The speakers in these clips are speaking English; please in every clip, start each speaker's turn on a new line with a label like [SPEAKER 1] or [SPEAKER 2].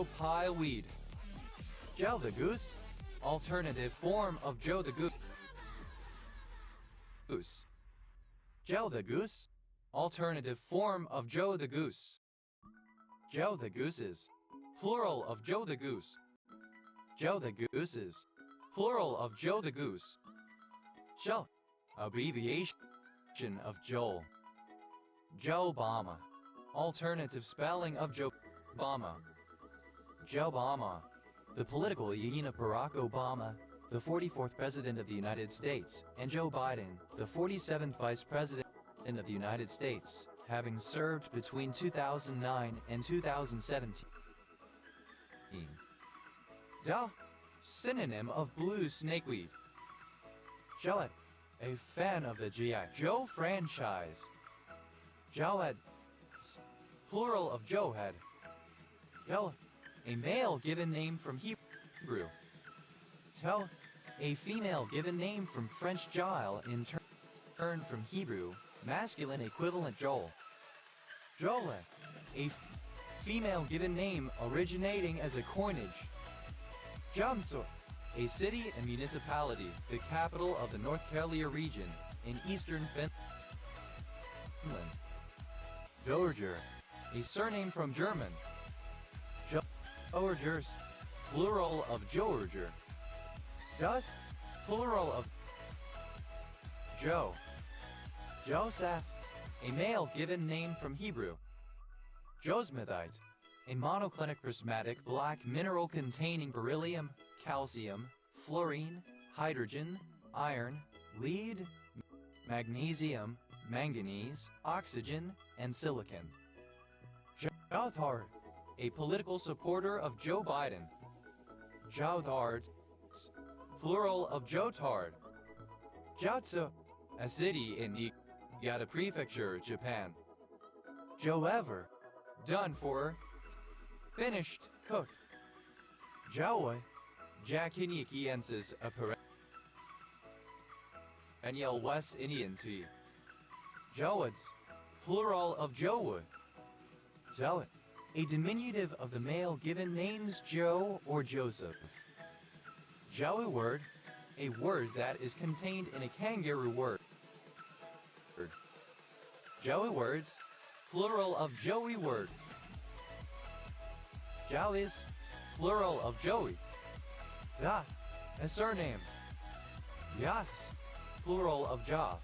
[SPEAKER 1] pie weed. Joe the Goose, alternative form of Joe the Goose. Joe the Goose, alternative form of Joe the Goose. Joe the Gooses, plural of Joe the Goose. Joe the Gooses, plural of Joe the Goose. Joe, abbreviation of Joel. Joe Obama, alternative spelling of Joe Obama. Joe Obama, the political union of Barack Obama, the 44th President of the United States, and Joe Biden, the 47th Vice President of the United States, having served between 2009 and 2017. Joe, synonym of blue snakeweed. Joe, a fan of the G.I. Joe franchise. Joehead, plural of Joehead. Joe, a male given name from Hebrew. Joe, a female given name from French Joel in turn from Hebrew, masculine equivalent Joel. Joel, a female given name originating as a coinage. Johnson, a city and municipality, the capital of the North Karelia region in eastern Finland. Doerger, a surname from German. Doergers, plural of Joerger. Das, plural of Joe. Joseph, a male given name from Hebrew. Josmithite, a monoclinic prismatic black mineral containing beryllium, calcium, fluorine, hydrogen, iron, lead, magnesium, manganese, oxygen, and silicon. Jotard, a political supporter of Joe Biden. Jotard, plural of Jotard. Jotsu, a city in Niigata Prefecture, Japan. Joever, done for, finished, cooked. Jawa, Jaciniakiensis, a perennial West Indian tea. Jowads, plural of Jowood. Jowad, a diminutive of the male given names Joe or Joseph. Joey word, a word that is contained in a kangaroo word. Joey words, plural of Joey word. Jowies, plural of Joey. Ja, a surname. Yas, plural of Ja.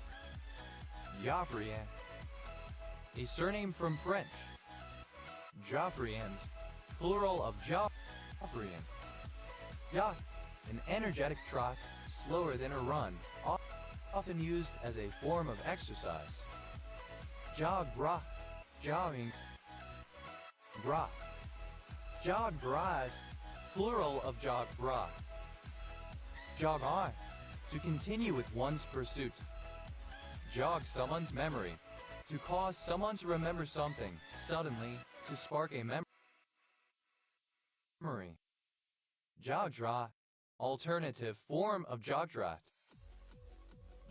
[SPEAKER 1] Joffrien, a surname from French. Joffriens, plural of Joffrien. Ja, an energetic trot, slower than a run, often used as a form of exercise. Jog bra, jogging. Bra. Jog bras, plural of jog bra. Jog on, to continue with one's pursuit. Jog someone's memory, to cause someone to remember something suddenly, to spark a memory. Jogdra, alternative form of jogdrat.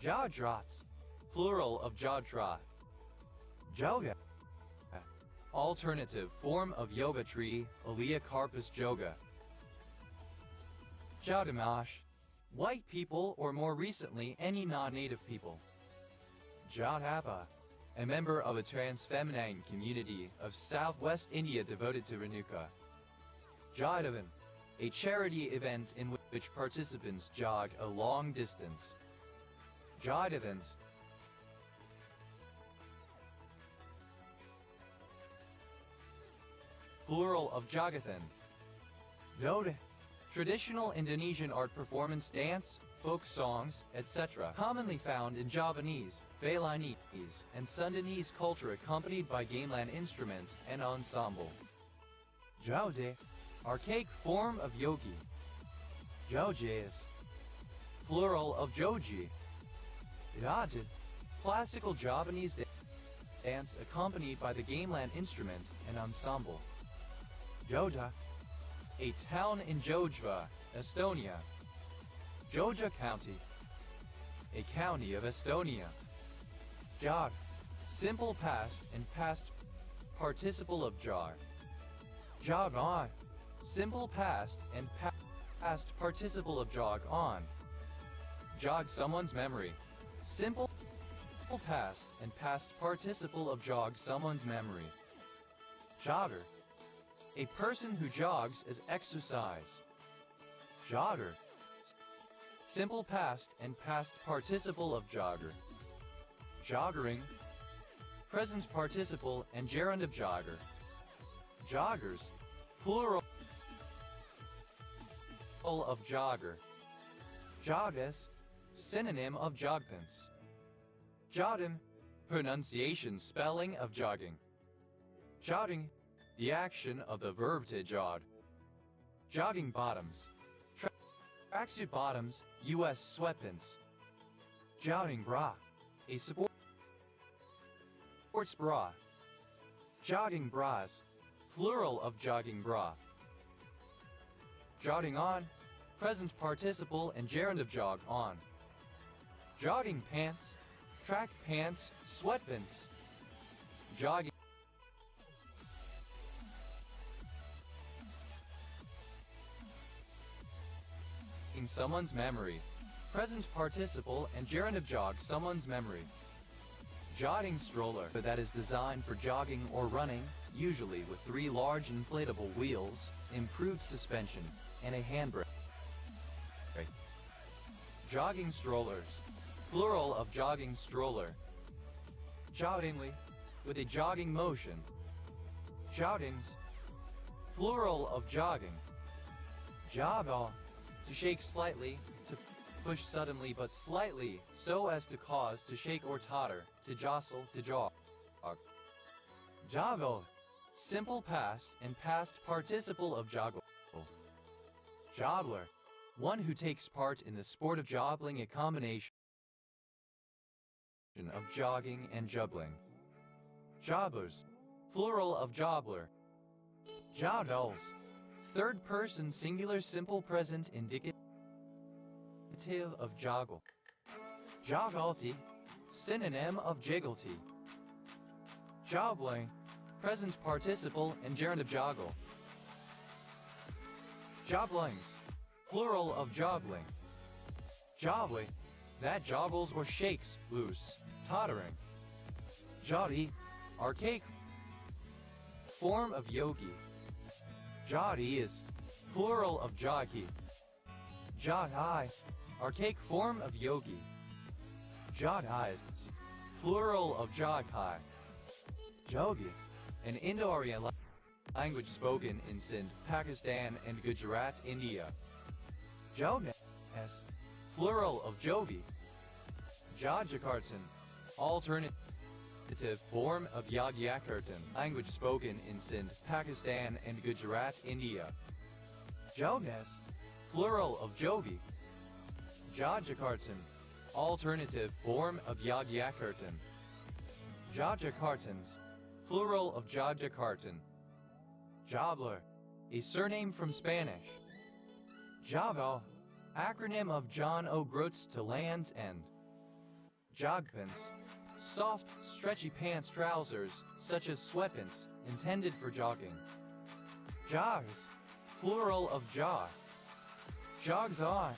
[SPEAKER 1] Jogdrats, plural of jogdrat. Joga, alternative form of yoga tree, Elaeocarpus joga. Jogamash, white people or more recently any non-native people. Jodhapa, a member of a trans-feminine community of southwest India devoted to Renuka. Jodavan, a charity event in which participants jog a long distance. Jodavans, plural of Jogathan. Dode, traditional Indonesian art performance dance, folk songs, etc. commonly found in Javanese, Balinese, and Sundanese culture accompanied by gamelan instruments and ensemble. Jode, archaic form of yogi. Jojes, plural of joji. Rajad, classical Javanese dance accompanied by the gamelan instrument and ensemble. Joda, a town in Jojva, Estonia. Joja County, a county of Estonia. Jog, simple past and past participle of jar. Jog on, simple past and past participle of jog on. Jog someone's memory. Simple past and past participle of jog someone's memory. Jogger. A person who jogs as exercise. Jogger. Simple past and past participle of jogger. Joggering. Present participle and gerund of jogger. Joggers. Plural of jogger. Joggers. Synonym of jogpence. Jotting. Pronunciation spelling of jogging. Jotting. The action of the verb to jog. Jogging bottoms. Tracksuit bottoms, U.S. sweatpants. Jogging bra. A sports bra. Jogging bras. Plural of jogging bra. Jogging on. Present participle and gerund of jog on. Jogging pants. Track pants, sweatpants. Jogging. In someone's memory. Present participle and gerund of jog someone's memory. Jogging stroller that is designed for jogging or running, usually with 3 large inflatable wheels, improved suspension, and a handbrake. Jogging strollers. Plural of jogging stroller. Joggingly, with a jogging motion. Joggings. Plural of jogging. Joggle. To shake slightly, to push suddenly but slightly, so as to cause to shake or totter, to jostle, to jog. Joggle. Simple past and past participle of joggle. Joggler. One who takes part in the sport of joggling, a combination of jogging and juggling. Jogglers. Plural of joggler. Joggles. Third person singular simple present indicative of joggle. Jogglety. Synonym of jigglety. Joggling. Present participle and gerund of joggle. Jogglings. Plural of joggling. Joggly. That joggles or shakes, loose, tottering. Jodi. Archaic form of yogi. Jodi is plural of jogi. Jodhi. Archaic form of yogi. Jodhi is plural of jodhi. Jogi. An Indo-Aryan language spoken in Sindh, Pakistan and Gujarat, India. Jonas. Plural of Jovi. Yogyakartan. Alternative form of Yogyakartan, language spoken in Sindh, Pakistan and Gujarat, India. Jonas. Plural of Jovi. Yogyakartan. Alternative form of Yogyakartan. Yogyakartans. Plural of Yogyakartan. Jobler. A surname from Spanish. Jogo. Acronym of John O'Groats to Land's End. Jogpants. Soft, stretchy pants trousers, such as sweatpants, intended for jogging. Jogs. Plural of jog. Jogs on.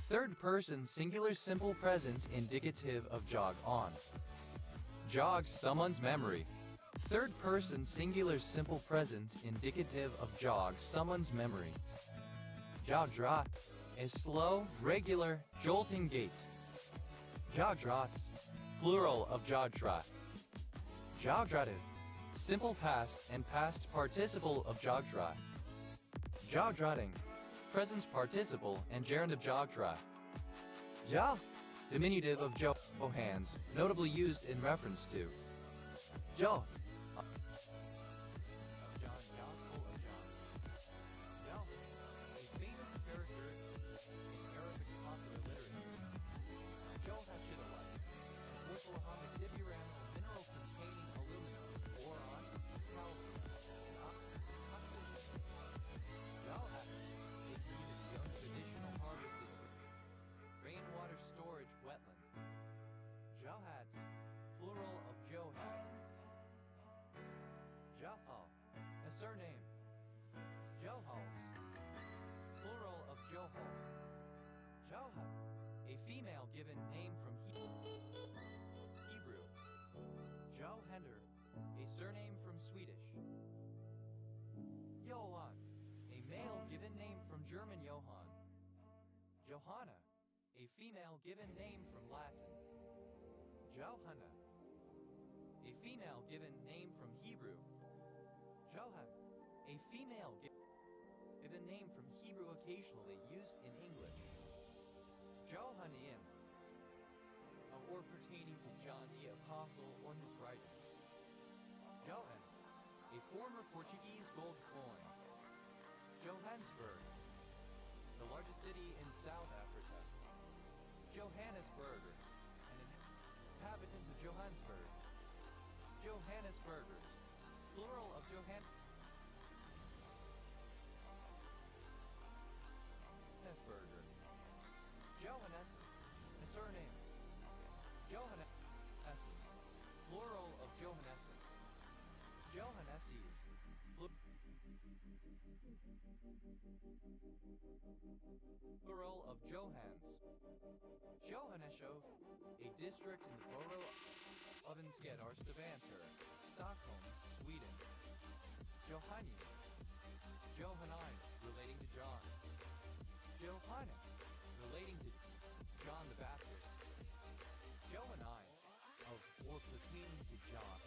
[SPEAKER 1] Third person singular simple present indicative of jog on. Jogs someone's memory. Third person singular simple present indicative of jog someone's memory. Jogdra. A slow, regular, jolting gait. Jogdrats. Plural of jogdrat. Jogdrative. Simple past and past participle of jogdrat. Jogdratting. Present participle and gerund of jogdrat. Ja. Diminutive of Johans, notably used in reference to Jo. Rainwater storage wetland. Johads, plural of Johads. female given name from Hebrew. Johender, a surname from Swedish. Johann, a male given name from German Johann. Johanna, a female given name from Latin. Johanna, a female given name from Hebrew. Johan, a female given name from Hebrew occasionally used in English. Johanneum, or pertaining to John the Apostle or his writings. Johans, a former Portuguese gold coin. Johannesburg, the largest city in South Africa. Johannesburger, an inhabitant of Johannesburg. Johannesburgers, plural of Johannesburger. Johannessen, a surname. Johannessens, plural of Johannessen. Johannesses, plural of Johans. Johanneshof, a district in the borough of Enskede, Stockholm, Sweden. Johannian, Johannine, relating to John. Johanna, relating to John the Baptist. Johannine, of or pertaining to John.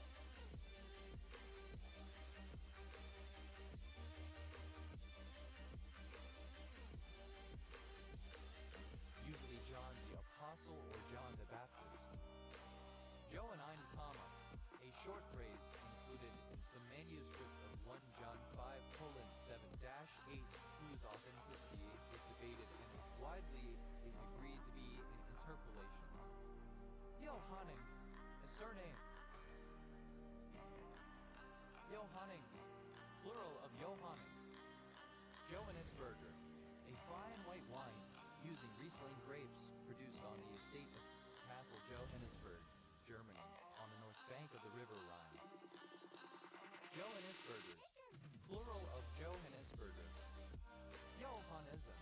[SPEAKER 1] Usually John the Apostle or John the Baptist. Johannine, a short phrase included in some manuscripts of 1 John 5:7-8, whose authenticity is debated and is widely agreed to be an interpolation. Johanning, a surname. Johannings, plural of Johanning. Johannesburger, a fine white wine using Riesling grapes produced on the estate of Castle Johannesburg, Germany, on the north bank of the River Rhine. Johannesburgers, plural of Johannesburger. Johannism,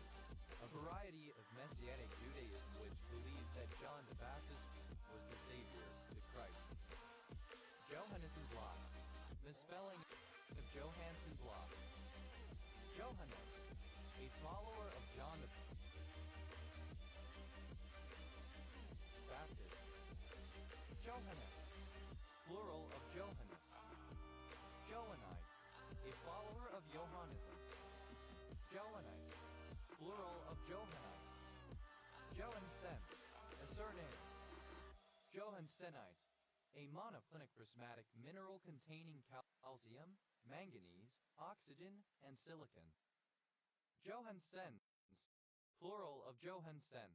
[SPEAKER 1] a variety of Messianic Judaism which believed that John the Baptist was the Savior, the Christ. Johannessen Block, misspelling of Johansen Block. Johannes, a follower of John the Baptist. Johannes, plural of Johannes. Johannite, a follower of Johannism. Johannite, plural of Johannite. Johansen, a surname. Johannsenite, a monoclinic prismatic mineral containing calcium, manganese, oxygen, and silicon. Johansens, plural of Johansen.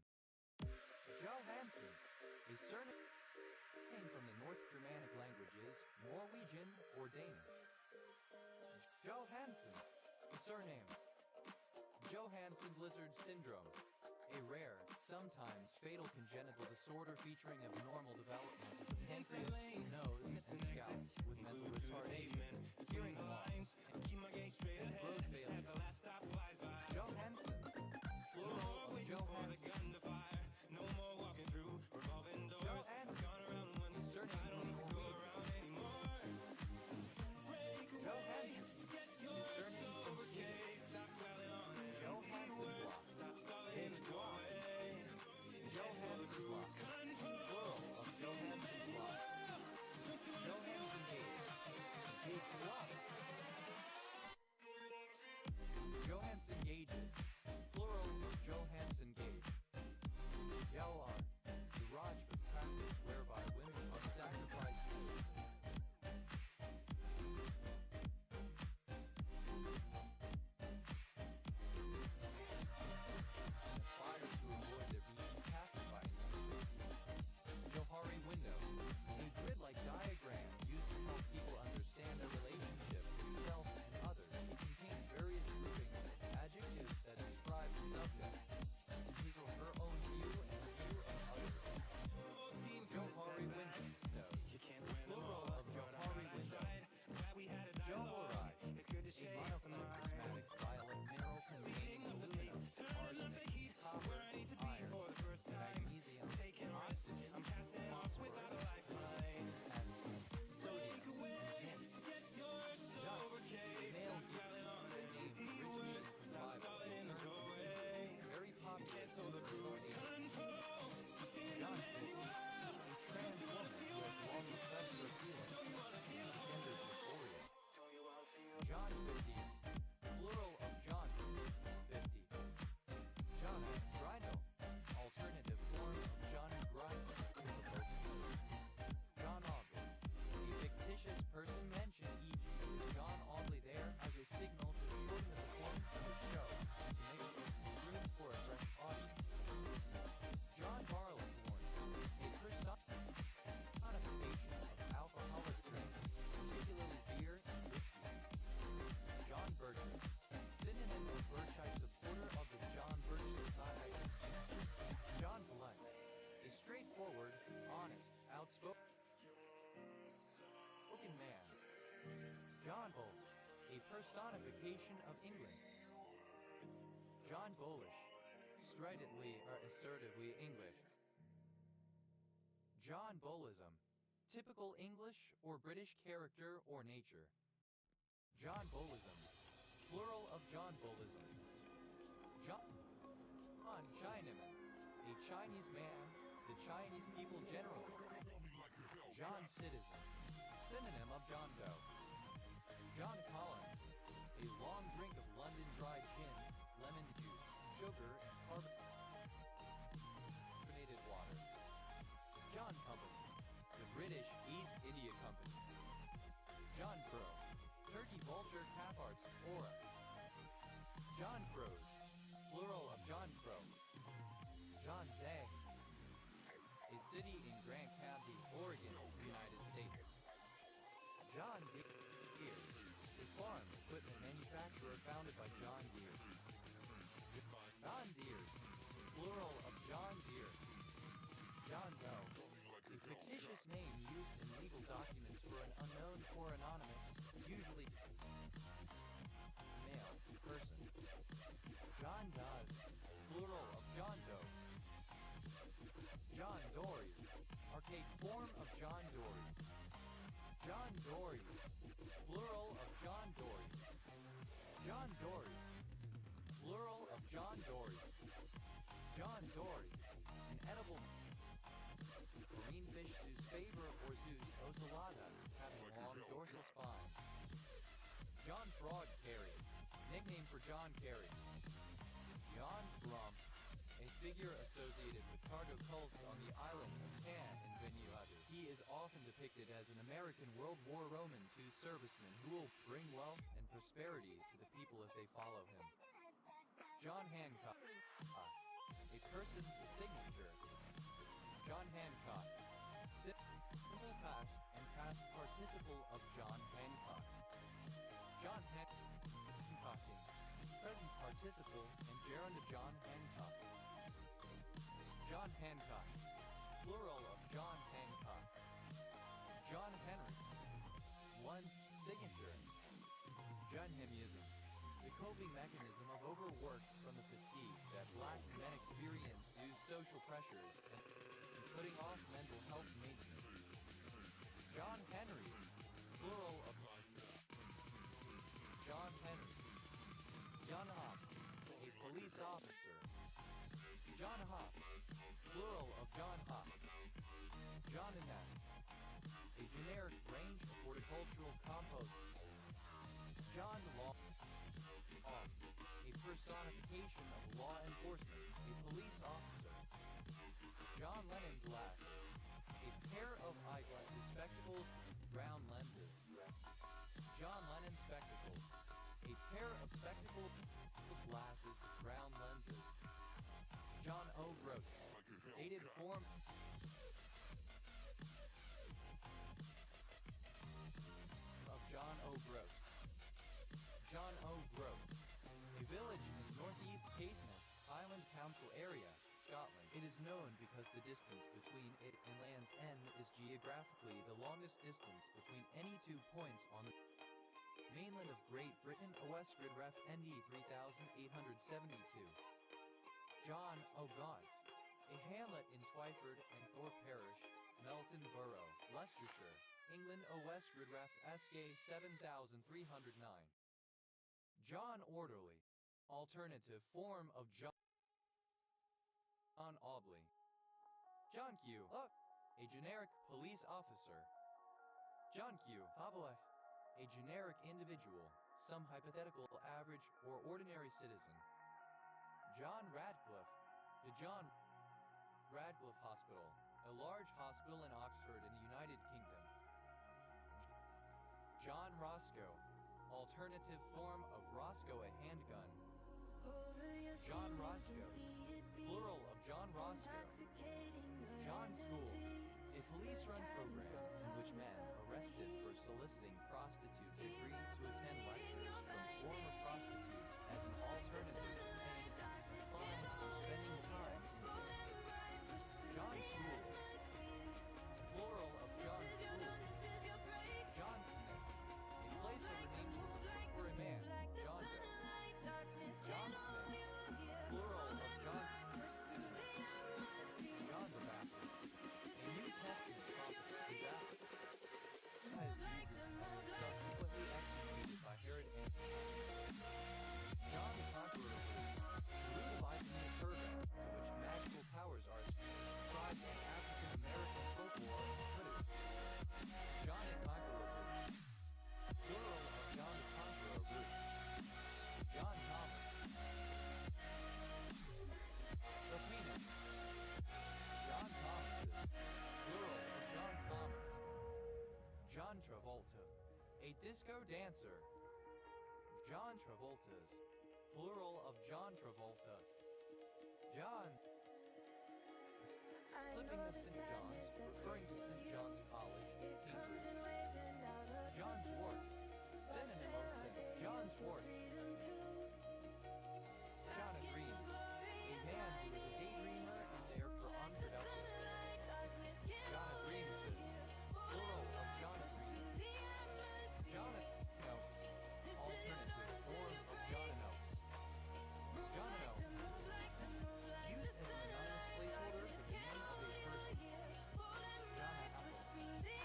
[SPEAKER 1] Johansen, a surname from the North Germanic languages, Norwegian or Danish. Johansen, a surname. Johansen Lizard Syndrome, a rare, sometimes fatal congenital disorder featuring abnormal development of the pancreas, nose, and scalp, with mental retardation, hearing loss, and growth failure. Johansen, plural of Johansen. No more walking through revolving doors. Gone around once, surname don't need to go around anymore. Johansen, surname stop dwelling on empty words. Stop stalling in the doorway. Johansen Block, plural of Johansen Block. Johansen Gauge, Johansen Gauges, plural of Johansen Gauge. Yalar, the Rajput practice whereby women are sacrificed to aspire to avoid their being captured by Johari window, a grid-like diagram used to help people understand their relationship with self and others. It contains various groupings of adjectives that describe the subject, his or her own view and view of John Bull, a personification of England. John Bullish, stridently or assertively English. John Bullism, typical English or British character or nature. John Bullisms, plural of John Bullism. John Chinaman, a Chinese man, the Chinese people generally. John Citizen, synonym of John Doe. John Collins, a long drink of London dry gin, lemon juice, sugar, and carbonated water. John Company, the British East India Company. John Crow, turkey vulture capards, aura. John Crows, plural of John Crow. John Day, a city in Grant County, Oregon, United States. John Deere, a farm equipment manufacturer founded by John Deere. John Deere, plural of John Deere. John Doe, a fictitious name used in legal documents for an unknown or anonymous, usually male, person. John Does, plural of John Doe. John Dories, archaic form of John Dory. John Dories, plural of John Dory. John Dories, plural of John Dory. John Dory, an edible marine fish Zeus favor or Zeus ocellata, having long dorsal spine. John Frog Carey, nickname for John Kerry. Jan Trump, a figure associated with cargo cults on the island of Tan in Vanuatu. He is often depicted as an American World War Roman II serviceman who will bring wealth and prosperity to the people if they follow him. John Hancock, a person's signature. John Hancock, simple past and past participle of John Hancock. John Hancocking, present participle and gerund of John Hancock. John Hancock, plural of John Hancock. John Henry, one's signature. Junhemism, the coping mechanism of overwork from the fatigue that Black men experience due to social pressures and putting off mental health maintenance. John Henry, plural of John Henry. John Hop, a police officer. John Hop, plural of John Hop. John Innes, a generic range of horticultural composts. John Law, a personification of law enforcement, a police officer. John Lennon glasses, a pair of eyeglasses, spectacles, round lenses. John Lennon spectacles, a pair of spectacle glasses with round lenses. John O. Gross, dated form of John O. Gross. John O. Gross, a village in northeast Caithness, Highland Council area, Scotland. It is known because the distance between it and Land's End is geographically the longest distance between any 2 points on the mainland of Great Britain. OS Grid Ref ND 3872. John O'Gaunt, a hamlet in Twyford and Thorpe Parish, Melton Borough, Leicestershire, England. OS Grid Ref SK 7309. John Orderly, alternative form of John Aubley. John Q. Look, a generic police officer. John Q. Habla, a generic individual, some hypothetical average or ordinary citizen. John Radcliffe, the John Radcliffe Hospital, a large hospital in Oxford in the United Kingdom. John Roscoe, alternative form of Roscoe, a handgun. John Roscoe, plural of John Roscoe. John School, a police-run program in which men arrested for soliciting prostitutes agree to attend lectures from former prostitutes as an alternative to paying a fine for spending time in it. John School, plural of John School. John Smith, a place of disco dancer. John Travolta's, plural of John Travolta. John. Flipping of St. John's, referring to St. John's College, Cambridge. John's wort, synonym of St. John's wort. John of Dreams, a man who is a daydreamer and therefore unproductive. John of Dreams is, plural of John of Dreams. John of Notes, alternative form of John of Notes. John of Notes, used as an anonymous placeholder for the name of a person. John Apple,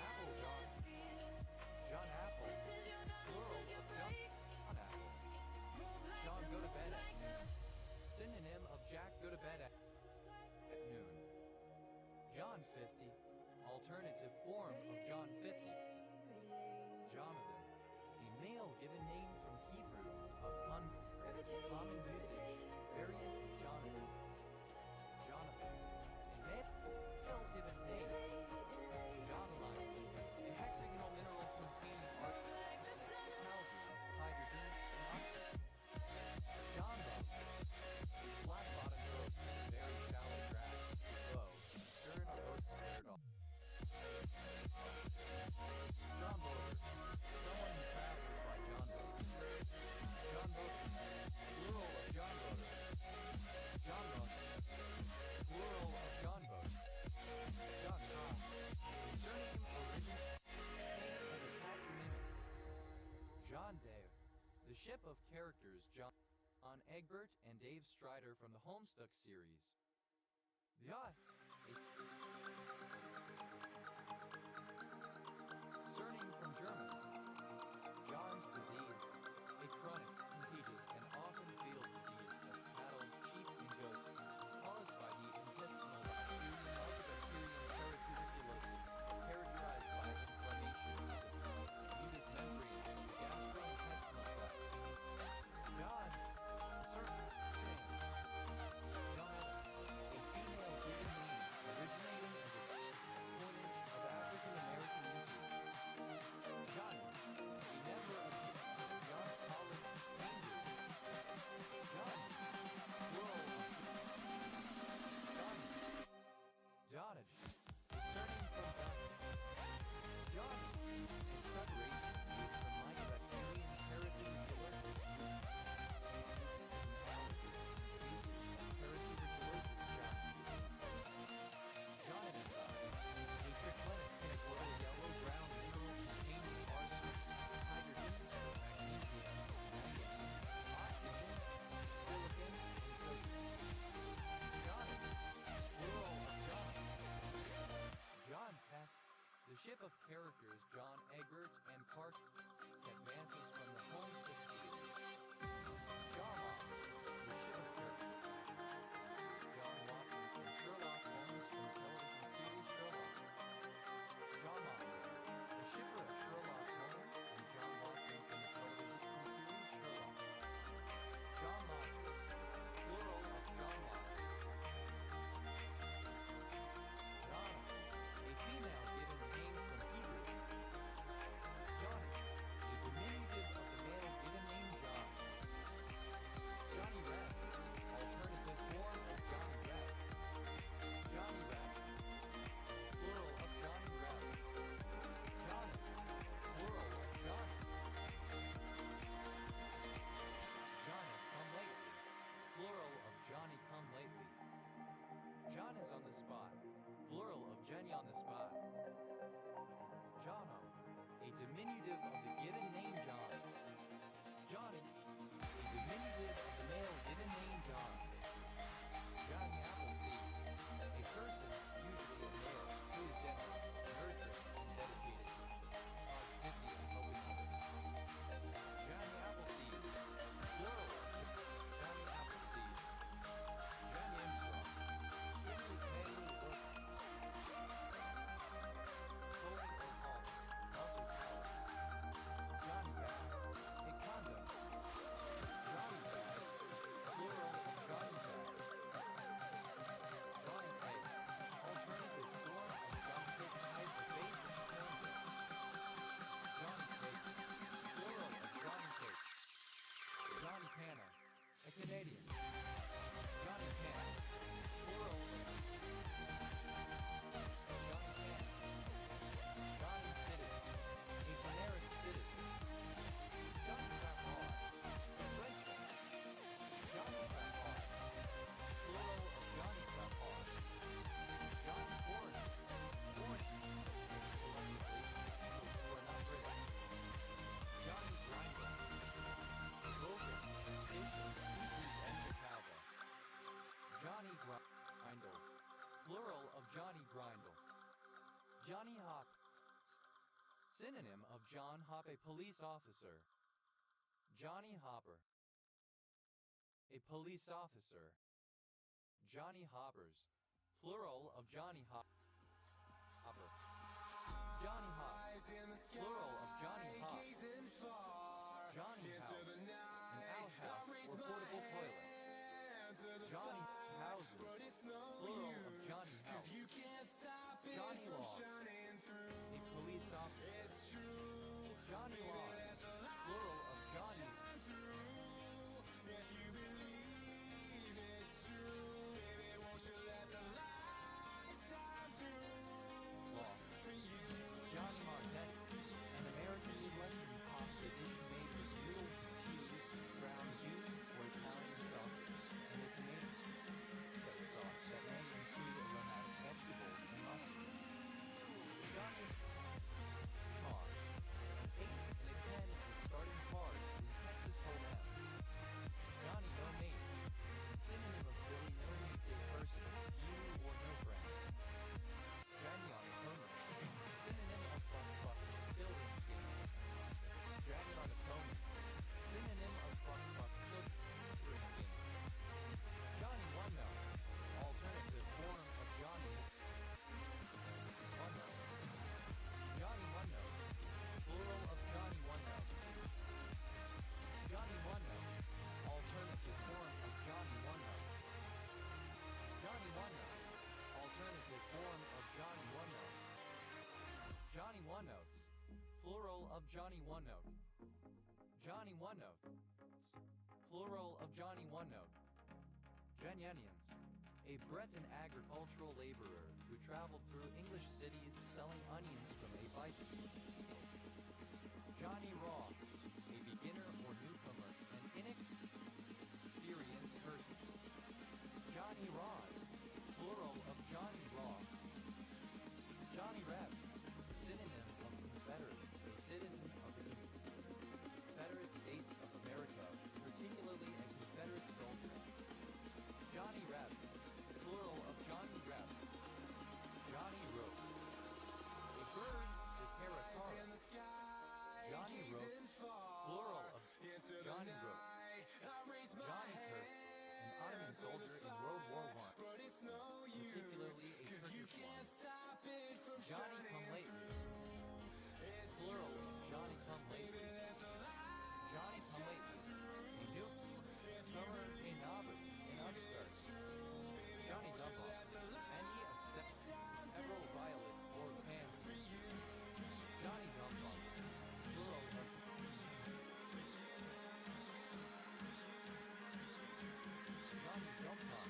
[SPEAKER 1] Apple John. John Apple, plural of John Apple. John go to bed at noon, synonym of Jack go to bed at noon. John 50, alternative form of John 50. Jonathan, a male given name from Hebrew of uncommon usage, variant of Jonathan. Jonathan, a male given name. Jonaline, a hexagonal mineral containing calcium, hydrogen, and oxygen. John Boat, flat bottom boat, very shallow drag, bow, stern or boat squared off. John Boater, someone who travels by John Boat. John Boat, plural of John Boater. John Boat, plural of John Boat. John Tom, a surname originating as a patronymic. John Dave, the ship of characters John Egbert and Dave Strider from the Homestuck series. The yacht is surname from German. John's disease, a chronic, contagious, and often fatal disease of cattle, sheep, and goats, caused by the intestinal bacterium Mycobacterium keratotuberculosis, characterized by inflammation of the mucous membrane of the gastrointestinal tract. John's surname. John Evans, a female given name originating as a coinage of African American usage. Johnny, a member of John College, Cambridge. Johnny, plural of Johnny. Johnage, a surname from John. Johnny, a preparation made from Mycobacterium keratotuberculosis. The ship of characters John Egbert and Clark advances from the Homestead series. Drama, the ship of characters. John Watson from Sherlock Holmes from television series Sherlock. Drama, the shipper of Sherlock Holmes and John Watson from the television series Sherlock. John Locke, plural of John Locke. Donna, a female given name from Hebrew. Johnny, a diminutive of the male given name John. Johnny Reb, alternative form of Johnny Reb. Johnny Reb, plural of Johnny Reb. Johnny, plural of Johnny. Johnny's come lately, plural of Johnny come lately. John is on the spot, plural of Jenny on the spot. Jono, a diminutive of the given name John. Johnny, a diminutive of the male given name John. Johnny Appleseed, a person, usually a male, who is generous, nurturous, and dedicated. Pause 50 in public mother. Johnny Appleseed, plural of Johnny Appleseed. Johnny Armstrong, strenuous manly work. Coding or calling, also called Johnny Hop. Synonym of John Hop, a police officer. Johnny Hopper. A police officer. Johnny Hoppers. Plural of Johnny Hopper. Johnny Hop. Plural of Johnny Hop. Johnny House. An outhouse or portable toilet. Johnny Houses. Plural of Johnny House. Johnny Law. A police officer. Johnny Law. Plural of Johnny. If you believe it's true, baby, won't you let the light shine through? Law. For you. Johnny Marzetti. An American Midwestern pasta dish made with noodles, cheese, ground beef, or Italian sausage, and a tomato sauce that may include aromatic vegetables and mushrooms. Johnny Car. An 8 and a 10 in starting cars in Texas Hold'em. Johnny No Mate. Synonym of Billy No means a person, few or no friends. Johnny on the Comer. Synonym of fuck building scheme. Johnny on the Comer. Synonym of fuck building scheme. Johnny One Note. Alternative form of Johnny One Note. Johnny One Note. Plural of Johnny One Note. Johnny One Note. Alternative form of Johnny One Note. Johnny One Note. Alternative form of Johnny One Note. Johnny One Notes. Plural of Johnny One Note. Johnny One Note. Plural of Johnny One Note. Janyanians. A Breton agricultural laborer who traveled through English cities selling onions from a bicycle. Johnny Raw. A beginner or newcomer, an inexperienced person. Johnny Rod. Plural of Johnny Raw. Johnny Reb. Synonym of Confederate, a citizen of the Confederate States of America, particularly a Confederate soldier. Johnny Reb. Plural of Johnny Reb. Johnny Rope. A bird, the caracara. Johnny Rope. Plural of Johnny Rope. Johnny Kirk. An Ottoman soldier in World War I, particularly a Turkish one. Johnny Come Lately. Plural of Johnny Come Lately. Johnny Come Lately. A newcomer, a novice, an upstart. Johnny Dump Off. Any of several violets or pansy. Johnny Dump Off. Plural of Johnny Jump On.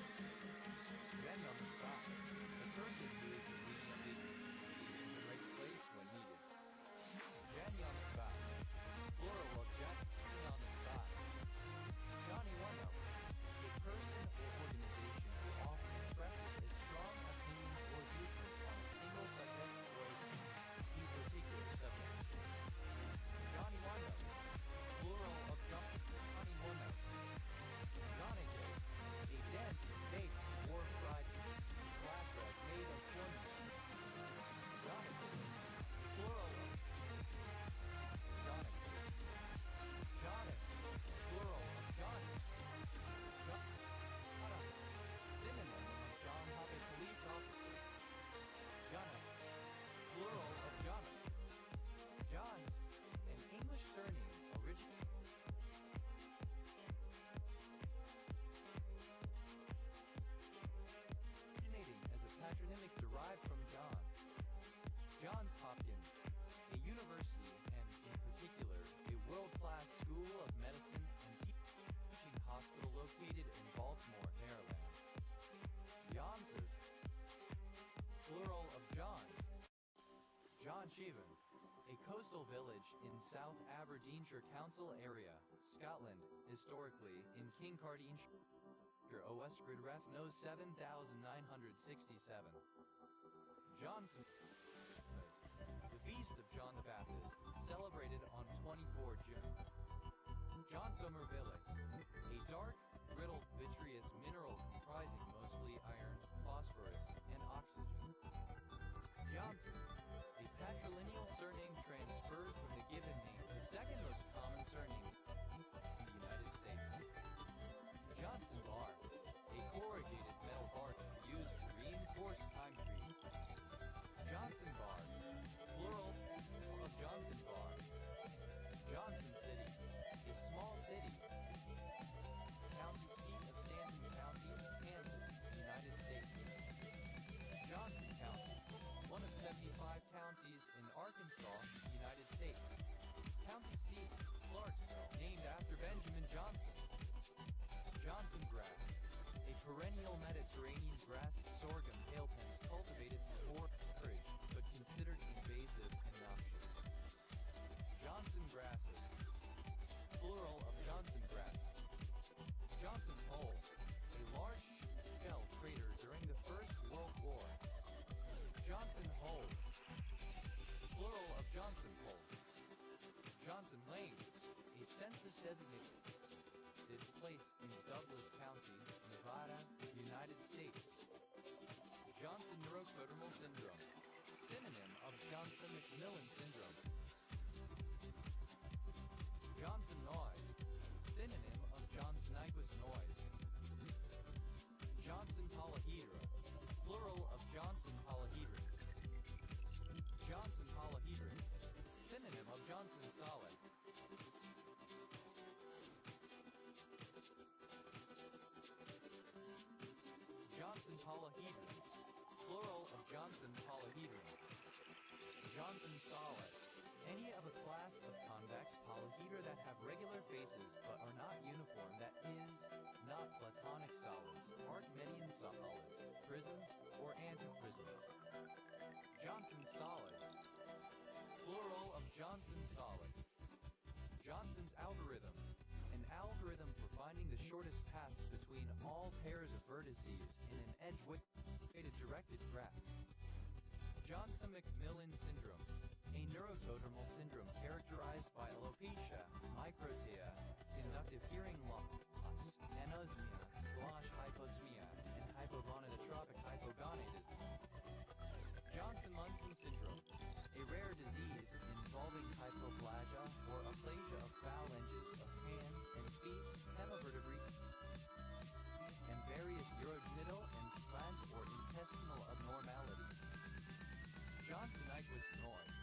[SPEAKER 1] Jenny on the spot. The person who is immediately in the right place when needed. Jenny on the spot. Plural of Jenny on the spot. Johnny One Up. A person or organization who often expresses a strong opinion or viewpoint on a single subject or a particular subject. Johnny One Up. Plural of Johnny One Up. Johnny Cake. A dense, baked, or fried flatbread made of cornmeal. Johnny Cake. Plural of Johnny Cake. Johnny. Plural of Johnny. Synonym of John Hop, a police officer. Johnny. Plural of Johnny. John's. An English surname originating as a patronymic derived from John. Johns Hopkins, a university and, in particular, a world-class school of medicine and teaching hospital located in Baltimore, Maryland. Johns's. Plural of Johns. John Cheevan, a coastal village in South Aberdeenshire Council area, Scotland, historically in Kincardineshire. Osgrid Ref knows 7967. Johnson. The feast of John the Baptist, celebrated on 24 June. John Somerville, a dark, brittle, vitreous mineral comprising mostly iron, phosphorus, and oxygen. Johnson. second most common surname in the United States. Johnson bar, a corrugated metal bar used to reinforce concrete. Johnson bar, plural of Johnson bar. Johnson City, a small city, county seat of Stanton County, Kansas, United States. Johnson County, one of 75 counties in Arkansas, United States. County seat, Clarksville, named after Benjamin Johnson. Johnson grass, a perennial Mediterranean grass sorghum hailpins cultivated for forage, but considered invasive and noxious. Johnson grasses, plural of Johnson grass. Johnson Hole, a large shell crater during the First World War. Johnson Hole, plural of Johnson Hole. Johnson Lane, a census-designated place in Douglas County, Nevada, United States. Johnson neurochromal syndrome, synonym of Johnson-McMillan syndrome. Johnson noise, synonym of Johnson-Nyquist noise. Johnson polyhedra, plural of Johnson polyhedron. Johnson polyhedron, synonym of Johnson solid. Johnson polyhedron, plural of Johnson polyhedron. Johnson solid, any of a class of convex polyhedra that have regular faces but are not uniform, that is, not platonic solids, Archimedean solids, prisms, or antiprisms. Johnson solids, plural of Johnson solid. Johnson's algorithm, an algorithm for finding the shortest paths between all pairs of vertices in an edge-weighted directed graph. Johnson-McMillan syndrome, a neurotodermal syndrome characterized by alopecia, microtia, conductive hearing loss, anosmia/hyposmia, and hypogonadotropic hypogonadism. Johnson-Munson syndrome, a rare disease involving hypoplasia or aplasia of phalanges of hands and feet, hemivertebrae, and various urogenital and slant or intestinal abnormalities. Johnson-Nyquist noise,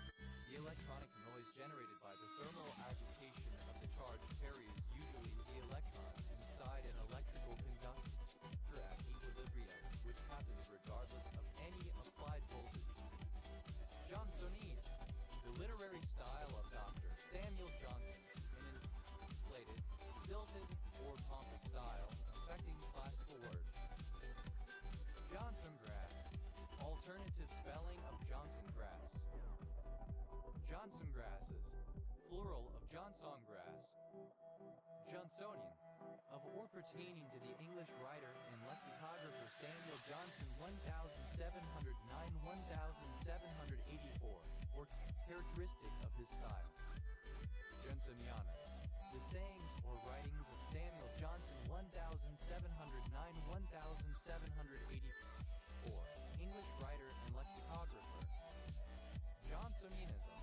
[SPEAKER 1] the electronic noise generated by the thermal agitation of the charged carriers, usually the electrons inside an electrical conductor at equilibrium, which happens regardless of any applied voltage. Johnsonese, the literary style of Dr. Samuel Johnson, an inflated, stilted, or pompous style, affecting classical words. Johnson grass, alternative spelling of Johnson grass. Johnson grasses, plural of Johnson grass. Johnsonian, of or pertaining to the English writer and lexicographer Samuel Johnson 1709-1784, or characteristic of his style. Johnsoniana, the sayings or writings of Samuel Johnson 1709-1784, English writer and lexicographer. Johnsonianism,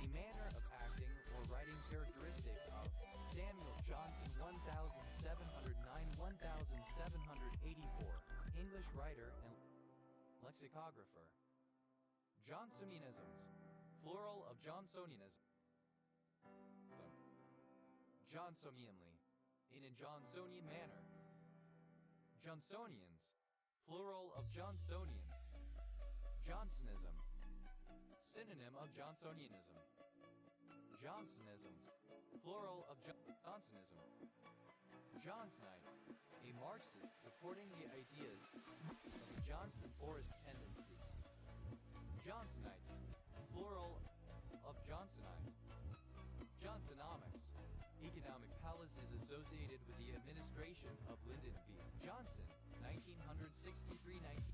[SPEAKER 1] a manner of acting or writing characteristic of Samuel Johnson 1709-1784, English writer and lexicographer. Johnsonianisms, plural of Johnsonianism. Johnsonianly, in a Johnsonian manner. Johnsonians, plural of Johnsonian. Johnsonism, synonym of Johnsonianism. Johnsonisms, plural of Johnsonism. Johnsonite, a Marxist supporting the ideas of the Johnson Forest tendency. Johnsonites, plural of Johnsonite. Johnsonomics, economic palaces associated with the administration of Lyndon B. Johnson, 1963-1969.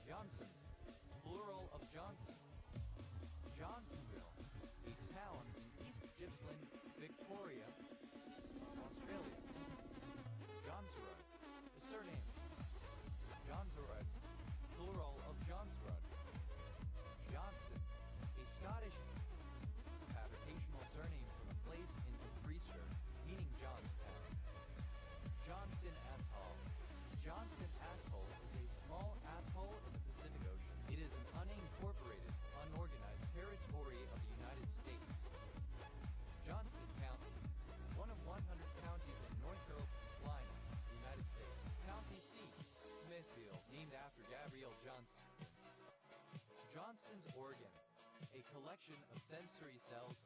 [SPEAKER 1] Johnsons, plural of Johnson. Johnsonville, a town in East Gippsland, Victoria, Australia. Johnsrud, a surname. Johnsruds, plural of Johnsrud. Johnston, collection of sensory cells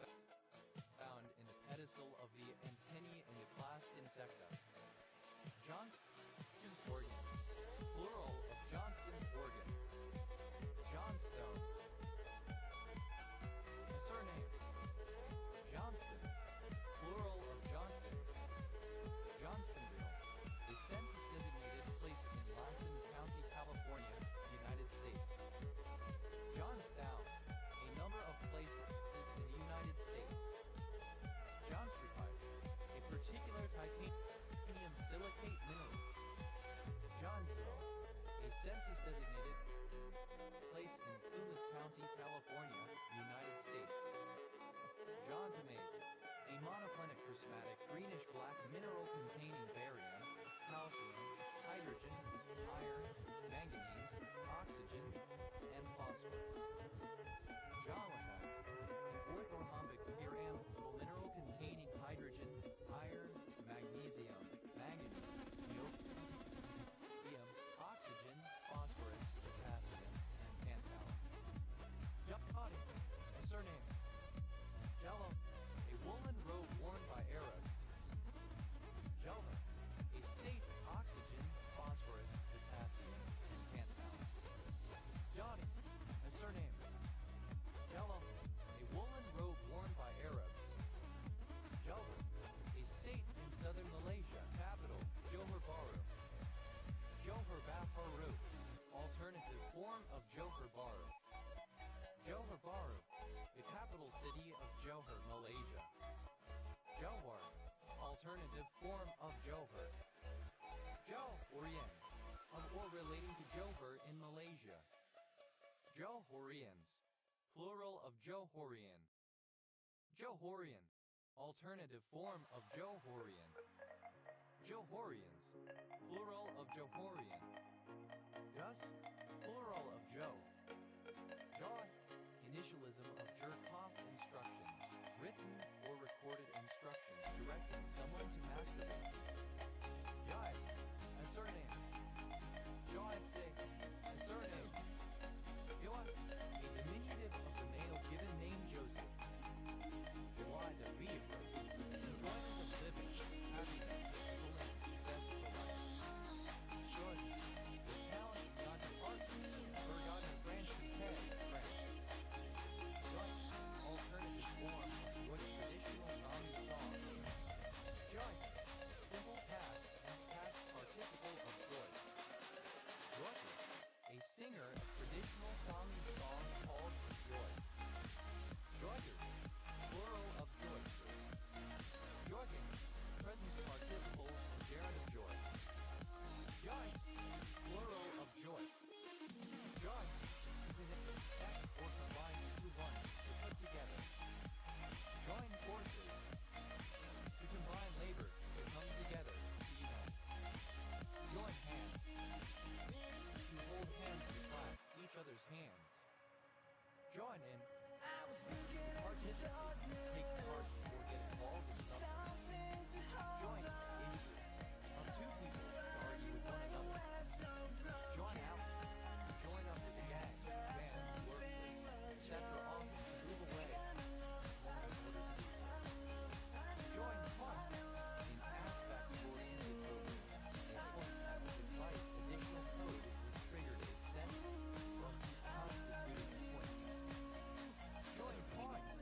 [SPEAKER 1] found in the pedicel of the antennae in the class Insecta. Johnston's organ. Plural of Johnston's organ. Johnstone. A surname. Johnston's. Plural of Johnston. Johnstonville. A census-designated place in Lassen County, California, United States. Johnstown. A number of places in the United States. Johnstrupite. A particular titanium silicate mineral. Johnsville. A census-designated place in Plumas County, California, United States. Johnsonate. A monoclinic prismatic greenish-black mineral containing barium, calcium, hydrogen, iron, manganese, oxygen, and phosphorus. Johnlethite. An orthorhombic pyramidal mineral containing hydrogen, iron, magnesium, manganese, niobium, oxygen, phosphorus, potassium, and tantalum. Yaqati. A surname. Jello. A woolen robe worn by Arabs. Jelva. A state of oxygen, phosphorus, potassium, and tantalum. Yadi. A surname. Jello. A woolen robe worn by Arabs. Jelva. A state in southern Malaysia. Capital, Johor Bahru. Johor Bahru. Alternative form of Johor Bahru. Johor Bahru. The capital city of Johor, Malaysia. Johor. Alternative form of Johor. Johorian. Of or relating to Johor in Malaysia. Johorians. Plural of Johorian. Johorian. Alternative form of Johorian. Johorians. Plural of Johorian. Gus. Plural of Joe. Jaw. Initialism of jerk-off instructions. Written or recorded instructions directing someone to masturbate. Yais. A surname. Joyce. A surname. Yoa. A diminutive of the male given name Joseph. Joa de vivre. Enjoyment of living, happiness, excellence, success for life. Joy. The talent not to art. Forgotten French to pay. French. Joy. Alternative form of Deutsch traditional song. Joy. Simple past and past participle of joy. Joyful. A singer of traditional song called joy. Joyous. Plural of joy. Joying. Present participle of gerund of joy. Joy. Plural of joy. Joy. Act or combine into one, to put together. Join forces. To combine labor, to come together, to unite. Join hands. To hold hands to clasp each other's hands. Join in. Participate. Take part or get involved in something. Join injury. Of two people to argue with one another. Join out. Join up with the gang, band, work, etc. Often to move away. Join fun. In aspect-oriented coding, a point at which advice additional code is triggered is sent from constituting a point. Join point.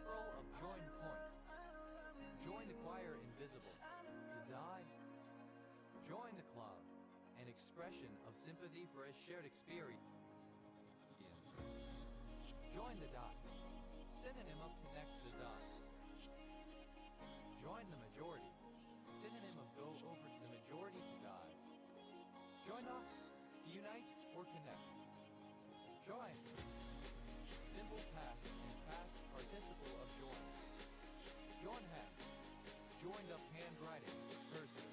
[SPEAKER 1] Plural of join point. Join the choir invisible. To die. Join the club. An expression of sympathy for a shared experience. Join the dots. Synonym of connect the dots. Join the majority. Synonym of go over to the majority to die. Join up, unite, or connect. Join. Simple past and past participle of join. Join hand. Joined up handwriting, cursive.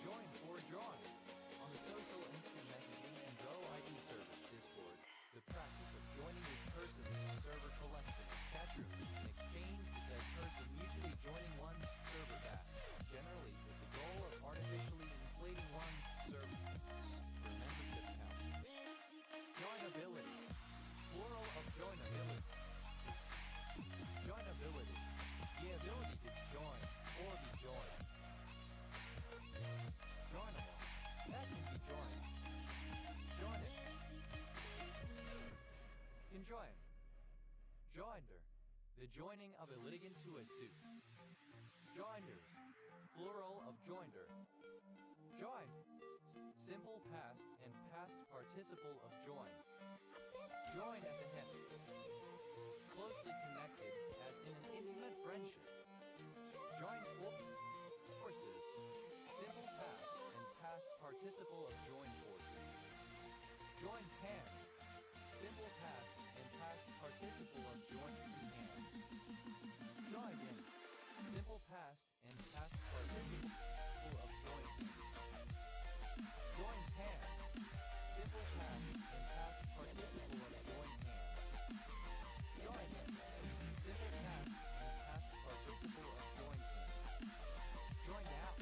[SPEAKER 1] Join for join. On the social instant messaging and Go ID service Discord, the practice of joining a person in a server collection, chatroom, in exchange for said person mutually joining one's server back, generally with the goal of artificially inflating one's server for membership count. Joinability. The joining of a litigant to a suit. Joinders. Plural of joinder. Join. Simple past and past participle of join. Join at the hip. Closely connected, as in an intimate friendship. Join forces. Simple past and past participle of join forces. Join hands. Simple past and past participle of join hands. Join in. Simple past and past participle of join hands. Join hands. Simple past and past participle of join hands. Join in. Simple past and past participle of join hands. Join out.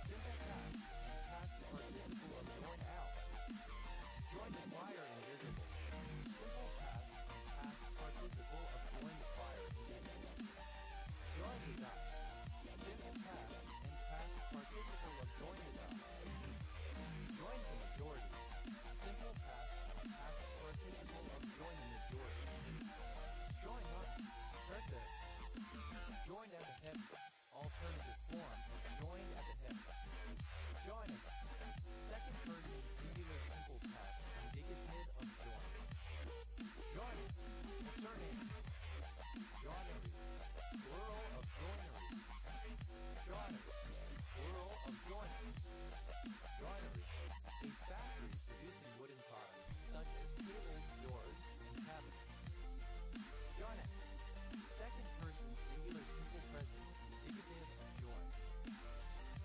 [SPEAKER 1] Simple past and past participle of join out. Join the choir invisible. Simple past and past participle of join the choir invisible. Join the dot. Simple past and past participle of join the dot. Join the majority. Simple past and past participle of join the majority. Join up. Press it. Join at the hip. Alternative form of joined at the hip. Join it. Second person singular simple past indicative of join. Join it. Surname. Joinery. Plural of joinery. Joinery. Plural of joinery. Joinery. A factory producing wooden products such as tables, doors, and cabinets. Join it. Second person singular simple present indicative of join.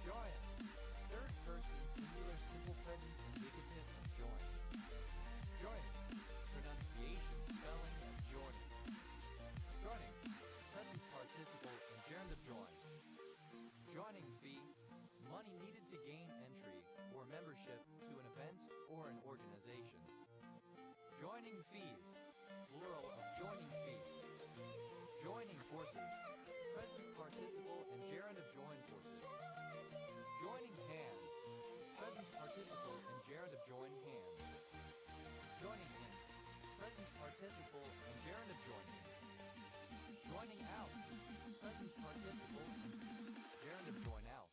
[SPEAKER 1] Join. Third person singular simple present indicative of join. Join. Pronunciation, spelling, and joining. Joining. Present participle and gerund of join. Joining fee. Money needed to gain entry or membership to an event or an organization. Joining fees. Plural of joining fee. Joining forces. Present participle and gerund of join forces. Joining hands. Present participle and gerund of join hands. Joining in. Present participle and gerund of join in. Joining out. Present participle and gerund of join out.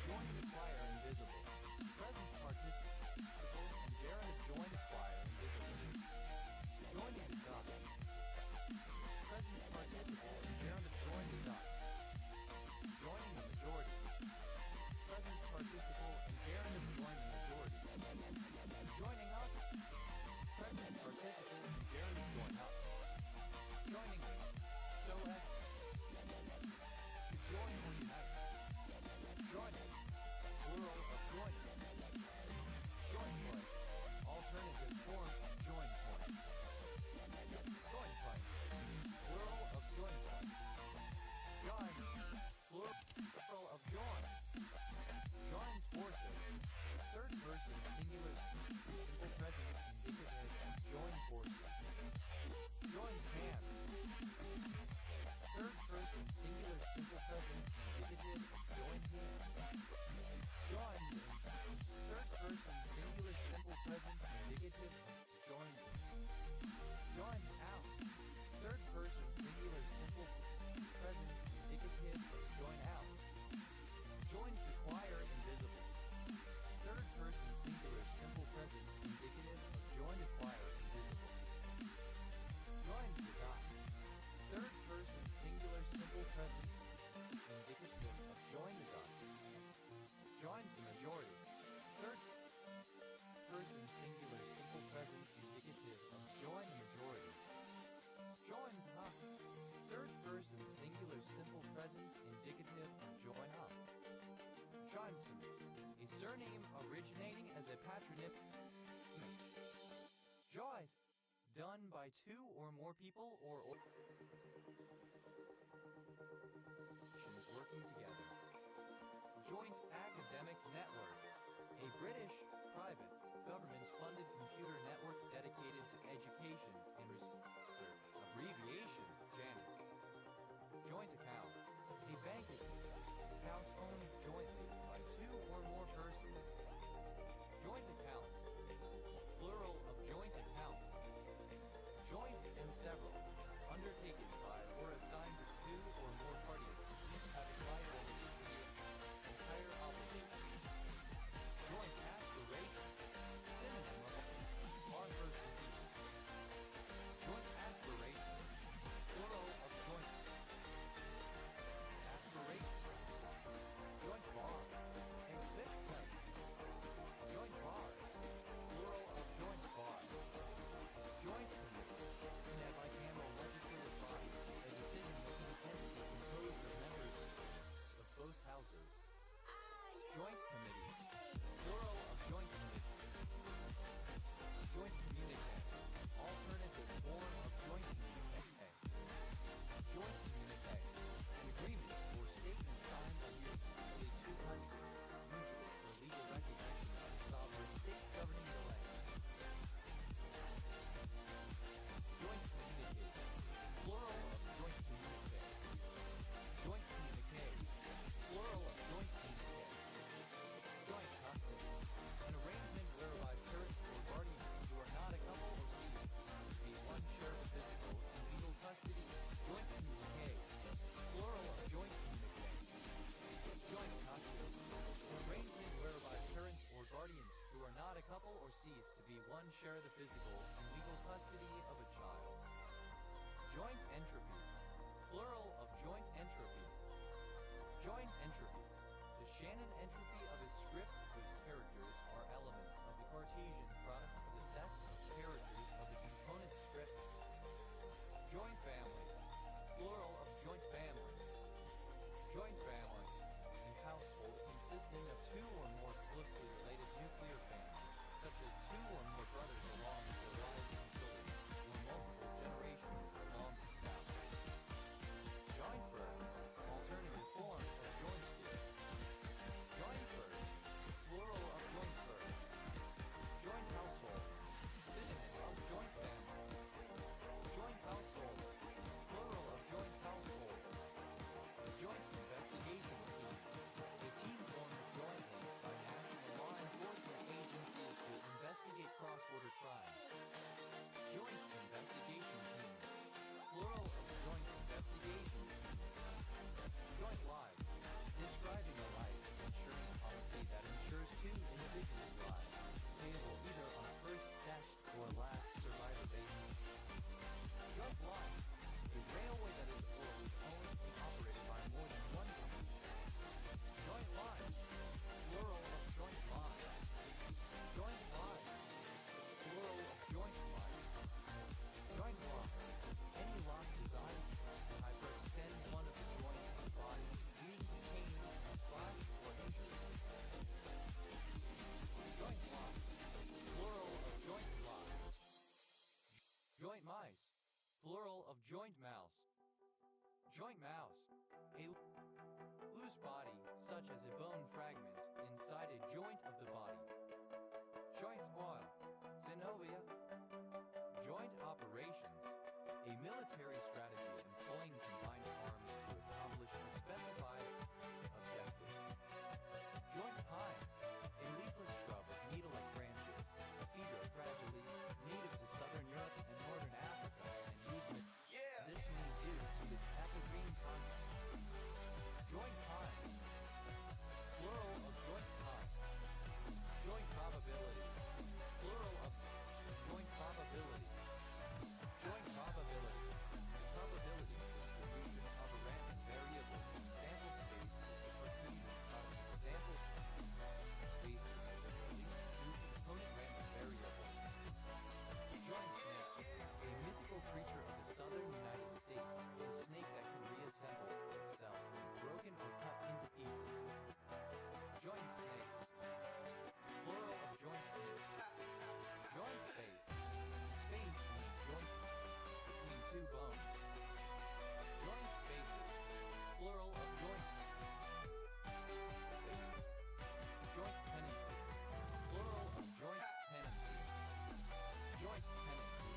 [SPEAKER 1] Join the choir invisible. Present participle and gerund of join the choir invisible. Joining the dots. Present participle and gerund of join the dots. Joining the majority. Present participle and gerund of join the majority. Joining up. Present participle and gerund of join up. Joining so as to join or unite. Joining. Plural of joining. Join point. Alternative form of join point. Join point. Plural of join point. Join. Plural of join. Joins forces. Third person singular simple present indicative of join forces. Joins hands. Third person singular simple present indicative of join hands. Joined. Third person singular simple present indicative of join. Joins out. Third person singular simple present indicative of join out. Joins the choir invisible. Third person singular simple present indicative of join the choir invisible. Joins the dot. Third person singular simple present indicative of join the dot. Joins the majority. Third person singular simple present indicative of join the majority. Joins up. Third person singular simple present indicative of join up. Johnson. A surname originating as a patronymic. Joint. Done by two or more people or organizations working together. Joint Academic Network. A British, private, government-funded computer network dedicated to education and research. Abbreviation, JANIC. Joint account. A bank account owned jointly by two or more persons. Joint account. Plural of joint account. Joint and several. Undertaken by Joint mouse. A loose body, such as a bone fragment, inside a joint of the body. Joint oil. Synovia. Joint operations. A military strategy employing combined arms to accomplish a specified objective. Joint pine. A leafless shrub with needle-like branches. Ephetra fragilis, native to southern Europe and northern Africa, and used medicinally due to its apple-green content. Joint pine. Plural of joint pine. Joint probability. Plural of joint probability. Joint probability. Probability distribution of a random variable. Sample space is the perfusion of sample spaces of at least two component random variables. Joint snake. A mythical creature of the southern United States, a snake that can reassemble itself when broken or cut into pieces. Joint snakes. Plural of joint snake. Joint space. Space means joint between two bones. Joint spaces. Plural of joints. Joint tenancies. Plural of joint tenancies. Joint tenancy.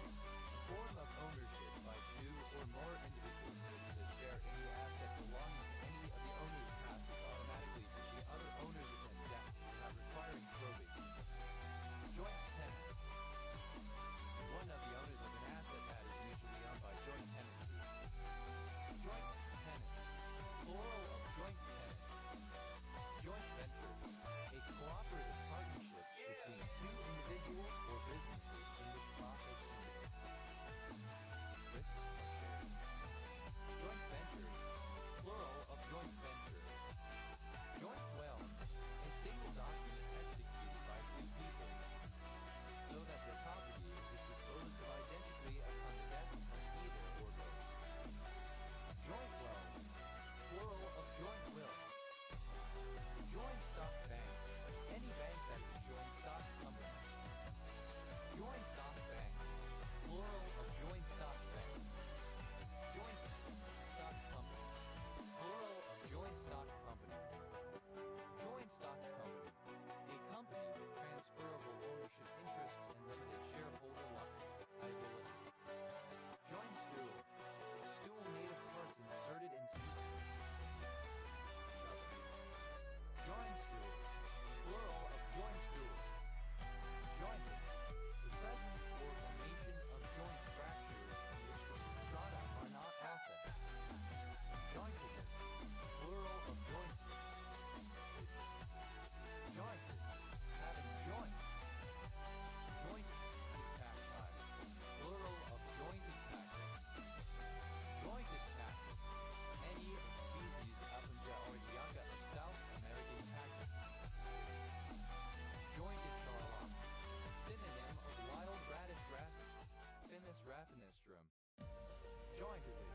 [SPEAKER 1] A form of ownership by two or more individuals that share any asset belonging to any of the owners passes automatically to the other owners upon death, without requiring probate. Joint tenant. One of the owners of an asset that is mutually owned by joint tenancy. Joint tenants. Plural of joint tenants. Joint venture. A cooperative partnership between two individuals or businesses in which profits and risks are shared. Joint venture. Plural of joint venture. Joint well. A single document executed by two people, so that their property is disposed of identically upon the death of either or both. Joint loan. Plural of joint will. Joint stock bank. Any bank that is a joint stock company. Joint stock bank. Plural of joint stock bank. Joint stock company. Plural of joint stock company. Joint stock company. A company with transferable ownership interests and limited shareholder liability. Joint stool. A stool made of parts inserted into joint stool. Plural of joint stool. Jointed. The presence or formation of joint fractures in which the strata are not offset. Jointedness. Plural of joint. Jointed. Having joint. Joint cacti. Plural of jointed cactus. Jointed cactus. Any species Appendia ordiaca of South American cactus. Jointed charlock. Synonym of wild radish Finnis raffinistrum. Jointedly.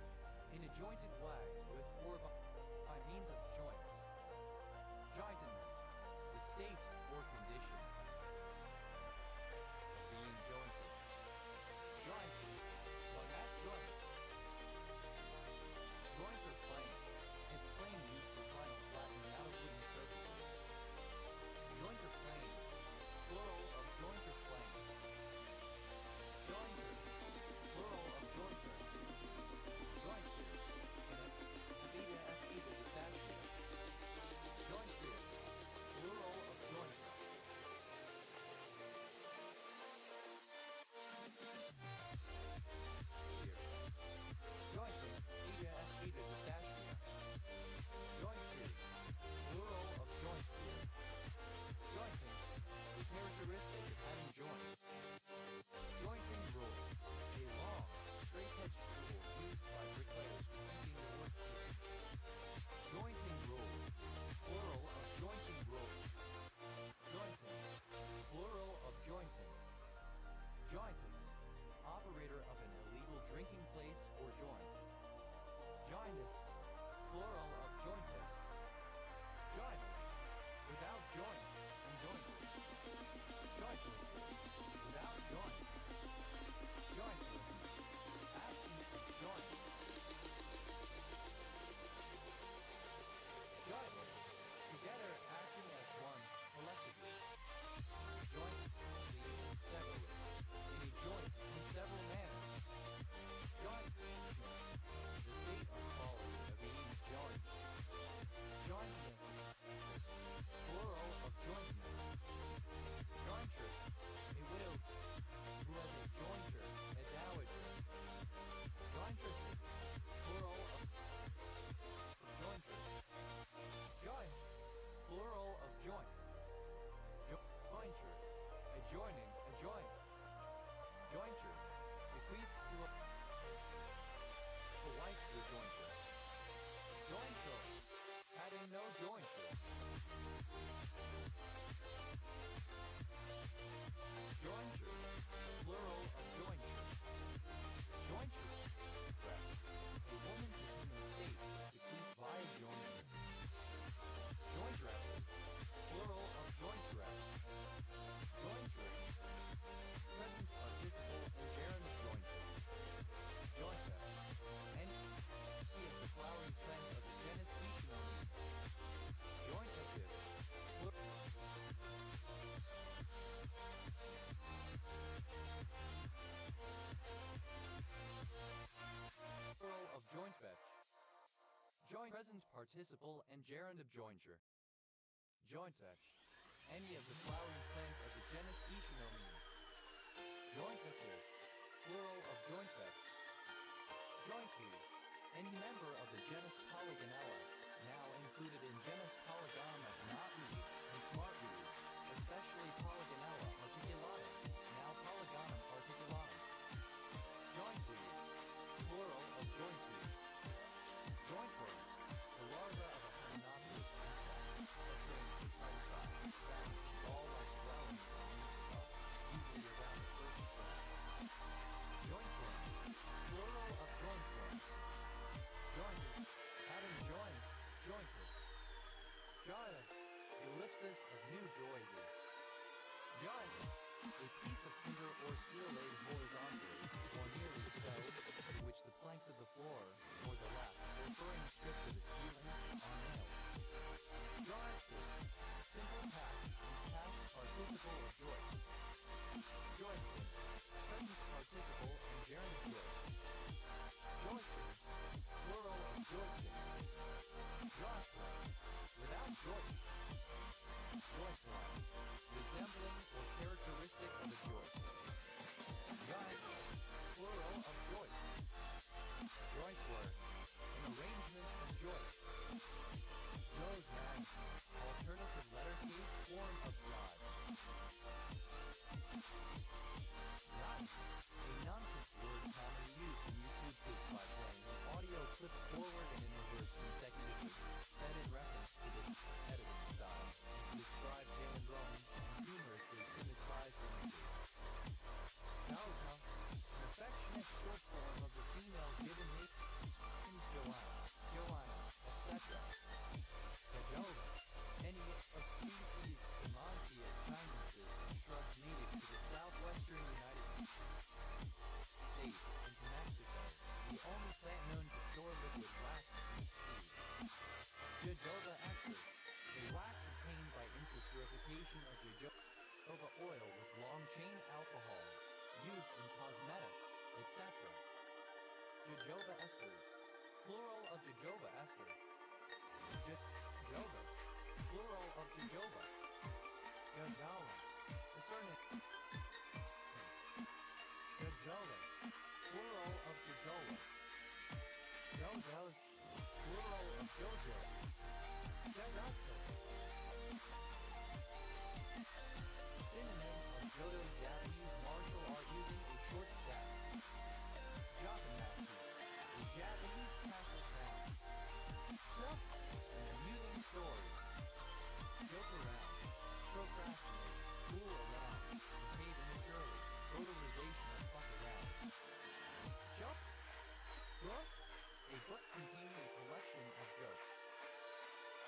[SPEAKER 1] In a jointed way, with or by means of joints. Jointedness. The state or condition of being jointed. Jointed. Well, that joint. Joint or plane. It's plane used for final flattening out of wooden surfaces. Joint or plane. Plural of joint or plane. Jointer. Plural of jointer. Jointer. Beta F beta is that. Jointer. Plural of joint. Joint present participle and gerund of jointure. Jointech. Any of the flowering plants of the genus Echinomium. Jointuckers. Plural of jointech. Jointweed. Any member of the genus Polygonella, now included in genus Polygon of knotweed and smartweeds, especially Polygonella articulatum, now Polygonum articulatum. Jointweed. Plural of jointweed. Jointworm. The larva of a hymenopterous insect, occurring to triticide, ball-like swellings on each stalk, usually around the first stalk. Jointworm. Plural of jointworm. Jointed. Having joined. Jointed. Joya. Ellipsis of new joises. Joist. A piece of timber or steel laid horizontally, or nearly so, to which the planks of the floor, or the left, referring strip to the ceiling, are nailed. Joisted. Simple past and past participle of joist. Joisted. Present participle and gerund of joist. Joisted. Plural of joisting. Jocelyn. Without joist. Joycelyn. Resembling or characteristic of a joist. Joist. Plural of joist. Joistwork. An arrangement of joist. Josman. Alternative letter case form of God. Nice. A nonsense word commonly used in YouTube clips by playing an audio clip forward and in reverse consecutively, said in reference to this editing style, to describe palindromes and humorously symmetrized images. Nauta, an affectionate short form of the female given names Joanna, etc. Cajova, any of species Simonsia chinensis and shrubs native to the southwestern United States and to Mexico, the only plant known to store liquid wax in its seed. Jojoba ester, a wax obtained by intrasterification of jojoba oil with long-chain alcohols, used in cosmetics, etc. Jojoba esters, plural of jojoba ester. Jojobas, plural of jojoba. Jojola, a surname. Jojola, plural of jojola. Jojos, plural of jojo. Jojotsu. Synonym of Jodo Japanese martial art using a short staff. Japanashi, a Japanese castle sound. Joke, an amusing story. Joke around, procrastinate, fool around, behave immaturely, totalization of fuck around. Joke, book, a book containing a collection of jokes.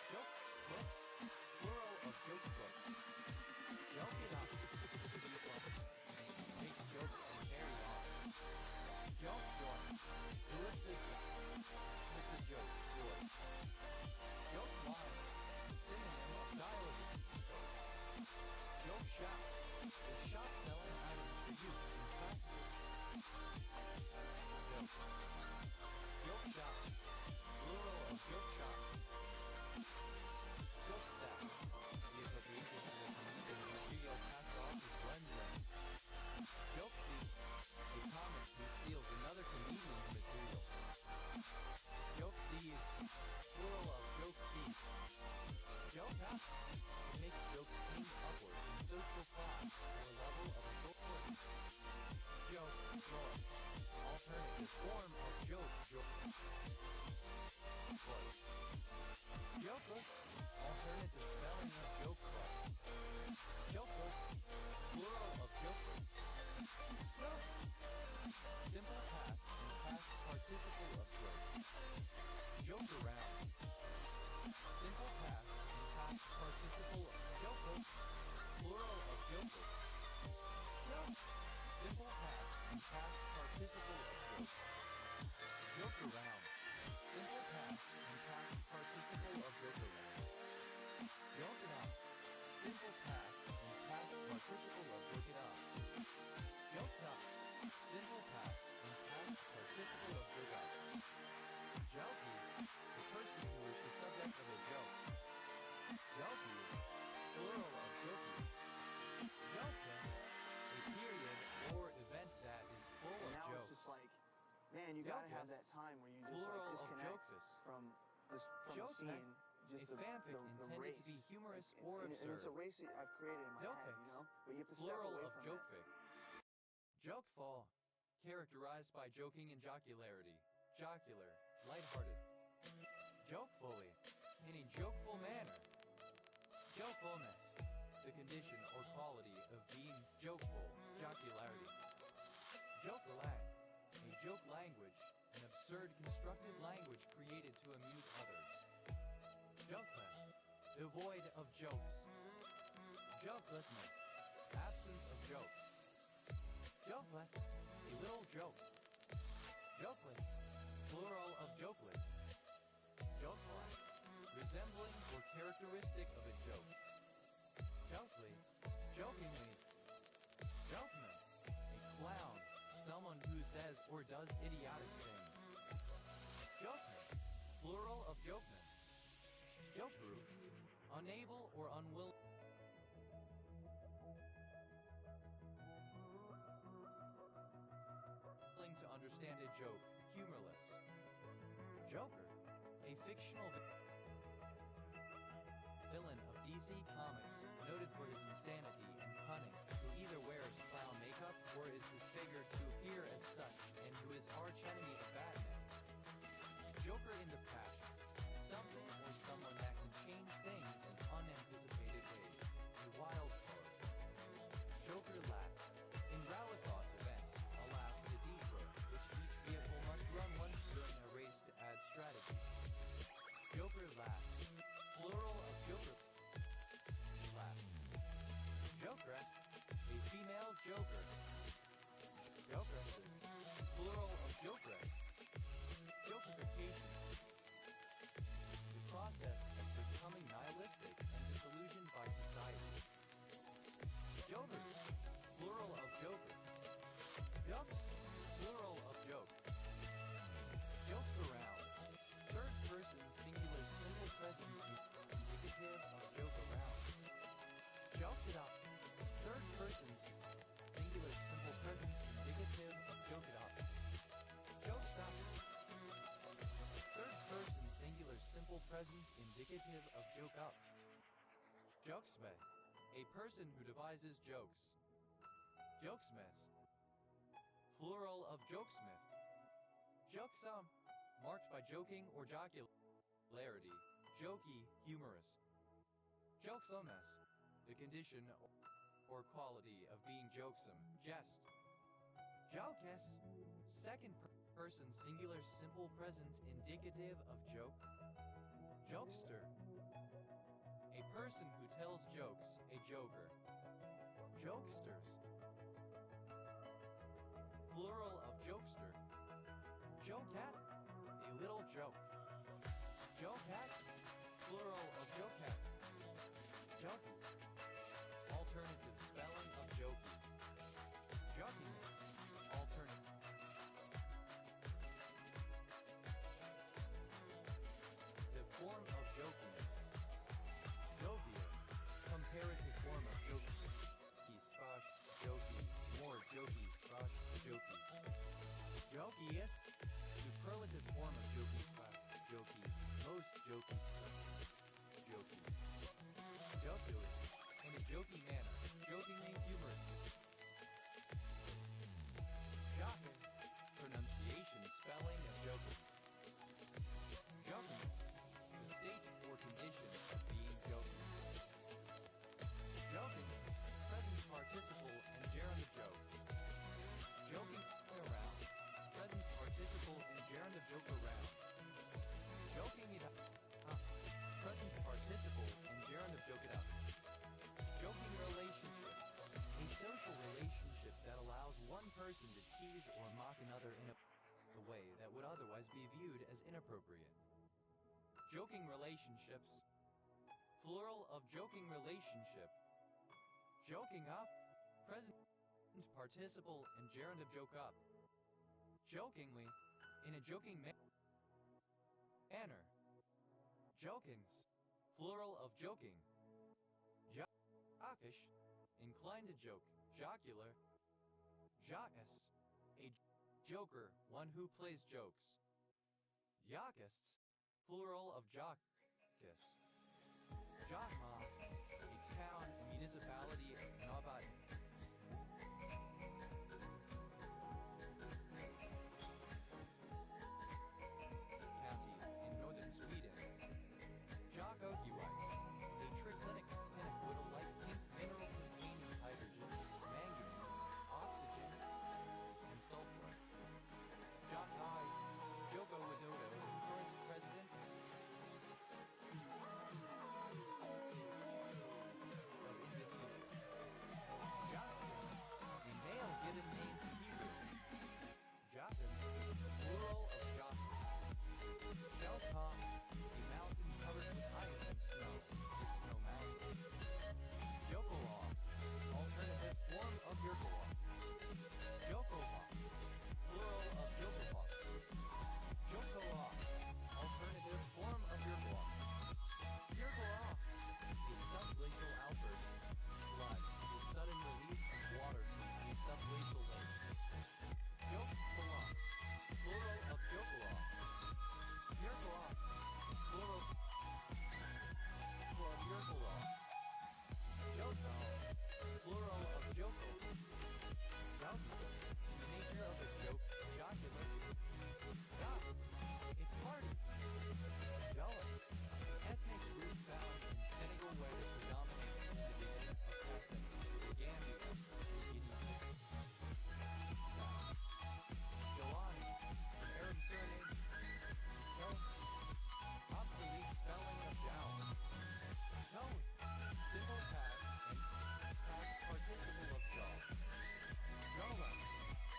[SPEAKER 1] Joke, book, plural of joke book. Joke it up, make jokes and carry on. Joke joy, ellipsis, it's a joke, joy. Joke line, synonym of dialogue. Joke shop, a shop selling items for use in practical. Joke. Joke shop, plural of joke shop. Joke stack, the appropriation to the comedian material passed off as blend. Joke thief, a comic who steals another comedian's material. Joke thieves, plural of joke thief. Joke half, it makes jokes aimed upward in social class or level of authority. Joke, joy, alternative form of joke, joke. Club. Joke, alternative spelling of joke club. Joke, plural of joke. Joke. Simple past and past participle of joke. Joke around. Simple past and past participle of joke. Plural of joke. Joke. Simple past and past participle of joke. Joke around. Simple past and past participle of joke around. Joke it up. Simple past and past participle of joke it up. Joke up. Simple past and past participle of joke up. Jokey, the person who
[SPEAKER 2] gotta have that
[SPEAKER 1] Jokest,
[SPEAKER 2] time where you just
[SPEAKER 1] plural
[SPEAKER 2] like
[SPEAKER 1] of
[SPEAKER 2] disconnect
[SPEAKER 1] jokest.
[SPEAKER 2] from the
[SPEAKER 1] Joke,
[SPEAKER 2] scene,
[SPEAKER 1] a
[SPEAKER 2] just the
[SPEAKER 1] fanfic intended
[SPEAKER 2] race.
[SPEAKER 1] to be humorous
[SPEAKER 2] and,
[SPEAKER 1] or
[SPEAKER 2] and it's a
[SPEAKER 1] absurd.
[SPEAKER 2] race that I've created in my head, you
[SPEAKER 1] Jokex,
[SPEAKER 2] know? But you have to step
[SPEAKER 1] plural
[SPEAKER 2] away
[SPEAKER 1] of
[SPEAKER 2] from
[SPEAKER 1] jokefic. Jokeful, characterized by joking and jocularity. Jocular, lighthearted. Jokefully, in a jokeful manner. Jokefulness, the condition or quality of being jokeful. Jocularity. Jokelang, a joke language, an absurd constructed language created to amuse others. Jokeless, devoid of jokes. Jokelessness, absence of jokes. Jokeless, a little joke. Jokeless, plural of jokeless. Jokelike, resembling or characteristic of a joke. Jokely, jokingly. Jokeman, a clown, someone who says or does idiotic things. Jokeman, plural of jokeman. Joke-proof, unable or unwilling to understand a joke, humorless. Joker, a fictional villain of DC Comics, noted for his insanity and cunning, who either wears clown makeup or is disfigured to appear as such, and who is archenemy of Batman. Joker in the past, something or someone that can change things in unanticipated ways. A wild card. Joker laugh. In Rallycross events, a laugh is a detour, which each vehicle must run once during a race to add strategy. Joker laugh. Plural of Joker laugh. Jokeress, a female Joker. Jokeresses, plural of Jokeress. Jokerification, the process of becoming nihilistic and disillusioned by society. Jokers, plural of joker. Jokes, plural of joke. Jokes around, third person singular simple present indicative of joke around. Jokes it up, third person singular simple present indicative of joke it up. Jokes up, third person singular simple present indicative of joke up. Jokesmith, a person who devises jokes. Jokesmith, plural of jokesmith. Jokesome, marked by joking or jocularity, jokey, humorous. Jokesomeness, the condition or quality of being jokesome, jest. Jokes, second person singular simple present indicative of joke. Jokester, a person who tells jokes, a joker. Jokesters, plural of jokester. Jokecat, a little joke. Jokecats, plural of jokecat. Jokey, alternative spelling of jokey. Jokiness, alternative. The form of jokiness. Jovial, comparative form of jokey. Sposh, jokey, more jokey, sposh, jokey. Jokiest, superlative form of jokey, sposh, jokey, most jokey, jokey. Jocular, in a jokey manner, jokingly humorous. Jokin, pronunciation, spelling of joking. Joking, the state or condition of being joking. Joking, present participle and gerund of joke. Joking around, present participle and gerund of joke around. Joking it up, present participle and gerund of joke it up. Joking relationship, a social relationship that allows one person to tease or mock another in a way that would otherwise be viewed as inappropriate. Joking relationships, plural of joking relationship. Joking up, present participle and gerund of joke up. Jokingly, in a joking manner. Jokings, plural of joking. Jockish, inclined to joke. Jocular. Jocus, a Joker, one who plays jokes. Yakists, plural of jockus. Jatma, a town, municipality of Nabat. County in northern Sweden. Jokokiwite, a triclinic pinacoidal-like pink mineral containing hydrogen, manganese, oxygen, and sulfur. Jokai, Joko Widodo, current president of Indonesia. Jatun, a male given name to Hebrew. Jatun, plural of Jatun. Shelta, a mountain covered with ice and snow, a snow mountain. Yokowa, alternative form of Yerkawa. Yokowa, plural of Yokowa. Yokowa, alternative form of Yerkawa. Yerkawa, a subglacial outburst, flood, a sudden release of water from a subglacial lake. Yokowa, plural of Yokowa. Yerkawa, plural of Yerkawa. Joko, plural of Joko. Joki, the nature of a joke, jocular. Jok, a party. Jala, ethnic group found in Senegal where it predominates in the division of Kassim, Gambia, and Guinea. Jalani, an Arab surname. No, obsolete spelling of Jal. No, simple past and past participle of Jal. Jola,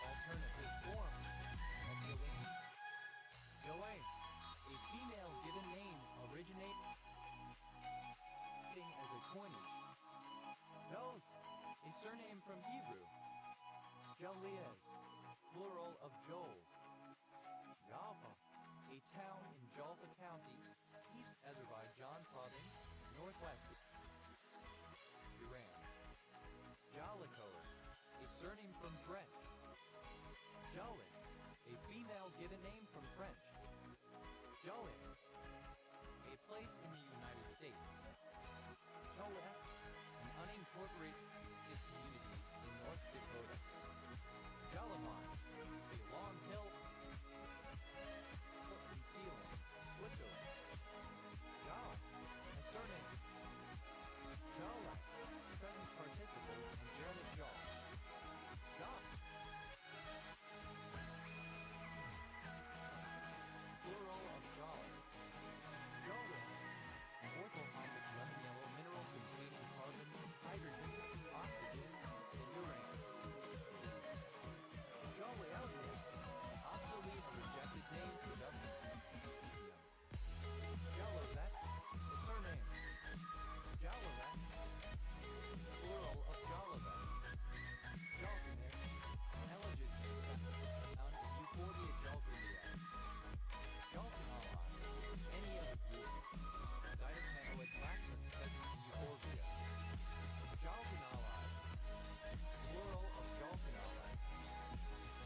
[SPEAKER 1] alternative form of Jolene. Joanne, a female given name originating as a coinage. Joes, a surname from Hebrew. Jolies, plural of Joels. Java, a town in Jalfa County, East Azerbaijan Province, Northwest Iran. Jalikoa, a surname from French. Jolly, a female given name from French. Jolly, a place in the United States. Jolly, an unincorporated community in North Dakota. Jalamon, a long hill in Sealand, Switzerland. Jal, a surname. Jala, present participle and gerund jaw. Jal. Plural of jala. Jolin, an orthohombic lemon yellow mineral containing carbon, hydrogen, oxygen, and uranium. Jolly, obsolete or rejected name for government. Jalavet, a surname. Jalavet, plural of Jalavet. Jalganer, elegant on Euphorbia jalgaria. Jalganala, any other group. Ditapanoid lactose present in Euphorbia. Jalganala, plural of Jalganala.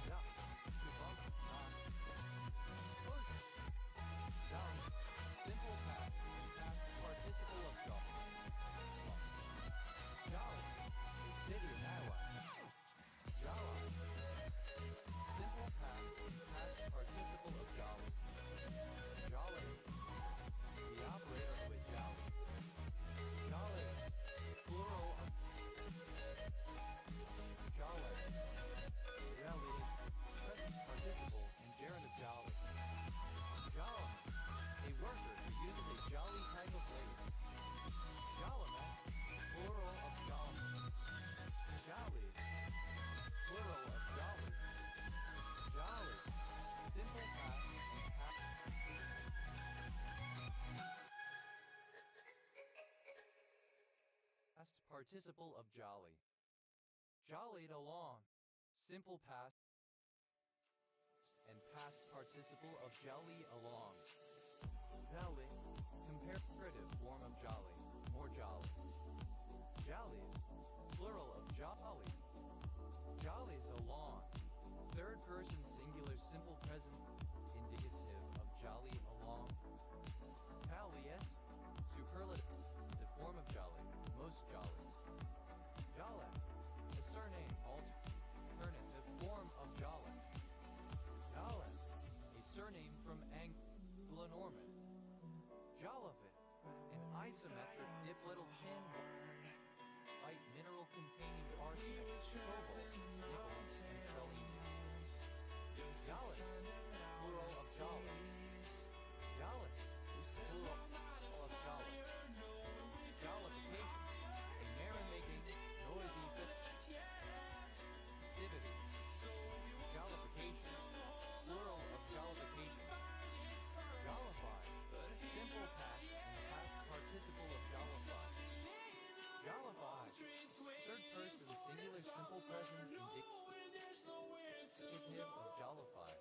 [SPEAKER 1] Ja, to bump, not. Closure. Jal, simple past, past participle of Jal. Jal, a city in Iowa. Jala, simple past, past participle of Jolly. Jolly, the operator of a Jolly. Jolly, plural of Jolly. Jolly, present participle and gerund of Jolly. Jolly, a worker who uses a jolly type of labor. Jolliman, plural of Jolliman. Jolly, plural of jolly. Jolly, simple past and past participle of jolly. Jollied along, simple past and past participle of jolly along. Jolly, comparative form of jolly, more jolly. Jollies, plural of jolly. Jollies along, third person singular. from Anglo-Norman. Jollifit, an isometric diplytyl tin white mineral containing arsenic, cobalt, nickel, and selenium. Jollis, plural of jolly. Jollis, plural of jolly. Jollification, a merry-making, noisy festivity. Jollification, plural of jollification. Jollify, simple past and past participle of jollify. Jollify, third person singular simple present indicative of jollify.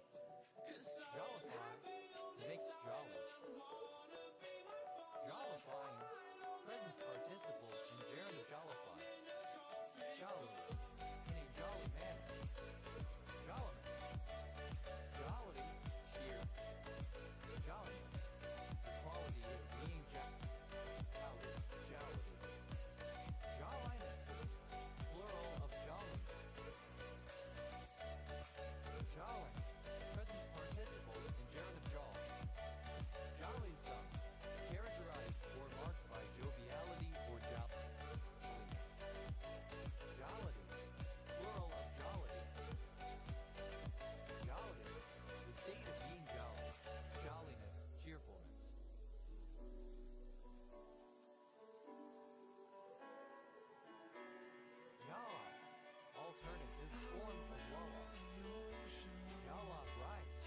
[SPEAKER 1] Jollify, to make jolly. Jollifying, present participle and gerund of jollify. Jolly, in a jolly manner. Jolliment, jollity, sheer. Jolliment, the quality of being jolly, jollity. Jolliness, plural of jolly. Jolly, present participle and gerund of joll. Jolly-some, characterized or marked by joviality or jolliness. Jollity, plural of jollity. Jollity, the state of being jolly. Jolliness, cheerfulness. Yalla, alternative form of walla. Yalla rice,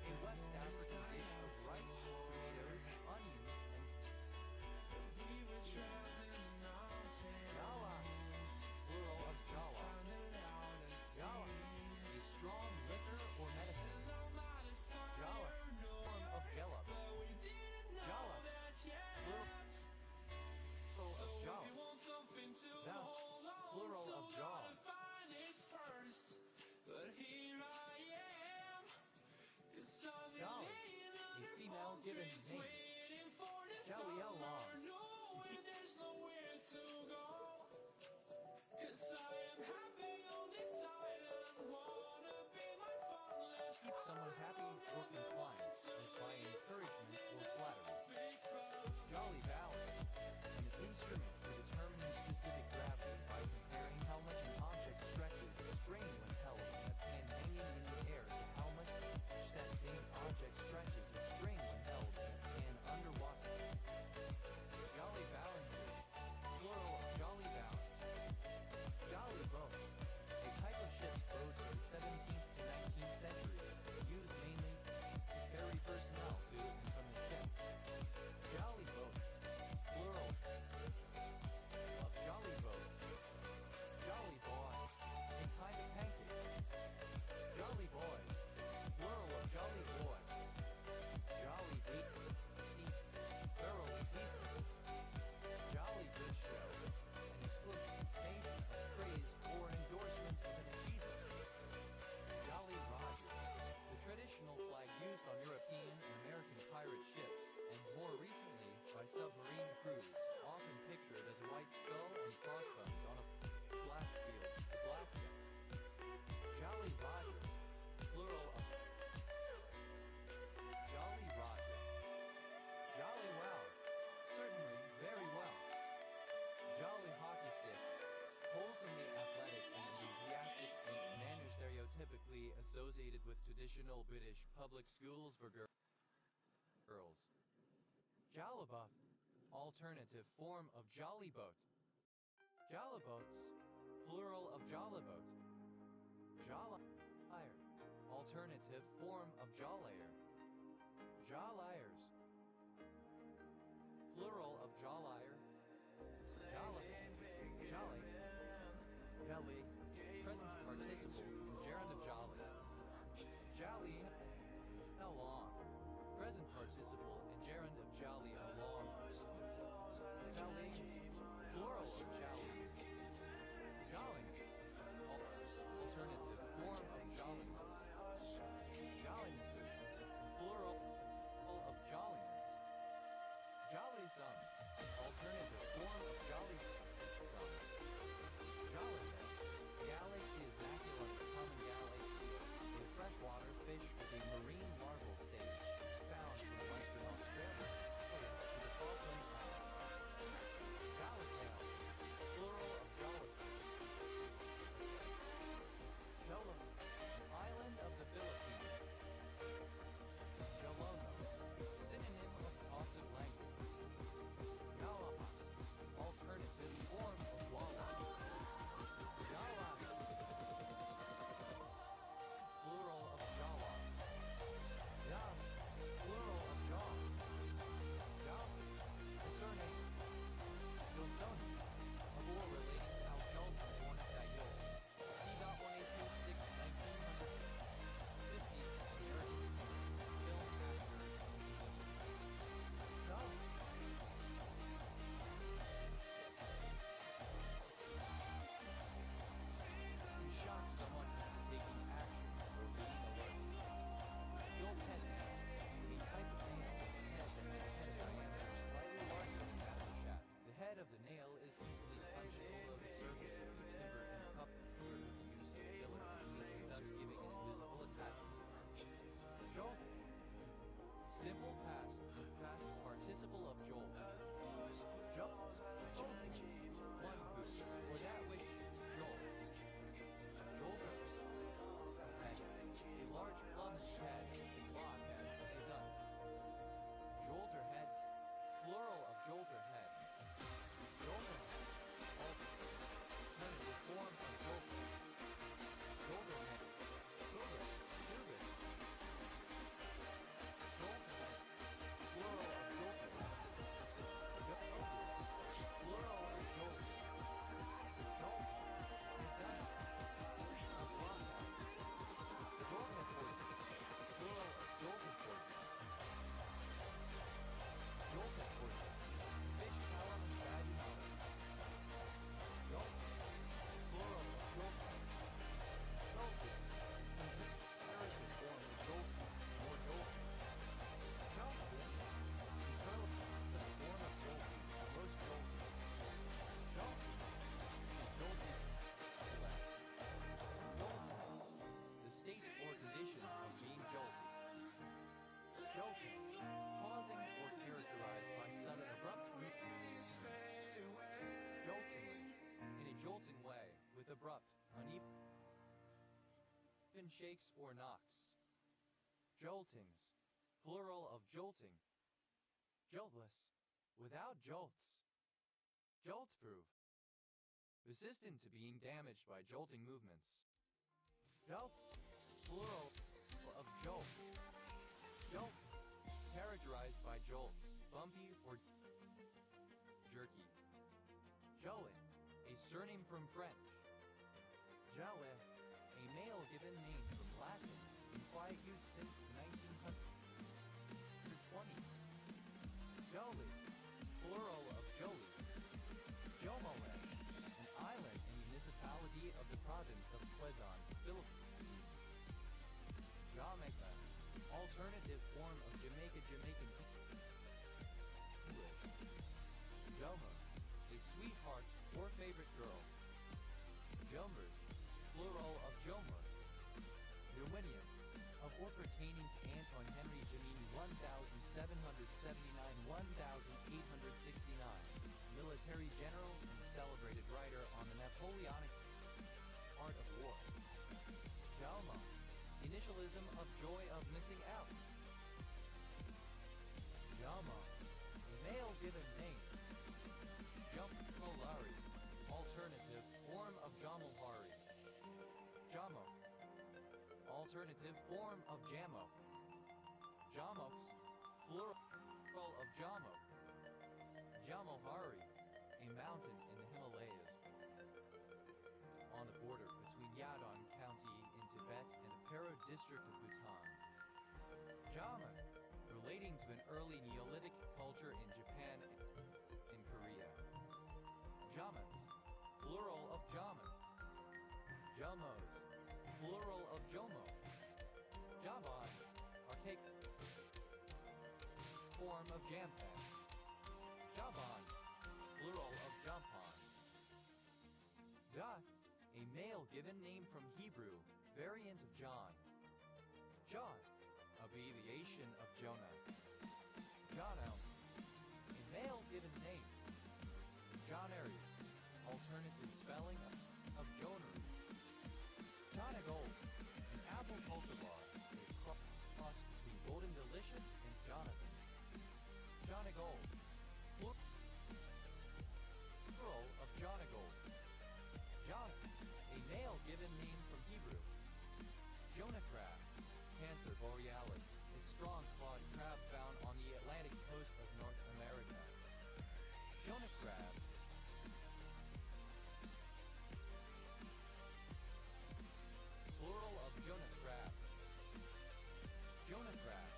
[SPEAKER 1] a West African dish of rice, tomatoes, onions, and seasonings. Yalla, plural of jalla. Yalla, a strong liquor or medicine. Jalla, form of jalap. Jalla, plural of jal. Thus, plural of jal. Jolly, a female given name. Jelly long. Keep someone happy or compliant as by encouragement or flattery. Jolly balance, an instrument for determining specific gravity by comparing how much an object stretches a spring when held in a pan hanging in the air to how much that same object stretches a spring when held in a pan underwater. Jolly balances, plural of jolly balance. Jolly boat, a type of ship's boat of the 17th to 19th centuries, used mainly to ferry personnel to and from the ship. Jolly boats, plural of jolly boat. Jolly boy, a kind of pancake. Jolly boy, plural of jolly boy. Jolly deep, thoroughly decent. Jolly good show, an exclamation of praise or endorsement of an achievement. Jolly Roger, the traditional flag used on European and American pirate ships, and more recently by submarine crews, often pictured as a white skull and crossbones on a black field, the blackjack. Jolly Roger, plural of Jolly Roger. Jolly well, certainly very well. Jolly hockey sticks, wholesomely athletic and enthusiastic in a manner stereotypically associated with traditional British public schools for girls. Jollibut, alternative form of jolly boat. Jolliboats, plural of jolliboat. Jollier, alternative form of jollier. Jolliers, plural of jollier. Jolly, jolly, jelly, present participle in gerund of jolly. Jolly, along, present participle in gerund of jolly along. Jolly, plural of jolly. Jolliness, alternative form of jolliness. Jollinesses, plural of jolliness. Jolly-some, alternative form of jolly-some. Jolly-men, often shakes or knocks. Joltings, plural of jolting. Joltless, without jolts. Jolt-proof, resistant to being damaged by jolting movements. Jolts, plural of jolt. Jolt, characterized by jolts, bumpy or jerky. Jolet, a surname from French. Jolet, a male given name from Latin, in quiet use since the 1920s. Jolis, plural of Jolie. Jomolet, an island and municipality of the province of Quezon, Philippines. Jamaica, alternative form of Jamaican English. Jomo, a sweetheart or favorite girl. Jomers, plural of Jomor. Darwinian, of or pertaining to Anton Henry Gemini 1779-1869, military general and celebrated writer on the Napoleonic art of war. Jalma, initialism of joy of missing out. Jalma, male given name. Jamolari, alternative form of Jamalhari. Jamo, alternative form of Jamo. Jamoks, plural of Jamo. Jamohari, a mountain in the Himalayas. On the border between Yadon County in Tibet and the Paro district of Bhutan. Jama, relating to an early Neolithic culture in Japan and Korea. Jamans, plural of Jaman. Jomos, plural of Jomo. Jaban, archaic form of Jampan. Jaban, plural of Jampan. Dot, a male given name from Hebrew, variant of John. John, abbreviation of Jonah. Jono, a male given name. John Aries, alternative spelling of Jonery. Jonna Gold, an apple cultivar, a cross between Golden Delicious and Jonathan. Jonna Gold, plural of Jonna Gold. Jonah, a male given name from Hebrew. Jonah crab, Cancer borealis, a strong clawed crab found on the Atlantic coast of North America. Jonah crab, plural of Jonah crab. Jonah crab,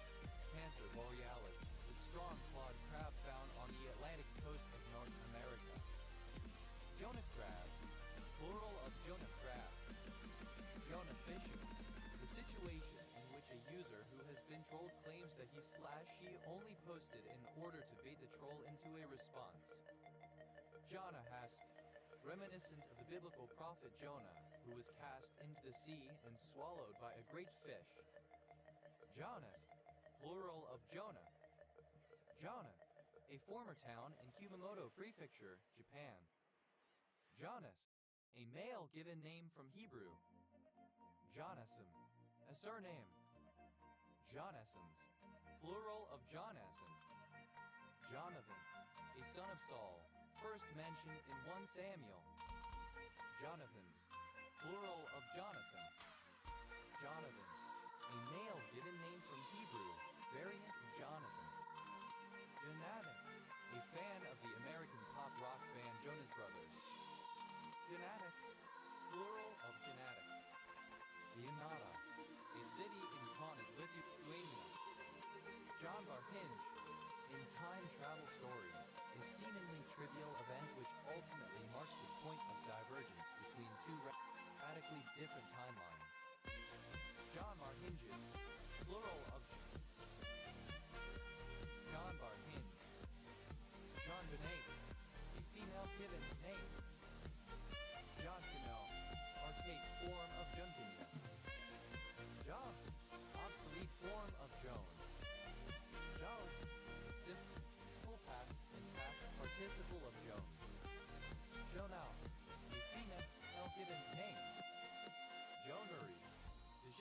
[SPEAKER 1] Cancer borealis, a strong clawed crab found on the Atlantic coast of North America. Jonah crab, plural of Jonah crab. Jonah fishing, the situation in which a user who has been trolled claims that he/she only posted in order to bait the troll into a response. Jonah Hask, reminiscent of the biblical prophet Jonah, who was cast into the sea and swallowed by a great fish. Jonas, plural of Jonah. Jonna, a former town in Kumamoto Prefecture, Japan. Jonas, a male given name from Hebrew. Jonassim, a surname. Jonassons, plural of Jonasson. Jonathan, a son of Saul, first mentioned in 1 Samuel. Jonathans, plural of Jonathan. Jonathan, a male given name from Hebrew, variant of Jonathan. Jonathon, a fan of the American pop rock band Jonas Brothers. Genetics, plural of genetics. Leonada, a city in Kaunas, Lithuania. John Barhinge, in Time Travel Stories, a seemingly trivial event which ultimately marks the point of divergence between two radically different timelines. John Barhinge, plural of John Barhinge. John Benet, a female given name. John Canal, archaic form of Junkinia. John, obsolete form of Joan. Joan, simple past and past participle of Joan. Jonal, a female given name. Jonery, the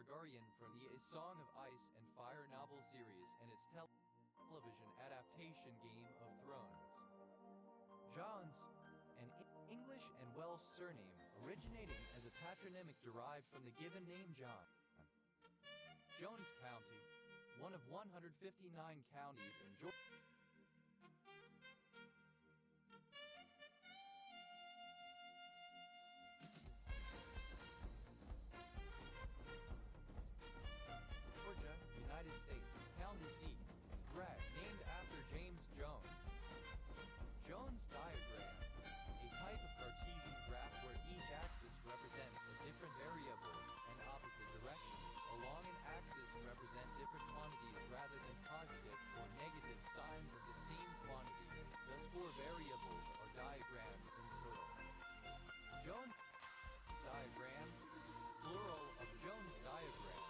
[SPEAKER 1] Targaryen from the A Song of Ice and Fire novel series and its television adaptation Game of Thrones. John's, an English and Welsh surname originating as a patronymic derived from the given name John. Jones County, one of 159 counties in Georgia. United States, county seat, Bragg, named after James Jones. Jones diagram, a type of Cartesian graph where each axis represents a different variable and opposite directions along an axis represent different quantities rather than positive or negative signs of the same quantity. Thus 4 variables are diagrammed in total. Jones diagrams, plural of Jones diagram.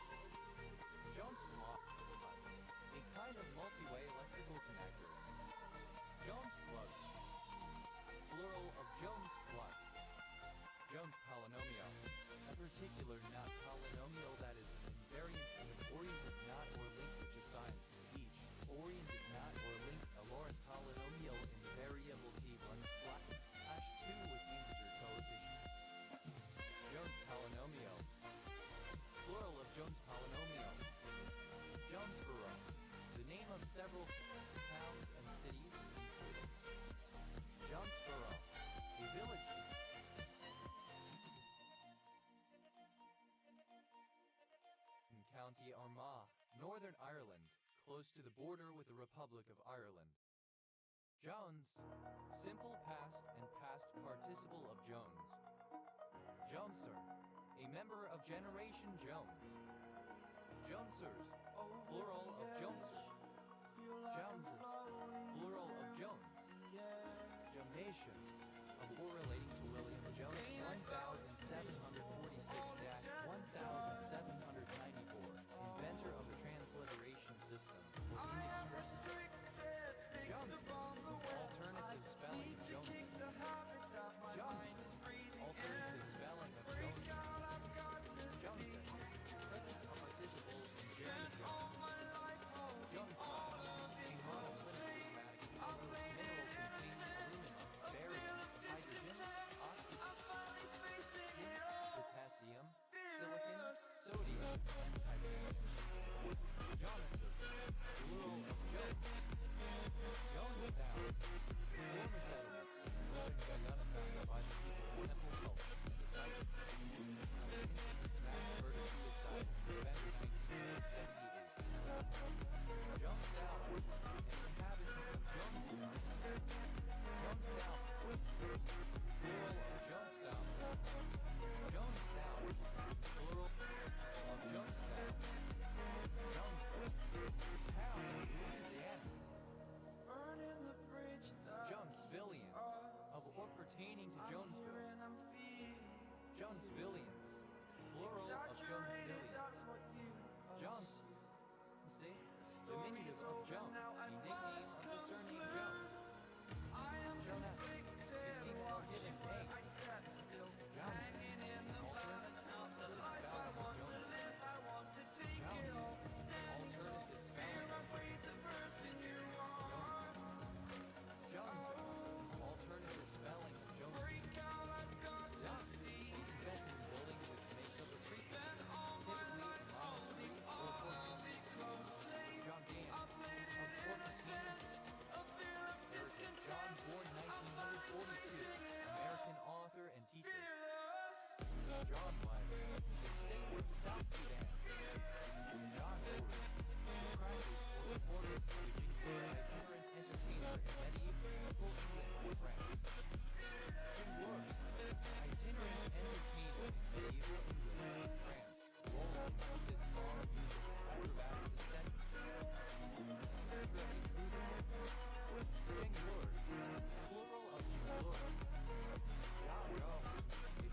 [SPEAKER 1] Jones plot, a kind of multi-way electrical connector. Jones plug, plural of Jones plug. Jones polynomial, a particular knot polynomial that is an invariant of an oriented knot or link which assigns to each oriented knot or link a Laurent polynomial in the variable t1/2 with integer coefficients. Jones polynomial, plural of Jones polynomial. Jonesboro, the name of several towns and cities, including Jonesboro, a village in County Armagh, Northern Ireland, close to the border with the Republic of Ireland. Jones, simple past and past participle of Jones. Joneser, a member of Generation Jones. Jonesers, plural of Joneser. Joneses, plural of Jones. Jonation, of or relating to William Jones 1746-1794, inventor of the transliteration system for English scripts. Johnson, alternative spelling of Johnson. Johnson, alternative spelling of Johnson. Johnson, present participle in Jerry Jones. Johnson, a monoclinic prismatic mineral containing aluminum, barium, hydrogen, oxygen, potassium, silicon, sodium, and titanium. Johnson, plural of Jones. Jonestown, former settlements in northern Ghana by the people of Temple Gulf and the site of the infamous mass murder suicide in November 1978. Jonestown, an inhabitant of Jonestown. Jonestown, plural of Jonestown. Jonestown, plural of Jonestown. Jonestown, town in Louisiana. Jonesvillian, of or pertaining to Jonesville. Jonesvillians, plural of Jonesvillian. Johnson, diminutive of Jones, the nickname of the surname Jones. Jonah, a female given name. Johnson, alternative spelling of Jones. Johnson, alternative spelling of Johnson, alternative spelling of Johnson. Investing in building which makes up a treatment, typically monastery or orphanage. John Dan, of Portland, John, born 1942, American author and teacher. John White, state of South Sudan. John Porter, practice for reporters which include itinerant entertainer in medieval England and France. Jim Wood, itinerant entertainer in medieval England and France. Role included song, music, acrobatics, etc. Jing Wood, plural of Jing Wood. John Rowe, a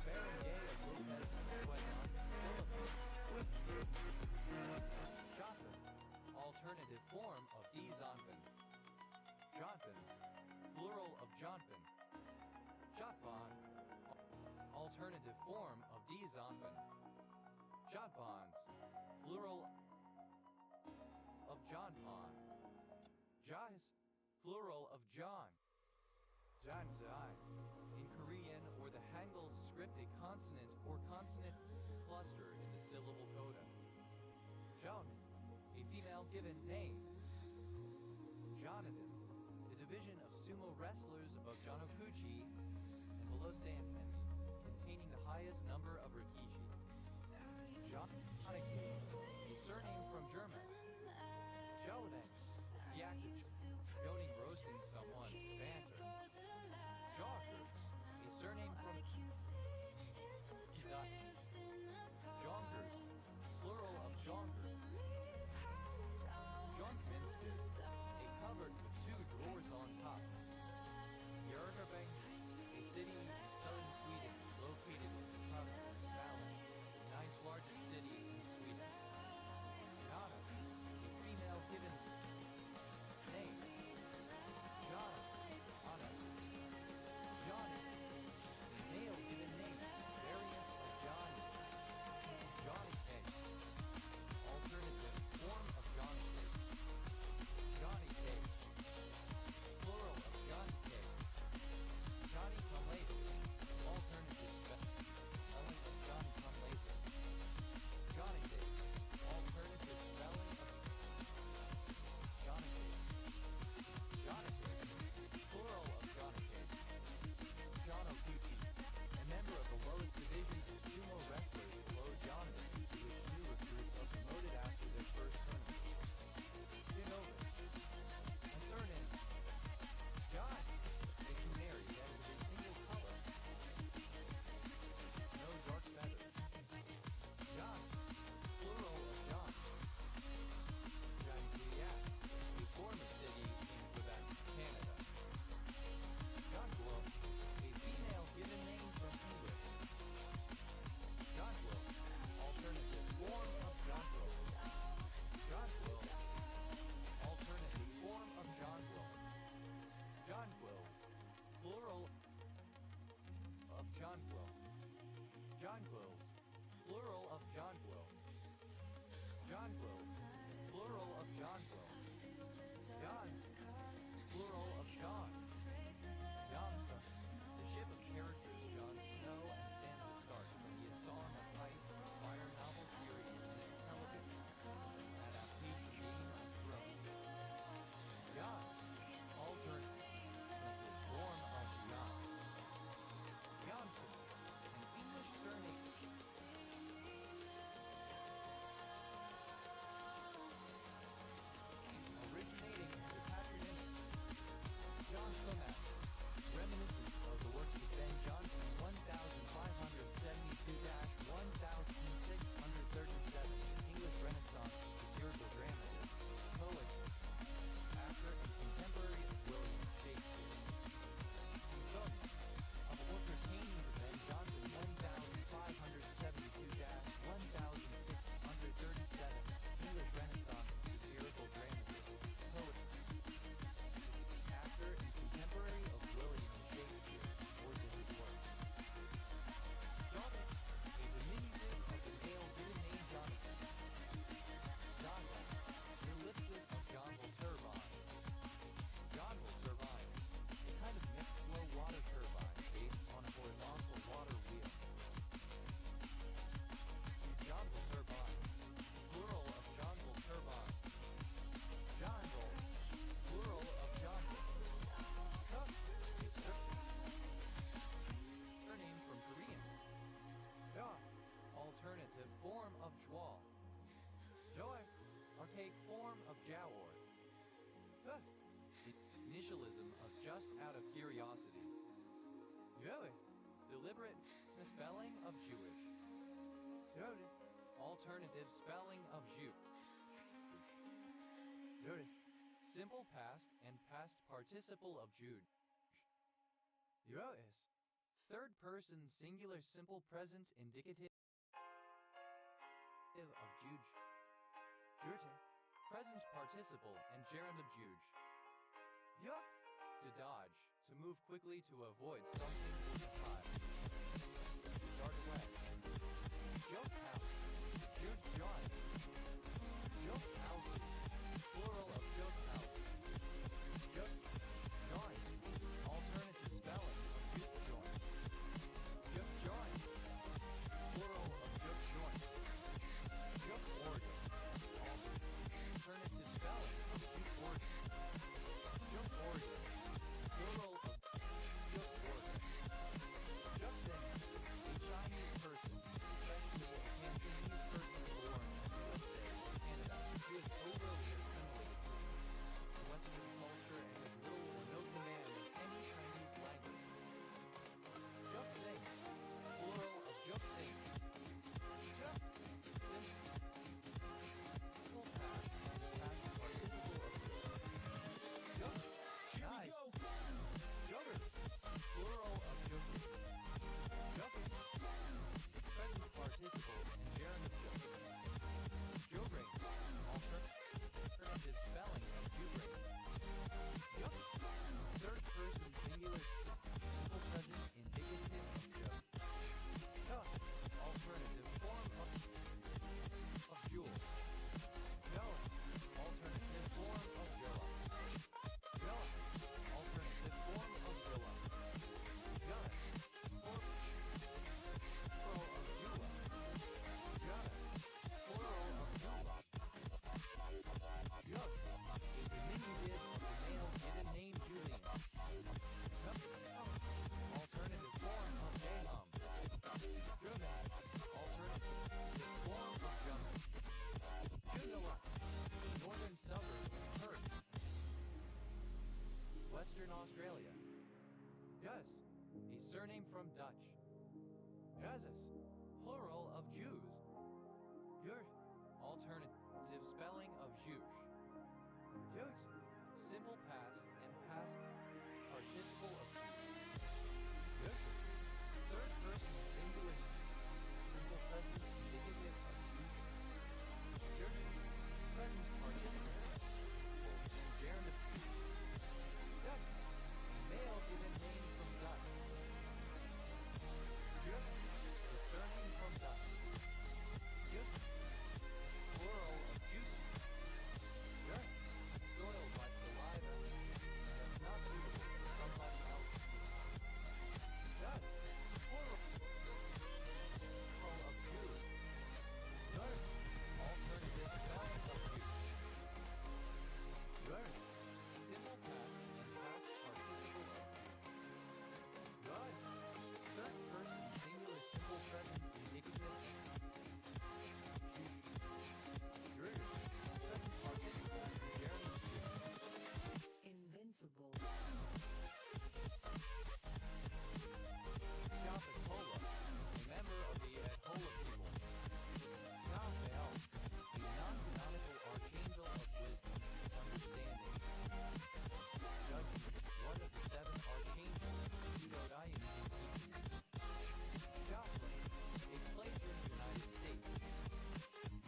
[SPEAKER 1] barangay of Lopez, Guatemala, Philippines. Jonathan, alternative form of D. Zonpin. Jonthans, plural of Jonpin. Jotbon, alternative form of D. Zonpin. Jotbons, plural of John Pon. Jais, plural of John. Janzai, in Korean or the Hangul script, a consonant or consonant cluster in the syllable coda. Jonin, a female given name. Jonathan, the division of sumo wrestlers above Jonokuchi and below Sandman, containing the highest number of rikishi. Jonathan, a surname from German. Joden, the actor Joning roasting someone, banter. Jogger, a surname from Kidaki. Jongers, plural of Jongers. Jonkminskis, a cupboard with two drawers on top. Jörgarbäng, a city in southern Sweden located in the province of Svalin, the ninth largest city in Sweden. Jana, a female given name. Jana, Anna. Johnny, a male given name, variant of Johnny. Johnny Cake, alternative form of Johnny Cake. Johnny Cake, plural of Johnny Cake. Johnny Come Later, alternative spelling of Johnny Come Later. Johnny Cake, alternative spelling of Johnny Cake. Johnny Cake, plural of Johnny Cake. Jonokuchi, a member of the lowest division of sumo wrestlers below Jonathan, to which new recruits are promoted after their first tournament. Shinobu, a surname. John, a canary that is of a single color. No dark feathers. John, plural of John. Janguiat, a former city in Quebec, Canada. Jonquil, a female given name from English. Jonquil, alternative form of Jonquil. Jonquil, alternative form of Jonquil. Jonquils, plural of Jonquil. Jonquils, plural of Jonquil. Jonquils, plural of Jonquil. Jans, plural of John. Jansa, the ship of characters Jon Snow and Sansa Stark from the A Song of Ice and Fire novel series and its television adaptation Game of Thrones. Jans, alternative form of Jans. Janssen, an English surname. Originating as a patronymic. John Sumac, reminiscent of the works of Ben Jonson 1532-1637, English Renaissance satirical dramatist, poet, actor, and contemporary of William Shakespeare. Son of or pertaining to Ben Jonson 1572-1637, English Renaissance satirical dramatist, poet, actor, and contemporary of William Shakespeare, or to his work. Jonathan, a diminutive of the male given name Jonathan. Jonville, the ellipsis of Jonville turbine. Jonville turbine, a kind of mixed flow water turbine based on a horizontal water wheel. Jonville turbine, plural of Jonville turbine. Jonville, plural of Jonville. Cup, a surname from Korean. Ja, alternative form of Jwal. Joy, archaic form of Jawor. The initialism of just out of curiosity. Joey, deliberate misspelling of Jewish. Jody, alternative spelling of Jew. Jody, simple past and past participle of Jude. Yois, third person singular simple present indicative of Juge. Jurte, present participle and gerund of Juge. Yeah, to dodge, to move quickly to avoid something or to hide. Dart away. Joke house. John. Joke houses. Plural of joke houses. Joke John. Alternative spelling of juke joint. Joke joint. Plural of joke joint. Joke organ. Alternative spelling of juke organ. Joke organ. Plural of joke organ. Juksin. A Chinese person, especially a Cantonese person born in the USA or Canada, who is overly assimilated to Western culture and has little or no command of any Chinese language. Juksin. Plural of juksin. Juk. Simple past. Past participle of juk. Nice. Jugger. Plural of jugger. Jugger. Present participle and gerund of jugger. Jugring. Alternative spelling of jugring. Juk. Third person singular simple present indicative of juk. Juk. Alternative form of jewel. Joa. Alternative form of joa. Joa. Alternative form of joa. Joa. Plural of jua. Joa. Plural of jua. Jug. A diminutive of the male given name Julian. Jug. Alternative form of Jahum. Jugga. Alternative form of Jugga. Joondalup. A northern suburb of Perth. Western Australia. Yes. A surname from Dutch. Jezus. Plural of Jews. Jurt. Alternative spelling of Juche. Jut. Simple past and past participle of Juche. Jut. Third person singular simple present indicative of Juche. Jurt. Present participle and gerund of Juche. Jut. A male given name from Dutch. Jut. The surname from Dutch. Jut. Plural of juice. Jut. Soiled by saliva. That's not suitable for somebody else's use. Jut. Plural of juice. Jut. Alternative spelling of juice. Jut. Simple past and past participle of. Jut. Third person singular simple present indicative. Drew. Present participle and gerund of juice.
[SPEAKER 3] Invincible.
[SPEAKER 1] Shapakola, a member of the Atola people. Raphael, a non-canonical archangel of wisdom, understanding. Judgment, one of the 7 archangels of the Pseudo-Dionysian teaching. Joplin, a place in the United States.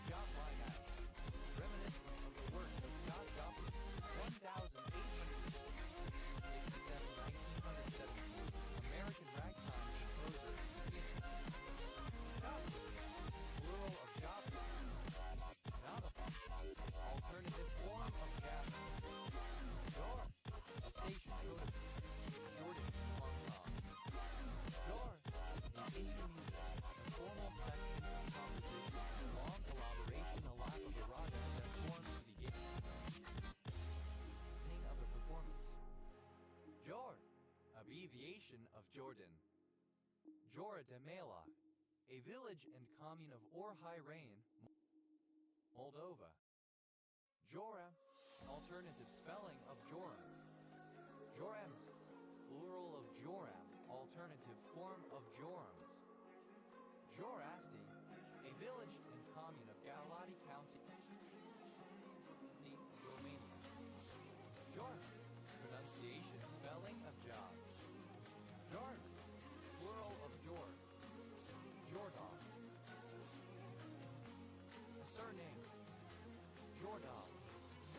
[SPEAKER 1] Joplin, reminiscent of the works of Scott Joplin, 1867-1917, American ragtime composer and pianist. Joplin, plural of Joplin. Navajo, alternative form of Japan. Jor, a station code of Jordan, Hong Kong. Jor, an Indian music, a formal section of composition, a long elaboration, a lack of errata that forms the beginning of a performance. Jor, abbreviation of Jordan. Jora de Mela, a village and commune of Orhai Rain, Moldova. Joram, alternative spelling of Joram. Jorams, plural of Joram, alternative form of Jorams. Jorasti, a village and commune of Galati County, Romania. Jor, pronunciation spelling of job. Jars, plural of Jor. Jordan. A surname. Jordan,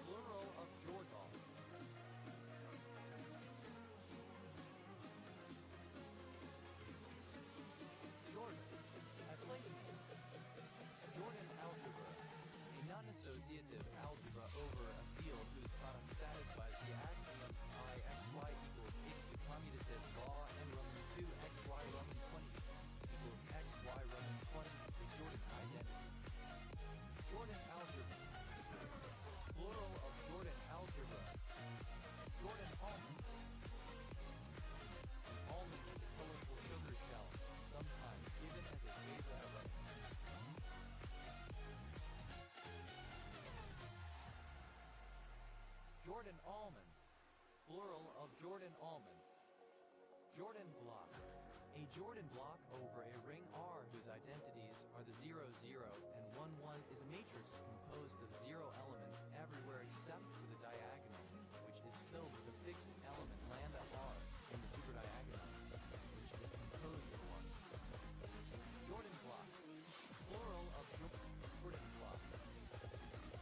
[SPEAKER 1] plural of Jordan. Jordan, a place Jordan almonds, plural of Jordan almond. Jordan block. A Jordan block over a ring R whose identities are the 0, 0, and 1, 1 is a matrix composed of 0 elements everywhere except for the diagonal, which is filled with a fixed element lambda R in the superdiagonal, which is composed of 1. Jordan block. Plural of Jordan block.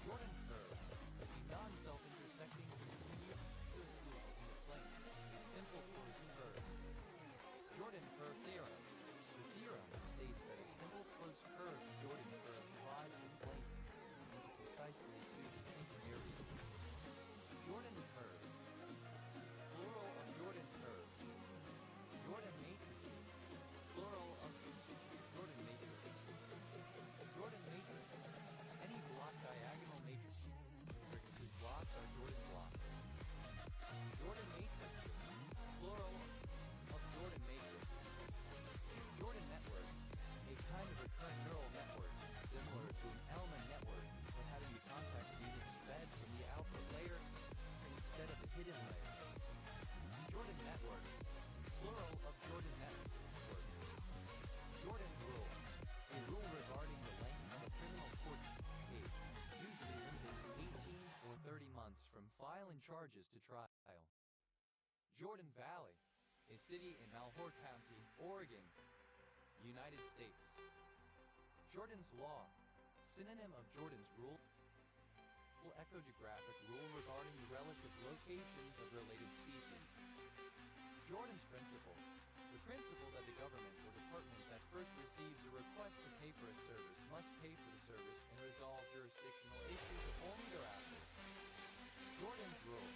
[SPEAKER 1] Jordan curve. A non-self-intersecting continuous loop in the plane. Simple closed curve. Jordan curve theorem. The theorem states that a simple closed curve Jordan curve divides the plane into precisely two distinct areas. Jordan curve. Plural of Jordan curve. Jordan matrices. Plural of Jordan matrices. Jordan matrix. Any block diagonal matrix whose blocks are Jordan blocks. Jordan matrix. Plural of Jordan matrix. Jordan network. A kind of recurrent neural network, similar to an element network, but having the context units fed from the output layer instead of the hidden layer. Jordan network. Plural of Jordan network. Jordan rule. A rule regarding the length of a criminal court case, usually limited to 18 or 30 months from filing charges to trial. Jordan Valley. A city in Malheur County, Oregon, United States. Jordan's law. Synonym of Jordan's rule. Echogeographic rule regarding the relative locations of related species. Jordan's principle. The principle that the government or department that first receives a request to pay for a service must pay for the service and resolve jurisdictional issues only thereafter. Jordan's rule.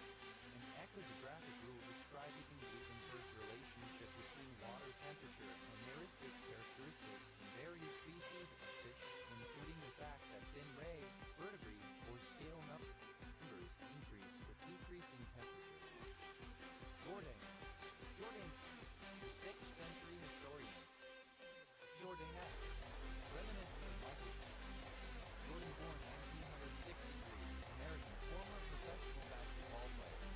[SPEAKER 1] An echogeographic rule describing the inverse relationship between water temperature and meristic characteristics in various species of fish, including the fact that fin ray, vertebrate, or scale numbers increase with decreasing temperature. Jordan. Jordan, 6th century historian. Jordanek, reminiscent of Michael Jordan, born 1963, American former professional basketball player.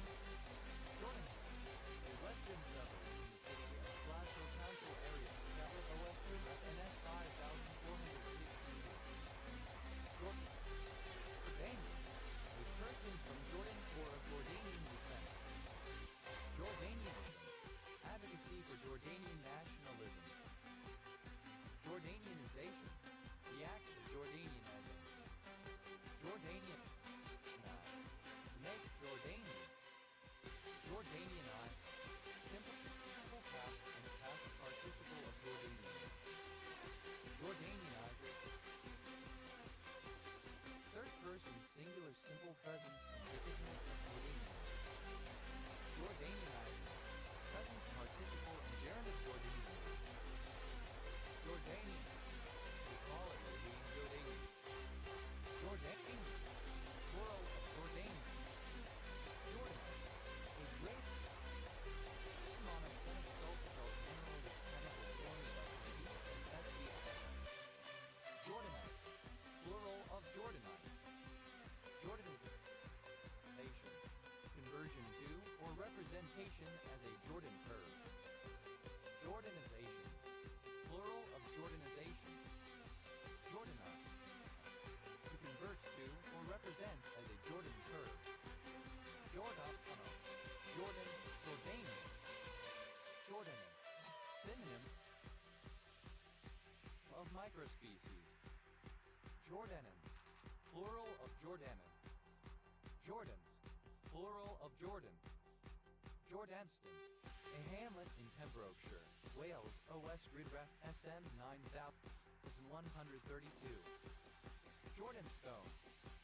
[SPEAKER 1] Jordan, a western suburb in the city of Glasgow Council area, Charlotte OS NS 5416. Jordan, Jordanian, a person from Jordan or of Jordanian descent. Jordanianism, advocacy for Jordanian nationalism. Jordanianization, the act of Jordanianizing. Jordanian, make Jordanian. Jordanianize, simple past and the past participle of Jordanian. Jordanianizer. Third person singular simple present indicative of Jordanian. Jordanianizer. Present participle and gerund Jordanian. Jordanian. We call it being Jordanian. Jordanian. Plural of Jordanian. Jordan. A great monoclinic sulfosol mineral with chemical formula SCS. Jordanite. Plural of Jordanite. Jordanization. Conversion to or representation as a Jordan curve. Jordanization. Plural of Jordanization. Jordanite. To convert to or represent as a Jordan curve. Jordano. Jordan, Jordanian. Jordanin. Synonym of microspecies. Jordanins. Plural of Jordanin. Jordans. Plural of Jordan. Jordanston. A hamlet in Pembrokeshire, Wales, OS Gridgraph SM 9132. Jordanstone.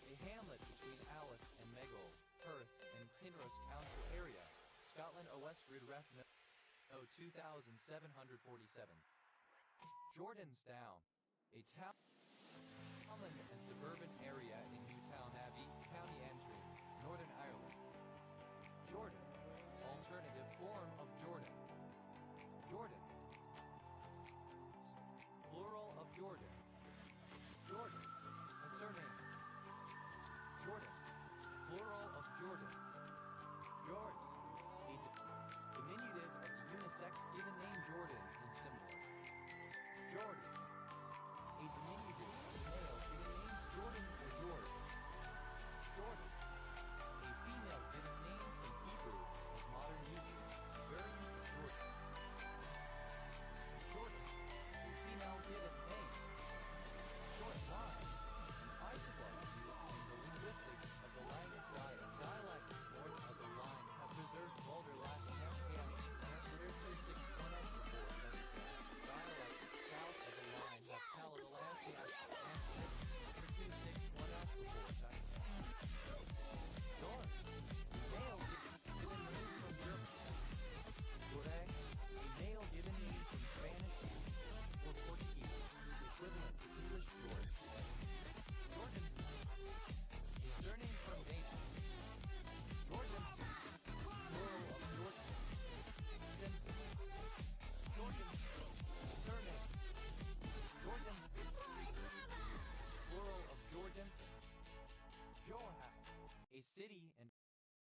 [SPEAKER 1] A hamlet between Alyth and Meggle, Perth and Kinross Council area, Scotland OS Gridgraph No 2747. Jordanstown. A town and suburban area in Newtown Abbey, County Antrim, Northern Ireland. Jordan. Alternative form of Jordan. Jordan. Plural of Jordan. Jordan. A surname. Jordan. Plural of Jordan.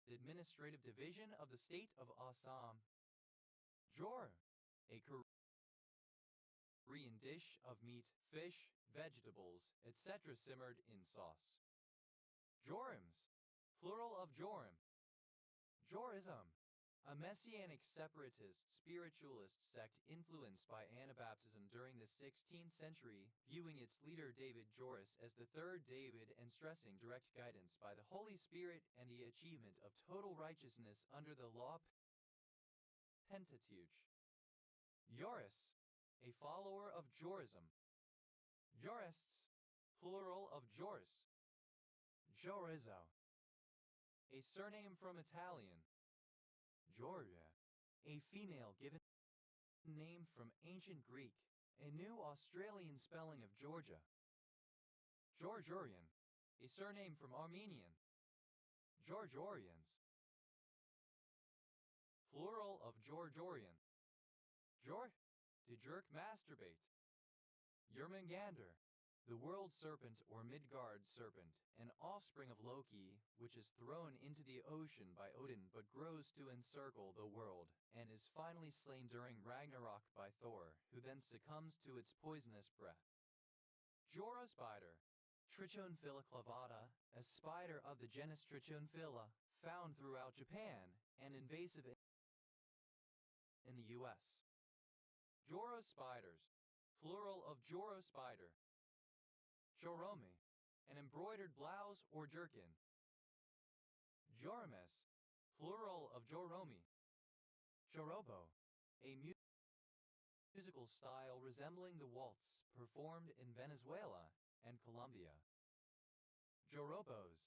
[SPEAKER 1] administrative division of the state of Assam. Jor, a Korean dish of meat, fish, vegetables, etc. simmered in sauce. Jorims, plural of Jorim. Jorism, a messianic separatist spiritualist sect influenced by Anabaptism during the 16th century, viewing its leader David Joris as the third David and stressing direct guidance by the Holy Spirit and the achievement of total righteousness under the law Pentateuch. Joris, a follower of Jorism. Jorists, plural of Joris. Jorizzo, a surname from Italian. Georgia, a female given name from ancient Greek, a new Australian spelling of Georgia. Georgian, a surname from Armenian. Georgians, plural of Georgian. To jerk, masturbate. Yermangander, the world serpent or Midgard serpent, an offspring of Loki, which is thrown into the ocean by Odin but grows to encircle the world, and is finally slain during Ragnarok by Thor, who then succumbs to its poisonous breath. Jora spider, Trichonphylla clavata, a spider of the genus Trichonphylla, found throughout Japan, and invasive in the U.S. Jora spiders, plural of Jora spider. Joromi, an embroidered blouse or jerkin. Joromes, plural of Joromi. Jorobo, a musical style resembling the waltz performed in Venezuela and Colombia. Jorobos,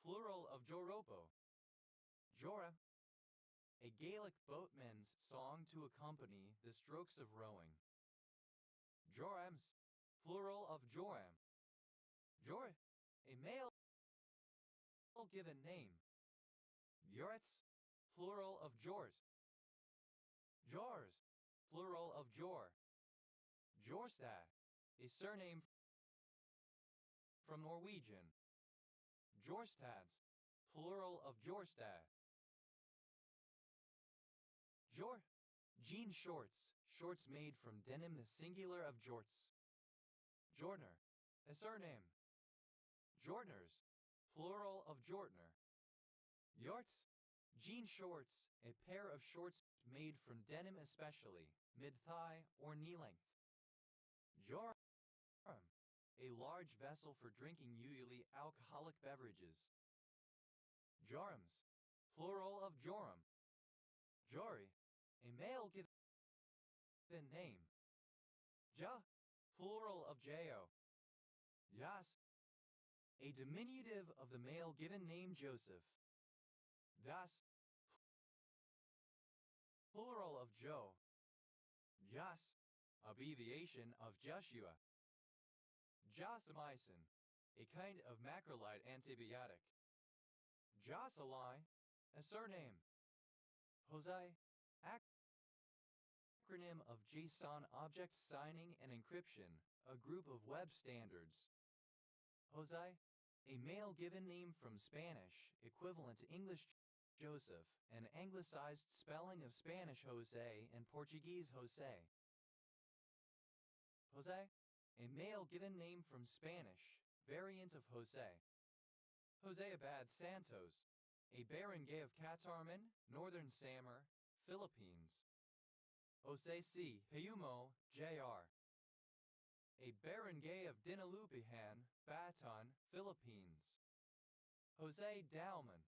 [SPEAKER 1] plural of Joropo. Jora, a Gaelic boatman's song to accompany the strokes of rowing. Jorams, plural of Joram. Jor, a male given name. Jorets, plural of Jors. Jors, plural of Jor. Jorstad, a surname from Norwegian. Jorstads, plural of Jorstad. Jor, jean shorts, shorts made from denim, the singular of jorts. Jortner, a surname. Jortners, plural of Jortner. Yorts, jean shorts, a pair of shorts made from denim especially, mid-thigh or knee-length. Jorum, a large vessel for drinking usually alcoholic beverages. Jorums, plural of Jorum. Jory, a male given name. Ja, plural of Jao. Yas, a diminutive of the male given name Joseph. Das, plural of Joe. Jas, abbreviation of Joshua. Josamicin, a kind of macrolide antibiotic. Jocelyn, a surname. Jose, acronym of JSON Object Signing and Encryption, a group of web standards. Jose, a male given name from Spanish, equivalent to English Joseph, an anglicized spelling of Spanish Jose and Portuguese Jose. Jose, a male given name from Spanish, variant of Jose. Jose Abad Santos, a barangay of Catarman, Northern Samar, Philippines. Jose C. Hayumo, Jr., a barangay of Dinalupihan, Baton, Philippines. Jose Dalman,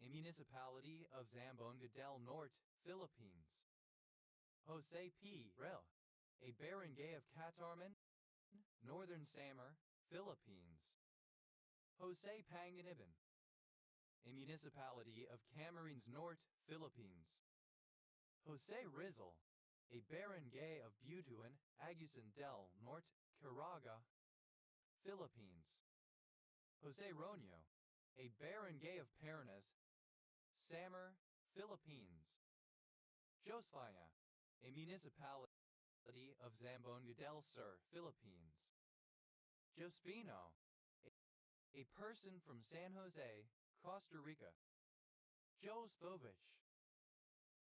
[SPEAKER 1] a municipality of Zamboanga del Norte, Philippines. Jose P. Rel, a barangay of Catarman, Northern Samar, Philippines. Jose Panganiban, a municipality of Camarines Norte, Philippines. Jose Rizal, a barangay of Butuan, Agusan del Norte, Caraga, Philippines. Jose Ronio, a barangay of Pernas, Samar, Philippines. Josfaya, a municipality of Zamboanga del Sur, Philippines. Josefino, a person from San Jose, Costa Rica. Jospovich.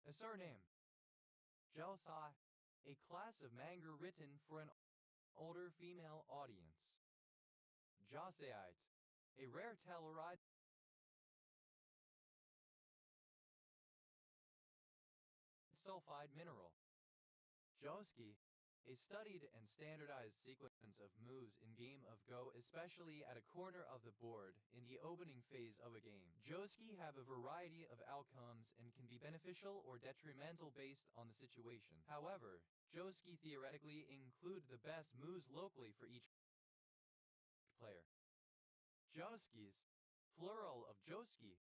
[SPEAKER 1] A surname. Jelsai. A class of manga written for an older female audience. Joseite. A rare telluride sulfide mineral. Joski. A studied and standardized sequence of moves in game of Go, especially at a corner of the board in the opening phase of a game. Joski have a variety of outcomes and can be beneficial or detrimental based on the situation. However, Joski theoretically include the best moves locally for each player. Joskis, plural of Joski.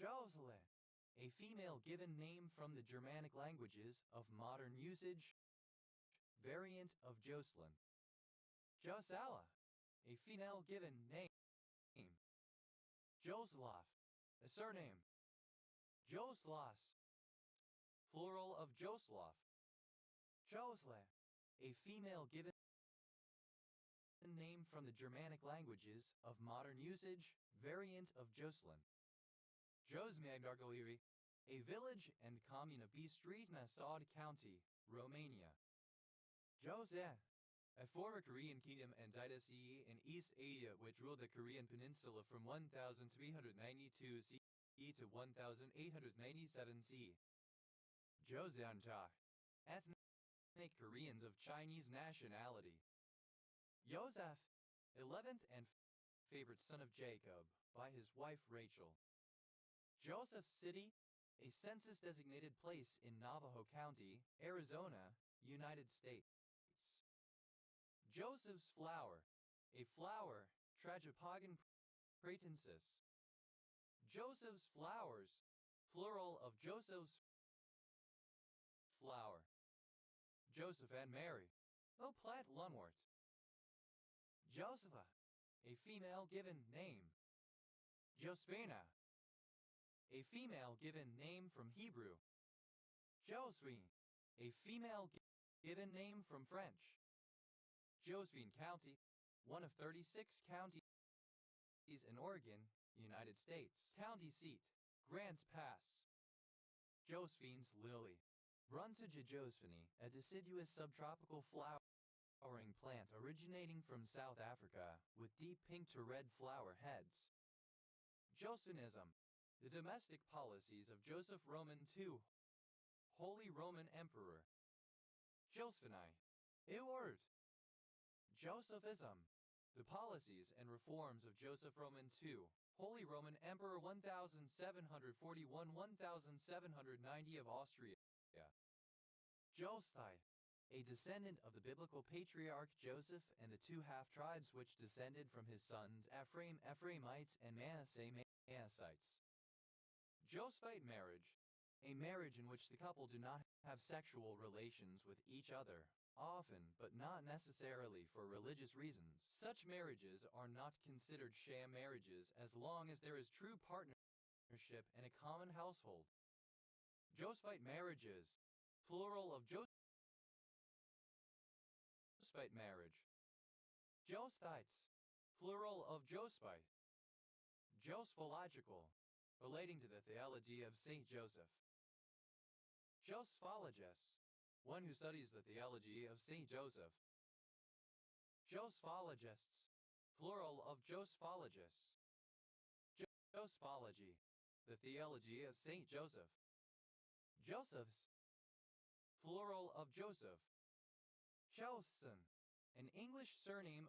[SPEAKER 1] Josle, a female given name from the Germanic languages of modern usage, variant of Jocelyn. Josala, a female given name. Joslaf, a surname. Joslas, plural of Joslaf. Josle, a female given name from the Germanic languages of modern usage, variant of Jocelyn. Josmeagdargoiri, a village and commune of Bistrița Sud County, Romania. Joseon, a former Korean kingdom and dynasty in East Asia which ruled the Korean peninsula from 1392 CE to 1897 CE. Joseonta, ethnic Koreans of Chinese nationality. Joseph, 11th and favorite son of Jacob, by his wife Rachel. Joseph City, a census-designated place in Navajo County, Arizona, United States. Joseph's flower, a flower, Tragopagan pratensis. Joseph's flowers, plural of Joseph's flower. Joseph and Mary, O plant Lunwort. Josepha, a female given name. Jospina, a female given name from Hebrew. Josephine, a female given name from French. Josephine County, one of 36 counties in Oregon, United States. County seat, Grants Pass. Josephine's lily. Brunswick josephine, a deciduous subtropical flowering plant originating from South Africa, with deep pink to red flower heads. Josephinism, the domestic policies of Joseph Roman II, Holy Roman Emperor. Josephini, a word. Josephism, the policies and reforms of Joseph Roman II, Holy Roman Emperor 1741-1790 of Austria. Jostai, a descendant of the biblical patriarch Joseph and the two half-tribes which descended from his sons Ephraim, Ephraimites, and Manasseh, Manassites. Josephite marriage, a marriage in which the couple do not have sexual relations with each other, often but not necessarily for religious reasons. Such marriages are not considered sham marriages as long as there is true partnership and a common household. Josephite marriages, plural of Josephite marriage. Josephites, plural of Josephite. Josephological, relating to the theology of Saint Joseph. Josephologist, one who studies the theology of Saint Joseph. Josephologists, plural of Josephologists. Josephology, the theology of Saint Joseph. Josephs, plural of Joseph. Josephson, an English surname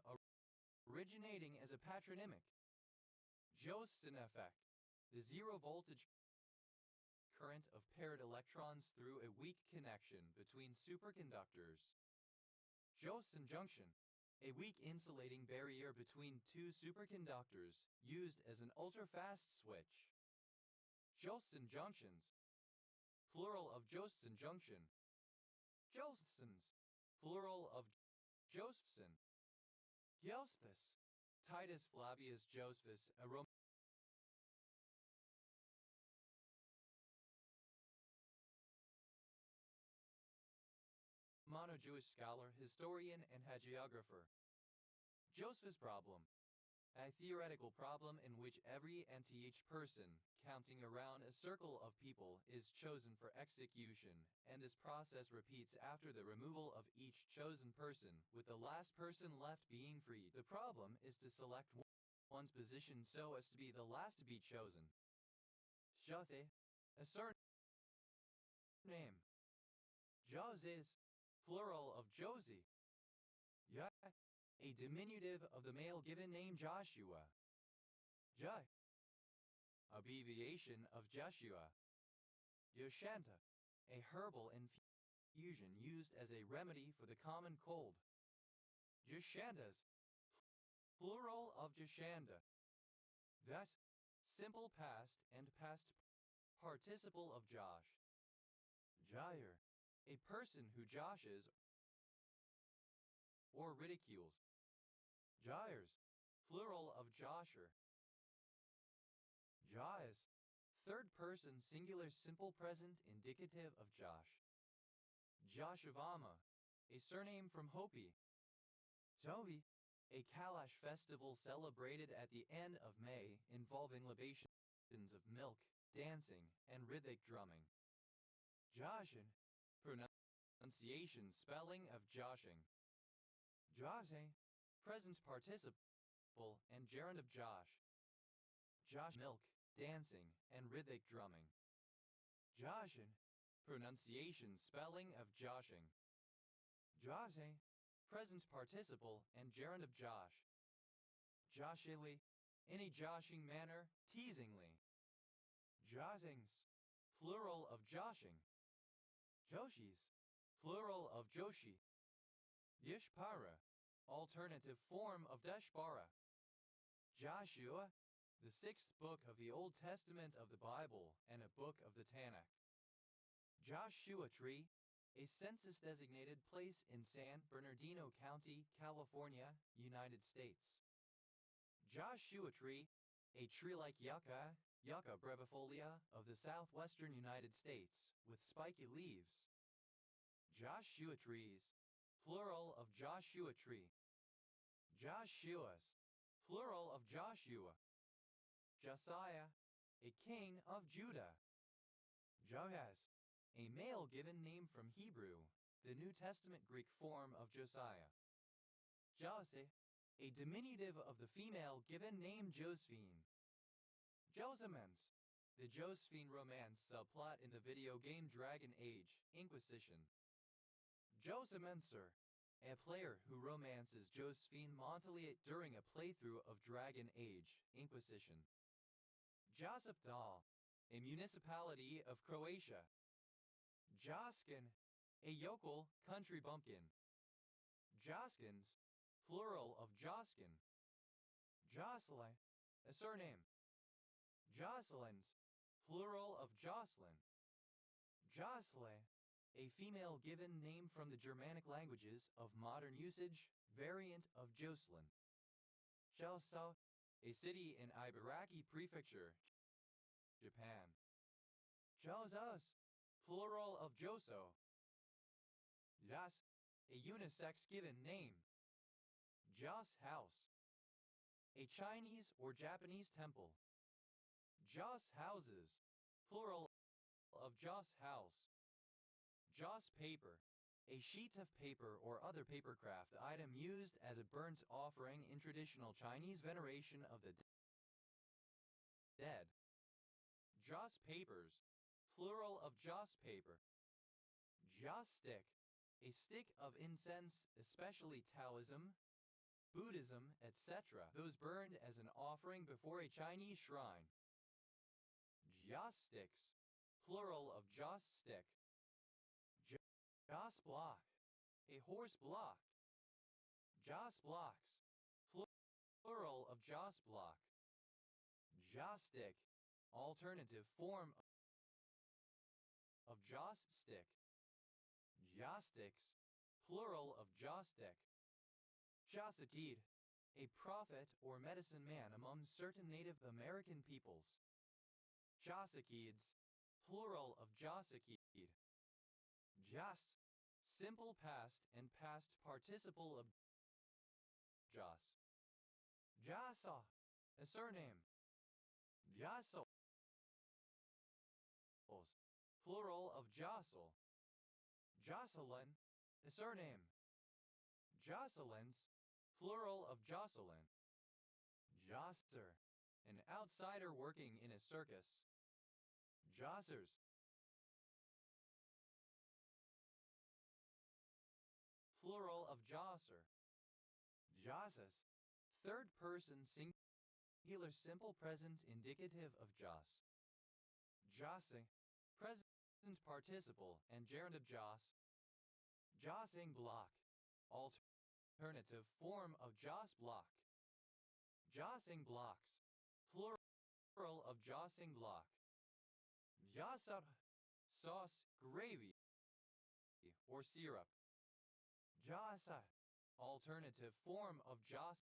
[SPEAKER 1] originating as a patronymic. Josephson effect, the zero voltage current of paired electrons through a weak connection between superconductors. Josephson junction, a weak insulating barrier between two superconductors used as an ultrafast switch. Josephson junctions, plural of Josephson junction. Josephsons, plural of Josephson. Josephus, Titus Flavius Josephus, a Romano-Jewish scholar, historian, and hagiographer. Josephus problem, a theoretical problem in which every nth person, counting around a circle of people, is chosen for execution, and this process repeats after the removal of each chosen person, with the last person left being freed. The problem is to select one's position so as to be the last to be chosen. Jothe, a surname. Jos is plural of Josie. Ya, a diminutive of the male given name Joshua. Ja, abbreviation of Joshua. Yoshanta, a herbal infusion used as a remedy for the common cold. Joshantas, plural of Joshanda. That, simple past and past participle of Josh. Jair, a person who joshes or ridicules. Jairs, plural of Josher. Jais, third person singular simple present indicative of Josh. Joshavama, a surname from Hopi. Jovi, a Kalash festival celebrated at the end of May involving libations of milk, dancing, and rhythmic drumming. Joshin, pronunciation spelling of joshing. Jose, present participle and gerund of Josh. Josh milk, dancing, and rhythmic drumming. Joshin, pronunciation spelling of joshing. Jose, present participle and gerund of Josh. Joshily, in a joshing manner, teasingly. Joshings, plural of joshing. Joshis, plural of Joshi. Yishpara, alternative form of Deshpara. Joshua, the sixth book of the Old Testament of the Bible and a book of the Tanakh. Joshua Tree, a census-designated place in San Bernardino County, California, United States. Joshua Tree, a tree like yucca brevifolia of the southwestern United States, with spiky leaves. Joshua trees, plural of Joshua tree. Joshuas, plural of Joshua. Josiah, a king of Judah. Joaz, a male given name from Hebrew, the New Testament Greek form of Josiah. Jose, a diminutive of the female given name Josephine. Josemens, the Josephine romance subplot in the video game Dragon Age: Inquisition. Josemenser, a player who romances Josephine Montaliet during a playthrough of Dragon Age: Inquisition. Josipdal, a municipality of Croatia. Joskin, a yokel country bumpkin. Joskins, plural of Joskin. Jocelyn, a surname. Jocelyn's, plural of Jocelyn. Josle, a female given name from the Germanic languages of modern usage, variant of Jocelyn. Chelsea, a city in Ibaraki Prefecture, Japan. Josas, plural of Joso. Jas, a unisex given name. Joss House, a Chinese or Japanese temple. Joss Houses, plural of Joss House. Joss Paper, a sheet of paper or other papercraft item used as a burnt offering in traditional Chinese veneration of the dead. Joss Papers, plural of Joss Paper. Joss Stick, a stick of incense, especially Taoism, Buddhism, etc., those burned as an offering before a Chinese shrine. Joss Sticks, plural of Joss Stick. Joss Block, a horse block. Joss Blocks, plural of Joss Block. Joss Stick, alternative form of Joss Stick. Jossticks, plural of Jostick. Jossakid, a prophet or medicine man among certain Native American peoples. Jossakids, plural of Jossakid. Joss, simple past and past participle of Joss. Jasa, a surname. Jassels, plural of jostle. Jocelyn, a surname. Jocelyn's, plural of Jocelyn. Josser, an outsider working in a circus. Jossers, plural of josser. Josses, third person singular simple present indicative of joss. Jossing, present participle and gerundive joss. Jossing block, alternative form of joss block. Jossing blocks, plural of jossing block. Jossar, sauce, gravy, or syrup. Jossa, alternative form of joss.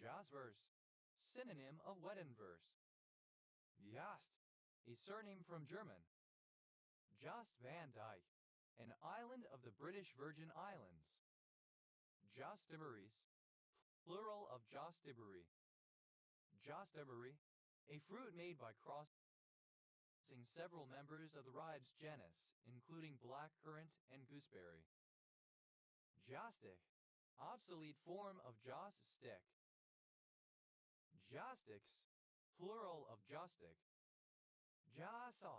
[SPEAKER 1] Josverse, synonym of Wettenverse. Jost, a surname from German. Jost van Dyke, an island of the British Virgin Islands. Jostiberries, plural of Jostiberry. Jostiberry, a fruit made by crossing several members of the Ribes genus, including blackcurrant and gooseberry. Jostick, obsolete form of joss stick. Jostics, plural of jostick. Jossa,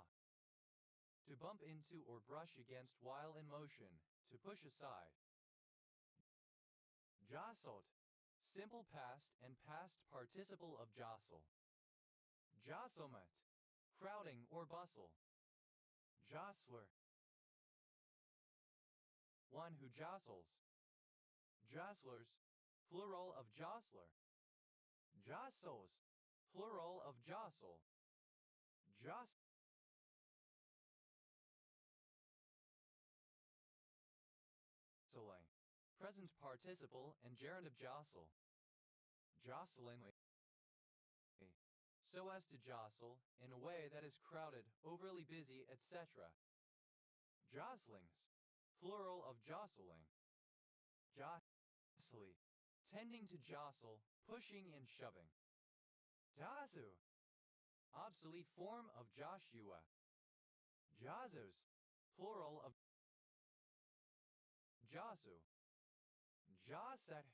[SPEAKER 1] to bump into or brush against while in motion, to push aside. Jostled, simple past and past participle of jostle. Jostlement, crowding or bustle. Jostler, one who jostles. Jostlers, plural of jostler. Jostles, plural of jostle. Jostling, present participle and gerund of jostle. Jostling, so as to jostle, in a way that is crowded, overly busy, etc. Jostlings, plural of jostling. Jostly, tending to jostle, pushing and shoving. Josu, obsolete form of Joshua. Josus, plural of Josu. Josek,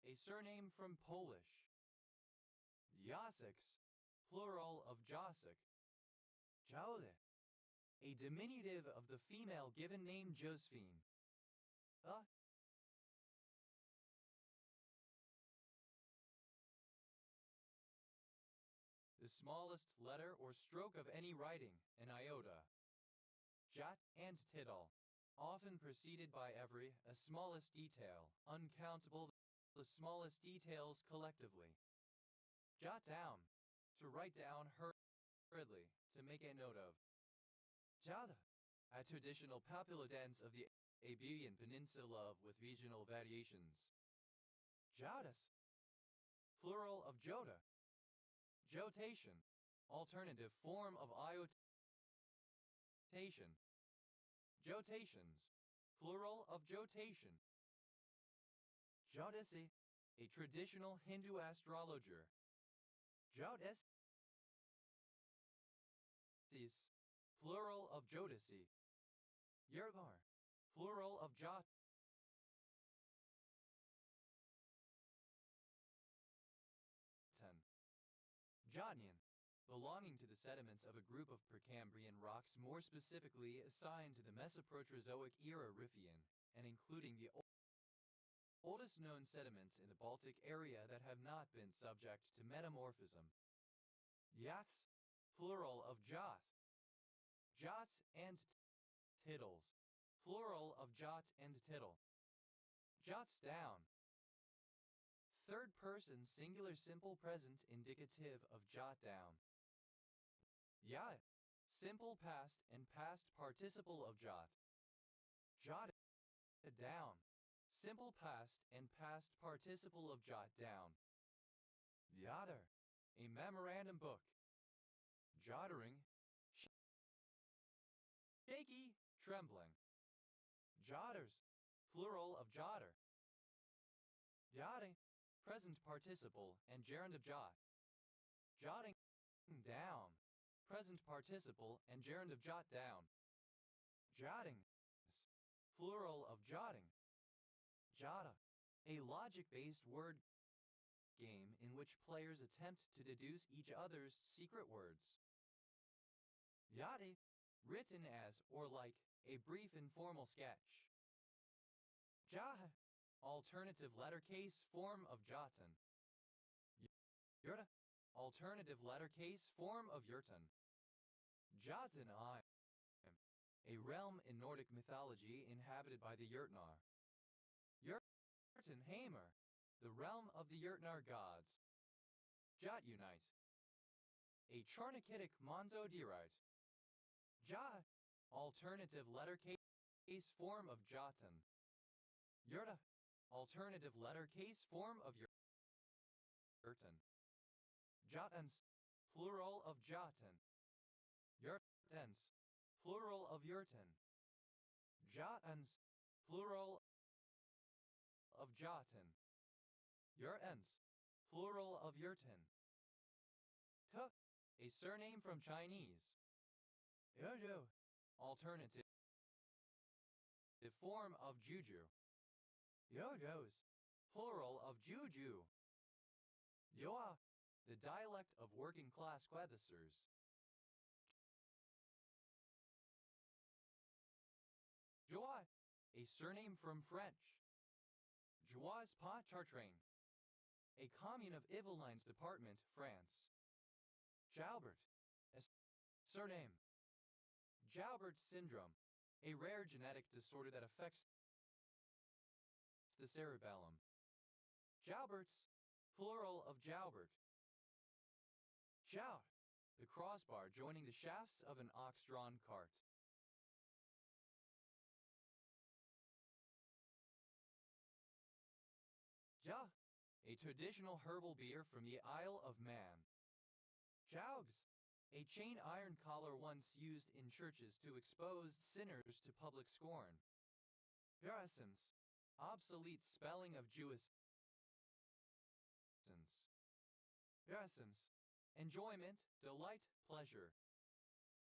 [SPEAKER 1] a surname from Polish. Josiks, plural of Josik. Jole, a diminutive of the female given name Josephine. The smallest letter or stroke of any writing, an iota. Jot and tittle, often preceded by every, a smallest detail, uncountable, the smallest details collectively. Jot down, to write down hurriedly, to make a note of. Jada, a traditional popular dance of the Iberian Peninsula with regional variations. Jodas, plural of Jota. Jotation, alternative form of iotation. Jotations, plural of jotation. Jodasi, a traditional Hindu astrologer. Jodasi, plural of Jodasi. Yergar, plural of Jot. Jotnian, belonging to the sediments of a group of Precambrian rocks more specifically assigned to the Mesoproterozoic era Riphean, and including the oldest known sediments in the Baltic area that have not been subject to metamorphism. Yachts, plural of Jot. Jots and tittles, plural of Jot and tittle. Jots down, third person singular simple present indicative of jot down. Yat, simple past and past participle of jot. Jot down, simple past and past participle of jot down. Yotter, a memorandum book. Jottering, shaky, trembling. Jotters, plural of jotter. Jotting, present participle and gerund of jot. Jotting down, present participle and gerund of jot down. Jotting, plural of jotting. Jotta, a logic-based word game in which players attempt to deduce each other's secret words. Yachty, written as or like a brief informal sketch. Jah, alternative letter case form of Jotun. Yurta, alternative letter case form of Jurtan. Jotunheim, a realm in Nordic mythology inhabited by the Jurtnar. Jotunheimr, the realm of the Jurtnar gods. Jotunite, a Charnakitic Monzo-Derite. Ja, alternative letter case form of Jotun. Yurta, alternative letter case form of Jurtan. Jotuns, plural of Jotun. Jurtans, plural of Jurtan. Jotuns, plural of Jotun. Jurtans, plural of Jurtan. He, a surname from Chinese. Yojo, alternative form of Juju. Yojos, plural of Juju. Yoa, the dialect of working-class Quethicers. Joie, a surname from French. Joie Pas Chartrain, a commune of Yvelines department, France. Joubert, a surname. Joubert syndrome, a rare genetic disorder that affects the cerebellum. Jouberts, plural of Joubert. Jout, the crossbar joining the shafts of an ox-drawn cart. Ja, a traditional herbal beer from the Isle of Man. Jougs, a chain iron collar once used in churches to expose sinners to public scorn. Jurasens, obsolete spelling of Jewissens. Jurasens, enjoyment, delight, pleasure.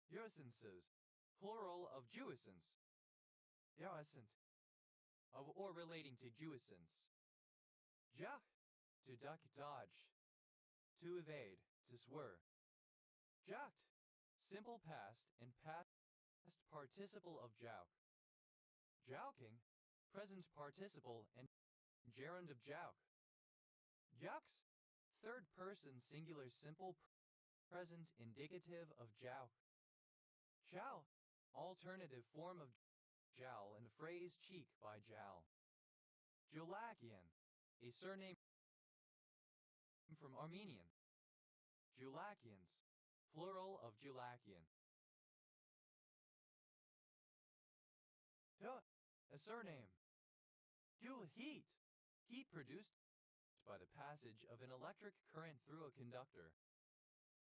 [SPEAKER 1] Jurasenses, plural of Jewissens. Jurasent, of or relating to Jewissens. Jach, to duck, dodge. To evade, to swerve. Jouked, simple past and past participle of jouk. Jouking, present participle and gerund of jouk. Jouks, third person singular simple present indicative of jouk. Jowl, alternative form of jowl and the phrase cheek by jowl. Julakian, a surname from Armenian. Julakians, plural of Julakian. A surname. Joule heat, heat produced by the passage of an electric current through a conductor.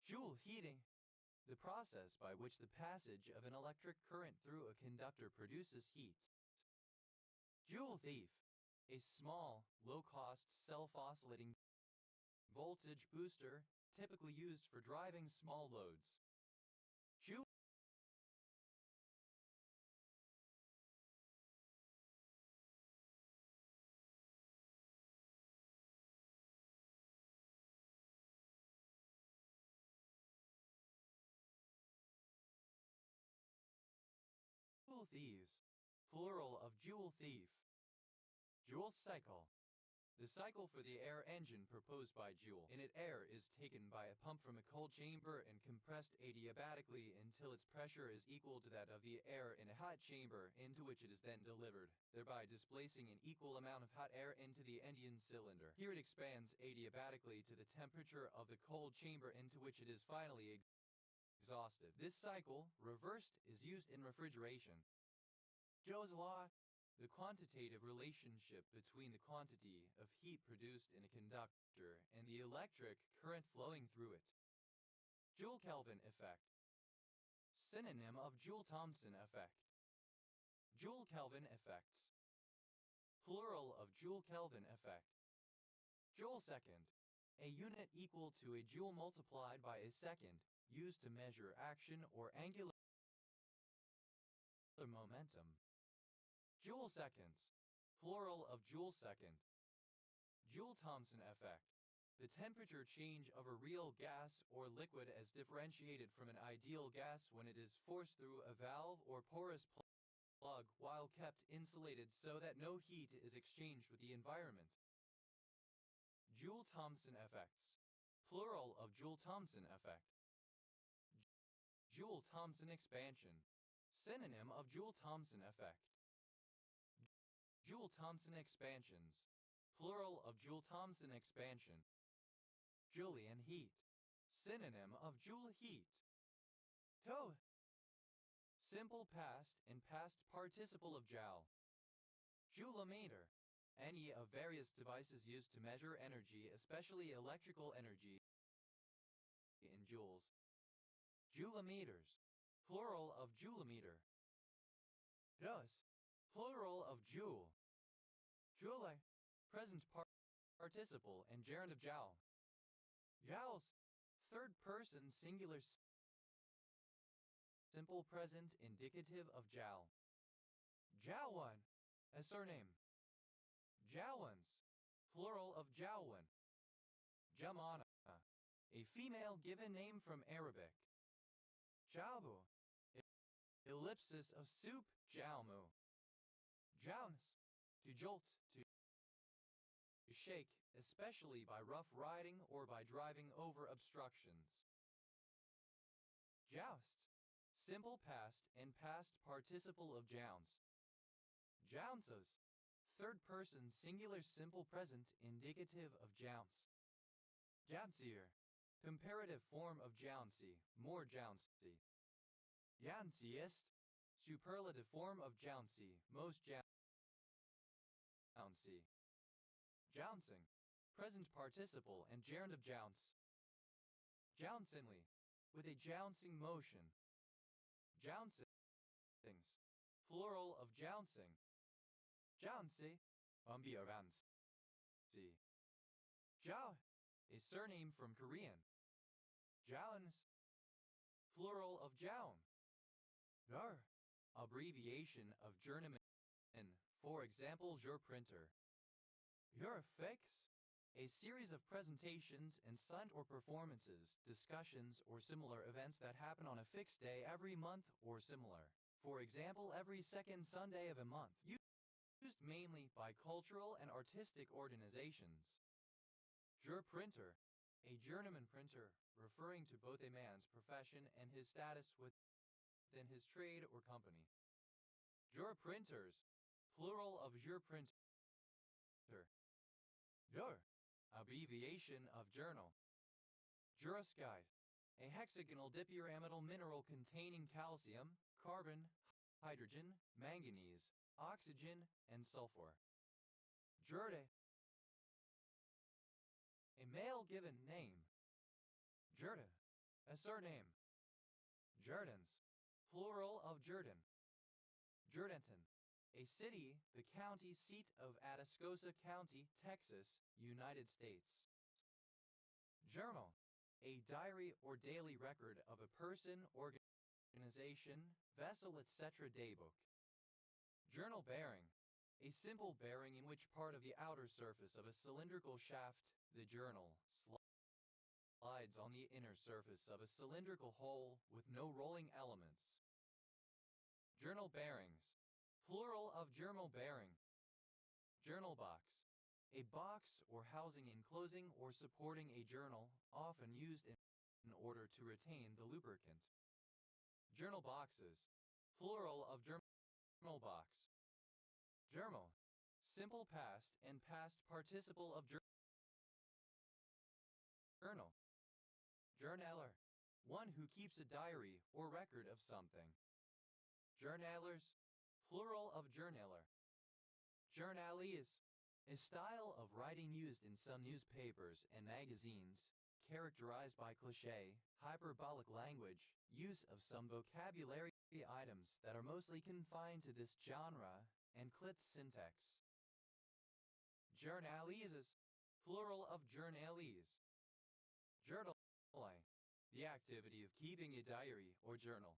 [SPEAKER 1] Joule heating, the process by which the passage of an electric current through a conductor produces heat. Joule thief, a small, low-cost, self-oscillating voltage booster typically used for driving small loads. Joule thieves, plural of Joule thief. Joule cycle, the cycle for the air engine proposed by Joule. In it, air is taken by a pump from a cold chamber and compressed adiabatically until its pressure is equal to that of the air in a hot chamber, into which it is then delivered, thereby displacing an equal amount of hot air into the engine cylinder. Here it expands adiabatically to the temperature of the cold chamber into which it is finally exhausted. This cycle, reversed, is used in refrigeration. Joule's law, the quantitative relationship between the quantity of heat produced in a conductor and the electric current flowing through it. Joule-Kelvin effect. Synonym of Joule-Thomson effect. Joule-Kelvin effects. Plural of Joule-Kelvin effect. Joule second. A unit equal to a joule multiplied by a second, used to measure action or angular momentum. Joule seconds. Plural of Joule second. Joule-Thomson effect. The temperature change of a real gas or liquid as differentiated from an ideal gas when it is forced through a valve or porous plug while kept insulated so that no heat is exchanged with the environment. Joule-Thomson effects. Plural of Joule-Thomson effect. Joule-Thomson expansion. Synonym of Joule-Thomson effect. Joule-Thomson expansions. Plural of Joule-Thomson expansion. Julian heat. Synonym of Joule heat. Ho. Simple past and past participle of joule. Joulemeter. Any of various devices used to measure energy, especially electrical energy, in joules. Joulemeters. Plural of joulemeter. Thus, plural of joule. Joule. Present participle and gerund of joule. Joules. Third person singular simple present indicative of joule. Jouwan. A surname. Jouwans. Plural of jouwan. Jamana. A female given name from Arabic. Jaubu. Ellipsis of soup. Jaumu. Jouns. To jolt, to shake, especially by rough riding or by driving over obstructions. Joust. Simple past and past participle of jounce. Jounces. Third person singular simple present indicative of jounce. Jouncier. Comparative form of jouncy, more jouncy. Jounciest. Superlative form of jouncy, most jouncy. Jouncing. Present participle and gerund of jounce. Jouncingly. With a jouncing motion. Jouncings. Plural of jouncing. Jouncy. Umbiaransi. Jiao. A surname from Korean. Jouns. Plural of joun. Nar. Abbreviation of journeyman. For example, your printer. Your fix. A series of presentations and stunt or performances, discussions, or similar events that happen on a fixed day every month or similar. For example, every second Sunday of a month. Used mainly by cultural and artistic organizations. Your printer. A journeyman printer, referring to both a man's profession and his status within his trade or company. Your printers. Plural of your printer. Your. Abbreviation of journal. Juroskite. A hexagonal dipyramidal mineral containing calcium, carbon, hydrogen, manganese, oxygen, and sulfur. Jurde. A male given name. Jurda. A surname. Jurdans. Plural of Jordan. Jourdanton. A city, the county seat of Atascosa County, Texas, United States. Journal. A diary or daily record of a person, organization, vessel, etc. Daybook. Journal bearing. A simple bearing in which part of the outer surface of a cylindrical shaft, the journal, slides on the inner surface of a cylindrical hole with no rolling elements. Journal bearings. Plural of journal bearing. Journal box. A box or housing enclosing or supporting a journal, often used in order to retain the lubricant. Journal boxes. Plural of journal box. Journal. Simple past and past participle of journal. Journaler. One who keeps a diary or record of something. Journalers. Plural of journaler. Journalese. A style of writing used in some newspapers and magazines, characterized by cliché, hyperbolic language, use of some vocabulary items that are mostly confined to this genre, and clipped syntax. Journalises, plural of journalese. Journaling, the activity of keeping a diary or journal.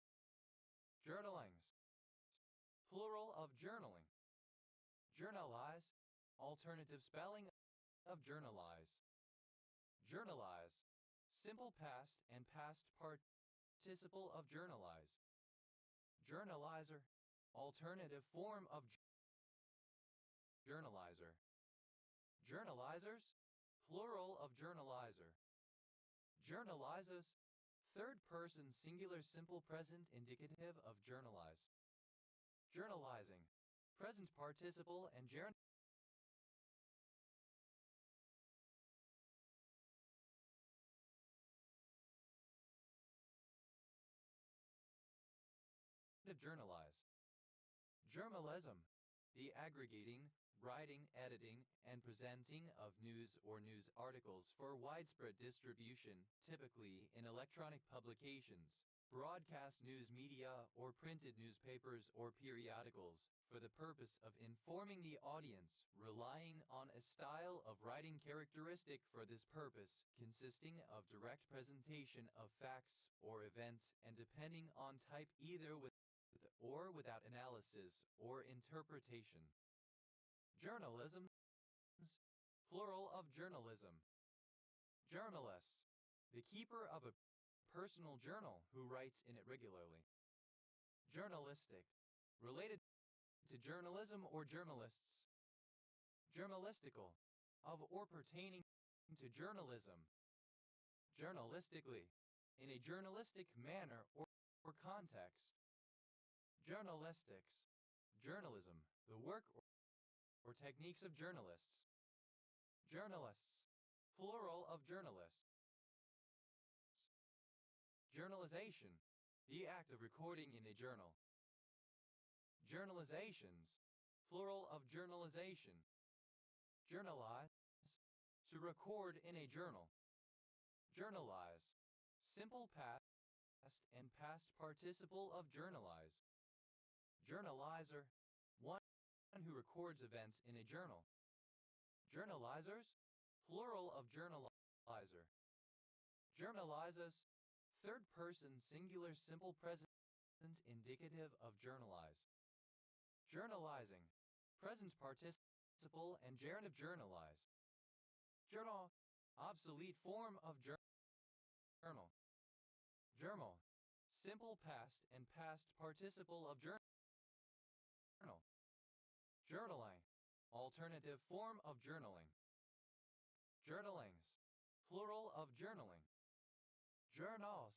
[SPEAKER 1] Journalings, plural of journaling. Journalize, alternative spelling of journalize. Journalize, simple past and past participle of journalize. Journalizer, alternative form of journalizer. Journalizers, plural of journalizer. Journalizes, third person singular simple present indicative of journalize. Journalizing, present participle and gerund of journalize. Journalism, the aggregating, writing, editing, and presenting of news or news articles for widespread distribution, typically in electronic publications, broadcast news media, or printed newspapers or periodicals, for the purpose of informing the audience, relying on a style of writing characteristic for this purpose, consisting of direct presentation of facts or events, and depending on type either with or without analysis or interpretation. Journalism, plural of journalism. Journalists, the keeper of a personal journal who writes in it regularly. Journalistic, related to journalism or journalists. Journalistical, of or pertaining to journalism. Journalistically, in a journalistic manner or context. Journalistics, journalism, the work or techniques of journalists. Journalists, plural of journalists. Journalization, the act of recording in a journal. Journalizations, plural of journalization. Journalize, to record in a journal. Journalize, simple past and past participle of journalize. Journalizer, one who records events in a journal. Journalizers, plural of journalizer. Journalizes, third person singular simple present indicative of journalize. Journalizing, present participle and gerund of journalize. Journal, obsolete form of journal. Journal, simple past and past participle of journal. Journaling, alternative form of journaling. Journalings, plural of journaling. Journals,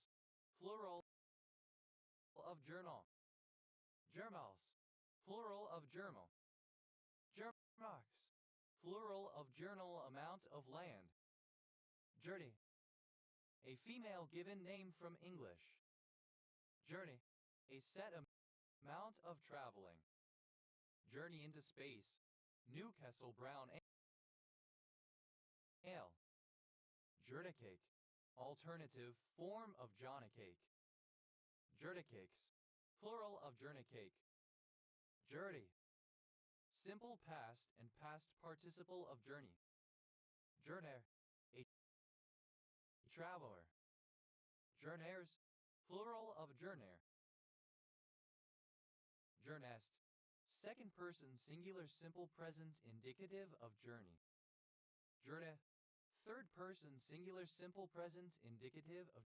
[SPEAKER 1] plural of journal. Journals, plural of journal. Journals, plural of journal amount of land. Journey, a female given name from English. Journey, a set amount of traveling. Journey into space, Newcastle Brown Ale. Journacake, alternative form of journacake. Journacakes, plural of journacake. Journey, simple past and past participle of journey. Journer, a traveler. Journers, plural of journer. Journest, second person singular simple present indicative of journey. Journey, third person singular simple present indicative of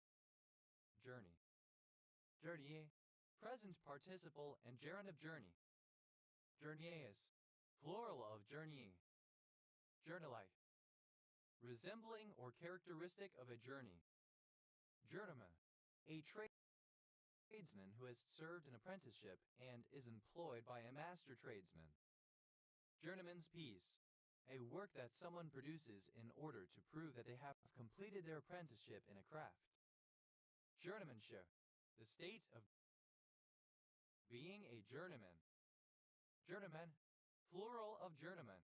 [SPEAKER 1] journey. Journey, present participle and gerund of journey. Journeys, plural of journey. Journalite, resembling or characteristic of a journey. Journeyman, a tradesman who has served an apprenticeship and is employed by a master tradesman. Journeyman's piece, a work that someone produces in order to prove that they have completed their apprenticeship in a craft. Journeymanship, the state of being a journeyman. Journeyman, plural of journeyman.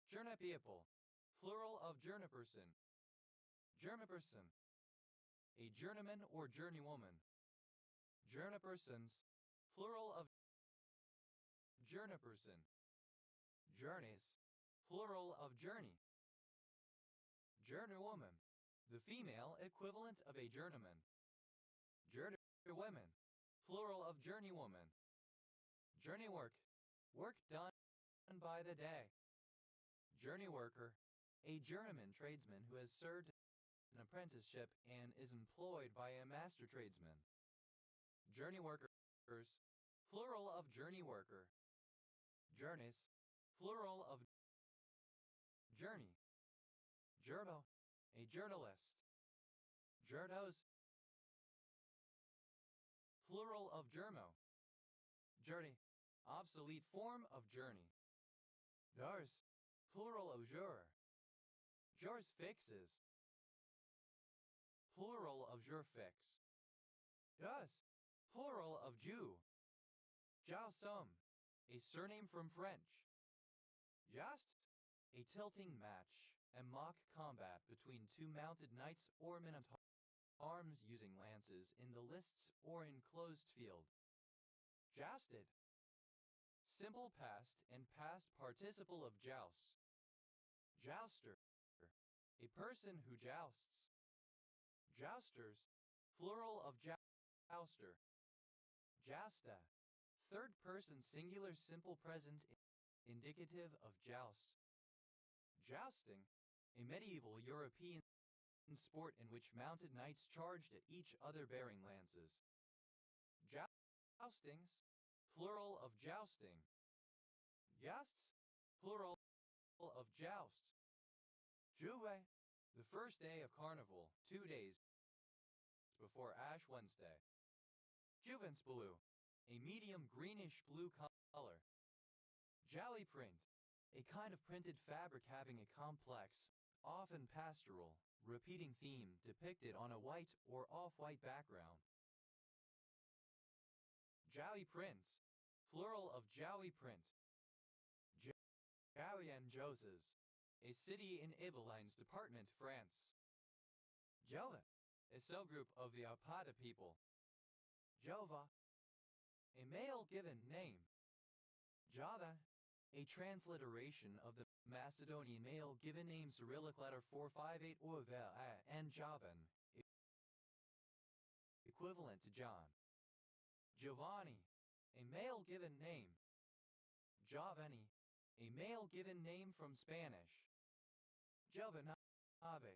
[SPEAKER 1] Journey people, plural of journeyperson. Journeyperson. A journeyman or journeywoman. Journeypersons, plural of journeyperson. Journeys, plural of journey. Journeywoman, the female equivalent of a journeyman. Journeywomen, plural of journeywoman. Journey work, work done by the day. Journey worker, a journeyman tradesman who has served an apprenticeship and is employed by a master tradesman. Journey workers, plural of journey worker. Journeys, plural of journey. Journo, a journalist. Journos, plural of journo. Journey, obsolete form of journey. Jours, plural of jour. Jours fixes, plural of jour fix. Jas, plural of Jew. Jousom, a surname from French. Just, a tilting match and mock combat between two mounted knights or men at arms using lances in the lists or enclosed field. Jousted, simple past and past participle of joust. Jouster, a person who jousts. Jousters, plural of jouster. Jousta, third person singular simple present indicative of joust. Jousting, a medieval European sport in which mounted knights charged at each other bearing lances. Joustings, plural of jousting. Jousts, plural of joust. Juve, the first day of carnival, 2 days before Ash Wednesday. Juvence blue, a medium greenish blue color. Jolly print, a kind of printed fabric having a complex, often pastoral, repeating theme depicted on a white or off-white background. Jowy prints, plural of jowy print. Jowy-en-Josses, a city in Yvelines department, France. Jova, a subgroup of the Apata people. Jova, a male given name. Java, a transliteration of the Macedonian male given name Cyrillic letter 458 Uvel and Javan, equivalent to John. Giovanni, a male given name. Giovanni, a male given name from Spanish. Jovanave,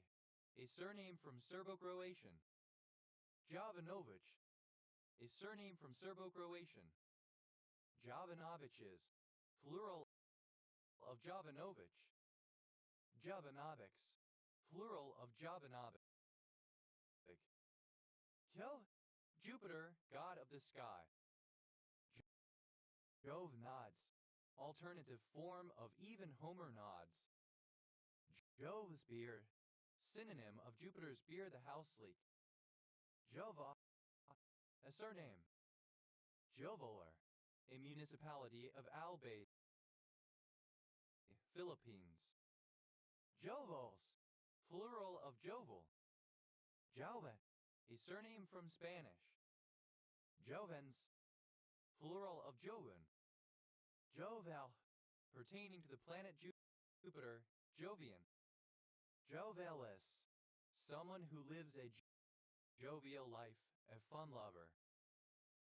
[SPEAKER 1] a surname from Serbo-Croatian. Jovanovic, a surname from Serbo-Croatian. Jovanoviches, plural of Jovanovic. Jovanovics, plural of Jovanovic. Jupiter, god of the sky. Jove nods, alternative form of even Homer nods. Jove's beard, synonym of Jupiter's beard, the house sleek. Jova, a surname. Jovolar, a municipality of Albay, Philippines. Jovals, plural of jovel. Jovet, a surname from Spanish. Jovens, plural of Joven. Jovel, pertaining to the planet Jupiter, Jovian. Jovelis, someone who lives a jovial life, a fun lover.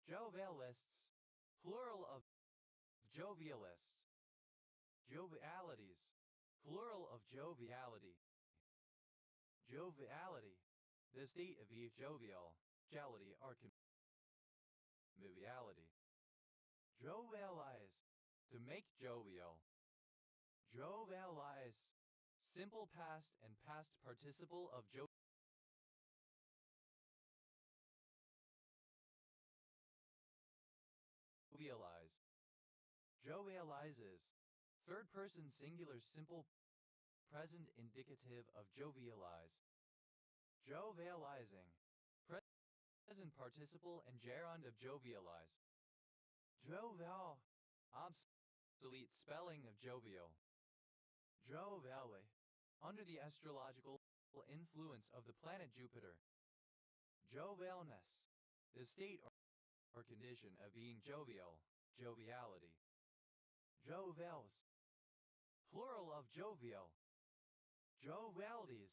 [SPEAKER 1] Jovialists, plural of jovialists. Jovialities, plural of joviality. Joviality, the state of jovial, jollity or conviviality. Jovialize, to make jovial. Jovialize, simple past and past participle of jovialize. Jovializes, third person singular simple present indicative of jovialize. Jovializing, present participle and gerund of jovialize. Jovial, obsolete spelling of jovial. Jovelle, under the astrological influence of the planet Jupiter. Jovialness, the state or condition of being jovial, joviality. Jovials, plural of jovial. Jovialities,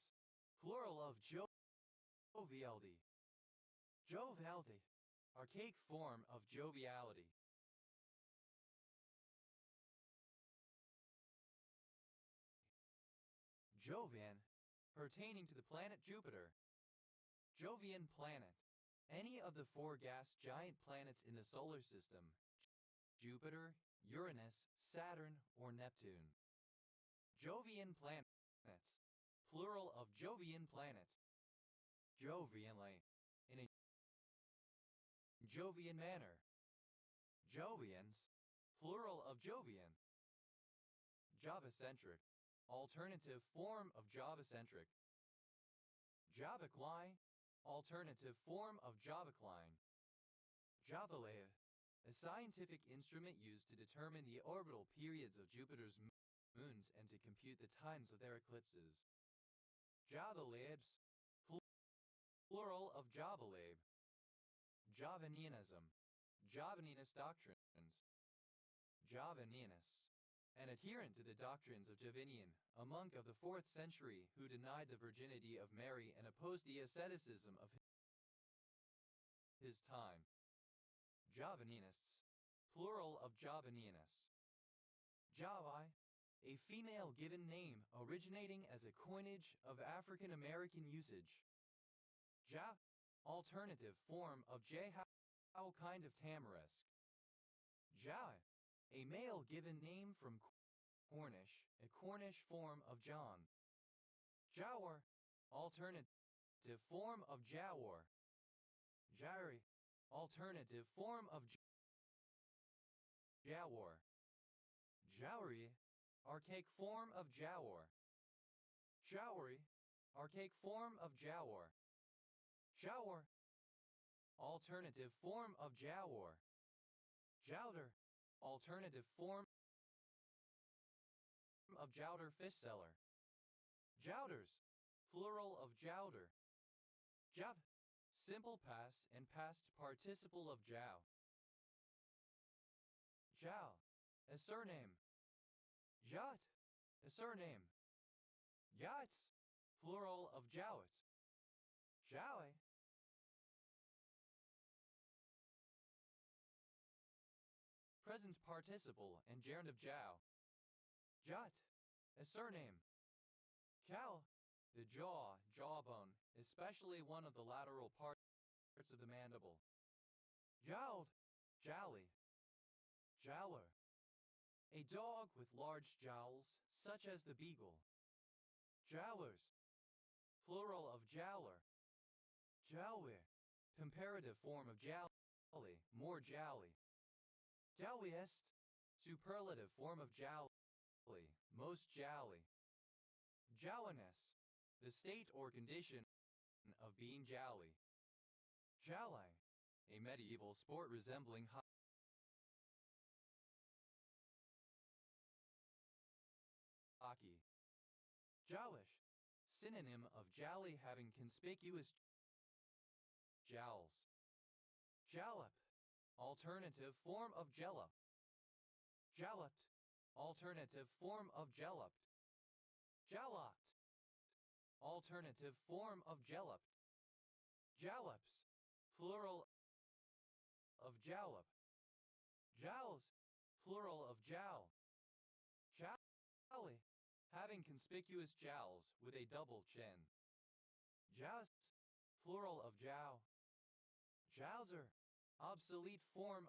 [SPEAKER 1] plural of joviality. Joviality, archaic form of joviality. Jovian, pertaining to the planet Jupiter. Jovian planet, any of the four gas giant planets in the solar system, Jupiter, Uranus, Saturn, or Neptune. Jovian planets, plural of Jovian planet. Jovianly, in a Jovian manner. Jovians, plural of Jovian. Javacentric, alternative form of Javacentric. Javacline, alternative form of Javacline. Javalaya, a scientific instrument used to determine the orbital periods of Jupiter's moons and to compute the times of their eclipses. Javalabes, plural of Javalabe. Javanism, Javaninist doctrines. Javaninus, an adherent to the doctrines of Javinian, a monk of the 4th century who denied the virginity of Mary and opposed the asceticism of his time. Javaninists, plural of Javaninus. Javai, a female given name originating as a coinage of African American usage. Ja, alternative form of Jahau, kind of tamarisk. Jai, a male given name from Cornish, a Cornish form of John. Jawar, alternative form of Jawar. Jari, alternative form of Jawar. Jawari, archaic form of Jawar. Jawari, archaic form of Jawar. Jawar, alternative form of Jawar. Jowder, alternative form of Jowder fish seller. Jowders, plural of Jowder. Jout, simple past and past participle of Jow. Jow, a surname. Jot, a surname. Yachts, plural of Jowett. Jowie, present participle and gerund of Jow. Jot, a surname. Cow, the jaw, jawbone, especially one of the lateral parts of the mandible. Jowled, jolly. Jowler, a dog with large jowls, such as the beagle. Jowlers, plural of jowler. Jowly, comparative form of jolly, more jolly. Jolliest, superlative form of jolly, most jolly. Jowiness, the state or condition of being jolly. Jolly, a medieval sport resembling hockey. Jowlish, synonym of jolly having conspicuous jowls. Jallop, alternative form of jellop. Jallopped, alternative form of jellopped. Jallopped, alternative form of jellopped. Jallops, plural of jallop. Jowls, plural of jowl. Jowly, having conspicuous jowls with a double chin. Joust, plural of jow. Jowser, obsolete form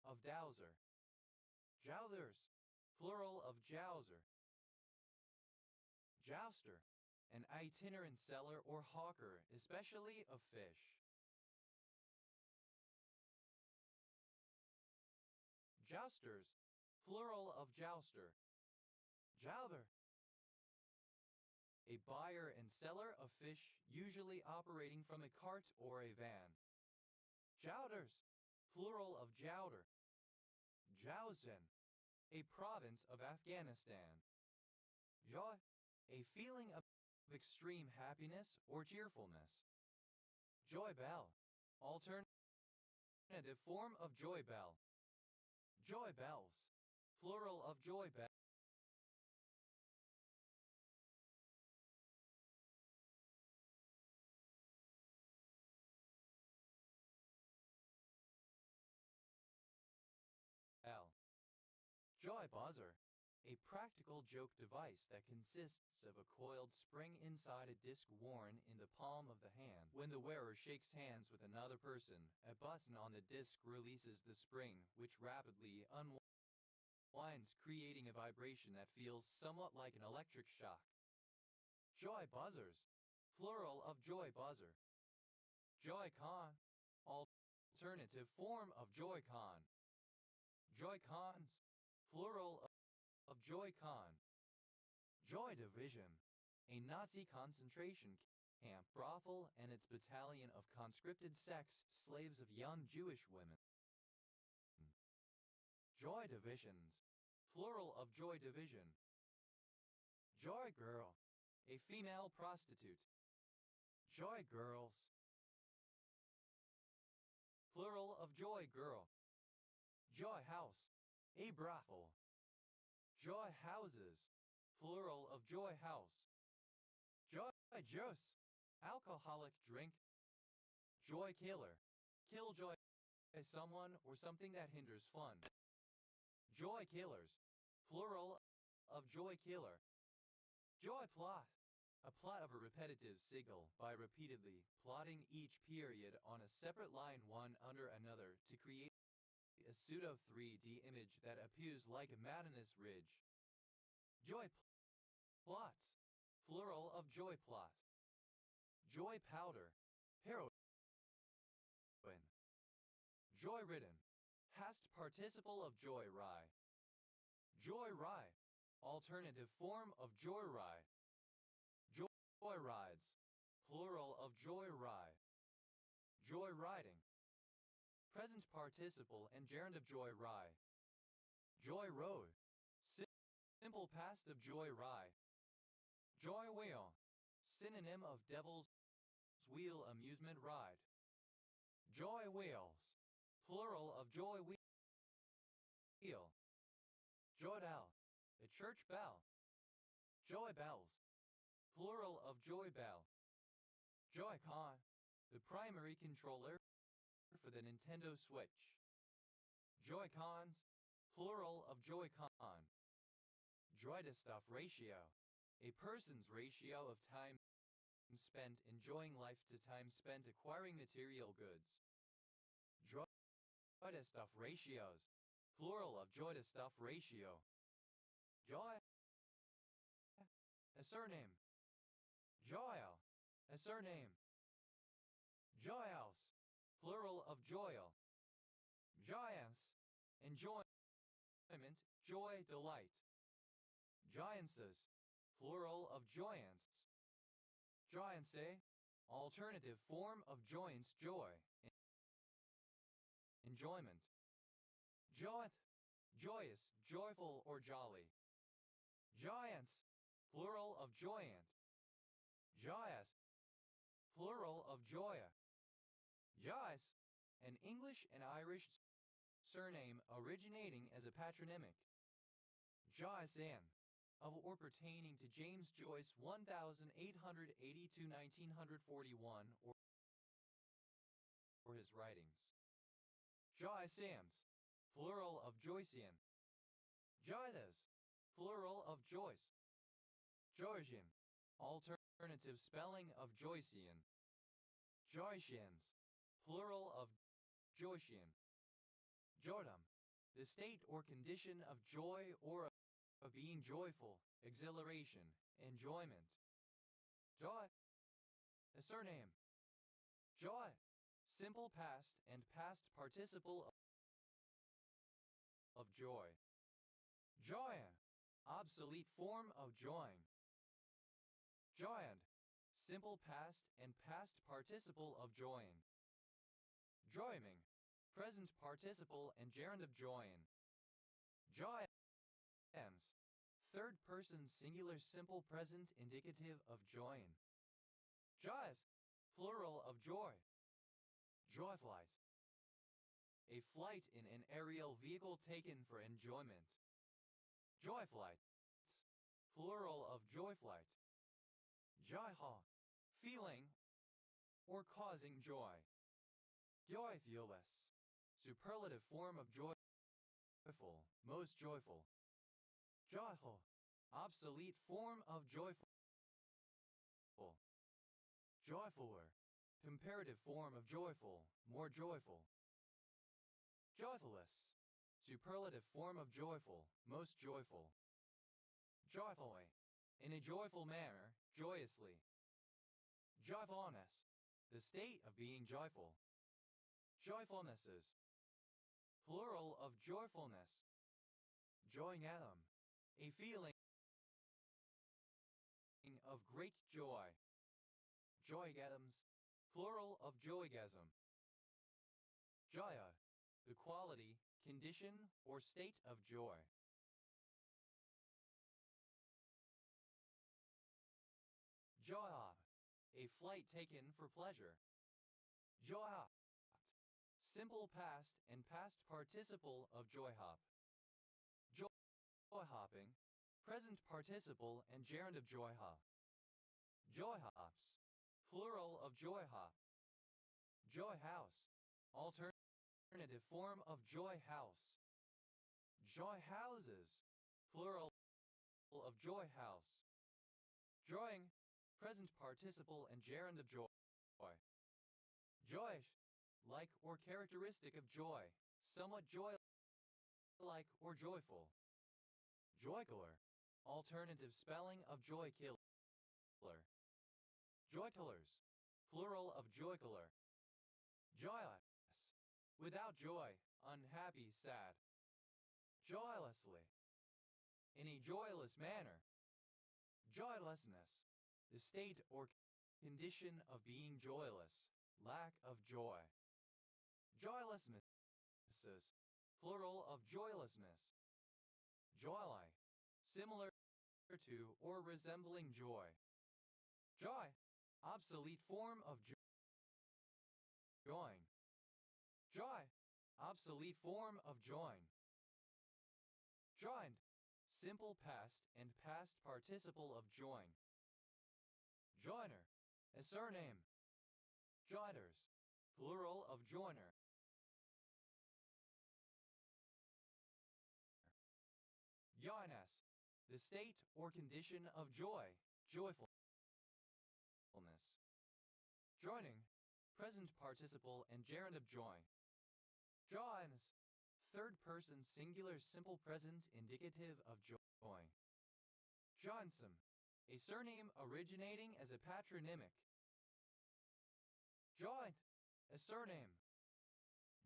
[SPEAKER 1] of dowser. Jowthers, plural of jowser. Jouster, an itinerant seller or hawker, especially of fish. Jousters, plural of jouster. Jouber, a buyer and seller of fish, usually operating from a cart or a van. Jouters, plural of jouter. Jowzen, a province of Afghanistan. Joy, a feeling of extreme happiness or cheerfulness. Joy bell. Alternative form of joy bell. Joy bells. Plural of joy bell. Joy buzzer. A practical joke device that consists of a coiled spring inside a disc worn in the palm of the hand. When the wearer shakes hands with another person, a button on the disc releases the spring, which rapidly unwinds, creating a vibration that feels somewhat like an electric shock. Joy buzzers. Plural of joy buzzer. Joy-Con. Alternative form of Joy-Con. Joy-Cons. Plural of Joy-Con. Joy Division. A Nazi concentration camp brothel and its battalion of conscripted sex slaves of young Jewish women. Joy Divisions. Plural of Joy Division. Joy Girl. A female prostitute. Joy Girls. Plural of Joy Girl. Joy House. A brothel. Joy Houses. Plural of Joy House. Joy Juice. Alcoholic drink. Joy Killer. Killjoy. Someone or something that hinders fun. Joy Killers. Plural of Joy Killer. Joy Plot. A plot of a repetitive signal by repeatedly plotting each period on a separate line one under another to create a pseudo 3D image that appears like a mountainous ridge. Joy plots. Plural of joy plot. Joy powder. Heroin. Joy ridden. Past participle of joy rye. Joy rye. Alternative form of joy rye. Joy rides. Plural of joy rye. Joy riding. Present participle and gerund of joy rye. Joy road. Simple past of joy rye. Joy wheel. Synonym of devil's wheel amusement ride. Joy wheels. Plural of joy wheel. Joydell. A church bell. Joy bells. Plural of joy bell. Joy-Con. The primary controller for the Nintendo Switch. Joy-Cons. Plural of Joy-Con. Joy to stuff ratio. A person's ratio of time spent enjoying life to time spent acquiring material goods. Joy to stuff ratios. Plural of joy to stuff ratio. Joy. A surname. Joyal. A surname. Joyhouse. Plural of joyal. Giants. Enjoyment. Joy, delight. Giantses. Plural of joyants. Giantse. Alternative form of joyance, joy. Enjoyment. Joyant. Joyous, joyful or jolly. Giants. Plural of joyant. Joyous. Plural of joya. Joyce. An English and Irish surname originating as a patronymic. Joycean. Of or pertaining to James Joyce 1882-1941 or his writings. Joyceans. Plural of Joycean. Joyces. Plural of Joyce. Georgian. Alternative spelling of Joycean. Joycians. Plural of Joycian. Joydom. The state or condition of joy or of being joyful, exhilaration, enjoyment. Joy. A surname. Joy. Simple past and past participle of joy. Joyan. Obsolete form of join. Joined. Simple past and past participle of join. Joyming. Present participle and gerund of join. Joyans. Third person singular simple present indicative of join. Joyous, plural of joy. Joy flight. A flight in an aerial vehicle taken for enjoyment. Joy flights, plural of joy flight. Joy ha, feeling or causing joy. Joyfulness, superlative form of joyful, most joyful. Joyful, obsolete form of joyful. Joyfuler, comparative form of joyful, more joyful. Joyfulness, superlative form of joyful, most joyful. Joyfully, in a joyful manner, joyously. Joyfulness, the state of being joyful. Joyfulnesses, plural of joyfulness. Joying atom, a feeling of great joy. Joygasms, plural of joygasm. Joya, the quality, condition, or state of joy. Joyab, a flight taken for pleasure. Joyhop, simple past and past participle of joyhop. Joyhopping, present participle and gerund of joyhop. Joyhops, plural of joyhop. Joyhouse, alternative form of joyhouse. Joyhouses, plural of joyhouse. Joying, present participle and gerund of joy. Joyish, like or characteristic of joy, somewhat joy-like or joyful. Joycolour, alternative spelling of joy killer. Joycolors, plural of joycolor. Joyless, without joy, unhappy, sad. Joylessly, in a joyless manner. Joylessness, the state or condition of being joyless, lack of joy. Joylessnesses, plural of joylessness. Joy-like, similar to or resembling joy. Joy, obsolete form of join. Joy, obsolete form of join. Joined, simple past and past participle of join. Joiner, a surname. Joiners, plural of joiner. Joyness, the state or condition of joy, joyfulness. Joining, present participle and gerund of joy. Joins, third person singular simple present indicative of joy. Joinsome, a surname originating as a patronymic. Joint, a surname.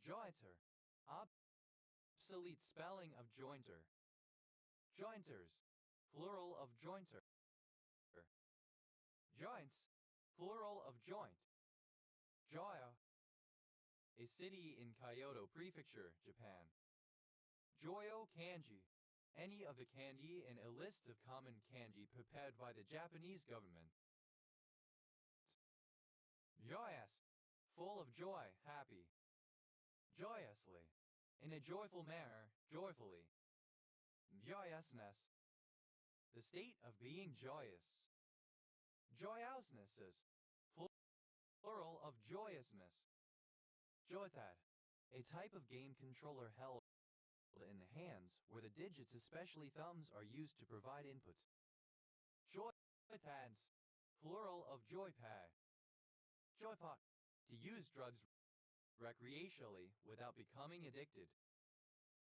[SPEAKER 1] Jointer, obsolete spelling of jointer. Jointers, plural of jointer. Joints, plural of joint. Joyo, a city in Kyoto Prefecture, Japan. Joyo kanji, any of the kanji in a list of common kanji prepared by the Japanese government. Joyous, full of joy, happy. Joyously, in a joyful manner, joyfully. Joyousness, the state of being joyous. Joyousnesses, plural of joyousness. Joypad, a type of game controller held in the hands where the digits, especially thumbs, are used to provide input. Joypads, plural of joypad. Joypot, to use drugs recreationally without becoming addicted.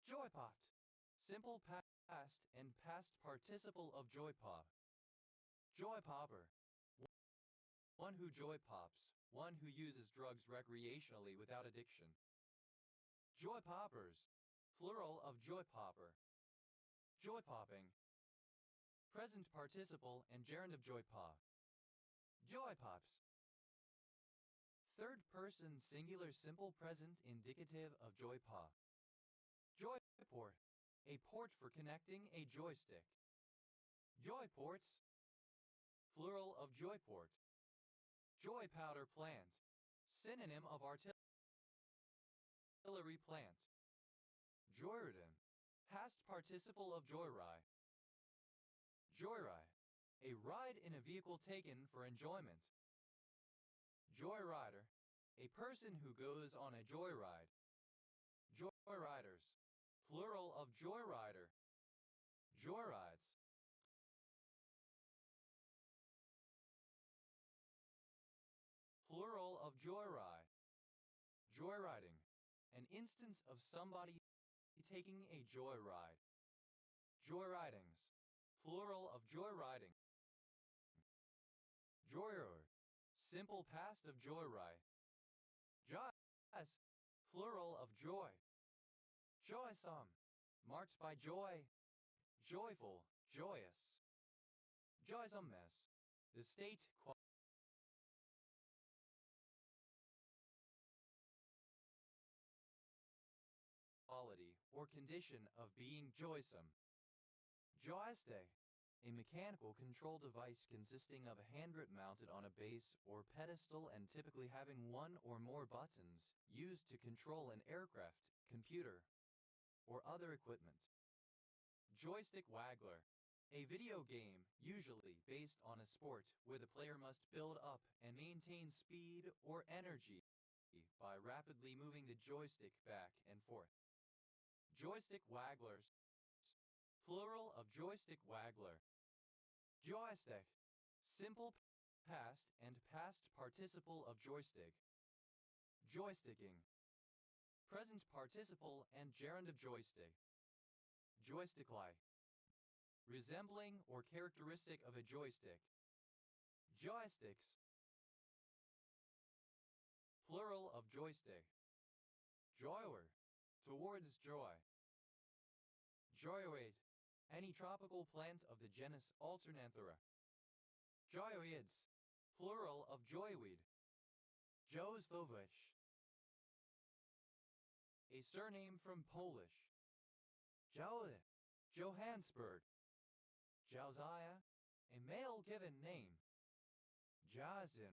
[SPEAKER 1] Joypot, simple past and past participle of joypop. Joypopper, one who joy pops, one who uses drugs recreationally without addiction. Joypoppers, plural of joypopper. Joypopping, present participle and gerund of joypop. Joypops, third person singular simple present indicative of joypop. Joyport, a port for connecting a joystick. Joyports, plural of joyport. Joy powder plant, synonym of artillery plant. Joyridden, past participle of joyride. Joyride, a ride in a vehicle taken for enjoyment. Joyrider, a person who goes on a joyride. Joyriders, plural of joyrider. Joyrides. Plural of joyride. Joyriding, an instance of somebody taking a joyride. Joyridings, plural of joyriding. Joyer, simple past of joyride. Joyous, plural of joy. Joysome, marked by joy. Joyful, joyous. Joysomeness, the state, quality, or condition of being joysome. Joystick, a mechanical control device consisting of a hand grip mounted on a base or pedestal and typically having one or more buttons, used to control an aircraft, computer, or other equipment. Joystick Waggler, a video game, usually based on a sport, where the player must build up and maintain speed or energy by rapidly moving the joystick back and forth. Joystick Wagglers, plural of joystick waggler. Joystick, simple past and past participle of joystick. Joysticking, present participle and gerund of joystick. Joystickly, resembling or characteristic of a joystick. Joysticks, plural of joystick. Joywer, towards joy. Joyoid, any tropical plant of the genus Alternanthera. Joyoids, plural of joyweed. Józefowicz, a surname from Polish. Joe, Johannesburg. Josiah, a male given name. Jazin,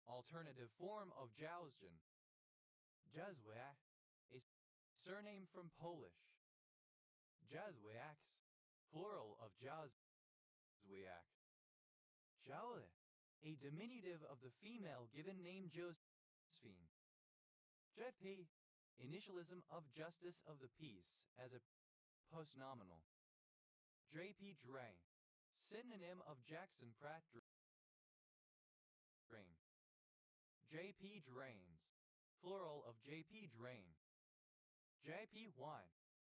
[SPEAKER 1] alternative form of Joustin. Jazwiak, a surname from Polish. Jazwiaks, plural of Jazwiak. Joe, a diminutive of the female given name Josephine. JP, initialism of justice of the peace as a postnominal. J.P. Drain, synonym of Jackson Pratt Drain. J.P. Drains, plural of J.P. Drain. J.P. Wine,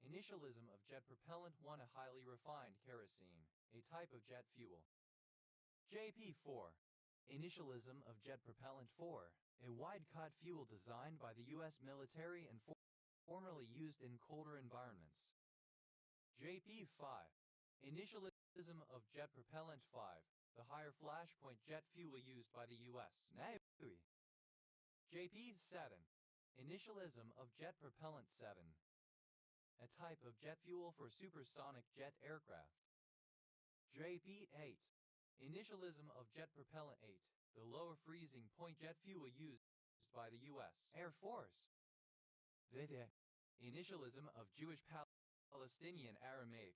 [SPEAKER 1] initialism of jet propellant 1, a highly refined kerosene, a type of jet fuel. JP4, initialism of jet propellant 4, a wide-cut fuel designed by the U.S. military and formerly used in colder environments. JP5, initialism of jet propellant 5, the higher flashpoint jet fuel used by the U.S. Navy. JP7, initialism of jet propellant 7, a type of jet fuel for supersonic jet aircraft. JP8, initialism of jet propellant 8, the lower freezing point jet fuel used by the U.S. Air Force. Initialism of Jewish Palestinian Aramaic.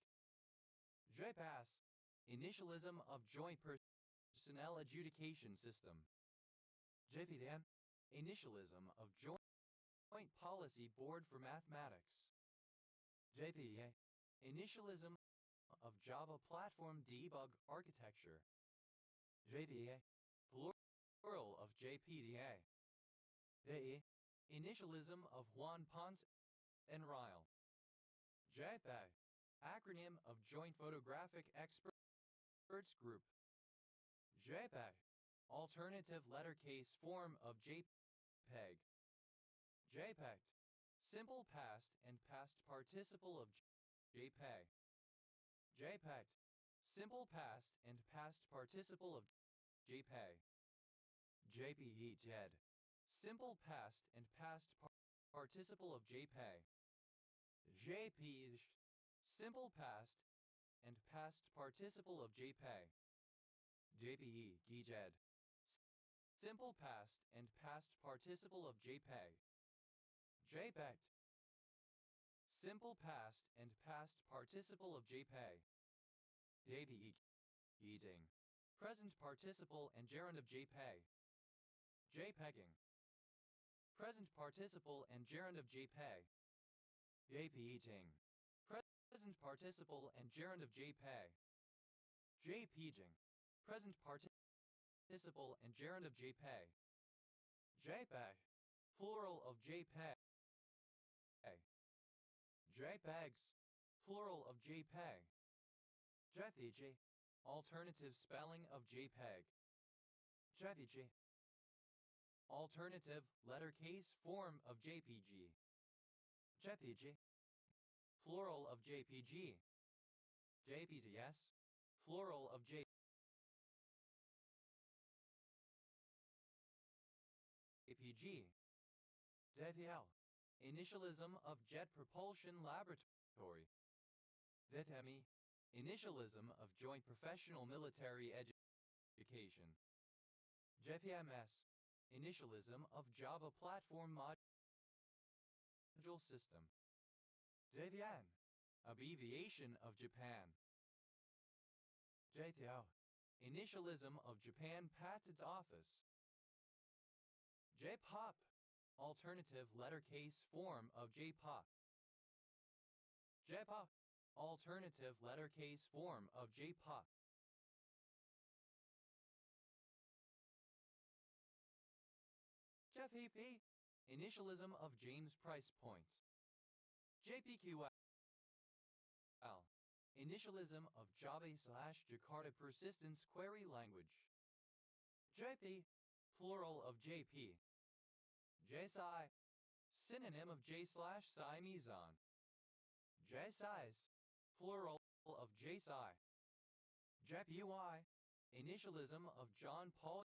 [SPEAKER 1] JPAS, initialism of Joint Personnel Adjudication System. JPDAN, initialism of Joint Policy Board for Mathematics. JPA, initialism of Java Platform Debug Architecture. JPA, plural of JPDA. JE, initialism of Juan Ponce and Ryle. JPEG, acronym of Joint Photographic Experts Group. JPEG, alternative letter case form of JPEG. JPEG, simple past and past participle of JPEG. JPEG, simple past and past participle of JPEG. JPEG, simple past and past participle of JPEG. JPEG, simple past and past participle of JPEG. JPE, GJED. Simple past and past participle of JPEG. JPEG. Simple past and past participle of JPEG. JPE. Eating. Present participle and gerund of JPEG. JPEGing. Present participle and gerund of JPEG. JPEating. Present participle and gerund of JPEG. JPEging. Present participle and gerund of JPEG. JPEG. Plural of JPEG. JPEGs. Plural of JPEG. JPG. Alternative spelling of JPEG. JPG. Alternative lettercase form of JPG. JPG. Plural of JPG. JPGs. Plural of JPG. JPL. Initialism of Jet Propulsion Laboratory. JPME. Initialism of Joint Professional Military Education. JPMS. Initialism of Java Platform Module System. JPN. Abbreviation of Japan. JPO. Initialism of Japan Patent Office. JPOP. Alternative lettercase form of JPOP. JPOP. Alternative lettercase form of JPOP. JPP. Initialism of James Price Point. JPQL. Initialism of Java/Jakarta Persistence Query Language. JP. Plural of JP. JSI. Synonym of J/Siameson. JSIs. Plural of JSI. JPUI. Initialism of John Paul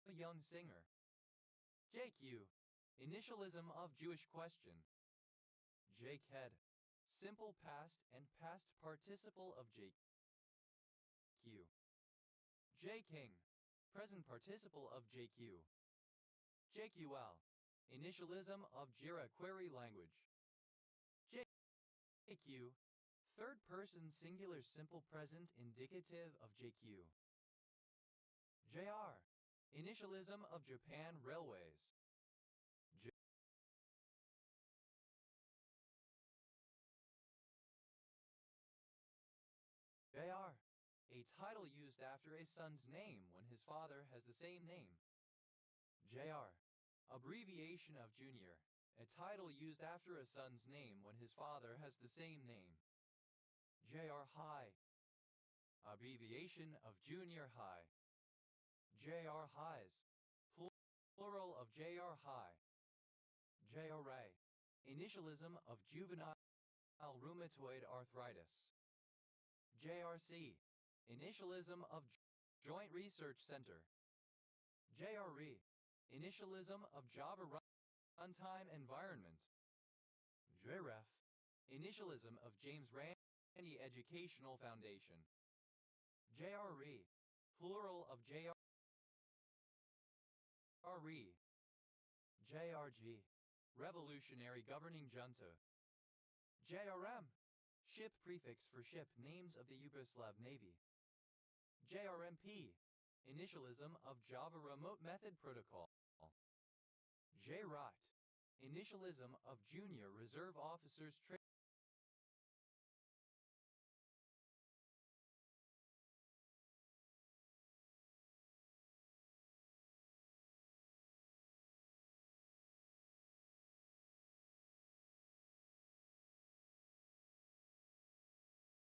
[SPEAKER 1] Young Singer. JQ. Initialism of Jewish Question. JKED. Simple past and past participle of JQ. JKing. Present participle of JQ. JQL. Initialism of Jira Query Language. JQ. Third person singular simple present indicative of JQ. JR. Initialism of Japan Railways. JR. A title used after a son's name when his father has the same name. JR. Abbreviation of Junior. A title used after a son's name when his father has the same name. JR High. Abbreviation of Junior High. JR Highs. Plural of JR High. JRA. Initialism of Juvenile Rheumatoid Arthritis. JRC. Initialism of Joint Research Center. JRE. Initialism of Java Runtime Environment. JREF. Initialism of James Randi Educational Foundation. JRE. Plural of JRE. JRG. Revolutionary Governing Junta. JRM. Ship prefix for ship names of the Yugoslav Navy. JRMP. Initialism of Java Remote Method Protocol. JROT. Initialism of Junior Reserve Officers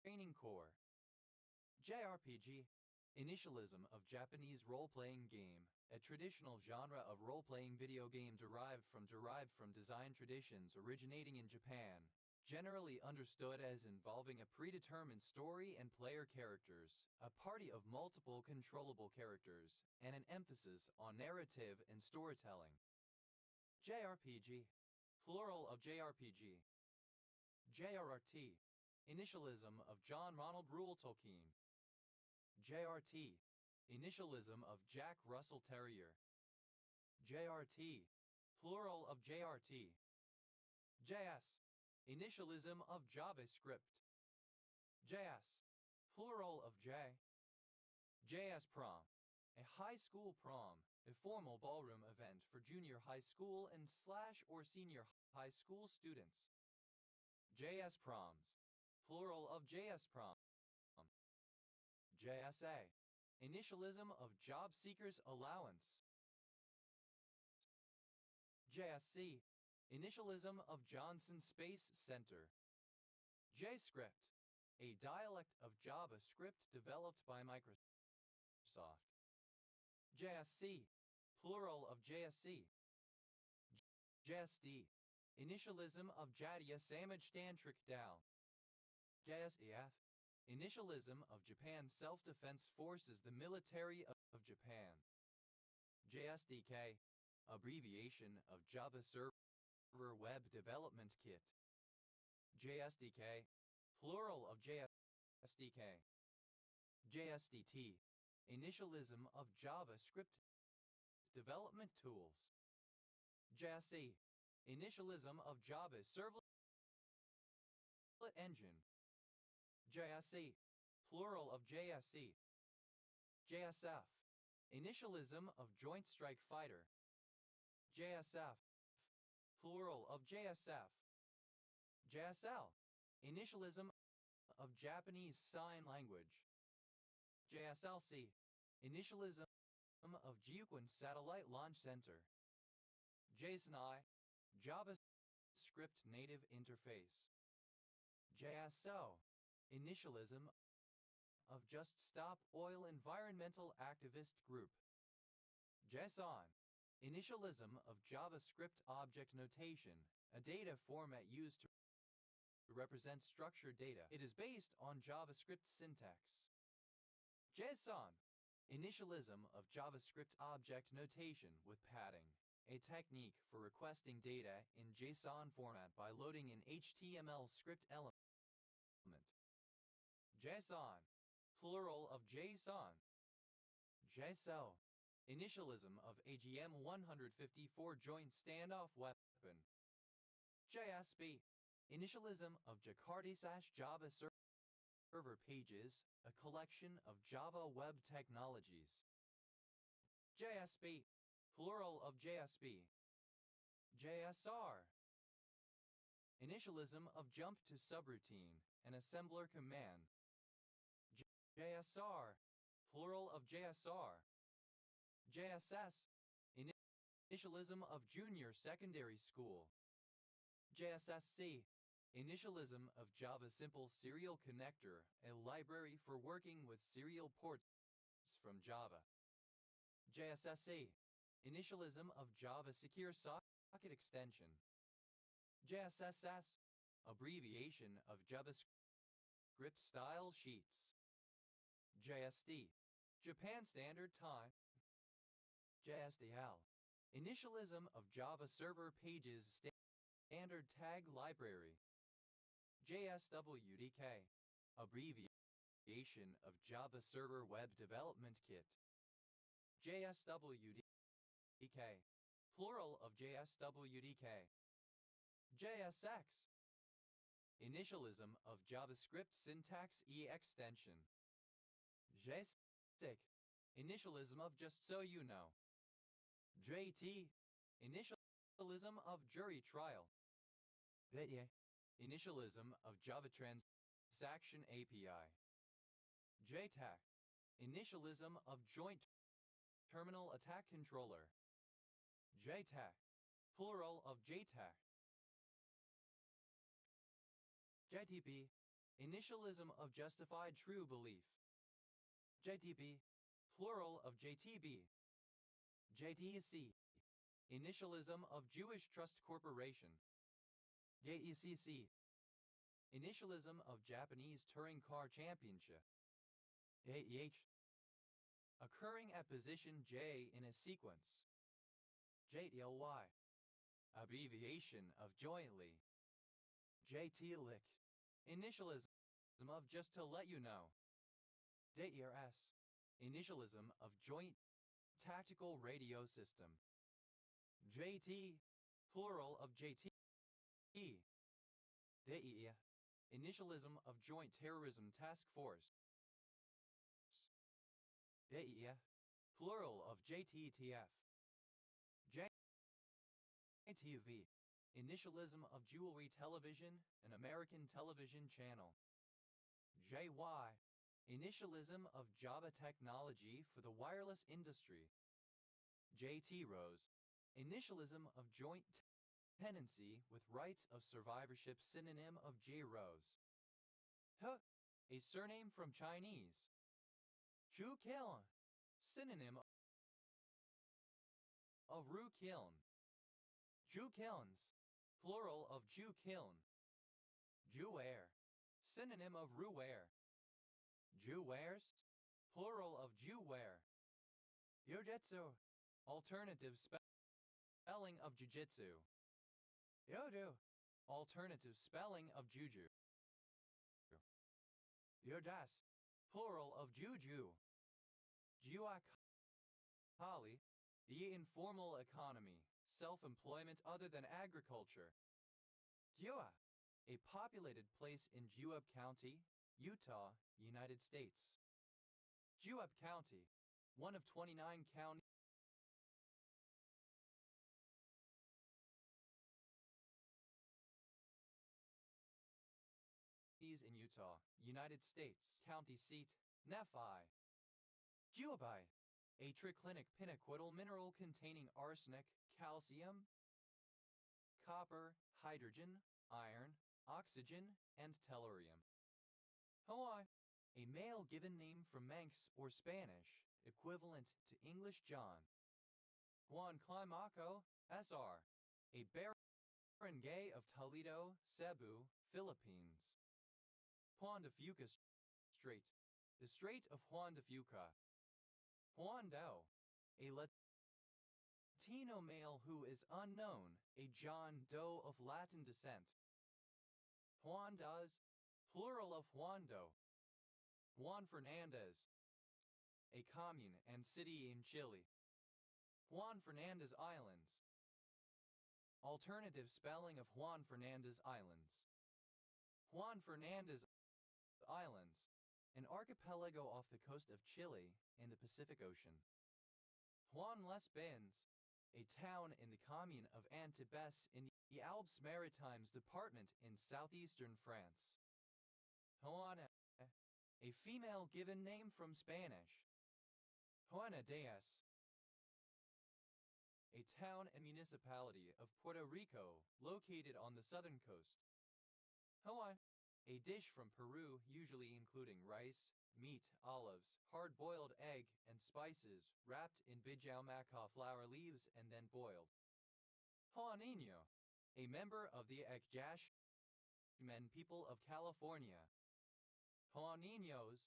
[SPEAKER 1] Training Corps. JRPG. Initialism of Japanese role-playing game, a traditional genre of role-playing video game derived from design traditions originating in Japan, generally understood as involving a predetermined story and player characters, a party of multiple controllable characters, and an emphasis on narrative and storytelling. JRPG. Plural of JRPG. JRRT. Initialism of John Ronald Reuel Tolkien. JRT. Initialism of Jack Russell Terrier. JRT. Plural of JRT. JS. Initialism of JavaScript. JS. Plural of J. JS Prom. A high school prom, a formal ballroom event for junior high school and / or senior high school students. JS Proms. Plural of JS Prom. JSA. Initialism of Job Seekers Allowance. JSC. Initialism of Johnson Space Center. JScript. A dialect of JavaScript developed by Microsoft. JSC. Plural of JSC. JSD. Initialism of Jatiya Samajtantrik Dal. JSEF. Initialism of Japan Self-Defense Forces, the military of Japan. JSDK. Abbreviation of Java Server Web Development Kit. JSDK. Plural of JSDK. JSDT. Initialism of JavaScript Development Tools. JSE. Initialism of Java Servlet Engine. JSE. Plural of JSE. JSF. Initialism of Joint Strike Fighter. JSF. Plural of JSF. JSL. Initialism of Japanese Sign Language. JSLC. Initialism of Jiuquan Satellite Launch Center. JSON-I. JavaScript Native Interface. JSO. Initialism of Just Stop Oil Environmental Activist Group. JSON. Initialism of JavaScript Object Notation, a data format used to represent structured data. It is based on JavaScript syntax. JSON. Initialism of JavaScript Object Notation with padding, a technique for requesting data in JSON format by loading an HTML script element. JSON. Plural of JSON. JSO. Initialism of AGM-154 Joint Standoff Weapon. JSB. Initialism of Jakarta/Java Server Pages, a collection of Java web technologies. JSB. Plural of JSB. JSR. Initialism of Jump to Subroutine, an assembler command. JSR. Plural of JSR. JSS. Initialism of Junior Secondary School. JSSC. Initialism of Java Simple Serial Connector, a library for working with serial ports from Java. JSSE. Initialism of Java Secure Socket Extension. JSSS. Abbreviation of JavaScript Style Sheets. JSD. Japan Standard Time. JSDL. Initialism of Java Server Pages Standard Tag Library. JSWDK. Abbreviation of Java Server Web Development Kit. JSWDK. Plural of JSWDK. JSX. Initialism of JavaScript Syntax E Extension. JSIC. Initialism of Just So You Know. JT. Initialism of Jury Trial. JTA. Initialism of Java Transaction API. JTAC. Initialism of Joint Terminal Attack Controller. JTAC. Plural of JTAC. JTB. Initialism of Justified True Belief. JTB. Plural of JTB. JTC. Initialism of Jewish Trust Corporation. JECC. Initialism of Japanese Touring Car Championship. JEH. Occurring at position J in a sequence. JTLY. Abbreviation of jointly. JTLIC. Initialism of just to let you know. DERS. Initialism of Joint Tactical Radio System. JT. Plural of JT. DEA. Initialism of Joint Terrorism Task Force. DEA. Plural of JTTF. JTV. Initialism of Jewelry Television, an American television channel. JY. Initialism of Java technology for the wireless industry. JT Rose. Initialism of joint tenancy with rights of survivorship, synonym of J Rose. Huh. A surname from Chinese. Zhu Kiln. Synonym of Ru Kiln. Zhu Kilns. Plural of Ju Kiln. Juware. Synonym of Ruware. Juwares. Plural of Juware. Yojutsu. Alternative spelling of Jujitsu. Yodu. Alternative spelling of Juju. Yodas. Plural of Juju. Juakali. The informal economy, self-employment other than agriculture. Jua. A populated place in Juab County, Utah, United States. Juab County, one of 29 counties in Utah, United States. County seat, Nephi. Juabite. A triclinic pinaquidal mineral containing arsenic, calcium, copper, hydrogen, iron, oxygen, and tellurium. Hawaii. A male given name from Manx or Spanish, equivalent to English John. Juan Climaco, S.R. A barangay of Toledo, Cebu, Philippines. Juan de Fuca Strait. The Strait of Juan de Fuca. Juan Doe. A Latino male who is unknown, a John Doe of Latin descent. Juan Does. Plural of Juan Doe. Juan Fernandez. A commune and city in Chile. Juan Fernandez Islands. Alternative spelling of Juan Fernandez Islands. Juan Fernandez Islands, an archipelago off the coast of Chile in the Pacific Ocean. Juan les Bains, a town in the commune of Antibes in the Alpes Maritimes department in southeastern France. Juana, a female given name from Spanish. Juana Díaz, a town and municipality of Puerto Rico located on the southern coast. Hawaii, a dish from Peru usually including rice, meat, olives, hard-boiled egg, and spices wrapped in bijao maca flower leaves and then boiled. Juanino, a member of the Ekjashmen people of California. Juaninos,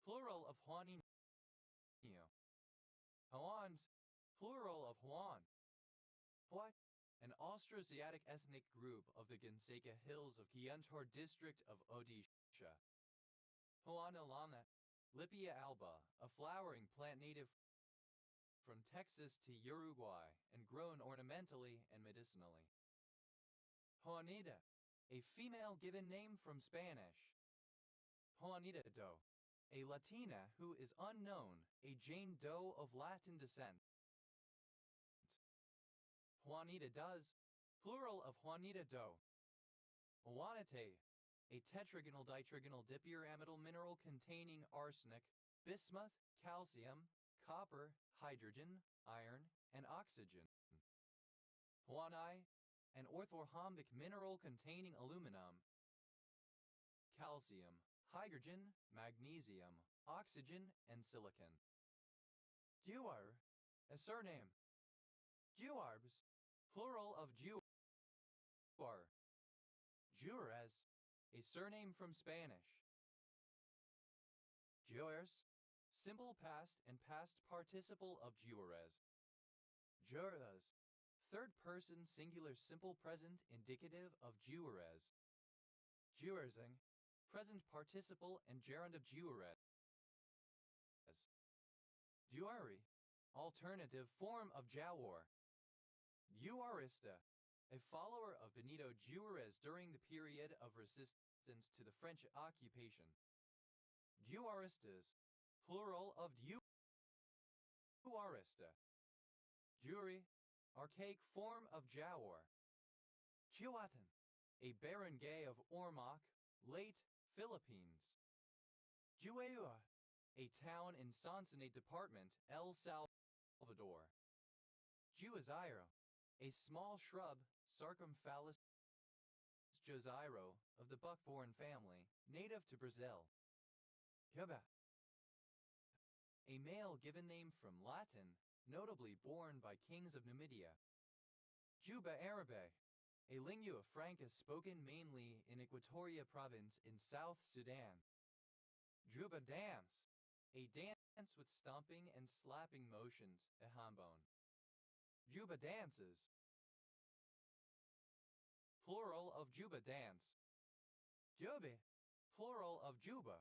[SPEAKER 1] plural of Juanino. Juans, plural of Juan. What? An Austroasiatic ethnic group of the Gonzaga Hills of Guntur district of Odisha. Juana Lana, Lipia alba, a flowering plant native from Texas to Uruguay and grown ornamentally and medicinally. Juanita, a female given name from Spanish. Juanita Doe, a Latina who is unknown, a Jane Doe of Latin descent. Juanita Does, plural of Juanita Doe. Juanite, a tetragonal ditrigonal dipyramidal mineral containing arsenic, bismuth, calcium, copper, hydrogen, iron, and oxygen. Juanite, an orthorhombic mineral containing aluminum, calcium, hydrogen, magnesium, oxygen, and silicon. Juar, a surname. Juarbs, plural of Juar. Juarez, a surname from Spanish. Juarez, simple past and past participle of Juarez. Juarez, third person singular simple present indicative of Juarez. Juarzing, present participle and gerund of juarez. Juari, alternative form of Jawar. Juarista, a follower of Benito Juarez during the period of resistance to the French occupation. Juaristas, plural of Juarista. Jury, archaic form of Jawar. Juatan, a barangay of Ormoc, late Philippines. Jueua, a town in Sonsonate Department, El Salvador. Juazeiro, a small shrub, Sarcomphallus joseiro, of the buckthorn family, native to Brazil. Juba, a male given name from Latin, notably borne by kings of Numidia. Juba Arabe, a lingua franca spoken mainly in Equatoria province in South Sudan. Juba dance, a dance with stomping and slapping motions, a hambone. Juba dances, plural of Juba dance. Jube, plural of Juba.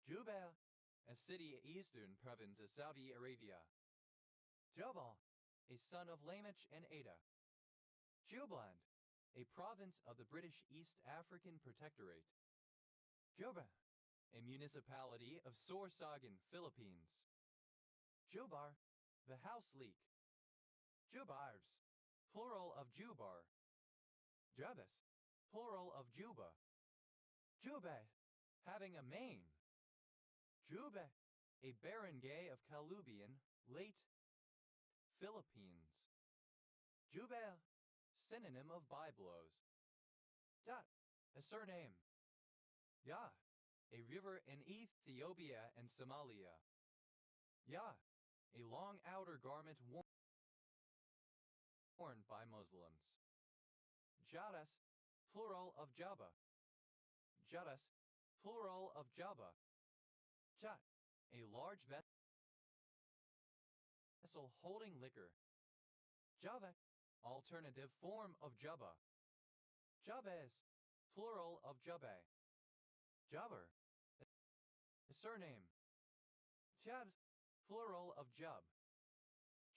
[SPEAKER 1] Juba, a city eastern province of Saudi Arabia. Jubal, a son of Lamech and Ada. Jubaland, a province of the British East African Protectorate. Juba, a municipality of Sorsogon, Philippines. Jubar, the house leek. Jubars, plural of Jubar. Jubas, plural of Juba. Jube, having a mane. Jube, a barangay of Calubian, late Philippines. Jubel, synonym of byblos. Dot, a surname. Ya, a river in Ethiopia and Somalia. Ya, a long outer garment worn by Muslims. Jadas, plural of Jabba. Jadas, plural of Jabba. Jat, a large vessel holding liquor. Java, alternative form of Jabba. Jabez, plural of Jabbe. Jabber, a surname. Jab, plural of Jub.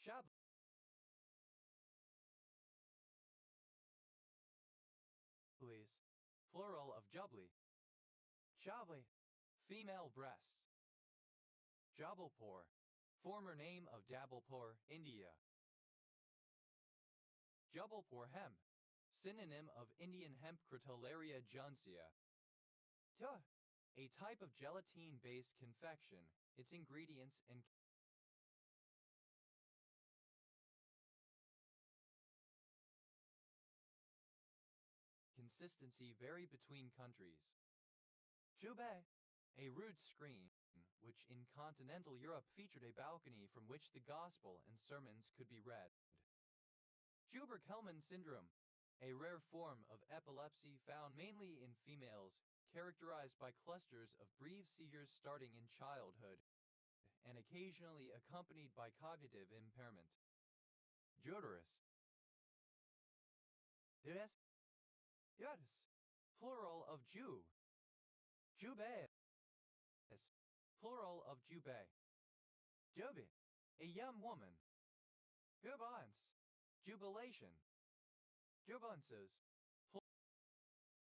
[SPEAKER 1] Shab, plural of Jubli. Jabli, female breasts. Jabalpur, former name of Jabalpur, India. Jabalpur hemp, synonym of Indian hemp Crotalaria juncea. Tuh, a type of gelatine-based confection. Its ingredients and consistency vary between countries. Jubei, a rood screen, which in continental Europe featured a balcony from which the gospel and sermons could be read. Juber-Kelman syndrome, a rare form of epilepsy found mainly in females, characterized by clusters of brief seizures starting in childhood and occasionally accompanied by cognitive impairment. Joderus. Yes. Yes. Plural of Jew. Jube. Plural of Jube. Jobe, a young woman. Jubilance, jubilation. Jubilances,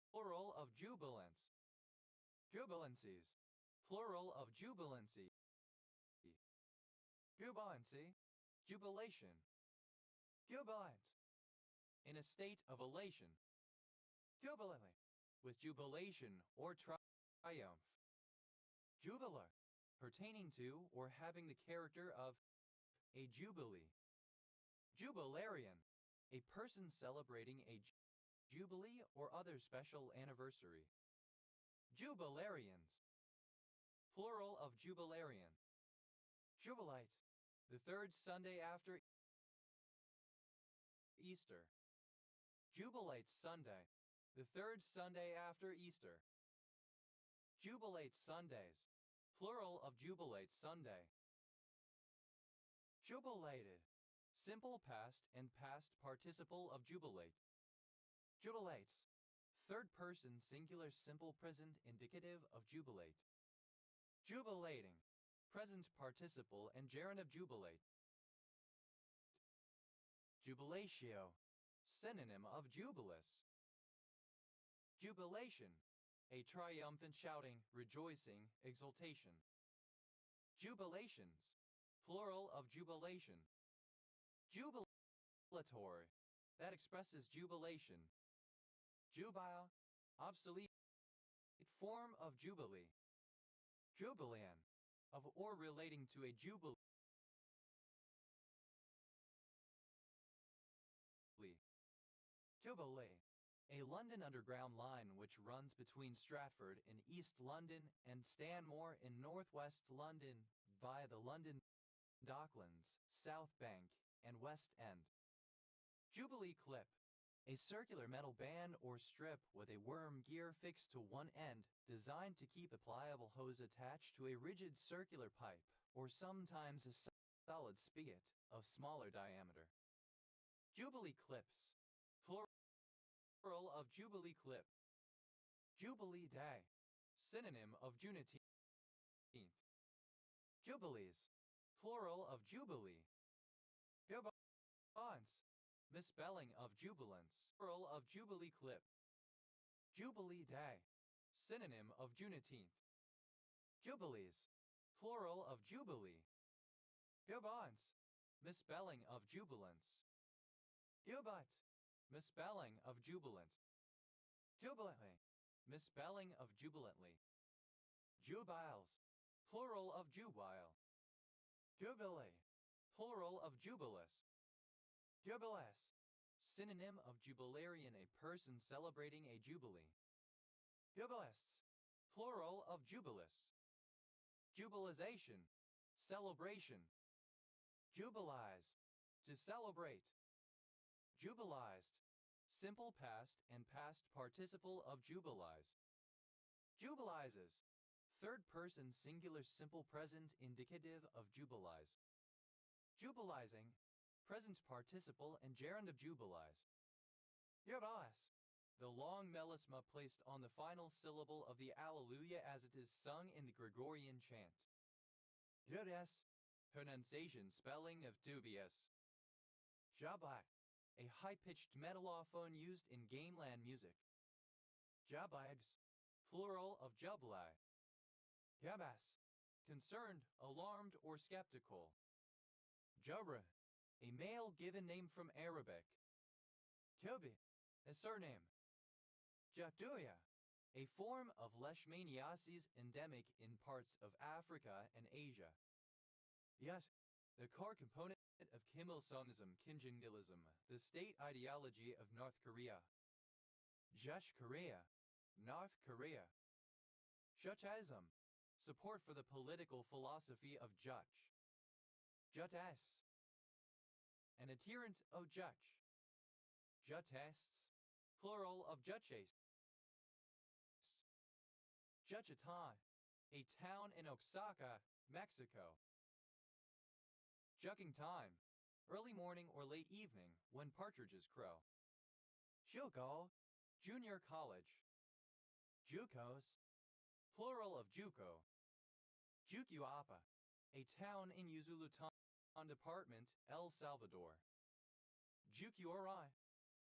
[SPEAKER 1] plural of jubilance. Jubilancies, plural of jubilancy. Jubilancy, jubilation. Jubilant, in a state of elation. Jubilantly, with jubilation or triumph. Jubilar, pertaining to or having the character of a jubilee. Jubilarian, a person celebrating a jubilee or other special anniversary. Jubilarians, plural of jubilarian. Jubilite, the third Sunday after Easter. Jubilate Sunday, the third Sunday after Easter. Jubilate Sundays, plural of Jubilate Sunday. Jubilated, Simple past and past participle of jubilate. Jubilates. Third person singular simple present indicative of jubilate. Jubilating. Present participle and gerund of jubilate. Jubilatio. Synonym of jubilous. Jubilation. A triumphant shouting, rejoicing, exultation. Jubilations. Plural of jubilation. Jubilatory. That expresses jubilation. Jubile. Obsolete form of jubilee. Jubilean. Of or relating to a jubilee. Jubilee. A London Underground line which runs between Stratford in East London and Stanmore in northwest London via the London Docklands, South Bank, and West End. Jubilee clip. A circular metal band or strip with a worm gear fixed to one end, designed to keep a pliable hose attached to a rigid circular pipe, or sometimes a solid spigot of smaller diameter. Jubilee clips. Plural of Jubilee clip. Jubilee Day. Synonym of Juneteenth. Jubilees. Plural of Jubilee. Jubilance. Misspelling of jubilance. Plural of Jubilee clip. Jubilee Day. Synonym of Juneteenth. Jubilees. Plural of Jubilee. Jubilance. Misspelling of jubilance. Jubilant. Misspelling of jubilant. Jubilantly. Misspelling of jubilantly. Jubiles. Plural of jubile. Jubilee. Plural of jubilous. Jubiless. Synonym of jubilarian, a person celebrating a jubilee. Jubilists. Plural of jubilous. Jubilization. Celebration. Jubilize. To celebrate. Jubilized. Simple past and past participle of jubilize. Jubilizes. Third person singular simple present indicative of jubilize. Jubilizing. Present participle and gerund of jubilize. Jubilis. The long melisma placed on the final syllable of the Alleluia as it is sung in the Gregorian chant. Judas. Pronunciation spelling of dubious. Jabak. A high-pitched metallophone used in gamelan music. Jabags. Plural of jubilai. Jabas. Concerned, alarmed, or skeptical. Jabra. A male given name from Arabic. Jobi. A surname. Jatuya. A form of leishmaniasis endemic in parts of Africa and Asia. Yet, the core component of Kim Il-sungism, Kimjingilism, the state ideology of North Korea. Juche Korea. North Korea. Jucheism. Support for the political philosophy of Juche. Jutes. An adherent of Juche. Jutests. Plural of Juches. Juchatan. A town in Oaxaca, Mexico. Jugging time. Early morning or late evening when partridges crow. Juco. Junior college. Jucos. Plural of Juco. Jucuapa. A town in Yuzulutan Department, El Salvador. Jucuori.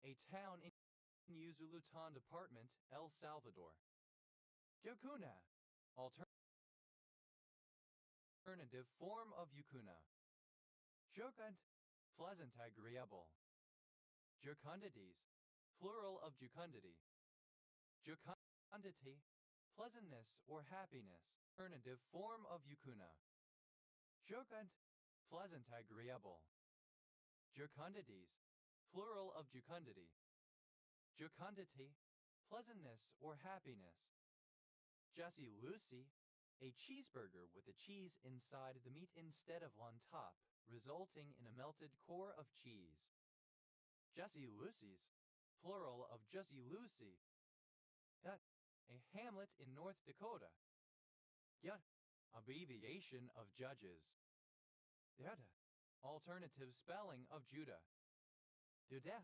[SPEAKER 1] A town in Yuzulutan Department, El Salvador. Yucuna. Alternative form of Yucuna. Jocund. Pleasant, agreeable. Jucundities. Plural of jucundity. Jucundity. Pleasantness or happiness. Alternative form of Yucuna. Jocund. Pleasant, agreeable. Jucundities. Plural of jucundity. Jucundity. Pleasantness or happiness. Jessie Lucy. A cheeseburger with the cheese inside the meat instead of on top, resulting in a melted core of cheese. Jessie Lucy's. Plural of Jessie Lucy. Yut. A hamlet in North Dakota. Yut. Abbreviation of judges. Yutta. alternative spelling of Judah. Judah,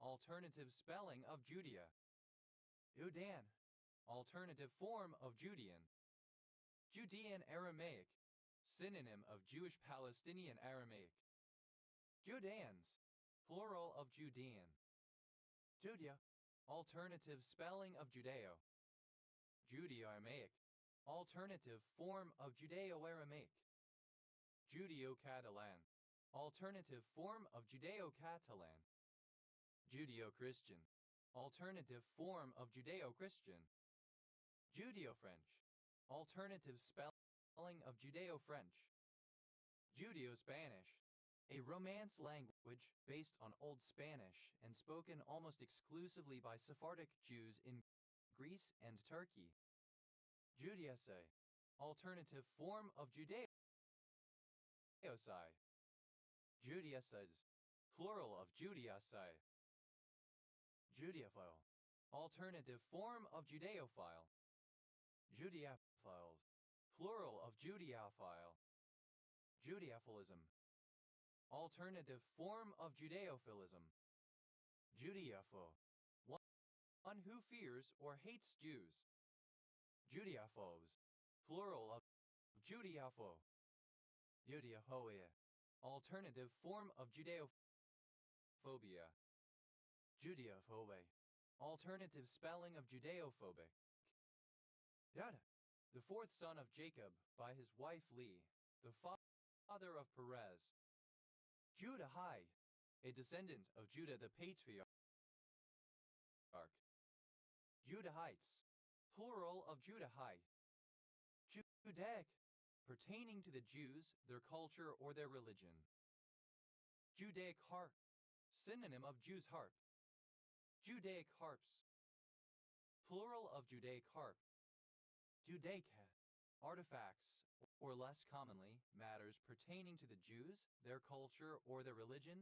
[SPEAKER 1] alternative spelling of Judea. Judean, alternative form of Judean. Judean Aramaic, synonym of Jewish Palestinian Aramaic. Judeans, plural of Judean. Judea, alternative spelling of Judeo. Judeo-Aramaic, alternative form of Judeo-Aramaic. Judeo-Catalan, alternative form of Judeo-Catalan. Judeo-Christian, alternative form of Judeo-Christian. Judeo-French, alternative spelling of Judeo-French. Judeo-Spanish, a Romance language based on Old Spanish and spoken almost exclusively by Sephardic Jews in Greece and Turkey. Judaisai, alternative form of Judaisai. Judaicides, plural of Judaisai. Judeophile, alternative form of Judeophile. Judeophiles, plural of Judeophile. Judeophilism, alternative form of Judeophilism. Judeopho, one who fears or hates Jews. Judeophobes, plural of Judeopho. Judeophoia, alternative form of Judeophobia. Judeophobe, alternative spelling of Judeophobic. Judah, the fourth son of Jacob by his wife Leah, the father of Perez. Judah, a descendant of Judah the patriarch. Judahites, plural of Judahai. Judaic, pertaining to the Jews, their culture, or their religion. Judaic harp, synonym of Jew's harp. Judaic harps, plural of Judaic harp. Judaica, artifacts, or less commonly, matters pertaining to the Jews, their culture, or their religion,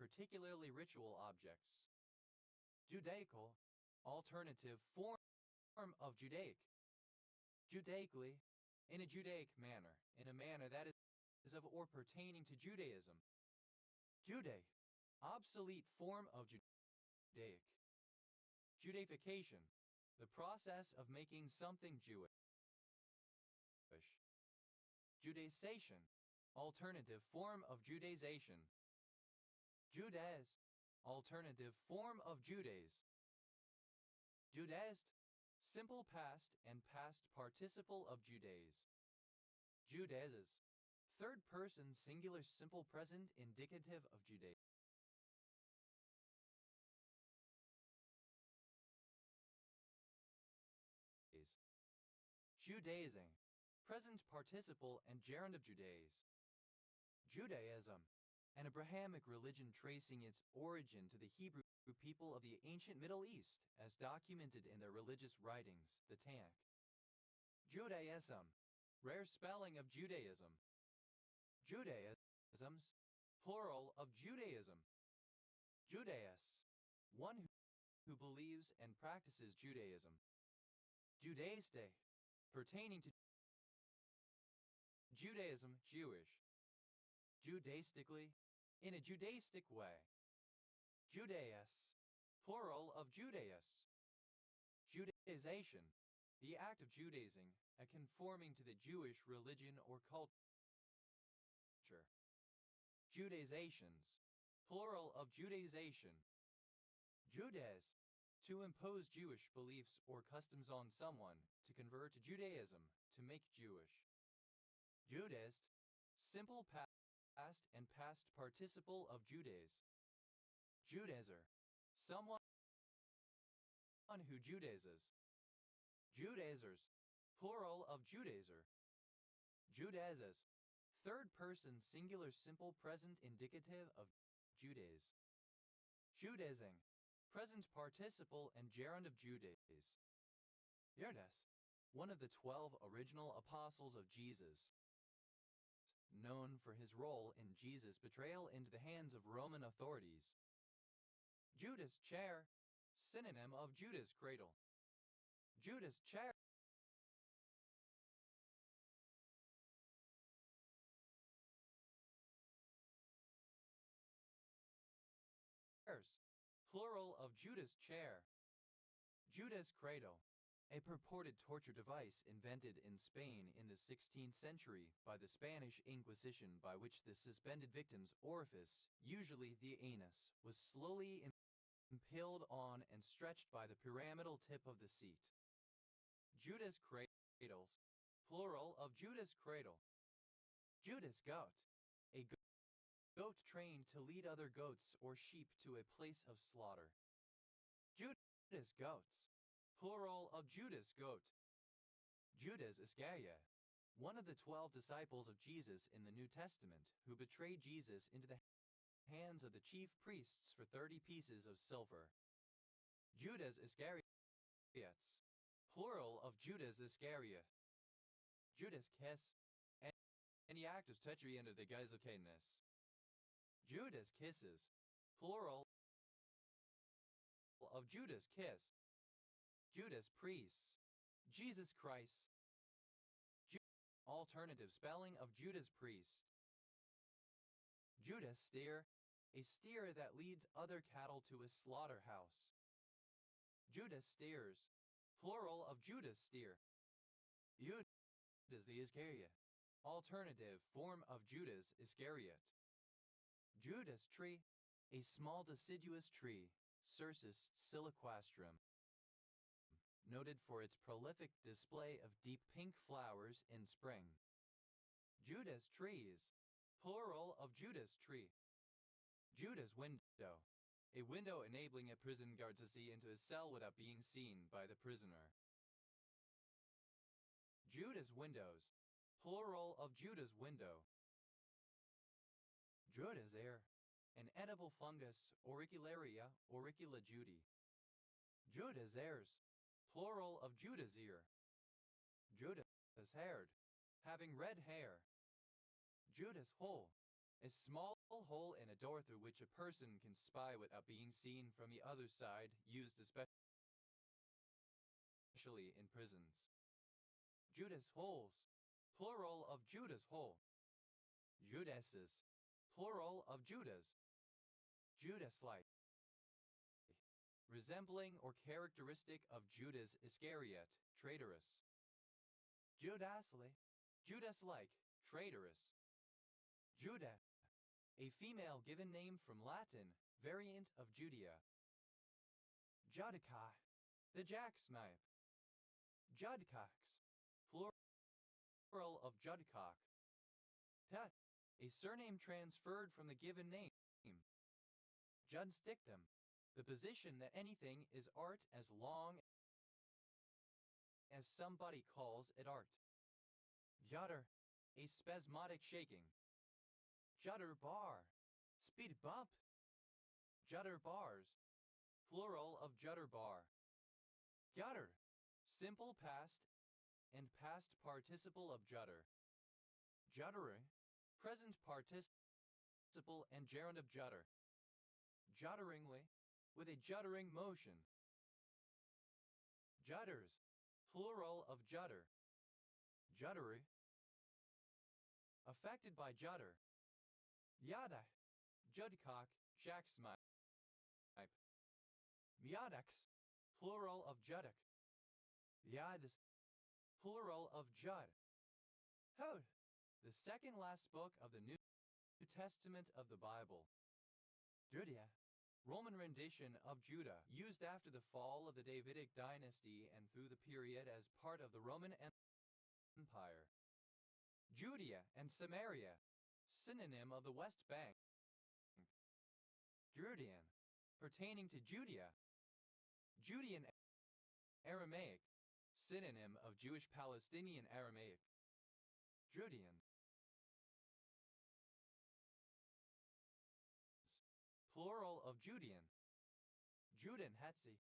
[SPEAKER 1] particularly ritual objects. Judaical, alternative form of Judaic. Judaically, in a Judaic manner, in a manner that is of or pertaining to Judaism. Judaic, obsolete form of Judaic. Judaification, the process of making something Jewish. Judaization, alternative form of Judaization. Judaize, alternative form of Judaize. Judaized, simple past and past participle of Judaize. Judaizes, third person singular simple present indicative of Judaize. Judaizing, present participle and gerund of Judaize. Judaism, an Abrahamic religion tracing its origin to the Hebrew people of the ancient Middle East as documented in their religious writings, the Tanakh. Judaism, rare spelling of Judaism. Judaisms, plural of Judaism. Judaeus, one who believes and practices Judaism. Judaiste, pertaining to Judaism, Jewish. Judaistically, in a Judaistic way. Judaeus, plural of Judaeus. Judaization, the act of Judaizing, a conforming to the Jewish religion or culture. Judaizations, plural of Judaization. Judaize, to impose Jewish beliefs or customs on someone, to convert to Judaism, to make Jewish. Judaized, simple past and past participle of Judaize. Judaizer, someone who Judaizes. Judaizers, plural of Judaizer. Judaizes, third person singular simple present indicative of Judaize. Judaizing, present participle and gerund of Judaize. Judas, one of the 12 original apostles of Jesus, known for his role in Jesus' betrayal into the hands of Roman authorities. Judas chair, synonym of Judas cradle. Judas chair. plural of Judas' chair. Judas' cradle, a purported torture device invented in Spain in the 16th century by the Spanish Inquisition, by which the suspended victim's orifice, usually the anus, was slowly impaled on and stretched by the pyramidal tip of the seat. Judas' cradles, plural of Judas' cradle. Judas' goat, a goat trained to lead other goats or sheep to a place of slaughter. Judas' goats, plural of Judas' goat. Judas Iscariot, one of the 12 disciples of Jesus in the New Testament, who betrayed Jesus into the hands of the chief priests for 30 pieces of silver. Judas Iscariots, plural of Judas Iscariot. Judas kiss, any act of treachery under the guise of kindness. Judas kisses, plural of Judas kiss. Judas priests, Jesus Christ. Alternative spelling of Judas priest. Judas steer, a steer that leads other cattle to a slaughterhouse. Judas steers, plural of Judas steer. Judas the Iscariot, alternative form of Judas Iscariot. Judas tree, a small deciduous tree, Cercis siliquastrum, noted for its prolific display of deep pink flowers in spring. Judas trees, plural of Judas tree. Judas window, a window enabling a prison guard to see into a cell without being seen by the prisoner. Judas windows, plural of Judas window. Judas air, an edible fungus, Auricularia auricula judi. Judas airs, plural of Judas ear. Judas haired, having red hair. Judas hole, a small hole in a door through which a person can spy without being seen from the other side, used especially in prisons. Judas holes, plural of Judas hole. Judases, plural of Judas. Judas-like, resembling or characteristic of Judas Iscariot, traitorous. Judasly, Judas-like, traitorous. Judah, a female given name from Latin, variant of Judea. Judica, the jackknife. Judcox, plural of Judcock. Tut, a surname transferred from the given name. Juds dictum, the position that anything is art as long as somebody calls it art. Judder, a spasmodic shaking. Judder bar, speed bump. Judder bars, plural of judder bar. Judder, simple past and past participle of judder. Juddering, present participle and gerund of judder. Judderingly, with a juddering motion. Judders, plural of judder. Juddery, affected by judder. Yada, judcock, jacksnipe. Miadex, plural of juddock. Yads, plural of jud. Hod, the second last book of the New Testament of the Bible. Judea, Roman rendition of Judah, used after the fall of the Davidic dynasty and through the period as part of the Roman Empire. Judea and Samaria, synonym of the West Bank. Judean, pertaining to Judea. Judean Aramaic, synonym of Jewish Palestinian Aramaic. Judean, plural of Judean. Judean Hetzi,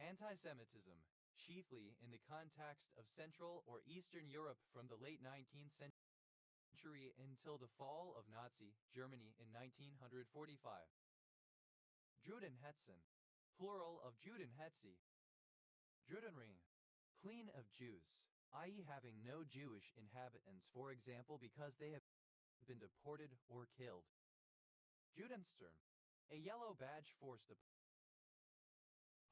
[SPEAKER 1] anti-Semitism, chiefly in the context of Central or Eastern Europe from the late 19th century until the fall of Nazi Germany in 1945. Judenhetzen, plural of Judenhetzi. Judenring, clean of Jews, i.e. having no Jewish inhabitants, for example because they have been deported or killed. Judenstern, a yellow badge force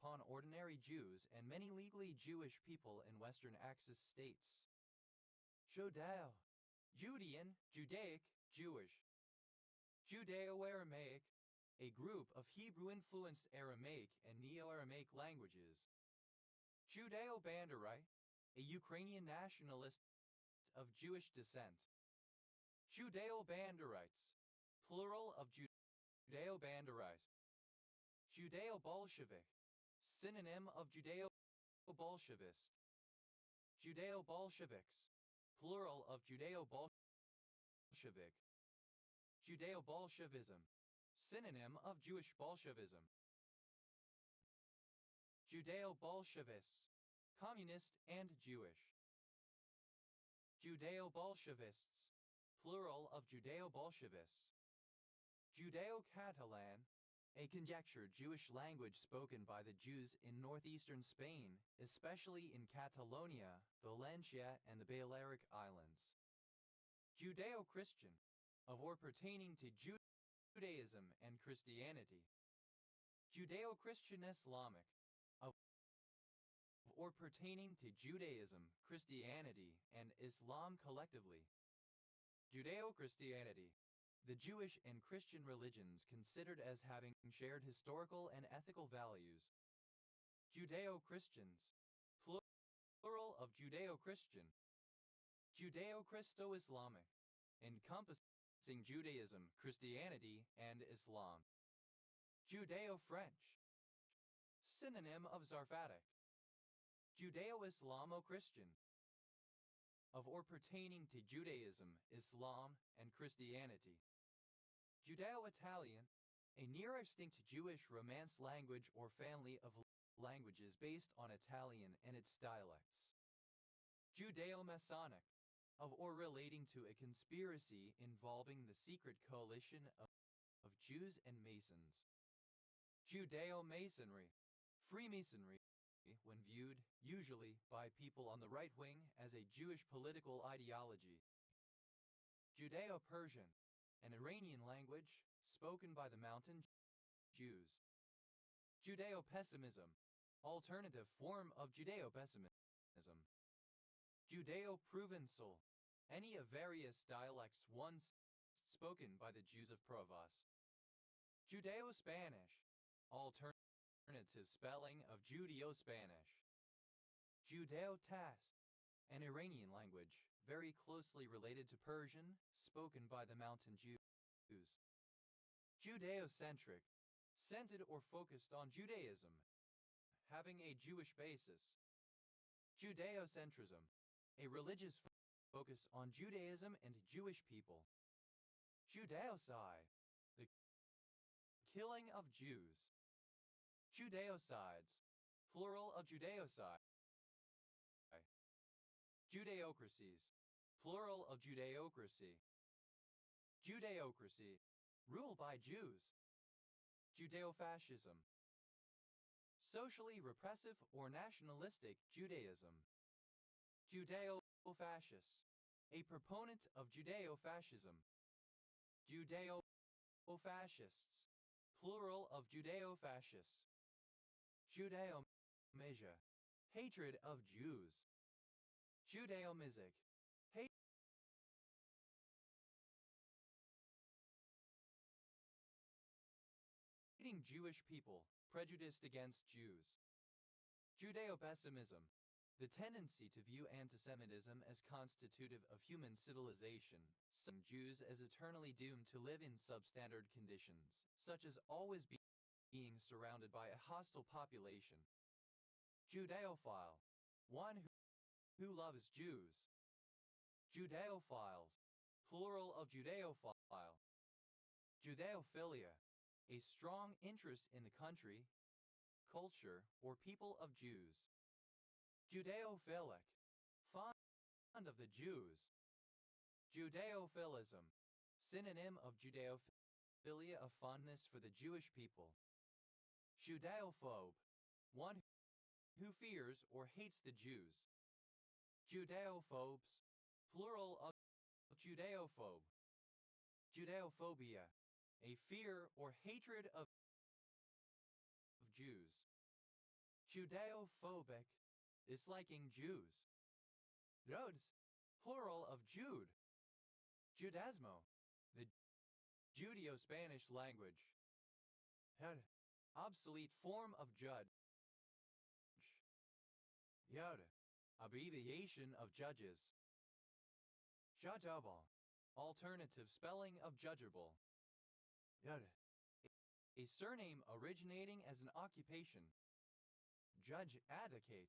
[SPEAKER 1] upon ordinary Jews and many legally Jewish people in Western Axis states. Judeo, Judean, Judaic, Jewish. Judeo-Aramaic, a group of Hebrew-influenced Aramaic and Neo-Aramaic languages. Judeo-Bandarite, a Ukrainian nationalist of Jewish descent. Judeo-Banderites, plural of Judeo-Banderite. Judeo-Bolshevik, synonym of Judeo-Bolshevist. Judeo-Bolsheviks, plural of Judeo-Bolshevik. Judeo-Bolshevism, synonym of Jewish Bolshevism. Judeo-Bolshevists, communist and Jewish. Judeo-Bolshevists, plural of Judeo-Bolshevists. Judeo-Catalan, a conjectured Jewish language spoken by the Jews in northeastern Spain, especially in Catalonia, Valencia, and the Balearic Islands. Judeo-Christian, of or pertaining to Judaism and Christianity. Judeo-Christian Islamic, of or pertaining to Judaism, Christianity, and Islam collectively. Judeo-Christianity, the Jewish and Christian religions considered as having shared historical and ethical values. Judeo-Christians, plural of Judeo-Christian. Judeo-Christo-Islamic, encompassing Judaism, Christianity, and Islam. Judeo-French, synonym of Zarfatic. Judeo-Islamo-Christian, of or pertaining to Judaism, Islam, and Christianity. Judeo-Italian, a near-extinct Jewish Romance language or family of languages based on Italian and its dialects. Judeo-Masonic, of or relating to a conspiracy involving the secret coalition of Jews and Masons. Judeo-Masonry, Freemasonry, when viewed, usually by people on the right wing, as a Jewish political ideology. Judeo-Persian, an Iranian language spoken by the Mountain Jews. Judeo-Pessimism, alternative form of Judeo-Pessimism. Judeo-Provençal, any of various dialects once spoken by the Jews of Provence. Judeo-Spanish, alternative spelling of Judeo-Spanish. Judeo-Tas, an Iranian language, very closely related to Persian, spoken by the Mountain Jews. Judeo-centric, centered or focused on Judaism, having a Jewish basis. Judeo-centrism, a religious focus on Judaism and Jewish people. Judeocide, the killing of Jews. Judeocides, plural of Judeocide. Judeocracies, plural of Judeocracy. Judeocracy, rule by Jews. Judeo-fascism, socially repressive or nationalistic Judaism. Judeo-fascists, a proponent of Judeo-fascism. Judeo-fascists, plural of Judeo-fascists. Judeo-Mesia, hatred of Jews. Judeo-Mizik, hating Jewish people, prejudiced against Jews. Judeo-pessimism, the tendency to view antisemitism as constitutive of human civilization, some Jews as eternally doomed to live in substandard conditions, such as always being surrounded by a hostile population. Judeophile, one who loves Jews. Judeophiles, plural of Judeophile. Judeophilia, a strong interest in the country, culture, or people of Jews. Judeophilic, fond of the Jews. Judeophilism, synonym of Judeophilia, a fondness for the Jewish people. Judeophobe, one who fears or hates the Jews. Judeophobes, plural of Judeophobe. Judeophobia, a fear or hatred of Jews. Judeo-phobic, disliking Jews. Judes, plural of Jude. Judaismo, the Judeo-Spanish language. Jud, obsolete form of judge. Jud, abbreviation of judges. Judgeable, alternative spelling of judgeable. Jud, a surname originating as an occupation. Judge advocate,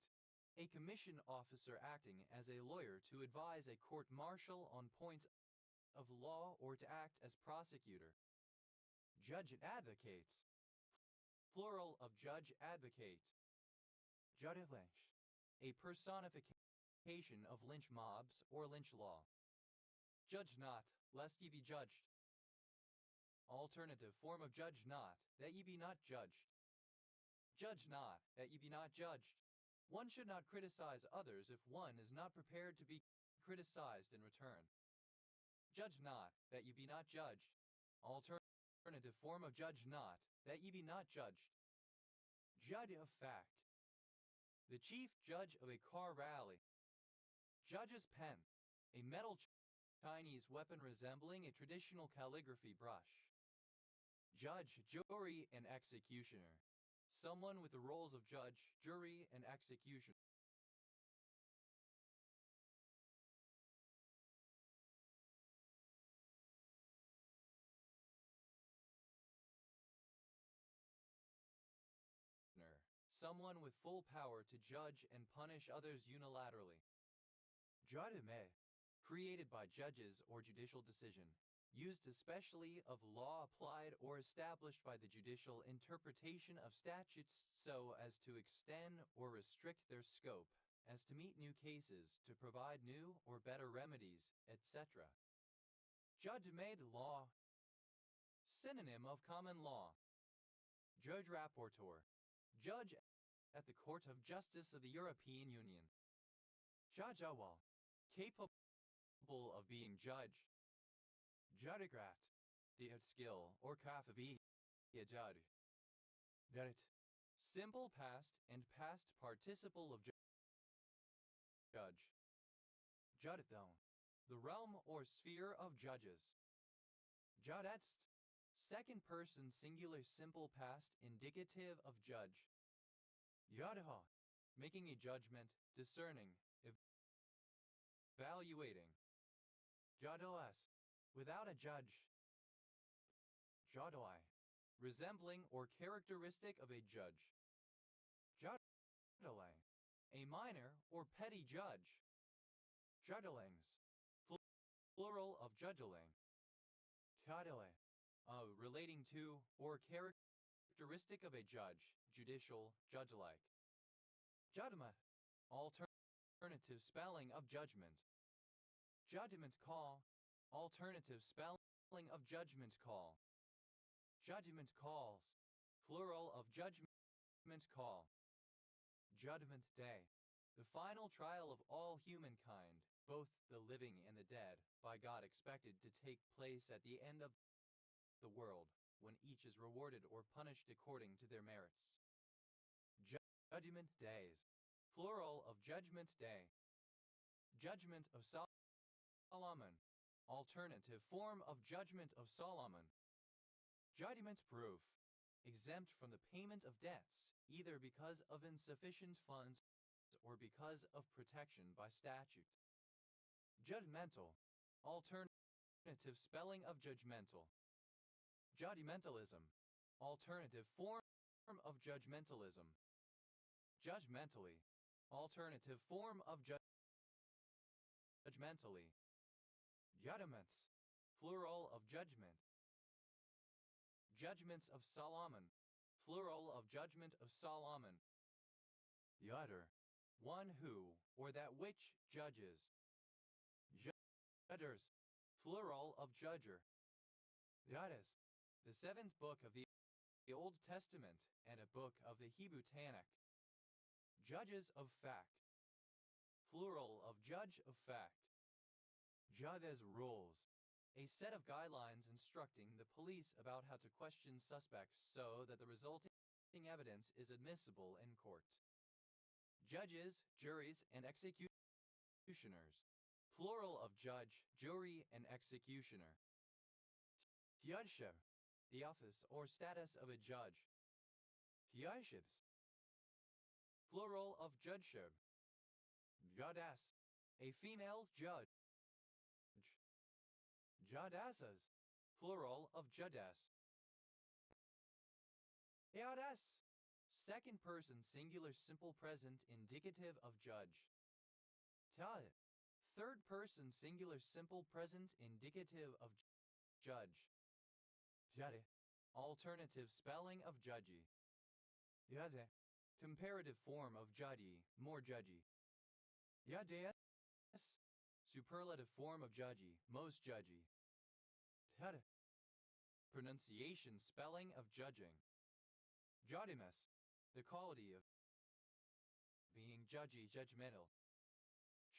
[SPEAKER 1] a commission officer acting as a lawyer to advise a court-martial on points of law or to act as prosecutor. Judge advocates, plural of judge advocate. Judge lynch, a personification of lynch mobs or lynch law. Judge not, lest ye be judged. Alternative form of judge not, that ye be not judged. Judge not, that ye be not judged. One should not criticize others if one is not prepared to be criticized in return. Judge not, that ye be not judged. Alternative form of judge not, that ye be not judged. Judge of fact, the chief judge of a car rally. Judge's pen, a metal Chinese weapon resembling a traditional calligraphy brush. Judge, jury, and executioner, someone with the roles of judge, jury, and executioner. Someone with full power to judge and punish others unilaterally. Judime, created by judges or judicial decision, used especially of law applied or established by the judicial interpretation of statutes so as to extend or restrict their scope, as to meet new cases, to provide new or better remedies, etc. Judge-made law. Synonym of common law. Judge rapporteur, judge at the Court of Justice of the European Union. Judge awal, capable of being judge. Judicrat, the skill or kafavi, judge. Judit, simple past and past participle of judge. Judithone, the realm or sphere of judges. Judetst, second person singular simple past indicative of judge. Judha, making a judgment, discerning, evaluating. Judoas, without a judge. Judoi, resembling or characteristic of a judge. Judole, a minor or petty judge. Judlings, plural of judgeling. Judole, relating to or characteristic of a judge, judicial, judge-like. Judgment, alternative spelling of judgment. Judgment call, alternative spelling of judgment call. Judgment calls, plural of judgment call. Judgment day, the final trial of all humankind, both the living and the dead, by God expected to take place at the end of the world, when each is rewarded or punished according to their merits. Judgment days, plural of judgment day. Judgment of Solomon, alternative form of judgment of Solomon. Judgment proof, exempt from the payment of debts, either because of insufficient funds or because of protection by statute. Judgmental, alternative spelling of judgmental. Judgmentalism, alternative form of judgmentalism. Judgmentally, alternative form of judgmentally. Judgments, plural of judgment. Judgments of Solomon, plural of judgment of Solomon. Judder, one who, or that which, judges. Judders, plural of judger. Judges, the seventh book of the Old Testament and a book of the Hebrew Tanakh. Judges of fact, plural of judge of fact. Judges rules, a set of guidelines instructing the police about how to question suspects so that the resulting evidence is admissible in court. judges, juries, and executioners. Plural of judge, jury, and executioner. Judgeship, the office or status of a judge. Judgeships. Plural of judgeship. Judess, a female judge. Judessas, plural of judess. Judess, second person singular simple present indicative of judge. Judge, third person singular simple present indicative of judge. Judge, alternative spelling of judgy. Judge, comparative form of judgy, more judgy. Judges, superlative form of judgy, most judgy. Judge, pronunciation spelling of judging. Judgimus, the quality of being judgy, judgmental.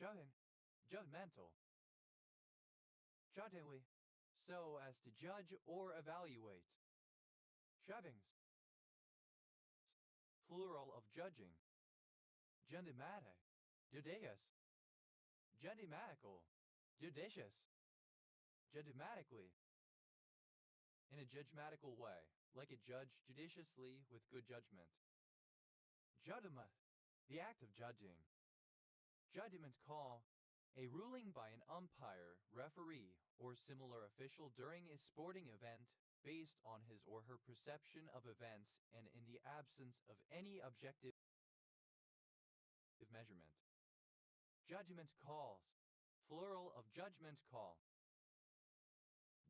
[SPEAKER 1] Judging, judgmental. Judgingly, so as to judge or evaluate. Judgings, plural of judging. Judimate, judicious. Judimatical, judicious. Judimatically, in a judgmatical way, like a judge judiciously with good judgment. Judgment, the act of judging. Judgment call, a ruling by an umpire, referee, or similar official during a sporting event based on his or her perception of events and in the absence of any objective measurement. Judgment calls, plural of judgment call.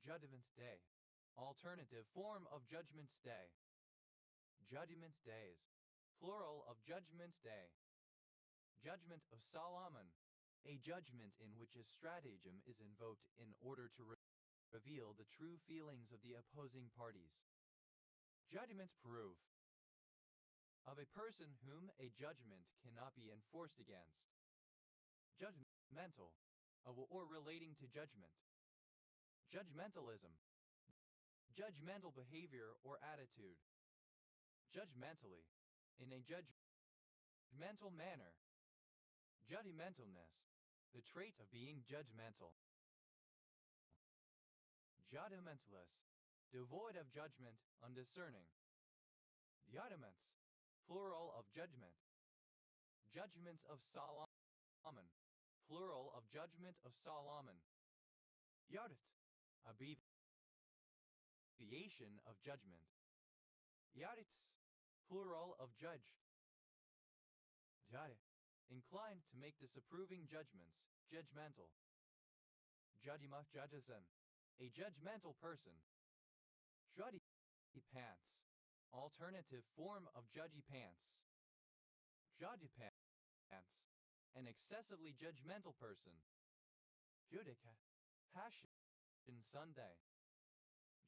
[SPEAKER 1] Judgment day, alternative form of judgment day. Judgment days, plural of judgment day. Judgment of Solomon, a judgment in which a stratagem is invoked in order to reveal the true feelings of the opposing parties. Judgment proof, of a person whom a judgment cannot be enforced against. Judgmental, of or relating to judgment. Judgmentalism, judgmental behavior or attitude. Judgmentally, in a judgmental manner. Judgmentalness, the trait of being judgmental. Judgmentless, devoid of judgment, undiscerning. Judgments, plural of judgment. Judgments of Solomon, plural of judgment of Solomon. Judit, abbreviation of judgment. Judits, plural of judged. Judge, inclined to make disapproving judgments, judgmental. Judima judgeson, a judgmental person. Judgy pants, alternative form of judgy pants. Judgy pants, an excessively judgmental person. Judica, Passion Sunday.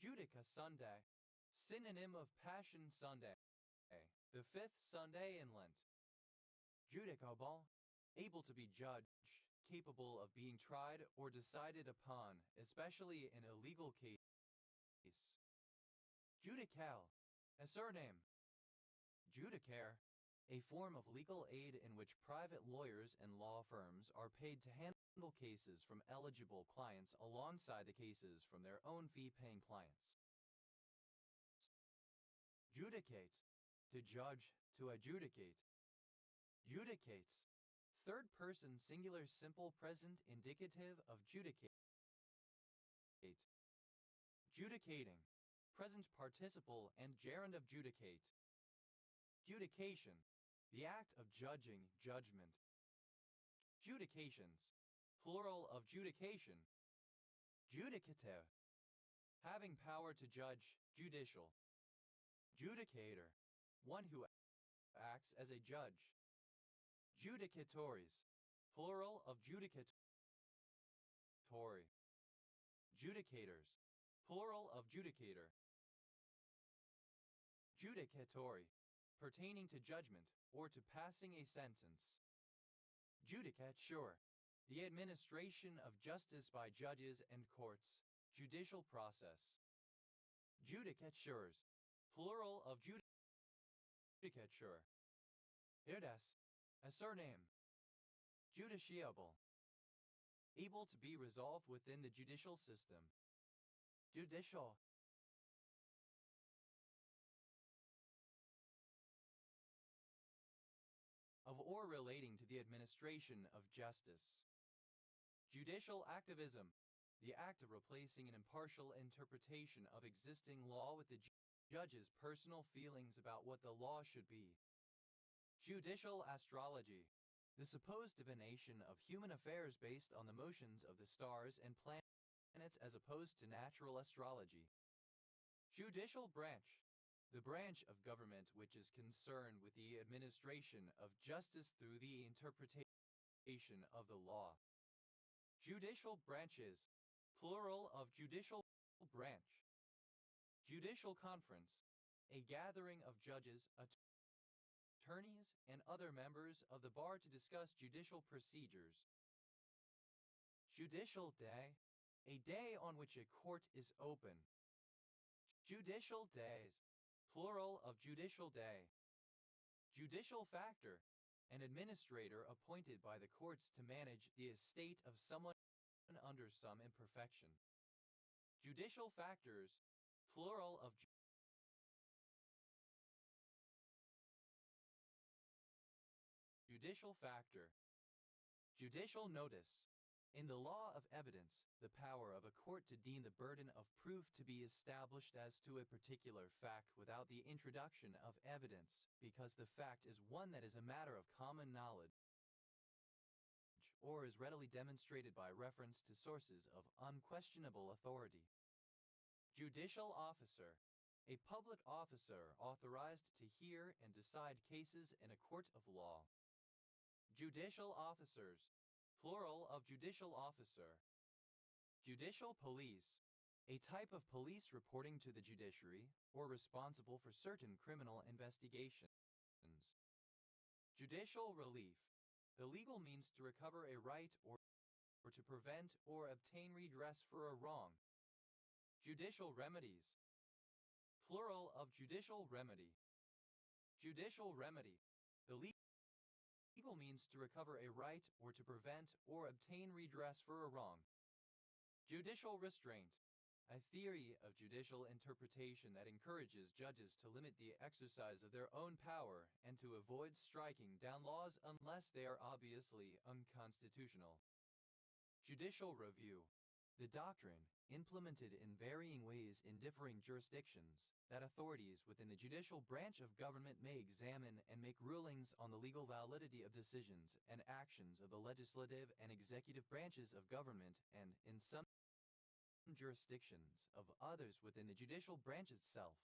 [SPEAKER 1] Judica Sunday, synonym of Passion Sunday, the fifth Sunday in Lent. Judicable, able to be judged, capable of being tried or decided upon, especially in a legal case. Judical, a surname. Judicare, a form of legal aid in which private lawyers and law firms are paid to handle cases from eligible clients alongside the cases from their own fee-paying clients. Judicate, to judge, to adjudicate. Judicates, third person singular simple present indicative of judicate. Judicating, present participle and gerund of judicate. Judication, the act of judging, judgment. Judications, plural of judication. Judicative, having power to judge, judicial. Judicator, one who acts as a judge. Judicatories, plural of judicatory. Judicators, plural of judicator. Judicatory, pertaining to judgment or to passing a sentence. Judicature, the administration of justice by judges and courts, judicial process. Judicatures, plural of judicature. Irdes, A surname. Judiciable. Able to be resolved within the judicial system. Judicial. Of or relating to the administration of justice. Judicial activism. The act of replacing an impartial interpretation of existing law with the judge's personal feelings about what the law should be. Judicial astrology. The supposed divination of human affairs based on the motions of the stars and planets as opposed to natural astrology. Judicial branch. The branch of government which is concerned with the administration of justice through the interpretation of the law. Judicial branches. Plural of judicial branch. Judicial conference. A gathering of judges, attorneys, and other members of the bar to discuss judicial procedures. Judicial day. A day on which a court is open. Judicial days. Plural of judicial day. Judicial factor. An administrator appointed by the courts to manage the estate of someone under some imperfection. Judicial factors. Plural of judicial factor. Judicial notice. In the law of evidence, the power of a court to deem the burden of proof to be established as to a particular fact without the introduction of evidence, because the fact is one that is a matter of common knowledge, or is readily demonstrated by reference to sources of unquestionable authority. Judicial officer. A public officer authorized to hear and decide cases in a court of law. Judicial officers. Plural of judicial officer. Judicial police. A type of police reporting to the judiciary or responsible for certain criminal investigations. Judicial relief. The legal means to recover a right or to prevent or obtain redress for a wrong. Judicial remedies. Plural of judicial remedy. Judicial remedy. The legal means to recover a right or to prevent or obtain redress for a wrong. Judicial restraint. A theory of judicial interpretation that encourages judges to limit the exercise of their own power and to avoid striking down laws unless they are obviously unconstitutional. Judicial review. The doctrine, implemented in varying ways in differing jurisdictions, that authorities within the judicial branch of government may examine and make rulings on the legal validity of decisions and actions of the legislative and executive branches of government and, in some jurisdictions, of others within the judicial branch itself.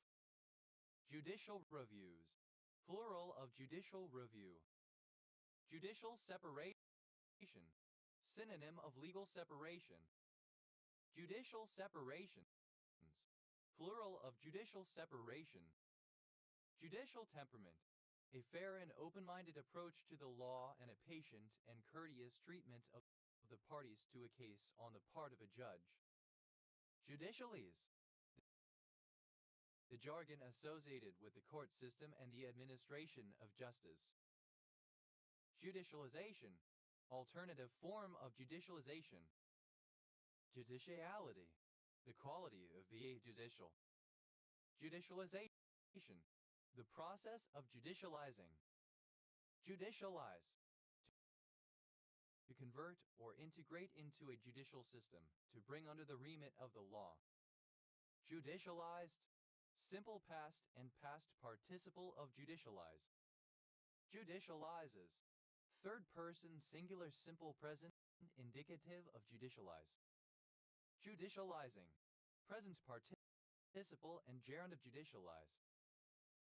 [SPEAKER 1] Judicial reviews. Plural of judicial review. Judicial separation. Synonym of legal separation. Judicial separations. Plural of judicial separation. Judicial temperament. A fair and open-minded approach to the law and a patient and courteous treatment of the parties to a case on the part of a judge. Judicialese. The jargon associated with the court system and the administration of justice. Judicialization. Alternative form of judicialization. Judiciality. The quality of being judicial. Judicialization. The process of judicializing. Judicialize. To convert or integrate into a judicial system, to bring under the remit of the law. Judicialized. Simple past and past participle of judicialize. Judicializes. Third person singular simple present indicative of judicialize. Judicializing. Present participle and gerund of judicialize.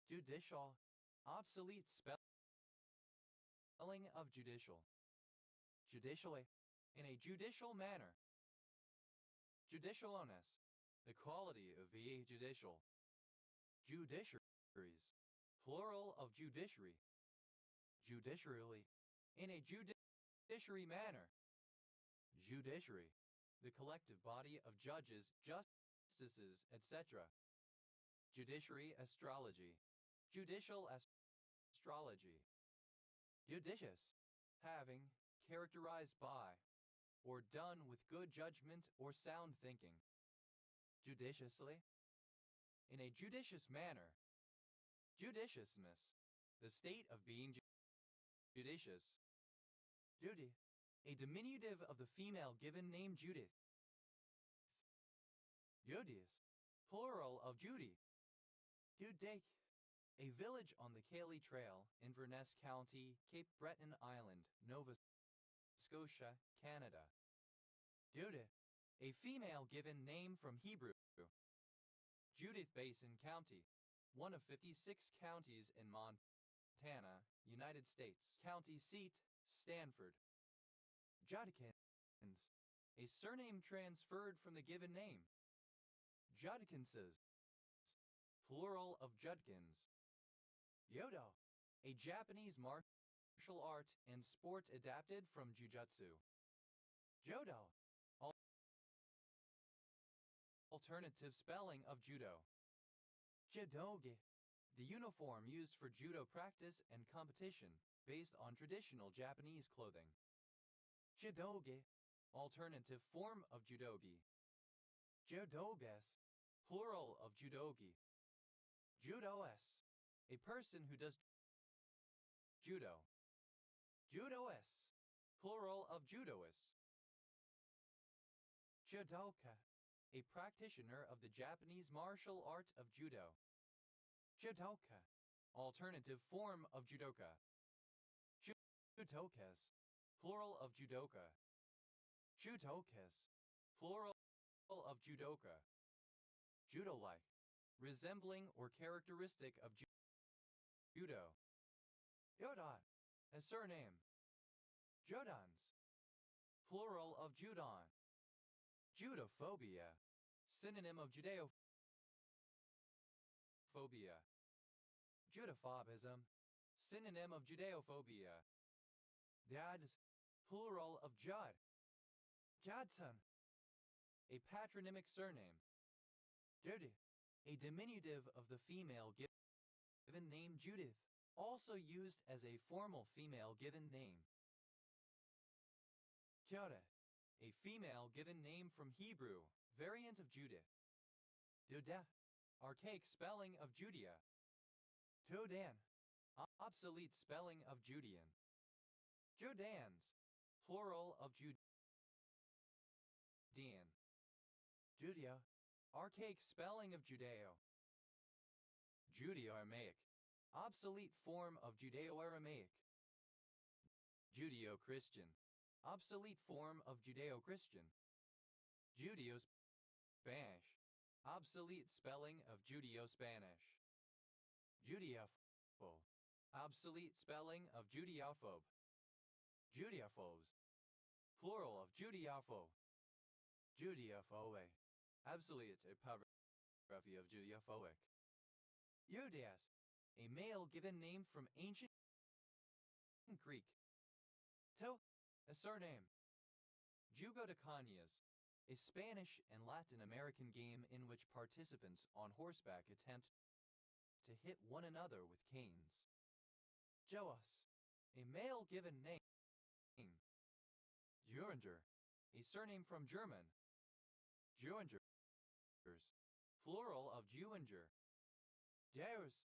[SPEAKER 1] Judicial. Obsolete spelling of judicial. Judicially. In a judicial manner. Judicial onus. The quality of being judicial. Judiciaries. Plural of judiciary. Judicially. In a judiciary manner. Judiciary. The collective body of judges, justices, etc. Judiciary astrology. Judicial astrology. Judicious, having, characterized by, or done with good judgment or sound thinking. Judiciously, in a judicious manner. Judiciousness, the state of being judicious. Judy, a diminutive of the female given name Judith. Judius, plural of Judy. Judake, a village on the Cayley Trail, Inverness County, Cape Breton Island, Nova Scotia, Canada. Judith, a female given name from Hebrew. Judith Basin County, one of 56 counties in Montana, United States. County seat, Stanford. Judkins, a surname transferred from the given name. Judkinses, plural of Judkins. Yodo, a Japanese martial art and sport adapted from jujutsu. Jodo, alternative spelling of judo. Jidogi, the uniform used for judo practice and competition, based on traditional Japanese clothing. Jidogi, alternative form of judogi. Judoges, plural of judogi. Judoes, a person who does judo. Judoes, plural of judoists. Judoka, a practitioner of the Japanese martial art of judo. Judoka, alternative form of judoka. Judokes, plural of judoka. Judokes, plural of judoka. Judo-like, resembling or characteristic of judo. Jodot, a surname. Jodans, plural of judon. Judophobia, synonym of judeophobia. Judophobism, synonym of judeophobia. Dads, plural of Jud. Judson, a patronymic surname. Judy, a diminutive of the female given name Judith, also used as a formal female given name. Kyoda, a female given name from Hebrew, variant of Judith. Judah, archaic spelling of Judea. Jodan, obsolete spelling of Judean. Jordans, plural of Judean. Judeo, archaic spelling of Judeo. Judeo-Aramaic, obsolete form of Judeo-Aramaic. Judeo-Christian, obsolete form of Judeo-Christian. Judeo-Spanish, obsolete spelling of Judeo-Spanish. Judeophobe, obsolete spelling of Judeophobe. Judeophobes, plural of Judeophobe. Judeophobe, obsolete epigraphy of Judeophobic. Eudias, a male given name from ancient Greek. To, a surname. Jugo de Cañas, a Spanish and Latin American game in which participants on horseback attempt to hit one another with canes. Joas, a male given name. Juringer, a surname from German. Jewingers, plural of Jewinger. Jews,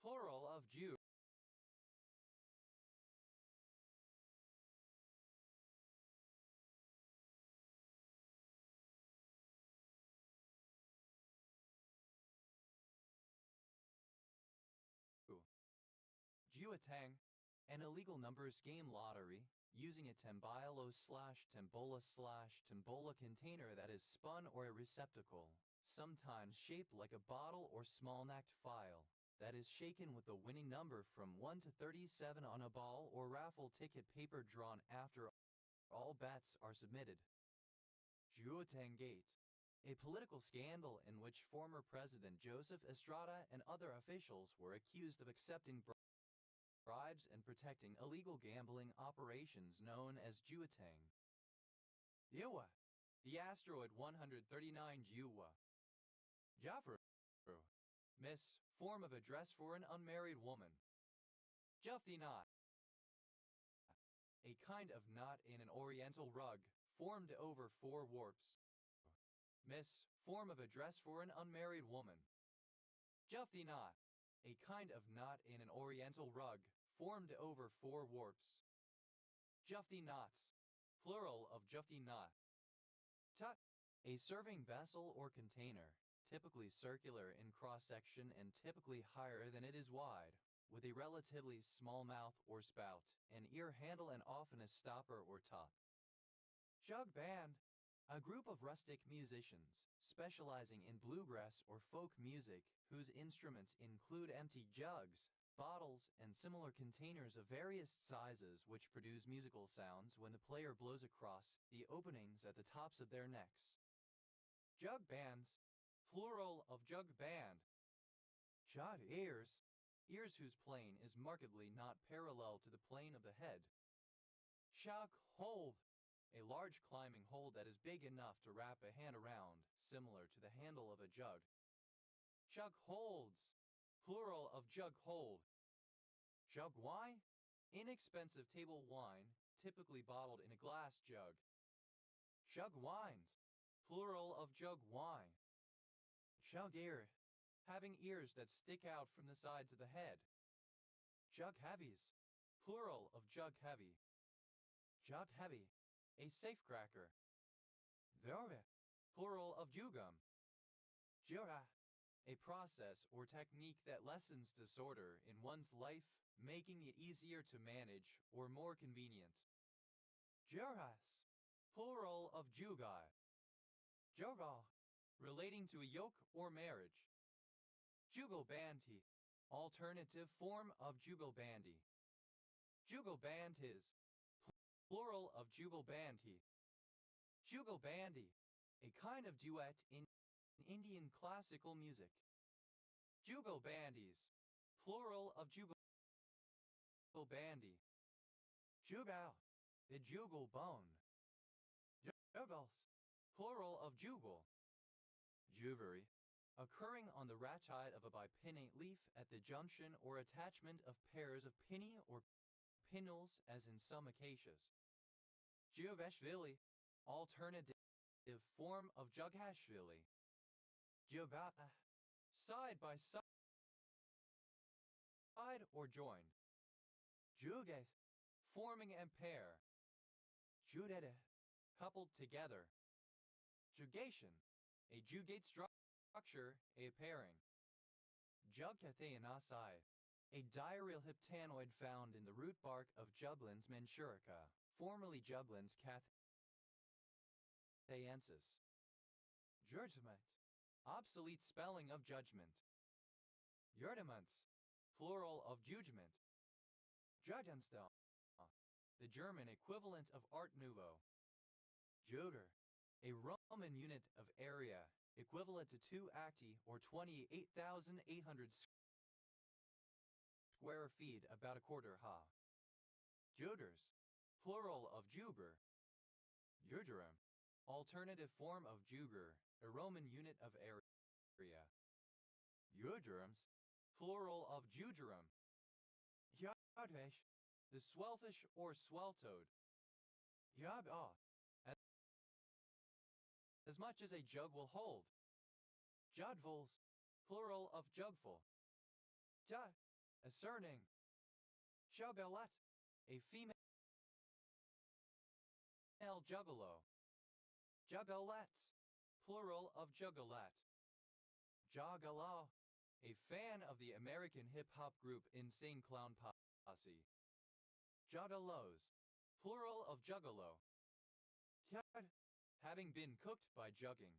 [SPEAKER 1] plural of Jew. Juatang, an illegal numbers game lottery, using a tambola/tombola container that is spun or a receptacle, sometimes shaped like a bottle or small-necked file, that is shaken with the winning number from 1 to 37 on a ball or raffle ticket paper drawn after all bets are submitted. Juatang Gate, a political scandal in which former President Joseph Estrada and other officials were accused of accepting bribes and protecting illegal gambling operations known as Juatang. Yuwa, the asteroid 139 Juwa. Jafru, miss, form of address for an unmarried woman. Juffinot, a kind of knot in an oriental rug, formed over 4 warps. Miss, form of a dress for an unmarried woman. Jufti knot, a kind of knot in an oriental rug, formed over 4 warps. Jufti knots, plural of jufti knot. Tut, a serving vessel or container, typically circular in cross-section and typically higher than it is wide, with a relatively small mouth or spout, an ear handle and often a stopper or top. Jug band, a group of rustic musicians specializing in bluegrass or folk music whose instruments include empty jugs, bottles, and similar containers of various sizes which produce musical sounds when the player blows across the openings at the tops of their necks. Jug bands, plural of jug band. Jod ears, ears whose plane is markedly not parallel to the plane of the head. Shag hold, a large climbing hold that is big enough to wrap a hand around, similar to the handle of a jug. Jug holds, plural of jug hold. Jug wine, inexpensive table wine, typically bottled in a glass jug. Jug wines, plural of jug wine. Jug ear, having ears that stick out from the sides of the head. Jug heavies, plural of jug heavy. Jug heavy, a safecracker. Verve, plural of jugum. Jura, a process or technique that lessens disorder in one's life, making it easier to manage or more convenient. Juras, plural of jugai. Jogal, relating to a yoke or marriage. Jugalbanti, alternative form of jugalbandy. Jugalbantis, plural of jugalbanti. Jugalbandy, a kind of duet in Indian classical music. Jugalbandis, plural of jugalbandy. Jugal, the jugal bone. Jugals, plural of jugal. Juvery, occurring on the rachite of a bipinnate leaf at the junction or attachment of pairs of pinnae or pinnals as in some acacias. Gioveshvili, alternative form of Jughashvili. Giobata, side by side or joined. Jugeth, forming a pair. Judede, coupled together. Jugation, a jugate structure, a pairing. Jugcatheanasai, a diaryl hyptanoid found in the root bark of Juglans menchurica, formerly Juglans cathayensis. Judgment, obsolete spelling of judgment. Judgments, plural of judgment. Jugendstil, the German equivalent of Art Nouveau. Joder, a Roman unit of area equivalent to 2 acti or 28,800 square feet, about a quarter ha. Joders, plural of juber. Jugerum, alternative form of juger, a Roman unit of area. Jugerums, plural of jugerum. Jadvesh, the swellfish or swell-toed. Jabah, as much as a jug will hold. Judfuls, plural of jugful. Ja, a surname. Jugalat, a female juggalo. Jugalets, plural of jugalat. Jagalo, a fan of the American hip-hop group Insane Clown Posse. Juggalos, plural of juggalo. Jud, having been cooked by jugging.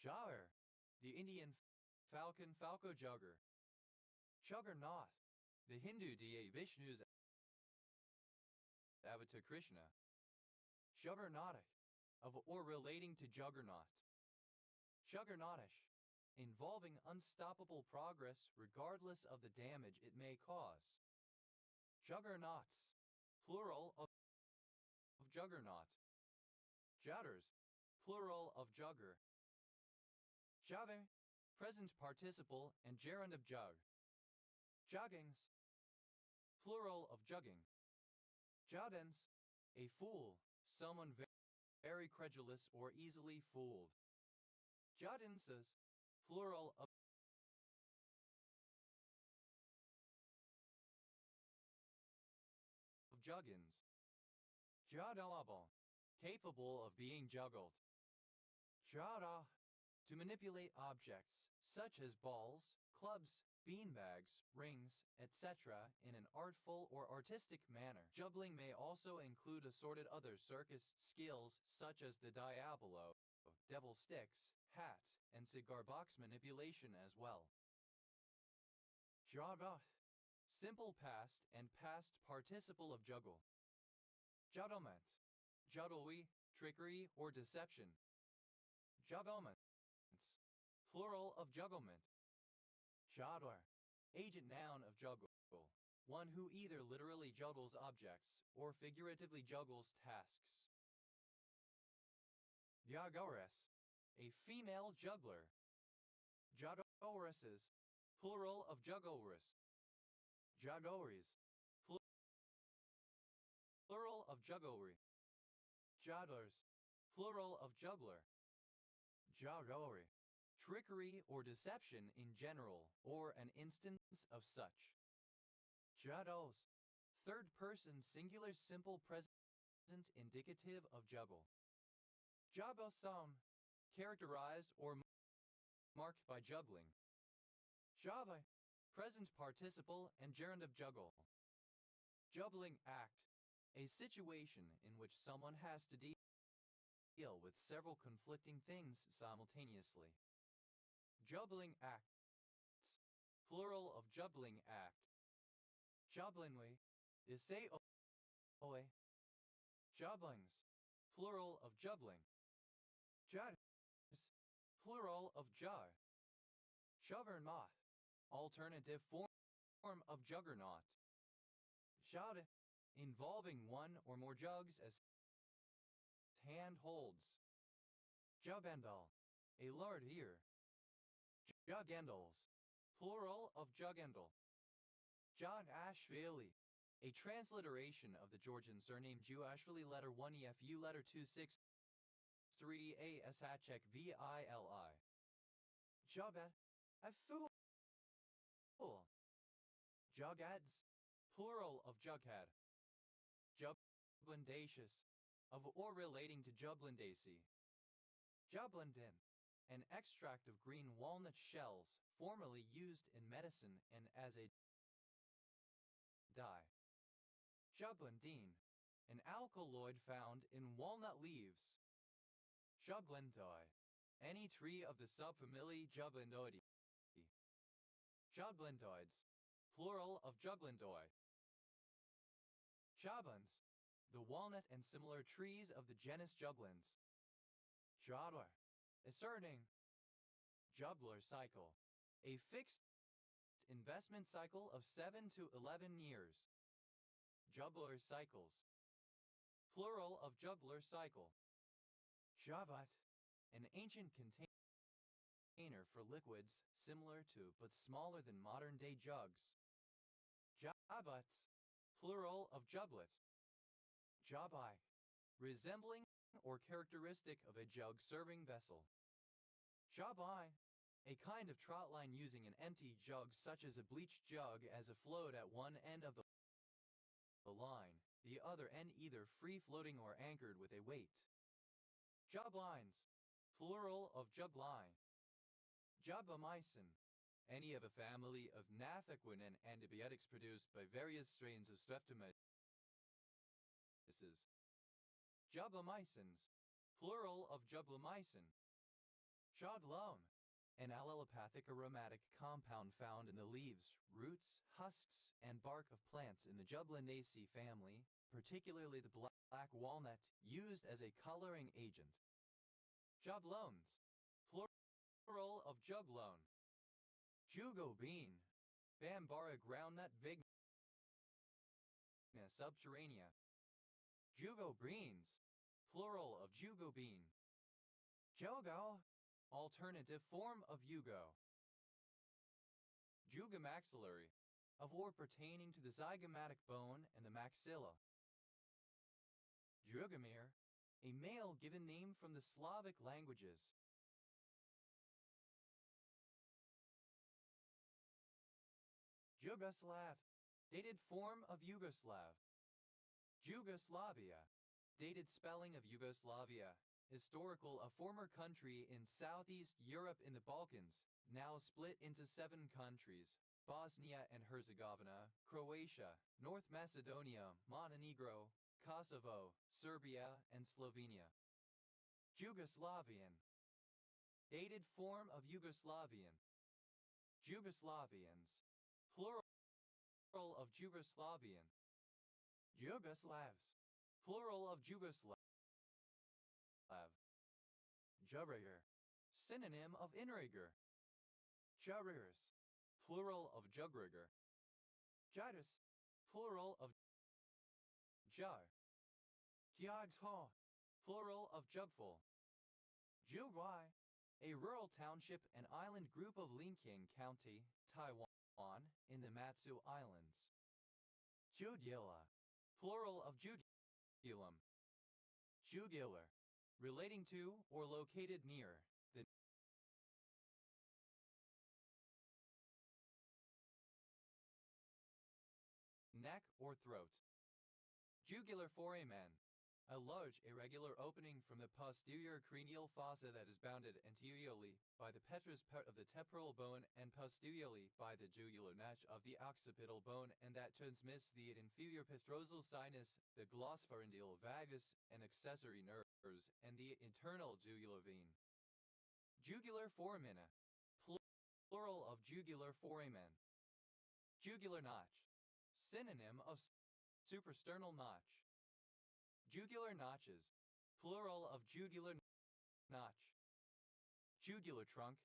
[SPEAKER 1] Jaur, the Indian falcon falco jugger. Juggernaut, the Hindu deity Vishnu's avatar Krishna. Juggernautic, of or relating to juggernaut. Juggernautish, involving unstoppable progress regardless of the damage it may cause. Juggernauts, plural of juggernaut. Judders, plural of jugger. Jave, present participle and gerund of jug. Juggings, plural of jugging. Jadens, a fool, someone very credulous or easily fooled. Jadenses, plural of juggins. Jadalabal, capable of being juggled. Jada, to manipulate objects, such as balls, clubs, beanbags, rings, etc., in an artful or artistic manner. Juggling may also include assorted other circus skills such as the diabolo, devil sticks, hat, and cigar box manipulation as well. Jada, simple past and past participle of juggle. Jugglement, jugglery, trickery, or deception. Jugglements, plural of jugglement. Juggler, agent noun of juggle, one who either literally juggles objects or figuratively juggles tasks. Juggleress, a female juggler. Juggleresses, plural of juggleress. Juggleries, plural of jugglery. Jugglers, plural of juggler. Jugglery, trickery or deception in general, or an instance of such. Juggles, third person singular simple present indicative of juggle. Jugglesome, characterized or marked by juggling. Java, present participle and gerund of juggle. Juggling act, a situation in which someone has to deal with several conflicting things simultaneously. Juggling acts, plural of juggling act. Jugglingly, is say oe. Jugglings, plural of juggling. Judders, plural of jar. Juggernaut, alternative form of juggernaut. Jade, involving one or more jugs as hand holds. Jugendal, a lord ear. Jugendals, plural of jugendal. John Ashvili, a transliteration of the Georgian surname Juashvili letter 1 EFU letter 263 ASHEK VILI. Jugad, a fool. Jugads, plural of jughead. Jublandaceous, of or relating to Jublandaceae. Jublandin, an extract of green walnut shells, formerly used in medicine and as a dye. Jublandine, an alkaloid found in walnut leaves. Jublandoi, any tree of the subfamily Jublandoideae. Jublandoids, plural of Jublandoi. Jublans, the walnut and similar trees of the genus Jublans. Jodler, asserting. Jubler cycle, a fixed investment cycle of 7 to 11 years. Jubler cycles, plural of jubler cycle. Javat, an ancient container for liquids similar to but smaller than modern-day jugs. Jabats, plural of jublet. Jabai, resembling or characteristic of a jug-serving vessel. Jabai, a kind of trot line using an empty jug such as a bleached jug as a float at one end of the line, the other end either free-floating or anchored with a weight. Jublines, plural of jubline. Jubamycin, any of a family of nafequin antibiotics produced by various strains of streptomyces. Jubamycins, plural of jublamycin. Jodlone, an allelopathic aromatic compound found in the leaves, roots, husks, and bark of plants in the Jublandaceae family, particularly the black walnut, used as a coloring agent. Jublones, plural of juglone. Jugo bean, Bambara groundnut vigna subterranea. Jugo beans, plural of jugo bean. Jogo, alternative form of yugo. Jugomaxillary, of or pertaining to the zygomatic bone and the maxilla. Drugomir, a male given name from the Slavic languages. Yugoslav, dated form of Yugoslav. Yugoslavia, dated spelling of Yugoslavia, historical a former country in Southeast Europe in the Balkans, now split into 7 countries: Bosnia and Herzegovina, Croatia, North Macedonia, Montenegro, Kosovo, Serbia, and Slovenia. Yugoslavian, dated form of Yugoslavian. Yugoslavians, plural of Yugoslavian. Yugoslavs, plural of Yugoslav. Jurriger, synonym of inrigger. Jurriers, plural of jugrigger. Jidus, plural of jar. Gyagta, plural of jugful. Jugwai, a rural township and island group of Linqiang County, Taiwan, in the Matsu Islands. Jugila, plural of jugilum. Jugular, relating to or located near the neck or throat. Jugular foramen, a large irregular opening from the posterior cranial fossa that is bounded anteriorly by the petrous part of the temporal bone and posteriorly by the jugular notch of the occipital bone, and that transmits the inferior petrosal sinus, the glossopharyngeal vagus, and accessory nerves, and the internal jugular vein. Jugular foramina, plural of jugular foramen. Jugular notch, synonym of suprasternal notch. Jugular notches, plural of jugular notch. Jugular trunk,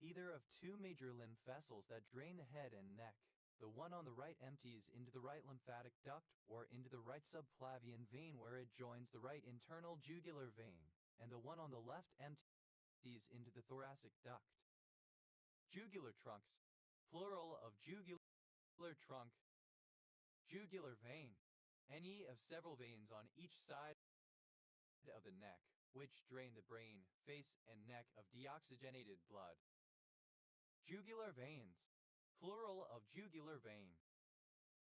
[SPEAKER 1] either of 2 major lymph vessels that drain the head and neck. The one on the right empties into the right lymphatic duct or into the right subclavian vein where it joins the right internal jugular vein, and the one on the left empties into the thoracic duct. Jugular trunks, plural of jugular trunk. Jugular vein, any of several veins on each side of the neck, which drain the brain, face, and neck of deoxygenated blood. Jugular veins, plural of jugular vein.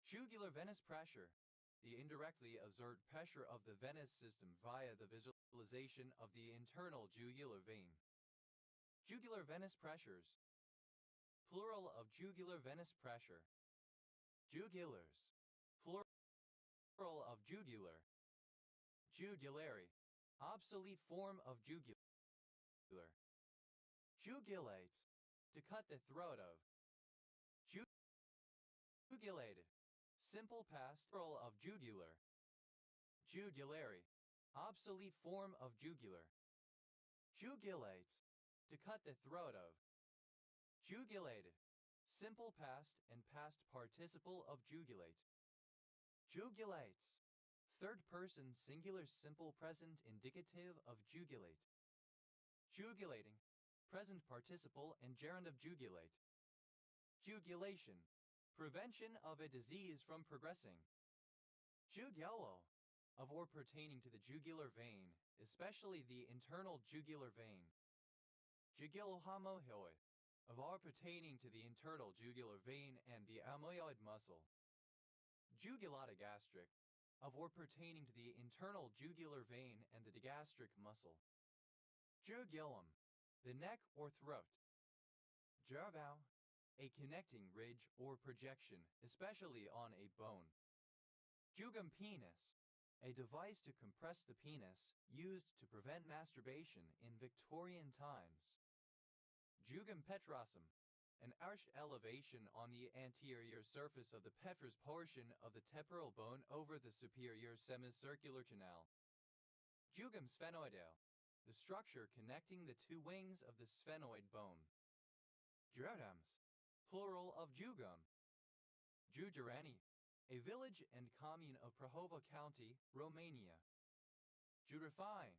[SPEAKER 1] Jugular venous pressure, the indirectly observed pressure of the venous system via the visualization of the internal jugular vein. Jugular venous pressures, plural of jugular venous pressure. Jugulars, plural of jugular. Jugulary, obsolete form of jugular. Jugulate, to cut the throat of. Jugulated, simple past plural of jugular. Jugulary, obsolete form of jugular. Jugulate, to cut the throat of. Jugulated, simple past and past participle of jugulate. Jugulates, third person singular simple present indicative of jugulate. Jugulating, present participle and gerund of jugulate. Jugulation, prevention of a disease from progressing. Jugulo, of or pertaining to the jugular vein, especially the internal jugular vein. Jugulohomohyoid, of or pertaining to the internal jugular vein and the amoyoid muscle. Jugulatogastric, of or pertaining to the internal jugular vein and the digastric muscle. Jugulum, the neck or throat. Jurbow, a connecting ridge or projection, especially on a bone. Jugum penis, a device to compress the penis, used to prevent masturbation in Victorian times. Jugum petrosum, an arched elevation on the anterior surface of the petrous portion of the temporal bone over the superior semicircular canal. Jugum sphenoidale, the structure connecting the 2 wings of the sphenoid bone. Jurams, plural of jugum. Judurani, a village and commune of Prahova County, Romania. Jugurthai,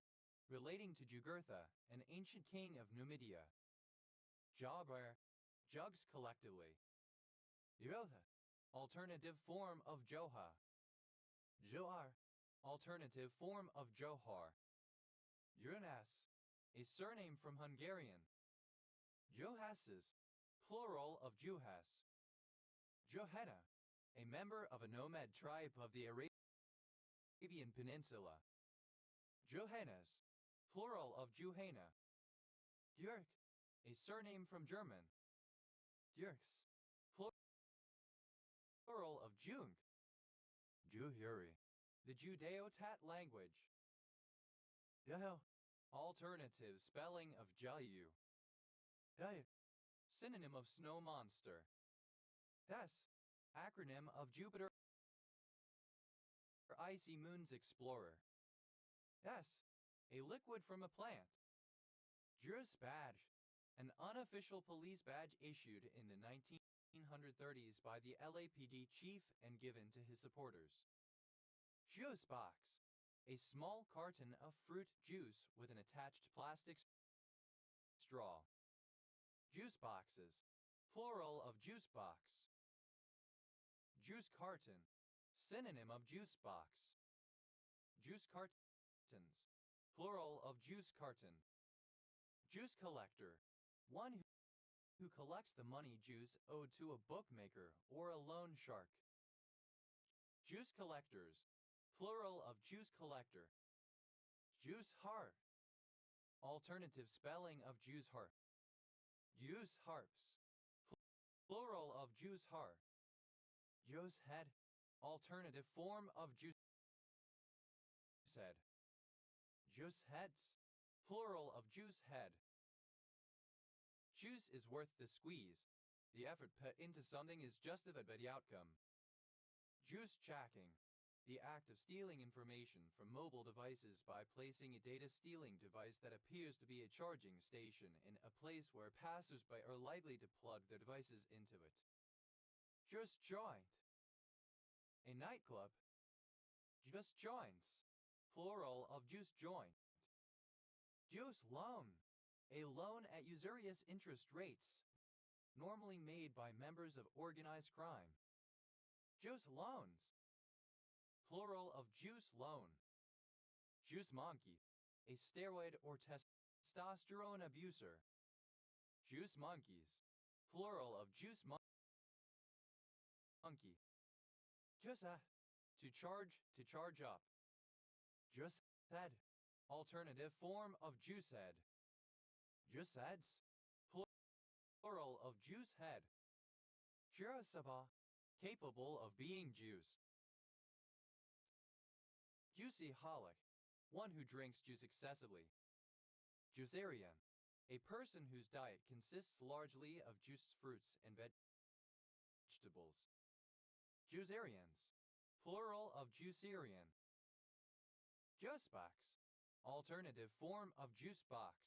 [SPEAKER 1] relating to Jugurtha, an ancient king of Numidia. Jobber, jugs collectively. Yotha, alternative form of Joha. Johar, alternative form of Johar. Jonas, a surname from Hungarian. Johasses, plural of Juhas. Johanna, a member of a nomad tribe of the Arabian Peninsula. Johannes, plural of Juhana. Dürk, a surname from German. Dürks, plural of Jung. Juhuri, the Judeo-Tat language. Yaho, alternative spelling of Jayu. Yayu, synonym of snow monster. Das, acronym of Jupiter Icy Moons Explorer. Das, a liquid from a plant. Juris badge, an unofficial police badge issued in the 1930s by the LAPD chief and given to his supporters. Juice box, a small carton of fruit juice with an attached plastic straw. Juice boxes, plural of juice box. Juice carton, synonym of juice box. Juice cartons, plural of juice carton. Juice collector, one who collects the money juice owed to a bookmaker or a loan shark. Juice collectors, plural of juice collector. Juice harp, alternative spelling of juice harp. Juice harps, plural of juice harp. Juice head, alternative form of juice head. Juice heads, plural of juice head. Juice is worth the squeeze. The effort put into something is justified by the outcome. Juice jacking, the act of stealing information from mobile devices by placing a data stealing device that appears to be a charging station in a place where passers-by are likely to plug their devices into it. Juice joint, a nightclub. Juice joints, plural of juice joint. Juice loan, a loan at usurious interest rates, normally made by members of organized crime. Juice loans, plural of juice loan. Juice monkey, a steroid or testosterone abuser. Juice monkeys, plural of juice monkey. Juice to charge up. Juice head, alternative form of juice head. Juice heads, plural of juice head. Juiceba, capable of being juiced. Juiceaholic, one who drinks juice excessively. Juicerian, a person whose diet consists largely of juiced fruits and vegetables. Juicerians, plural of juicerian. Juicebox, alternative form of juice box.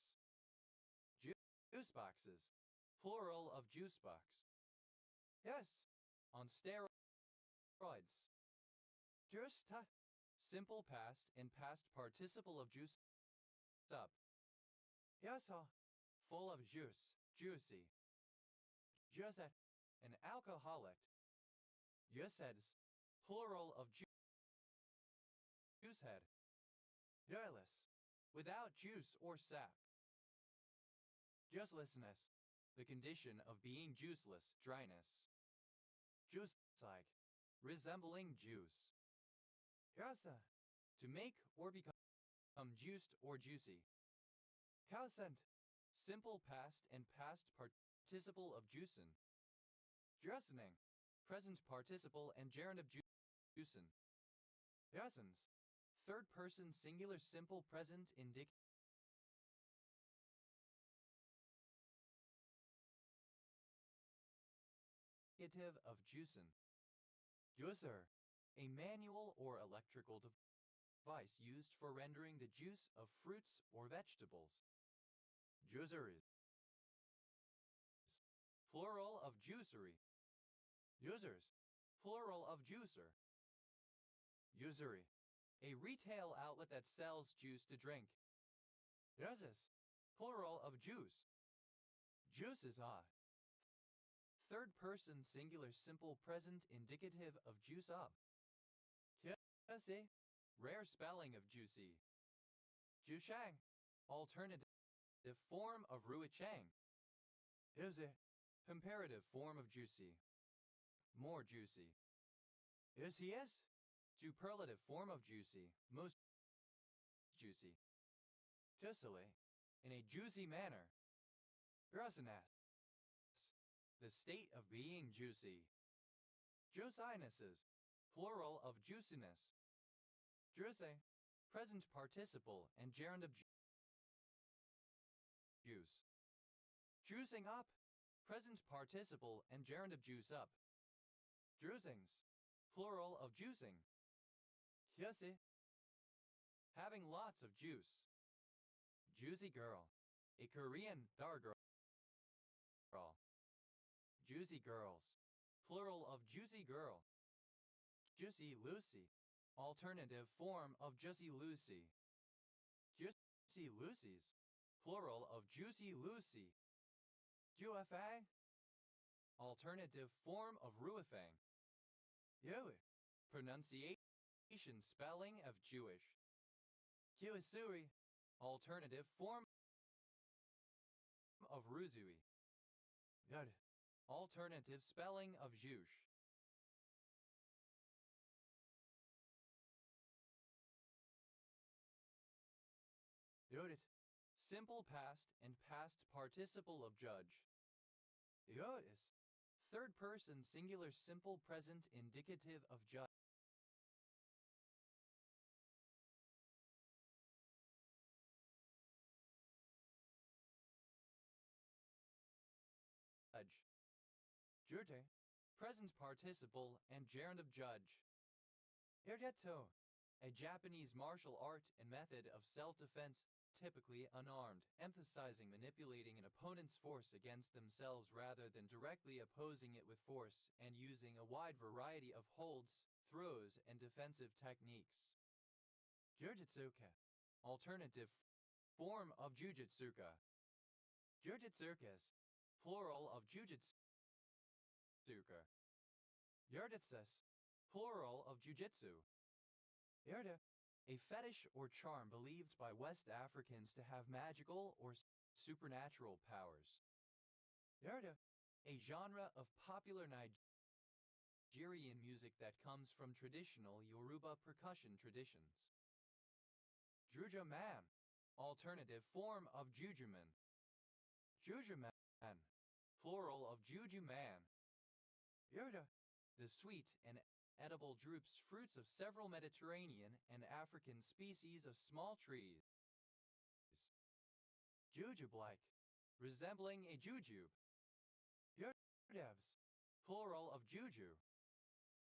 [SPEAKER 1] Juice boxes, plural of juice box. Yes, on steroids. Juiced, simple past and past participle of juice up. Yes, full of juice, juicy. Juiced, an alcoholic. Juiceds, plural of juice head. Joyless, without juice or sap. Juicelessness, the condition of being juiceless, dryness. Juice-like, resembling juice. Juice, to make or become juiced or juicy. Juicent, simple past and past participle of juicen. Juicening, present participle and gerund of juicen. Juicens, third person singular simple present indicative of juicen. Juicer, a manual or electrical device used for rendering the juice of fruits or vegetables. Juiceries, plural of juicery. Users, plural of juicer. Usury, a retail outlet that sells juice to drink. Juices, plural of juice. Juices are third person singular simple present indicative of juice up. Juicy, rare spelling of juicy. Jushang, alternative form of ruichang. Is a comparative form of juicy. More juicy. Is he is? Superlative form of juicy, most juicy. Juicily, in a juicy manner. Grusiness, the state of being juicy. Juicinesses, plural of juiciness. Juice, present participle and gerund of juice. Juicing up, present participle and gerund of juice up. Juicings, plural of juicing. Juicy, having lots of juice. Juicy girl, a Korean dar girl. Juicy girls, plural of juicy girl. Juicy Lucy, alternative form of Juicy Lucy. Juicy Lucy's, plural of Juicy Lucy. Juefang, alternative form of Ruifang. Yui, pronunciation spelling of Jewish. Juisui, alternative form of Ruzui. Good, alternative spelling of Jush. Yodit, simple past and past participle of judge. Yodis, third person singular simple present indicative of judge. Jurte, present participle and gerund of judge. Irgetto, a Japanese martial art and method of self-defense, typically unarmed, emphasizing manipulating an opponent's force against themselves rather than directly opposing it with force, and using a wide variety of holds, throws, and defensive techniques. Jujutsuka, alternative form of Jujutsuka. Jujutsukas, plural of Jujutsuka. Yurditsus, plural of Jujitsu. Yurda, a fetish or charm believed by West Africans to have magical or supernatural powers. Yurda, a genre of popular Nigerian music that comes from traditional Yoruba percussion traditions. Juju man, alternative form of Juju man. Juju man, plural of Juju man. Yurda, the sweet and edible drupes fruits of several Mediterranean and African species of small trees. Jujube-like, resembling a jujube. Yurdevs, plural of juju.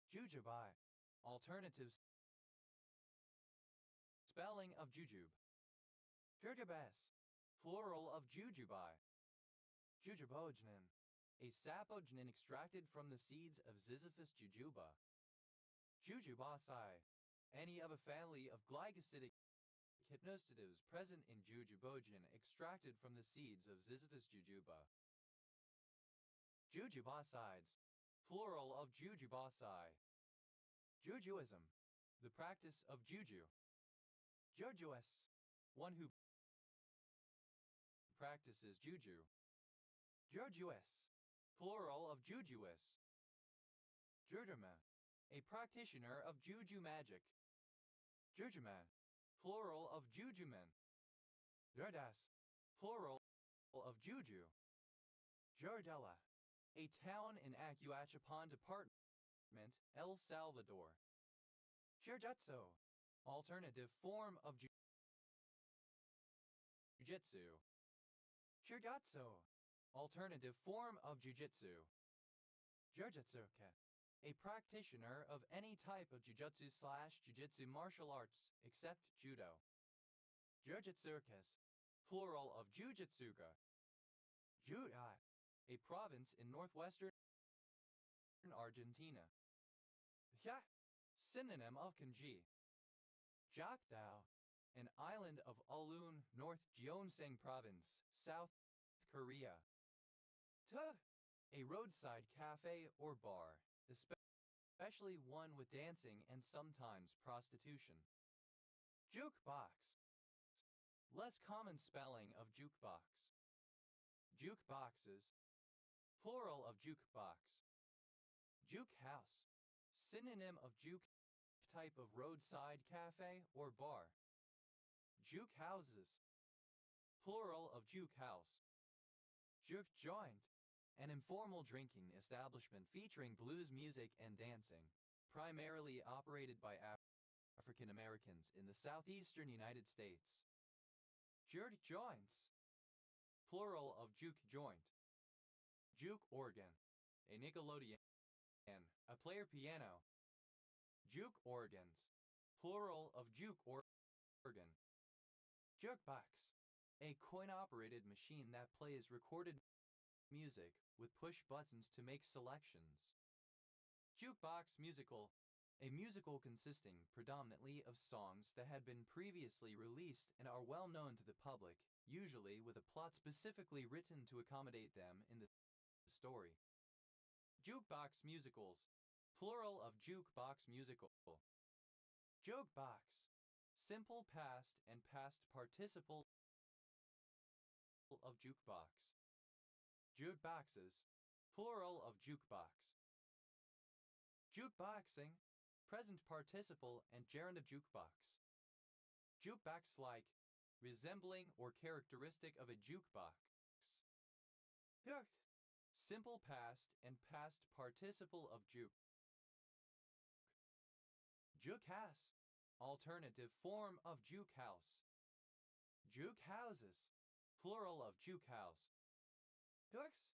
[SPEAKER 1] Jujubai, alternative spelling of jujube. Jujubes, plural of jujubai. Jujubojnin, a sapojnin extracted from the seeds of Ziziphus jujuba. Jujubasai, any of a family of glycosidic hypnosatives present in jujubojnin extracted from the seeds of Ziziphus jujuba. Jujubasides, plural of jujubasai. Jujuism, the practice of juju. Jujues, one who practices juju. Jujues, plural of jujuis. Jurjuma, a practitioner of juju magic. Jurjuman, plural of jujuman. Jurdas, plural of juju. Jordela, a town in Acuachapan Department, El Salvador. Jujutsu, alternative form of jujitsu. Jujutsu, alternative form of jujitsu. Jujutsuka, a practitioner of any type of jujutsu/jujitsu martial arts, except judo. Jujutsukas, plural of jujutsuka. Jujuy, a province in northwestern Argentina. Ya, synonym of kanji. Jiakdao, an island of Alun, North Gyeongsang Province, South Korea. Tuh, a roadside cafe or bar, especially one with dancing and sometimes prostitution. Jukebox. Less common spelling of jukebox. Jukeboxes. Plural of jukebox. Juke house. Synonym of juke, type of roadside cafe or bar. Juke houses. Plural of juke house. Juke joint. An informal drinking establishment featuring blues music and dancing, primarily operated by African Americans in the southeastern United States. Juke joints. Plural of juke joint. Juke organ. A Nickelodeon. A player piano. Juke organs. Plural of juke organ. Jukebox. A coin-operated machine that plays recorded music with push buttons to make selections. Jukebox musical. A musical consisting predominantly of songs that had been previously released and are well known to the public, usually with a plot specifically written to accommodate them in the story. Jukebox musicals. Plural of jukebox musical. Jukebox. Simple past and past participle of jukebox. Jukeboxes. Plural of jukebox. Jukeboxing. Present participle and gerund of jukebox. Jukebox-like. Resembling or characteristic of a jukebox. Juke. Simple past and past participle of juke. Juke house. Alternative form of juke house. Juke houses. Plural of juke house. Jukes.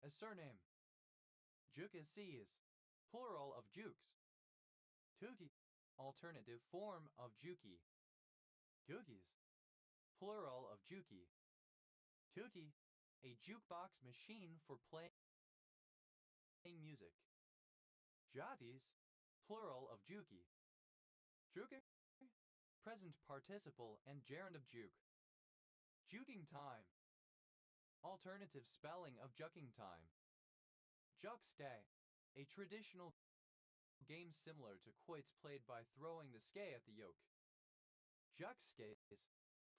[SPEAKER 1] A surname. Jukeses. Plural of jukes. Juki. Alternative form of juki. Jukis. Plural of juki. Juki. A jukebox machine for playing music. Jockeys. Plural of juki. Juke. Present participle and gerund of juke. Juking time. Alternative spelling of juking time. Juxskay. A traditional game similar to quoits played by throwing the skay at the yoke. Juxskays.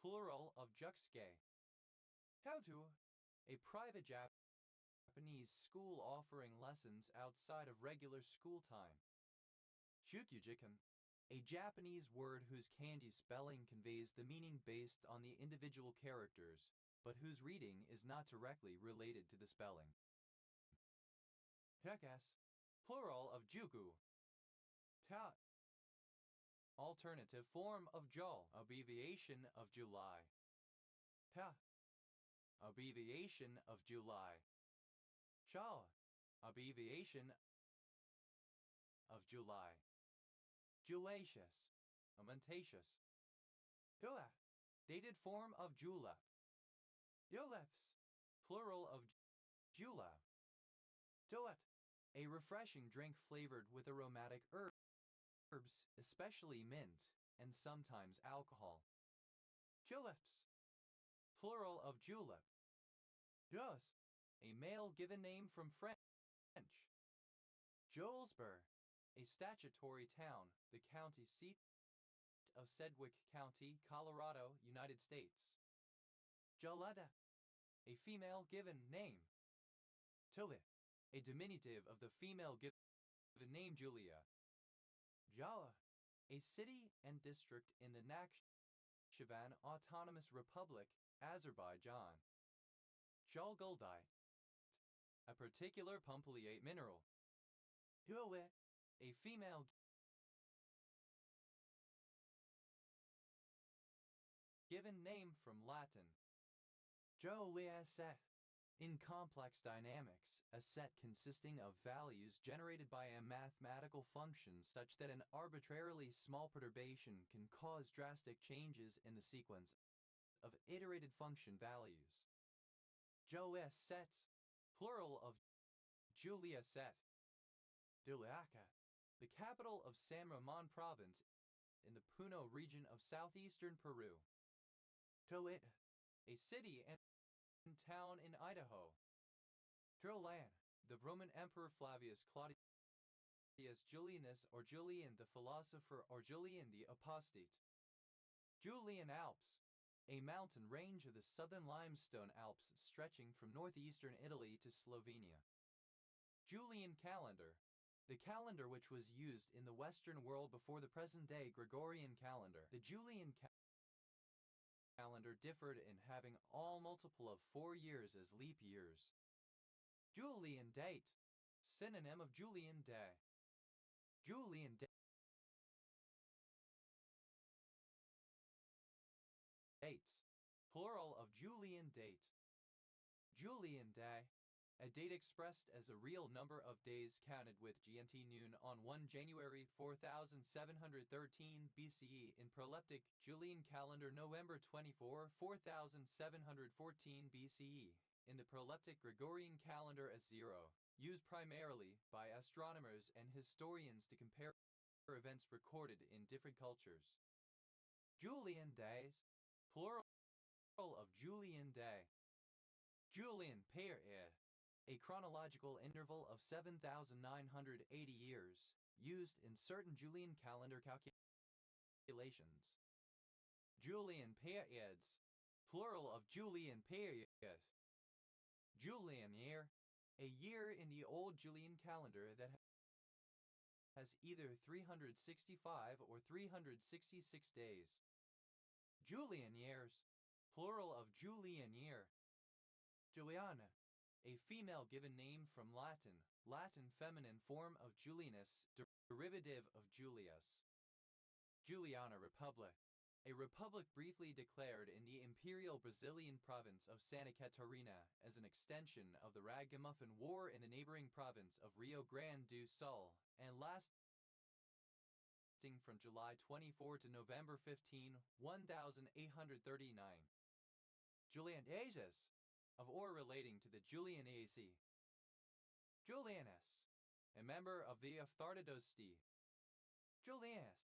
[SPEAKER 1] Plural of juxskay. How to. A private Japanese school offering lessons outside of regular school time. Jukyujikan. A Japanese word whose kanji spelling conveys the meaning based on the individual characters, but whose reading is not directly related to the spelling. Tekas. Plural of juku. Ta. Alternative form of jol. Abbreviation of July. Ta. Abbreviation of July. Shaw. Abbreviation of July. Julacious. Amantaceous. Jula. Dated form of julep. Juleps. Plural of julep. Duet. A refreshing drink flavored with aromatic herbs, especially mint, and sometimes alcohol. Juleps. Plural of julep. Jos. A male given name from French. Joelsburg. A statutory town, the county seat of Sedgwick County, Colorado, United States. Joletta. A female given name. Tove. A diminutive of the female given name Julia. Jala. A city and district in the Nakhchivan Autonomous Republic, Azerbaijan. Jalguldite. A particular pumpelliate mineral. Huawei. A female given name from Latin. Joea set. In complex dynamics, a set consisting of values generated by a mathematical function such that an arbitrarily small perturbation can cause drastic changes in the sequence of iterated function values. Joea sets. Plural of Julia set. Juliaca. The capital of San Ramon Province in the Puno region of southeastern Peru. Toit. A city and town in Idaho. Turlan. The Roman Emperor Flavius Claudius Julianus or Julian the philosopher or Julian the apostate. Julian Alps, a mountain range of the southern limestone Alps stretching from northeastern Italy to Slovenia. Julian calendar, the calendar which was used in the Western world before the present-day Gregorian calendar. The Julian calendar differed in having all multiple of 4 years as leap years. Julian date, synonym of Julian day. Julian dates, plural of Julian date. Julian day, a date expressed as a real number of days counted with GMT noon on 1 January 4713 BCE in proleptic Julian calendar, November 24, 4714 BCE in the proleptic Gregorian calendar as 0, used primarily by astronomers and historians to compare events recorded in different cultures. Julian days, plural of Julian day. Julian period, a chronological interval of 7,980 years, used in certain Julian calendar calculations. Julian periods, plural of Julian period. Julian year, a year in the old Julian calendar that has either 365 or 366 days. Julian years, plural of Julian year. Juliana, a female given name from Latin, Latin feminine form of Julianus, derivative of Julius. Juliana Republic, a republic briefly declared in the imperial Brazilian province of Santa Catarina as an extension of the Ragamuffin War in the neighboring province of Rio Grande do Sul, and lasting from July 24 to November 15, 1839. Julianaceus, of or relating to the Julianaceae. Julianus, a member of the Ophthalmology. Julianus,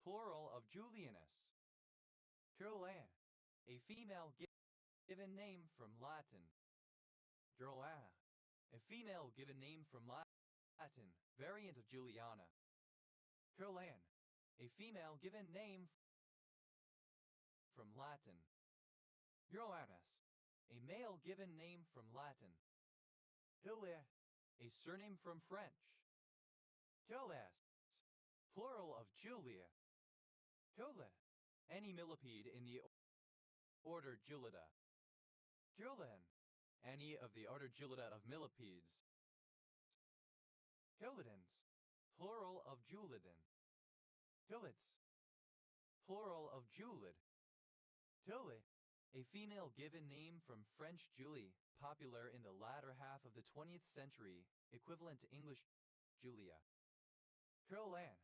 [SPEAKER 1] plural of Julianus. Julian, a female given name from Latin. Joanna, a female given name from Latin, variant of Juliana. Julian, a female given name from Latin. Joannes, a male given name from Latin. Julia, a surname from French. Julius, plural of Julia. Julia, any millipede in the order Julida. Julian, any of the order Julida of millipedes. Julidans, plural of Julidin. Julids, plural of Julid. Julie, a female given name from French Julie, popular in the latter half of the 20th century, equivalent to English Julia. Julian,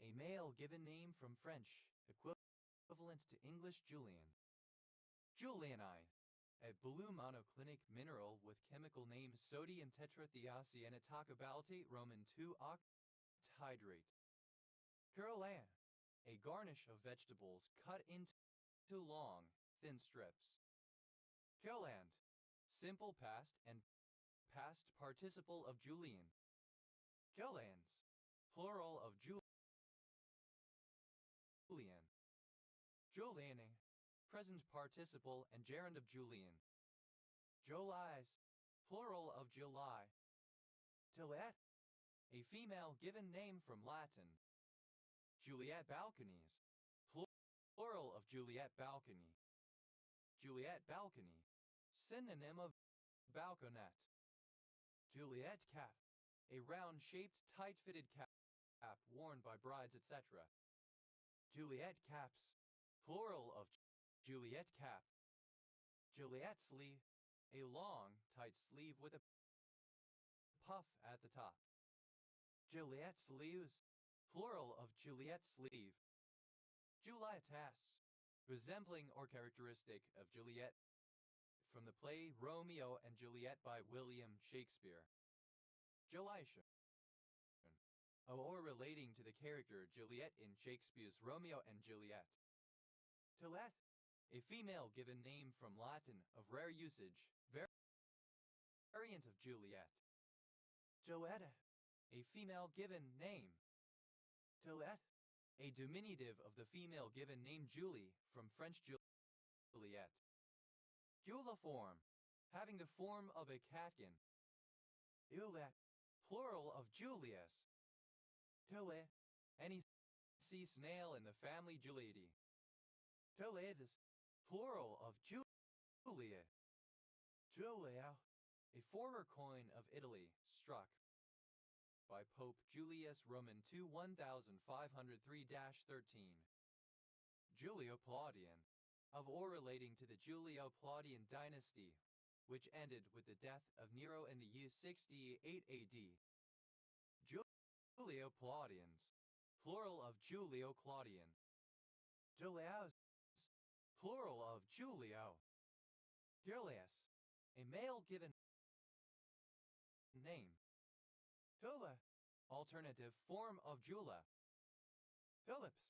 [SPEAKER 1] a male given name from French, equivalent to English Julian. Julianite, a blue monoclinic mineral with chemical name sodium tetrathiocyanatocobaltate Roman 2 octhydrate. Julian, a garnish of vegetables cut into long, thin strips. Juliant, simple past and past participle of Julian. Julians, plural of Julian. Julianing, present participle and gerund of Julian. Julies, plural of July. Juliet, a female given name from Latin. Juliet balconies, plural of Juliet balcony. Juliet balcony, synonym of balconette. Juliet cap, a round-shaped, tight-fitted cap worn by brides, etc. Juliet caps, plural of Juliet cap. Juliet sleeve, a long, tight sleeve with a puff at the top. Juliet sleeves, plural of Juliet sleeve. Julietas, resembling or characteristic of Juliet, from the play Romeo and Juliet by William Shakespeare. Julician, or relating to the character Juliet in Shakespeare's Romeo and Juliet. Juliet, a female given name from Latin of rare usage, variant of Juliet. Joetta, a female given name. Juliet, a diminutive of the female given name Julie, from French Juliet. Juliform, having the form of a catkin. Juliet, plural of Julius. Juliet, any sea snail in the family Juliidae. Julius, plural of Julia. Julia, a former coin of Italy, struck by Pope Julius Roman II 1503-13. Julio-Claudian, of or relating to the Julio-Claudian dynasty, which ended with the death of Nero in the year 68 AD. Julio-Claudians, plural of Julio-Claudian. Julius, plural of Julio. Julius, a male given name. Jula, alternative form of Jula. Phillips,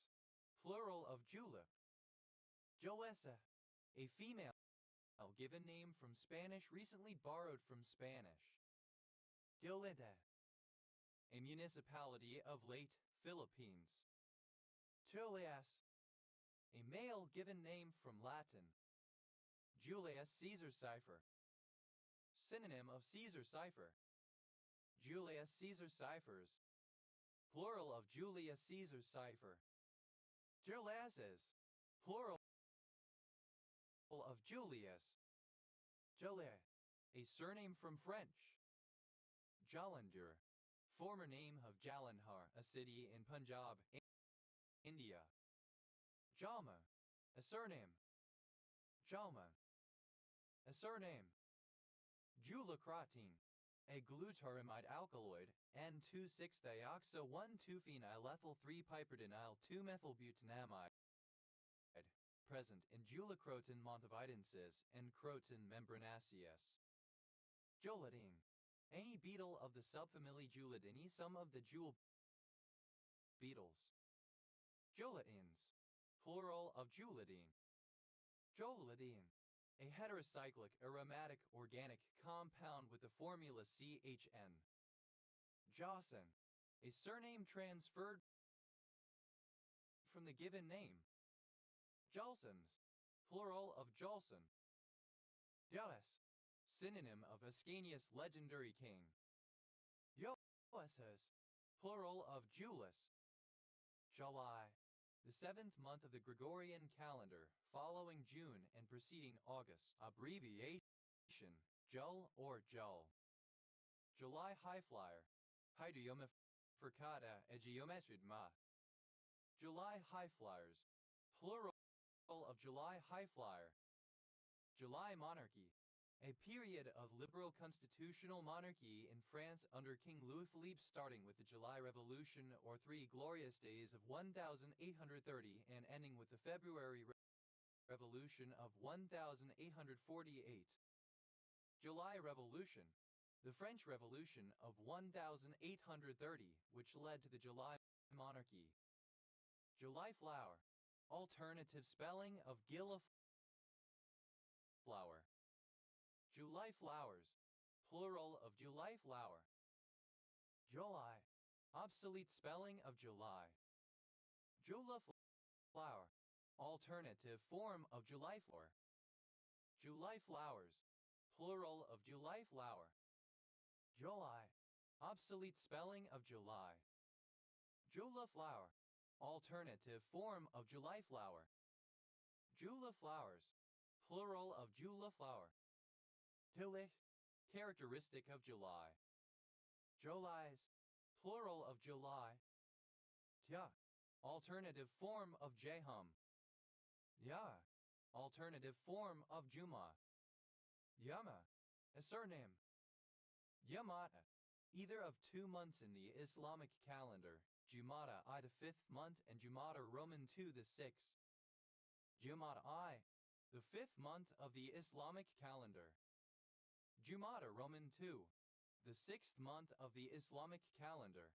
[SPEAKER 1] plural of Julep. Joessa, a female given name from Spanish recently borrowed from Spanish. Gilida, a municipality of late Philippines. Julius, a male given name from Latin. Julius Caesar cipher. Synonym of Caesar cipher. Julius Caesar ciphers. Plural of Julius Caesar cipher. Julius's. Plural of Julius. Joliet, a surname from French. Jalandhar, former name of Jalandhar, a city in Punjab, India. Jalma, a surname. Jalma, a surname. Julacrotine, a glutaramide alkaloid, N2,6-dioxo-1,2-phenylethyl-3-piperdinyl-2-methylbutanamide, present in Julacroton montevidensis and Croton membranaceus. Julidine, any beetle of the subfamily Julidinae, some of the jewel beetles. Julidines, plural of Julidine. Jolidine, a heterocyclic aromatic organic compound with the formula CHN. Jawson, a surname transferred from the given name. Jolsons, plural of Jolson. Joas, synonym of Ascanius legendary king. Joassus, plural of Julius. July, the 7th month of the Gregorian calendar, following June and preceding August. Abbreviation, Jul or Jul. July highflyer, Hydioma fricata e geometrid ma. July highflyers, plural of July highflyer. July monarchy, a period of liberal constitutional monarchy in France under King Louis-Philippe, starting with the July Revolution or 3 glorious days of 1830 and ending with the February Revolution of 1848. July Revolution, the French Revolution of 1830, which led to the July monarchy. July flower, alternative spelling of gilliflower. July flowers, plural of July flower. July, obsolete spelling of July. Jula flower, alternative form of July flower. July flowers, plural of July flower. July, obsolete spelling of July. Jula flower, alternative form of July flower. Jula flowers, plural of Jula flower. July, characteristic of July. Julys, plural of July. Tia, alternative form of Jehum. Ya, alternative form of Juma. Yama, a surname. Yamata, either of 2 months in the Islamic calendar, Jumada I the 5th month and Jumada Roman II the 6th. Jumada I, the 5th month of the Islamic calendar. Jumada Roman II, the 6th month of the Islamic calendar.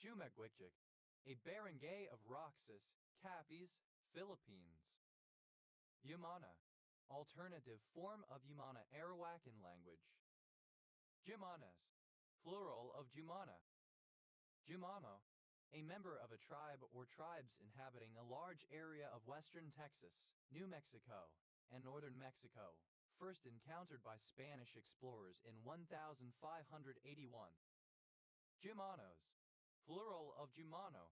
[SPEAKER 1] Jumagwikjik, a barangay of Roxas, Capiz, Philippines. Yamana, alternative form of Yamana Arawakan language. Jimanas, plural of Jumana. Jumano, a member of a tribe or tribes inhabiting a large area of western Texas, New Mexico, and northern Mexico, first encountered by Spanish explorers in 1581. Jumanos, plural of jumano.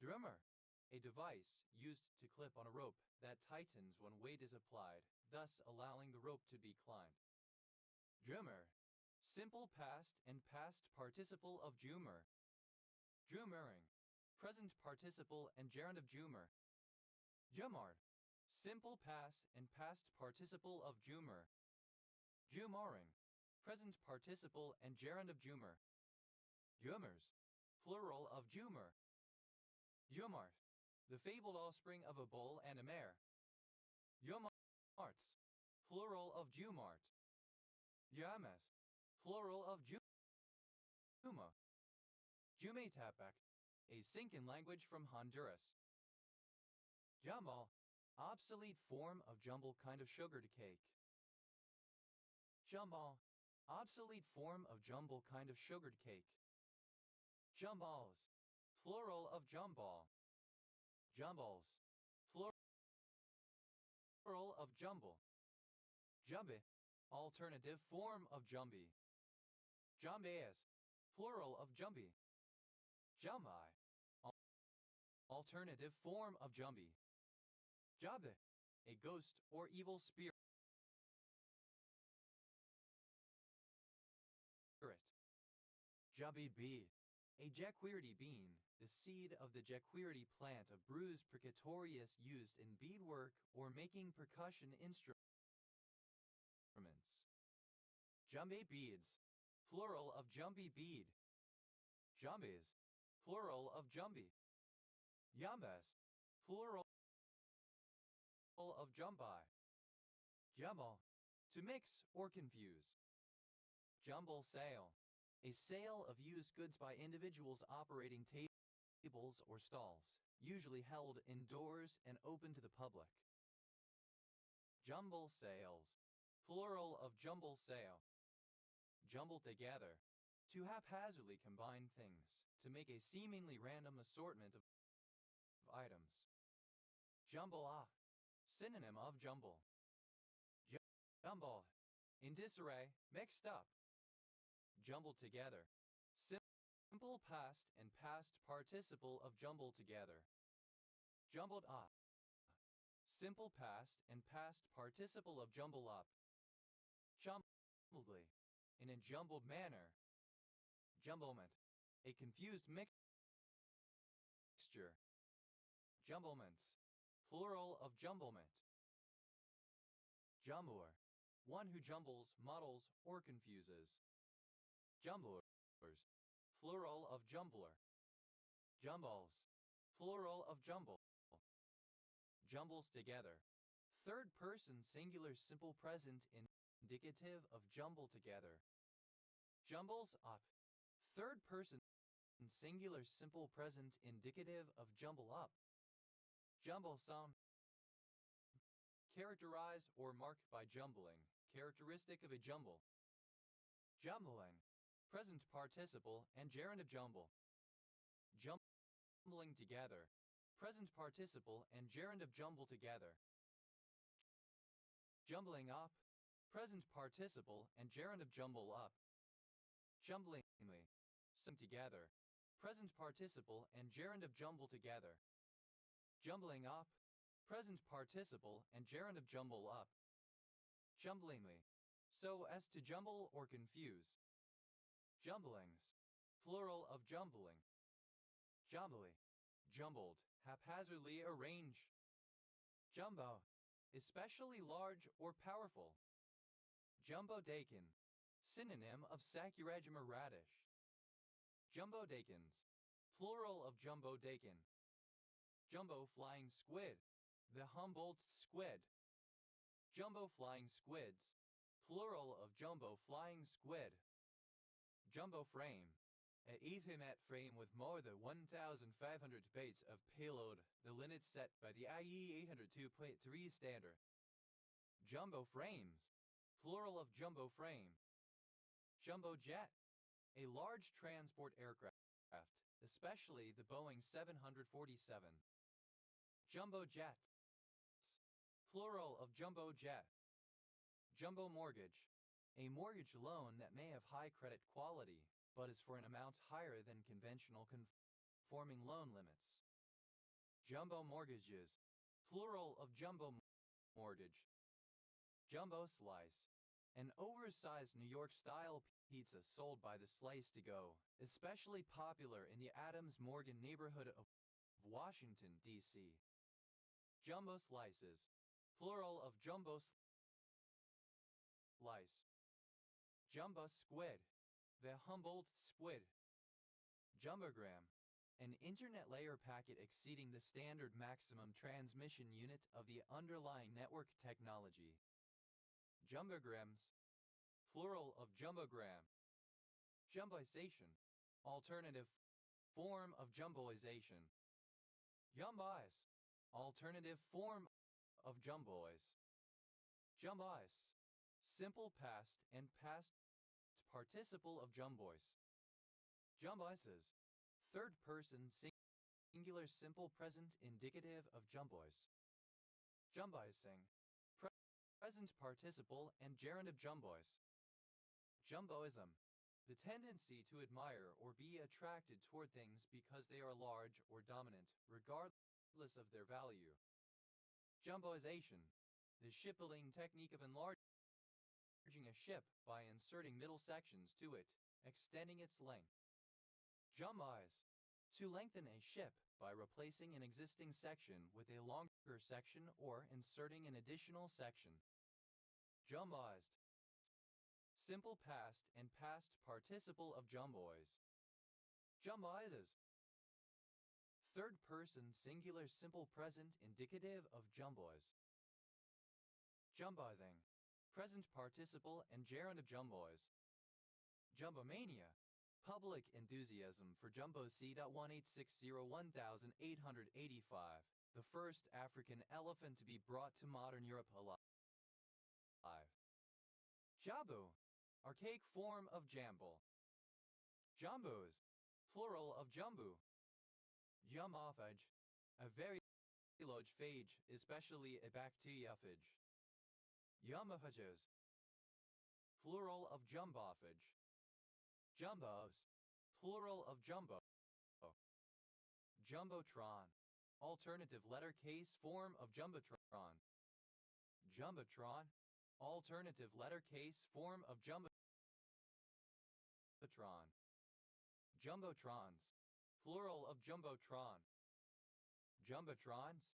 [SPEAKER 1] Drummer, a device used to clip on a rope that tightens when weight is applied, thus allowing the rope to be climbed. Drummer, simple past and past participle of drummer. Drummering, present participle and gerund of drummer. Jumard, simple past and past participle of drummer. Jumaring, present participle and gerund of drummer. Jummers, plural of jummer. Jumart, the fabled offspring of a bull and a mare. Jumarts, plural of jumart. James, plural of juma. Jumetapac, a Sincan language from Honduras. Jambal, obsolete form of jumble kind of sugared cake. Jambal, obsolete form of jumble kind of sugared cake. Jumballs, plural of jumball. Jumballs, plural of jumble. Jumbe, alternative form of jumby. Jumbeas, plural of jumby. Jumai, alternative form of jumby. Jabe, a ghost or evil spirit. Jabi bee, a jequirity bean, the seed of the jequirity plant of Bruce precatorius used in beadwork or making percussion instruments. Jumbe beads, plural of jumbie bead. Jumbes, plural of jumby. Yambas, plural of jumbai. Jumble, to mix or confuse. Jumble sale, a sale of used goods by individuals operating tables or stalls, usually held indoors and open to the public. Jumble sales, plural of jumble sale. Jumble together, to haphazardly combine things, to make a seemingly random assortment of items. Jumble off, synonym of jumble. Jumble, in disarray, mixed up. Jumble together, simple past and past participle of jumble together. Jumbled up, simple past and past participle of jumble up. Jumbledly, in a jumbled manner. Jumblement, a confused mixture. Jumblements, plural of jumblement. Jumblor, one who jumbles, muddles, or confuses. Jumblers, plural of jumbler. Jumballs, plural of jumble. Jumbles together, third person singular simple present indicative of jumble together. Jumbles up, third person singular simple present indicative of jumble up. Jumble some, characterized or marked by jumbling, characteristic of a jumble. Jumbling, present participle and gerund of jumble. Jumbling together, present participle and gerund of jumble together. Jumbling up, present participle and gerund of jumble up. Jumblingly, some together, present participle and gerund of jumble together. Jumbling up, present participle and gerund of jumble up. Jumblingly, so as to jumble or confuse. Jumblings, plural of jumbling. Jumbly, jumbled, haphazardly arranged. Jumbo, especially large or powerful. Jumbo dakin, synonym of Saccharagma radish. Jumbo dakins, plural of jumbo dakin. Jumbo flying squid, the Humboldt squid. Jumbo flying squids, plural of jumbo flying squid. Jumbo frame, a Ethernet frame with more than 1,500 bytes of payload, the limit set by the IE 802.3 standard. Jumbo frames, plural of jumbo frame. Jumbo jet, a large transport aircraft. especially the Boeing 747. Jumbo jets, plural of jumbo jet. Jumbo mortgage, a mortgage loan that may have high credit quality, but is for an amount higher than conventional conforming loan limits. Jumbo mortgages, plural of jumbo mortgage. Jumbo slice, an oversized New York-style pizza sold by the Slice to Go, especially popular in the Adams-Morgan neighborhood of Washington, D.C. Jumbo slices, plural of jumbo slice. Jumbo squid, the Humboldt squid. Jumbogram, an internet layer packet exceeding the standard maximum transmission unit of the underlying network technology. Jumbograms, plural of jumbogram. Jumboization, alternative form of jumboization. Jumbois, alternative form of jumbois. Jumbois, simple past and past participle of jumbois. Jumboises, third person singular simple present indicative of jumbois. Jumboising, present participle and gerund of jumbois. Jumboism, the tendency to admire or be attracted toward things because they are large or dominant, regardless of their value. Jumboization, the shipbuilding technique of enlarging a ship by inserting middle sections to it, extending its length. Jumboize, to lengthen a ship by replacing an existing section with a longer section or inserting an additional section. Jumboized, simple past and past participle of jumbois. Jumboises, third person singular simple present indicative of jumbois. Jumboizing, present participle and gerund of jumbois. Jumbomania, public enthusiasm for Jumbo C.1860-1885, the first African elephant to be brought to modern Europe alive. Jabu, archaic form of jamble. Jambos, plural of jumbu. Jumophage, a very large phage, especially a bacteriophage. Jumophages, plural of jumbophage. Jumbos, plural of jumbo. Jumbotron, alternative letter case form of jumbotron. Jumbotron, alternative letter case form of jumbotron. Jumbotrons, plural of jumbotron. Jumbotrons,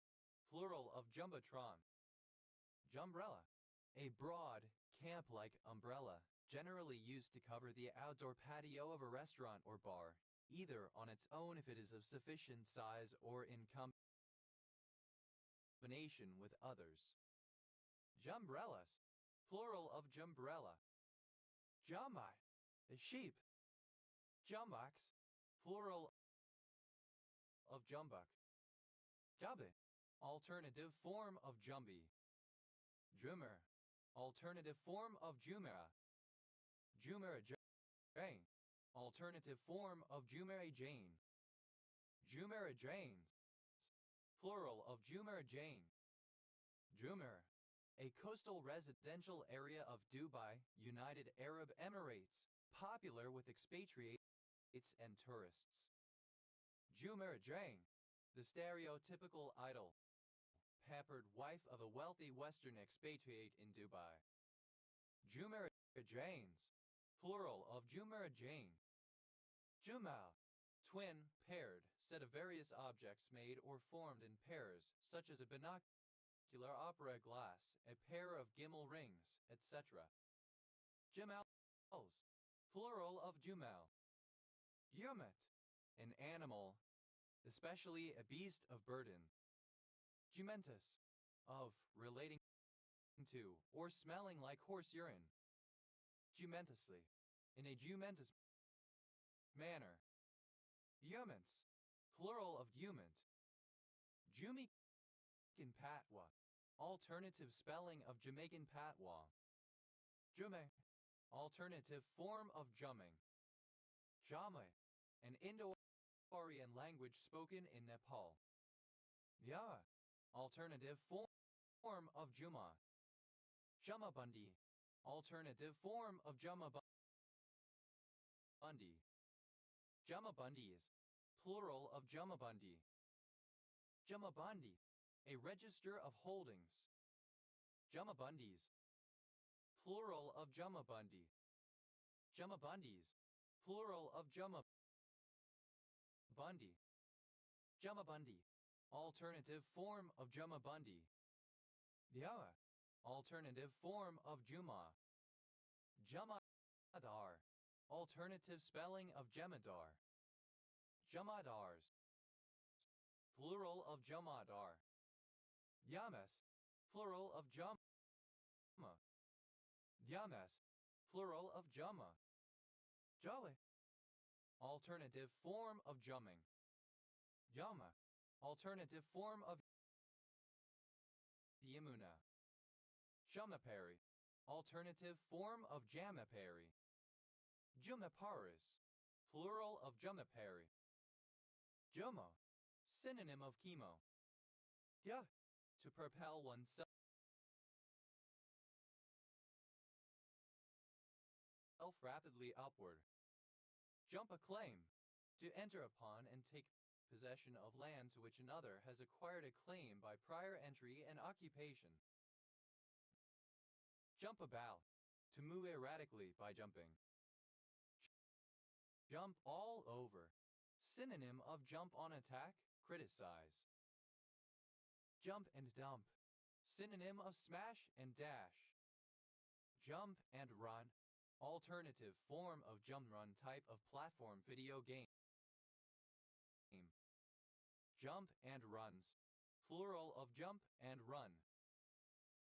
[SPEAKER 1] plural of jumbotron. Jumbrella, a broad, camp-like umbrella, generally used to cover the outdoor patio of a restaurant or bar, either on its own if it is of sufficient size or in combination with others. Jumbrellas, plural of jumbrella. Jumbai, the sheep. Jumbucks, plural of jumbuck. Jubbe, alternative form of jumby. Jumer, alternative form of jumera. Jumera Jane, alternative form of Jumera Jane. Jumera Janes, plural of Jumera Jane. Jumeirah, a coastal residential area of Dubai, United Arab Emirates, popular with expatriates and tourists. Jumeirah Jane, the stereotypical idle, pampered wife of a wealthy Western expatriate in Dubai. Jumeirah Janes, plural of Jumeirah Jane. Jumal, twin, paired, set of various objects made or formed in pairs, such as a binocular opera glass, a pair of gimel rings, etc. Jumels, plural of Jumal. Jumet, an animal, especially a beast of burden. Jumentus, of, relating to, or smelling like horse urine. Jumentously, in a jumentous manner. Juments, plural of jument. Jamaican Patois, alternative spelling of Jamaican Patois. Jume, alternative form of jumming. Jame, an Indo Aryan language spoken in Nepal. Ya. Alternative form of Juma. Jamabandi. Alternative form of Jamabandi. Jamabandis. Plural of Jamabandi. Jamabandi. A register of holdings. Jamabandis. Plural of Jamabandi. Jamabandis. Plural of Jamabandi. Jamabandi. Alternative form of Jamabandi. Ya. Alternative form of Juma. Jamadar. Alternative spelling of Jamadar. Jamadars. Plural of Jamadar. Yamas. Plural of Jama. Yamas. Plural of Jama. Jawe. Alternative form of jumming. Yama. Alternative form of Yamuna. Jamapari. Alternative form of Jamapari. Jumaparis. Plural of Jumapari. Jomo. Synonym of chemo. Ya. To propel oneself rapidly upward. Jump a claim. To enter upon and take possession of land to which another has acquired a claim by prior entry and occupation. Jump about. To move erratically by jumping. Jump all over. Synonym of jump on attack, criticize. Jump and dump. Synonym of smash and dash. Jump and run. Alternative form of jump run type of platform video game. Jump and runs. Plural of jump and run.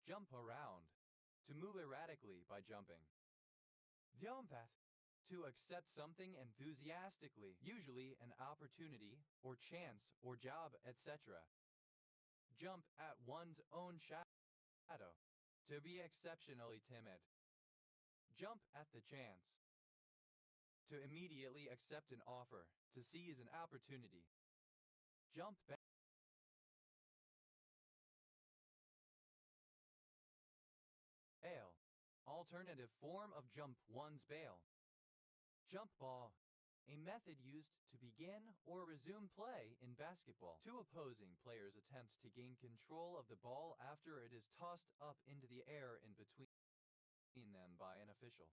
[SPEAKER 1] Jump around. To move erratically by jumping. Vyompath. To accept something enthusiastically, usually an opportunity, or chance, or job, etc. Jump at one's own shadow. To be exceptionally timid. Jump at the chance. To immediately accept an offer, to seize an opportunity. Jump bail. Alternative form of jump one's bail. Jump ball. A method used to begin or resume play in basketball. Two opposing players attempt to gain control of the ball after it is tossed up into the air in between them by an official.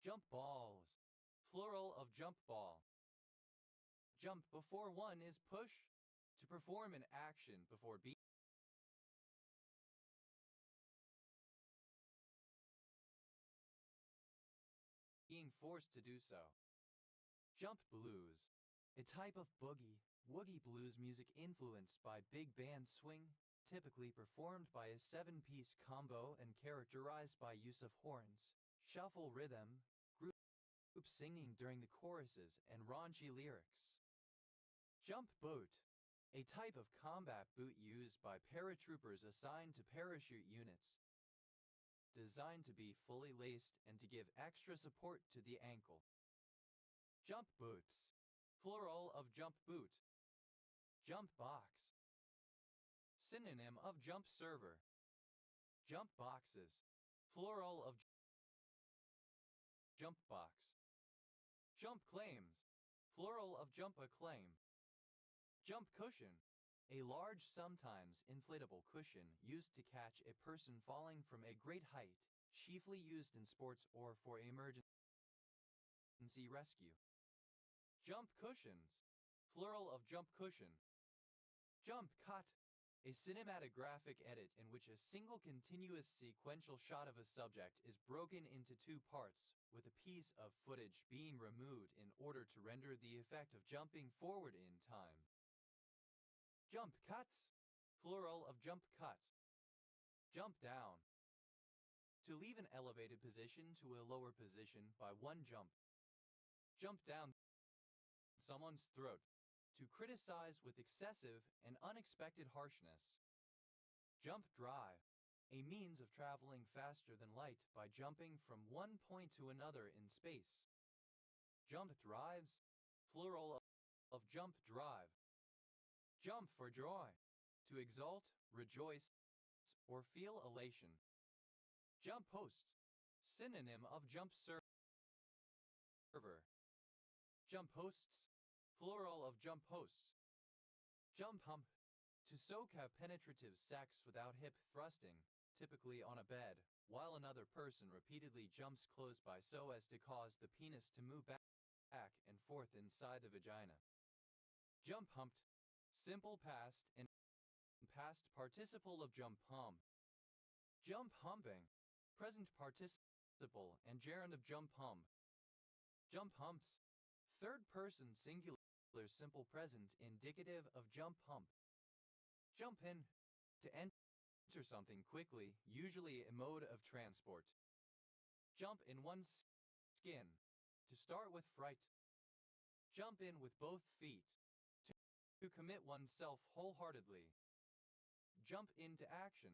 [SPEAKER 1] Jump balls. Plural of jump ball. Jump before one is push. To perform an action before being forced to do so. Jump blues. A type of boogie, woogie blues music influenced by big band swing, typically performed by a 7-piece combo and characterized by use of horns, shuffle rhythm, group singing during the choruses, and raunchy lyrics. Jump boot. A type of combat boot used by paratroopers assigned to parachute units, designed to be fully laced and to give extra support to the ankle. Jump boots. Plural of jump boot. Jump box. Synonym of jump server. Jump boxes. Plural of jump box. Jump claims. Plural of jump acclaim. Jump cushion. A large, sometimes inflatable cushion used to catch a person falling from a great height, chiefly used in sports or for emergency rescue. Jump cushions. Plural of jump cushion. Jump cut. A cinematographic edit in which a single continuous sequential shot of a subject is broken into two parts, with a piece of footage being removed in order to render the effect of jumping forward in time. Jump cuts. Plural of jump cut. Jump down. To leave an elevated position to a lower position by one jump. Jump down someone's throat. To criticize with excessive and unexpected harshness. Jump drive. A means of traveling faster than light by jumping from one point to another in space. Jump drives. Plural of jump drive. Jump for joy. To exult, rejoice, or feel elation. Jump host. Synonym of jump server. Jump hosts. Plural of jump hosts. Jump hump. To soak have penetrative sex without hip thrusting, typically on a bed, while another person repeatedly jumps close by so as to cause the penis to move back and forth inside the vagina. Jump humped. Simple past and past participle of jump hump. Jump humping. Present participle and gerund of jump hump. Jump humps. Third person singular simple present indicative of jump hump. Jump in. To enter something quickly, usually a mode of transport. Jump in one's skin. To start with fright. Jump in with both feet. To commit oneself wholeheartedly. Jump into action.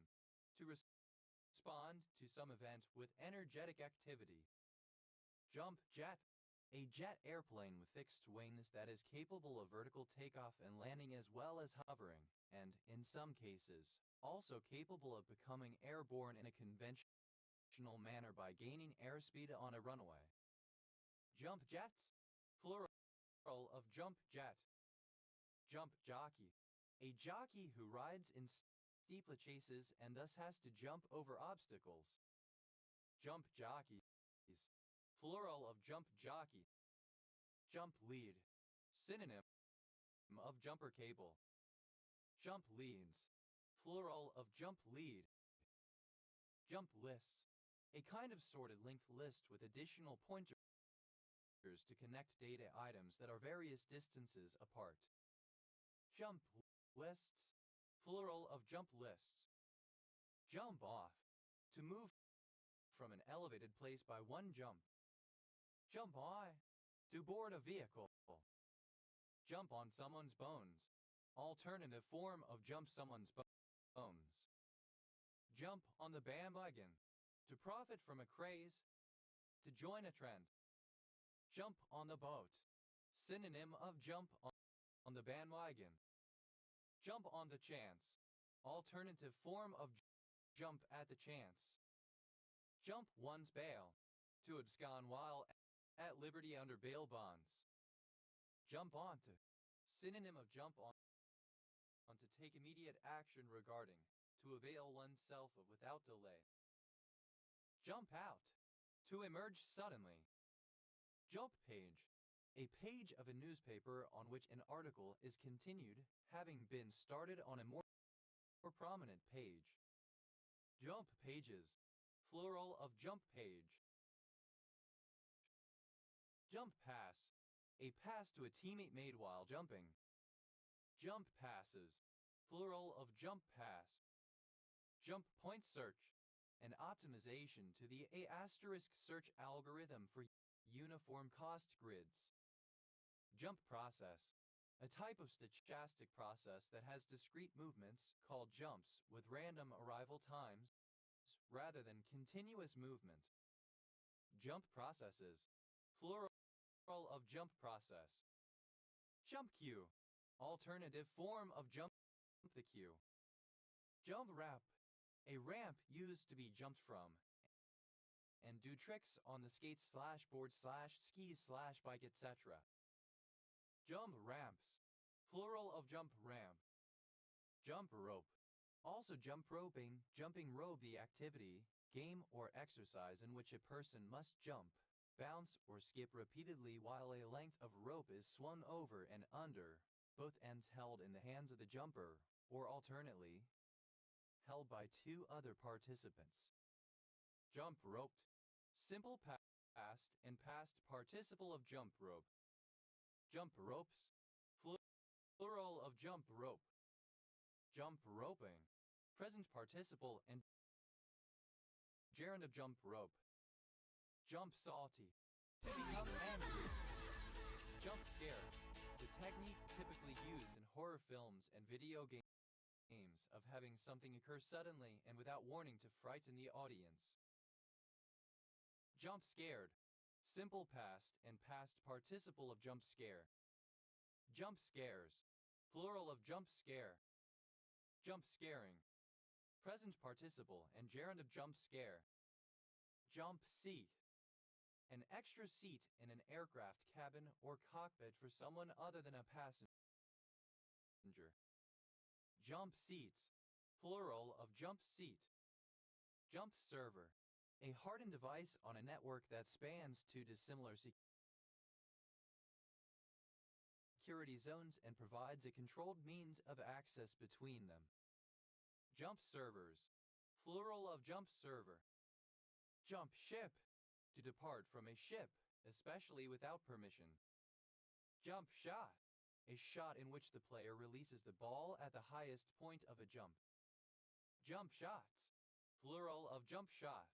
[SPEAKER 1] To respond to some event with energetic activity. Jump jet. A jet airplane with fixed wings that is capable of vertical takeoff and landing as well as hovering, and, in some cases, also capable of becoming airborne in a conventional manner by gaining airspeed on a runway. Jump jets. Plural of jump jet. Jump jockey. A jockey who rides in steeplechases and thus has to jump over obstacles. Jump jockeys. Plural of jump jockey. Jump lead. Synonym of jumper cable. Jump leads. Plural of jump lead. Jump lists. A kind of sorted linked list with additional pointers to connect data items that are various distances apart. Jump lists. Plural of jump lists. Jump off. To move from an elevated place by one jump. Jump high. To board a vehicle. Jump on someone's bones. Alternative form of jump someone's bones. Jump on the bandwagon. To profit from a craze. To join a trend. Jump on the boat. Synonym of jump on the bandwagon. Jump on the chance. Alternative form of jump at the chance. Jump one's bail. To abscond while at liberty under bail bonds. Jump onto. Synonym of jump on to take immediate action regarding. To avail oneself of without delay. Jump out. To emerge suddenly. Jump page. A page of a newspaper on which an article is continued, having been started on a more prominent page. Jump pages. Plural of jump page. Jump pass. A pass to a teammate made while jumping. Jump passes. Plural of jump pass. Jump point search. An optimization to the A** search algorithm for uniform cost grids. Jump process. A type of stochastic process that has discrete movements, called jumps, with random arrival times, rather than continuous movement. Jump processes. Plural of jump process. Jump queue. Alternative form of jump the queue. Jump ramp. A ramp used to be jumped from and do tricks on the skates / board / skis / bike etc. Jump ramps. Plural of jump ramp. Jump rope. Also jump roping, jumping rope the activity, game or exercise in which a person must jump, bounce or skip repeatedly while a length of rope is swung over and under, both ends held in the hands of the jumper, or alternately, held by two other participants. Jump roped. Simple past and past participle of jump rope. Jump ropes. Plural of jump rope. Jump roping. Present participle and gerund of jump rope. Jump salty. To become angry. Jump scare. The technique typically used in horror films and video games of having something occur suddenly and without warning to frighten the audience. Jump scared. Simple past and past participle of jump scare. Jump scares, plural of jump scare. Jump scaring, present participle and gerund of jump scare. Jump seat, an extra seat in an aircraft cabin or cockpit for someone other than a passenger. Jump seats, plural of jump seat. Jump server, a hardened device on a network that spans two dissimilar security zones and provides a controlled means of access between them. Jump servers, plural of jump server. Jump ship, to depart from a ship, especially without permission. Jump shot, a shot in which the player releases the ball at the highest point of a jump. Jump shots, plural of jump shot.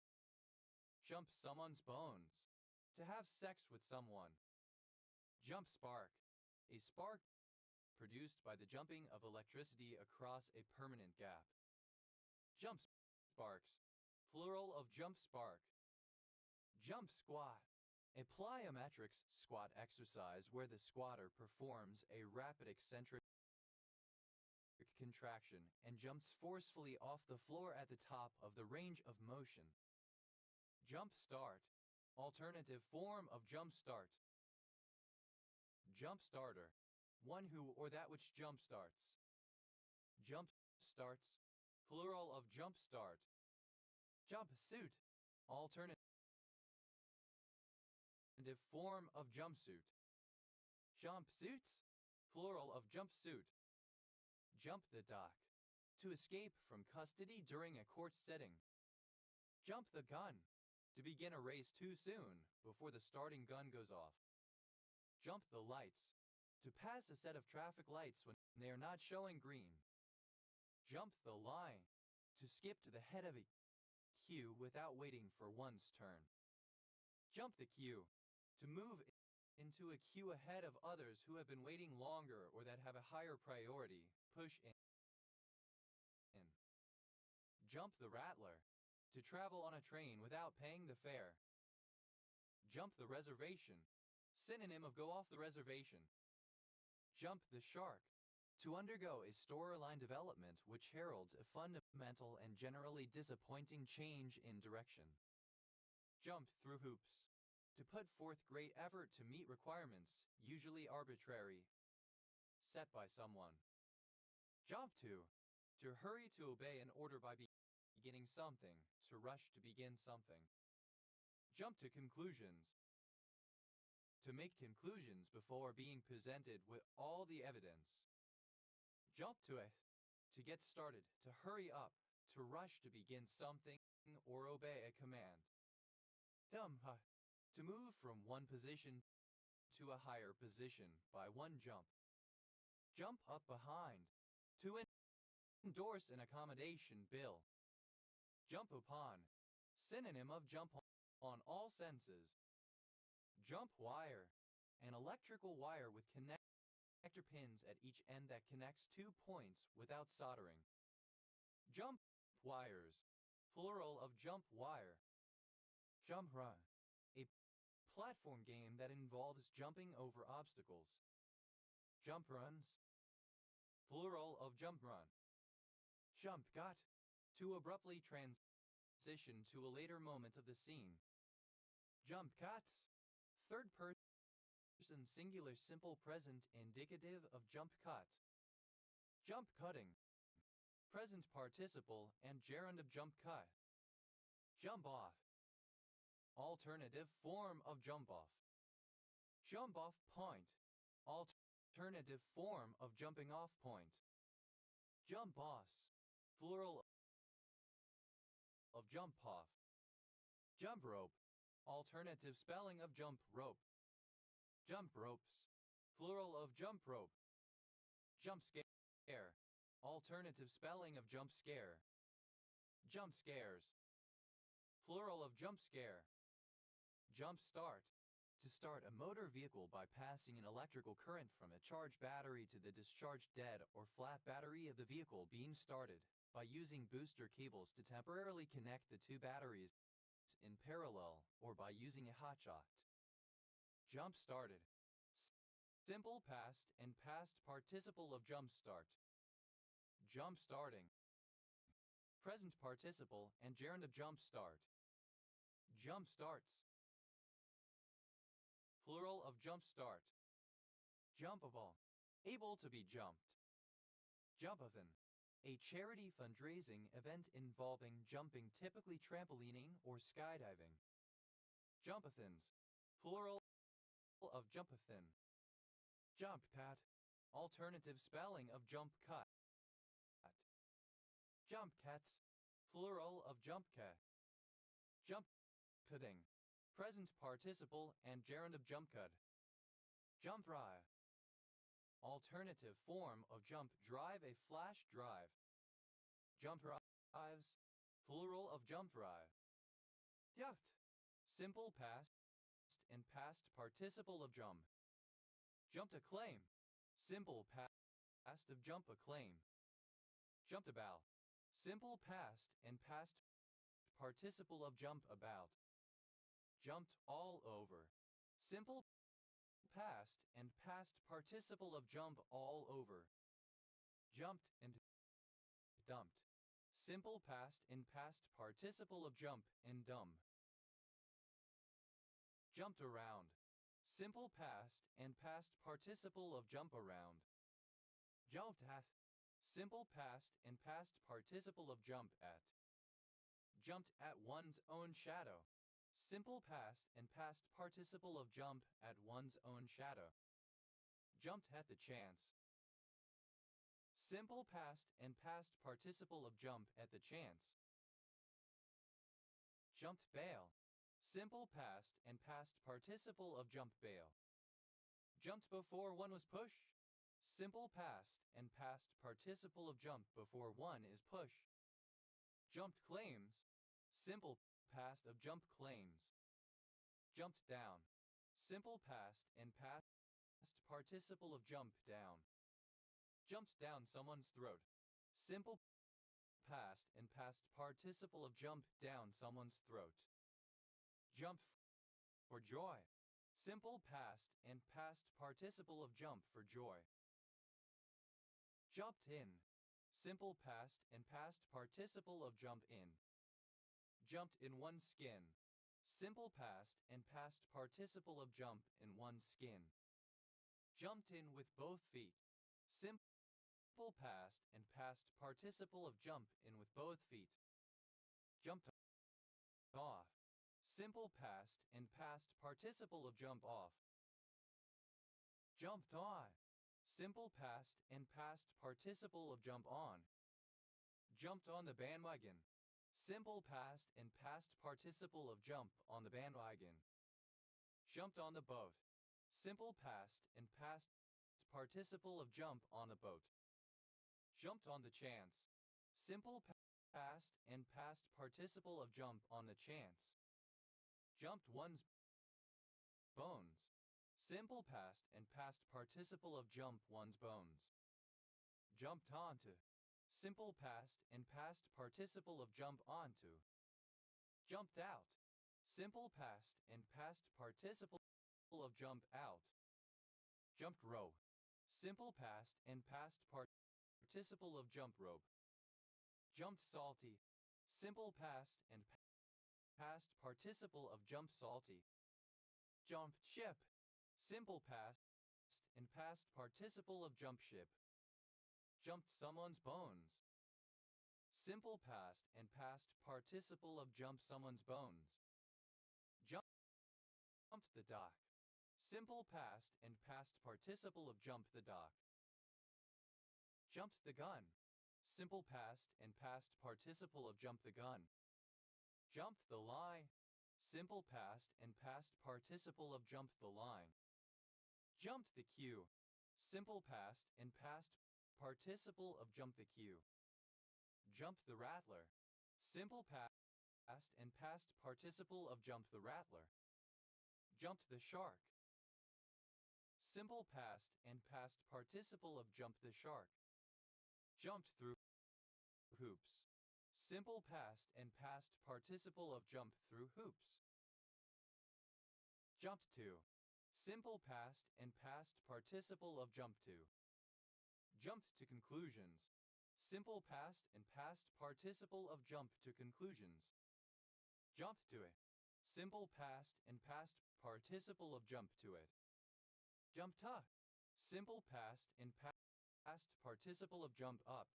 [SPEAKER 1] Jump someone's bones, to have sex with someone. Jump spark, a spark produced by the jumping of electricity across a permanent gap. Jump sparks, plural of jump spark. Jump squat, a plyometrics squat exercise where the squatter performs a rapid eccentric contraction and jumps forcefully off the floor at the top of the range of motion. Jump start, alternative form of jump start. Jump starter, one who or that which jump starts. Jump starts, plural of jump start. Jump suit, alternative form of jumpsuit. Jump suits, plural of jumpsuit. Jump the dock, to escape from custody during a court sitting. Jump the gun, to begin a race too soon before the starting gun goes off. Jump the lights, to pass a set of traffic lights when they are not showing green. Jump the line, to skip to the head of a queue without waiting for one's turn. Jump the queue, to move into a queue ahead of others who have been waiting longer or that have a higher priority. Push in. Jump the rattler, to travel on a train without paying the fare. Jump the reservation, synonym of go off the reservation. Jump the shark, to undergo a storyline development which heralds a fundamental and generally disappointing change in direction. Jump through hoops, to put forth great effort to meet requirements, usually arbitrary, set by someone. Jump to hurry to obey an order by beginning something, to rush to begin something. Jump to conclusions, to make conclusions before being presented with all the evidence. Jump to it, to get started, to hurry up, to rush to begin something or obey a command. Jump, to move from one position to a higher position by one jump. Jump up behind, to endorse an accommodation bill. Jump upon, synonym of jump on all senses. Jump wire, an electrical wire with connector pins at each end that connects 2 points without soldering. Jump wires, plural of jump wire. Jump run, a platform game that involves jumping over obstacles. Jump runs, plural of jump run. Jump cut, to abruptly transition to a later moment of the scene. Jump cuts, third person singular simple present indicative of jump cut. Jump cutting, present participle and gerund of jump cut. Jump off, alternative form of jump off. Jump off point, alternative form of jumping off point. Jump boss, plural of jump off. Jump rope, alternative spelling of jump rope. Jump ropes, plural of jump rope. Jump scare, alternative spelling of jump scare. Jump scares, plural of jump scare. Jump start, to start a motor vehicle by passing an electrical current from a charged battery to the discharged dead or flat battery of the vehicle being started, by using booster cables to temporarily connect the two batteries in parallel, or by using a hotshot. Jump started, Simple past and past participle of jump start. Jump starting. Present participle and gerund of jump start. Jump starts. Plural of jump start. Jumpable. Able to be jumped. Jumpathon. A charity fundraising event involving jumping, typically trampolining or skydiving. Jumpathons. Plural of jumpathon. Jump pad. Alternative spelling of jump cut. Jump cats. Plural of jump cat. Jump cutting. Present participle and gerund of jump cut. Jump drive. Alternative form of jump drive, a flash drive. Jump drives. Plural of jump drive. Yacht. Simple past and past participle of jump. Jumped acclaim. Simple past of jump acclaim. Jumped about. Simple past and past participle of jump about. Jumped all over. Simple past and past participle of jump all over. Jumped and dumped. Simple past and past participle of jump and dumb. Jumped around. Simple past and past participle of jump around. Jumped at. Simple past and past participle of jump at. Jumped at one's own shadow. Simple past and past participle of jump at one's own shadow. Jumped at the chance. Simple past and past participle of jump at the chance. Jumped bail. Simple past and past participle of jump bail. Jumped before one was pushed. Simple past and past participle of jump before one is push. Jumped claims. Simple past of jump claims. Jumped down. Simple past and past participle of jump down. Jumped down someone's throat. Simple past and past participle of jump down someone's throat. Jump for joy. Simple past and past participle of jump for joy. Jumped in. Simple past and past participle of jump in. Jumped in one's skin. Simple past and past participle of jump in one's skin. Jumped in with both feet. Simple past and past participle of jump in with both feet. Jumped off. Simple past and past participle of jump off. Jumped on. Simple past and past participle of jump on. Jumped on the bandwagon. Simple past and past participle of jump on the bandwagon. Jumped on the boat. Simple past and past participle of jump on the boat. Jumped on the chance. Simple past and past participle of jump on the chance. Jumped one's bones. Simple past and past participle of jump one's bones. Jumped onto. Simple past and past participle of jump onto. Jumped out. Simple past and past participle of jump out. Jumped rope. Simple past and past participle of jump rope. Jumped salty. Simple past and past participle of jump salty. Jumped ship. Simple past and past participle of jump ship. Jumped someone's bones. Simple past and past participle of jump someone's bones. Jumped the dock. Simple past and past participle of jump the dock. Jumped the gun. Simple past and past participle of jump the gun. Jumped the line. Simple past and past participle of jump the line. Jumped the queue. Simple past and past participle of jump the queue. Jumped the rattler. Simple past and past participle of jump the rattler. Jumped the shark. Simple past and past participle of jump the shark. Jumped through hoops. Simple past and past participle of jump through hoops. Jumped to. Simple past and past participle of jump to. Jumped to conclusions. Simple past and past participle of jump to conclusions. Jumped to it. Simple past and past participle of jump to it. Jumped up. Simple past and past participle of jump up.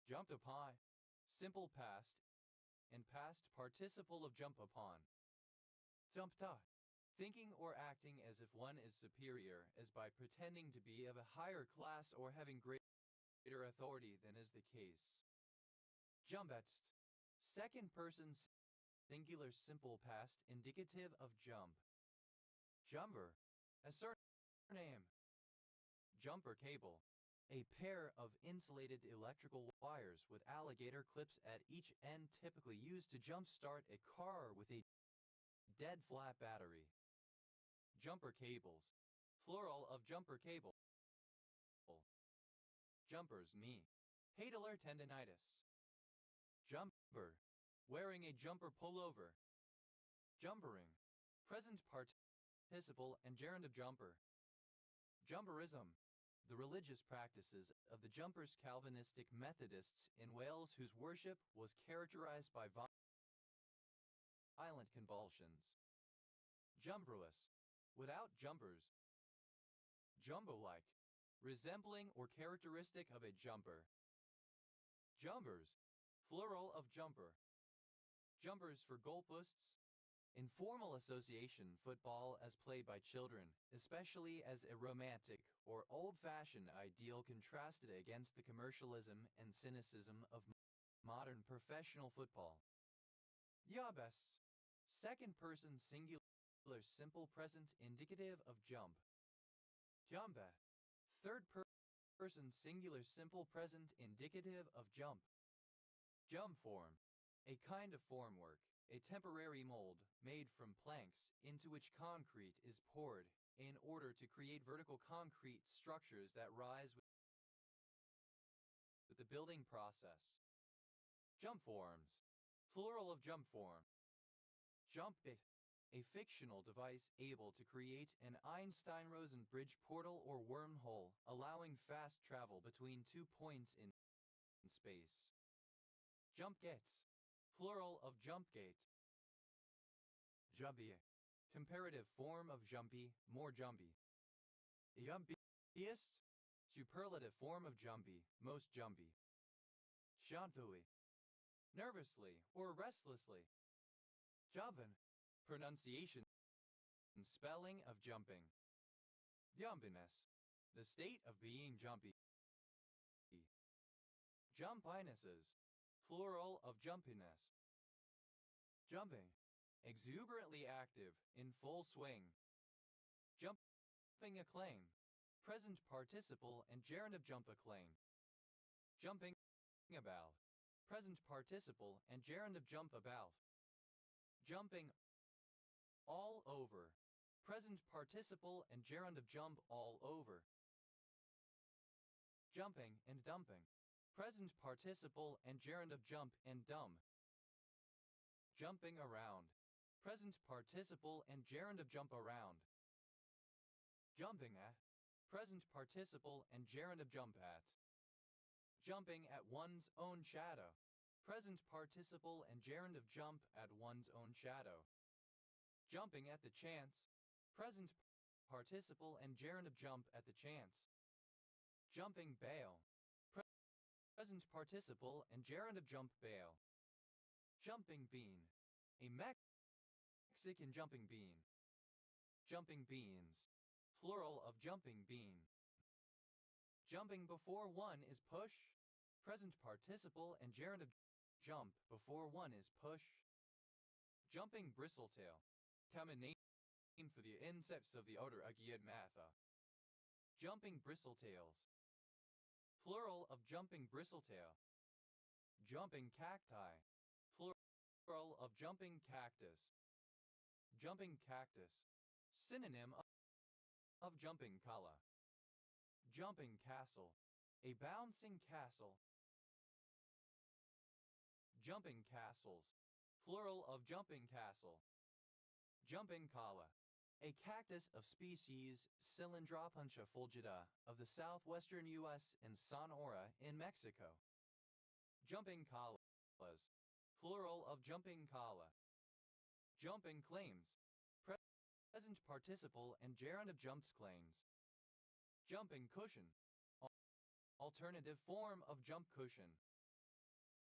[SPEAKER 1] Jumped upon. Simple past and past participle of jump upon. Jumped up. Thinking or acting as if one is superior, as by pretending to be of a higher class or having greater authority than is the case. Jumpetst. Second person singular simple past indicative of jump. Jumper. A surname. Jumper cable. A pair of insulated electrical wires with alligator clips at each end, typically used to jump-start a car with a dead flat battery. Jumper cables. Plural of jumper cable. Jumpers knee. Patellar tendinitis. Jumper. Wearing a jumper pullover. Jumpering. Present participle and gerund of jumper. Jumperism. The religious practices of the Jumpers Calvinistic Methodists in Wales, whose worship was characterized by violent convulsions. Jumbruous. Without jumpers. Jumbo-like. Resembling or characteristic of a jumper. Jumpers. Plural of jumper. Jumpers for goalposts. Informal association football as played by children, especially as a romantic or old-fashioned ideal contrasted against the commercialism and cynicism of modern professional football. Yabests. Second person singular simple present indicative of jump. Jumbe. Third person singular simple present indicative of jump. Jump form. A kind of formwork, a temporary mold made from planks into which concrete is poured in order to create vertical concrete structures that rise with the building process. Jump forms. Plural of jump form. Jump bit. A fictional device able to create an Einstein-Rosen bridge portal or wormhole, allowing fast travel between 2 points in space. Jump gates. Plural of jump gate. Jumpy. Comparative form of jumpy, more jumpy. Jumpiest. Superlative form of jumpy, most jumpy. Chantouille. Nervously or restlessly. Jumpin'. Pronunciation and spelling of jumping. Jumpiness. The state of being jumpy. Jumpinesses. Plural of jumpiness. Jumping. Exuberantly active, in full swing. Jumping acclaim. Present participle and gerund of jump acclaim. Jumping about. Present participle and gerund of jump about. Jumping all over. Present participle and gerund of jump all over. Jumping and dumping. Present participle and gerund of jump and dumb. Jumping around. Present participle and gerund of jump around. Jumping at. Present participle and gerund of jump at. Jumping at one's own shadow. Present participle and gerund of jump at one's own shadow. Jumping at the chance. Present participle and gerund of jump at the chance. Jumping bail. Present participle and gerund of jump bail. Jumping bean. A Mexican jumping bean. Jumping beans. Plural of jumping bean. Jumping before one is push. Present participle and gerund of jump before one is push. Jumping bristletail. Common name for the insects of the order Agiadmatha. Jumping bristletails. Plural of jumping bristletail. Jumping cacti. Plural of jumping cactus. Jumping cactus. Synonym of jumping kala. Jumping castle. A bouncing castle. Jumping castles. Plural of jumping castle. Jumping kala. a cactus of species Cylindropontia fulgida of the southwestern U.S. and Sonora in Mexico. Jumping callas, plural of jumping calla. Jumping claims, present participle and gerund of jumps claims. Jumping cushion, alternative form of jump cushion.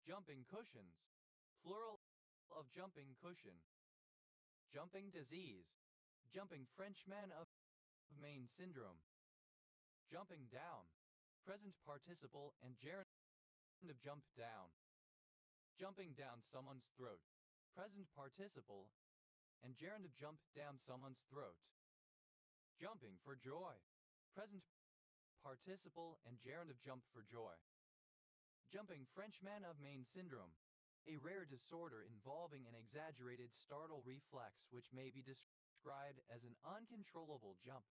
[SPEAKER 1] Jumping cushions, plural of jumping cushion. Jumping disease, jumping Frenchman of Maine syndrome. Jumping down, present participle and gerund of jump down. Jumping down someone's throat, present participle and gerund of jump down someone's throat. Jumping for joy, present participle and gerund of jump for joy. Jumping Frenchman of Maine syndrome, a rare disorder involving an exaggerated startle reflex which may be described as an uncontrollable jump.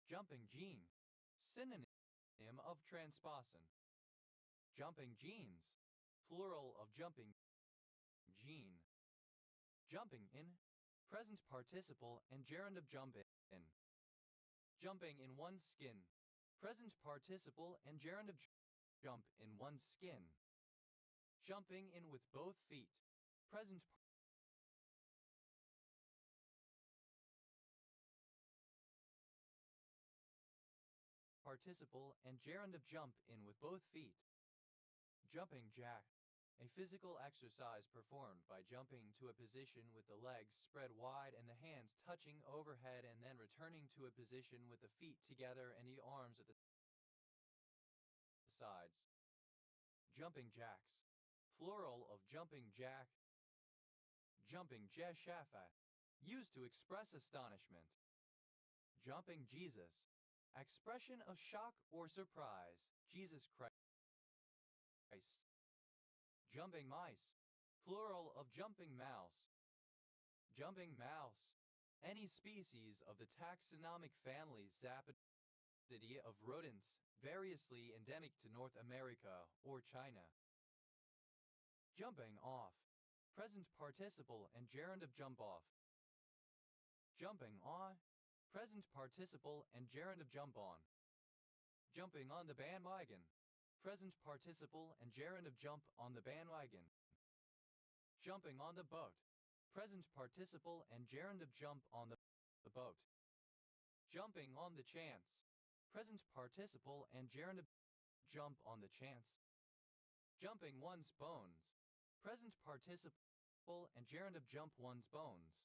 [SPEAKER 1] Jumping gene, synonym of transposon. Jumping genes, plural of jumping gene. Jumping in, present participle and gerund of jump in. Jumping in one's skin, present participle and gerund of jump in one's skin. Jumping in with both feet, present participle and gerund of jump in with both feet. Jumping jack, a physical exercise performed by jumping to a position with the legs spread wide and the hands touching overhead and then returning to a position with the feet together and the arms at the sides. Jumping jacks, plural of jumping jack. Jumping jeshafa, used to express astonishment. Jumping Jesus, expression of shock or surprise, Jesus Christ. Jumping mice, plural of jumping mouse. Jumping mouse, any species of the taxonomic family Zapadidae of rodents, variously endemic to North America or China. Jumping off, present participle and gerund of jump off. Jumping on, present participle and gerund of jump on. Jumping on the bandwagon, present participle and gerund of jump on the bandwagon. Jumping on the boat, present participle and gerund of jump on the boat. Jumping on the chance, present participle and gerund of jump on the chance. Jumping one's bones, present participle and gerund of jump one's bones.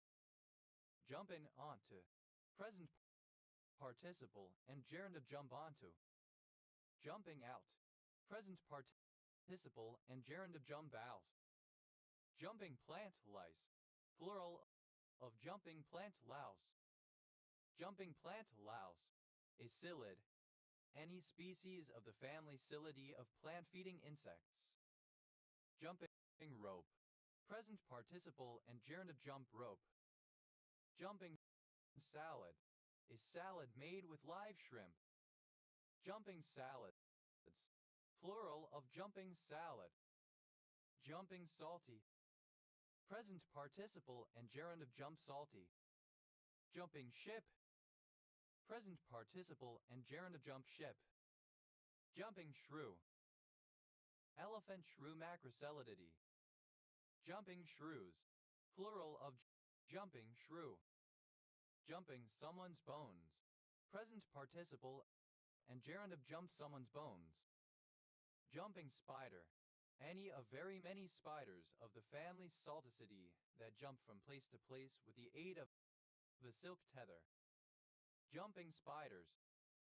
[SPEAKER 1] Jumping onto, present participle and gerund of jump onto. Jumping out, present participle and gerund of jump out. Jumping plant lice, plural of jumping plant louse. Jumping plant louse, a psyllid, any species of the family Psyllidae of plant-feeding insects. Jumping rope, present participle and gerund of jump rope. Jumping salad, a salad made with live shrimp. Jumping salads, plural of jumping salad. Jumping salty, present participle and gerund of jump salty. Jumping ship, present participle and gerund of jump ship. Jumping shrew, elephant shrew macrocelididae. Jumping shrews, plural of jumping shrew. Jumping someone's bones, present participle and gerund of jump someone's bones. Jumping spider, any of very many spiders of the family Salticidae that jump from place to place with the aid of a silk tether. Jumping spiders,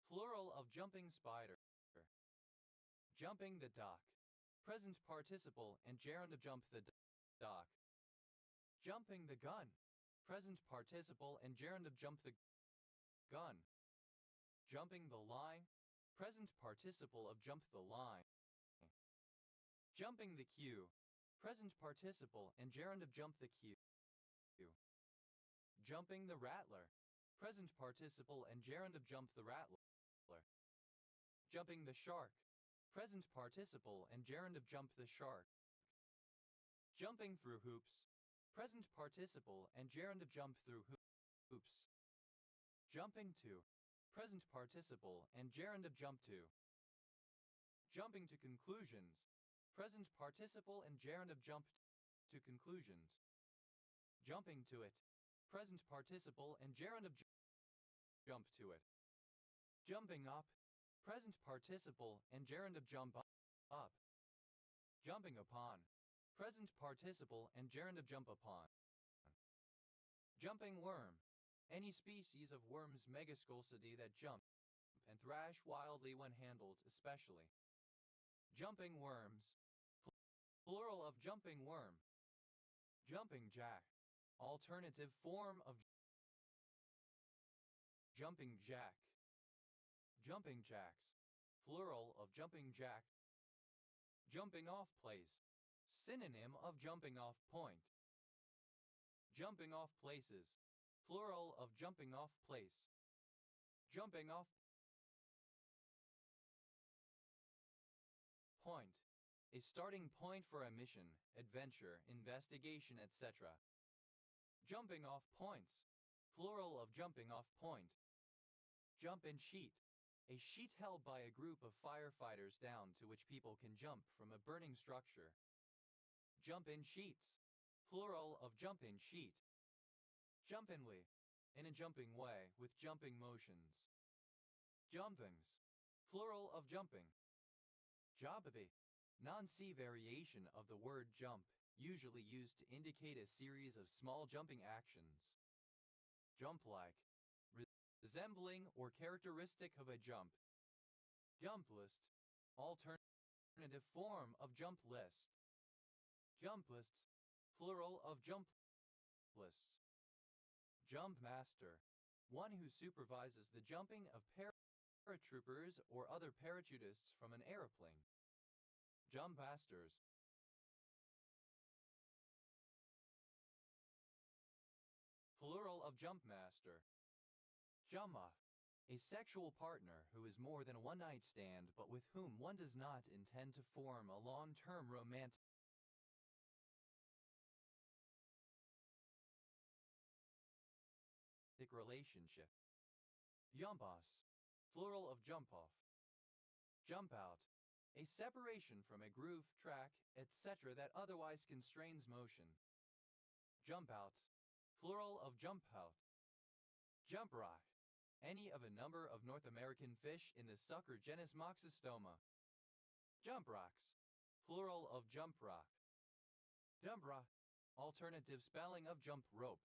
[SPEAKER 1] plural of jumping spider. Jumping the dock, present participle and gerund of jump the dock. Jumping the gun, present participle and gerund of jump the gun. Jumping the line, present participle of jump the line. Jumping the queue, present participle and gerund of jump the queue. Jumping the rattler, present participle and gerund of jump the rattler. Jumping the shark, present participle and gerund of jump the shark. Jumping through hoops, present participle and gerund of jump through hoops. Jumping to, present participle and gerund of jump to. Jumping to conclusions, present participle and gerund of jump to conclusions. Jumping to it, present participle and gerund of jump to it. Jumping up, present participle and gerund of jump up. Jumping upon, present participle and gerund of jump upon. Jumping worm, any species of worms megasculcidae that jump and thrash wildly when handled especially. Jumping worms, plural of jumping worm. Jumping jack, alternative form of jumping jack. Jumping jacks, plural of jumping jack. Jumping off place, synonym of jumping off point. Jumping off places, plural of jumping off place. Jumping off point, a starting point for a mission, adventure, investigation, etc. Jumping off points, plural of jumping off point. Jump in sheet, a sheet held by a group of firefighters down to which people can jump from a burning structure. Jump in sheets, plural of jump in sheet. Jumpingly, in a jumping way with jumping motions. Jumpings, plural of jumping. Jobby, non-C variation of the word jump, usually used to indicate a series of small jumping actions. Jump-like, resembling or characteristic of a jump. Jump list, alternative form of jump list. Jump lists, plural of jump lists. Jump master, one who supervises the jumping of paratroopers or other parachutists from an airplane. Jump masters. Plural of jump master. Jumma, a sexual partner who is more than a one-night stand but with whom one does not intend to form a long-term romantic relationship. Jumpos, plural of jump off. Jump out, a separation from a groove, track, etc. that otherwise constrains motion. Jump outs, plural of jump out. Jump rock, any of a number of North American fish in the sucker genus Moxostoma. Jump rocks, plural of jump rock. Dumbra, alternative spelling of jump rope.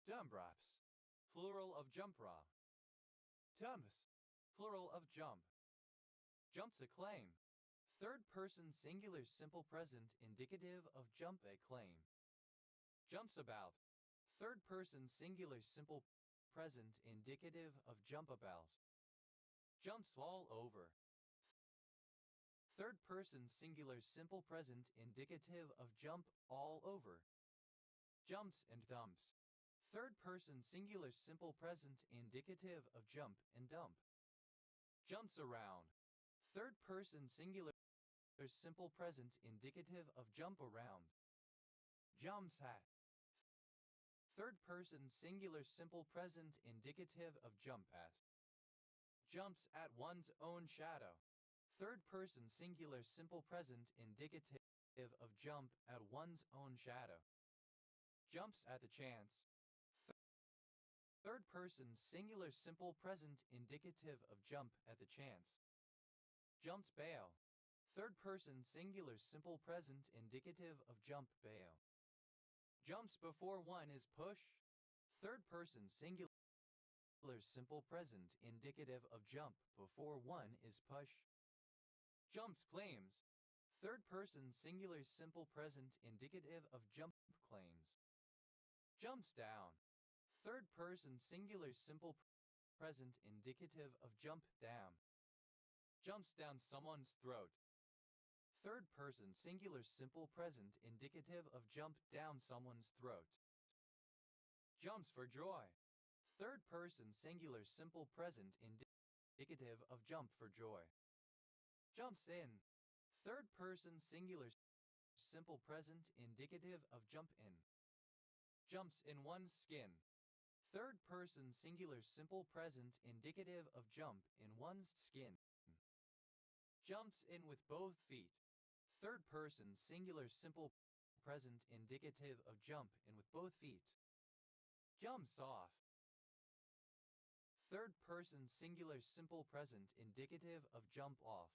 [SPEAKER 1] Dumbraps, plural of jump raw. Jumps, plural of jump. Jumps acclaim, third person singular simple present indicative of jump acclaim. Jumps about, third person singular simple present indicative of jump about. Jumps all over, third person singular simple present indicative of jump all over. Jumps and dumps, third person singular simple present indicative of jump and dump. Jumps around, third person singular simple present indicative of jump around. Jumps at, third person singular simple present indicative of jump at. Jumps at one's own shadow, third person singular simple present indicative of jump at one's own shadow. Jumps at the chance, third person singular simple present indicative of jump at the chance. Jumps bail, third person singular simple present indicative of jump bail. Jumps before one is push, third person singular simple present indicative of jump before one is push. Jumps claims, third person singular simple present indicative of jump claims. Jumps down, third person singular simple present indicative of jump down. Jumps down someone's throat, third person singular simple present indicative of jump down someone's throat. Jumps for joy, third person singular simple present indicative of jump for joy. Jumps in, third person singular simple present indicative of jump in. Jumps in one's skin, Third person singular simple present indicative of jump in one's skin. Jumps in with both feet. Third person singular simple present indicative of jump in with both feet. Jumps off. Third person singular simple present indicative of jump off.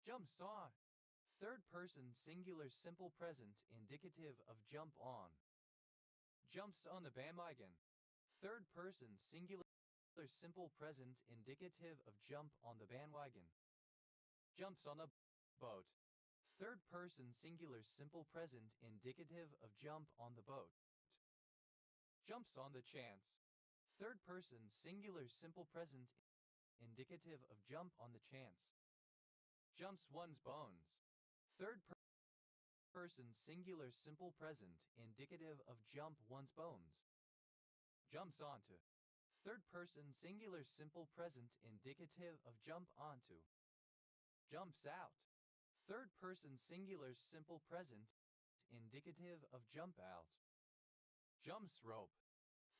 [SPEAKER 1] Jumps on. Third person singular simple present indicative of jump on. Jumps on the bandwagon. Third person singular simple present indicative of jump on the bandwagon. Jumps on the boat. Third person singular simple present indicative of jump on the boat. Jumps on the chance. Third person singular simple present indicative of jump on the chance. Jumps one's bones. Third person singular simple present indicative of jump one's bones. Jumps onto. Third person singular simple present indicative of jump onto. Jumps out. Third person singular simple present indicative of jump out. Jumps rope.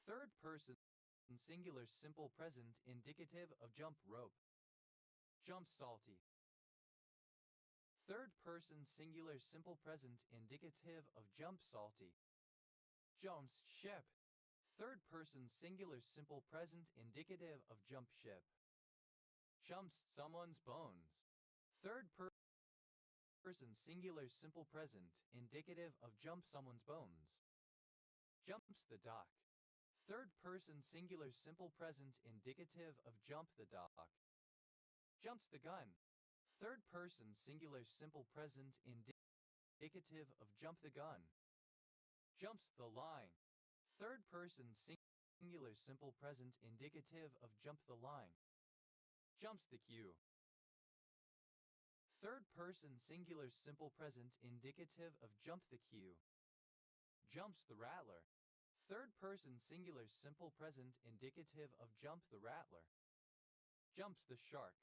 [SPEAKER 1] Third person singular simple present indicative of jump rope. Jump salty. Third person singular simple present indicative of jump salty. Jumps ship. Third person singular simple present indicative of jump ship. Jumps someone's bones. Third person singular simple present indicative of jump someone's bones. Jumps the dock. Third person singular simple present indicative of jump the dock. Jumps the gun. Third person singular simple present indicative of jump the gun. Jumps the line. Third person singular simple present indicative of jump the line. Jumps the queue. Third person singular simple present indicative of jump the queue. Jumps the rattler. Third person singular simple present indicative of jump the rattler. Jumps the shark.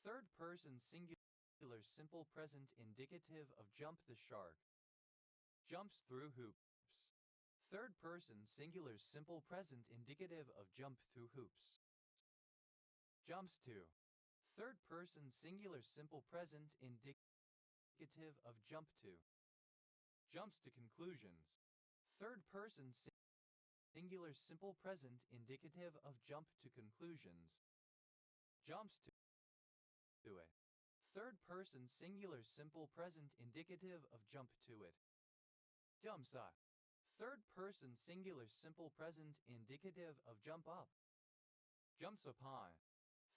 [SPEAKER 1] Third person singular simple present indicative of jump the shark. Jumps through hoops. Third person singular simple present indicative of jump through hoops. Jumps to. Third person singular simple present indicative of jump to. Jumps to conclusions. Third person singular simple present indicative of jump to conclusions. Jumps to it. Third person singular simple present indicative of jump to it. Jumps up. Third person singular simple present indicative of jump up. Jumps upon.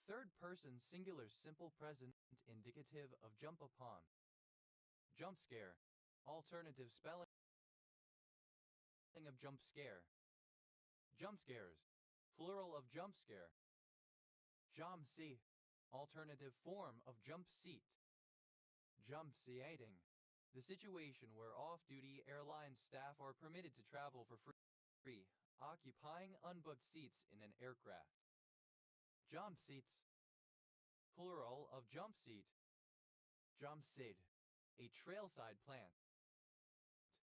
[SPEAKER 1] Third person singular simple present indicative of jump upon. Jump scare. Alternative spelling of jump scare. Jump scares. Plural of jump scare. Jump seat. Alternative form of jump seat. Jump seating. The situation where off-duty airline staff are permitted to travel for free, occupying unbooked seats in an aircraft. Jump seats. Plural of jump seat. Jump seed. A trailside plant.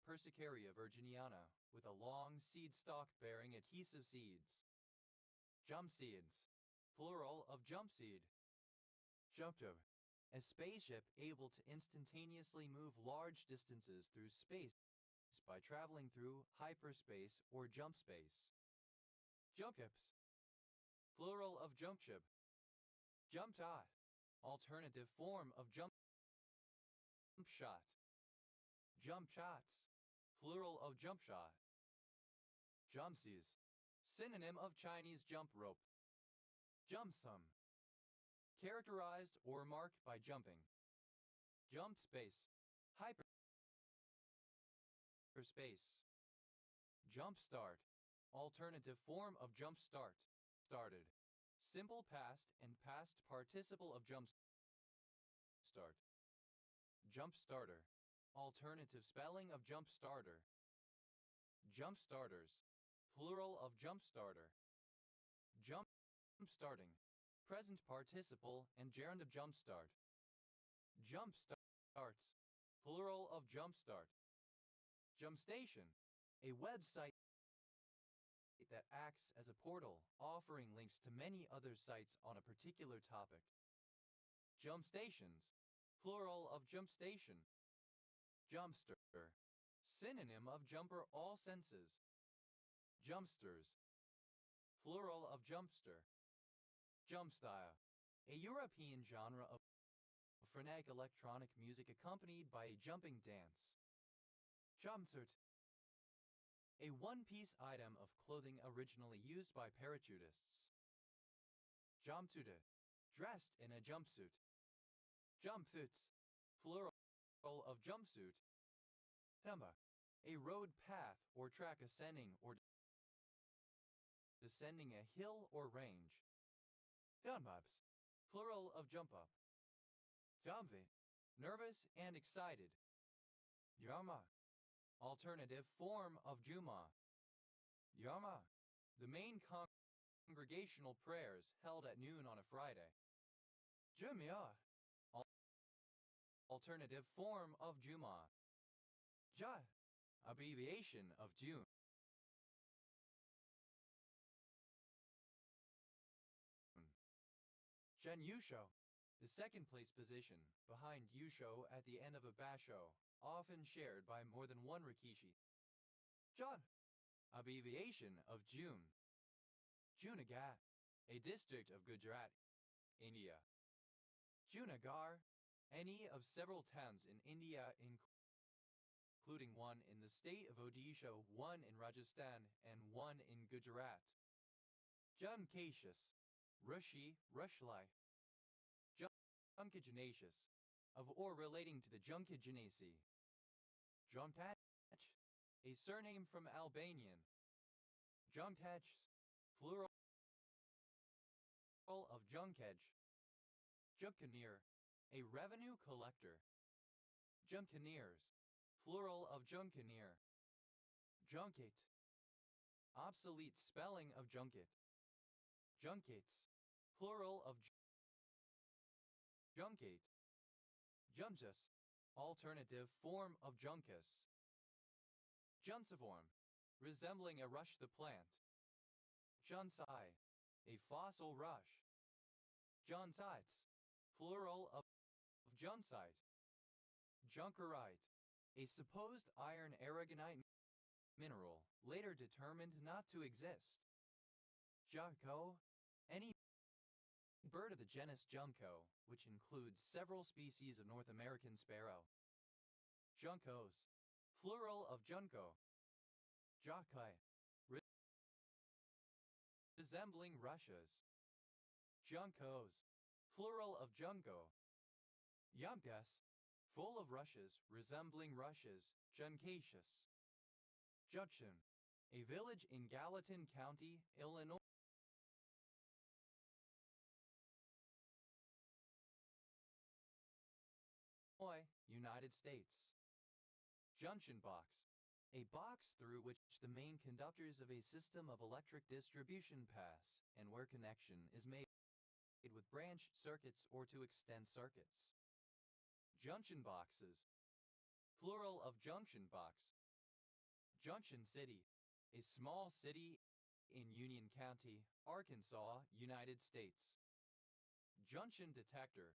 [SPEAKER 1] Persicaria virginiana, with a long seed stalk bearing adhesive seeds. Jump seeds. Plural of jump seed. Jump to. A spaceship able to instantaneously move large distances through space by traveling through hyperspace or jump space. Jump ships. Plural of jump ship. Jump shot. Alternative form of jump shot. Jump shots. Plural of jump shot. Jumpsies. Synonym of Chinese jump rope. Jump sum. Characterized or marked by jumping. Jump space. Hyperspace. Jump start. Alternative form of jump start. Started. Simple past and past participle of jump start. Jump starter. Alternative spelling of jump starter. Jump starters. Plural of jump starter. Jump starting. Present participle and gerund of jump start. Jump starts. Plural of jump start. Jump station. A website site that acts as a portal, offering links to many other sites on a particular topic. Jump stations, plural of jump station. Jumpster, synonym of jumper all senses. Jumpsters, plural of jumpster. Jump style, a European genre of frenetic electronic music accompanied by a jumping dance. Jumpsuit, a one-piece item of clothing originally used by parachutists. Jumpsuit, dressed in a jumpsuit. Jumpsuits, plural of jumpsuit. Number, a road path or track ascending or descending a hill or range. Jump-ups, plural of jump-up. Jumpy, nervous and excited. Yama, alternative form of Juma. Yama, the main congregational prayers held at noon on a Friday. Jumia, alternative form of Juma. Ja, abbreviation of June. Shen Yusho, the second place position, behind Yusho at the end of a basho, often shared by more than one rikishi. Jun, abbreviation of June. Junagadh, a district of Gujarat, India. Junagadh, any of several towns in India including one in the state of Odisha, one in Rajasthan, and one in Gujarat. Jumcacious, Rushi, Rushlai. Jumcagenaceous, of or relating to the Jumcagenaceae. Jumtach, a surname from Albanian. Jumtach, plural of Junkej. Jumkaneer, a revenue collector. Jumkaneers, plural of Junkaneer. Junket, obsolete spelling of junket. Junkets, plural of junkate. Junkus, alternative form of junkus. Junsiform, resembling a rush the plant. Junsai, a fossil rush. Junsites, plural of junsite. Junkerite, a supposed iron aragonite mineral, later determined not to exist. Junco, any bird of the genus Junco, which includes several species of North American sparrow. Juncos, plural of junco. Jokai, resembling rushes. Juncos, plural of junco. Yumkas, full of rushes, resembling rushes, juncaceous. Junction, a village in Gallatin County, Illinois. United States. Junction box, a box through which the main conductors of a system of electric distribution pass and where connection is made with branch circuits or to extend circuits. Junction boxes, plural of junction box. Junction City, a small city in Union County, Arkansas, United States. Junction detector,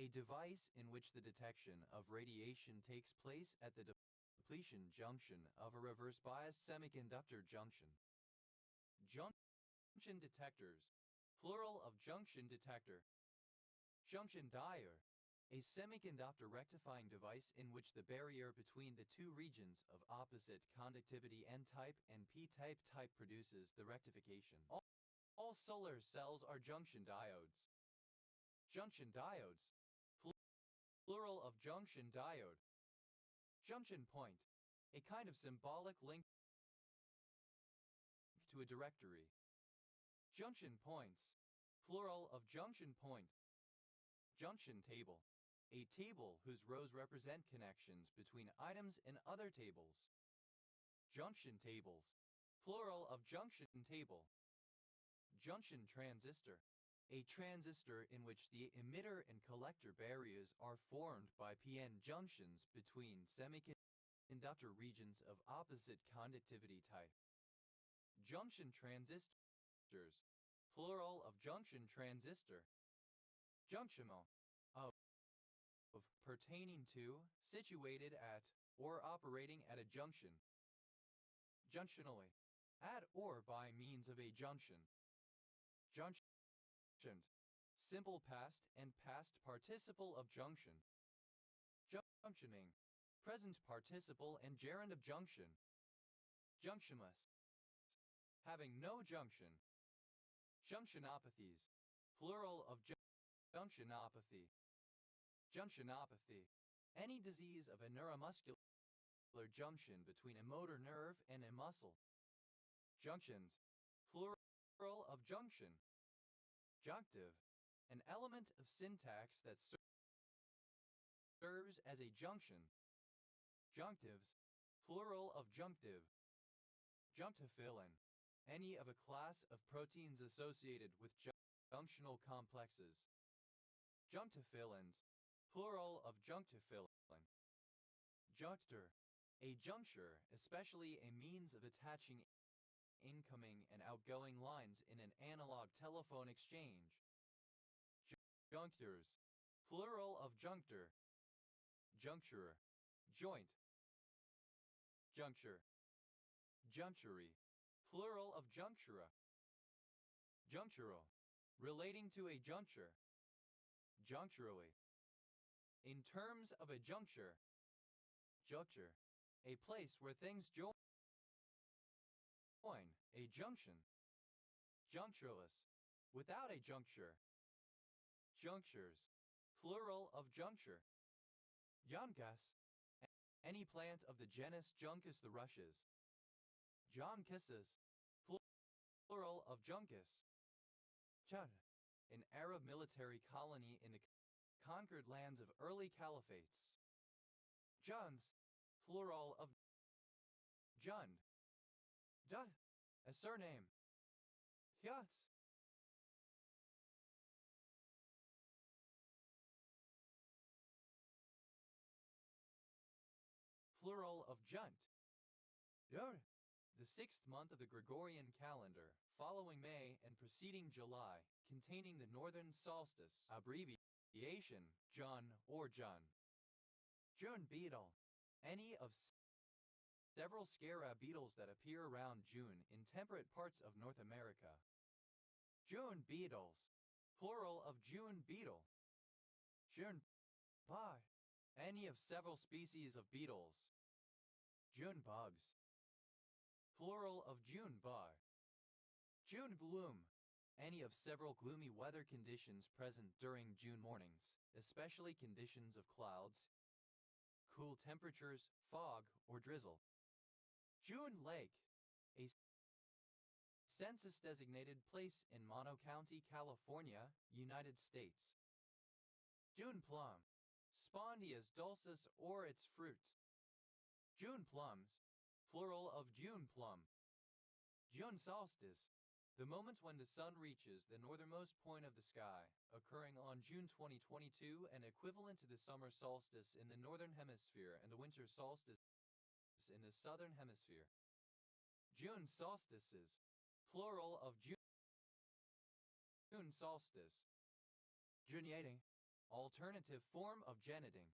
[SPEAKER 1] a device in which the detection of radiation takes place at the depletion junction of a reverse biased semiconductor junction. Junction detectors, plural of junction detector. Junction diode, a semiconductor rectifying device in which the barrier between the two regions of opposite conductivity N-type and P-type produces the rectification. All solar cells are junction diodes. Junction diodes, plural of junction diode. Junction point, a kind of symbolic link to a directory. Junction points, plural of junction point. Junction table, a table whose rows represent connections between items in other tables. Junction tables, plural of junction table. Junction transistor, a transistor in which the emitter and collector barriers are formed by p-n junctions between semiconductor regions of opposite conductivity type. Junction transistors, plural of junction transistor. Junctional, of pertaining to, situated at, or operating at a junction. Junctionally, at or by means of a junction. Junctioned, simple past and past participle of junction. Junctioning, present participle and gerund of junction. Junctionless, having no junction. Junctionopathies, plural of junctionopathy. Junctionopathy, any disease of a neuromuscular junction between a motor nerve and a muscle. Junctions, plural of junction. Junctive, an element of syntax that serves as a junction. Junctives, plural of junctive. Junctophilin, any of a class of proteins associated with junctional complexes. Junctophilins, plural of junctophilin. Junctor, a juncture, especially a means of attaching incoming and outgoing lines in an analog telephone exchange. Junctures, plural of junctor. Juncturer, joint. Juncture. Junctuary, plural of junctura. Junctural, relating to a juncture. Juncturally, in terms of a juncture. Juncture, a place where things join. A junction. Junctureless, without a juncture. Junctures, plural of juncture. Juncus, any plant of the genus Juncus the rushes. Joncusses, plural of juncus. Chad, an Arab military colony in the conquered lands of early caliphates. Juns, plural of Jund. Dud, a surname. Hyats. Plural of Junt. Dur, the 6th month of the Gregorian calendar, following May and preceding July, containing the northern solstice, abbreviation, Jun or Jun. June beetle, any of several scarab beetles that appear around June in temperate parts of North America. June beetles, plural of June beetle. June bug, any of several species of beetles. June bugs, plural of June bug. June gloom, any of several gloomy weather conditions present during June mornings, especially conditions of clouds, cool temperatures, fog, or drizzle. June Lake, a census-designated place in Mono County, California, United States. June plum, Spondius dulcis or its fruit. June plums, plural of June plum. June solstice, the moment when the sun reaches the northernmost point of the sky, occurring on June 2022 and equivalent to the summer solstice in the northern hemisphere and the winter solstice in the southern hemisphere. June solstices, plural of June solstice. Juneating, alternative form of geneting.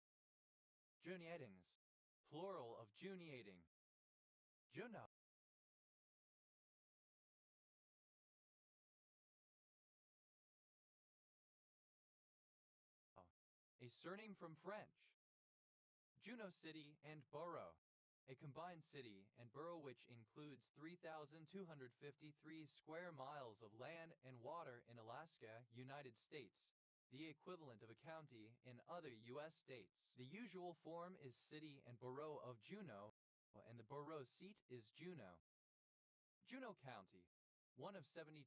[SPEAKER 1] Juneatings, plural of juneating. Juno, a surname from French. Juneau City and Borough, a combined city and borough which includes 3,253 square miles of land and water in Alaska, United States, the equivalent of a county in other U.S. states. The usual form is city and borough of Juneau, and the borough seat is Juneau. Juneau County, one of 72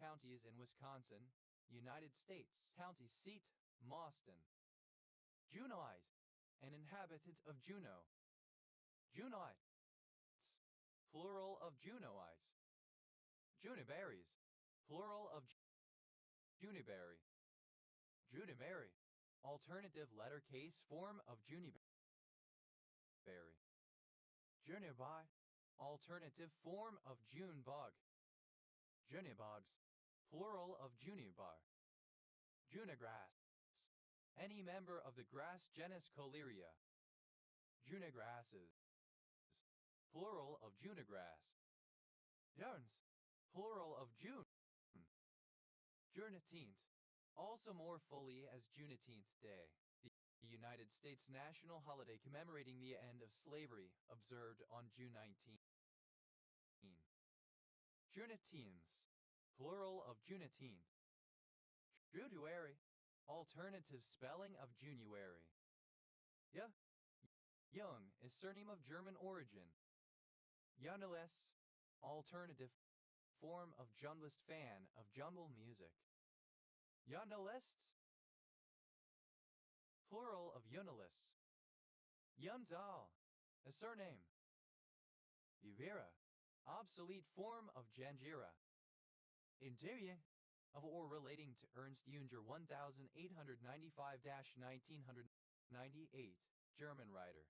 [SPEAKER 1] counties in Wisconsin, United States. County seat, Mauston. Juneauite, an inhabitant of Juneau. Juneauites, plural of Juneauites. Juniberries, plural of Juniberry. Juniberry, alternative letter case form of Juniberry. Juniorby, alternative form of June bog. Junibogs, plural of junibar. Junigrass, any member of the grass genus Coleria. Junigrasses, plural of junigrass. Yarns, plural of June. Juneteenth, also more fully as Juneteenth Day, the United States national holiday commemorating the end of slavery, observed on June 19. Juneteens, plural of Juneteenth. Juduary, alternative spelling of January. Young is surname of German origin. Journalist, alternative form of journalist fan of jungle music. Journalists, plural of journalists. Yunzal, a surname. Uvira, obsolete form of Janjira. Interior, of or relating to Ernst Junger 1895-1998, German writer.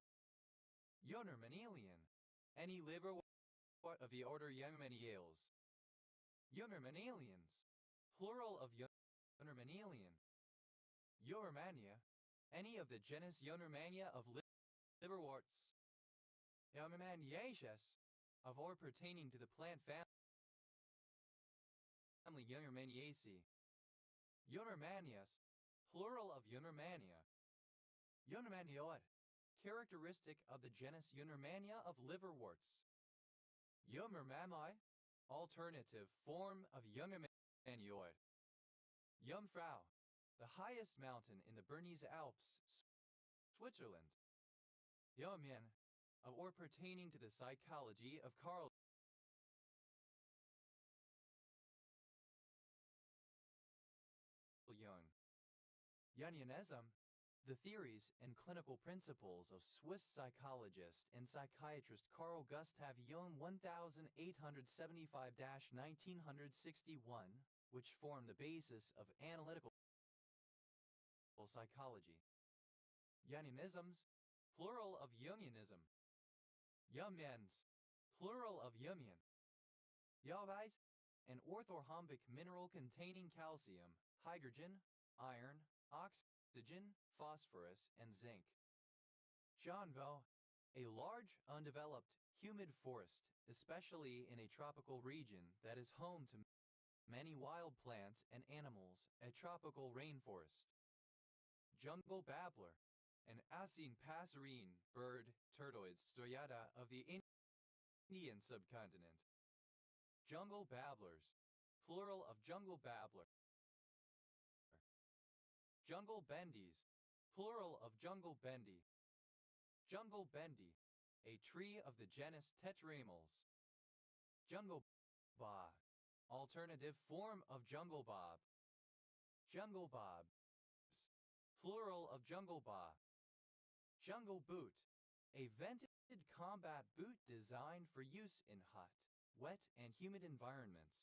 [SPEAKER 1] Jungermanelian, any liverwort of the order Jungermanelians. Jungermanelians, plural of Jungermanelian. Jungermania, any of the genus Jungermania of liverworts. Jungermaniaceous, of or pertaining to the plant family Jungermaniaceae. Jungermanias, plural of Jungermania. Jungermanioid, characteristic of the genus Jungermania of liverworts. Jungermammi, alternative form of Jungermanioid. Jungfrau, the highest mountain in the Bernese Alps, Switzerland. Jungmien, of or pertaining to the psychology of Carl Jung. Jungianism, the theories and clinical principles of Swiss psychologist and psychiatrist Carl Gustav Jung 1875-1961, which form the basis of analytical psychology. Jungianisms, plural of Jungianism. Jungians, plural of Jungian. Jovite, an orthorhombic mineral containing calcium, hydrogen, iron, oxygen, phosphorus, and zinc. Janvo, a large, undeveloped, humid forest, especially in a tropical region that is home to many wild plants and animals, a tropical rainforest. Jungle babbler, an Asin passerine bird, turdoids stoyata of the Indian subcontinent. Jungle babblers, plural of jungle babbler. Jungle bendies, plural of jungle bendy. Jungle bendy, a tree of the genus Tetramels. Jungle bob, alternative form of jungle bob. Jungle bobs, plural of jungle bob. Jungle boot, a vented combat boot designed for use in hot, wet, and humid environments.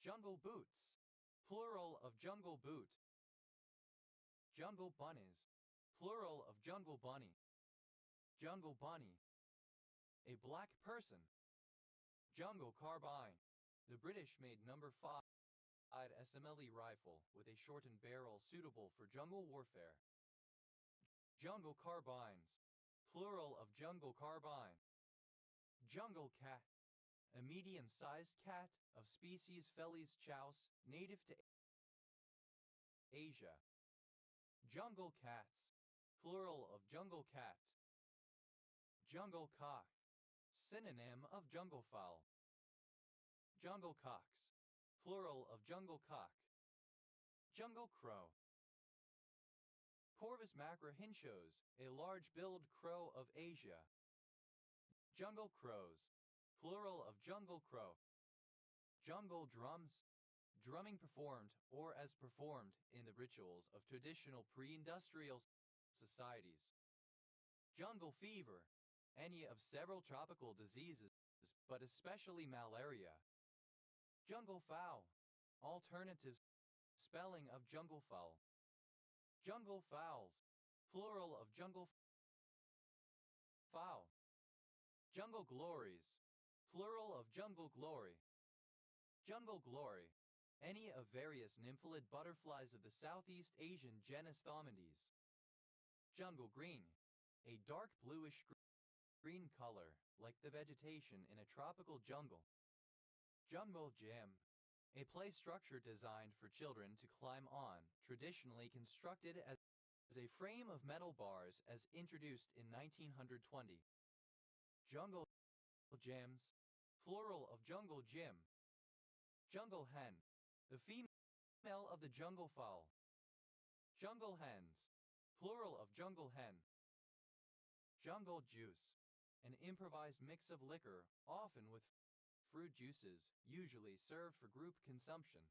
[SPEAKER 1] Jungle boots, plural of jungle boot. Jungle bunnies, plural of jungle bunny. Jungle bunny, a black person. Jungle carbine, the British made number 5 SMLE rifle with a shortened barrel suitable for jungle warfare. Jungle carbines, plural of jungle carbine. Jungle cat, a medium-sized cat of species Felis chaus, native to Asia. Jungle cats, plural of jungle cat. Jungle cock, synonym of jungle fowl. Jungle cocks, plural of jungle cock. Jungle crow. Corvus macrohinchos, a large-billed crow of Asia. Jungle crows, plural of jungle crow. Jungle drums, drumming performed or as performed in the rituals of traditional pre-industrial societies. Jungle fever, any of several tropical diseases, but especially malaria. Jungle fowl, alternative spelling of jungle fowl. Jungle fowls, plural of jungle fowl. Jungle glories, plural of jungle glory. Jungle glory, any of various nymphalid butterflies of the Southeast Asian genus Thomides. Jungle green, a dark bluish green color, like the vegetation in a tropical jungle. Jungle gym, a play structure designed for children to climb on, traditionally constructed as a frame of metal bars as introduced in 1920. Jungle gyms, plural of jungle gym. Jungle hen, the female of the jungle fowl. Jungle hens, plural of jungle hen. Jungle juice, an improvised mix of liquor, often with fruit juices, usually served for group consumption.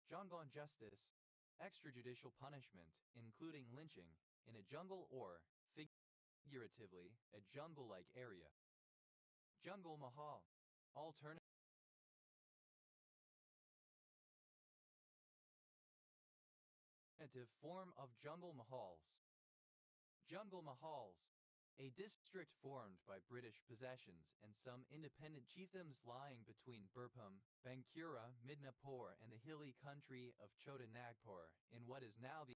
[SPEAKER 1] Jungle justice, extrajudicial punishment, including lynching, in a jungle or, figuratively, a jungle-like area. Jungle mahal, alternative form of jungle mahals. Jungle mahals, a district formed by British possessions and some independent chiefdoms lying between Birphum, Bankura, Midnapore and the hilly country of Chota Nagpur in what is now the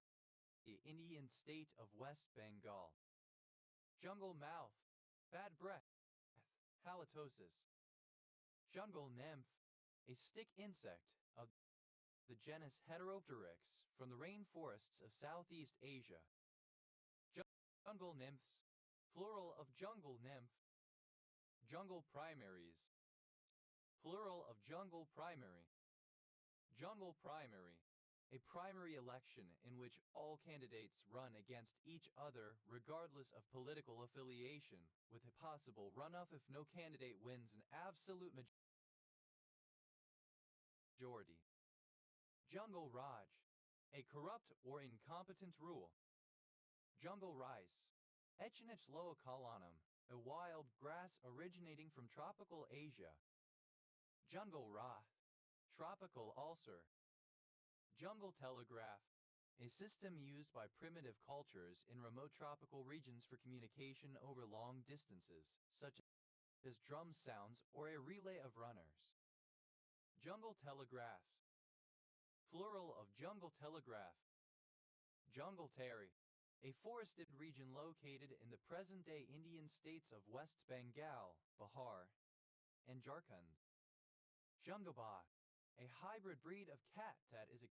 [SPEAKER 1] Indian state of West Bengal. Jungle mouth, bad breath, halitosis. Jungle nymph, a stick insect of the genus Heteropteryx from the rainforests of Southeast Asia. Jungle nymphs, plural of jungle nymph. Jungle primaries, plural of jungle primary. Jungle primary, a primary election in which all candidates run against each other regardless of political affiliation, with a possible runoff if no candidate wins an absolute majority. Jungle Raj, a corrupt or incompetent rule. Jungle rice, Echinus loacalanum, a wild grass originating from tropical Asia. Jungle Rath, tropical ulcer. Jungle telegraph, a system used by primitive cultures in remote tropical regions for communication over long distances, such as drum sounds or a relay of runners. Jungle telegraphs, plural of jungle telegraph. Jungle terry, a forested region located in the present-day Indian states of West Bengal, Bihar, and Jharkhand. Junglebaugh, a hybrid breed of cat that is a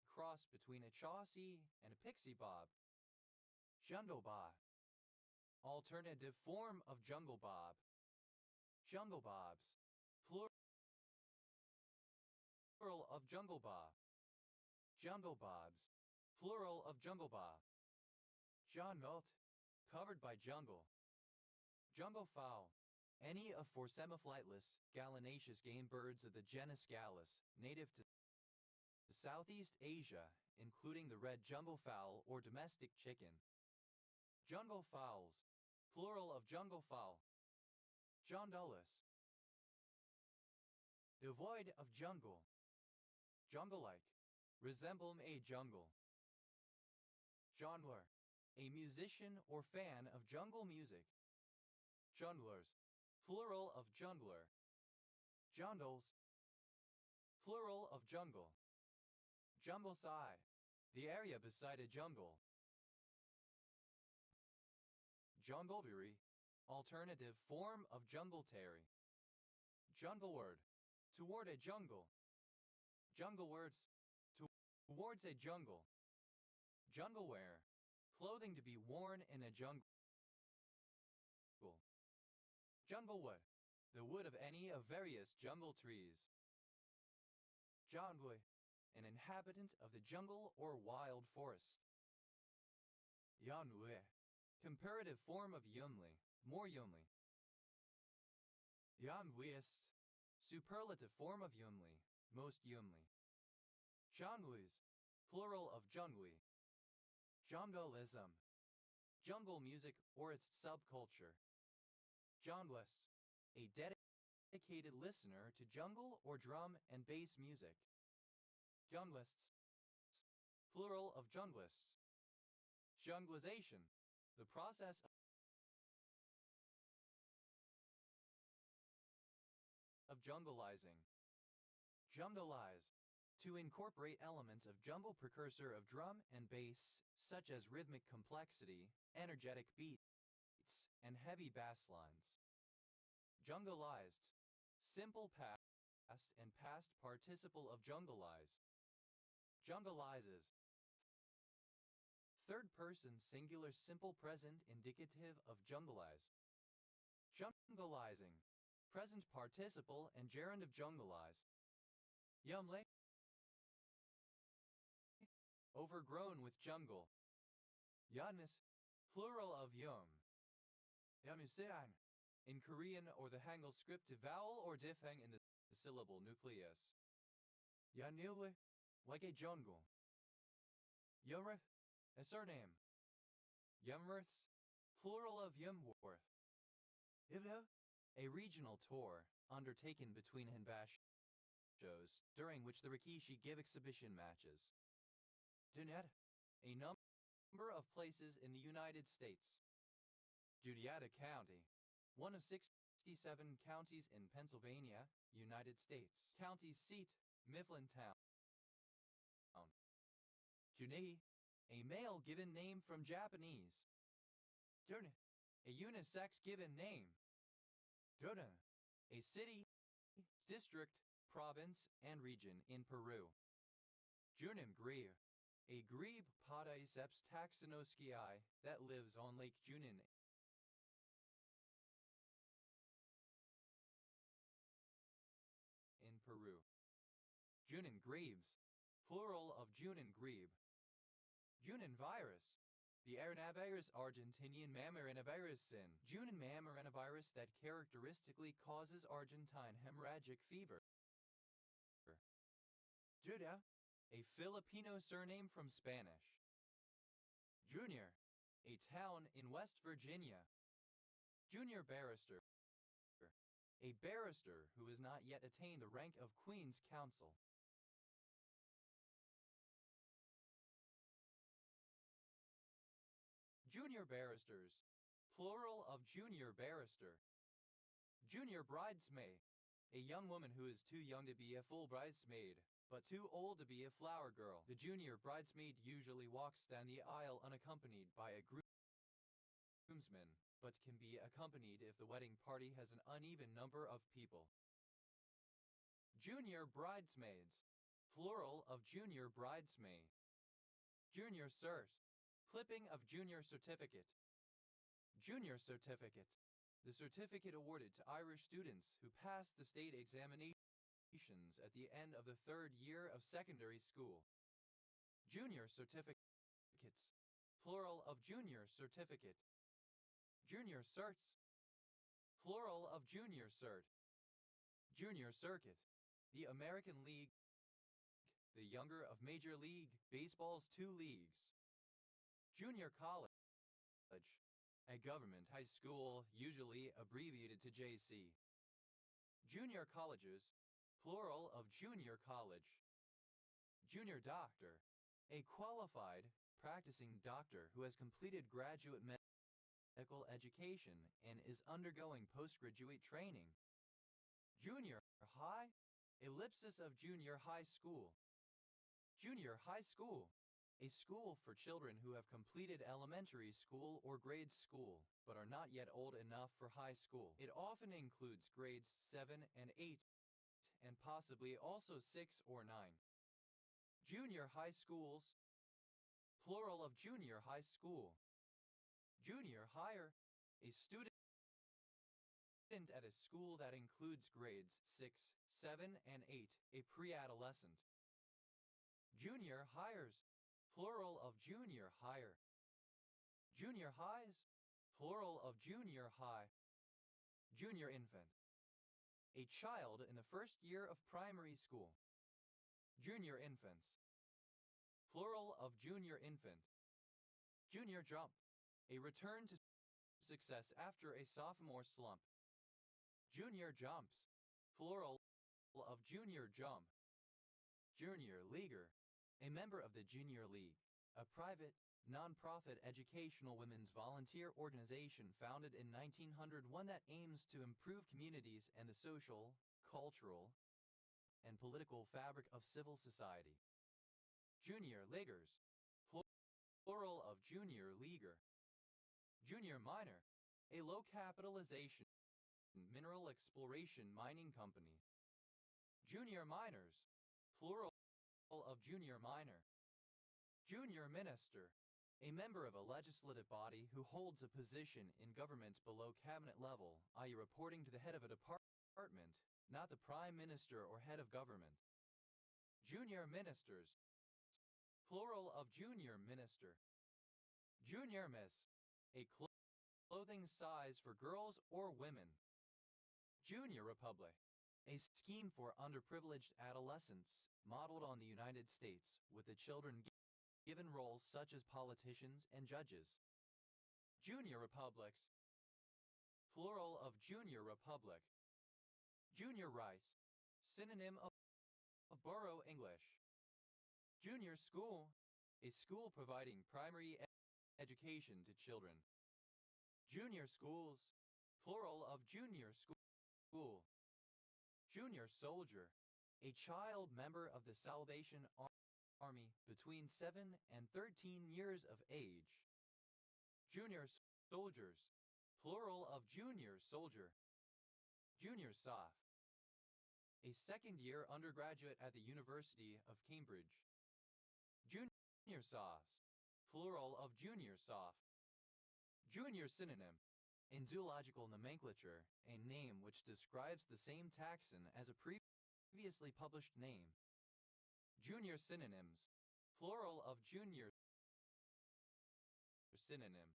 [SPEAKER 1] cross between a Chausie and a pixie bob. Junglebaugh, alternative form of jungle bob. Jungle bobs, plural of jungle bob. Jungle bobs, plural of jungle bob. Jungle, covered by jungle. Jungle fowl, any of four semiflightless, gallinaceous game birds of the genus Gallus, native to Southeast Asia, including the red jungle fowl or domestic chicken. Jungle fowls, plural of jungle fowl. Jungulus, devoid of jungle. Jungle-like, resemble a jungle. Jungler, a musician or fan of jungle music. Junglers, plural of jungler. Jungles, plural of jungle. Jungle side, the area beside a jungle. Jungleberry, alternative form of jungle terry. Jungle word, toward a jungle. Jungle words, towards a jungle. Jungle wear, clothing to be worn in a jungle. Jungle wood, the wood of any of various jungle trees. Jangui, an inhabitant of the jungle or wild forest. Yanui, comparative form of yunli, more yunli. Yanguis, superlative form of yunli, most yunli. Janguis, plural of jungui. Jungoism, jungle music or its subculture. Junglist, a dedicated listener to jungle or drum and bass music. Junglists, plural of junglists. Junglization, the process jungleizing. Jungleize. To incorporate elements of jungle precursor of drum and bass, such as rhythmic complexity, energetic beats, and heavy bass lines. Jungleized. Simple past and past participle of jungleize. Jungleizes. Third person singular simple present indicative of jungleize. Jungleizing. Present participle and gerund of jungleize. Yumle. Overgrown with jungle. Yadnis. Plural of yum. Yamusian. In Korean or the Hangul script to vowel or diphthong in the syllable nucleus. Yanilwe. Like a jungle. Yumrith. A surname. Yumriths. Plural of Yumworth. Ivno. A regional tour, undertaken between Hanbash shows, during which the Rikishi give exhibition matches. Dunyata. A number of places in the United States. Juniata County. One of 67 counties in Pennsylvania, United States. County seat, Mifflintown. Junei. A male given name from Japanese. Durna. A unisex given name. Durna. A city, district, province, and region in Peru. Junim Grebe. A grebe Podiceps taxonoskii that lives on Lake Junin in Peru. Junin grebes. Plural of Junin grebe. Junin virus. The arenavirus Argentinian mammarinavirus sin. Junin mammarinavirus that characteristically causes Argentine hemorrhagic fever. Judah. A Filipino surname from Spanish. Junior. A town in West Virginia. Junior barrister. A barrister who has not yet attained the rank of Queen's Counsel. Junior barristers. Plural of junior barrister. Junior bridesmaid. A young woman who is too young to be a full bridesmaid, but too old to be a flower girl. The junior bridesmaid usually walks down the aisle unaccompanied by a groomsman, but can be accompanied if the wedding party has an uneven number of people. Junior bridesmaids. Plural of junior bridesmaid. Junior sirs. Clipping of junior certificate. Junior certificate. The certificate awarded to Irish students who passed the state examinations at the end of the third year of secondary school. Junior certificates. Plural of junior certificate. Junior certs. Plural of junior cert. Junior circuit. The American League. The younger of Major League Baseball's two leagues. Junior college. A government high school, usually abbreviated to JC. Junior colleges. Plural of junior college. Junior doctor. A qualified, practicing doctor who has completed graduate medical education and is undergoing postgraduate training. Junior high. Ellipsis of junior high school. Junior high school. A school for children who have completed elementary school or grade school, but are not yet old enough for high school. It often includes grades 7 and 8, and possibly also 6 or 9. Junior high schools. Plural of junior high school. Junior higher. A student at a school that includes grades 6, 7, and 8, a pre-adolescent. Junior hires. Plural of junior higher. Junior highs. Plural of junior high. Junior infant. A child in the first year of primary school. Junior infants. Plural of junior infant. Junior jump. A return to success after a sophomore slump. Junior jumps. Plural of junior jump. Junior leaguer. A member of the Junior League, a private, nonprofit educational women's volunteer organization founded in 1901 that aims to improve communities and the social, cultural, and political fabric of civil society. Junior Leaguers, plural of Junior Leaguer. Junior Miner, a low capitalization mineral exploration mining company. Junior Miners, plural of Junior Miner. Junior Minister, a member of a legislative body who holds a position in government below cabinet level, i.e. reporting to the head of a department, not the prime minister or head of government. Junior Ministers, plural of Junior Minister. Junior Miss, a clothing size for girls or women. Junior Republic, a scheme for underprivileged adolescents modeled on the United States, with the children given roles such as politicians and judges. Junior Republics, plural of Junior Republic. Junior Rice, synonym of Borough English. Junior School, a school providing primary education to children. Junior Schools, plural of Junior School. Junior Soldier, a child member of the Salvation Army between 7 and 13 years of age. Junior Soldiers, plural of Junior Soldier. Junior Soph, a second-year undergraduate at the University of Cambridge. Junior Sophs, plural of Junior Soph. Junior Synonym, in zoological nomenclature, a name which describes the same taxon as a previously published name. Junior Synonyms, plural of Junior Synonym.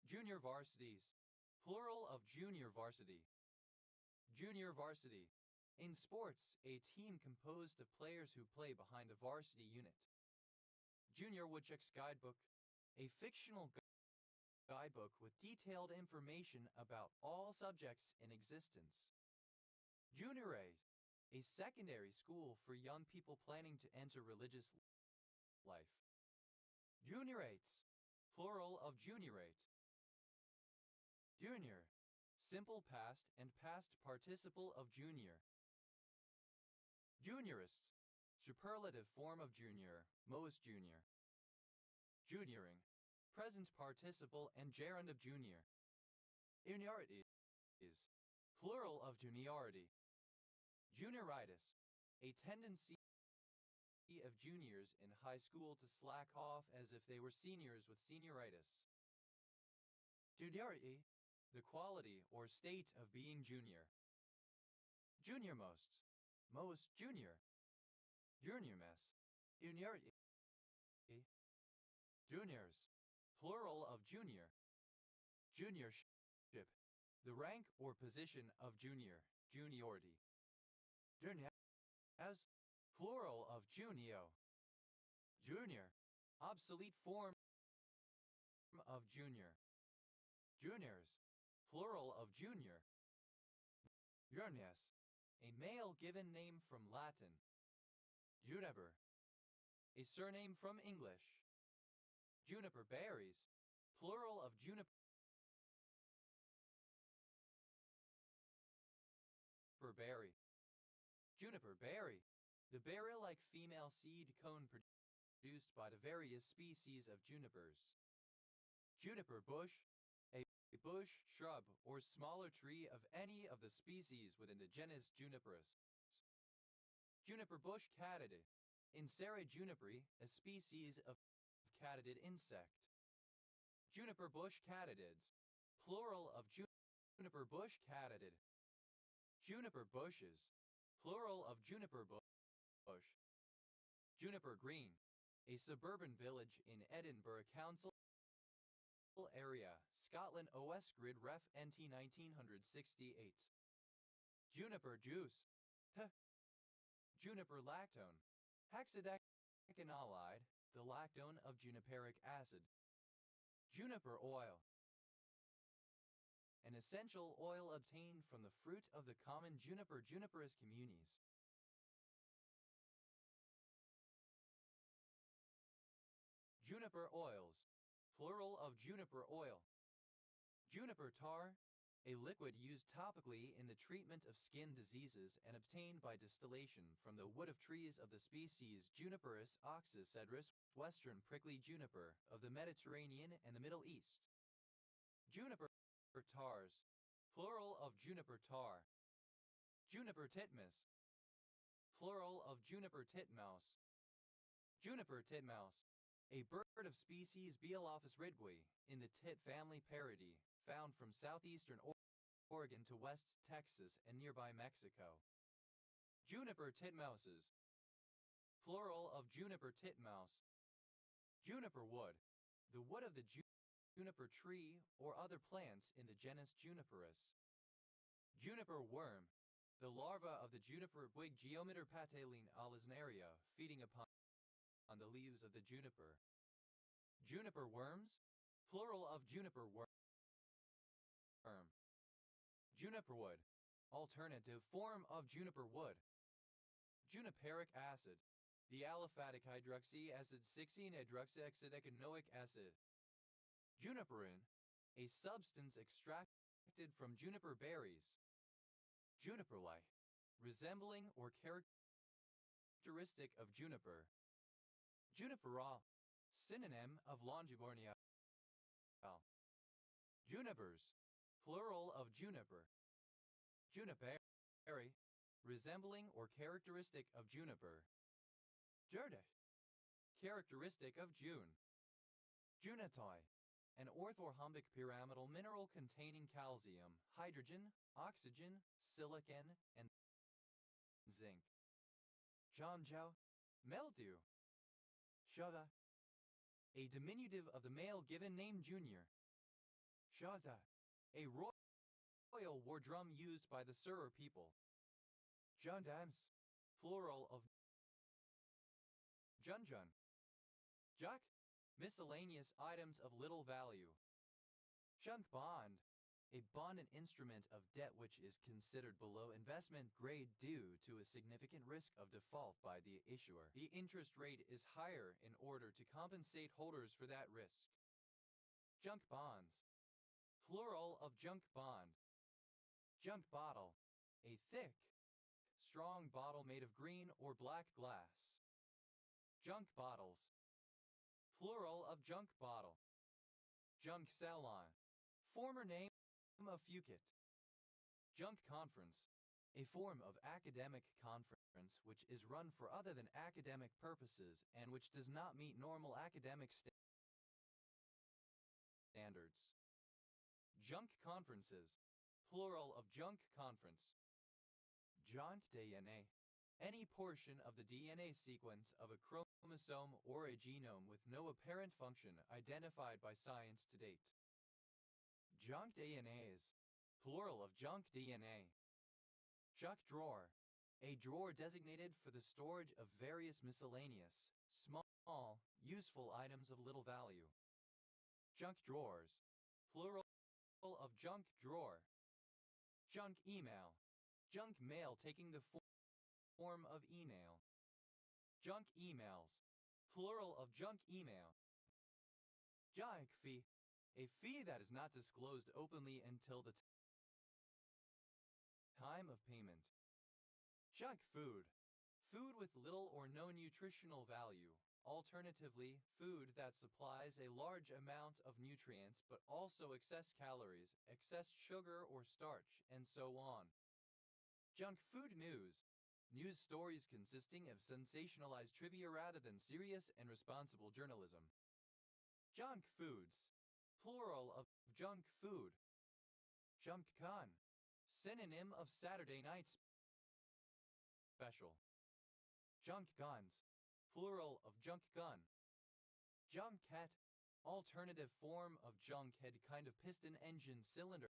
[SPEAKER 1] Junior Varsities, plural of Junior Varsity. Junior Varsity, in sports, a team composed of players who play behind a varsity unit. Junior Woodchuck's Guidebook, a fictional guidebook with detailed information about all subjects in existence. Juniorate, a secondary school for young people planning to enter religious life. Juniorates, plural of juniorate. Junior, simple past and past participle of junior. Juniorist, superlative form of junior, most junior. Junioring, present participle and gerund of junior. Juniority is, plural of juniority. Junioritis, a tendency of juniors in high school to slack off as if they were seniors with senioritis. Juniority, the quality or state of being junior. Juniormost, most junior. Juniormess, juniority. Juniors, plural of junior. Juniorship, the rank or position of junior, juniority. Juniors, plural of junio. Junior, obsolete form of junior. Juniors, plural of junior. Junius, a male given name from Latin. Juniper, a surname from English. Juniper berries, plural of juniper berry. Juniper berry, the berry-like female seed cone produced by the various species of junipers. Juniper bush, a bush, shrub, or smaller tree of any of the species within the genus Juniperus. Juniper bush catadid, Insera juniperi, a species of catadid insect. Juniper bush catadids, plural of juniper bush catadid. Juniper bushes, plural of juniper bush. Juniper Green, a suburban village in Edinburgh Council area, Scotland OS Grid Ref NT 1968. Juniper juice. Juniper lactone, hexadecanolide, the lactone of juniperic acid. Juniper oil, an essential oil obtained from the fruit of the common juniper, Juniperus communis. Juniper oil juniper oil. Juniper tar, a liquid used topically in the treatment of skin diseases and obtained by distillation from the wood of trees of the species Juniperus oxycedrus, western prickly juniper of the Mediterranean and the Middle East. Juniper tars, plural of juniper tar. Juniper titmouse, plural of juniper titmouse. Juniper titmouse, a bird of species Bielaphus ridgway in the tit family Parody, found from southeastern Oregon to West Texas and nearby Mexico. Juniper titmouses, plural of juniper titmouse. Juniper wood, the wood of the juniper tree or other plants in the genus Juniperus. Juniper worm, the larva of the juniper twig Geometer pateline alisnaria, feeding upon the leaves of the juniper. Juniper worms, plural of juniper worm. Juniper wood, alternative form of juniper wood. Juniperic acid, the aliphatic hydroxy acid 16-hydroxyacetylenoic acid. Juniperin, a substance extracted from juniper berries. Juniper-like, resembling or characteristic of juniper. Juniperol, synonym of Longibornia. Junipers, plural of juniper. Juniperi, resembling or characteristic of juniper. Jurdich, characteristic of June. Junatoi, an orthorhombic pyramidal mineral containing calcium, hydrogen, oxygen, silicon, and zinc. Zhangzhou, mildew. Shada, a diminutive of the male given name Junior. Shada, a royal war drum used by the Serer people. Gendarmes, plural of Junjun. Juk, miscellaneous items of little value. Junk bond, a bond an instrument of debt which is considered below investment grade due to a significant risk of default by the issuer. The interest rate is higher in order to compensate holders for that risk. Junk bonds, plural of junk bond. Junk bottle, a thick, strong bottle made of green or black glass. Junk bottles, plural of junk bottle. Junk salon, former name of Fugit. Junk conference, a form of academic conference which is run for other than academic purposes and which does not meet normal academic standards. Junk conferences, plural of junk conference. Junk DNA, any portion of the DNA sequence of a chromosome or a genome with no apparent function identified by science to date. Junk DNAs, plural of junk DNA. Junk drawer, a drawer designated for the storage of various miscellaneous, small, useful items of little value. Junk drawers, plural of junk drawer. Junk email, junk mail taking the form of email. Junk emails, plural of junk email. Junk fee, a fee that is not disclosed openly until the time of payment. Junk food, food with little or no nutritional value. Alternatively, food that supplies a large amount of nutrients but also excess calories, excess sugar or starch, and so on. Junk food news, news stories consisting of sensationalized trivia rather than serious and responsible journalism. Junk foods, plural of junk food. Junk con, synonym of Saturday night special. Junk guns, plural of junk gun. Junkhead, alternative form of junk head kind of piston engine cylinder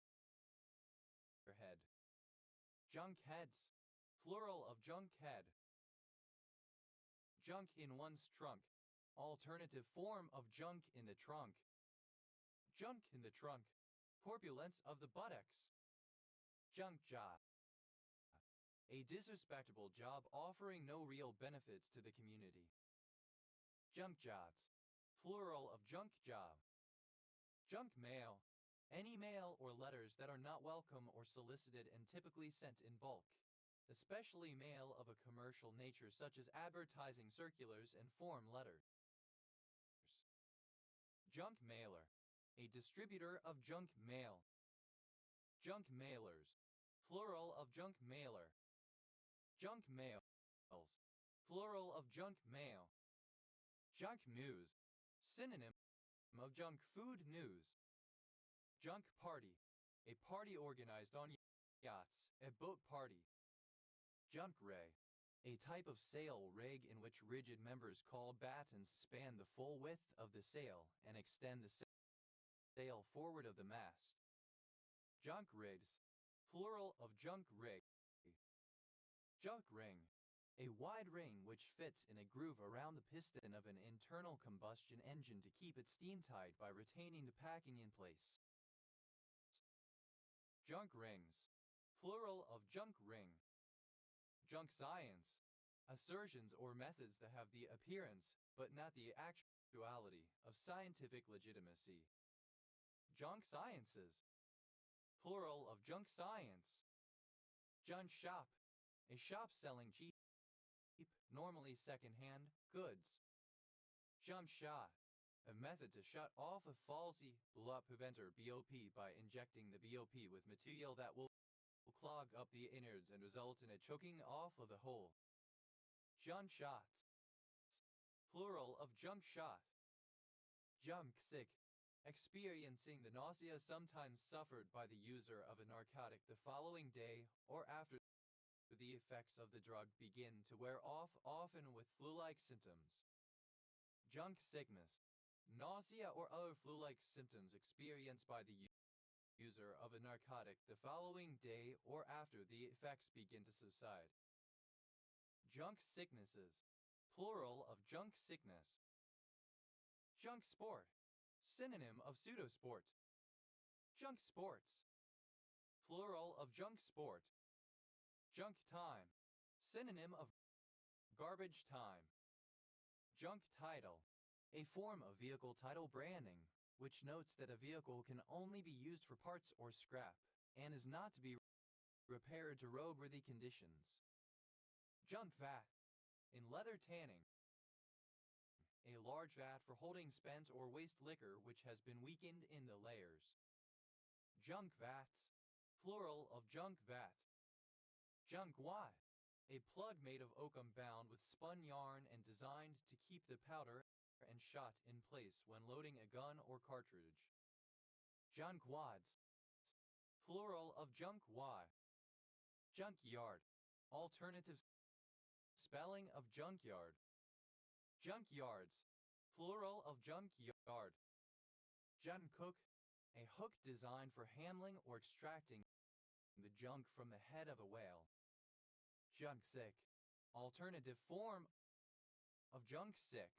[SPEAKER 1] head. Junk heads, plural of junk head. Junk in one's trunk, alternative form of junk in the trunk. Junk in the trunk, corpulence of the buttocks. Junk job, a disrespectable job offering no real benefits to the community. Junk jobs, plural of junk job. Junk mail. Any mail or letters that are not welcome or solicited and typically sent in bulk, especially mail of a commercial nature such as advertising circulars and form letters. Junk mailer. A distributor of junk mail. Junk mailers. Plural of junk mailer. Junk mails. Plural of junk mail. Junk news. Synonym of junk food news. Junk party. A party organized on yachts, a boat party. Junk ray. A type of sail rig in which rigid members called battens span the full width of the sail and extend the sail forward of the mast. Junk rigs. Plural of junk rig. Junk ring. A wide ring which fits in a groove around the piston of an internal combustion engine to keep it steam tight by retaining the packing in place. Junk rings. Plural of junk ring. Junk science. Assertions or methods that have the appearance, but not the actuality, of scientific legitimacy. Junk sciences. Plural of junk science. Junk shop. A shop selling cheap, normally second-hand, goods. Junk shot. A method to shut off a faulty blood preventer BOP by injecting the BOP with material that will clog up the innards and result in a choking off of the hole. Junk shots. Plural of junk shot. Junk sick. Experiencing the nausea sometimes suffered by the user of a narcotic the following day or after the effects of the drug begin to wear off, often with flu-like symptoms. Junk sickness. Nausea or other flu-like symptoms experienced by the user of a narcotic the following day or after the effects begin to subside. Junk sicknesses. Plural of junk sickness. Junk sport. Synonym of pseudosport. Junk sports. Plural of junk sport. Junk time. Synonym of garbage time. Junk title. A form of vehicle title branding, which notes that a vehicle can only be used for parts or scrap, and is not to be repaired to roadworthy conditions. Junk vat. In leather tanning. A large vat for holding spent or waste liquor which has been weakened in the layers. Junk vats. Plural of junk vat. Junk wad. A plug made of oakum bound with spun yarn and designed to keep the powder and shot in place when loading a gun or cartridge. Junk wads. Plural of junk wad. Junkyard. Alternative spelling of junkyard. Junkyards. Plural of junkyard. Junk hook. A hook designed for handling or extracting the junk from the head of a whale. Junk sick. Alternative form of junk sick.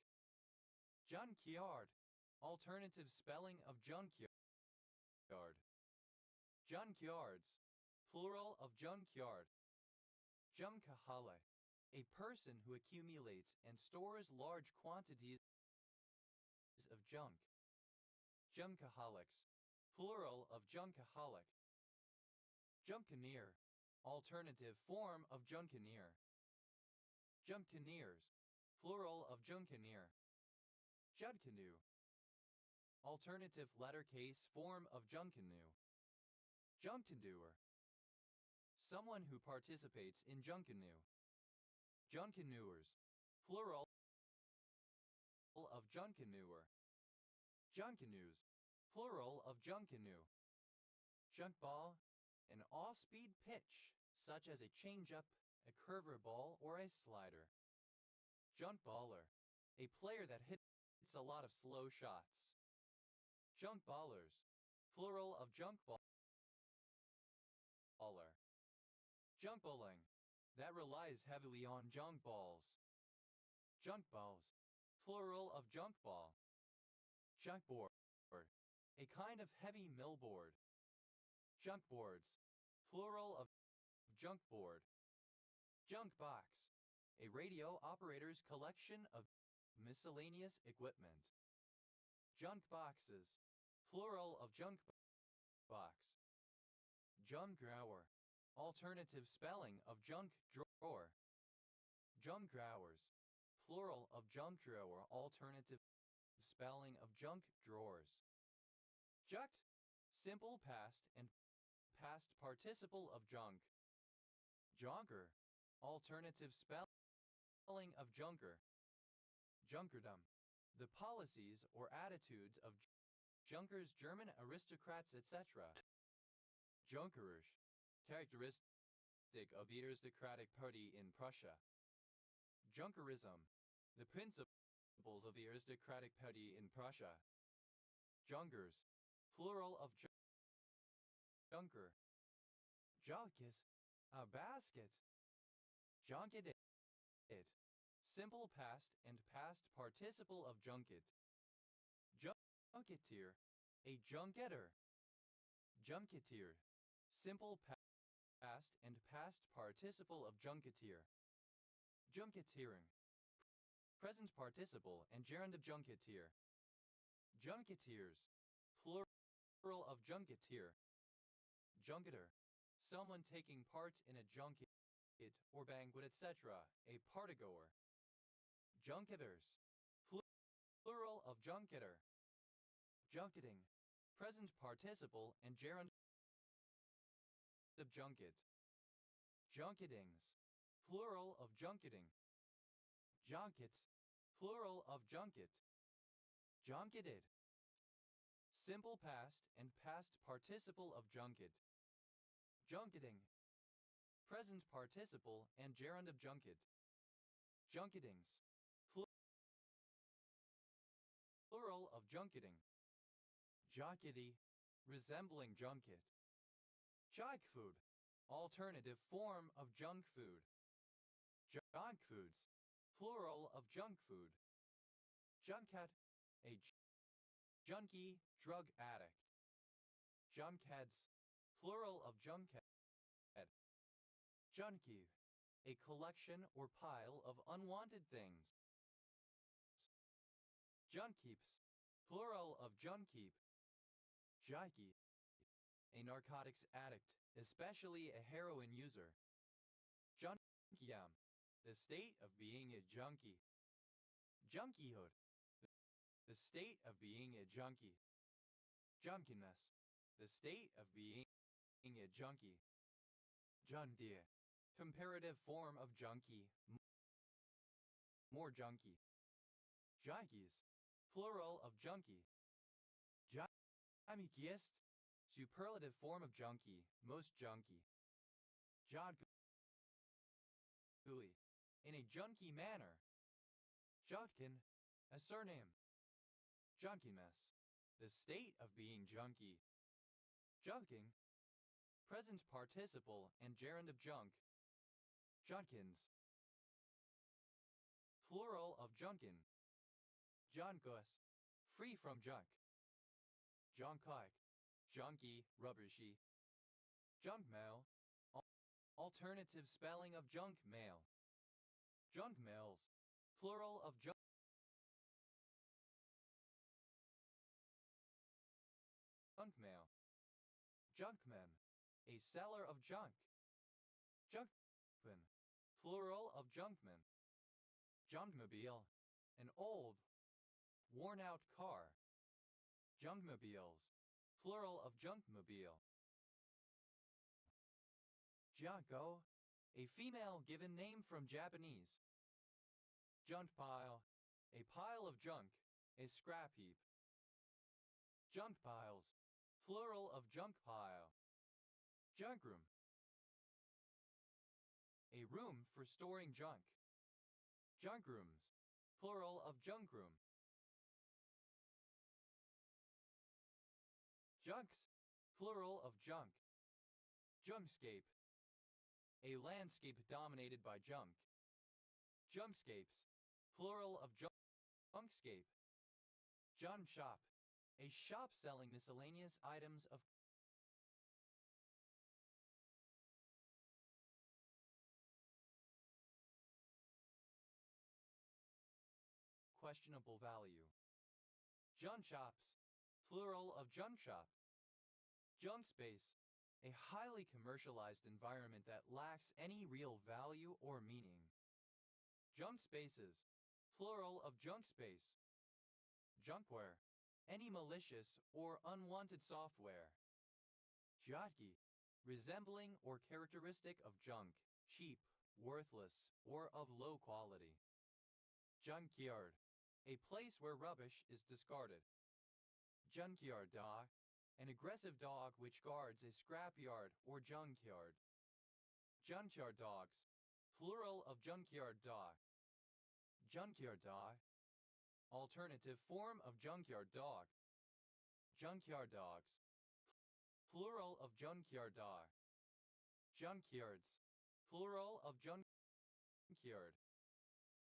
[SPEAKER 1] Junkyard. Alternative spelling of junkyard. Junkyards. Plural of junkyard. Junkaholic. A person who accumulates and stores large quantities of junk. Junkaholics. Plural of junkaholic. Junkineer. Alternative form of junkineer. Junkineers. Plural of junkineer. Judcanoe. Alternative letter case form of juncanoe. Junkandoer. Someone who participates in juncanoe. Juncanoers. Plural of juncanoer. Juncanoes. Plural of juncanoe. Junkball. An off-speed pitch, such as a change-up, a curveball, or a slider. Junkballer. A player that hits a lot of slow shots. Junkballers. Plural of junkballer. Junkbowling. That relies heavily on junk balls. Junkballs. Plural of junkball. Junkboard. A kind of heavy millboard. Junkboards. Plural of junkboard. Junkbox. A radio operator's collection of miscellaneous equipment. Junkboxes. plural of junk box. Junk drawer, alternative spelling of junk drawer. Junk drawers, plural of junk drawer, alternative spelling of junk drawers. Jucked, simple past and past participle of junk. Junker, alternative spelling of junker. Junkerdom, the policies or attitudes of Junkers, German aristocrats, etc. Junkerisch, characteristic of the aristocratic party in Prussia. Junkerism, the principles of the aristocratic party in Prussia. Junkers, plural of junker. Junkis, a basket. Junketed, simple past and past participle of junket. Junketeer, a junketer. Junketeer, simple past and past participle of junketeer. Junketeering, present participle and gerund of junketeer. Junketeers, plural of junketeer. Junketer, someone taking part in a junket or banquet, etc., a partygoer. Junketers, plural of junketer. Junketing, present participle and gerund of junket. Junketings, plural of junketing. Junkets, plural of junket. Junketed, simple past and past participle of junket. Junketing, present participle and gerund of junket. Junketings, plural of junketing. Junkety, resembling junket. Junk food, alternative form of junk food. Junk foods, plural of junk food. Junkhead, a junkie, drug addict. Junkheads, plural of junkhead. Junkie, a collection or pile of unwanted things. Junkeeps, plural of junkeep. Junkie, a narcotics addict, especially a heroin user. Junkiam, the state of being a junkie. Junkiehood, the state of being a junkie. Junkiness, the state of being a junkie. Junkie, comparative form of junkie, more junkie. Junkies, plural of junkie. Junkiest, superlative form of junkie, most junkie. Junkooey, in a junkie manner. Juntkin, a surname. Junkiness, the state of being junkie. Junking, present participle and gerund of junk. Junkins, plural of junkin. Junkus, free from junk. Junkike, junky, rubbishy. Junk mail, alternative spelling of junk mail. Junk mails, plural of junk mail. Junkman, a seller of junk. Junkman, plural of junkman. Junkmobile, an old, worn-out car. Junkmobiles, plural of junkmobile. Junko, a female given name from Japanese. Junk pile, a pile of junk, a scrap heap. Junk piles, plural of junk pile. Junk room, a room for storing junk. Junk rooms, plural of junk room. Junks, plural of junk. Junkscape, a landscape dominated by junk. Junkscapes, plural of junkscape. Junk shop, a shop selling miscellaneous items of questionable value. Junk shops, plural of junk shop. Junk space, a highly commercialized environment that lacks any real value or meaning. Junk spaces, plural of junk space. Junkware, any malicious or unwanted software. Jatki, resembling or characteristic of junk, cheap, worthless, or of low quality. Junkyard, a place where rubbish is discarded. Junkyard dog, an aggressive dog which guards a scrapyard or junkyard. Junkyard dogs, plural of junkyard dog. Junkyard dog, alternative form of junkyard dog. Junkyard dogs, plural of junkyard dog. Junkyards, plural of junkyard.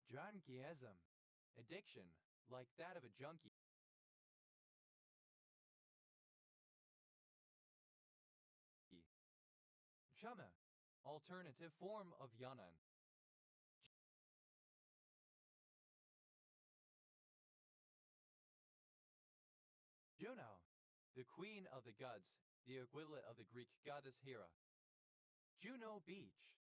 [SPEAKER 1] Junkyism, addiction, like that of a junkie. Chama, alternative form of yanan. Juno, the queen of the gods, the equivalent of the Greek goddess Hera. Juno Beach,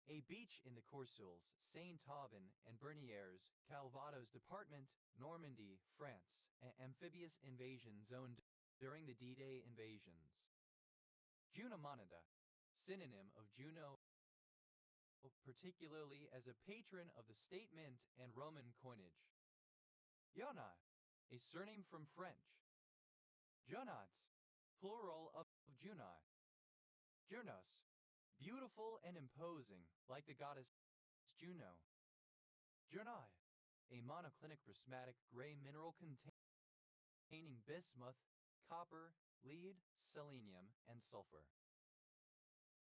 [SPEAKER 1] a beach in the Courcelles, Saint-Aubin and Bernières, Calvados Department, Normandy, France, an amphibious invasion zone during the D-Day invasions. Junomonida, synonym of Juno, particularly as a patron of the state mint and Roman coinage. Yona, a surname from French. Junats, plural of Junai. Jurnos, beautiful and imposing, like the goddess Juno. Jurnai, a monoclinic prismatic gray mineral containing bismuth, copper, lead, selenium, and sulfur.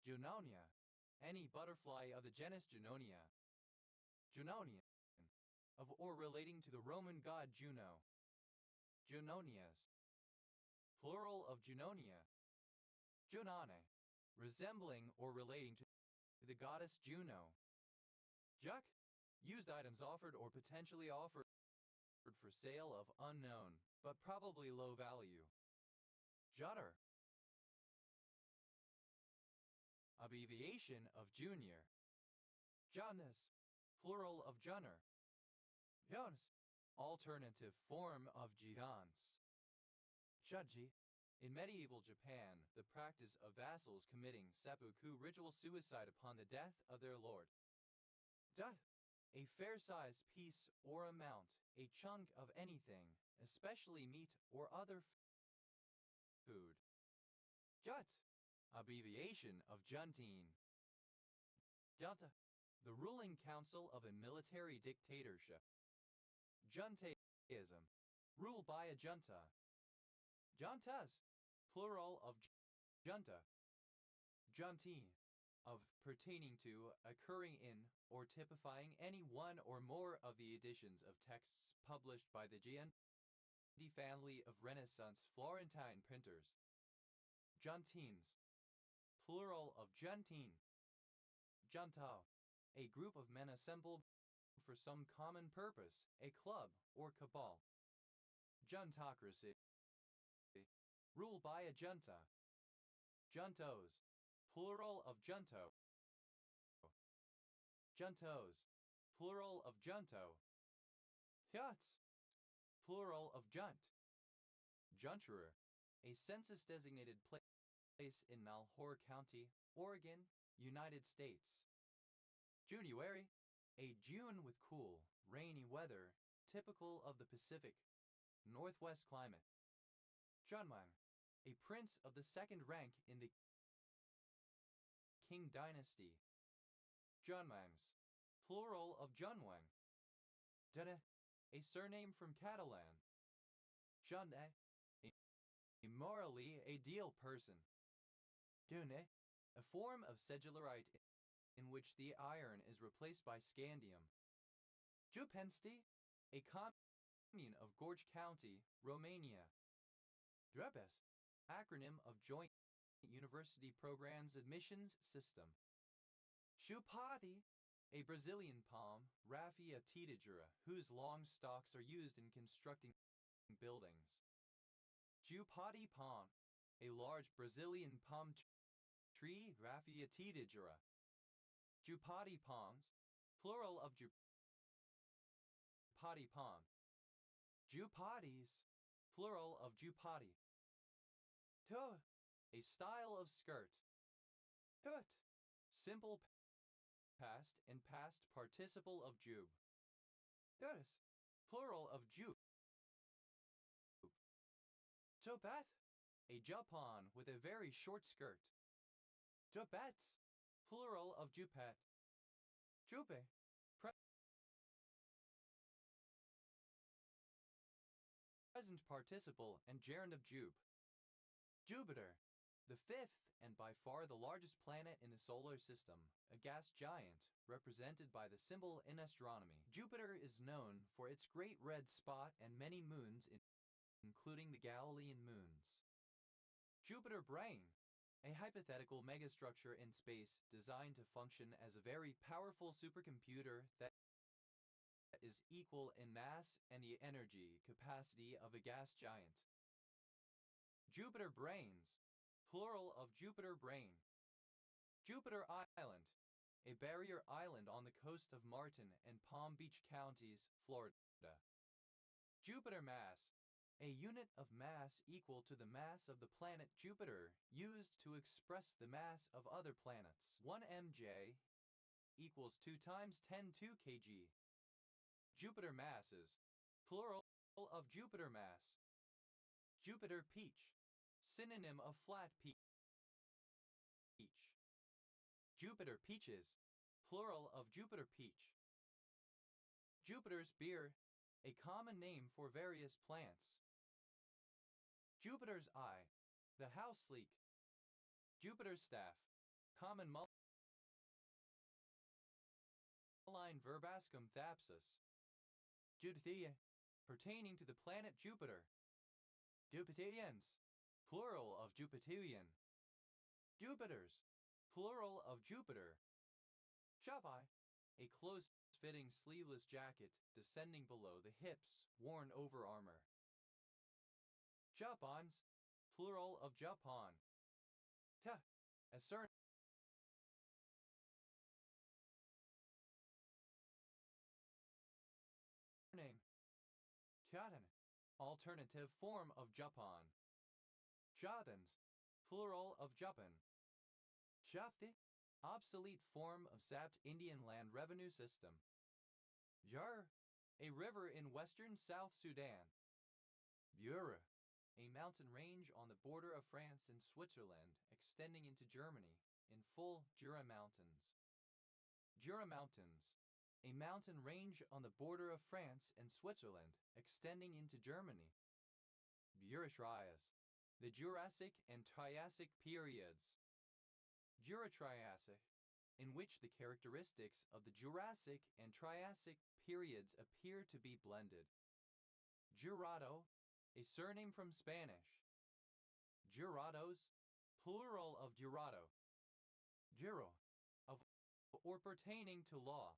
[SPEAKER 1] Junonia, any butterfly of the genus Junonia. Junonian, of or relating to the Roman god Juno. Junonias, plural of Junonia. Junane, resembling or relating to the goddess Juno. Juk, used items offered or potentially offered for sale of unknown, but probably low value. Jutter, abbreviation of junior. Jonas, plural of junner. Jonas, alternative form of gigants. Shudji, in medieval Japan, the practice of vassals committing seppuku ritual suicide upon the death of their lord. Dut, a fair-sized piece or amount, a chunk of anything, especially meat or other food. Jut, abbreviation of Juntine. Junta, the ruling council of a military dictatorship. Juntaism, rule by a junta. Juntas, plural of junta. Juntine, of pertaining to, occurring in, or typifying any one or more of the editions of texts published by the Gianti family of Renaissance Florentine printers. Juntines, plural of juntine. Juntao, a group of men assembled for some common purpose, a club or cabal. Juntocracy, rule by a junta. Juntos, plural of junto. Juntos, plural of junto. Hyuts, plural of junt. Junterer, a census-designated place in Malheur County, Oregon, United States. January, a June with cool, rainy weather, typical of the Pacific Northwest climate. Junmang, a prince of the second rank in the Qing dynasty. Junmangs, plural of Junwang. Dene, a surname from Catalan. Junne, a morally ideal person. Dune, a form of cedulorite in which the iron is replaced by scandium. Jupensti, a commune of Gorge County, Romania. Drebes, acronym of Joint University Programs Admissions System. Chupati, a Brazilian palm, Raffia tedigira, whose long stalks are used in constructing buildings. Jupati palm, a large Brazilian palm tree, Raffiatida jura. Jupati palms, plural of Jupati palm. Jupatis, plural of Jupati. To, a style of skirt. Tut, simple past and past participle of jub. Tutus, plural of jub. Topath, a jupon with a very short skirt. Topets, plural of jupet. Jupe, present participle and gerund of jub. Jupiter, the fifth and by far the largest planet in the solar system, a gas giant, represented by the symbol in astronomy. Jupiter is known for its great red spot and many moons, including the Galilean moons. Jupiter Brain, a hypothetical megastructure in space designed to function as a very powerful supercomputer that is equal in mass and the energy capacity of a gas giant. Jupiter Brains, plural of Jupiter Brain. Jupiter Island, a barrier island on the coast of Martin and Palm Beach counties, Florida. Jupiter Mass, a unit of mass equal to the mass of the planet Jupiter, used to express the mass of other planets. 1 mj equals 2 times 10 2 kg. Jupiter masses, plural of Jupiter mass. Jupiter peach, synonym of flat peach. Jupiter peaches, plural of Jupiter peach. Jupiter's beer, a common name for various plants. Jupiter's eye, the house sleek. Jupiter's staff, common mulline verbascum thapsus. Jupiter, pertaining to the planet Jupiter. Jupiterians, plural of Jupiterian. Jupiters, plural of Jupiter. Chapai, a close-fitting sleeveless jacket descending below the hips, worn over armor. Japons, plural of Japon. Ta, a surname. Chatan, alternative form of Japan. Japans, plural of Japan. Shafti, obsolete form of sapped Indian land revenue system. Jar, a river in western South Sudan. Bure, a mountain range on the border of France and Switzerland, extending into Germany, in full Jura Mountains. Jura Mountains, a mountain range on the border of France and Switzerland, extending into Germany. Juratrias, the Jurassic and Triassic periods. Jura-Triassic, in which the characteristics of the Jurassic and Triassic periods appear to be blended. Jurado, a surname from Spanish. Jurados, plural of jurado. Juro, of or pertaining to law.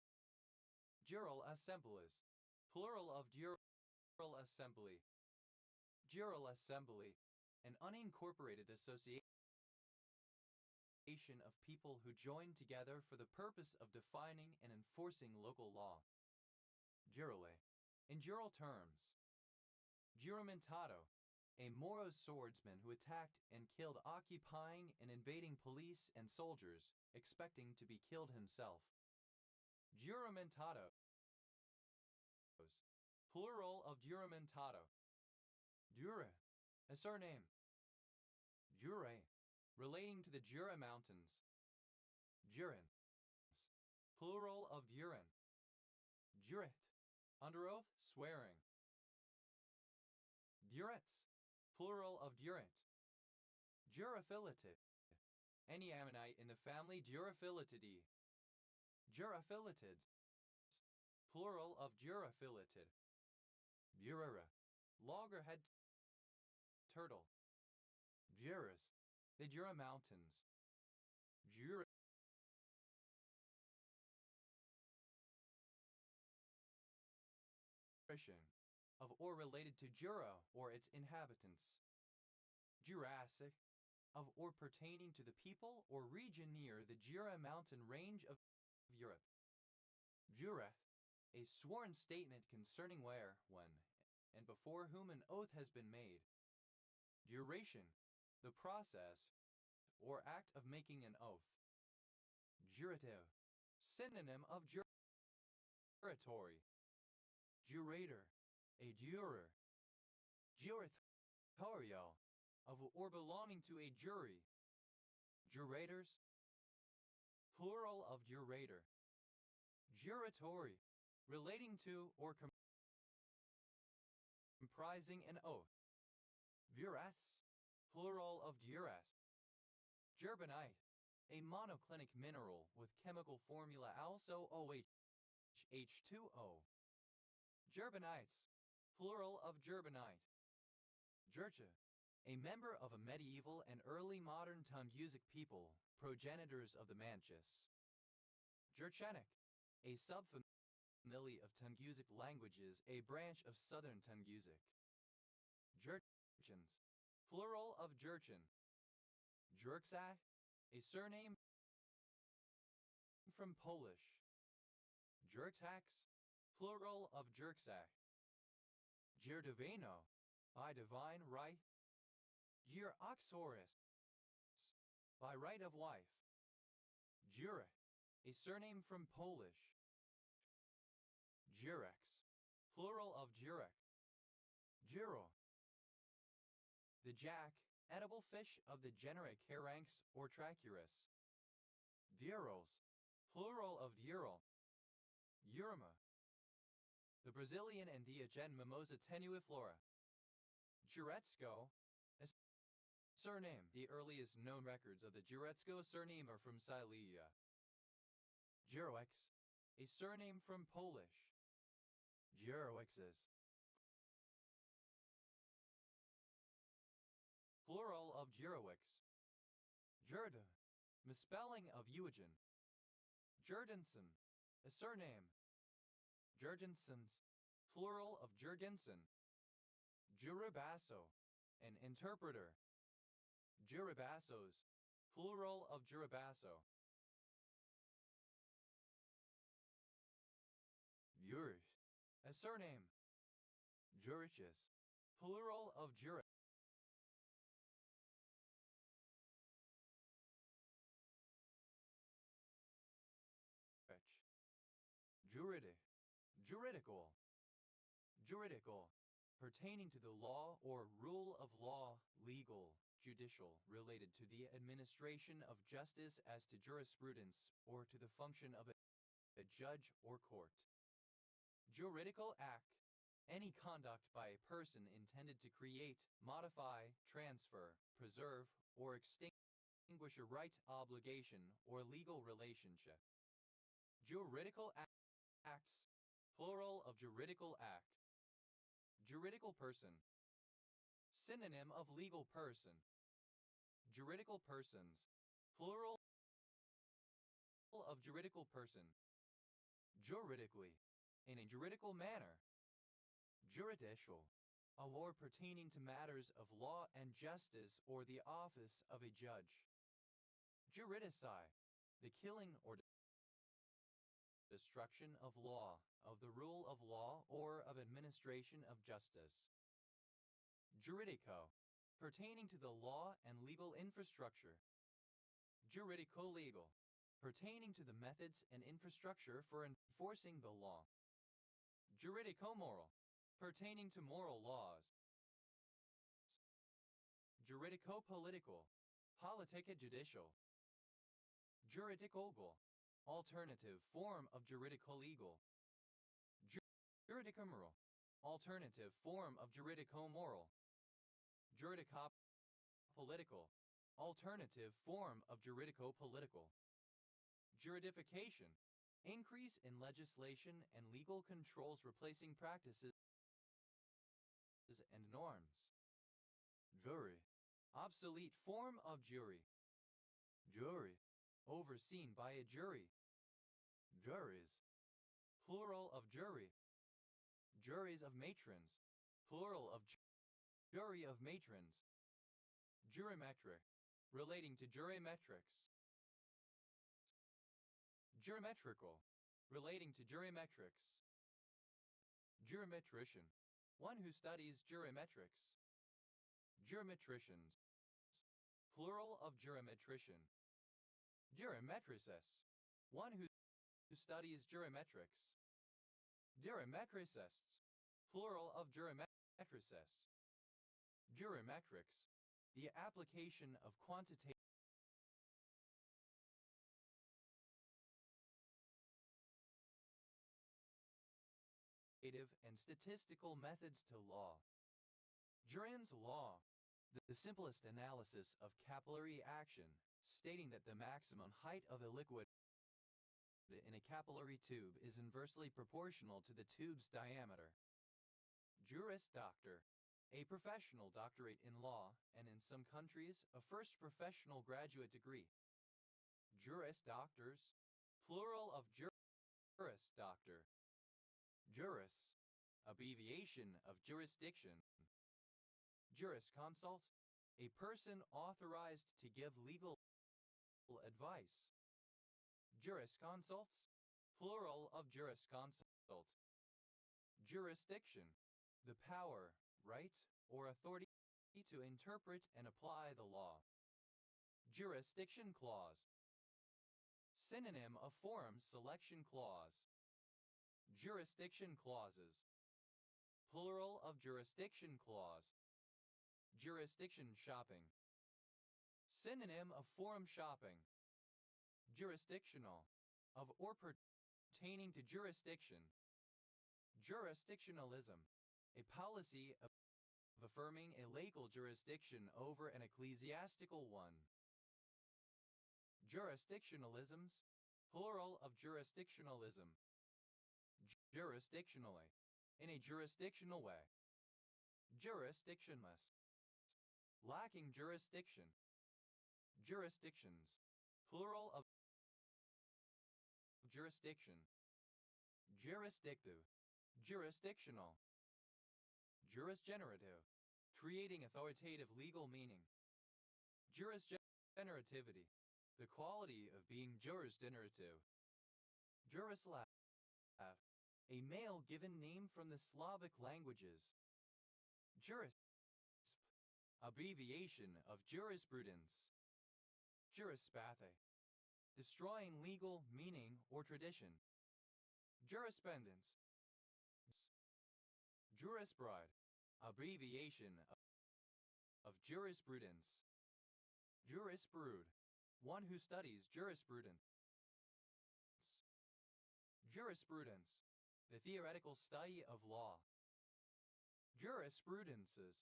[SPEAKER 1] Jural assemblies, plural of jural assembly. Jural assembly, an unincorporated association of people who join together for the purpose of defining and enforcing local law. Jurale, in jural terms. Juramentado, a Moro swordsman who attacked and killed occupying and invading police and soldiers, expecting to be killed himself. Juramentados, plural of juramentado. Jure, a surname. Jure, relating to the Jura Mountains. Jurans, plural of urine. Juret, under oath, swearing. Durets, plural of durant. Juraphilitid, any ammonite in the family Juraphilitidae. Juraphilitids, plural of Juraphilitid. Burera, loggerhead turtle. Juras, the Jura Mountains. Jura of or related to Jura or its inhabitants. Jurassic, of or pertaining to the people or region near the Jura mountain range of Europe. Jureth, a sworn statement concerning where, when, and before whom an oath has been made. Juration, the process or act of making an oath. Jurative, synonym of juratory. Jurator, a juror. Juratorio, of or belonging to a jury. Jurators, plural of jurator. Juratory, relating to or comprising an oath. Jurats, plural of juras. Gerbonite, a monoclinic mineral with chemical formula also OH H2O. Gerbonites, plural of gerbonite. Jurcha, a member of a medieval and early modern Tungusic people, progenitors of the Manchus. Jurchenic, a subfamily of Tungusic languages, a branch of Southern Tungusic. Jurchens, plural of Jurchen. Jurczak, a surname from Polish. Jurtax, plural of Jurczak. Girdivano, by divine right. Gyroxoris, by right of wife. Jurek, a surname from Polish. Jurex, plural of Jurek. Juro, the jack, edible fish of the genera Caranx or Trachurus. Vurals, plural of Ural. Urima, the Brazilian Entheogen Mimosa tenuiflora. Juretsko, a surname. The earliest known records of the Juretsko surname are from Silesia. Juroex, a surname from Polish. Juroexes, plural of Juroex. Jurda, misspelling of Eugen. Jurgensen, a surname. Jurgensens, plural of Jurgensen. Juribasso, an interpreter. Juribassos, plural of Juribasso. Jurich, a surname. Juriches, plural of Jurich. Juridic, juridical. Juridical, pertaining to the law or rule of law, legal, judicial, related to the administration of justice as to jurisprudence, or to the function of a judge or court. Juridical act, any conduct by a person intended to create, modify, transfer, preserve, or extinguish a right, obligation, or legal relationship. Juridical acts, plural of juridical act. Juridical person, synonym of legal person. Juridical persons, plural of juridical person. Juridically, in a juridical manner. Juridical, a law pertaining to matters of law and justice or the office of a judge. Juridici, the killing or destruction of law, of the rule of law or of administration of justice. Juridico, pertaining to the law and legal infrastructure. Juridico-legal, pertaining to the methods and infrastructure for enforcing the law. Juridico-moral, pertaining to moral laws. Juridico-political, politica judicial. Juridico-legal, alternative form of juridico-legal. Juridico-moral, alternative form of juridico-moral. Juridico-political, alternative form of juridico-political. Juridification, increase in legislation and legal controls replacing practices and norms. Jury, obsolete form of jury. Jury, overseen by a jury. Juries, plural of jury. Juries of matrons, plural of jury of matrons. Jurimetric, relating to jurimetrics. Jurimetrical, relating to jurimetrics. Jurimetrician, one who studies jurimetrics. Jurimetricians, plural of jurimetrician. Jurimetricist, one who studies jurimetrics. Jurimetricists, plural of jurimetricists. Jurimetrics, the application of quantitative and statistical methods to law. Juryen's law, the simplest analysis of capillary action, stating that the maximum height of a liquid in a capillary tube is inversely proportional to the tube's diameter. Juris Doctor, a professional doctorate in law, and in some countries, a first professional graduate degree. Juris Doctors, plural of Juris Doctor. Juris, abbreviation of jurisdiction. Jurisconsult, a person authorized to give legal advice. Jurisconsults, plural of jurisconsult. Jurisdiction, the power, right, or authority to interpret and apply the law. Jurisdiction clause, synonym of forum selection clause. Jurisdiction clauses, plural of jurisdiction clause. Jurisdiction shopping, synonym of forum shopping. Jurisdictional, of or pertaining to jurisdiction. Jurisdictionalism, a policy of affirming a legal jurisdiction over an ecclesiastical one. Jurisdictionalisms, plural of jurisdictionalism. Jurisdictionally, in a jurisdictional way. Jurisdictionless, lacking jurisdiction. Jurisdictions, plural of jurisdiction. Jurisdictive, jurisdictional. Jurisgenerative, creating authoritative legal meaning. Jurisgenerativity, the quality of being jurisgenerative. Jurislav, a male given name from the Slavic languages. Jurisp, abbreviation of jurisprudence. Jurispathe, destroying legal meaning or tradition. Jurisprudence. Jurisprud, abbreviation of jurisprudence. Jurisprud, one who studies jurisprudence. Jurisprudence, the theoretical study of law. Jurisprudences,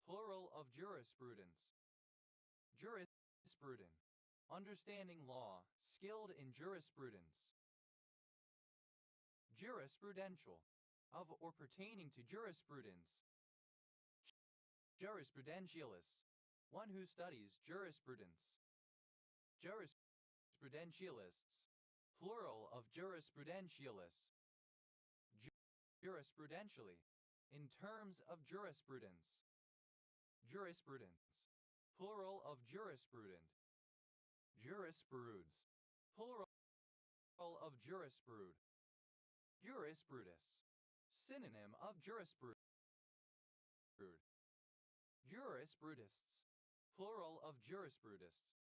[SPEAKER 1] plural of jurisprudence. Jurisprudent, understanding law, skilled in jurisprudence. Jurisprudential, of or pertaining to jurisprudence. Jurisprudentialist, one who studies jurisprudence. Jurisprudentialists, plural of jurisprudentialists. Jurisprudentially, in terms of jurisprudence. Jurisprudence, plural of jurisprudent. Jurisprudes, plural of jurisprud. Jurisprudus, synonym of jurisprud. Jurisprudists, plural of jurisprudists.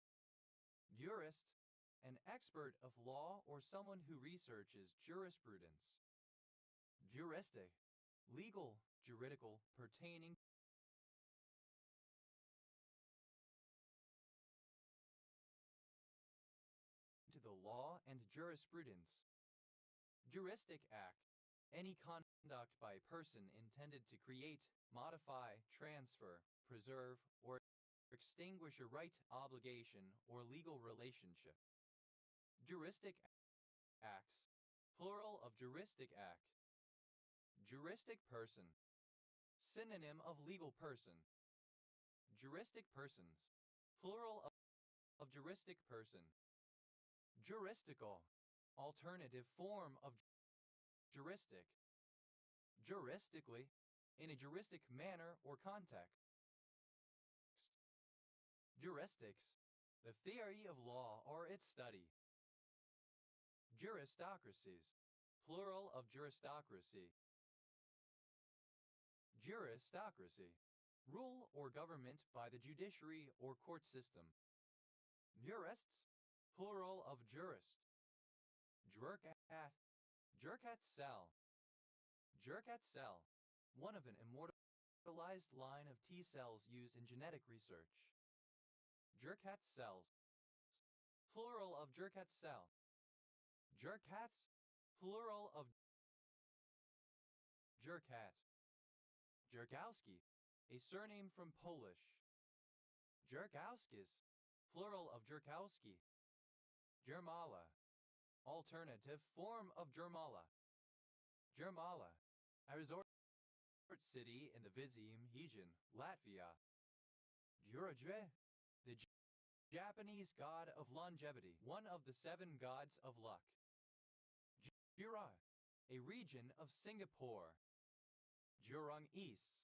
[SPEAKER 1] Jurist, an expert of law or someone who researches jurisprudence. Juristic, legal, juridical, pertaining to the law and jurisprudence. Juristic act, any conduct by a person intended to create, modify, transfer, preserve, or extinguish a right, obligation, or legal relationship. Juristic acts, plural of juristic act. Juristic person, synonym of legal person. Juristic persons, plural of juristic person. Juristical, alternative form of juristic. Juristically, in a juristic manner or context. Juristics, the theory of law or its study. Juristocracies, plural of juristocracy. Juristocracy, rule or government by the judiciary or court system. Jurists, plural of jurist. Jurkat, Jurkat cell. Jurkat cell, one of an immortalized line of T cells used in genetic research. Jurkat cells, plural of Jurkat cell. Jurkats, plural of Jurkat. Jurkowski, a surname from Polish. Jurkowskis, plural of Jurkowski. Jurmala, alternative form of Jurmala. Jurmala, a resort city in the Vizim region, Latvia. Jurajre, the Japanese god of longevity, one of the 7 gods of luck. Jura, a region of Singapore. Jurong East,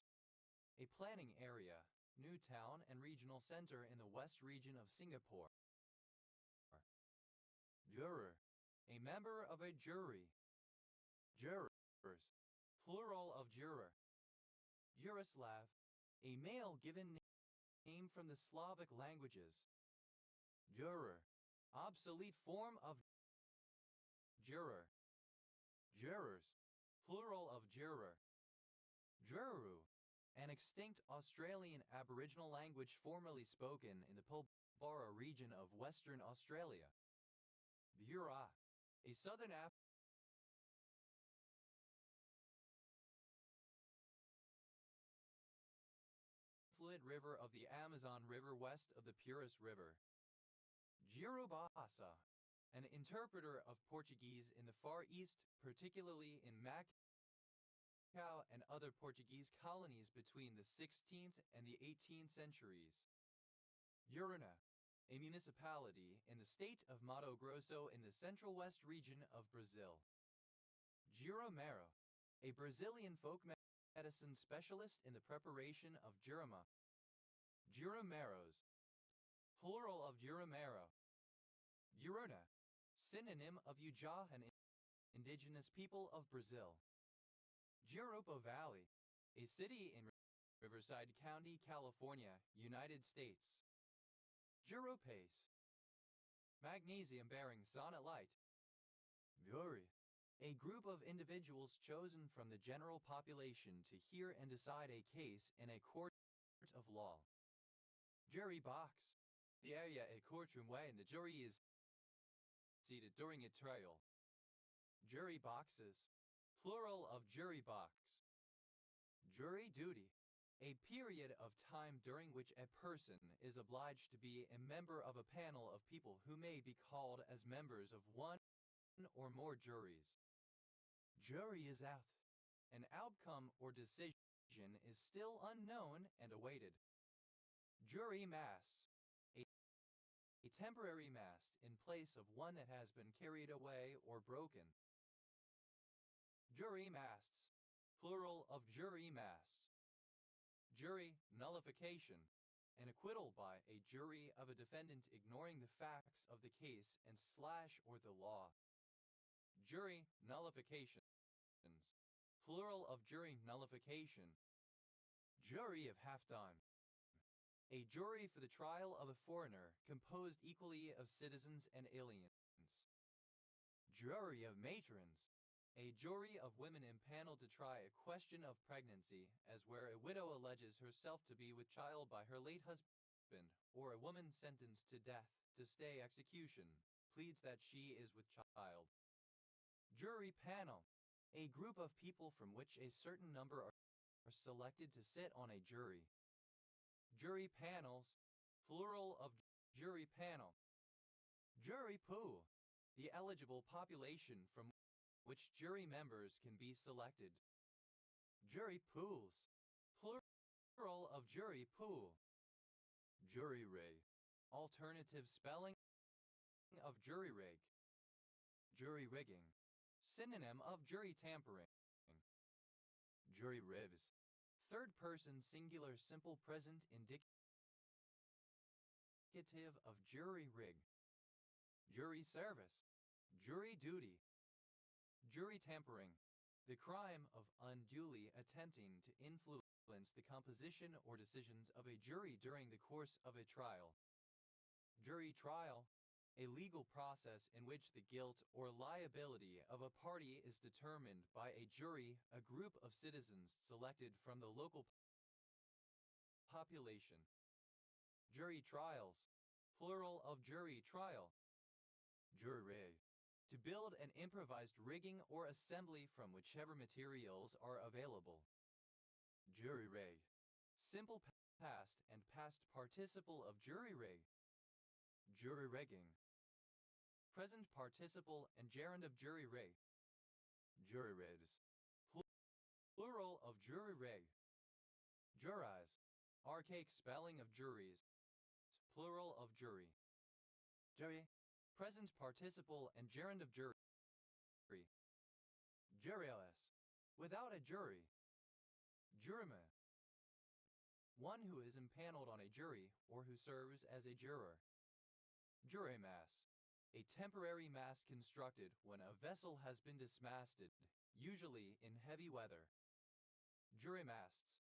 [SPEAKER 1] a planning area, new town and regional center in the west region of Singapore. Juror, a member of a jury. Jurors, plural of juror. Jurislav, a male given name from the Slavic languages. Juror, obsolete form of juror. Jurors, plural of juror. Juru, an extinct Australian Aboriginal language formerly spoken in the Pilbara region of Western Australia. Bura, a southern affluent river of the Amazon River west of the Purus River. Girubasa, an interpreter of Portuguese in the Far East, particularly in Macau and other Portuguese colonies between the 16th and the 18th centuries. Uruna, a municipality in the state of Mato Grosso in the central west region of Brazil. Juromero, a Brazilian folk medicine specialist in the preparation of jurema. Juromeros, plural of juromero. Uruna, synonym of Uja and indigenous people of Brazil. Jurupa Valley, a city in Riverside County, California, United States. Juropase, magnesium-bearing sonnet light. Jury, a group of individuals chosen from the general population to hear and decide a case in a court of law. Jury box, the area a courtroom wherein the jury is seated during a trial. Jury boxes, plural of jury box. Jury duty, a period of time during which a person is obliged to be a member of a panel of people who may be called as members of one or more juries. Jury is out. An outcome or decision is still unknown and awaited. Jury mast, a temporary mast in place of one that has been carried away or broken. Jury masts, plural of jury masts. Jury nullification, an acquittal by a jury of a defendant ignoring the facts of the case and / or the law. Jury nullifications, plural of jury nullification. Jury of halftime, a jury for the trial of a foreigner composed equally of citizens and aliens. Jury of matrons, a jury of women impaneled to try a question of pregnancy, as where a widow alleges herself to be with child by her late husband, or a woman sentenced to death to stay execution pleads that she is with child. Jury panel, a group of people from which a certain number are selected to sit on a jury. Jury panels, plural of jury panel. Jury pool, the eligible population from which jury members can be selected. Jury pools, plural of jury pool. Jury rig, alternative spelling of jury rig. Jury rigging, synonym of jury tampering. Jury ribs, third person singular simple present indicative indicative of jury rig, jury service, jury duty, jury tampering, the crime of unduly attempting to influence the composition or decisions of a jury during the course of a trial. Jury trial, a legal process in which the guilt or liability of a party is determined by a jury, a group of citizens selected from the local population. Jury trials, plural of jury trial. Jury rig, to build an improvised rigging or assembly from whichever materials are available. Jury rig, simple past and past participle of jury rig. Jury rigging, present participle and gerund of jury rig. Jury rigs, plural of jury rig. Juries, archaic spelling of juries, plural of jury. Jury, present participle and gerund of jury. Juryless, without a jury. Juryman, one who is impaneled on a jury or who serves as a juror. Jury mast, a temporary mast constructed when a vessel has been dismasted, usually in heavy weather. Jury masts,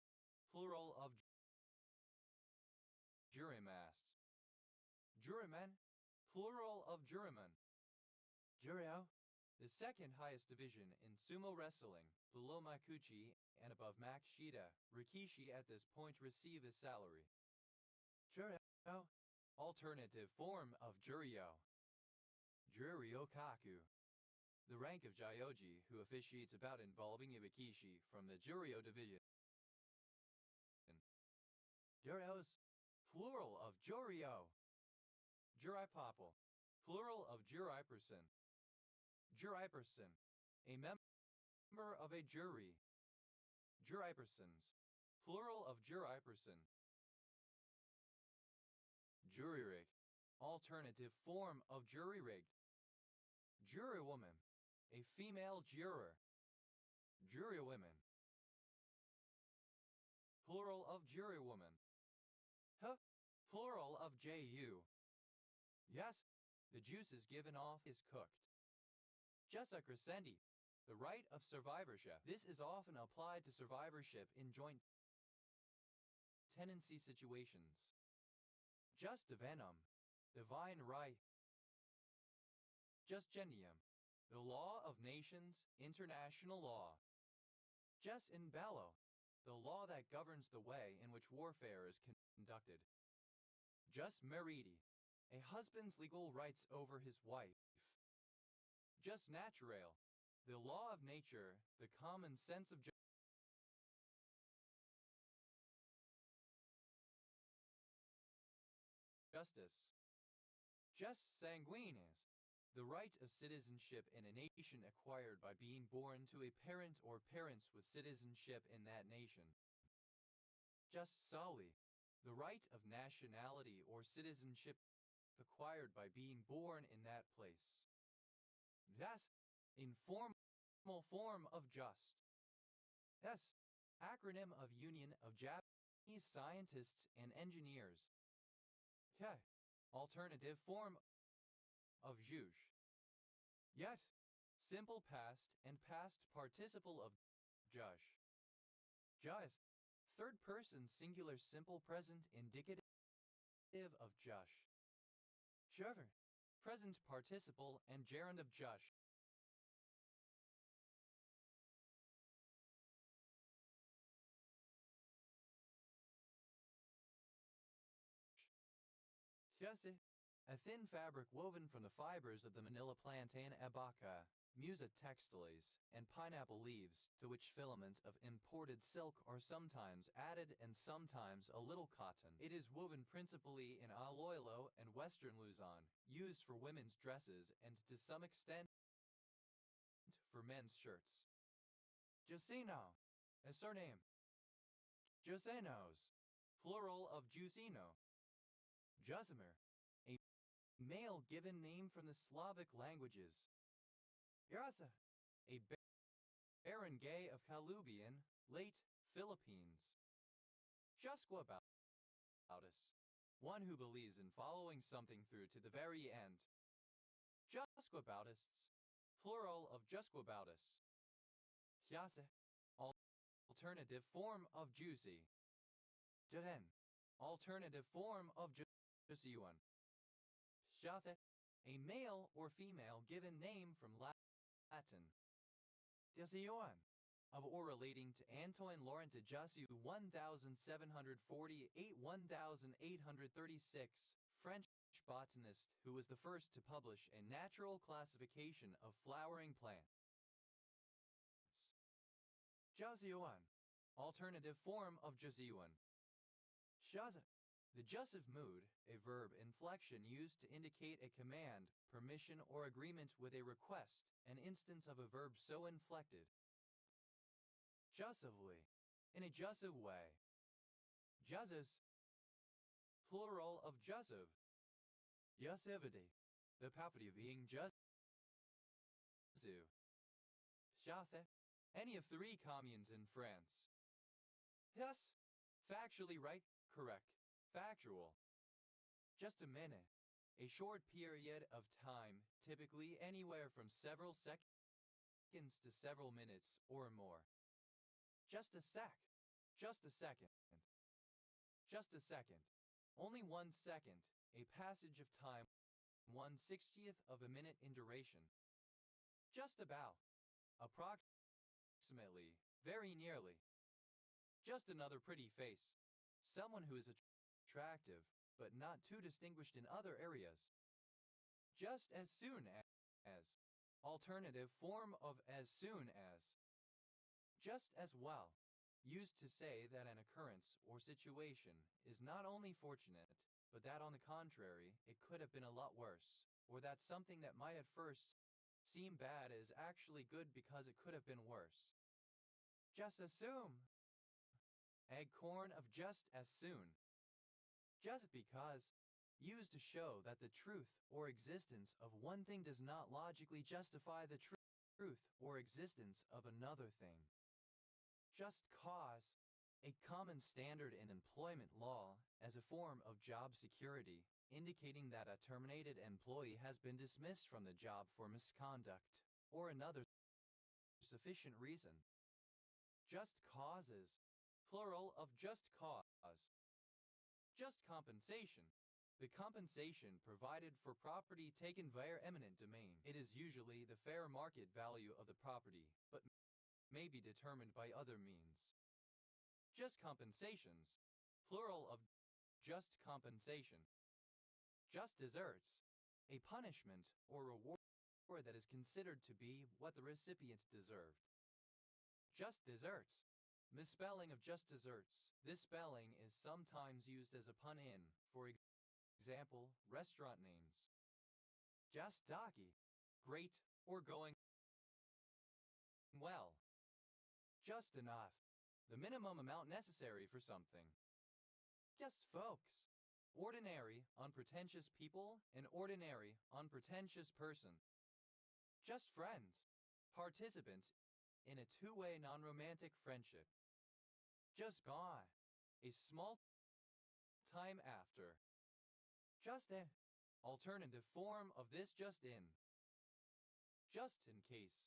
[SPEAKER 1] plural of jury masts. Jurymen, plural of jurymen. Juryo, the second highest division in sumo wrestling, below Makuchi and above Makishita. Rikishi at this point receive his salary. Juryo, alternative form of Juryo. Juryokaku, the rank of Jyoji who officiates about involving Iwakishi from the Juryo division. Juryos, plural of Juryo. Juripopple, plural of Juriperson. Juriperson, a member of a jury. Juripersons, plural of Juriperson. Juryrig, alternative form of juryrigged. Jurywoman, a female juror. Jurywomen, plural of jurywoman. Plural of ju. Yes, the juice is given off is cooked. Jessa crescendi, the right of survivorship. This is often applied to survivorship in joint tenancy situations. Just divinum, divine right. Just gentium, the law of nations, international law. Jus in bello, the law that governs the way in which warfare is conducted. Jus meriti, a husband's legal rights over his wife. Jus naturale, the law of nature, the common sense of justice. Jus sanguinis, the right of citizenship in a nation acquired by being born to a parent or parents with citizenship in that nation. Jus soli, the right of nationality or citizenship acquired by being born in that place. Thus, informal form of just. S, acronym of Union of Japanese Scientists and Engineers. K, alternative form of juge. Yet, simple past and past participle of jush. Jus, third person singular simple present indicative of jush. Sure, present participle and gerund of jush. Jose, a thin fabric woven from the fibers of the Manila plantain abaca, Musa textiles, and pineapple leaves, to which filaments of imported silk are sometimes added and sometimes a little cotton. It is woven principally in Iloilo and western Luzon, used for women's dresses and to some extent for men's shirts. Josino, a surname. Josenos, plural of Jusino. Josimir, a male given name from the Slavic languages. Yarasa, a barangay of Kalubian, late Philippines. Jusquabautis, one who believes in following something through to the very end. Jusquebautists, plural of Jusquebautis. Hyase, alternative form of Juicy. Duren, alternative form of Jusiwan. Hyathe, a male or female given name from Latin. Jusiwan, of or relating to Antoine Laurent de Jussieu 1748-1836, French botanist who was the first to publish a natural classification of flowering plants. Jusiwan, alternative form of Jusiwan. Shaza, the jussive mood, a verb inflection used to indicate a command, permission, or agreement with a request, an instance of a verb so inflected. Jussively, in a jussive way. Jussus, plural of jussive. Jussivity, the property of being jussu. Chathe, any of 3 communes in France. Yes, factually right, correct, factual. Just a minute, a short period of time, typically anywhere from several seconds to several minutes or more. Just a sec, just a second. Just a second, only 1 second, a passage of time 1/60th of a minute in duration. Just about, approximately, very nearly. Just another pretty face, someone who is attractive, but not too distinguished in other areas. Just as soon as, alternative form of as soon as. Just as well, used to say that an occurrence or situation is not only fortunate, but that on the contrary, it could have been a lot worse, or that something that might at first seem bad is actually good because it could have been worse. Just assume. Acorn of just as soon. Just because, used to show that the truth or existence of one thing does not logically justify the truth or existence of another thing. Just cause, a common standard in employment law as a form of job security, indicating that a terminated employee has been dismissed from the job for misconduct or another sufficient reason. Just causes, plural of just cause. Just compensation, the compensation provided for property taken via eminent domain. It is usually the fair market value of the property, but may be determined by other means. Just compensations, plural of just compensation. Just deserts, a punishment or reward that is considered to be what the recipient deserved. Just desserts, misspelling of just desserts. This spelling is sometimes used as a pun in, for example, restaurant names. Just daki, great or going well. Just enough, the minimum amount necessary for something. Just folks, ordinary, unpretentious people, an ordinary, unpretentious person. Just friends, participants in a two-way non-romantic friendship. Just gone, a small time after. Just in, alternative form of this just in. Just in case,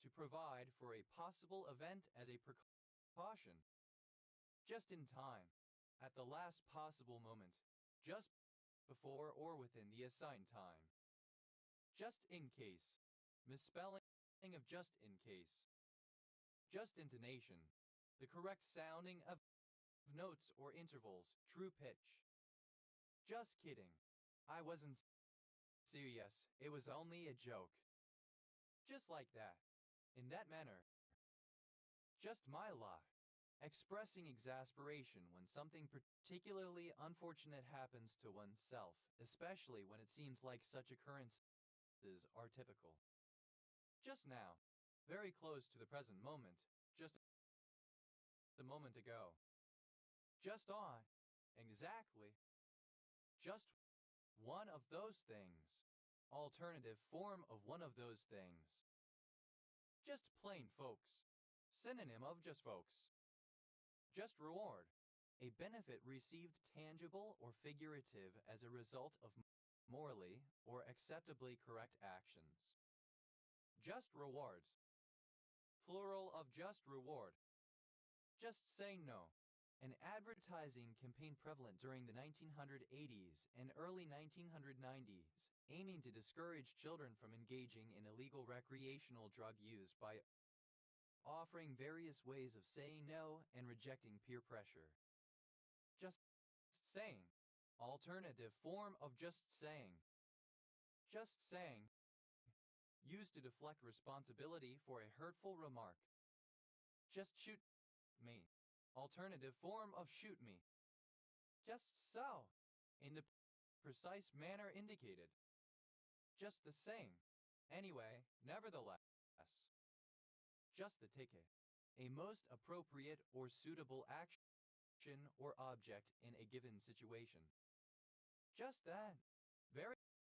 [SPEAKER 1] to provide for a possible event as a precaution. Just in time, at the last possible moment, just before or within the assigned time. Just in case, misspelling of just in case. Just intonation, the correct sounding of notes or intervals, true pitch. Just kidding. I wasn't serious, it was only a joke. Just like that. In that manner. Just my luck. Expressing exasperation when something particularly unfortunate happens to oneself, especially when it seems like such occurrences are typical. Just now, very close to the present moment, just a moment ago. Just on, exactly. Just one of those things. Alternative form of one of those things. Just plain folks. Synonym of just folks. Just reward. a benefit received tangible or figurative as a result of morally or acceptably correct actions. Just rewards. Plural of just reward. Just saying no. An advertising campaign prevalent during the 1980s and early 1990s, aiming to discourage children from engaging in illegal recreational drug use by offering various ways of saying no and rejecting peer pressure. Just saying. Alternative form of just saying. Just saying. Used to deflect responsibility for a hurtful remark. Just shoot me. Alternative form of shoot me. Just so. In the precise manner indicated. Just the same. Anyway, nevertheless. Just the ticket. A most appropriate or suitable action or object in a given situation. Just that. Very,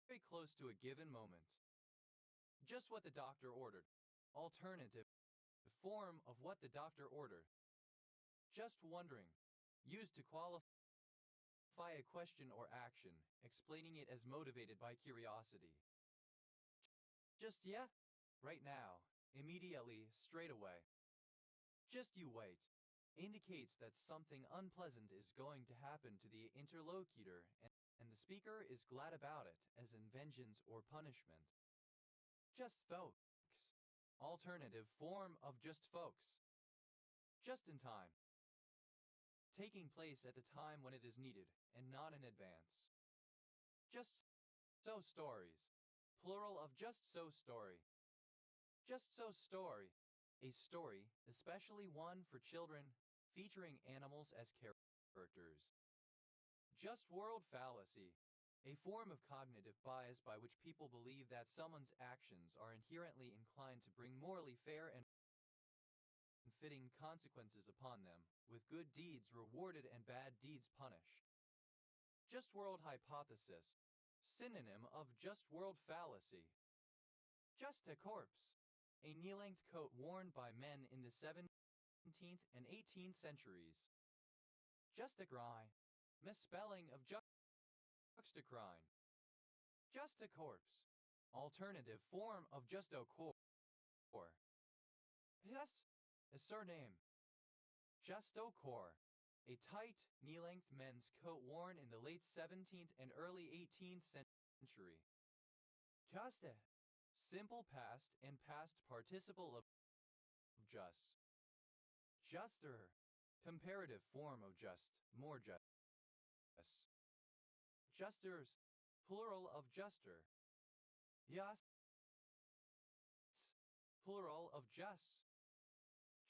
[SPEAKER 1] very close to a given moment. Just what the doctor ordered. Alternative form of what the doctor ordered. Just wondering. Used to qualify a question or action, explaining it as motivated by curiosity. Just yet? Right now. Immediately, straight away. Just you wait. Indicates that something unpleasant is going to happen to the interlocutor and the speaker is glad about it, as in vengeance or punishment. Just folks. Alternative form of just folks. Just in time. Taking place at the time when it is needed, and not in advance. Just so stories. Plural of just so story. Just so story. A story, especially one for children, featuring animals as characters. Just world fallacy. A form of cognitive bias by which people believe that someone's actions are inherently inclined to bring morally fair and fitting consequences upon them, with good deeds rewarded and bad deeds punished. Just world hypothesis. Synonym of just world fallacy. Just a corpse. A knee-length coat worn by men in the 17th and 18th centuries. Just a cry. Misspelling of juxtacrine. Just a corpse. Alternative form of just a corps. Yes, a surname. Just au corps. A tight, knee-length men's coat worn in the late 17th and early 18th century. Juste. Simple past and past participle of just. Juster. Comparative form of just, more just. Justers. Plural of juster. Yes. Plural of just.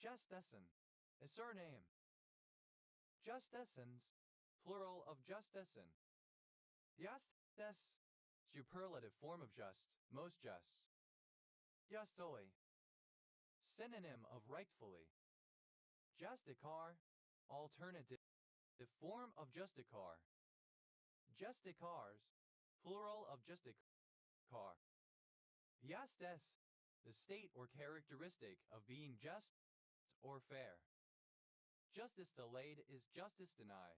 [SPEAKER 1] Justessen. A surname. Justessens. Plural of justessen. Justes. Superlative form of just, most just. Justly. Synonym of rightfully. Justicar. Alternative form of justicar. Justicars. Plural of justicar. Justes. The state or characteristic of being just or fair. Justice delayed is justice denied.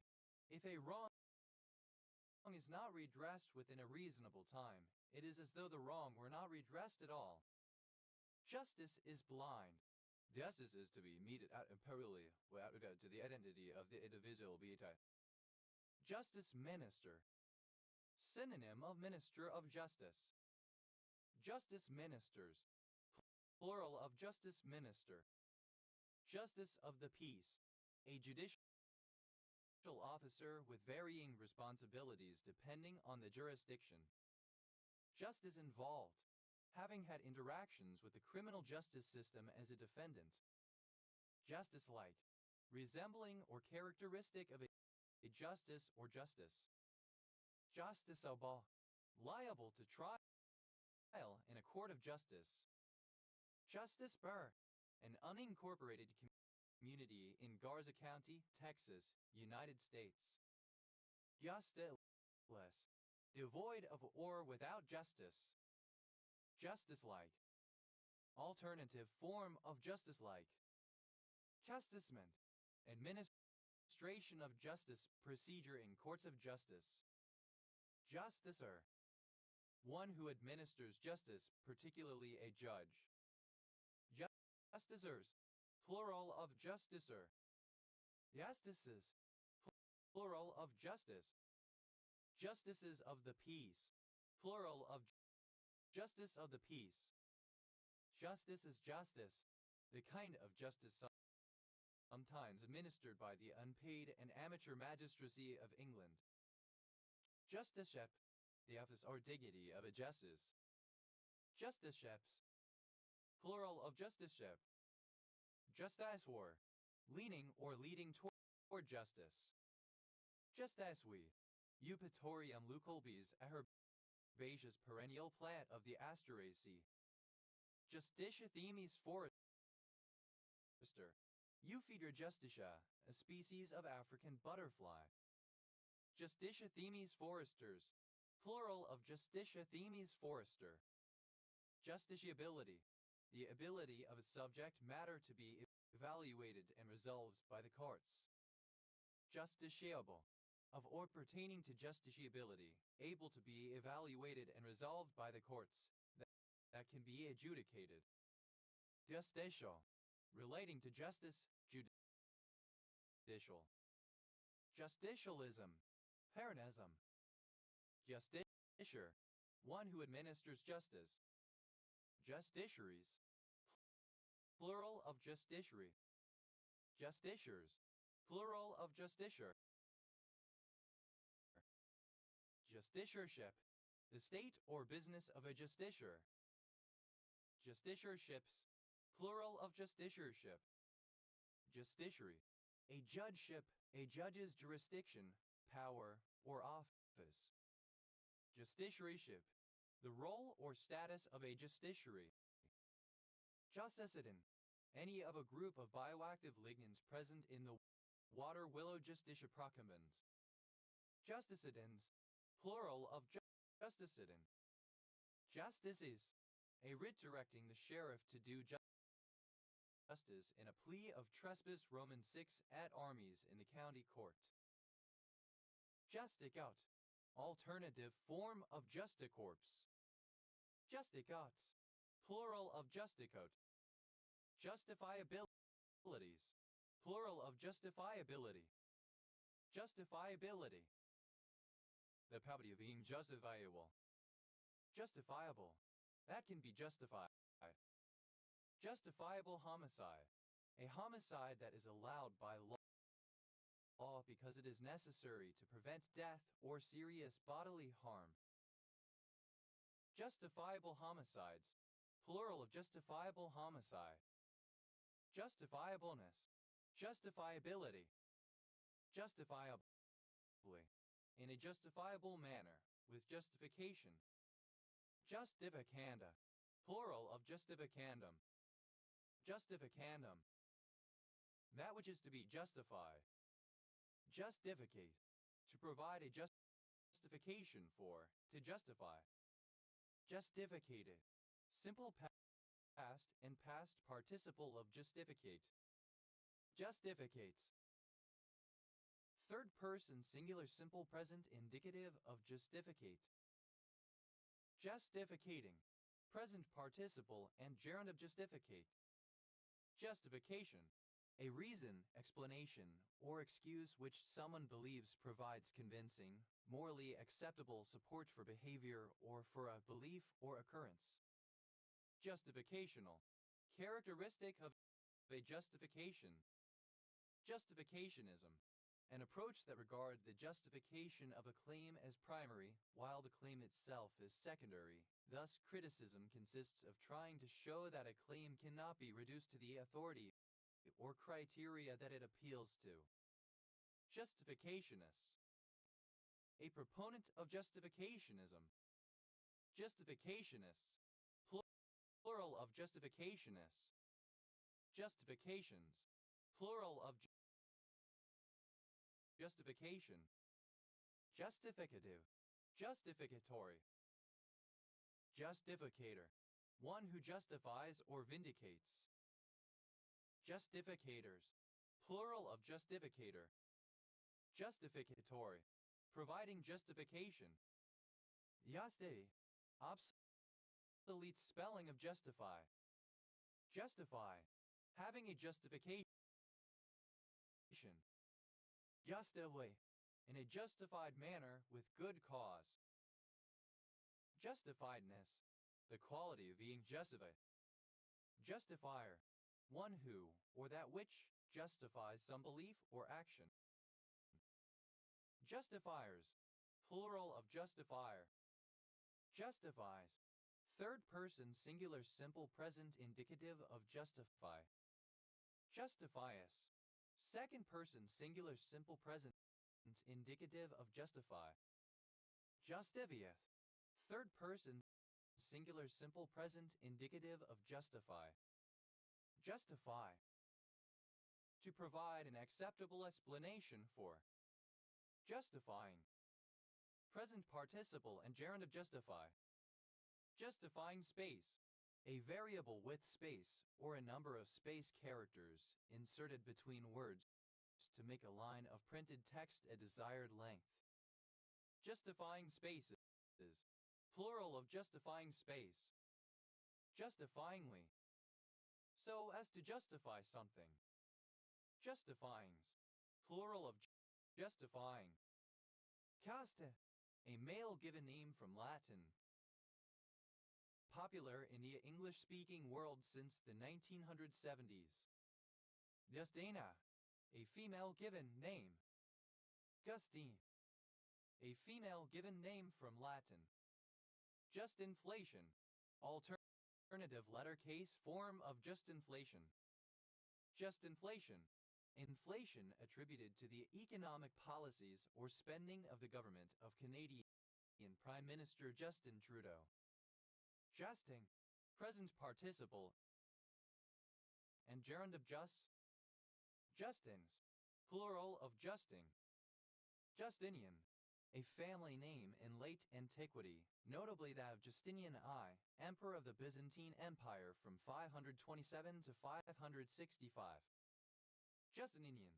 [SPEAKER 1] If a wrong is not redressed within a reasonable time, it is as though the wrong were not redressed at all. Justice is blind. Justice is to be meted out imperially without regard to the identity of the individual being. Justice minister. Synonym of minister of justice. Justice ministers. Plural of justice minister. Justice of the peace. A judicial officer with varying responsibilities depending on the jurisdiction. Justice involved. Having had interactions with the criminal justice system as a defendant. Justice-like. Resembling or characteristic of a justice or justice. Justiciable. Liable to trial in a court of justice. Justice Burr. An unincorporated community in Garza County, Texas, United States. Justeless. Devoid of or without justice. Justice-like. Alternative form of justice-like. Justicement. Administrator administration of justice procedure in courts of justice. Justicer. One who administers justice, particularly a judge. Justicers. Plural of justicer. Justices. Plural of justice. Justices of the peace. Plural of justice of the peace. Justice is justice, the kind of justice sometimes administered by the unpaid and amateur magistracy of England. Justiceship, the office or dignity of a justice. Justiceships. Plural of justiceship. Justicewar, leaning or leading toward justice. Justiceway, Eupatorium leucolbes, a herbaceous perennial plant of the Asteraceae. Justitia themis forester. Euphedra justica, a species of African butterfly. Justitia themis foresters, plural of Justitia themis forester. Justiciability, the ability of a subject matter to be evaluated and resolved by the courts. Justiciable, of or pertaining to justiciability, able to be evaluated and resolved by the courts, that can be adjudicated. Justicial, relating to justice, judicial. Justicialism, Paranism. Justiciar, one who administers justice. Justiciaries, plural of justiciary. Justiciars, plural of justiciar. Justiciarship, the state or business of a justiciar. Justiciarships, plural of justiciarship. Justiciary, a judgeship, a judge's jurisdiction, power, or office. Justiciaryship, the role or status of a justiciary. Justicidin, any of a group of bioactive lignins present in the water willow Justicia procumbens. Justicidins, plural of justicidin. Justices, a writ directing the sheriff to do justice in a plea of trespass Roman 6 at armies in the county court. Justicat, alternative form of justicorps. Justicats, plural of justicote. Justifiabilities, plural of justifiability. Justifiability, the property of being justifiable. Justifiable, that can be justified. Justifiable homicide, a homicide that is allowed by law because it is necessary to prevent death or serious bodily harm. Justifiable homicides, plural of justifiable homicide. Justifiableness, justifiability. Justifiably, in a justifiable manner, with justification. Justificanda, plural of justificandum. Justificandum, that which is to be justified. Justificate, to provide a justification for, to justify. Justificated, simple past and past participle of justificate. Justificates, third person singular simple present indicative of justificate. Justificating, present participle and gerund of justificate. Justification, a reason, explanation, or excuse which someone believes provides convincing, morally acceptable support for behavior or for a belief or occurrence. Justificational, characteristic of a justification. Justificationism, an approach that regards the justification of a claim as primary, while the claim itself is secondary. Thus, criticism consists of trying to show that a claim cannot be reduced to the authority or criteria that it appeals to. Justificationist, a proponent of justificationism. Justificationists, plural of justificationists. Justifications, plural of justification. Justificative, justificatory. Justificator, one who justifies or vindicates. Justificators, plural of justificator. Justificatory, providing justification. Yaste, obsolete spelling of justify. Justify, having a justification. Justify, in a justified manner with good cause. Justifiedness, the quality of being justified. Justifier, one who, or that which, justifies some belief or action. Justifiers, plural of justifier. Justifies, third person singular simple present indicative of justify. Justifius, second person singular simple present indicative of justify. Justifieth, third person singular simple present indicative of justify. Justify, to provide an acceptable explanation for. Justifying, present participle and gerund of justify. Justifying space, a variable with space or a number of space characters inserted between words to make a line of printed text a desired length. Justifying spaces, plural of justifying space. Justifyingly, so as to justify something. Justifyings, plural of justifying. Caste, a male given name from Latin. Popular in the English-speaking world since the 1970s. Justina, a female given name. Gustine, a female given name from Latin. Just inflation, alternative letter case form of just inflation. Just inflation, inflation attributed to the economic policies or spending of the government of Canadian Prime Minister Justin Trudeau. Justing, present participle and gerund of Justins, plural of justing. Justinian, a family name in late antiquity, notably that of Justinian I, emperor of the Byzantine Empire from 527 to 565. Justinian,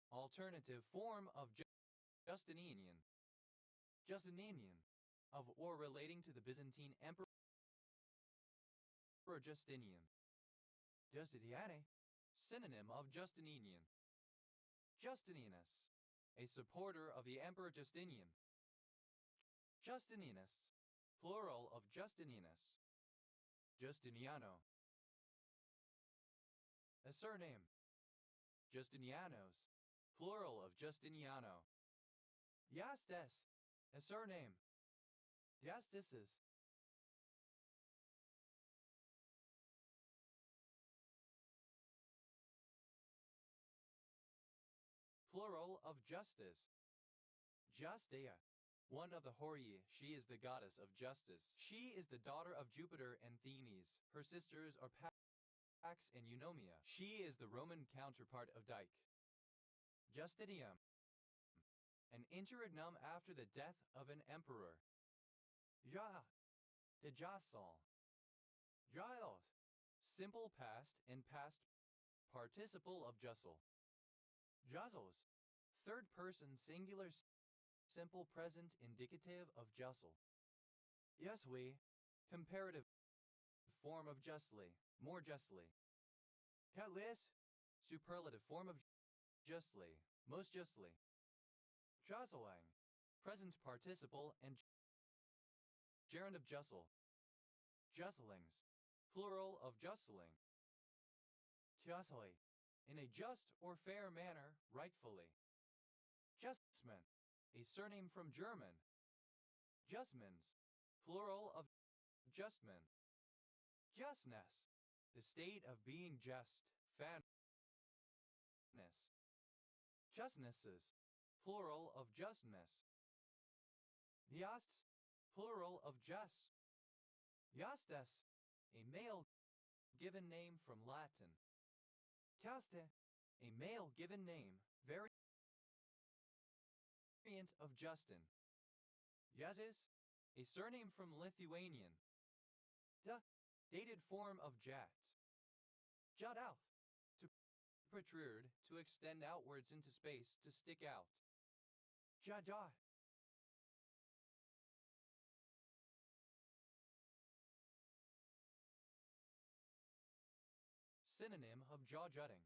[SPEAKER 1] alternative form of Justinian. Justinian, of or relating to the Byzantine Emperor Justinian. Justiniane, synonym of Justinian. Justinianus, a supporter of the Emperor Justinian. Justinianus, plural of Justinianus. Justiniano, a surname. Justinianos, plural of Justiniano. Jastes, a surname. Jastises, plural of justice. Justia, one of the Horii, she is the goddess of justice. She is the daughter of Jupiter and Themis. Her sisters are Pax and Eunomia. She is the Roman counterpart of Dike. Justinian, an interregnum after the death of an emperor. Ja, de Jasal. Jael, simple past and past participle of Jussel. Jussels, third person singular simple present indicative of Jussel. Yeswe, comparative form of justly, more justly. Catlis, superlative form of justly, most justly. Jostling, present participle and gerund of justle. Justlings, plural of justling. Justly, in a just or fair manner, rightfully. Justman, a surname from German. Justmans, plural of justman. Justness, the state of being just, fairness. Justnesses, plural of justness. Jasts, plural of just. Jastes, a male given name from Latin. Caste, a male given name, variant of Justin. Jatis, a surname from Lithuanian. Dated form of Jat. Jut out, to protrude, to extend outwards into space, to stick out. Jada. Synonym of jaw-jutting.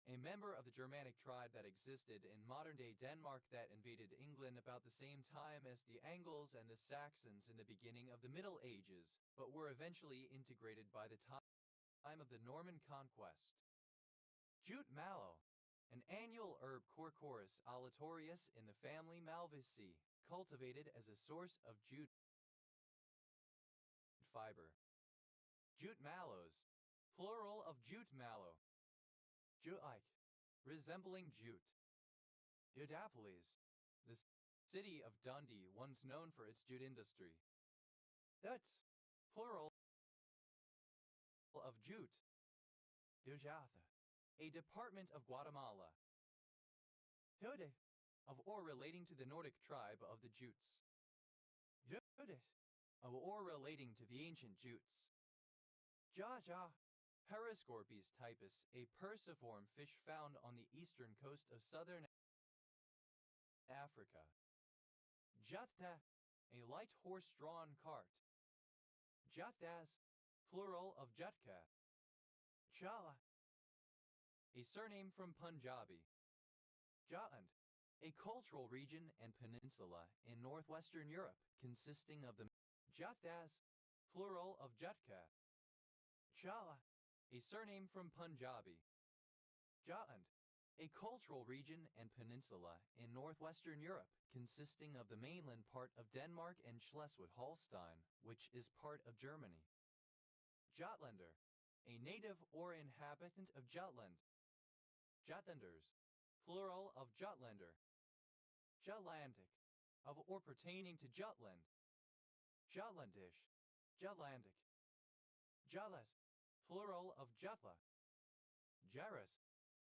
[SPEAKER 1] A member of the Germanic tribe that existed in modern-day Denmark that invaded England about the same time as the Angles and the Saxons in the beginning of the Middle Ages, but were eventually integrated by the time of the Norman conquest. Jute mallow, an annual herb Quercus aleatorius in the family Malvaceae, cultivated as a source of jute fiber. Jute mallows, plural of jute mallow. Jute-like, resembling jute. Judeapolis, the city of Dundee, once known for its jute industry. That's plural of jute. Jujatha, a department of Guatemala. Jude, of or relating to the Nordic tribe of the Jutes. Judith, of or relating to the ancient Jutes. Jaja, Periscorpes typus, a perciform fish found on the eastern coast of southern Africa. Jatta, a light horse-drawn cart. Jattas, plural of Jatka. Chala, a surname from Punjabi. Jutland, a cultural region and peninsula in northwestern Europe consisting of the Jattas, plural of Jutka. Chala, a surname from Punjabi. Jutland, a cultural region and peninsula in northwestern Europe consisting of the mainland part of Denmark and Schleswig-Holstein, which is part of Germany. Jutlander, a native or inhabitant of Jutland. Jutlanders, plural of Jutlander. Jutlandic, of or pertaining to Jutland. Jutlandish, Jutlandic. Jutlas, plural of Jutla. Jairus,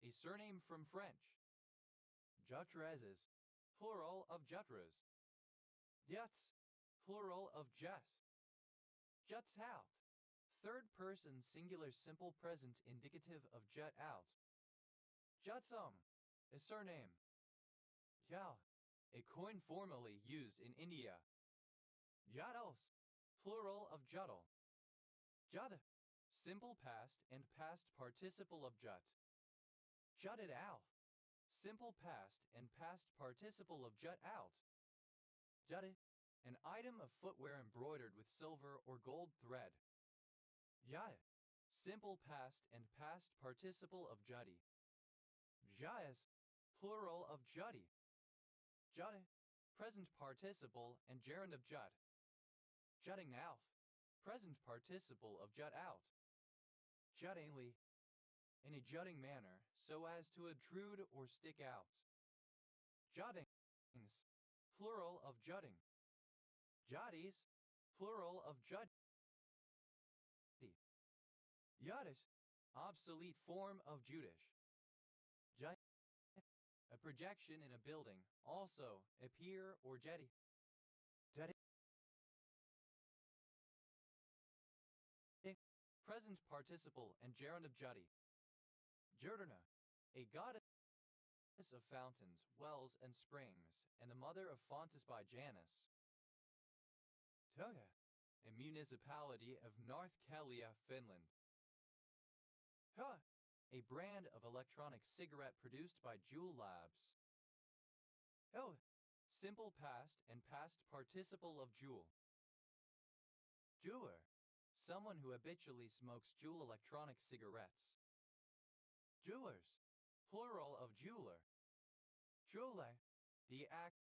[SPEAKER 1] a surname from French. Jutrezes, plural of Jutras. Juts, plural of Jut. Juts out, third person singular simple present indicative of jut out. Jutsum, a surname. Jal, a coin formerly used in India. Jutals, plural of juttle. Jud, simple past and past participle of jut. Jutted out, simple past and past participle of jut out. Jutted, an item of footwear embroidered with silver or gold thread. Jaya, simple past and past participle of jutty. Jayas, plural of jutty. Jutta, present participle and gerund of jut. Jutting out, present participle of jut out. Juttingly, in a jutting manner, so as to obtrude or stick out. Juttings, plural of jutting. Jotties, plural of jut. Yuddish, obsolete form of Judish. Jut, a projection in a building, also a pier or jetty. Jetty, present participle and gerund of jutty. Jurderna, a goddess of fountains, wells, and springs, and the mother of Fontes by Janus. Toga, a municipality of North Kalia, Finland. Huh, a brand of electronic cigarette produced by Juul Labs. Oh, simple past and past participle of Juul. Jeweler, someone who habitually smokes Juul electronic cigarettes. Jewelers, plural of jeweler. Jule, the act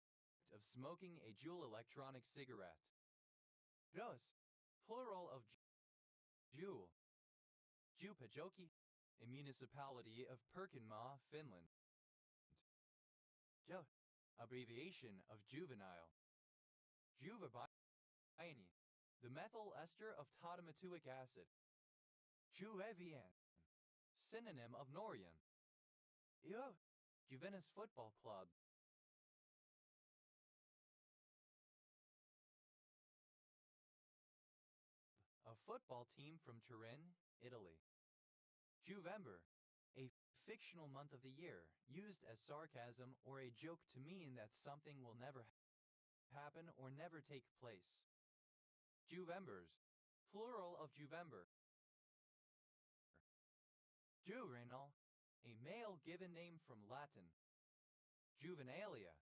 [SPEAKER 1] of smoking a Juul electronic cigarette. Ros, plural of Juul. Jupajoki, a municipality of Pirkanmaa, Finland. Jo, abbreviation of juvenile. Juvabiene, the methyl ester of tautomatuic acid. Juvevian, synonym of Norian. Yo, Juventus Football Club. A football team from Turin, Italy. Juvember, a fictional month of the year, used as sarcasm or a joke to mean that something will never happen or never take place. Juvembers, plural of Juvember. Juvenile, a male given name from Latin. Juvenalia,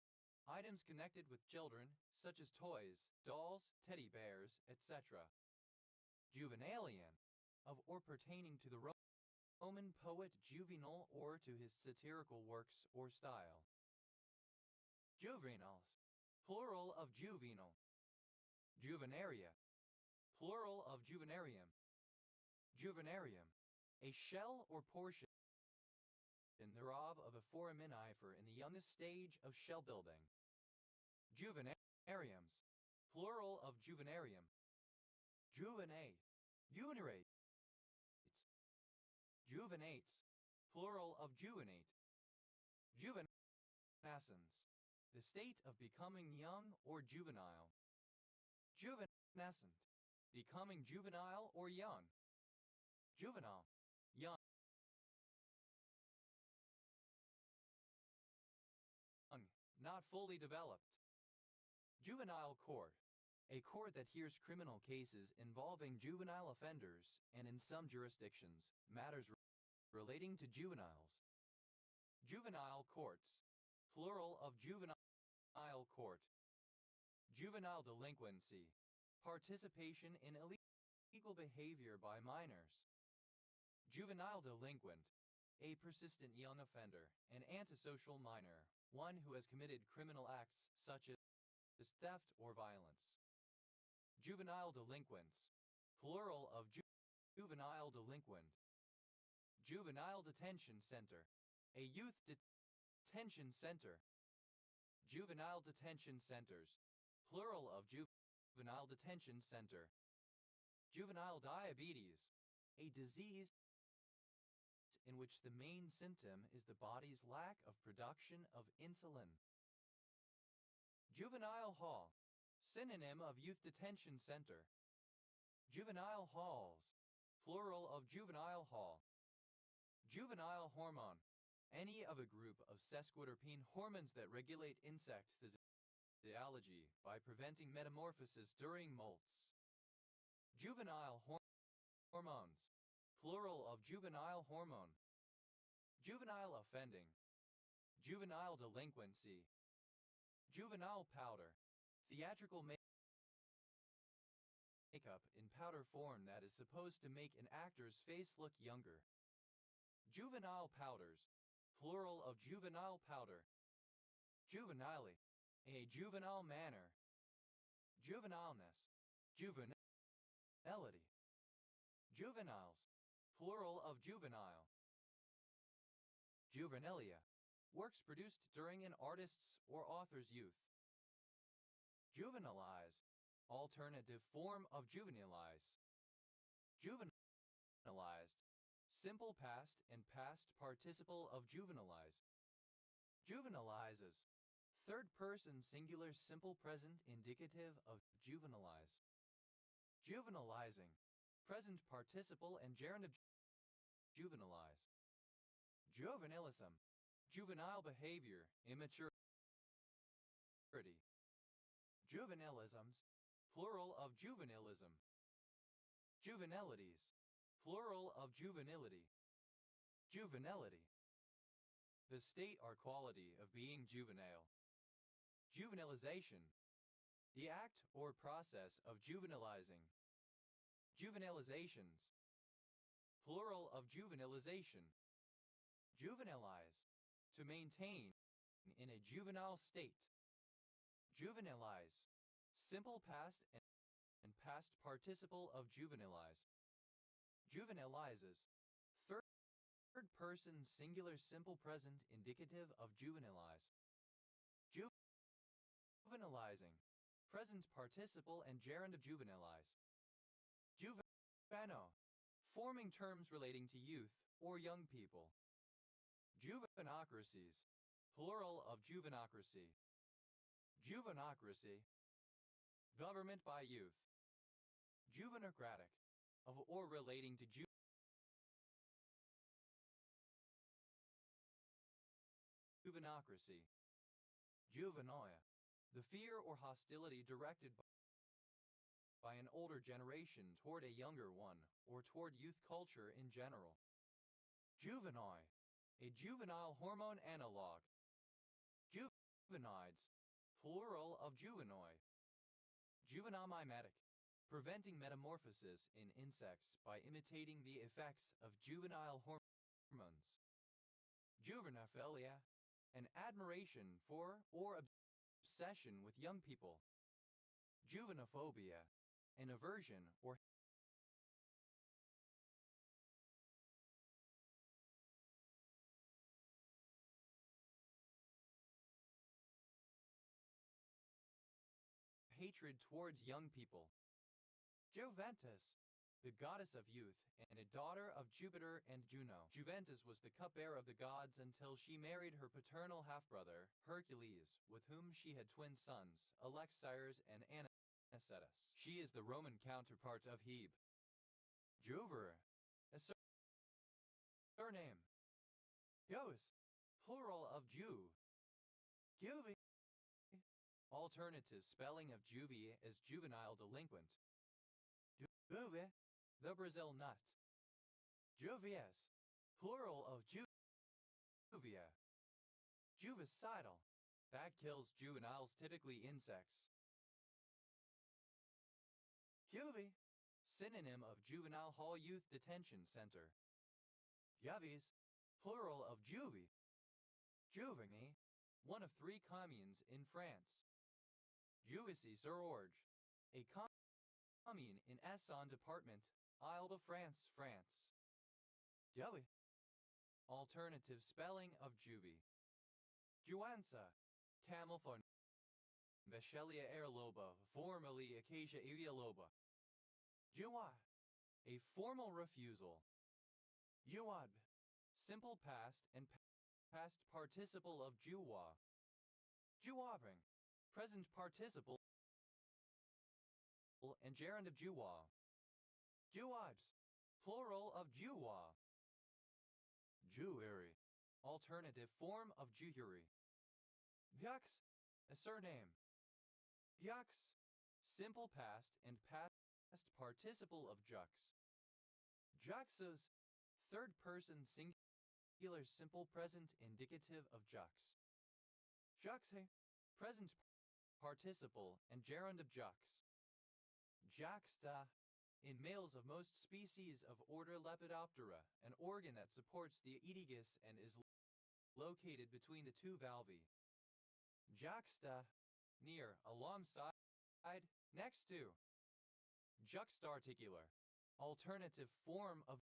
[SPEAKER 1] items connected with children, such as toys, dolls, teddy bears, etc. Juvenalian, of or pertaining to the Roman poet Juvenal or to his satirical works or style. Juvenals, plural of juvenal. Juvenaria, plural of juvenarium. Juvenarium, a shell or portion thereof of a foraminifer in the youngest stage of shell building. Juvenariums, plural of juvenarium. Juvenate, juvenerates. Juvenates, plural of juvenate. Juvenescence, the state of becoming young or juvenile. Juvenescent, becoming juvenile or young. Juvenile, young. Not fully developed. Juvenile court, a court that hears criminal cases involving juvenile offenders and, in some jurisdictions, matters relating to juveniles. Juvenile courts, plural of juvenile court. Juvenile delinquency, participation in illegal behavior by minors. Juvenile delinquent, a persistent young offender, an antisocial minor, one who has committed criminal acts such as theft or violence. Juvenile delinquents, plural of juvenile delinquent. Juvenile detention center, a youth detention center. Juvenile detention centers, plural of juvenile detention center. Juvenile diabetes, a disease in which the main symptom is the body's lack of production of insulin. Juvenile hall, synonym of youth detention center. Juvenile halls, plural of juvenile hall. Juvenile hormone, any of a group of sesquiterpene hormones that regulate insect physiology by preventing metamorphosis during molts. Juvenile hormones, plural of juvenile hormone. Juvenile offending. Juvenile delinquency. Juvenile powder, theatrical makeup in powder form that is supposed to make an actor's face look younger. Juvenile powders, plural of juvenile powder. Juvenile, a juvenile manner. Juvenileness, juvenility. Juveniles, plural of juvenile. Juvenilia, works produced during an artist's or author's youth. Juvenilize, alternative form of juvenilize. Juvenilized, simple past and past participle of juvenilize. Juvenilizes, third person singular simple present indicative of juvenilize. Juvenilizing, present participle and gerund of juvenilize. Juvenilism, juvenile behavior, immaturity. Juvenilisms, plural of juvenilism. Juvenilities, plural of juvenility. Juvenility, the state or quality of being juvenile. Juvenilization, the act or process of juvenilizing. Juvenilizations, plural of juvenilization. Juvenilize, to maintain in a juvenile state. Juvenilize, simple past and past participle of juvenilize. Juvenilizes, third person singular simple present indicative of juvenilize. Juvenilizing, present participle and gerund of juvenilize. Juveno, forming terms relating to youth or young people. Juvenocracies, plural of juvenocracy. Juvenocracy, government by youth. Juvenocratic, of or relating to democracy. Juvenoia, the fear or hostility directed by an older generation toward a younger one, or toward youth culture in general. Juvenile, a juvenile hormone analog. Juvenides, plural of juvenoi. Juvenile mimetic, preventing metamorphosis in insects by imitating the effects of juvenile hormones. Juvenophilia, an admiration for or obsession with young people. Juvenophobia, an aversion or hatred towards young people. Juventus, the goddess of youth and a daughter of Jupiter and Juno. Juventus was the cupbearer of the gods until she married her paternal half-brother, Hercules, with whom she had twin sons, Alexios and Anicetus. She is the Roman counterpart of Hebe. Juver, a surname. Jus, plural of Jew. Juvie. Alternative spelling of juvie is juvenile delinquent. Juve, the Brazil nut. Juvies, plural of juvia. Juvicidal, that kills juveniles, typically insects. Juvie, synonym of juvenile hall youth detention center. Juvies, plural of juvie. Juvigny, one of 3 communes in France. Juvisy-sur-Orge, a commune in Essonne department, Ile-de-France, France. Juvie, alternative spelling of juvie. Juansa, camel phone. Bechelia airloba, formerly Acacia avialoba. Juwa, a formal refusal. Juwab, simple past and past participle of juwa. Juwabing, present participle and gerund of juwa. Juwibes, plural of juwa. Jewry, alternative form of jewry. Byux, a surname. Byux, simple past and past participle of jux. Juxus, third person singular simple present indicative of jux. Juxe, present participle and gerund of jux. Juxta, in males of most species of order Lepidoptera, an organ that supports the oedicus and is located between the 2 valvae. Juxta, near, alongside, next to. Juxtarticular, alternative form of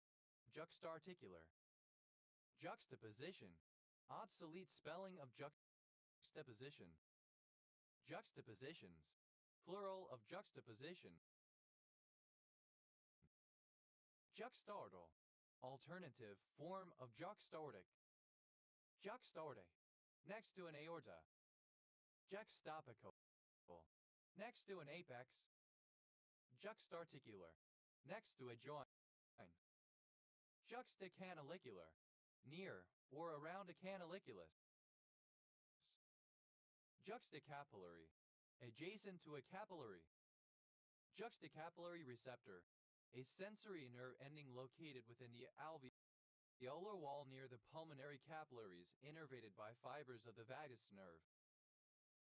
[SPEAKER 1] juxtarticular. Juxtaposition, obsolete spelling of juxtaposition. Juxtapositions, plural of juxtaposition. Juxtardal, alternative form of juxtartic. Juxtarte, next to an aorta. Juxtapical, next to an apex. Juxtarticular, next to a joint. Juxtacanalicular, near or around a canaliculus. Juxtacapillary, adjacent to a capillary. Juxtacapillary receptor, a sensory nerve ending located within the alveolar wall near the pulmonary capillaries, innervated by fibers of the vagus nerve.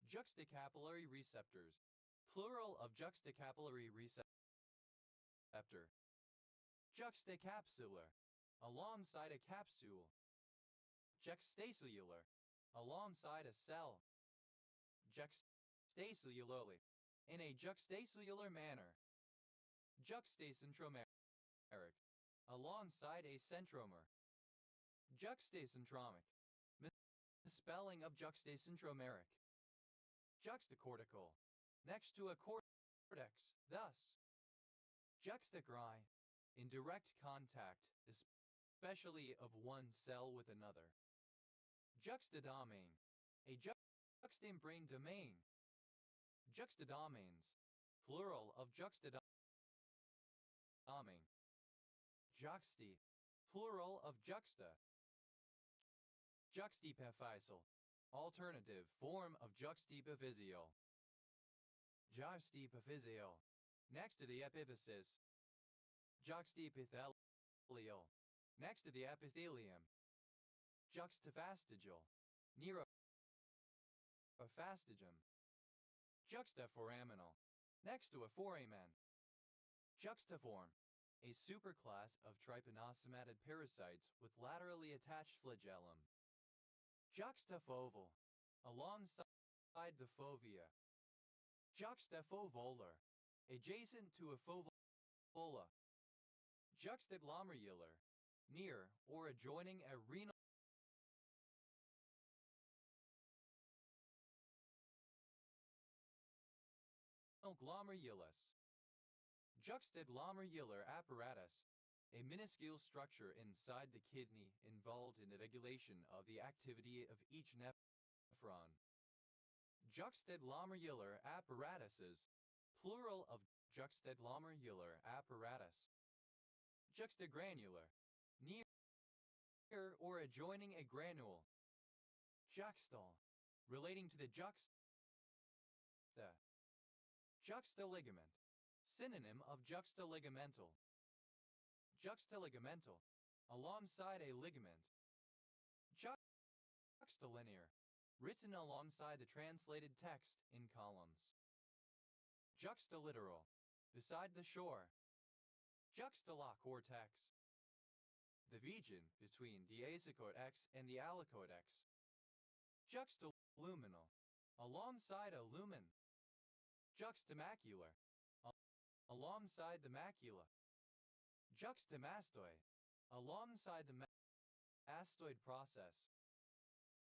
[SPEAKER 1] Juxtacapillary receptors, plural of juxtacapillary receptor. Juxtacapsular, alongside a capsule. Juxtacellular, alongside a cell. Juxtacellularly, in a juxtacellular manner. Juxtacentromeric, alongside a centromer. Juxtacentromic, misspelling of juxtacentromeric. Juxtacortical, next to a cortex, thus. Juxtacry, in direct contact, especially of one cell with another. Juxtadomain, a juxtamembrane domain. Juxtadomains, plural of juxtadomain. Juxti, plural of juxta. Juxtaepiphyseal, Alternative form of juxtaposial. Juxtaposial. Next to the epiphysis. Juxtaepithelial. Next to the epithelium. Juxtafastigial. Near a fastigium. Juxtaforaminal. Next to a foramen. Juxtaform. A superclass of trypanosomatid parasites with laterally attached flagellum. Juxtafoval. Alongside the fovea. Juxtafovolar. Adjacent to a fovola. Juxtaglomerular. Near or adjoining a renal glomerulus. Juxtaglomerular apparatus, a minuscule structure inside the kidney involved in the regulation of the activity of each nephron. Juxtaglomerular apparatuses, plural of juxtaglomerular apparatus. Juxtagranular, near or adjoining a granule. Juxtal, relating to the juxta. Juxtaligament, synonym of juxtaligamental. Juxtaligamental, alongside a ligament. Juxtalinear, written alongside the translated text in columns. Juxtalittoral, beside the shore. Juxtalocortex, the region between the asacotex and the allocotex. Juxtaluminal, alongside a lumen. Juxtamacular, alongside the macula. Juxtamastoid, alongside the mastoid process.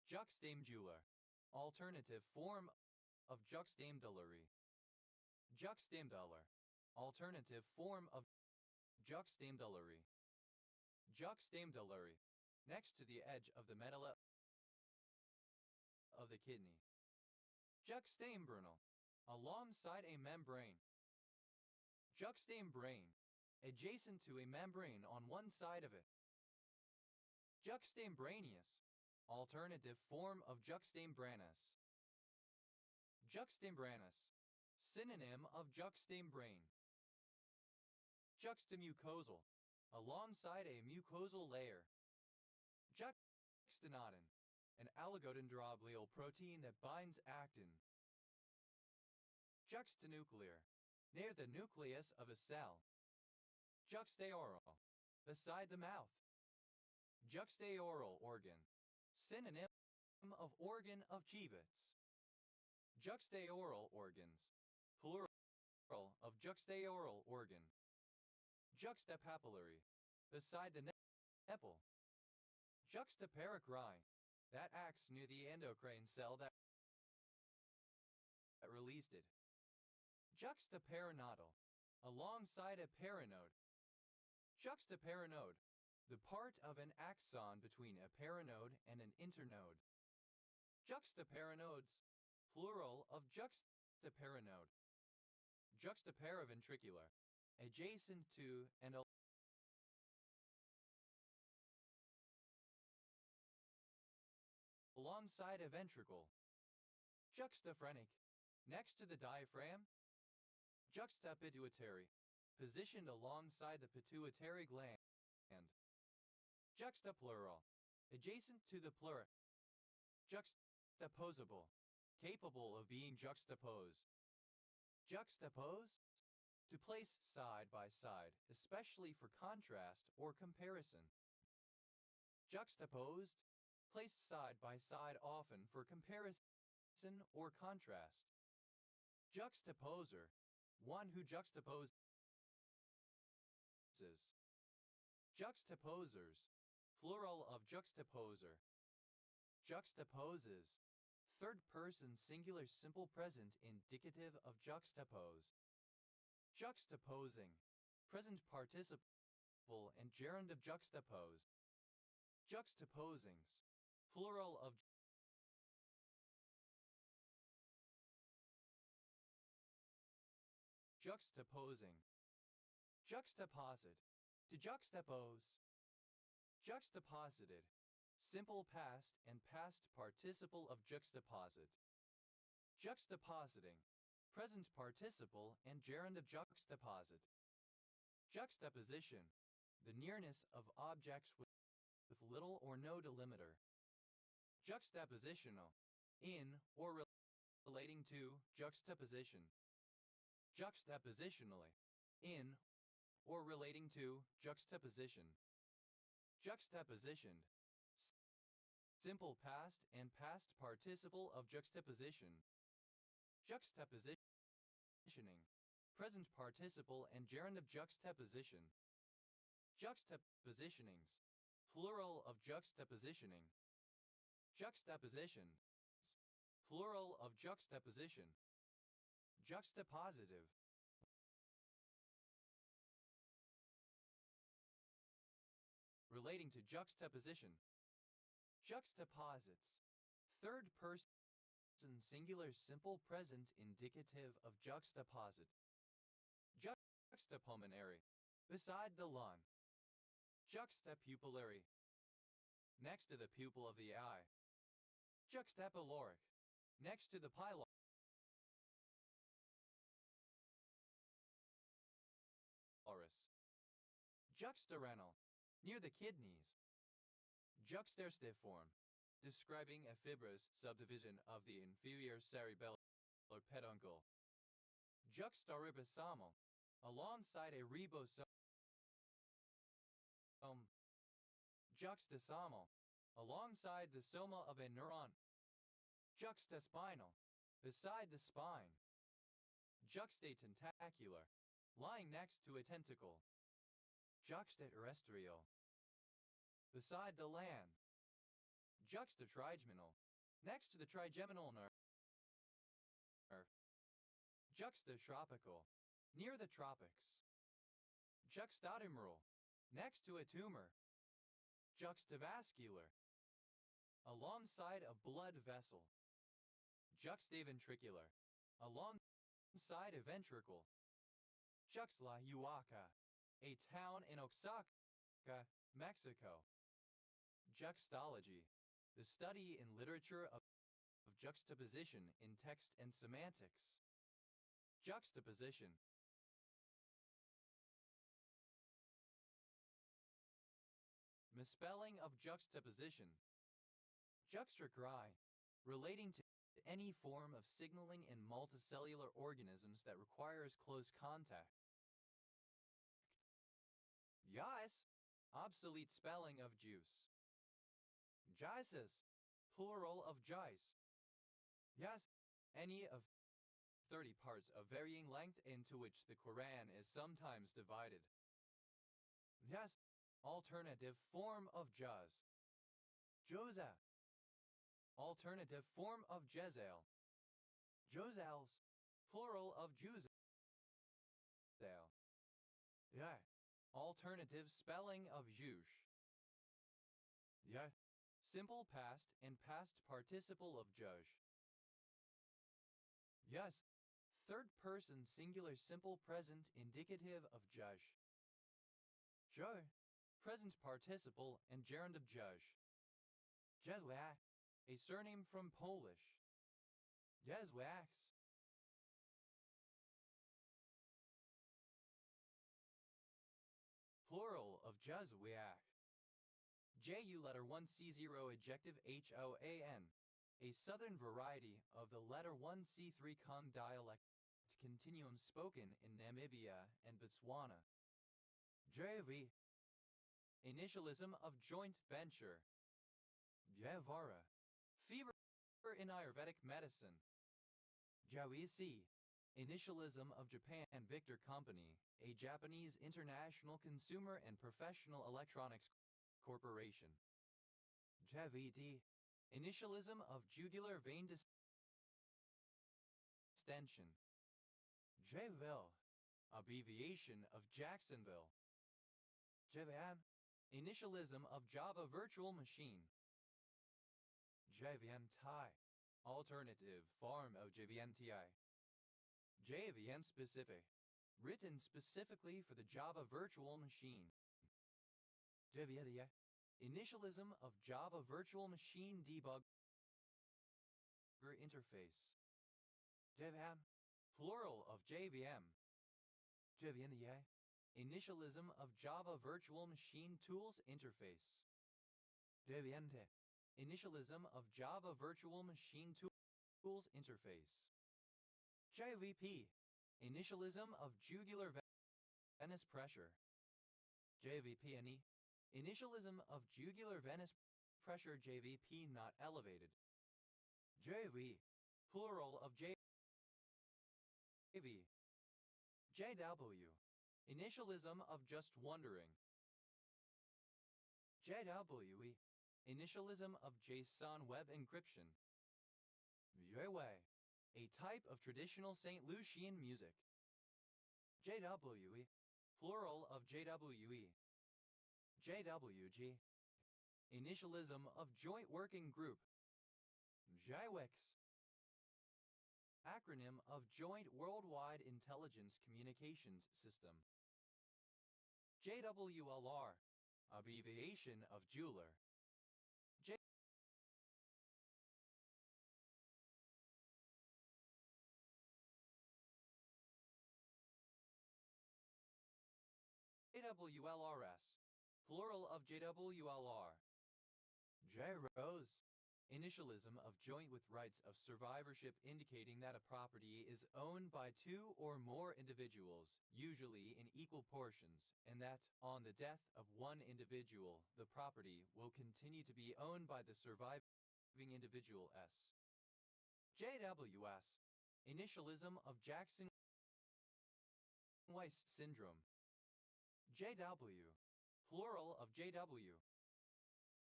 [SPEAKER 1] Juxtamedular, alternative form of juxtamedullary. Juxtamedular, alternative form of juxtamedullary. Juxtamedullary, next to the edge of the medulla of the kidney. Juxtamembranal, alongside a membrane. Juxtamembrane, adjacent to a membrane on one side of it. Juxtamembraneous, alternative form of juxtamembranous. Juxtamembranous, synonym of juxtamembrane. Juxtamucosal, alongside a mucosal layer. Juxtanodon, an oligodendroglial protein that binds actin. Juxtanuclear, near the nucleus of a cell. Juxtaoral, beside the mouth. Juxtaoral organ, synonym of organ of Chebyshev. Juxtaoral organs, plural of juxtaoral organ. Juxtapapillary, beside the nipple. Juxtaparacry, that acts near the endocrine cell that released it. Juxtaperonodal, alongside a peronode. Juxtaperonode, the part of an axon between a peronode and an internode. Juxtaperonodes, plural of juxtaperonode. Juxtaparaventricular, adjacent to and alongside a ventricle. Juxtaphrenic, next to the diaphragm. Juxtapituitary, positioned alongside the pituitary gland. Juxtapleural, adjacent to the pleura. Juxtaposable, capable of being juxtaposed. Juxtapose, to place side by side, especially for contrast or comparison. Juxtaposed, placed side by side often for comparison or contrast. Juxtaposer, one who juxtaposes. Juxtaposers, plural of juxtaposer. Juxtaposes, third person singular simple present indicative of juxtapose. Juxtaposing, present participle and gerund of juxtapose. Juxtaposings, plural of juxtaposing. Juxtaposit, to juxtapose. Juxtaposited, simple past and past participle of juxtaposit. Juxtapositing, present participle and gerund of juxtaposit. Juxtaposition, the nearness of objects with little or no delimiter. Juxtapositional, in or relating to juxtaposition. Juxtapositionally, in or relating to juxtaposition. Juxtapositioned, simple past and past participle of juxtaposition. Juxtapositioning, present participle and gerund of juxtaposition. Juxtapositionings, plural of juxtapositioning. Juxtapositions, plural of juxtaposition. Juxtapositive, relating to juxtaposition. Juxtaposits, third person singular simple present indicative of juxtaposit. Juxtapulmonary, beside the lung. Juxtapupillary, next to the pupil of the eye. Juxtapyloric, next to the pylorus. Juxtarenal, near the kidneys. Juxtastiform, describing a fibrous subdivision of the inferior cerebellar peduncle. Juxtaribosomal, alongside a ribosome. Juxtasomal, alongside the soma of a neuron. Juxtaspinal, beside the spine. Juxtatentacular, lying next to a tentacle. Juxtaterrestrial, beside the land. Juxtatrigeminal, next to the trigeminal nerve. Juxtatropical, near the tropics. Juxtatumoral, next to a tumor. Juxtavascular, alongside a blood vessel. Juxtaventricular, alongside a ventricle. Juxtlahuaca, a town in Oaxaca, Mexico. Juxtology, the study in literature of juxtaposition in text and semantics. Juxtaposition, misspelling of juxtaposition. Juxtacry, relating to any form of signaling in multicellular organisms that requires close contact. Yes, obsolete spelling of juice. Jices, plural of jice. Yes, any of 30 parts of varying length into which the Quran is sometimes divided. Yes, alternative form of juz. Joseph, alternative form of Jezeel. Jozels, plural of Juzel. Yeah, alternative spelling of Jush. Yeah, simple past and past participle of Jush. Yes, third person singular simple present indicative of Jush. Sure, present participle and gerund of Jush. Jezwak, a surname from Polish. Jezwaks. Plural of Jezwiak. Ju letter 1C0 adjective HOAN, a southern variety of the letter 1C3 Kung dialect continuum spoken in Namibia and Botswana. JV, initialism of joint venture. Javara, fever in Ayurvedic medicine. Jawisi, initialism of Japan Victor Company, a Japanese international consumer and professional electronics corporation. JVD, initialism of jugular vein distension. JVille, abbreviation of Jacksonville. JVM, initialism of Java Virtual Machine. JVMTI, alternative form of JVMTI. JVM specific, written specifically for the Java Virtual Machine. JVIDIA, Initialism of Java Virtual Machine Debugger Interface. JVM, plural of JVM. JVM. Initialism of Java Virtual Machine Tools Interface. JVM. Initialism of Java Virtual Machine Tools Interface. JVP. Initialism of Jugular Venous Pressure. JVP. Initialism of Jugular Venous Pressure. JVP not elevated. JV, plural of JV. JW, initialism of just wondering. JWE, initialism of JSON web encryption. JWE, a type of traditional St. Lucian music. JWE, plural of JWE. JWG, initialism of joint working group. JWIX, acronym of Joint Worldwide Intelligence Communications System. JWLR, abbreviation of jeweler. JWLRS, plural of JWLR. JROSE, initialism of joint with rights of survivorship, indicating that a property is owned by two or more individuals, usually in equal portions, and that, on the death of one individual, the property will continue to be owned by the surviving individual S. JWS, initialism of Jackson-Weiss syndrome. JW, plural of JW.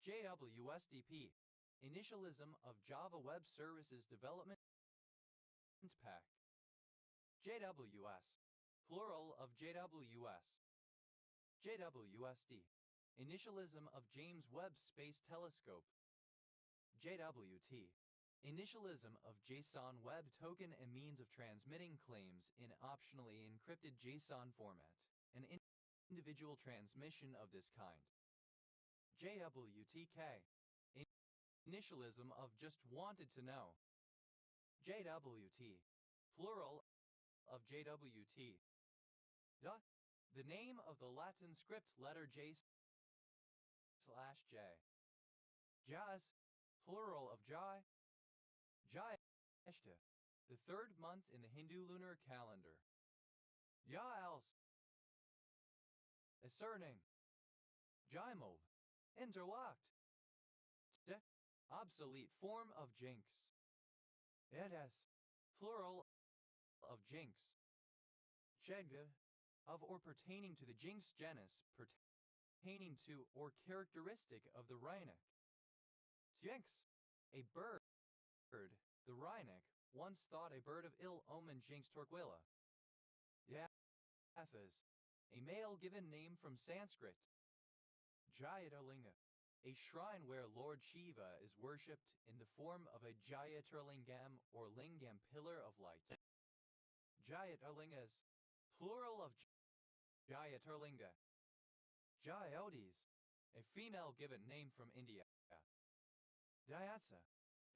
[SPEAKER 1] JWSDP, initialism of Java Web Services Development Pack. JWS, plural of JWS. JWSD, initialism of James Webb Space Telescope. JWT, initialism of JSON Web Token and means of transmitting claims in optionally encrypted JSON format, an individual transmission of this kind. JWTK, initialism of just wanted to know. JWT, plural of JWT. The name of the Latin script letter J/J. Jaz, plural of Jai. Jayeshta, the third month in the Hindu lunar calendar. Yaels, a surname. Jaimov, interlocked. Obsolete form of jinx. Edes, plural of jinx. Chedga, of or pertaining to the jinx genus, pertaining to or characteristic of the wryneck. Jinx, a bird. The wryneck, once thought a bird of ill omen, Jinx torquilla. Japhas, a male given name from Sanskrit. Jayatirlinga, a shrine where Lord Shiva is worshipped in the form of a Jayatirlingam or lingam pillar of light. Jayatirlingas, plural of Jayatirlinga. Jayotis, a female given name from India. Dyatsa,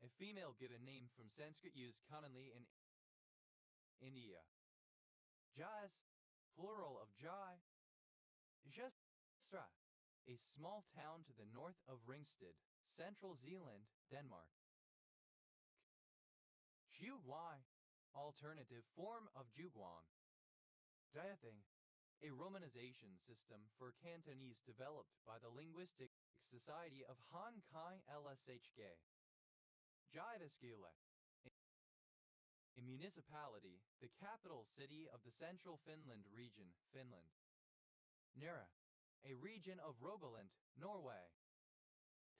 [SPEAKER 1] a female given name from Sanskrit used commonly in India. Jais, plural of Jai. Jastra, a small town to the north of Ringsted, Central Zealand, Denmark. Juguai, alternative form of Juguang. Diathing, a romanization system for Cantonese developed by the Linguistic Society of Han Kai LSHG. Jyväskylä, a municipality, the capital city of the Central Finland region, Finland. Nera, a region of Rogaland, Norway.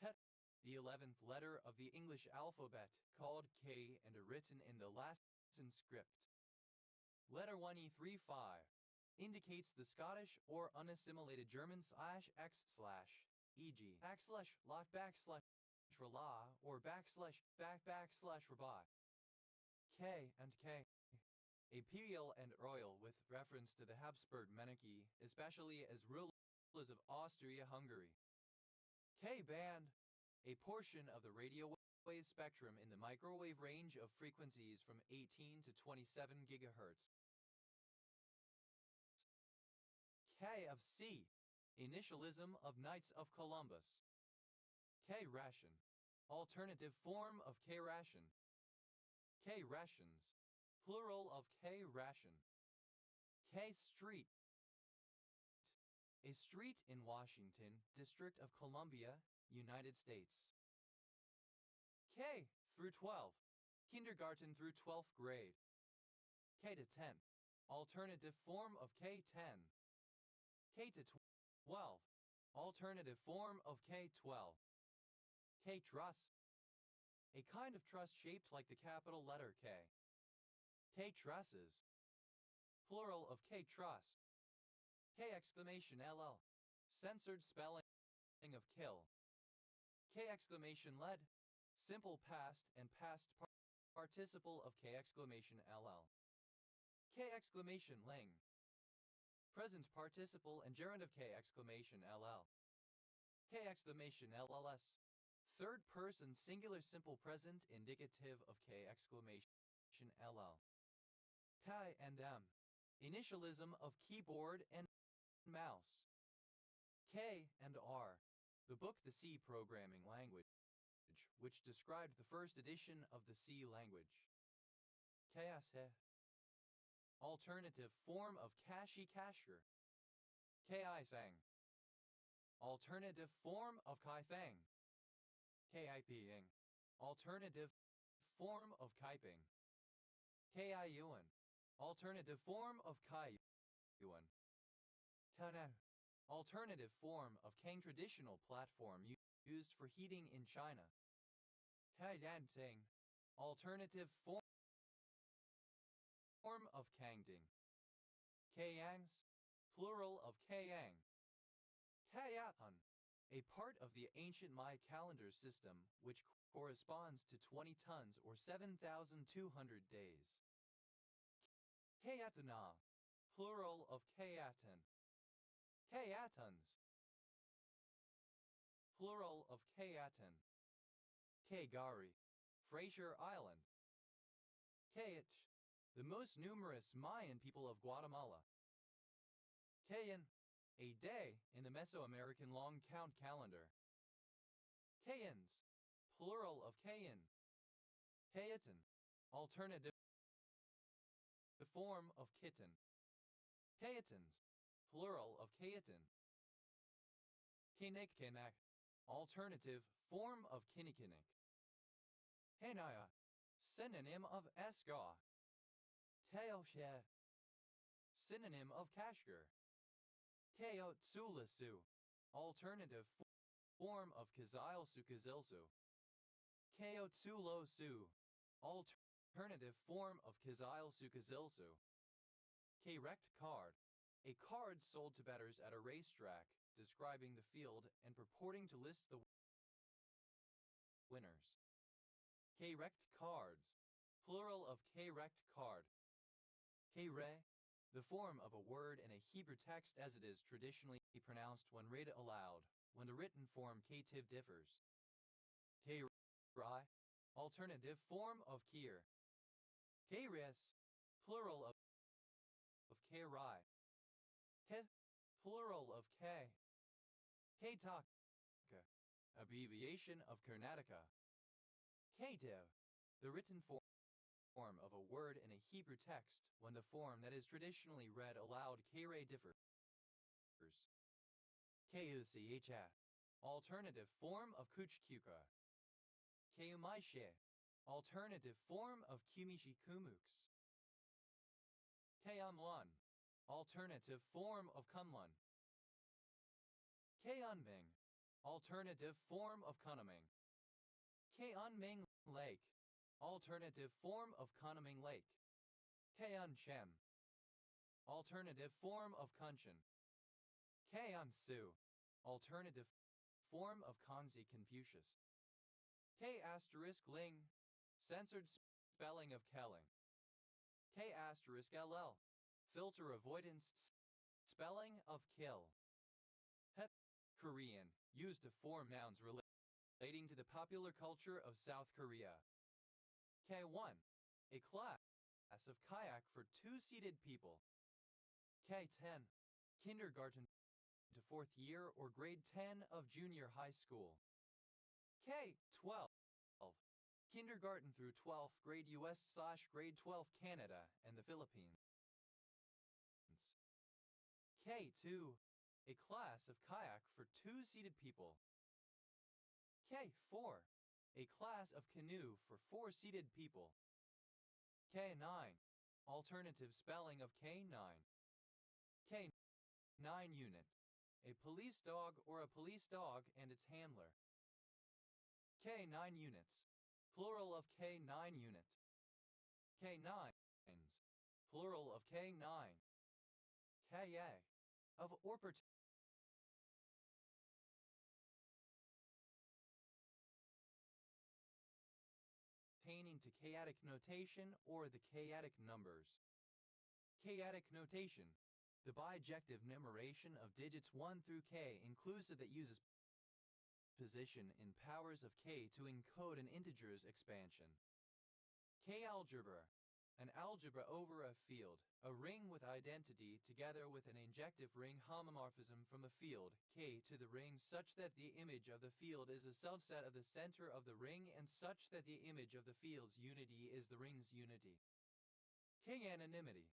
[SPEAKER 1] Het, the 11th letter of the English alphabet, called K and written in the Latin script. Letter 1E35 indicates the Scottish or unassimilated German /x/, e.g. /lot /rala or /back/rabbi. K and K. A peal and royal with reference to the Habsburg monarchy, especially as rulers of Austria-Hungary. K-band, a portion of the radio wave spectrum in the microwave range of frequencies from 18 to 27 gigahertz. K of C, initialism of Knights of Columbus. K-ration, alternative form of K-ration. K-rations, plural of K-ration. K-street, a street in Washington, District of Columbia, United States. K through 12, kindergarten through 12th grade. K to 10, alternative form of K10. K to 12, alternative form of K12. K-truss, a kind of truss shaped like the capital letter K. K-trusses, plural of K-truss. K-exclamation LL, censored spelling of kill. K-exclamation led, simple past and past participle of K-exclamation LL. K-exclamation ling, present participle and gerund of K-exclamation LL. K-exclamation LLS, third person singular simple present indicative of K-exclamation LL. K and M, initialism of keyboard and mouse. K and R, the book The C Programming Language, which described the first edition of the C language. KSE, alternative form of Kashi Kashgar. Ki-thang, alternative form of Kai-thang. Ki-ping, alternative form of Kaiping. Ki-yuan, alternative form of Kai-yuan. Kanan, alternative form of Kang traditional platform used for heating in China. Kai-dan-ting, alternative form of Kangding. Kayangs, plural of Kayang. Kayatan, a part of the ancient Maya calendar system which corresponds to 20 tons or 7,200 days. Kayatana, plural of Kayatan. Kayatans, plural of Kayatan. Kaygari, Fraser Island. Kayich, the most numerous Mayan people of Guatemala. Kayan, a day in the Mesoamerican long count calendar. Kayans, plural of Kayan. Kayatan, alternative form of kitten. Kayatans, plural of Kayatan. Kinikkinak, alternative form of Kinnikinnick. Hanaya, synonym of Esgaw. Teoshe, synonym of Kashgar. Keotsulasu, alternative form of Kazilsu. Keotsulosu, alternative form of Kazilsu. K-rect card, a card sold to bettors at a racetrack, describing the field and purporting to list the winners. K-rect cards, plural of K-rect card. K-re, the form of a word in a Hebrew text as it is traditionally pronounced when read aloud, when the written form K-tiv differs. K-ri, alternative form of Kir. K-res, plural of K-ri. K, plural of K. K-taka, abbreviation of Karnataka. K-tiv, the written form of a word in a Hebrew text when the form that is traditionally read aloud K-re differs. K-u-c-h-a, alternative form of Kuchkuka. K-u-mai-she, alternative form of Kumishi Kumux. K-un-lun, alternative form of Kunlun. K-un-ming, alternative form of Kunaming. K-un-ming Lake, alternative form of Kunaming Lake. K-un-shem, alternative form of Kunshan. K-un-su, alternative form of Kanzi Confucius. K*ling, censored spelling of Kelling. K*ll, filter avoidance spelling of kill. Hep, Korean, used to form nouns relating to the popular culture of South Korea. K1. A class of kayak for two-seated people. K10. Kindergarten to 4th year or grade 10 of junior high school. K12. Kindergarten through 12th grade US/grade 12 Canada and the Philippines. K2. A class of kayak for two-seated people. K4. A class of canoe for four-seated people. K9. Alternative spelling of K9. K9 unit. A police dog or a police dog and its handler. K9 units. Plural of K9 unit. K9s. Plural of K9. Ka. Of or pertaining to chaotic notation or the chaotic numbers. Chaotic notation. The bijective numeration of digits 1 through K inclusive that uses position in powers of K to encode an integer's expansion. K-algebra. An algebra over a field, a ring with identity together with an injective ring homomorphism from a field, K to the ring such that the image of the field is a subset of the center of the ring and such that the image of the field's unity is the ring's unity. K-anonymity.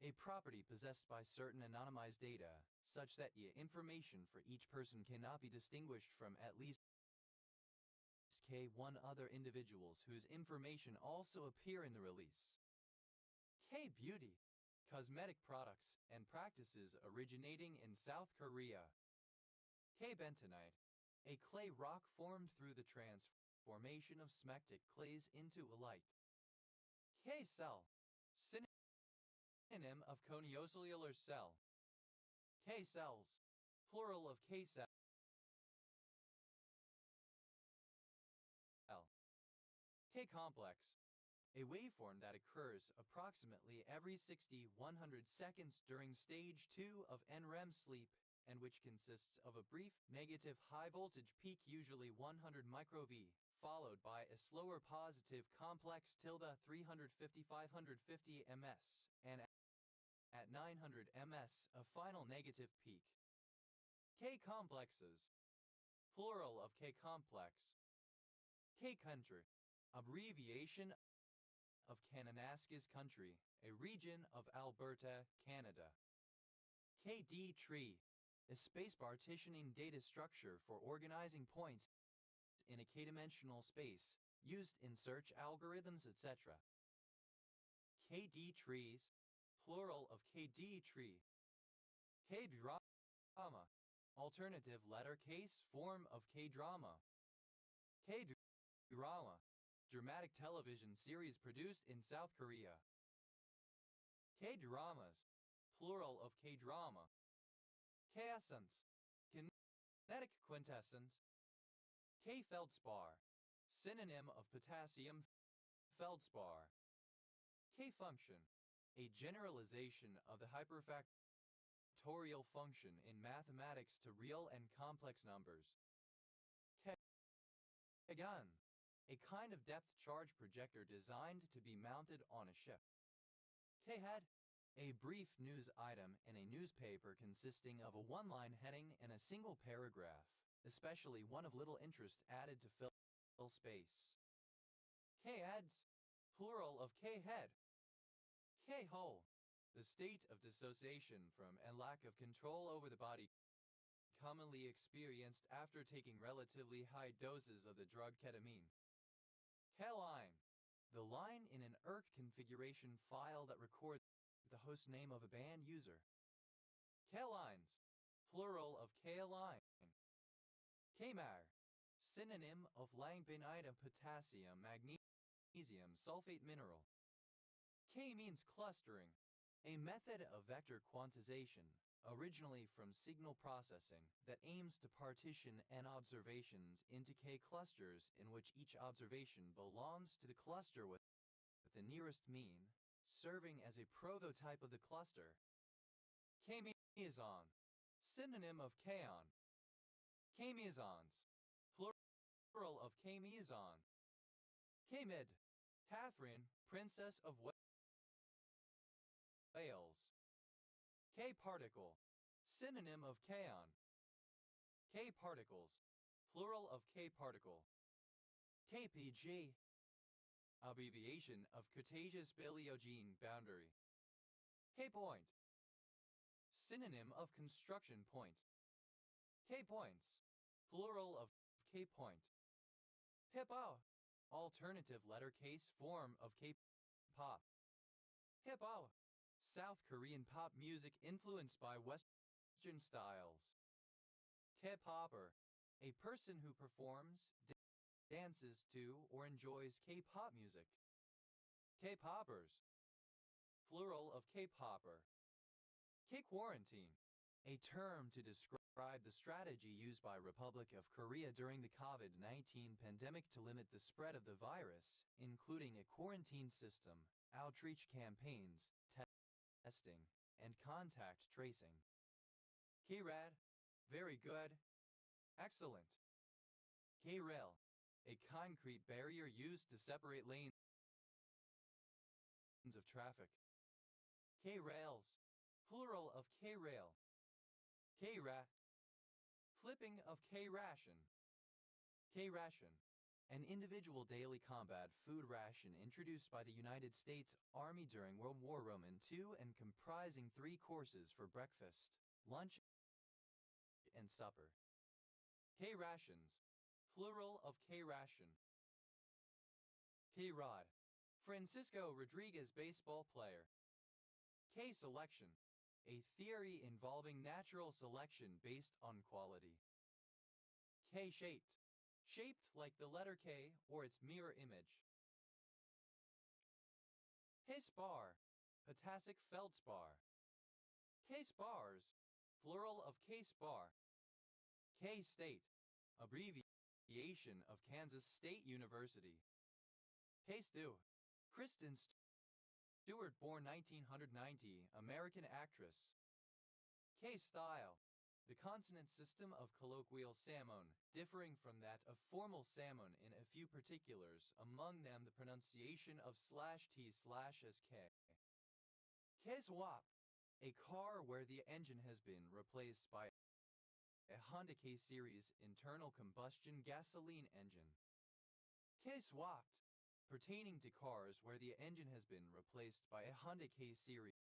[SPEAKER 1] A property possessed by certain anonymized data, such that the information for each person cannot be distinguished from at least K1 other individuals whose information also appear in the release. K-beauty. Cosmetic products and practices originating in South Korea. K-bentonite. A clay rock formed through the transformation of smectic clays into light. K-cell. Synonym of coniocellular cell. K-cells. Plural of K-cell. K-complex. A waveform that occurs approximately every 60-100 seconds during stage 2 of NREM sleep and which consists of a brief negative high voltage peak usually 100 microV, followed by a slower positive complex tilde 350-550 ms, and at 900 ms a final negative peak. K-complexes. Plural of K-complex. K-country. Abbreviation of Kananaskis Country, a region of Alberta, Canada. KD tree. A space partitioning data structure for organizing points in a k-dimensional space, used in search algorithms, etc. KD trees. Plural of KD tree. K-drama. Alternative letter case form of K-drama. K-drama. Dramatic television series produced in South Korea. K-dramas. Plural of K-drama. K-essence. Kinetic quintessence. K-feldspar. Synonym of potassium feldspar. K-function. A generalization of the hyperfactorial function in mathematics to real and complex numbers. K-gun. A kind of depth charge projector designed to be mounted on a ship. K-head. A brief news item in a newspaper consisting of a one-line heading and a single paragraph, especially one of little interest added to fill space. K-heads. Plural of K-head. K-hole. The state of dissociation from and lack of control over the body commonly experienced after taking relatively high doses of the drug ketamine. K-line. The line in an ERC configuration file that records the host name of a band user. K-lines. Plural of K-line. K-mar. Synonym of langbeinite of potassium magnesium sulfate mineral. K means clustering. A method of vector quantization, originally from signal processing, that aims to partition N observations into K clusters in which each observation belongs to the cluster with the nearest mean, serving as a prototype of the cluster. K-meson. Synonym of kaon. K K-Maisons, plural of K-Maison. K-Mid, Catherine, Princess of Wales. K-particle, synonym of kaon. K-particles, plural of K-particle. KPG, abbreviation of Cretaceous Paleogene boundary. K-point, synonym of construction point. K-points, plural of K-point. Hip-ao, alternative letter case form of K-pop. Hip-ao, South Korean pop music influenced by Western styles. K-popper, a person who performs, dances to, or enjoys K-pop music. K-poppers, plural of K-popper. K-quarantine, a term to describe the strategy used by Republic of Korea during the COVID-19 pandemic to limit the spread of the virus, including a quarantine system, outreach campaigns, testing, and contact tracing. K-rad, very good, excellent. K-rail, a concrete barrier used to separate lanes of traffic. K-rails, plural of K-rail. K-rat, flipping of K-ration. K-ration, an individual daily combat food ration introduced by the United States Army during World War II and comprising 3 courses for breakfast, lunch, and supper. K-rations, plural of K-ration. K-rod, Francisco Rodriguez baseball player. K-selection, a theory involving natural selection based on quality. K-shaped, shaped like the letter K or its mirror image. K-spar, potassic feldspar. K-spars, plural of K-spar. K-state, abbreviation of Kansas State University. K-Stew, Kristen Stewart, born 1990, American actress. K-style, the consonant system of colloquial Samoan, differing from that of formal Samoan in a few particulars, among them the pronunciation of /t/ as K. K-swap, a car where the engine has been replaced by a Honda K-Series internal combustion gasoline engine. K-swapped, pertaining to cars where the engine has been replaced by a Honda K-Series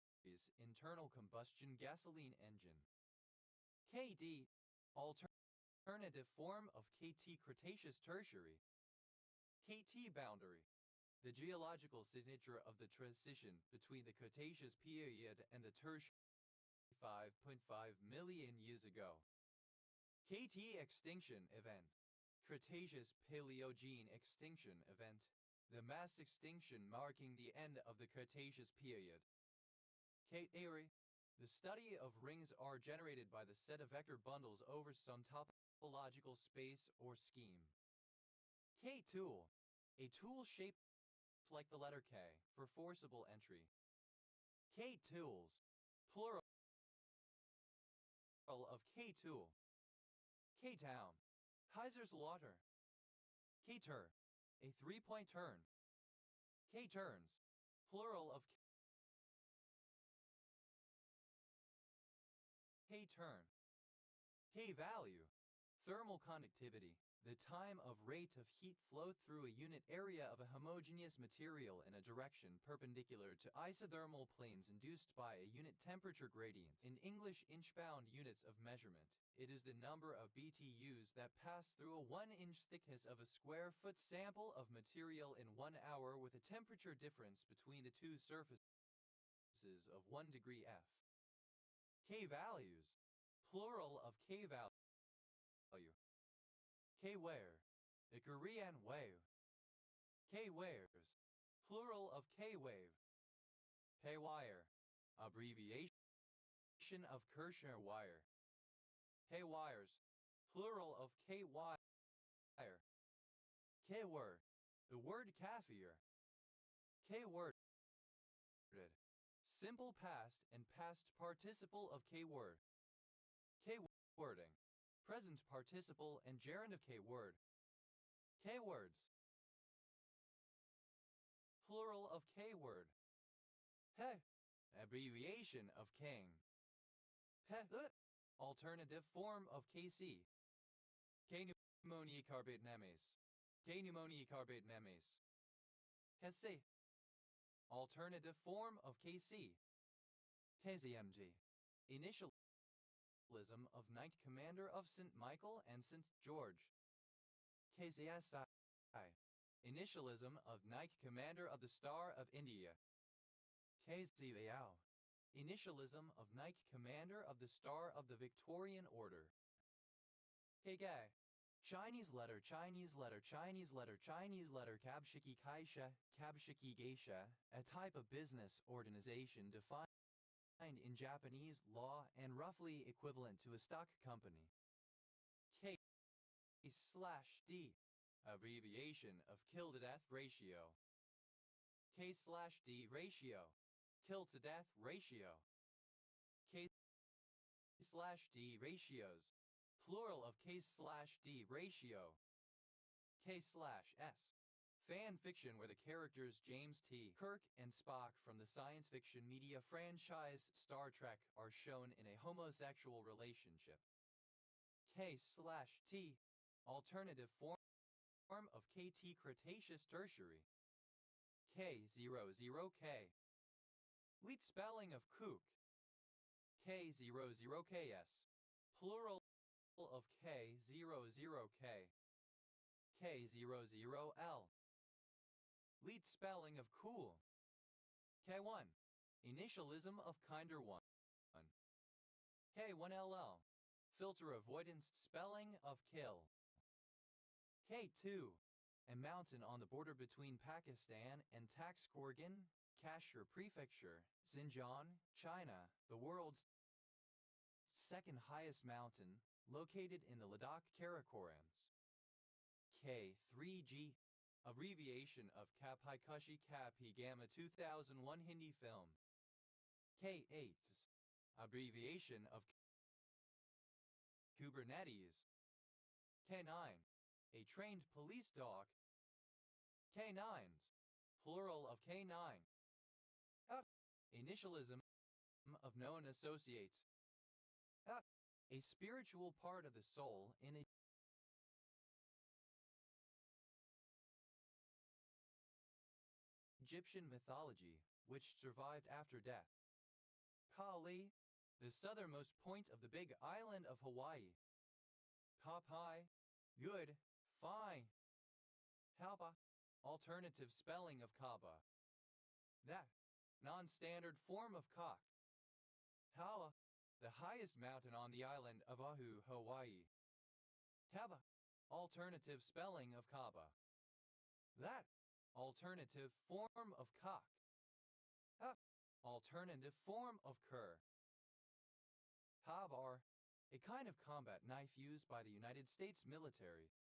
[SPEAKER 1] internal combustion gasoline engine. KD, alternative form of KT Cretaceous Tertiary. KT boundary, the geological signature of the transition between the Cretaceous period and the Tertiary 5.5 million years ago. KT extinction event, Cretaceous Paleogene extinction event, the mass extinction marking the end of the Cretaceous period. K-theory, the study of rings are generated by the set of vector bundles over some topological space or scheme. K-tool, a tool shaped like the letter K for forcible entry. K-tools, plural of K-tool. K-town, Kaiserslautern. K-tur, a 3-point turn. K-turns, plural of K-turn. K-value, thermal conductivity, the time of rate of heat flow through a unit area of a homogeneous material in a direction perpendicular to isothermal planes induced by a unit temperature gradient. In English inch-bound units of measurement, it is the number of BTUs that pass through a 1-inch thickness of a square foot sample of material in 1 hour with a temperature difference between the two surfaces of 1 degree F. K-values, plural of K-value. K-ware, the Korean wave. K-wares, plural of K-wave. K-wire, abbreviation of Kirchner wire. K-wires, plural of K-wire. K-word, the word kaffir. K-worded, simple past and past participle of K-word. K-wording, present participle and gerund of K-word. K-words. Plural of K-word. He. Abbreviation of king. He. Alternative form of KC. K-pneumoniacarbate nemes. K-pneumoniacarbate nemes. Hesse. Alternative form of KC. KZMG. Initialism of Knight Commander of St. Michael and St. George. KZSI. Initialism of Knight Commander of the Star of India. KZVAO. Initialism of Knight Commander of the Star of the Victorian Order. KGay. Chinese letter, Chinese letter, Chinese letter, Chinese letter, Kabshiki Kaisha, Kabshiki Geisha, a type of business organization defined in Japanese law and roughly equivalent to a stock company. K/D, abbreviation of kill-to-death ratio. K/D ratio, kill-to-death ratio. K/D ratios, plural of K/D ratio. K/S, fan fiction where the characters James T. Kirk and Spock from the science fiction media franchise Star Trek are shown in a homosexual relationship. K/T, alternative form of KT Cretaceous Tertiary. K00K. Leet spelling of kook. K00KS, plural of K00K. K00L. Leet spelling of cool. K1. Initialism of kinder 1. K1LL. Filter avoidance spelling of kill. K2. A mountain on the border between Pakistan and Taxkorgan, Kashgar Prefecture, Xinjiang, China, the world's second highest mountain, located in the Ladakh Karakorams. K3G, abbreviation of Kapikushi Kapi Gamma 2001 Hindi film. K8, abbreviation of Kubernetes. K9, a trained police dog. K9s, plural of K9. Initialism of known associate. A spiritual part of the soul in Egyptian mythology, which survived after death. Kali, the southernmost point of the big island of Hawaii. Kapai, good, fine. Halpa, alternative spelling of Kaba. That, non-standard form of cock. Hala, the highest mountain on the island of Oahu, Hawaii. Kaba, alternative spelling of Kaba. That, alternative form of cock. Alternative form of cur. Habar, a kind of combat knife used by the United States military.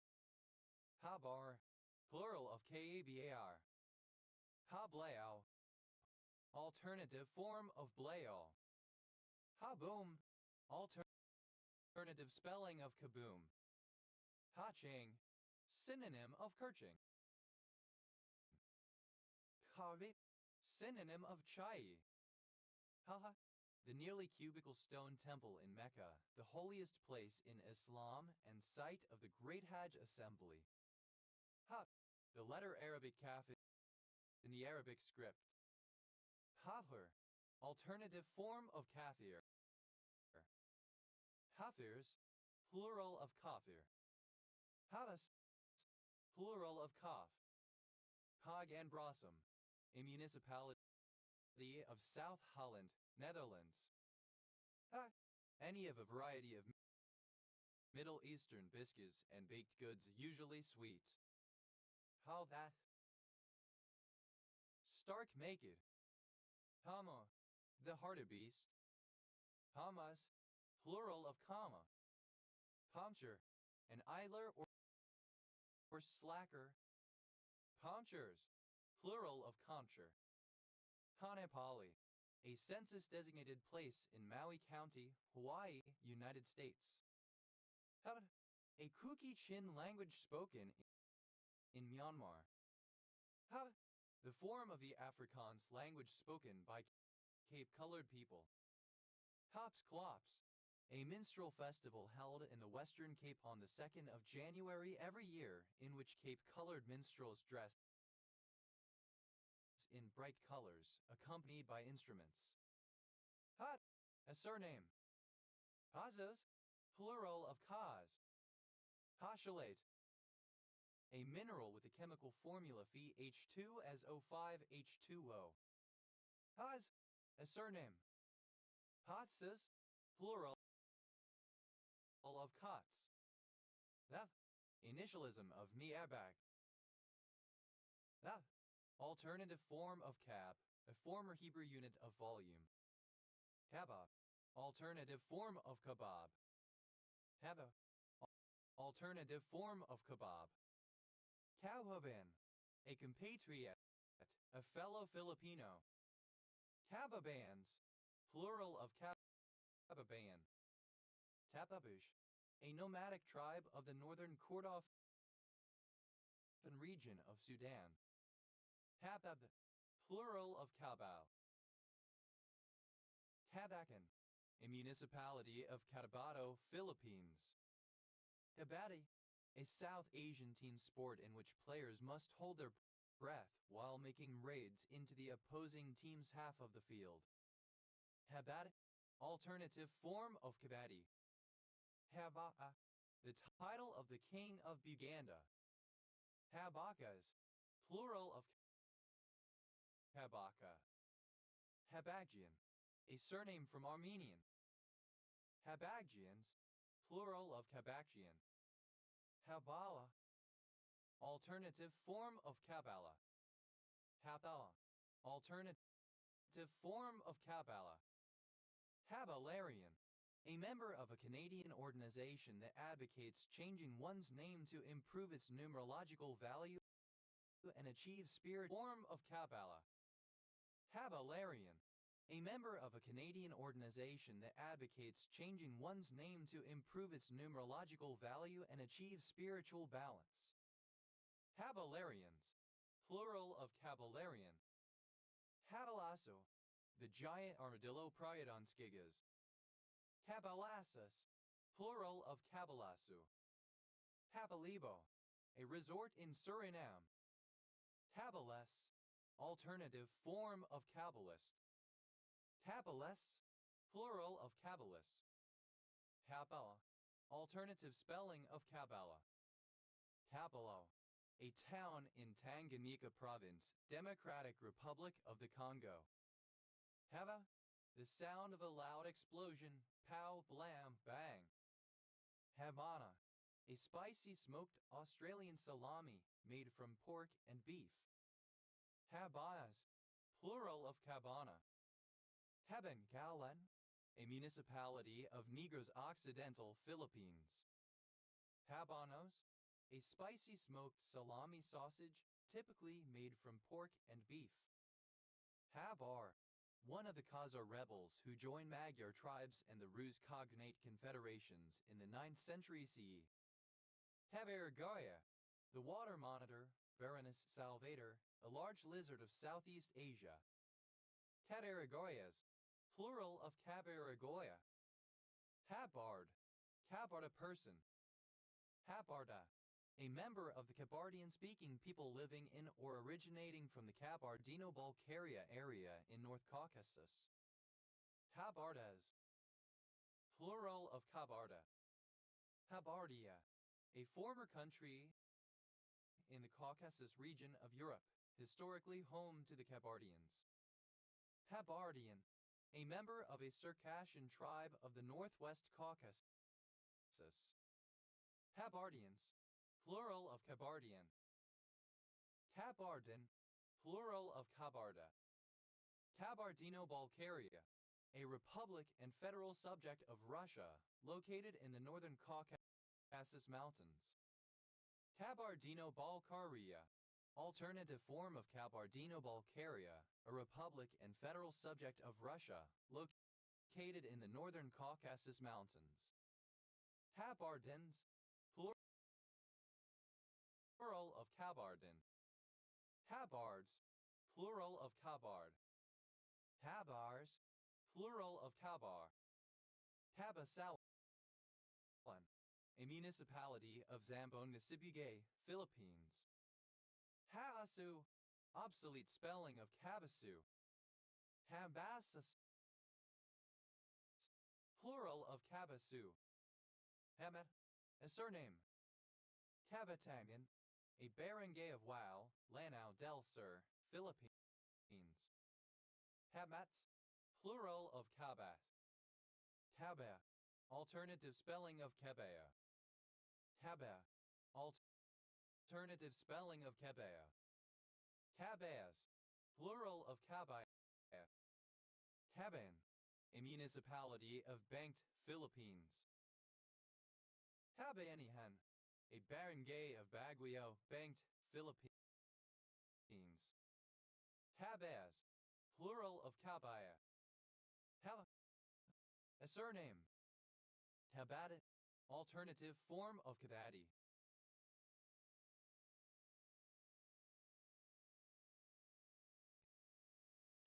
[SPEAKER 1] Habar, plural of Kabar. Hablayao, alternative form of blayal. Haboom, alternative spelling of kaboom. Haching, synonym of kerching. Kavi, synonym of chai. Haha, the nearly cubical stone temple in Mecca, the holiest place in Islam and site of the Great Hajj Assembly. Ha, the letter Arabic kaf in the Arabic script. Hafir, alternative form of kafir. Hafirs, plural of kafir. Havas, plural of kaf. Haag en Brasem, a municipality of South Holland, Netherlands. Any of a variety of Middle Eastern biscuits and baked goods, usually sweet. How that? Stark naked. Hama, the hartebeest. Hamas, plural of kama. Pomcher, an idler or slacker. Pomchers, plural of concher. Kanepali, a census-designated place in Maui County, Hawaii, United States. A Kuki-Chin language spoken in Myanmar. The form of the Afrikaans language spoken by Cape-colored people. Hops Klops, a minstrel festival held in the Western Cape on the 2nd of January every year, in which Cape-colored minstrels dress in bright colors, accompanied by instruments. A surname. Kazas, plural of Kaz. Hachelate, a mineral with the chemical formula Fe2SO5H2O. Haz, a surname. Hatsas, plural of Kats. The initialism of Miabak. The alternative form of Kab, a former Hebrew unit of volume. Kebab, alternative form of kebab. Haba, alternative form of kebab. Kauhaban, a compatriot, a fellow Filipino. Kababans, plural of Kababan. Tapabush, a nomadic tribe of the northern Kordofan region of Sudan. Habab, plural of Kabal. Kabakan, a municipality of Cotabato, Philippines. Kabaddi, a South Asian team sport in which players must hold their breath while making raids into the opposing team's half of the field. Habad, alternative form of Kabaddi. Haba'a, the title of the king of Buganda. Habakas, plural of Habaka. Habagjian, a surname from Armenian. Habagjians, plural of Kabakjian. Habala, alternative form of Kabbalah. Habala, alternative form of Kabbalah. Habalarian, a member of a Canadian organization that advocates changing one's name to improve its numerological value and achieve spirit form of Kabbalah. Habalarian, a member of a Canadian organization that advocates changing one's name to improve its numerological value and achieve spiritual balance. Habalarians, plural of Kabalarian. Habalasso, the giant armadillo Priodonskigas. Cabalassus, plural of Cabalassu. Habalibo, a resort in Suriname. Kabbaless, alternative form of Kabbalist. Kabbaless, plural of Kabbalist. Kabbalah, alternative spelling of Kabbalah. Kabalo, a town in Tanganyika Province, Democratic Republic of the Congo. Hava, the sound of a loud explosion, pow, blam, bang. Havana, a spicy smoked Australian salami made from pork and beef. Habas, plural of Cabana. Habangalan, a municipality of Negros Occidental, Philippines. Habanos, a spicy smoked salami sausage typically made from pork and beef. Habar, one of the Khazar rebels who joined Magyar tribes and the Rus Cognate confederations in the 9th century CE. Habargoya, the water monitor, Varanus salvator, a large lizard of Southeast Asia. Cataragoyas, plural of Cabaragoya. Habard, Kabarda person. Habarda, a member of the Kabardian-speaking people living in or originating from the Kabardino-Balkaria area in North Caucasus. Habardas, plural of Kabarda. Habardia, a former country in the Caucasus region of Europe, historically home to the Kabardians. Habardian, a member of a Circassian tribe of the Northwest Caucasus. Kabardians, plural of Kabardian. Kabardan, plural of Kabarda. Kabardino-Balkaria, a republic and federal subject of Russia, located in the northern Caucasus Mountains. Kabardino-Balkaria, alternative form of Kabardino-Balkaria, a republic and federal subject of Russia, located in the northern Caucasus Mountains. Kabardins, plural of Kabardin. Kabards, plural of Kabard. Kabars, plural of Kabar. Kabasalan, a municipality of Zamboanga Sibugay, Philippines. Haasu, obsolete spelling of Kabasu. Habasas, plural of Kabasu. Hemet, a surname. Kabatangan, a barangay of Wao, Lanao del Sur, Philippines. Habats, plural of Kabat. Kaba, alternative spelling of Kebaya. Kaba, alternative spelling of Kebaya. Cabayas, plural of Cabaya. Caban, a municipality of Banked, Philippines. Cabayanihan, a barangay of Baguio, Banked, Philippines. Cabayas, plural of Cabaya. Haba, a surname. Kabati, alternative form of Kabati.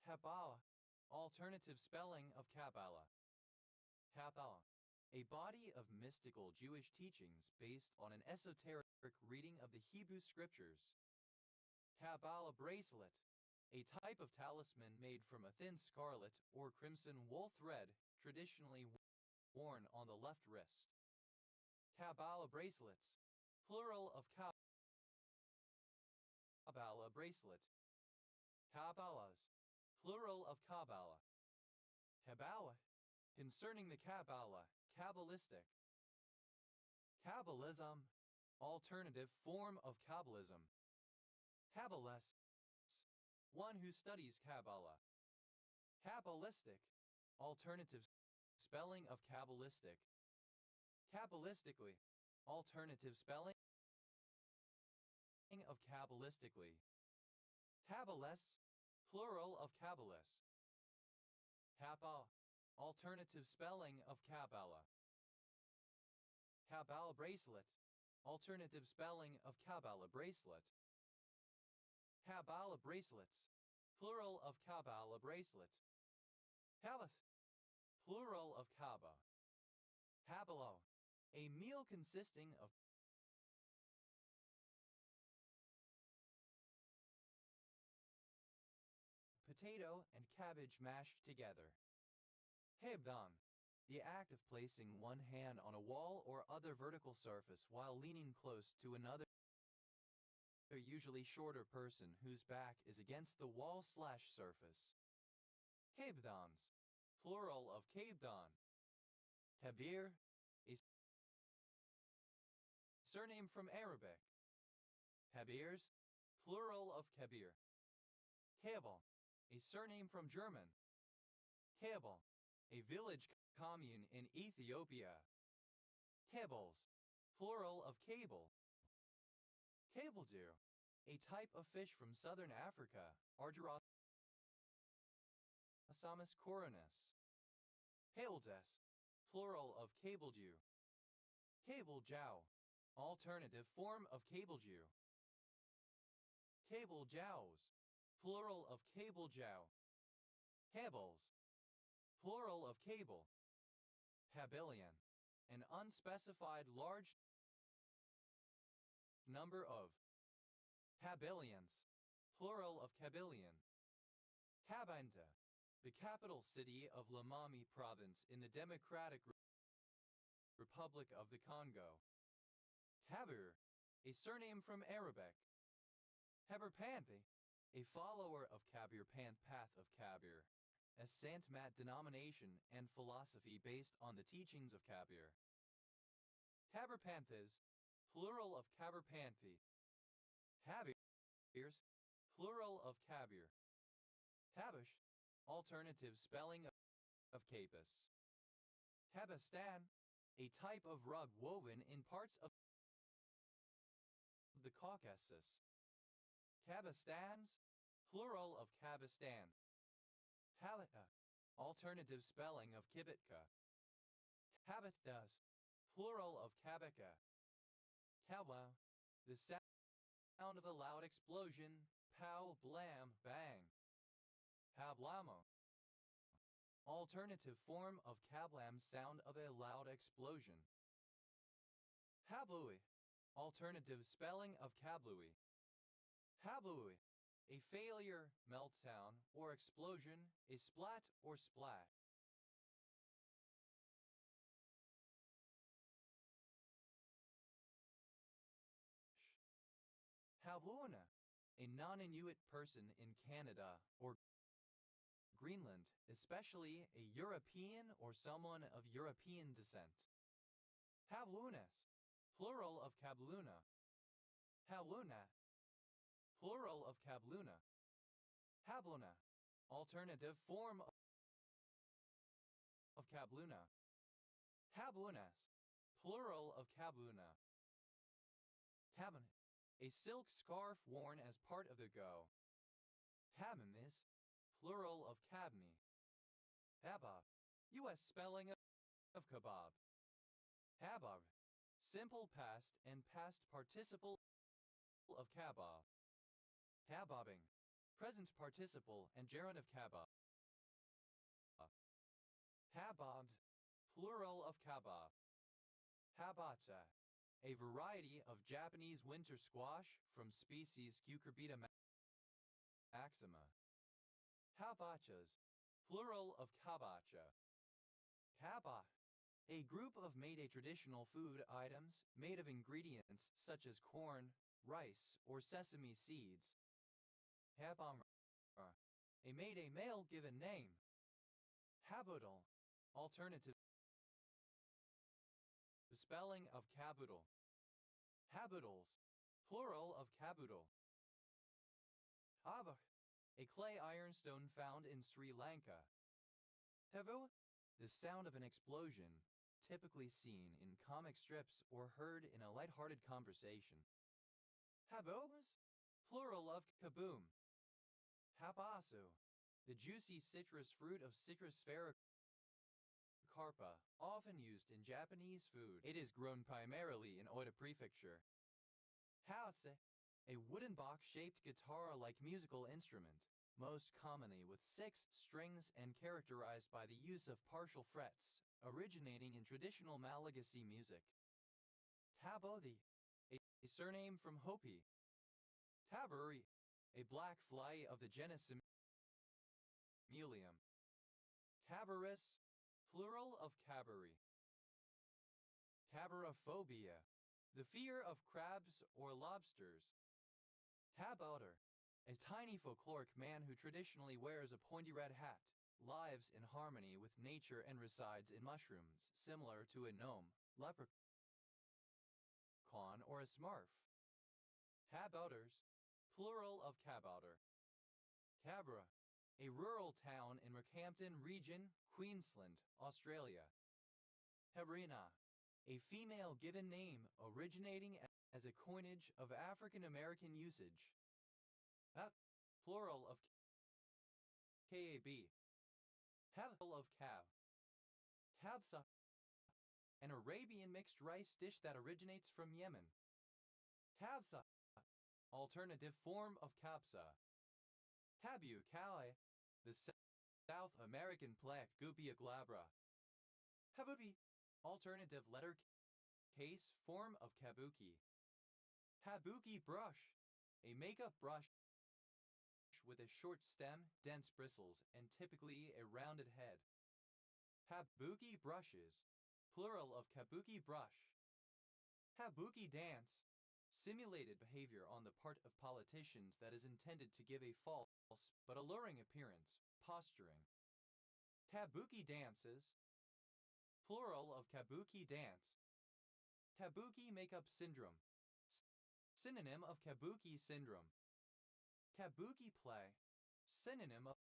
[SPEAKER 1] Kabbalah, alternative spelling of Kabbalah. Kabbalah, a body of mystical Jewish teachings based on an esoteric reading of the Hebrew scriptures. Kabbalah bracelet, a type of talisman made from a thin scarlet or crimson wool thread traditionally worn on the left wrist. Kabbalah bracelets, plural of Kabbalah bracelet. Kabbalahs, plural of Kabbalah. Kabbalah, concerning the Kabbalah, Kabbalistic. Kabbalism, alternative form of Kabbalism. Kabbalist, one who studies Kabbalah. Kabbalistic, alternative spelling of Kabbalistic. Kabbalistically, alternative spelling of Kabbalistically. Kabbalas, plural of Kabbalas. Kabbalah, alternative spelling of Kabbalah. Kabbalah bracelet, alternative spelling of Kabbalah bracelet. Kabbalah bracelets, plural of Kabbalah bracelet. Kabbath, plural of Kaaba. Kabbalah, a meal consisting of potato and cabbage mashed together. Hebdan, the act of placing one hand on a wall or other vertical surface while leaning close to another, usually shorter person whose back is against the wall/surface. Hebdans, plural of Kabdan. Kabir, a surname from Arabic. Kabirs, plural of Kabir. Kabul, a surname from German. Kabul, a village commune in Ethiopia. Cables, plural of cable. Cabledew, a type of fish from southern Africa, Argyrosaurus coronus. Cabledes, plural of cabledew. Cablejow, alternative form of cabledew. Cablejows, plural of cablejow. Cables, plural of cable. Pavilion, an unspecified large number of. Pavilions, plural of Kabylion. Kabinda, the capital city of Lomami province in the Democratic Republic of the Congo. Kabir, a surname from Arabic. Kabirpanthi, a follower of Kabir Panth Path of Kabir, a Sant Mat denomination and philosophy based on the teachings of Kabir. Kabirpanthes, plural of Kabirpanthi. Kabirs, plural of Kabir. Kabish, alternative spelling of Kapis. Kabistan, a type of rug woven in parts of the Caucasus. Kabistans, plural of Kabistan. Kabitka, alternative spelling of Kibitka. Kabitdas, plural of kabaka. Kabwa, the sound of a loud explosion, pow, blam, bang. Pablamo, alternative form of kablam, sound of a loud explosion. Hablui, alternative spelling of kablui. Hablui, a failure, meltdown, or explosion, a splat or splash. Habluana, a non-Inuit person in Canada or Greenland, especially a European or someone of European descent. Hablunas, plural of Kabluna. Habluna, plural of Kabluna. Habluna, alternative form of Kabluna. Hablunas, plural of Kabluna. Cabinet, a silk scarf worn as part of the go. Cabinis, plural of cabni. Habab, U.S. spelling of kebab. Habab, simple past and past participle of kabab. Kabobbing, present participle and gerund of kabab. Habobbed, plural of kabab. Habacha, a variety of Japanese winter squash from species Cucurbita maxima. Habachas, plural of kabacha. Kaba, a group of made traditional food items made of ingredients such as corn, rice, or sesame seeds. Habamra, a made a male given name. Habudal, alternative spelling of caboodle. Habudals, plural of caboodle. Abak, a clay ironstone found in Sri Lanka. Tavu, the sound of an explosion, typically seen in comic strips or heard in a light-hearted conversation. Habobas, plural of kaboom. Habasu, the juicy citrus fruit of Citrus sphaericarpa, often used in Japanese food. It is grown primarily in Oita Prefecture. Haotse, a wooden box-shaped guitar-like musical instrument, most commonly with 6 strings and characterized by the use of partial frets, originating in traditional Malagasy music. Tabodi, a surname from Hopi. Taburi, a black fly of the genus Simelium. Cabaris, plural of cabari. Cabaraphobia, the fear of crabs or lobsters. Tabouter, a tiny folkloric man who traditionally wears a pointy red hat, lives in harmony with nature and resides in mushrooms, similar to a gnome, leprechaun, or a smurf. Cabouters, plural of cabouter. Cabra, a rural town in Rockhampton Region, Queensland, Australia. Hebrina, a female given name originating as a coinage of African American usage. Plural of kab. Havl of cab. Kabsa, an Arabian mixed rice dish that originates from Yemen. Kabsa, alternative form of kabsa. Kabu Kale, the South American plant Gupia glabra. Habubi, alternative letter case form of kabuki. Habuki brush, a makeup brush with a short stem, dense bristles, and typically a rounded head. Habuki brushes, plural of kabuki brush. Habuki dance, simulated behavior on the part of politicians that is intended to give a false but alluring appearance, posturing. Kabuki dances, plural of kabuki dance. Kabuki makeup syndrome, synonym of kabuki syndrome. Kabuki play, synonym of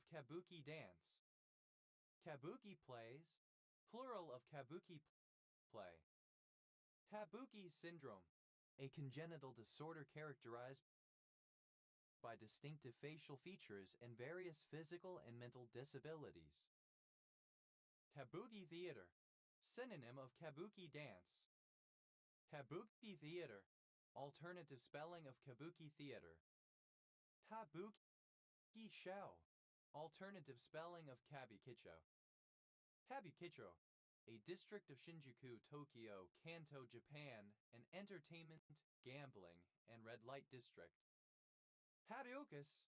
[SPEAKER 1] kabuki dance. Kabuki plays, plural of kabuki play. Kabuki syndrome, a congenital disorder characterized by distinctive facial features and various physical and mental disabilities. Kabuki theater, Synonym of kabuki dance. Kabuki theater. Alternative spelling of kabuki theater. Kabuki show. Alternative spelling of kabukicho. Kabukicho, a district of Shinjuku, Tokyo, Kanto, Japan, an entertainment, gambling, and red light district. Kabukisk,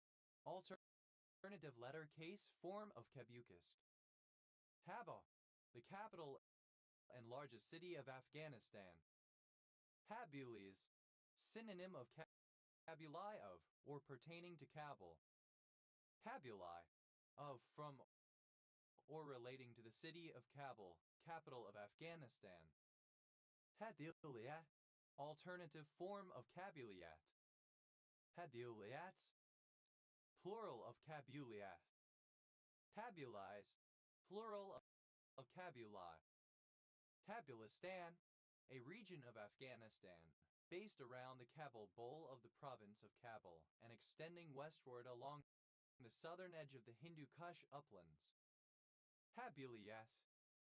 [SPEAKER 1] alternative letter case form of Kabukisk. Kabul, the capital and largest city of Afghanistan. Kabulis, synonym of Kabuli of, or pertaining to Kabul. Kabuli, of, from, or relating to the city of Kabul, capital of Afghanistan. Kabuliat, alternative form of Kabuliat. Kabuliats, plural of Kabuliat. Kabulis, plural of Kabuli. Kabulistan, a region of Afghanistan, based around the Kabul bowl of the province of Kabul and extending westward along the southern edge of the Hindu Kush uplands. Kabuliat,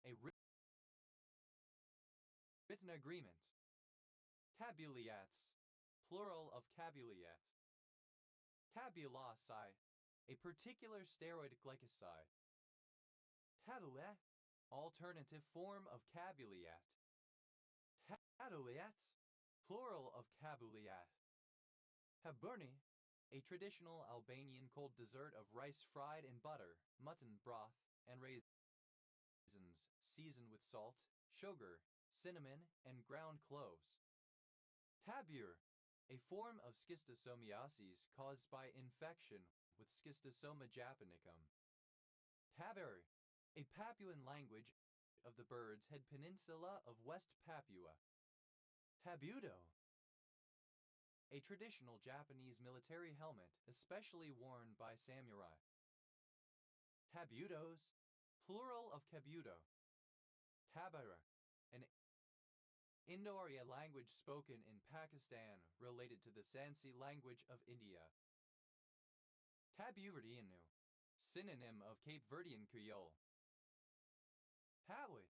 [SPEAKER 1] a written agreement. Kabuliats, plural of Kabuliat. Kabulasai, a particular steroid glycoside. Kabuliat, alternative form of Kabuliat. Kabuliat, plural of Kabuliat. Haburni, a traditional Albanian cold dessert of rice fried in butter, mutton broth, and raisins, seasoned with salt, sugar, cinnamon, and ground cloves. Tabur, a form of schistosomiasis caused by infection with Schistosoma japonicum. Tabur, a Papuan language of the Bird's Head Peninsula of West Papua. Tabudo, a traditional Japanese military helmet especially worn by samurai. Tabudos, plural of kabuto. Tabara, an Indo-Arya language spoken in Pakistan related to the Sansi language of India. Cabuverdiano, synonym of Cape Verdean Creole. Hawi,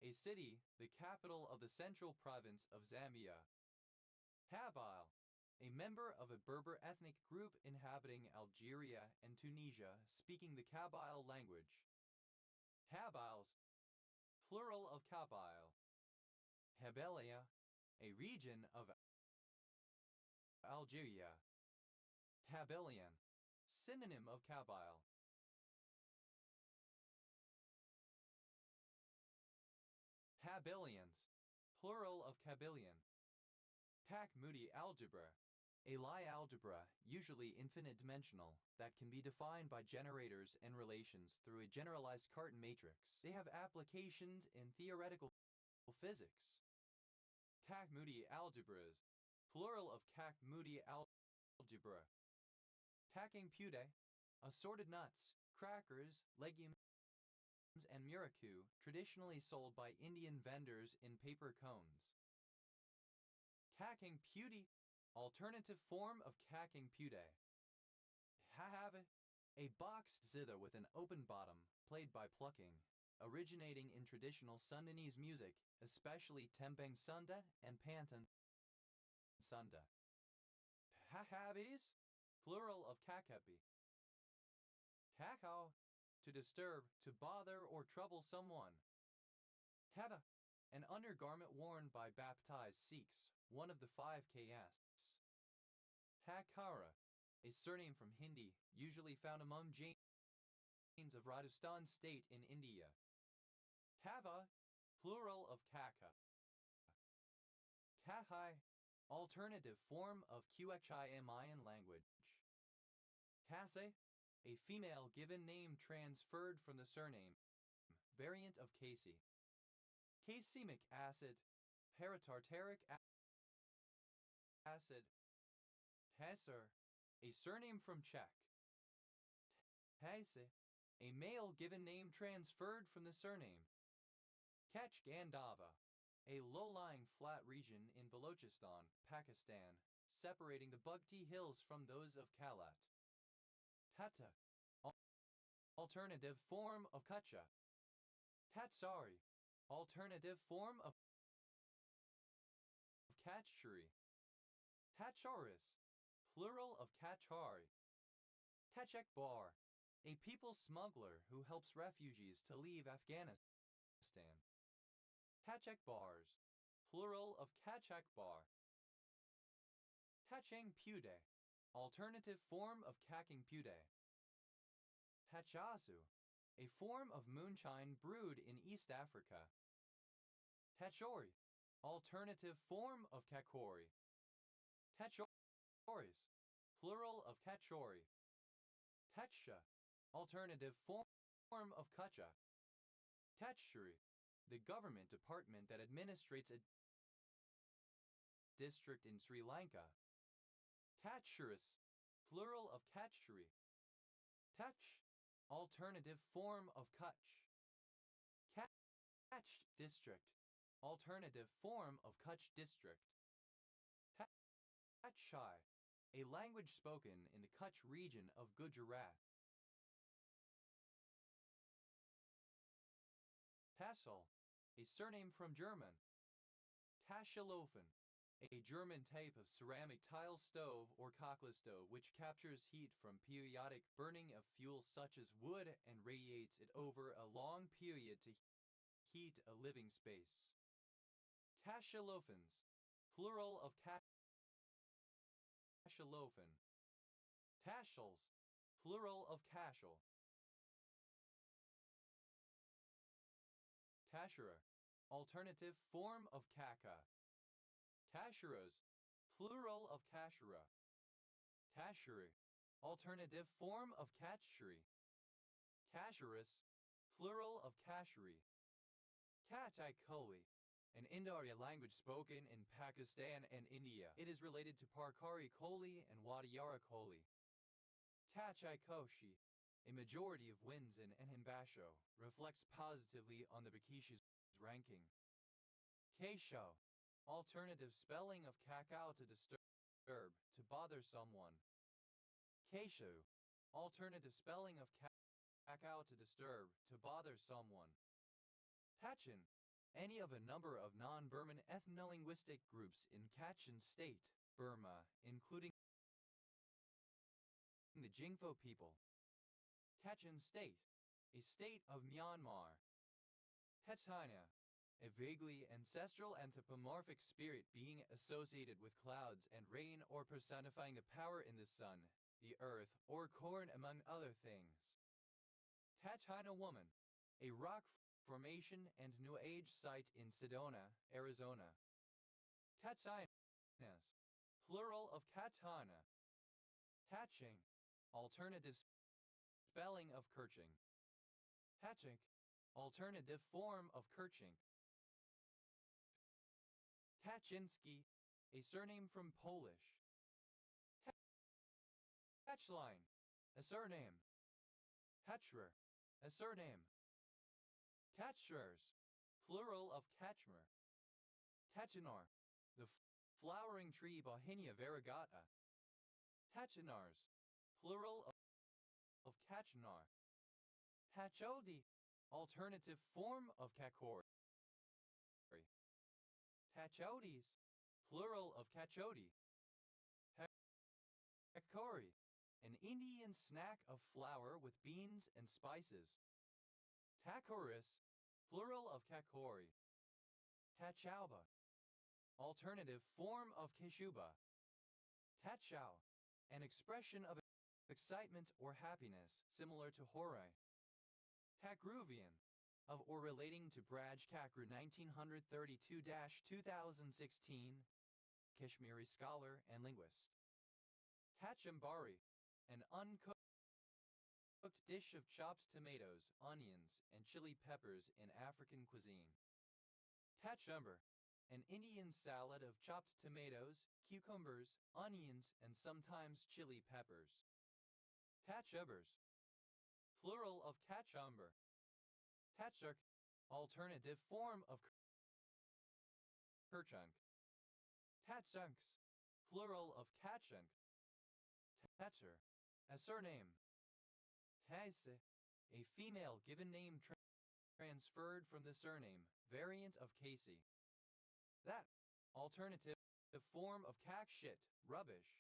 [SPEAKER 1] a city, the capital of the central province of Zambia. Kabyle, a member of a Berber ethnic group inhabiting Algeria and Tunisia speaking the Kabyle language. Kabyles, plural of Kabyle. Kabylia, a region of Algeria. Kabylian, synonym of Kabyle. Kabylians, plural of Kabylian. Kac-Moody algebra, a Lie algebra, usually infinite-dimensional, that can be defined by generators and relations through a generalized Cartan matrix. They have applications in theoretical physics. Kac-Moody algebras, plural of Kac-Moody algebra. Packing pude, assorted nuts, crackers, legumes, and muraku, traditionally sold by Indian vendors in paper cones. Kacking pude, alternative form of kacking pude. Have a boxed zither with an open bottom, played by plucking, originating in traditional Sundanese music, especially Tembang Sunda and Pantan Sunda. Hahabis, plural of kakapi. Kakao, to disturb, to bother or trouble someone. Kaba, an undergarment worn by baptized Sikhs, one of the 5 castes. Hakara, a surname from Hindi, usually found among Jains of Rajasthan state in India. Kava, plural of Kaka. Kahai, alternative form of Qxi Mayan language. Kase, a female given name transferred from the surname, variant of Casey. Casemic acid, paratartaric acid. Hesser, a surname from Czech. Hesse, a male given name transferred from the surname. Kech Gandava, a low-lying flat region in Balochistan, Pakistan, separating the Bugti Hills from those of Kalat. Tata, alternative form of Kutcha. Tatsari, alternative form of Kachuri. Kacharis, plural of Kachari. Kachek Bar, a people smuggler who helps refugees to leave Afghanistan. Kachek Bars, plural of Kachak Bar. Kachang Pude, alternative form of Kaking Pude. Pachasu, a form of moonshine brewed in East Africa. Kachori, alternative form of Kakori. Kachoris, plural of Kachori. Katsha, alternative form of Kacha. Kachuri, the government department that administrates a district in Sri Lanka. Kachuris, plural of Kachuri. Kach, alternative form of Kutch. Kutch district, alternative form of Kutch district. Kutchai, a language spoken in the Kutch region of Gujarat. Tassel, a surname from German. Taschelofen, a German type of ceramic tile stove or Kakla stove which captures heat from periodic burning of fuel such as wood and radiates it over a long period to heat a living space. Cachelofens, plural of cachelofen. Cashels, plural of cashel. Casherer, alternative form of caca. Casheras, plural of cashera. Cashery, alternative form of catchery. Casheris, plural of cashery. Katai Koli, an Indo-Arya language spoken in Pakistan and India. It is related to Parkari Koli and Wadiyara Koli. Kachai Koshi, a majority of Winzan and Himbasho, reflects positively on the Bakishi's ranking. Keisho, alternative spelling of cacao to disturb, to bother someone. Keishu, alternative spelling of cacao to disturb, to bother someone. Kachin, any of a number of non-Burman ethno-linguistic groups in Kachin State, Burma, including the Jingpo people. Kachin State, a state of Myanmar. Kachina, a vaguely ancestral anthropomorphic spirit being associated with clouds and rain or personifying the power in the sun, the earth, or corn among other things. Kachina Woman, a rock formation and New Age site in Sedona, Arizona. Kachinas, plural of Katana. Kaching, alternative spelling of Kerching. Kachink, alternative form of Kerching. Kaczynski, a surname from Polish. Kachline, a surname. Kachrer, a surname. Kachers, plural of Kachmer. Kachinar, the flowering tree Bauhinia variegata. Kachinars, plural of Kachinar. Kachodi, alternative form of Kakori. Kachodis, plural of Kachodi. Kakori, an Indian snack of flour with beans and spices. Kakoris, plural of Kakori. Kachauba, alternative form of Kishuba. Kachau, an expression of excitement or happiness similar to Horai. Kakruvian, of or relating to Braj Kakru 1932-2016, Kashmiri scholar and linguist. Kachambari, an uncooked dish of chopped tomatoes, onions, and chili peppers in African cuisine. Kachumber, an Indian salad of chopped tomatoes, cucumbers, onions, and sometimes chili peppers. Kachumbers, plural of kachumber. Kachuk, alternative form of kerchunk. Katsunks, plural of kachunk. Katcher, a surname. Kaise, a female given name transferred from the surname, variant of Casey. That alternative form of cack shit, rubbish.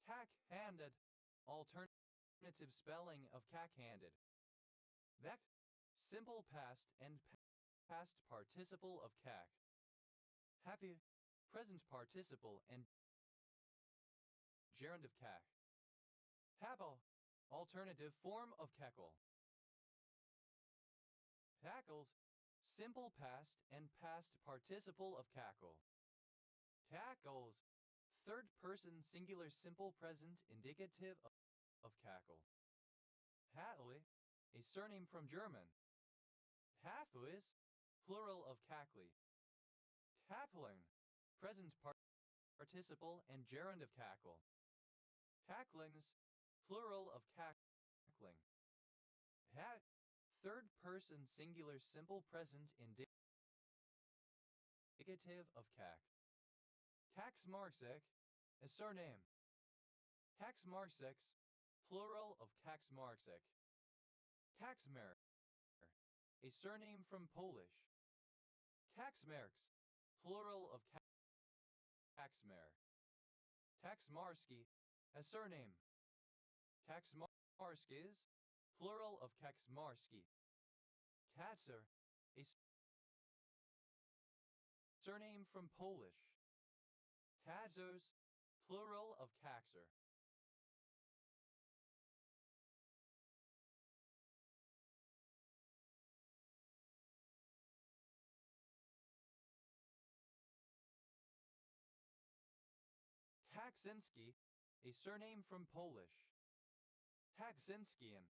[SPEAKER 1] Cack-handed, alternative spelling of cack-handed. That simple past and past participle of cack. Happy, present participle and gerund of cack. Habble, alternative form of cackle. Cackled, simple past and past participle of cackle. Cackles, third person singular simple present indicative of cackle. Hatley, a surname from German. Hatfuis, plural of cackly. Cackling, present participle and gerund of cackle. Cacklings, plural of cackling. Hat, third person singular simple present indicative of cack. Kaczmarczyk, a surname. Kaczmarczyks, plural of Kaczmarczyk. Kaczmar, a surname from Polish. Kaczmarks, plural of Kaczmar. Kaczmarski, a surname. Kaczmarskis, plural of Kaczmarski. Katzer, a surname from Polish. Katzers, plural of Kaxer. Kaczynski, a surname from Polish. Kaczynskian,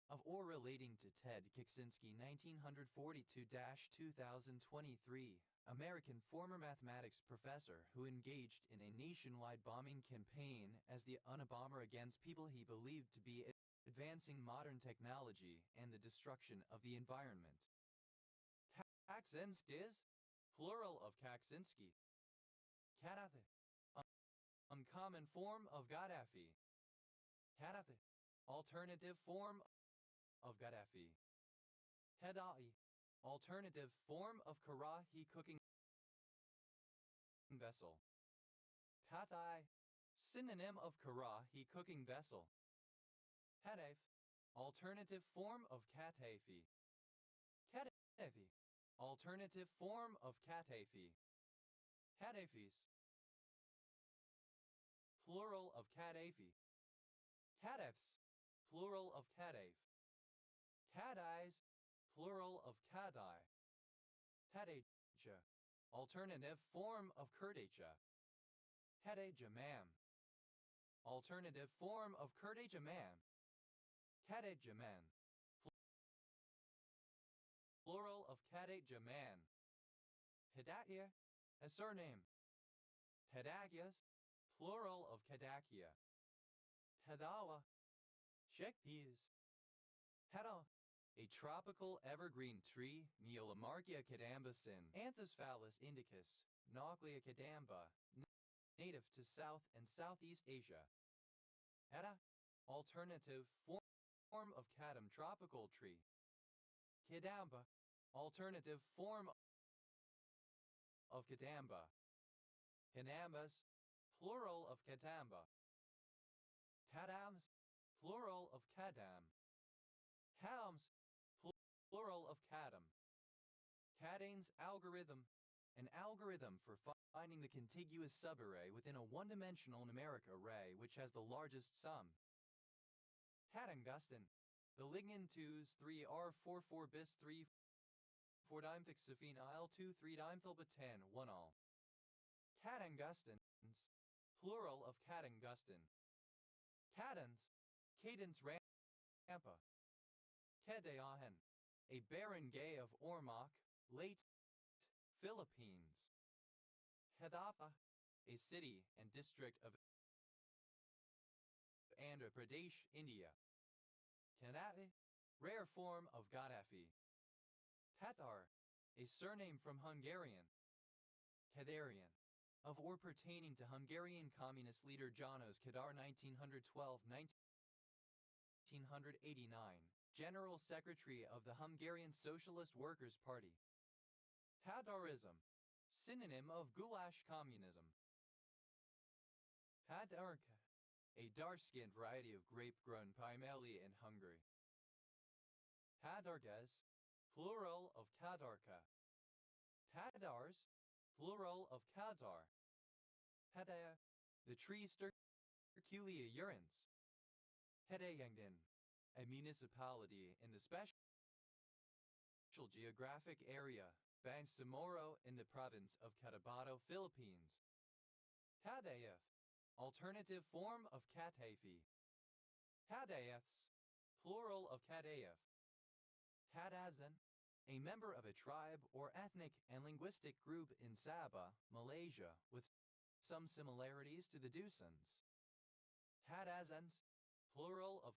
[SPEAKER 1] of or relating to Ted Kaczynski 1942-2023, American former mathematics professor who engaged in a nationwide bombing campaign as the Unabomber against people he believed to be advancing modern technology and the destruction of the environment. Kaczynskis, plural of Kaczynski. Gaddafi, uncommon form of Gaddafi. Gaddafi, alternative form of Gaddafi. Kadai, alternative form of Karahi cooking vessel. Katai, synonym of Karahi cooking vessel. Kadaf, alternative form of Katafi. Katafi, alternative form of Katafi. Kadafis, plural of Kadafi. Kadafs, plural of Kadaf. Kadais, plural of Kadai. Kadacha, alternative form of Kurdacha. Kadajamam, alternative form of Kurdajamam. Kadajaman, plural of Kadajaman. Kadakia, a surname. Kadakias, plural of Kadakia. Kadawa, chickpeas. Kada, a tropical evergreen tree, Neolamarchia cadambasin, Anthosphalis indicus, Nauclea cadamba, native to South and Southeast Asia. Kada, alternative form of kadam tropical tree. Kadamba, alternative form of kadamba. Kadambas, plural of kadamba. Kadams, plural of kadam. Kadams, plural of kadam. Kadane's algorithm, an algorithm for finding the contiguous subarray within a one-dimensional numeric array which has the largest sum. Kadangustin, the lignin 2s 3R44 bis 3 4 dimethixophenyl 2 3 dimethylbutan 1 all. Kadangustins, plural of kadangustin. Cadence, cadence rampa. Kedayahan, a barangay of Ormoc, late Philippines. Hedapa, a city and district of Andhra Pradesh, India. Kanafi, rare form of Gaddafi. Katar, a surname from Hungarian. Kadarian, of or pertaining to Hungarian communist leader János Kadar 1912-1989, General Secretary of the Hungarian Socialist Workers' Party. Tatarism, synonym of goulash communism. Tatarka, a dark-skinned variety of grape grown primarily in Hungary. Tadarges, plural of Tadarka. Tadars, plural of Kadar. Hedaya, the tree Sterculia urens. Hedayangden, a municipality in the special geographic area, Bangsamoro in the province of Cotabato, Philippines. Tadayef, alternative form of Katafi. Tadayefs, plural of Kadayef. Tadazan, a member of a tribe or ethnic and linguistic group in Sabah, Malaysia, with some similarities to the Dusans. Tadazans, plural of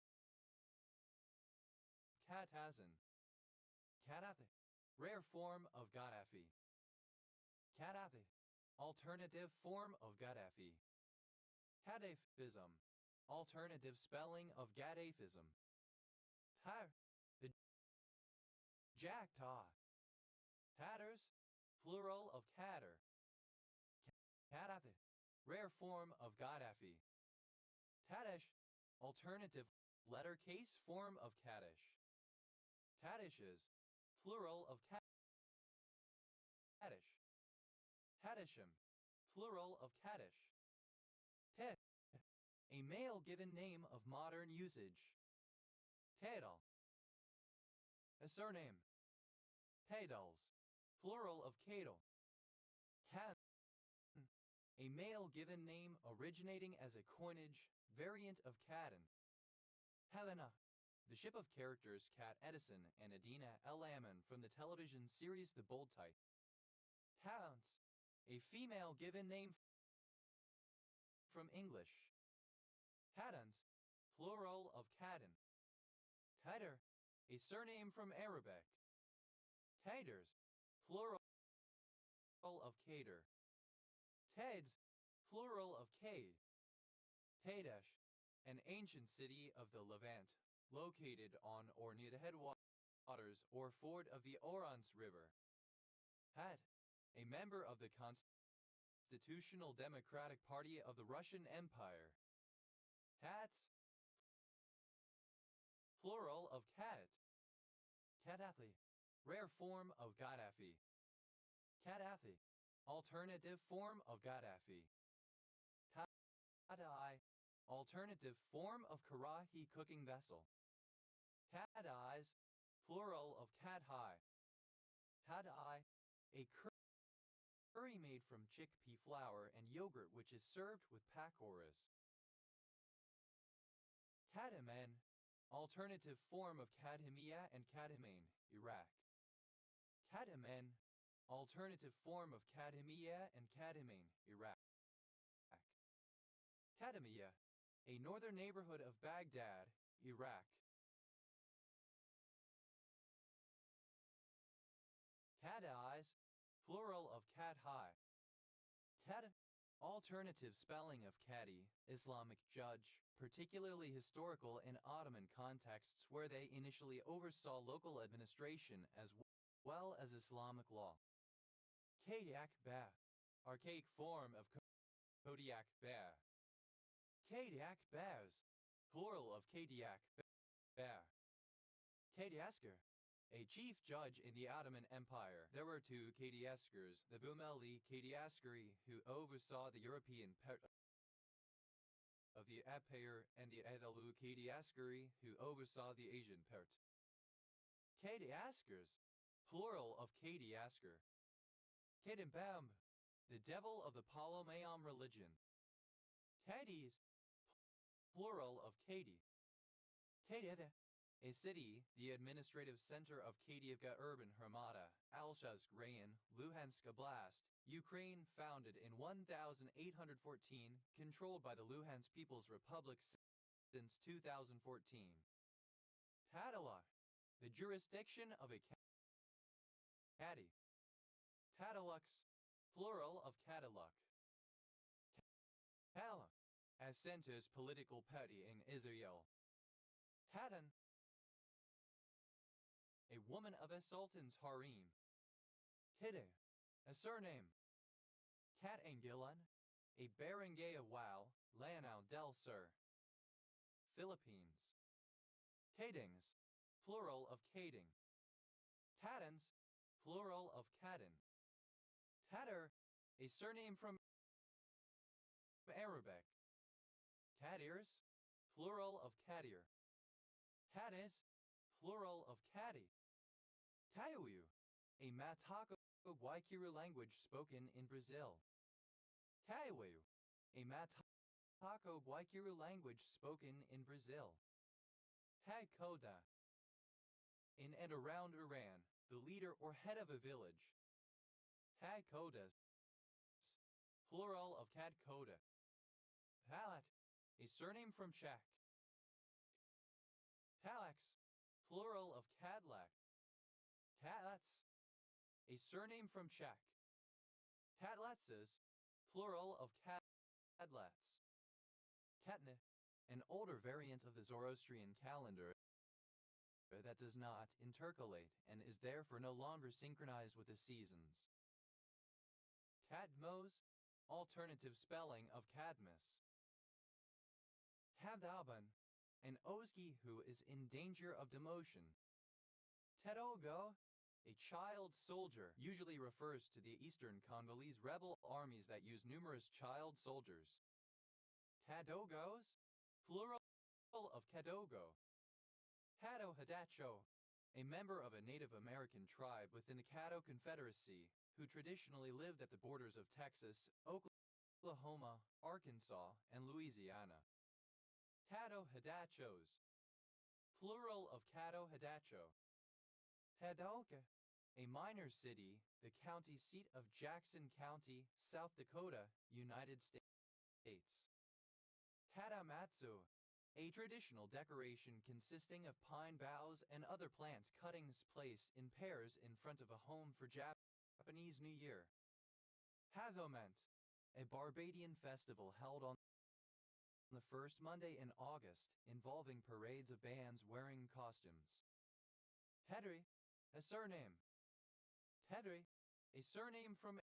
[SPEAKER 1] Katazan. Katathi, rare form of Gaddafi. Katathi, alternative form of Gaddafi. Gaddafism, alternative spelling of Gaddafism. Tar, the Jackdaw. Tatters, plural of Catter. Katathi, rare form of Gaddafi. Tadish, alternative letter case form of Kaddish. Taddishes, plural of Kaddish. Taddishim, plural of Kaddish. Ted, a male given name of modern usage. Tedal, a surname. Tedals, plural of Cadal. Can, a male given name originating as a coinage variant of Caden. Helena, the ship of characters Cat Edison and Adina L. Ammon from the television series The Bold Type. Talents, a female given name from English. Cadans, plural of Caden. Tider, a surname from Arabic. Tiders, plural of Cater. Teds, plural of Cade. Tadesh, an ancient city of the Levant, located on or near the headwaters or ford of the Oronce River. Had, a member of the Constitutional Democratic Party of the Russian Empire. Tats, plural of Cat. Kadathi, rare form of Gaddafi. Kadathi, alternative form of Gaddafi. Tadai, alternative form of Karahi cooking vessel. Tadais, plural of Kadhai. Tadai, a curry made from chickpea flour and yogurt which is served with pakoras. Kadamen, alternative form of Kadhimiya and Kadhimain, Iraq. Kadamen, alternative form of Kadhimiya and Kadhimain, Iraq. Kadhimiya, a northern neighborhood of Baghdad, Iraq. Kadais, plural of Kadhai. Kad, alternative spelling of Kadi, Islamic judge, particularly historical in Ottoman contexts where they initially oversaw local administration as well as Islamic law. Kadiak Ba, archaic form of Kodiak Ba. Kadiak Baz, plural of Kadiak Ba. Kadiasker, a chief judge in the Ottoman Empire. There were two Kadiaskers, the Bumeli Kadiaskeri, who oversaw the European part of the Empire, and the Adalu Kadiaskeri, who oversaw the Asian part. Kadiaskers, plural of Kadiasker. Kadimbam, the devil of the Ptolemaic religion. Cadiz, plural of Cady. Cadiz, a city, the administrative center of Kadiivka urban Hromada, Alshazk Rayon, Luhansk Oblast, Ukraine, founded in 1814, controlled by the Luhansk People's Republic since 2014. Tadalak, the jurisdiction of a Cadi. Tadalux, plural of Cadaluk. Tala, as centers political party in Israel. Tadan, a woman of a sultan's harem. Hide, a surname. Cat Anguillan, a barangay of Wow, Lanao del Sur. Philippines. Kadings, plural of kading. Tadans, plural of kadin. Tatar, a surname from Arabic. Kadirs, plural of kadir. Kadis, plural of kadi. Taiuyu, a Mataco Guayquiru language spoken in Brazil. Kaiuyu, a Mataco Guayquiru language spoken in Brazil. Hakoda. In and around Iran, the leader or head of a village. Hakodas, plural of Kadkoda. Palat, a surname from Czech. Palax, plural of Kadlak. Katlats, a surname from Czech. Katlatzes, plural of Kadlats. Katne, an older variant of the Zoroastrian calendar that does not intercalate and is therefore no longer synchronized with the seasons. Cadmos, alternative spelling of Cadmus. Habdaban, an Oski who is in danger of demotion. Tedogo, a child soldier, usually refers to the eastern Congolese rebel armies that use numerous child soldiers. Tadogos, plural of Kadogo. Caddo Hadacho, a member of a Native American tribe within the Caddo Confederacy, who traditionally lived at the borders of Texas, Oklahoma, Arkansas, and Louisiana. Caddo Hadachos, plural of Caddo Hadacho. Hadoka, a minor city, the county seat of Jackson County, South Dakota, United States. Hadamatsu, a traditional decoration consisting of pine boughs and other plant cuttings placed in pairs in front of a home for Japanese New Year. Havoment, a Barbadian festival held on the first Monday in August, involving parades of bands wearing costumes. Hedri, a surname. Tedri, a surname from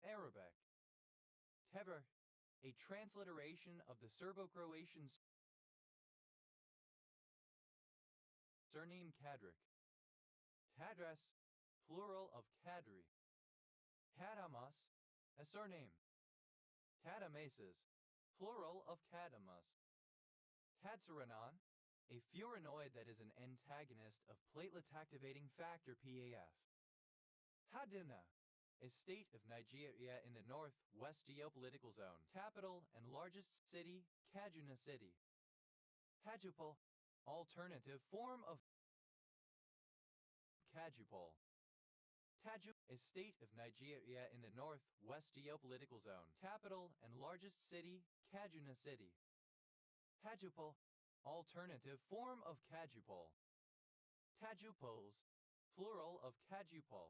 [SPEAKER 1] Arabic. Tever, a transliteration of the Serbo-Croatian surname Kadrik. Tadras, plural of Kadri. Kadamas, a surname. Kadamases, plural of Kadamas. Tadsaranon, a furanoid that is an antagonist of platelet-activating factor PAF. Haduna, a state of Nigeria in the north-west geopolitical zone. Capital and largest city, Kaduna City. Kajupal, alternative form of Kajupal. Taju, a state of Nigeria in the north-west geopolitical zone. Capital and largest city, Kaduna City. Kajupal, alternative form of Kajupal. Tajupals, plural of Kajupal.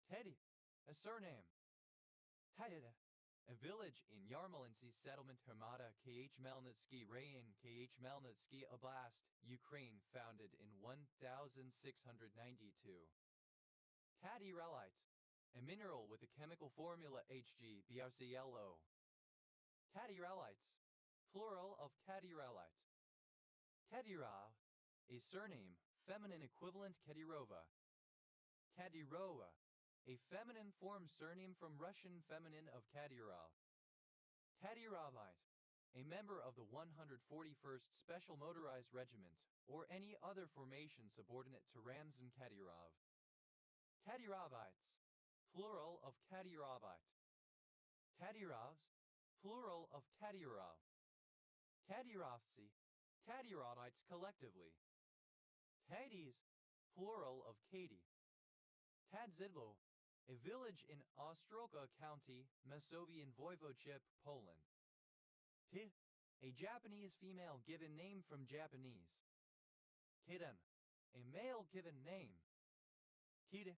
[SPEAKER 1] Teddy, a surname. Hayada, a village in Yarmolentsy settlement Hermata Kh Melnitsky Rayon Kh Melnitsky Oblast, Ukraine, founded in 1692. Cadirelite, a mineral with the chemical formula HgBrClO. Cadirelites, plural of cadirelite. Kadyrov, a surname, feminine equivalent Kadyrova. Kadyrova, a feminine form surname from Russian feminine of Kadyrov. Kadyrovite, a member of the 141st Special Motorized Regiment, or any other formation subordinate to Ramzan Kadyrov. Kadyrovites, plural of Kadyrovite. Kadyrovs, plural of Kadyrov. Kadyrovtsi, Kadyrovites collectively. Kadies, plural of Kady. Kadzidlo, a village in Ostroka County, Masovian Voivodeship, Poland. Hi, a Japanese female given name from Japanese. Kiden, a male given name. Kide,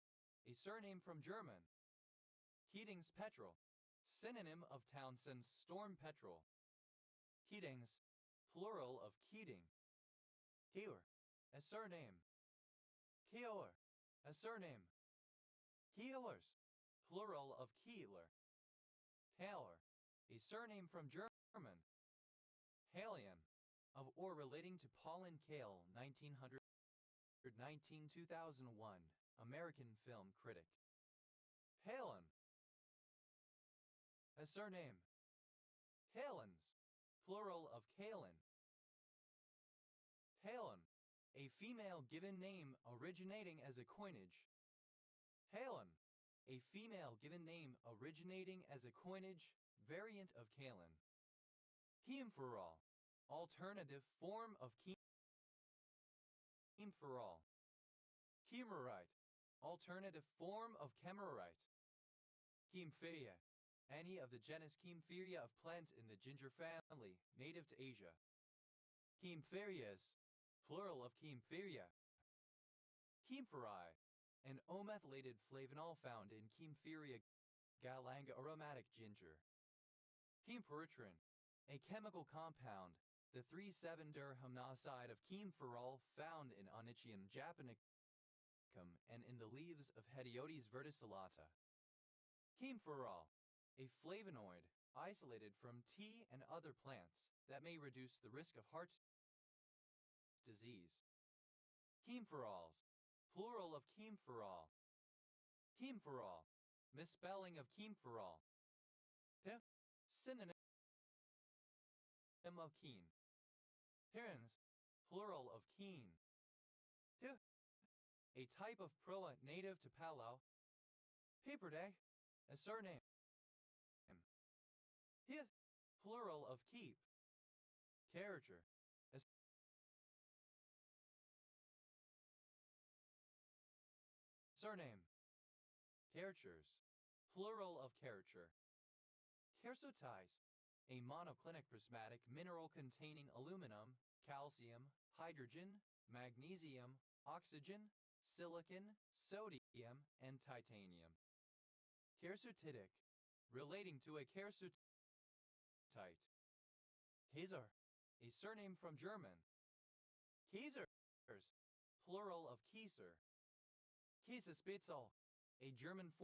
[SPEAKER 1] a surname from German. Keatings Petrol, synonym of Townsend's Storm Petrel. Keatings, plural of Keating. Keor, a surname. Keor, a surname. Kehlers, plural of Keeler. Haller, a surname from German. Halion, of or relating to Pauline Kael, 1900-2001, American film critic. Palin, a surname. Kalins, plural of Kalin. Palin, a female given name originating as a coinage. Halen, a female given name originating as a coinage variant of Kalin. Keemferal, alternative form of Keemferal. Kemerite, alternative form of Kemerite. Keemphiria, any of the genus Keemphiria of plants in the ginger family, native to Asia. Keemphirias, plural of Keemphiria. Keemphirai, an O-methylated flavanol found in Keemphiria galanga aromatic ginger. Keemperitrin, a chemical compound, the 3,7-dirhomnoside of keempherol found in Onychium japonicum and in the leaves of Hediotes verticillata. Keempherol, a flavonoid, isolated from tea and other plants, that may reduce the risk of heart disease. Keempherols, plural of keempherol. Keempherol, misspelling of keempherol. Synonym of keen. Herons, plural of keen. A type of proa native to Palau. Peperday, a surname. Plural of keep. Character, a surname. Characters, plural of character. Quercetised, a monoclinic prismatic mineral containing aluminum, calcium, hydrogen, magnesium, oxygen, silicon, sodium, and titanium. Quercetitic, relating to a quercetite. Kaiser, a surname from German. Kaisers, plural of Kaiser. Käsespitzel, a German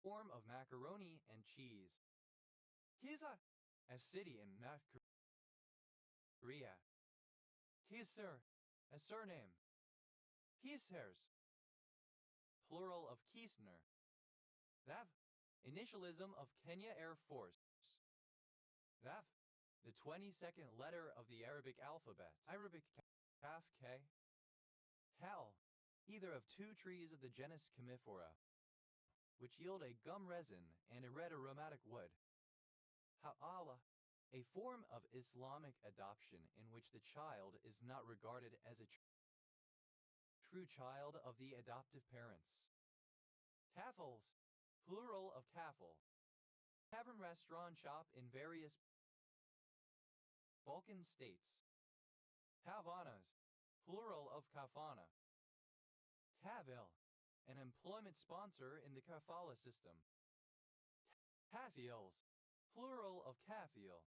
[SPEAKER 1] form of macaroni and cheese. Kisa, a city in North Korea. Kiser, a surname. Kisers, plural of Kiesner. That, initialism of Kenya Air Force. That, the 22nd letter of the Arabic alphabet. Arabic Kaf K. Hal, either of two trees of the genus Commiphora, which yield a gum resin and a red aromatic wood. Ha'ala, a form of Islamic adoption in which the child is not regarded as a true child of the adoptive parents. Kafels, plural of kafel. Tavern restaurant shop in various Balkan states. Kavanas, plural of kafana. Kavil, an employment sponsor in the kafala system. Kafils, plural of kafil.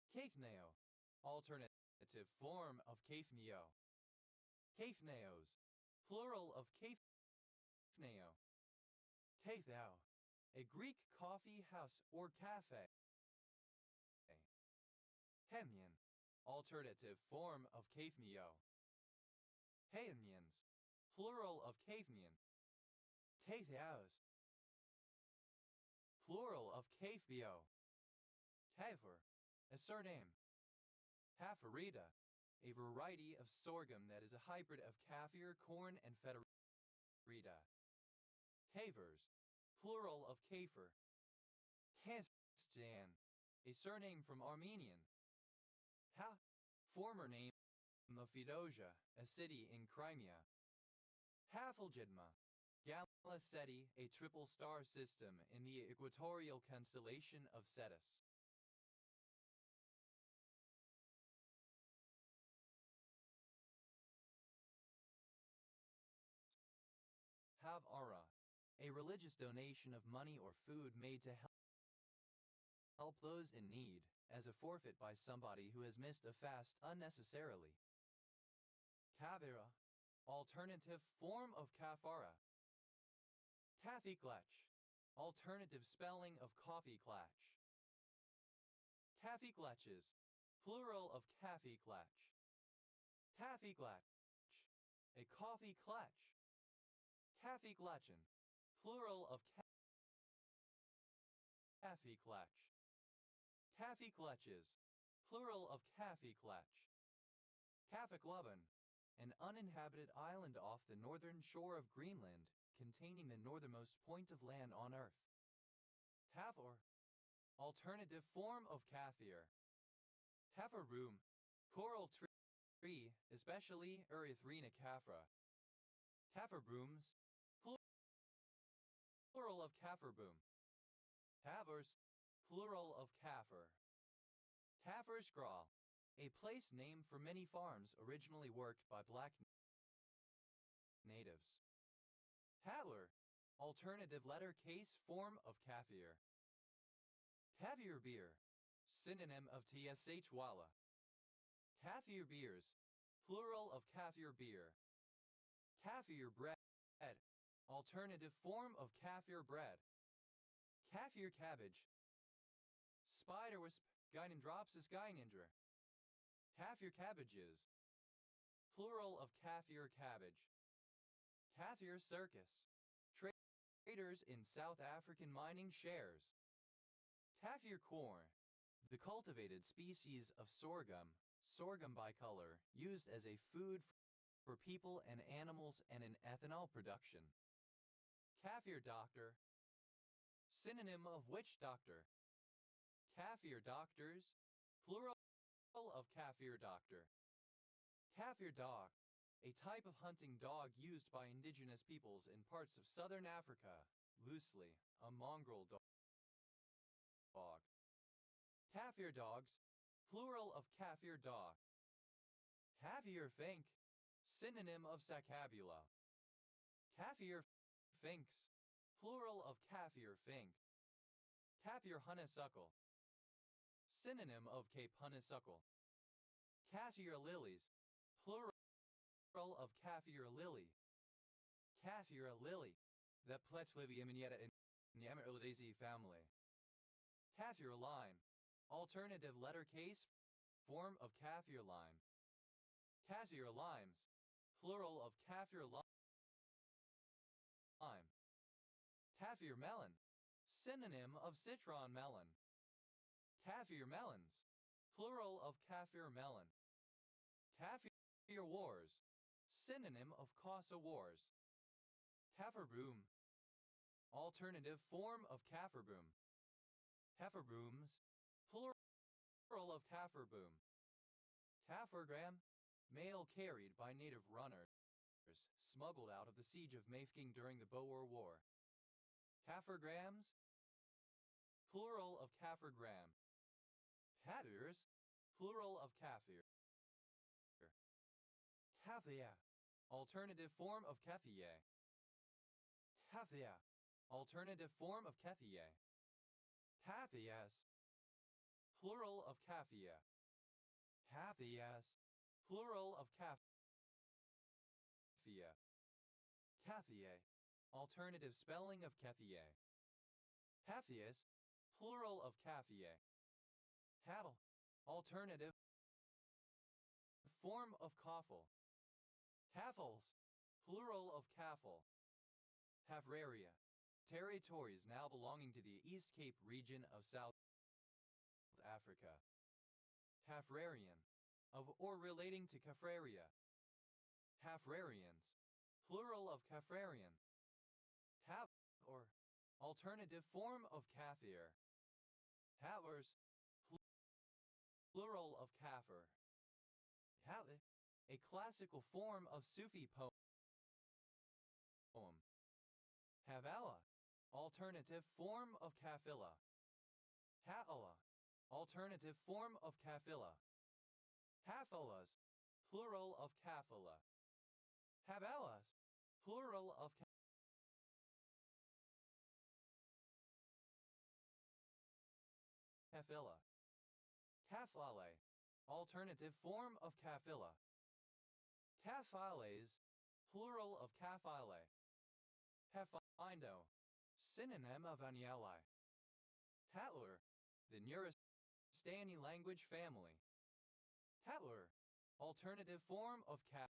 [SPEAKER 1] Kafneo, alternative form of kafneo. Kafneos, plural of kafneo. Kathao, a Greek coffee house or cafe. Hemyan, alternative form of kafneo. Haemyans, plural of kafnyan. Kathaos, plural of kafbio. Kafir, a surname. Hafarita, a variety of sorghum that is a hybrid of kafir, corn, and federita. Kavers, plural of kafir. Kastan, a surname from Armenian. Former name of Feodosia, a city in Crimea. Hafeljidma, Gamma Ceti, a triple star system in the equatorial constellation of Cetus. Havara, a religious donation of money or food made to help those in need, as a forfeit by somebody who has missed a fast unnecessarily. Kavira, alternative form of kafara. Kaffeeklatsch, alternative spelling of coffee klatsch. Kaffeeklatches, plural of Kaffeeklatsch. Kaffeeklatsch, a coffee klatsch. Kaffeeklatschen, plural of Kaffeeklatsch. Kaffeeklatches, plural of Kaffeeklatsch. Kaffeklubben, an uninhabited island off the northern shore of Greenland, containing the northernmost point of land on Earth. Kafir, alternative form of Kaffir. Kafir room, coral tree, especially Erythrina caffra. Kafir brooms, plural of Kafir boom. Kafirs, plural of Kafir. Kafir Skral, a place named for many farms originally worked by black natives. Kaffir, alternative letter case form of Kafir. Kafir beer, synonym of tsh wala. Kafir beers, plural of Kafir beer. Kafir bread, alternative form of Kafir bread. Kafir cabbage. Spiderwisp, Gynandropsis gynandra. Kafir cabbages, plural of Kafir cabbage. Kafir circus, traders in South African mining shares. Kafir corn, the cultivated species of sorghum, sorghum bicolor, used as a food for people and animals and in ethanol production. Kafir doctor, synonym of witch doctor. Kafir doctors, plural of Kafir doctor. Kafir dog, a type of hunting dog used by indigenous peoples in parts of southern Africa, loosely, a mongrel dog. Kafir dogs, plural of Kafir dog. Kafir fink, synonym of sacabula. Kafir finks, plural of Kafir fink. Kafir honeysuckle, synonym of Cape honeysuckle. Kafir lilies, plural of Kafir lily. Kafir lily, the Pletliviaminieta in Yamerulidesi family. Kafir lime, alternative letter case form of Kafir lime. Kafir limes, plural of Kafir lime. Kafir melon, synonym of citron melon. Kafir melons, plural of Kafir melon. Kafir wars, synonym of Xhosa wars. Kafir broom, alternative form of Kafir broom. Kafir brooms, plural of Kafir boom. Kafirgram, mail carried by native runners, smuggled out of the siege of Mafeking during the Boer War. Kafirgrams, plural of Kafirgram. Kafirs, plural of Kafir. Kafia, alternative form of Kafiye. Kafia, alternative form of Kafiye. Kafias, plural of Kafia. Kafias, plural of Kafia. Kafiye, alternative spelling of Kafiye. Kafias, plural of Kafiye. Cattle, alternative form of Kaffel. Kaffels, plural of Kaffel. Havraria, territories now belonging to the East Cape region of South Africa. Kafrarian, of or relating to Kafraria. Kafrarians, plural of Kafrarian. Kaf or alternative form of Kafir. Kafirs, plural of Kafir. Kafir, a classical form of Sufi poem. Havela, alternative form of Kafila. Ha'ala, alternative form of Kafila. Kafilas, plural of Kafila. Havelas, plural of Kafila. Kafale, alternative form of Kafila. Kafiles, plural of Kafile. Hafindo, synonym of Anieli. Tatler, the Nuristani language family. Tatler, alternative form of Kafir.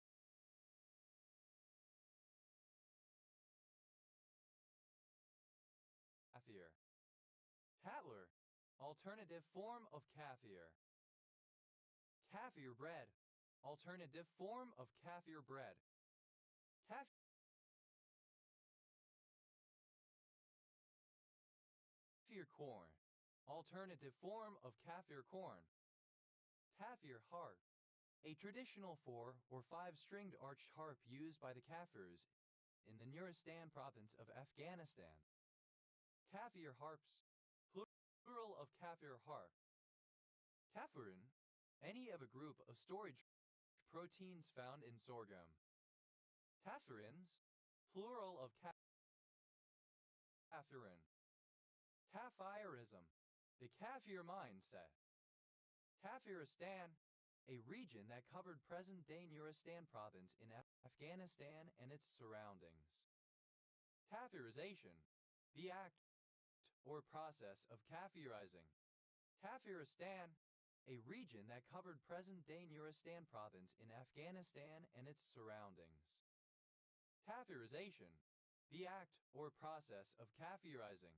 [SPEAKER 1] Tatler, alternative form of Kafir. Kafir bread, alternative form of Kafir bread. Kafir corn, alternative form of Kafir corn. Kafir harp, a traditional 4 or 5-stringed arched harp used by the Kafirs in the Nuristan province of Afghanistan. Kafir harps, plural of Kafir harp. Kafirin, any of a group of storage proteins found in sorghum. Kafirins, plural of Kafirin. Kafirism, the Kafir mindset. Kafiristan, a region that covered present-day Nuristan province in Afghanistan and its surroundings. Kafirization, the act or process of Kafirizing. Kafiristan, a region that covered present-day Nuristan province in Afghanistan and its surroundings. Kafirization, the act or process of Kafirizing.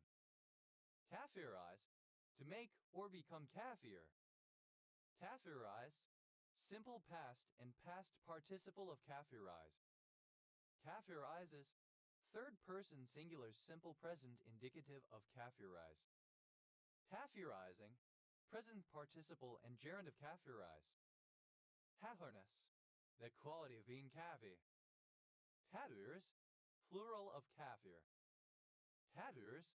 [SPEAKER 1] Kafirize, to make or become kafir. Kafirize, simple past and past participle of kafirize. Kafirizes, third-person singular simple present indicative of kafirize. Kafirizing, present participle and gerund of kafirize. Kafirness, the quality of being kafir. Kafirs, plural of kafir. Kafirs,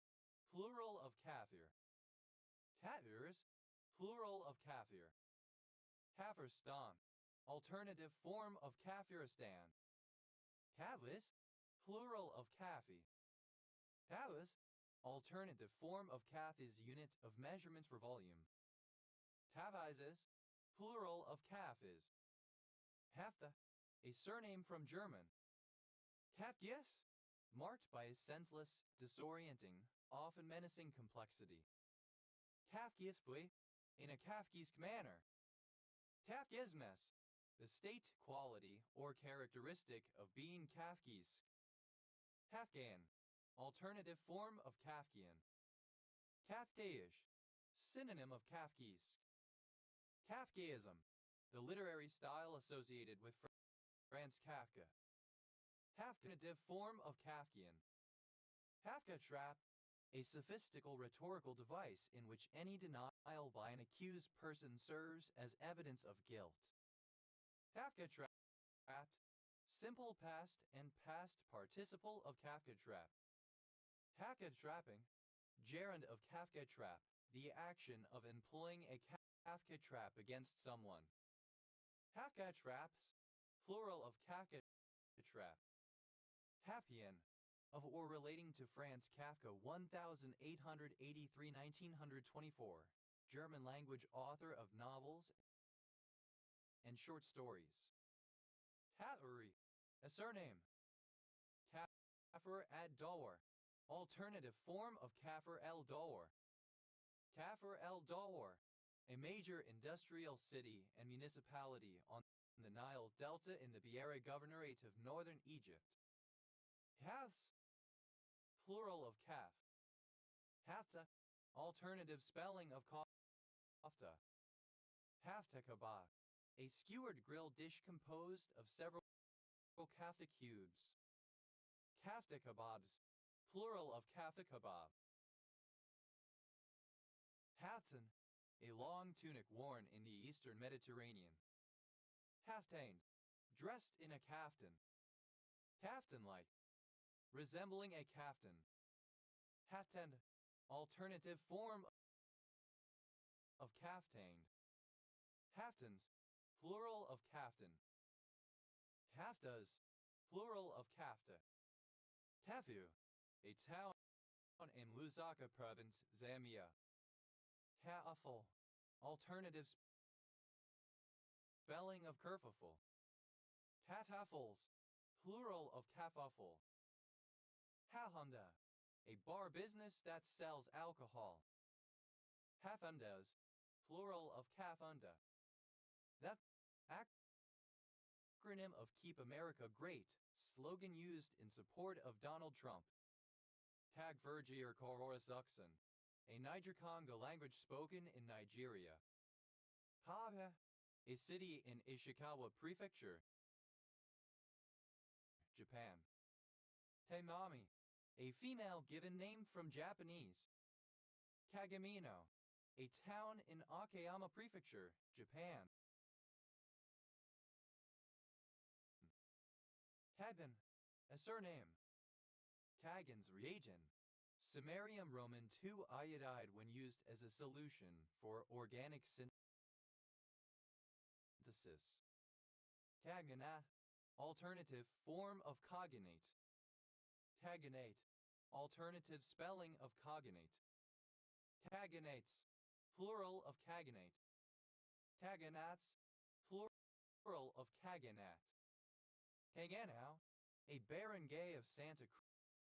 [SPEAKER 1] plural of kafir. Kafirs, plural of kafir. Kafirstan, alternative form of Kafiristan. Kavis, plural of kafi. Kavis, alternative form of kath is unit of measurement for volume. Kavizes, plural of kafis. Hafta, a surname from German. Katgies, marked by a senseless, disorienting, often menacing complexity. Kafkiesbui, in a Kafkisk manner. Kafkiesmes, the state, quality, or characteristic of being Kafkisk. Kafkian, alternative form of Kafkian. Kafkaish, synonym of Kafkisk. Kafkaism, the literary style associated with Franz Kafka. Kafkanative form of Kafkian. Kafka trap, a sophistical rhetorical device in which any denial by an accused person serves as evidence of guilt. Kafka trapped, simple past and past participle of Kafka trap. Kafka trapping, gerund of Kafka trap, the action of employing a Kafka trap against someone. Kafka traps, plural of Kafka trap. Kafkian, of or relating to Franz Kafka 1883–1924, German language author of novels and short stories. Kafiri, a surname. Kafir ad-Dawar, alternative form of Kafir el-Dawar. Kafir el-Dawar, a major industrial city and municipality on the Nile Delta in the Beira Governorate of northern Egypt. Kafs, plural of kaf. Kafta, alternative spelling of kafta. Kafta kebab, a skewered grilled dish composed of several kafta cubes. Kafta kebabs, plural of kafta kebab. Kaftan, a long tunic worn in the eastern Mediterranean. Kaftaned, dressed in a kaftan. Kaftan-like, resembling a kaftan. Kaftand, alternative form of kaftaned. Kaftans, plural of kaftan. Kaftas, plural of kafta. Kafu, a town in Lusaka province, Zambia. Kaful, alternative spelling of kerfuffle. Katafuls, plural of kafaful. Hahunda, a bar business that sells alcohol. Hafundas, plural of Kafunda. That acronym of Keep America Great, slogan used in support of Donald Trump. Tag Vergier Korosuxan, a Niger-Congo language spoken in Nigeria. Haba, a city in Ishikawa Prefecture, Japan. Taimami, a female given name from Japanese. Kagamino, a town in Akayama Prefecture, Japan. Kagan, a surname. Kagan's reagent, samarium Roman 2 iodide when used as a solution for organic synthesis. Kagana, alternative form of cognate. Kaganate, alternative spelling of cognate. Kaganates, plural of kaganate. Kaganats, plural of kaganat. Kaganao, a barangay of Santa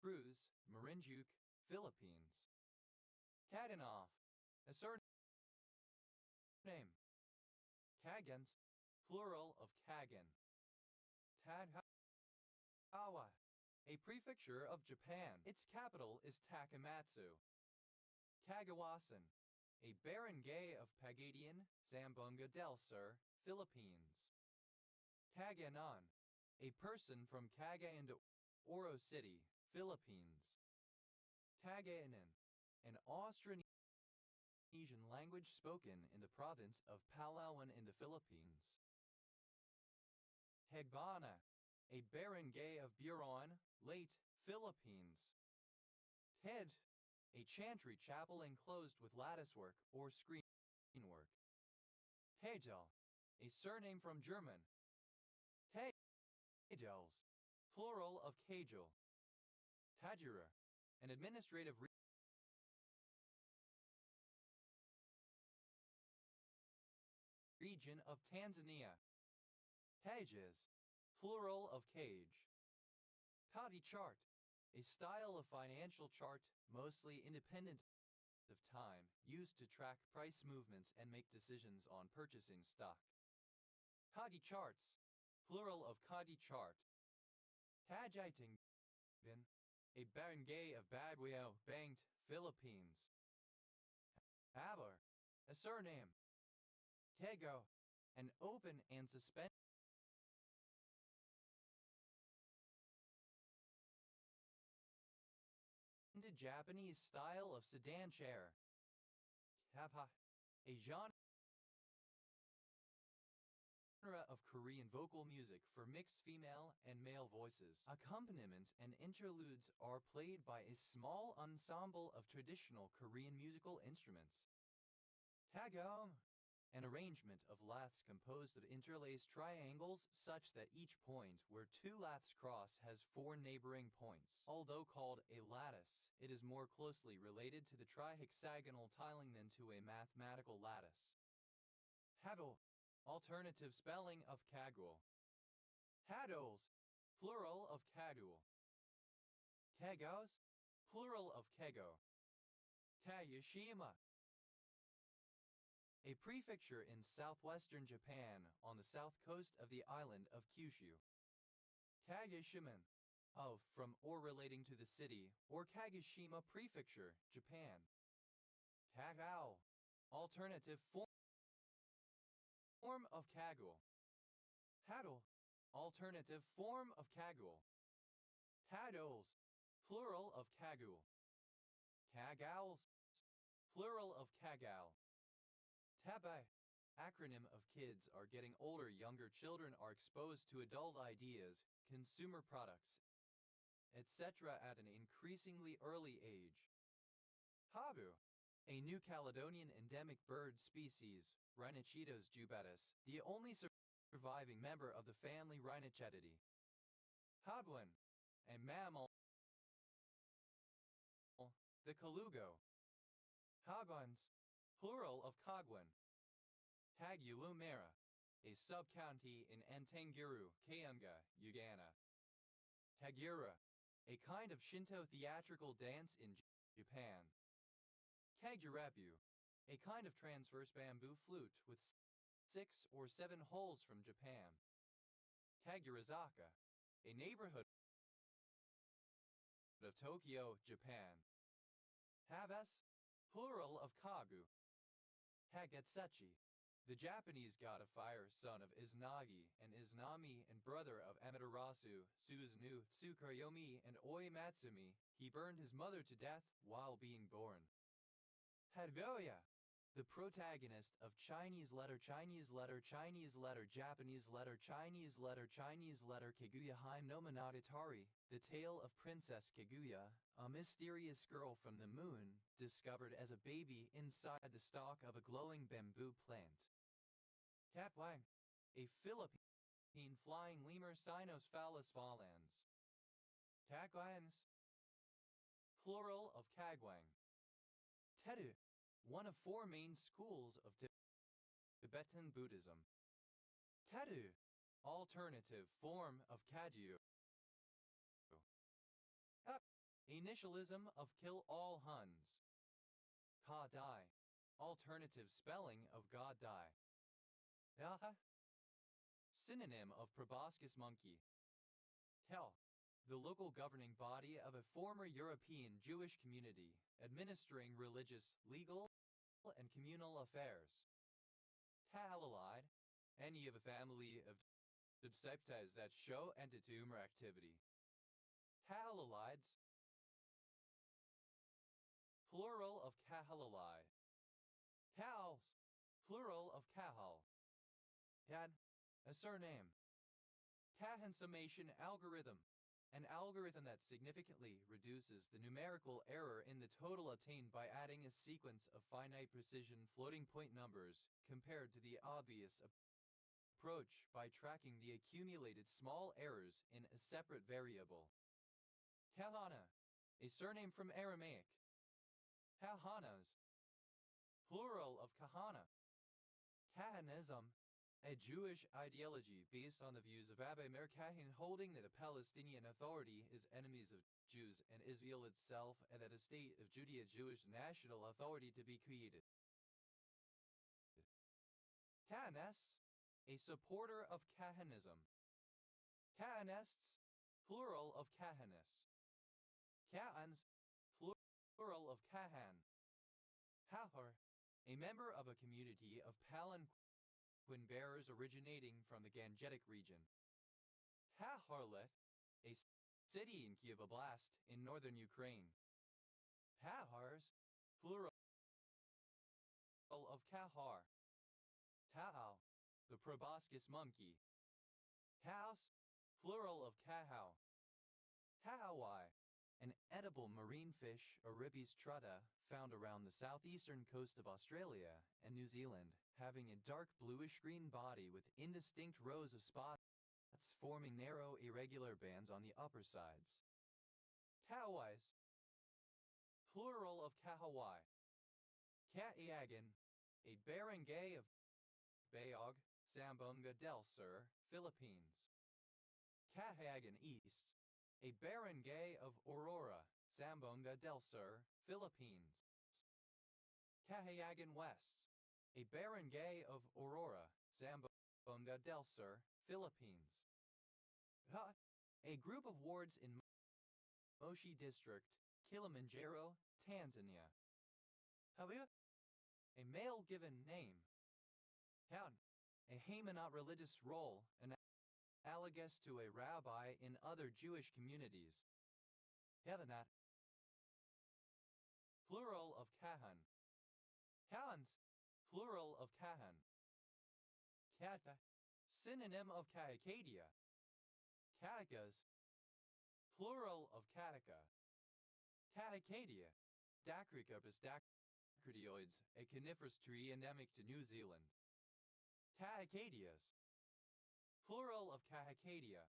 [SPEAKER 1] Cruz, Marinduque, Philippines. Kaganov, a surname. Kagans, plural of Kagan. Tadhawa, a prefecture of Japan. Its capital is Takamatsu. Kagawasan, a barangay of Pagadian, Zamboanga del Sur, Philippines. Kaganan, a person from Cagayan de Oro City, Philippines. Cagayanan, an Austronesian language spoken in the province of Palawan in the Philippines. Hegana, a barangay of Buron, Leyte, Philippines. Hed, a chantry chapel enclosed with latticework or screenwork. Hegel, a surname from German. Hegels, plural of Kegel. Tajira, an administrative region of Tanzania. Pages, plural of cage. Kadi chart, a style of financial chart, mostly independent of time, used to track price movements and make decisions on purchasing stock. Kadi charts, plural of Kadi chart. Kajitingban, a barangay of Baguio, Bangt, Philippines. Aber, a surname. Kego, an open and suspended Japanese style of sedan chair. Kappa, a genre of Korean vocal music for mixed female and male voices. Accompaniments and interludes are played by a small ensemble of traditional Korean musical instruments. Kagom, an arrangement of laths composed of interlaced triangles such that each point where two laths cross has four neighboring points. Although called a lattice, it is more closely related to the trihexagonal tiling than to a mathematical lattice. Haggle, alternative spelling of Kagul. Hadols, plural of Kagul. Kagos, plural of Kego. Kayashima, a prefecture in southwestern Japan on the south coast of the island of Kyushu. Kagashiman, of, from, or relating to the city, or Kagoshima Prefecture, Japan. Kagao, alternative form of Kagul. Hadal, alternative form of Kagul. Kadols, plural of Kagul. Kagals, plural of Kagao. Tabai, acronym of kids are getting older. Younger children are exposed to adult ideas, consumer products, etc. at an increasingly early age. Habu, a New Caledonian endemic bird species, Rhinochetus jubatus, the only surviving member of the family Rhinochetidae. Hadwin, a mammal, the Kalugo. Hagwans, plural of Kagwan. Haguumera, a sub-county in Antanguru, Kayunga, Uganda. Tagura, a kind of Shinto theatrical dance in Japan. Kagurabu, a kind of transverse bamboo flute with 6 or 7 holes from Japan. Kagurazaka, a neighborhood of Tokyo, Japan. Habas, plural of Kagu. Hagetsuchi, the Japanese god of fire, son of Izanagi and Izanami and brother of Amaterasu, Suzumu, Tsukuyomi, and Oi Matsumi, he burned his mother to death while being born. Hadgoya, the protagonist of Chinese letter Japanese letter Chinese letter Kaguya Hai no Monogatari, the tale of Princess Kaguya, a mysterious girl from the moon, discovered as a baby inside the stalk of a glowing bamboo plant. Katwang, a Philippine flying lemur Cynocephalus volans. Kagwans, plural of Kagwang. Tedu, one of 4 main schools of Tibetan Buddhism. Kadu, alternative form of Kadu. Initialism of kill all Huns. Ka Dai, alternative spelling of God Dai. Yaha, synonym of proboscis monkey. Kel, the local governing body of a former European Jewish community, administering religious, legal, and communal affairs. Kahalalide, any of a family of subseptas that show antitumor activity. Kahalalides, plural of Kahalalide. Kahals, plural of Kahal. Had, a surname. Kahan summation algorithm, an algorithm that significantly reduces the numerical error in the total attained by adding a sequence of finite precision floating point numbers compared to the obvious approach by tracking the accumulated small errors in a separate variable. Kahana, a surname from Aramaic. Kahanas, plural of Kahana. Kahanism, a Jewish ideology based on the views of Rabbi Meir Kahan, holding that a Palestinian Authority is enemies of Jews and Israel itself, and that a state of Judeo-Jewish national authority to be created. Kahanes, a supporter of Kahanism. Kahanists, plural of Kahanis. Kahans, plural of Kahan. Hahar, a member of a community of palanquin bearers originating from the Gangetic region. Haharlet, a city in Kiev Oblast in northern Ukraine. Kahars, plural of Kahar. Kahal, the proboscis monkey. Kaus, plural of Kahau. Kahawai, an edible marine fish, Oribes trutta, found around the southeastern coast of Australia and New Zealand, having a dark bluish-green body with indistinct rows of spots forming narrow, irregular bands on the upper sides. Kahawais, plural of Kahawai. Kaiagan, a barangay of Bayog, Zamboanga del Sur, Philippines. Kahayagan East, a barangay of Aurora, Zamboanga del Sur, Philippines. Kahayagan West, a barangay of Aurora, Zamboanga del Sur, Philippines. A group of wards in Moshi District, Kilimanjaro, Tanzania. However, a male given name. Haun, a Haymanot religious role, analogous to a rabbi in other Jewish communities. Heavenat, plural of Kahan. Kahans, plural of Kahan. Kata, synonym of Kaikadia. Katakas, plural of Kataka. Katacadia, Dacrocopus dacrotioides, a coniferous tree endemic to New Zealand. Kahicadias, plural of Kahicadia.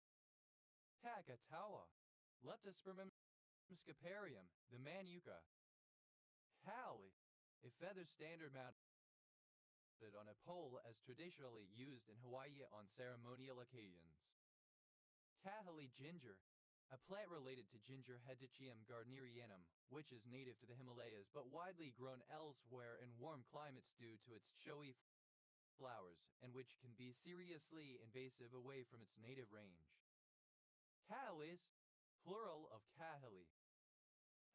[SPEAKER 1] Kakatawa, Leptospermum scaparium, the manuka. Howley, a feather standard mounted on a pole as traditionally used in Hawaii on ceremonial occasions. Kahali ginger, a plant related to ginger Hedychium gardnerianum, which is native to the Himalayas but widely grown elsewhere in warm climates due to its showy flowers, and which can be seriously invasive away from its native range. Cahiles, plural of kahili.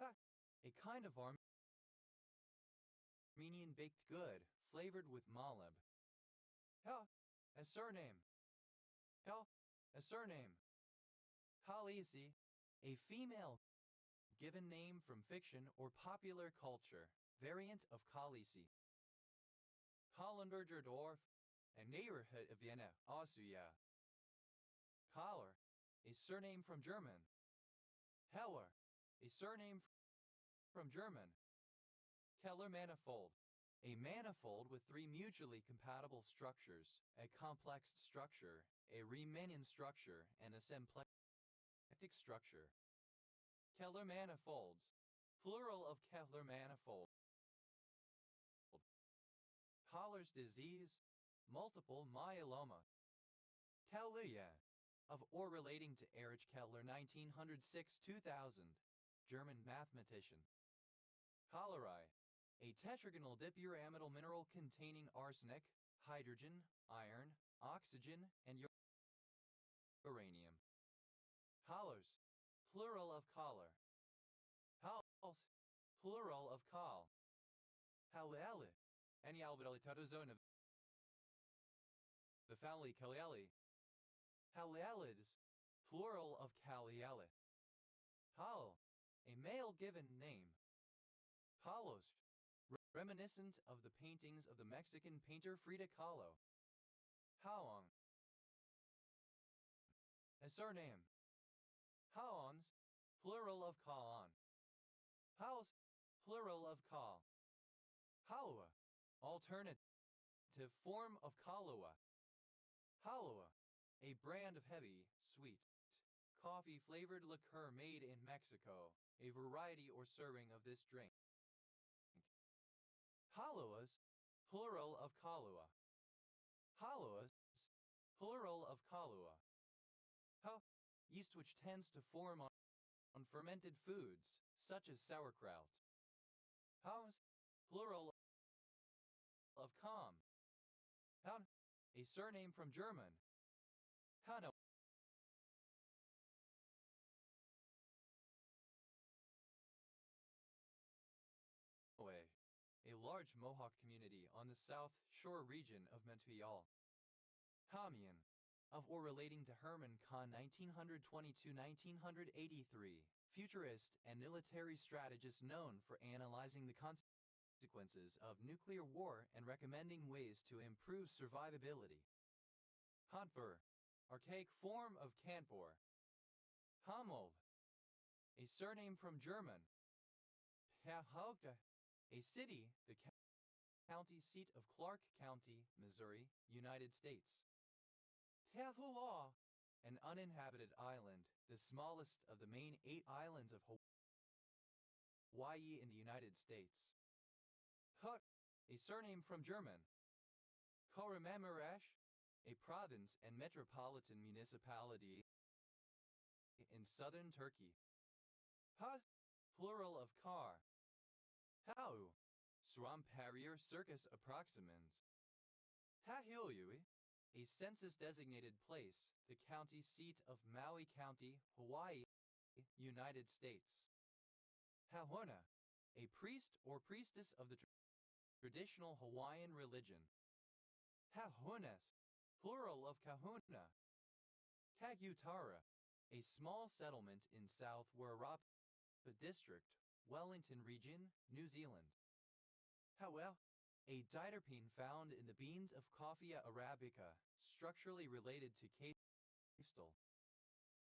[SPEAKER 1] A kind of Armenian baked good, flavored with malab. A surname. A surname. Khaleesi, a female given name from fiction or popular culture, variant of Khaleesi. Kallenberger Dorf, a neighborhood of Vienna, Austria. Kaller, a surname from German. Heller, a surname from German. Keller manifold, a manifold with three mutually compatible structures, a complex structure, a Riemannian structure, and a symplectic structure. Keller manifolds, plural of Keller manifold. Haller's disease, multiple myeloma. Kellerja, of or relating to Erich Keller 1906-2000, German mathematician. Cholerae, a tetragonal dipyramidal mineral containing arsenic, hydrogen, iron, oxygen, and uranium. Collars, plural of collar. Hals, plural of call. Halleli, any alveolitatozoon of the family Calieli. Halielids, plural of Calieli. Hal, a male given name. Kahlos, reminiscent of the paintings of the Mexican painter Frida Kahlo. Haong, a surname. Haons, plural of Kaon. Haos, plural of Kal. Halua, alternative form of Kalua. Halua, a brand of heavy, sweet, coffee-flavored liqueur made in Mexico, a variety or serving of this drink. Haluas, plural of Kalua. Haluas, plural of Kalua. Yeast which tends to form on fermented foods, such as sauerkraut. Haus, plural of Kam. Haun, a surname from German. Kano, a large Mohawk community on the south shore region of Montreal. Hamian, of or relating to Herman Kahn 1922-1983, futurist and military strategist known for analyzing the consequences of nuclear war and recommending ways to improve survivability. Hanfur, archaic form of Kanpur. Hamolv, a surname from German. Pahokta, a city, the county seat of Clark County, Missouri, United States. Tahua, an uninhabited island, the smallest of the main 8 islands of Hawaii in the United States. Hut, a surname from German. Kahramanmaraş, a province and metropolitan municipality in southern Turkey. Haz, plural of Kar. Hau, Swamp Harrier Circus approximans. Tahilyui, a census-designated place, the county seat of Maui County, Hawaii, United States. Hahuna, a priest or priestess of the traditional Hawaiian religion. Hahunas, plural of kahuna. Kagutara, a small settlement in South Wairarapa District, Wellington Region, New Zealand. Howell, a diterpene found in the beans of Coffea arabica, structurally related to Kafstal.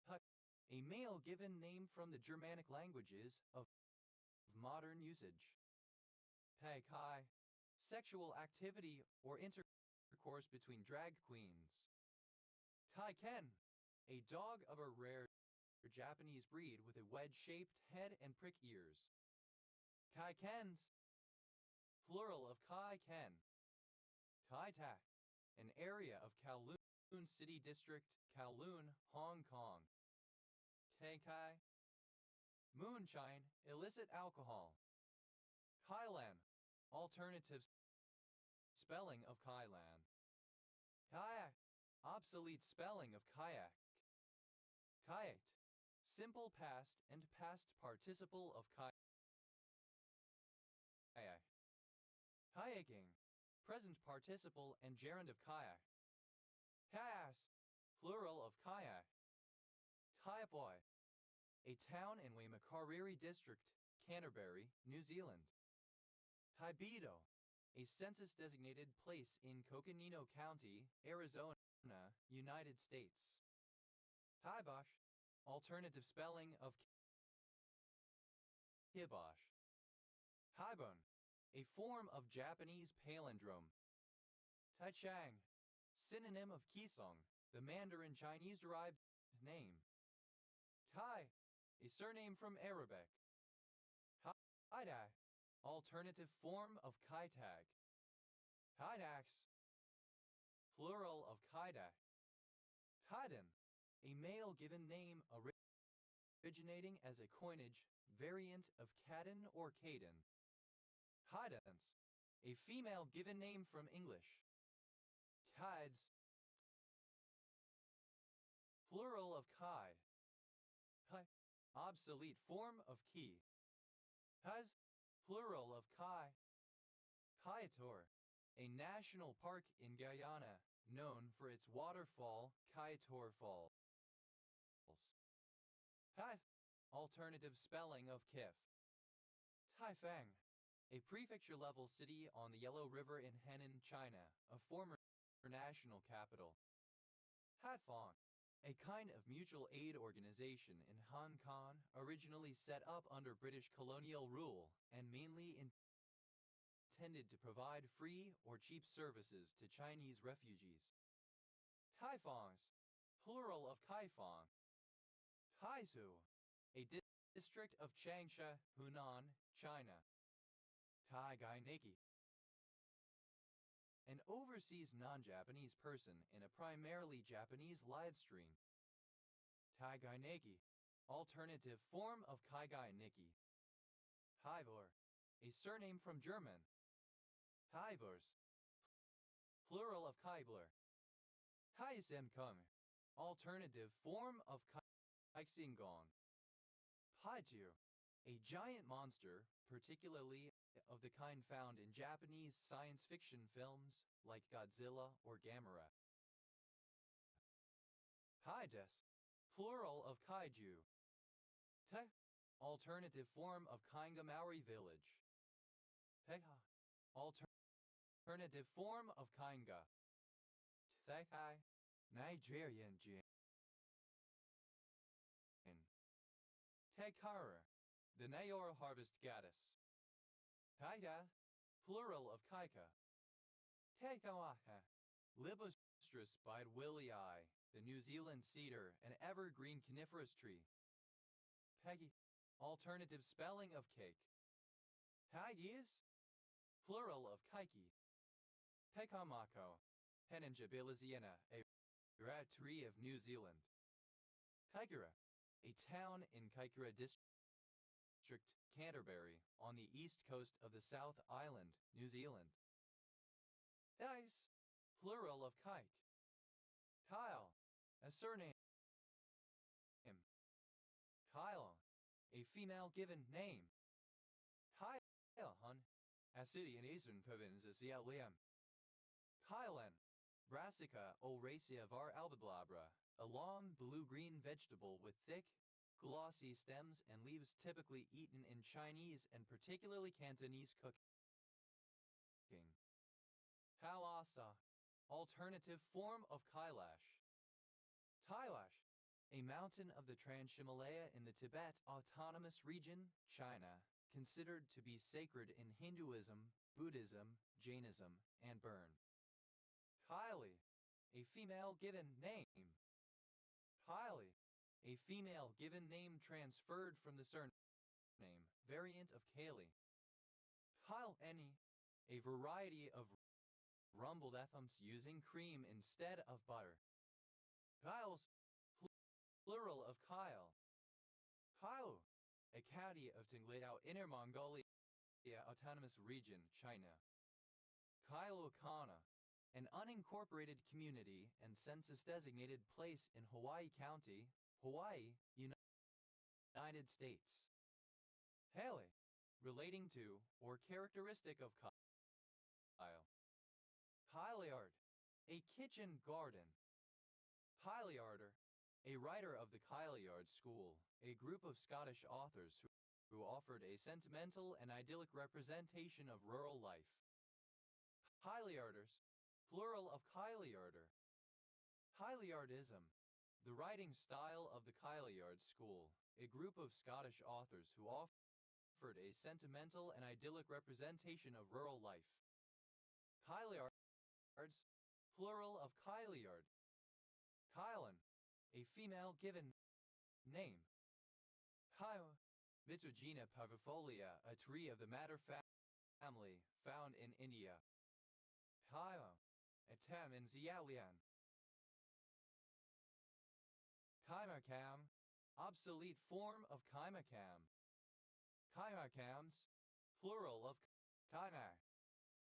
[SPEAKER 1] Hut, a male given name from the Germanic languages of modern usage. Pakai, sexual activity or intercourse between drag queens. Kaiken, a dog of a rare Japanese breed with a wedge-shaped head and prick ears. Kaikens, plural of Kai-Ken. Kai-Tak, an area of Kowloon City District, Kowloon, Hong Kong. Kai. Moonshine, illicit alcohol. Kailan, alternative spelling of Kailan. Kayak, obsolete spelling of kayak. Kayaked, simple past and past participle of kayak. Kayaking, present participle and gerund of kayak. Kayas, plural of kayak. Kaiapoi, a town in Waimakariri District, Canterbury, New Zealand. Kaibido, a census-designated place in Coconino County, Arizona, United States. Kibosh, alternative spelling of kibosh. Kaibon, a form of Japanese palindrome. Taichang, synonym of Kisong, the Mandarin Chinese-derived name. Kai, a surname from Arabic. Kaidak, alternative form of Kaitag. Kaidaks, plural of Kaidak. Kaidan, a male given name originating as a coinage variant of Caden or Caden. Kaidans, a female given name from English. Kides, plural of Kai. Kai, obsolete form of Ki. Kais, plural of Kai. Kaiator, a national park in Guyana known for its waterfall, Kaiator Falls. Kaif, alternative spelling of Kif. Taifang, a prefecture-level city on the Yellow River in Henan, China, a former national capital. Hatfong, a kind of mutual aid organization in Hong Kong, originally set up under British colonial rule and mainly intended to provide free or cheap services to Chinese refugees. Kaifongs, plural of Kaifong. Kaisu, a district of Changsha, Hunan, China. Kaigaineki, an overseas non-Japanese person in a primarily Japanese live stream. Kaigaineki, alternative form of Kaigainiki. Kaivor, a surname from German. Kaivors, plural of Kaibler. Kaisemkung, alternative form of Kaixingong. Kaiju, a giant monster, particularly of the kind found in Japanese science fiction films like Godzilla or Gamera. Kaides, plural of kaiju. Te, alternative form of Kaingamaori village. Teha, alternative form of Kainga. Thekai, Nigerian Jin. Tekara, the Nayor harvest goddess. Kaida, plural of Kaika. Kekawaha, Libostris bidewillii, the New Zealand cedar, an evergreen coniferous tree. Peggy, alternative spelling of cake. Kaigies, plural of kaiki. Pekamako, Penanjabiliziana, a rat tree of New Zealand. Kaikura, a town in Kaikoura District, Canterbury, on the east coast of the South Island, New Zealand. Dice, plural of kike. Kyle, a surname. Kyle, a female given name. Kylehun, a city in eastern province of Liam. Kylan, Brassica oleracea var albiblabra, a long blue-green vegetable with thick, glossy stems and leaves typically eaten in Chinese and particularly Cantonese cooking. Kailasa, alternative form of Kailash. Kailash, a mountain of the Trans-Himalaya in the Tibet Autonomous Region, China, considered to be sacred in Hinduism, Buddhism, Jainism, and Burn. Kylie, a female given name. Kylie, a female given name transferred from the surname, variant of Kaylee. Kyle Eni, a variety of rumbled ethums using cream instead of butter. Kyles, plural of Kyle. Kyle, a county of Tinglitao, Inner Mongolia Autonomous Region, China. Kylo-Kana, an unincorporated community and census-designated place in Hawaii County, Hawaii, United States. Haley, relating to or characteristic of Kyle. Hilliard, a kitchen garden. Hilliarder, a writer of the Hilliard School, a group of Scottish authors who offered a sentimental and idyllic representation of rural life. Hilliarders, plural of Hilliarder. Hilliardism, the writing style of the Hilliard School, a group of Scottish authors who offered a sentimental and idyllic representation of rural life. Hilliards, plural of Hilliard. Kylan, a female given name. Hyo, Mitragina parvifolia, a tree of the madder family, found in India. Hyo, a tam in Xiaolian. Kaimakam, obsolete form of Kaimakam. Kaimakams, plural of Kaimak,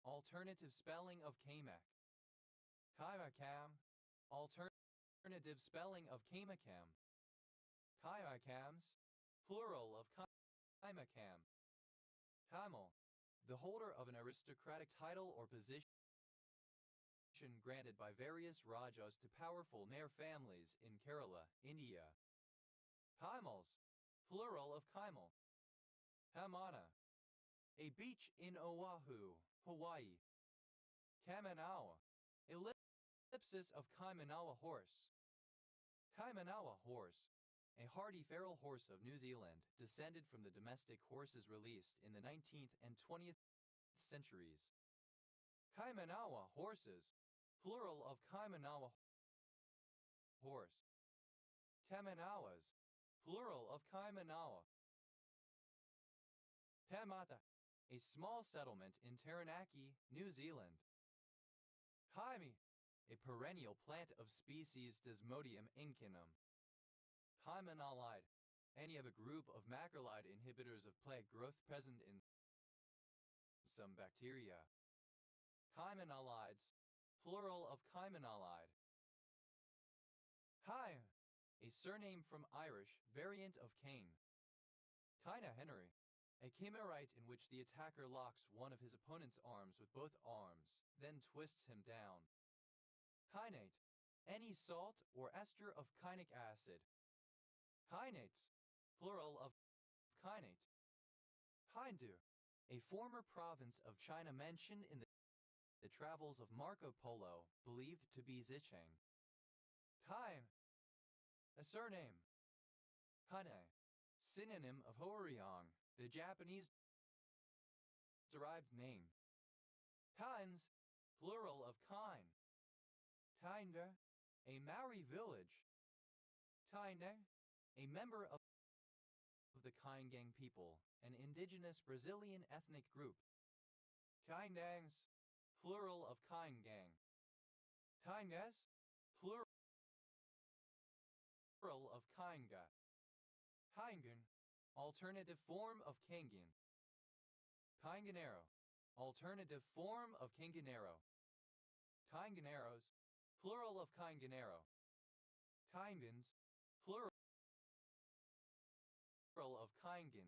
[SPEAKER 1] alternative spelling of Kamak. Kaimakam, alternative spelling of Kaimakam. Kaimakams, plural of Kaimakam. Kaimal, the holder of an aristocratic title or position granted by various Rajas to powerful Nair families in Kerala, India. Kaimals, plural of Kaimal. Hamana, a beach in Oahu, Hawaii. Kaimanawa, ellipsis of Kaimanawa horse. Kaimanawa horse, a hardy feral horse of New Zealand, descended from the domestic horses released in the 19th and 20th centuries. Kaimanawa horses, plural of Kaimanawa horse. Kamanawas, plural of Kaimanawa. Pamata, a small settlement in Taranaki, New Zealand. Kaimi, a perennial plant of species Desmodium incinum. Hymenolide, any of a group of macrolide inhibitors of plague growth present in some bacteria. Hymenolides, plural of hymenolide. Hy, a surname from Irish, variant of Cain. Kaina Henry, a chimerite in which the attacker locks one of his opponent's arms with both arms, then twists him down. Kainate, any salt or ester of kainic acid. Kainates, plural of kainate. Hindu, a former province of China mentioned in the travels of Marco Polo, believed to be Zicheng. Kain, a surname. Kane, synonym of Horyong, the Japanese derived name. Kains, plural of Kain. Kainda, a Maori village. Kaine, a member of the Kaingang people, an indigenous Brazilian ethnic group. Kaingangs, plural of Kaingang. Kaingas, plural of Kainga. Kaingan, alternative form of Kangan. Kainganero, alternative form of Kanganero. Kainganeros, plural of Kainganero. Kaingans, plural of Kaingan.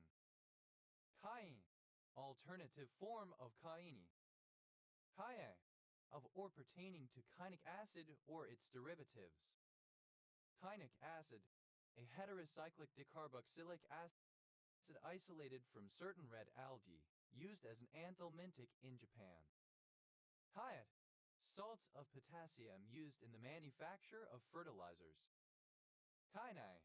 [SPEAKER 1] Kain, alternative form of Kaini. Kaie, of or pertaining to kainic acid or its derivatives. Kainic acid, a heterocyclic decarboxylic acid isolated from certain red algae, used as an anthelmintic in Japan. Hyatt, salts of potassium used in the manufacture of fertilizers. Kainai,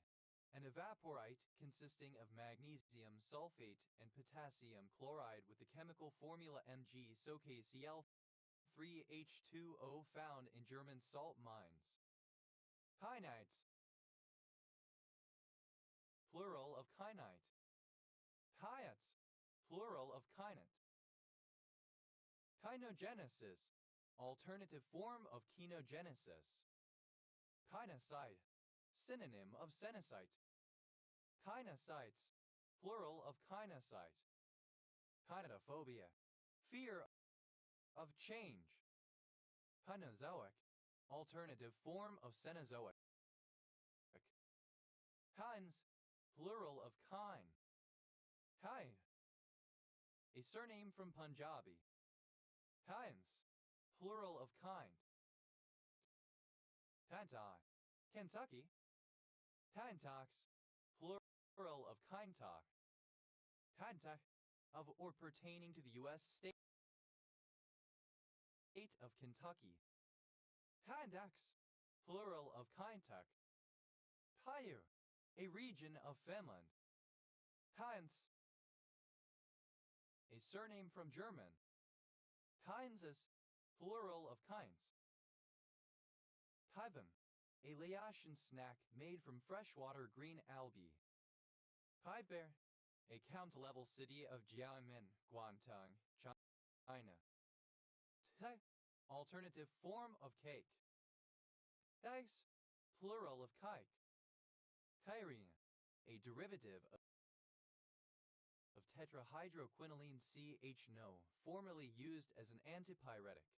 [SPEAKER 1] an evaporite consisting of magnesium sulfate and potassium chloride with the chemical formula MgSoKCl3H2O found in German salt mines. Kainites, plural of kainite. Kayats, plural of kainat. Kainogenesis, alternative form of kenogenesis. Kainosite, synonym of senescite. Kinesites, plural of kinesite. Kinetophobia, fear of change. Kenozoic, alternative form of Cenozoic. Kynes, plural of kine. Kine, a surname from Punjabi. Kynes, plural of kind. Kantai, Kentucky. Kinetox, plural of kintok. Kintek, of or pertaining to the U.S. state of Kentucky. Kindex, plural of Kintek. Kayu, a region of Finland. Heinz, a surname from German. Kainses, plural of Kainz. Kaivan, a Laotian snack made from freshwater green algae. Kaiber, a county-level city of Jiangmen, Guangdong, China. Te, alternative form of cake. Dice, plural of kike. Kyrene, a derivative of tetrahydroquinoline CHNO, formerly used as an antipyretic.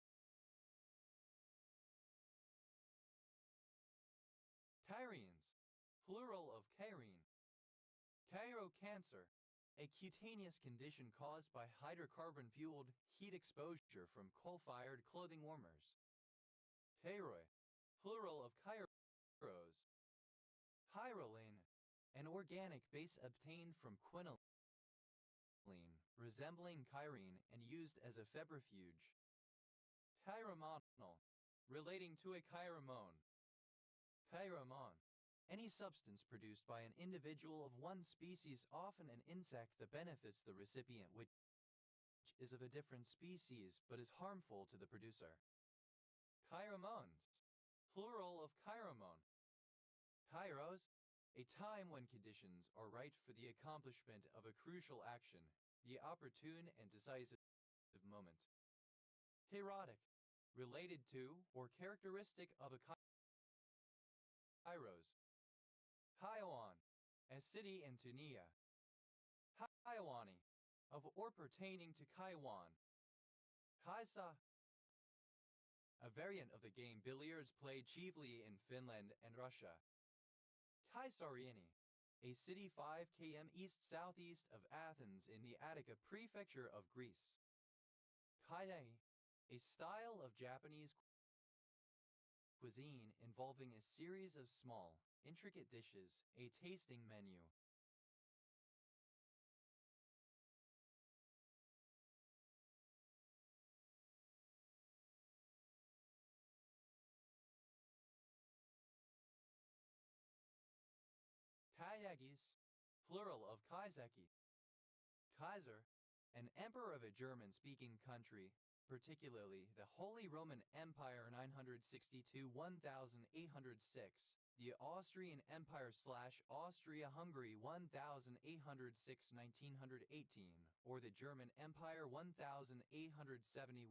[SPEAKER 1] Kyrenes, plural of kyrene. Chirocancer, a cutaneous condition caused by hydrocarbon-fueled heat exposure from coal-fired clothing warmers. Kyroi, plural of kairos. Hyrolene, an organic base obtained from quinoline, resembling kyrene and used as a febrifuge. Chiromonal, relating to a chiromone. Chiromon, any substance produced by an individual of one species, often an insect that benefits the recipient, which is of a different species but is harmful to the producer. Chiromones, plural of chiromone. Kairos, a time when conditions are right for the accomplishment of a crucial action, the opportune and decisive moment. Kairotic, related to or characteristic of a Kairos. Kaiwan, a city in Tunisia. Kaiwani, of or pertaining to Kaiwan. Kaisa, a variant of the game billiards played chiefly in Finland and Russia. Kaisariani, a city 5 km east-southeast of Athens in the Attica prefecture of Greece. Kaidai, a style of Japanese cuisine involving a series of small, intricate dishes, a tasting menu. Kayagis, plural of Kaiseki. Kaiser, an emperor of a German-speaking country, particularly the Holy Roman Empire 962-1806, the Austrian Empire / Austria-Hungary 1806-1918, or the German Empire 1871-1918,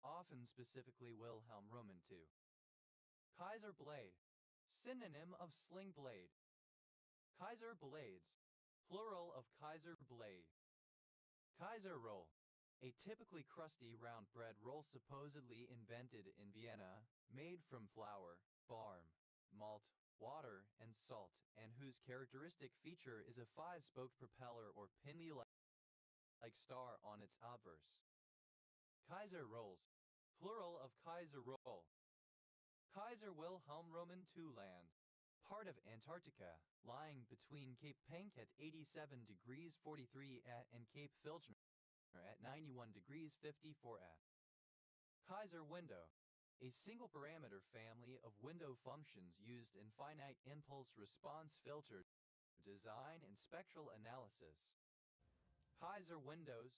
[SPEAKER 1] often specifically Wilhelm Roman II. Kaiser blade, synonym of sling blade. Kaiser blades, plural of Kaiser blade. Kaiser roll, a typically crusty round bread roll supposedly invented in Vienna, made from flour, barm, malt, water, and salt, and whose characteristic feature is a 5-spoked propeller or pinwheel-like star on its obverse. Kaiser rolls, plural of Kaiser roll. Kaiser Wilhelm Roman II land, part of Antarctica, lying between Cape Penck at 87 degrees 43 and Cape Filchner at 91 degrees 54 . Kaiser window, a single parameter family of window functions used in finite impulse response filter design and spectral analysis. Kaiser windows,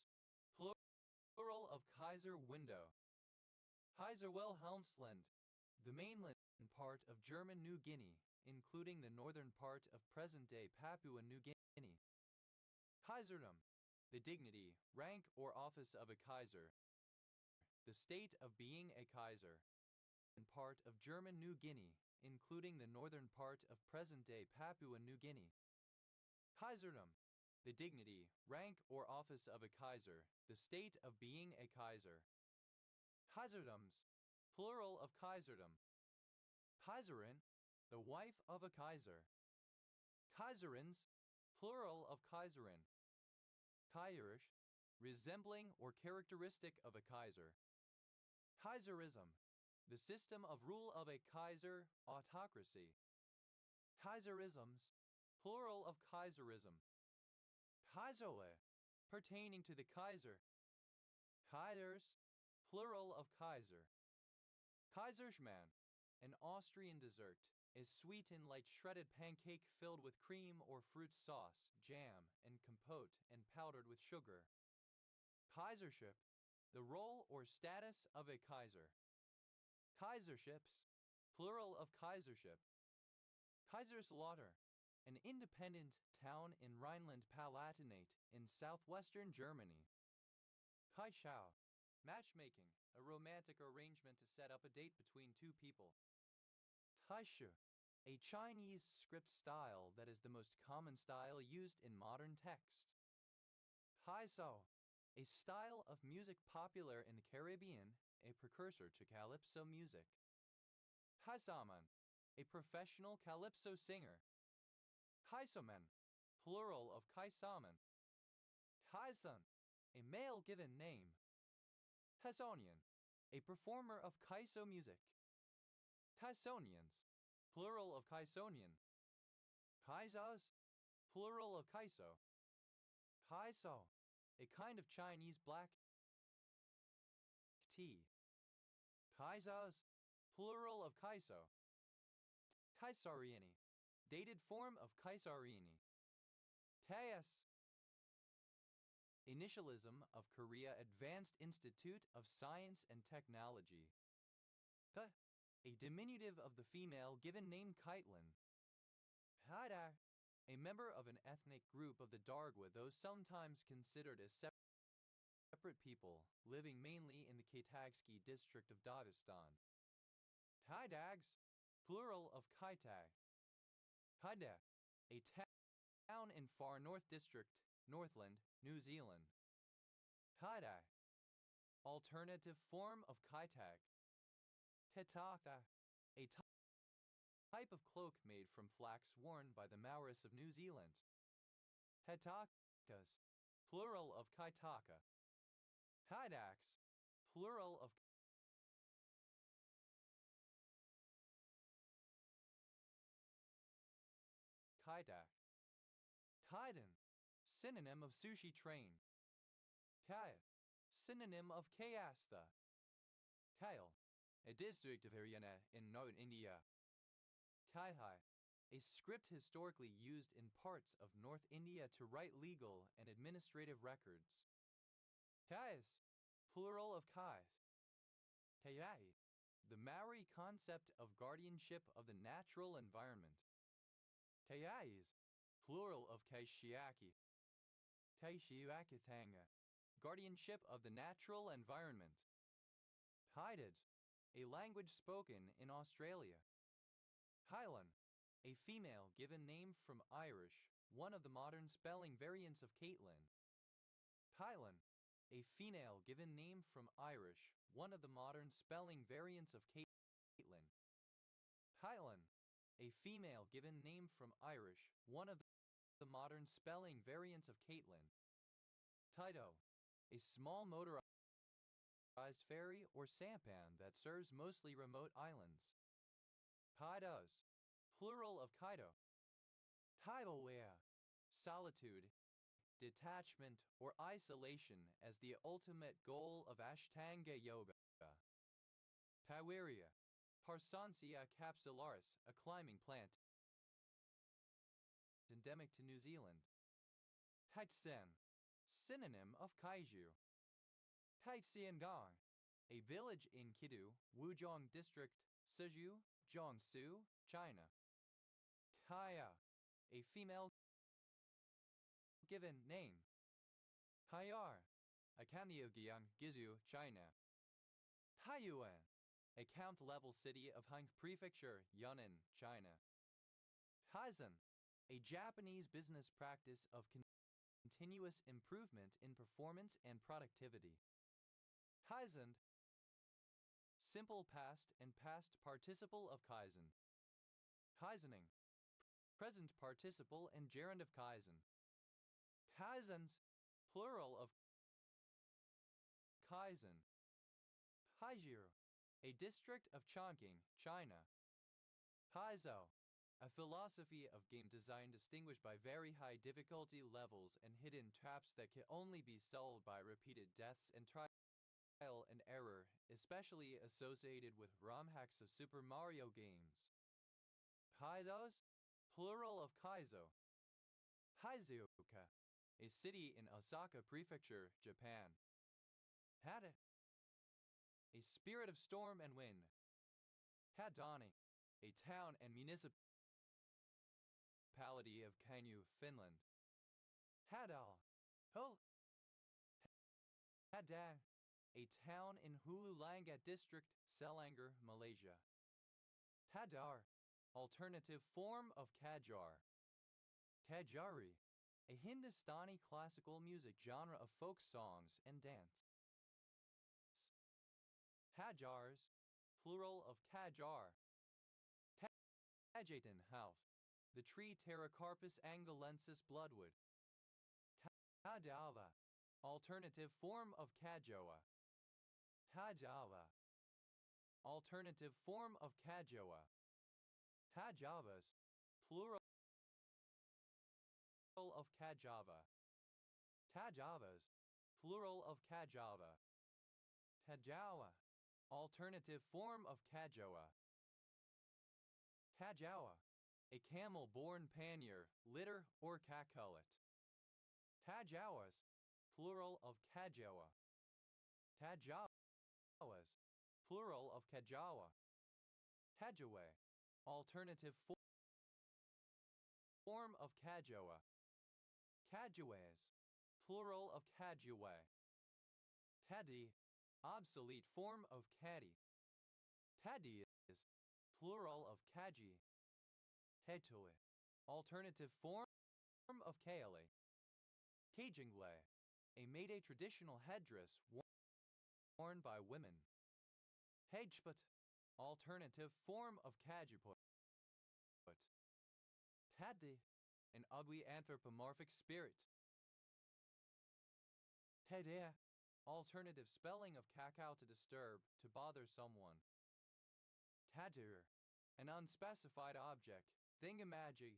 [SPEAKER 1] plural of Kaiser window. Kaiser Wilhelmsland, the mainland part of German New Guinea, including the northern part of present-day Papua New Guinea. Kaiserdom, the dignity, rank, or office of a Kaiser, the state of being a Kaiser, and part of German New Guinea, including the northern part of present-day Papua New Guinea. Kaiserdom, the dignity, rank, or office of a Kaiser, the state of being a Kaiser. Kaiserdoms, plural of Kaiserdom. Kaiserin, the wife of a Kaiser. Kaiserins, plural of Kaiserin. Kaiserisch, resembling or characteristic of a Kaiser. Kaiserism, the system of rule of a Kaiser, autocracy. Kaiserisms, plural of Kaiserism. Kaiserle, pertaining to the Kaiser. Kaisers, plural of Kaiser. Kaiserschmarrn, an Austrian dessert, is sweetened like shredded pancake filled with cream or fruit sauce, jam, and compote and powdered with sugar. Kaisership, the role or status of a Kaiser. Kaiserships, plural of Kaisership. Kaiserslautern, an independent town in Rhineland-Palatinate in southwestern Germany. Kaischau, matchmaking, a romantic arrangement to set up a date between two people. Kaishu, a Chinese script style that is the most common style used in modern text. Kaisao, a style of music popular in the Caribbean, a precursor to calypso music. Kaisaman, a professional calypso singer. Kaisomen, plural of Kaisaman. Kaisan, a male given name. Kaisonian, a performer of Kaiso music. Kaisonians, plural of Kaisonian. Kaisas, plural of Kaiso. Kaiso, a kind of Chinese black tea. Kaisas, plural of Kaiso. Kaisariani, dated form of Kaisariani. KS, initialism of Korea Advanced Institute of Science and Technology. Ka, a diminutive of the female given name Kaitlin. Haida, a member of an ethnic group of the Dargwa, though sometimes considered as separate people, living mainly in the Kaitagsky district of Dagestan. Kaidags, plural of Kaitag. Kaida, a town in Far North District, Northland, New Zealand. Kaidai, alternative form of Kaitag. Ketaka, a type of cloak made from flax worn by the Maoris of New Zealand. Ketakas, plural of Kaitaka. Kaidaks, plural of Kaidak. Kaiden, synonym of sushi train. Kaya, synonym of Kayasta. Kyle, a district of Haryana in North India. Kaihai, a script historically used in parts of North India to write legal and administrative records. Kais, plural of Kais. Kayai, the Maori concept of guardianship of the natural environment. Kayais, plural of Kaishiaki. Kaishiakithanga, guardianship of the natural environment. Haidid, a language spoken in Australia. Hylan, a female given name from Irish, one of the modern spelling variants of Caitlin. Kylan, a female given name from Irish, one of the modern spelling variants of Caitlin. Kylan, a female given name from Irish, one of the modern spelling variants of Caitlin. Kaido, a small motorized ferry or sampan that serves mostly remote islands. Kaidos, plural of Kaido. Kaidoea, solitude, detachment, or isolation as the ultimate goal of Ashtanga Yoga. Kaiweria, Parsansia capsularis, a climbing plant endemic to New Zealand. Kaitsen, synonym of Kaiju. Kaixiangong, a village in Kidu, Wuzhong District, Suzhou, Jiangsu, China. Kaya, a female given name. Kayar, a Kamyogyang, Gizu, China. Taiyuan, a count-level city of Hang Prefecture, Yunnan, China. Kaizen, a Japanese business practice of continuous improvement in performance and productivity. Kaizen, simple past and past participle of Kaizen. Kaizening, present participle and gerund of Kaizen. Kaizens, plural of Kaizen. Kaizhiru, a district of Chongqing, China. Kaizo, a philosophy of game design distinguished by very high difficulty levels and hidden traps that can only be solved by repeated deaths and trial and error, especially associated with ROM hacks of Super Mario games. Kaizos, plural of Kaizo. Kaizuoka, a city in Osaka Prefecture, Japan. Hada, a spirit of storm and wind. Hadani, a town and municipality of Kainuu, Finland. Hadal, Hadang, a town in Hulu Langat district, Selangor, Malaysia. Hadar, alternative form of Kadjar. Kajari, a Hindustani classical music genre of folk songs and dance. Hajars, plural of Kajar. Kajaten Half, the tree Pterocarpus angolensis bloodwood. Kadava, alternative form of Kajoa. Kajava, alternative form of Kajoa. Kajavas, plural of Kajava. Kajavas, plural of Kajava. Kajawa, alternative form of Kajoa. Kajawa, a camel-born pannier, litter, or cacullet. Kajawas, plural of Kajawa. Kajawas, plural of Kajawa. Kajawe, alternative form of Kajoa. Kajaways, plural of Kajawe. Kadi, obsolete form of Kadi. Kadi is plural of Kaji. Ketoe, alternative form of Kaele. Kajingle, a Meitei traditional headdress worn by women. Kajput, alternative form of Kajiput. Kadi, an ugly anthropomorphic spirit. Kadea, alternative spelling of cacao to disturb, to bother someone. Kadir, an unspecified object, thingamajig.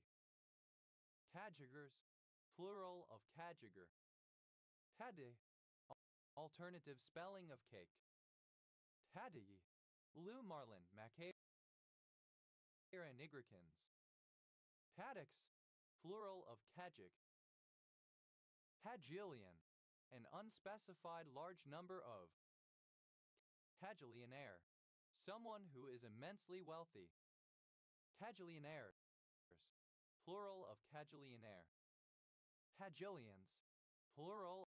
[SPEAKER 1] Kajigers, plural of kajiger. Kadi, alternative spelling of cake. Kadi, blue marlin, Macaira nigricans. Kadix, plural of kajik. Kajillion, an unspecified large number of. Kajillionaire, someone who is immensely wealthy. Kajillionaires, plural of kajillionaire. Kajillions, plural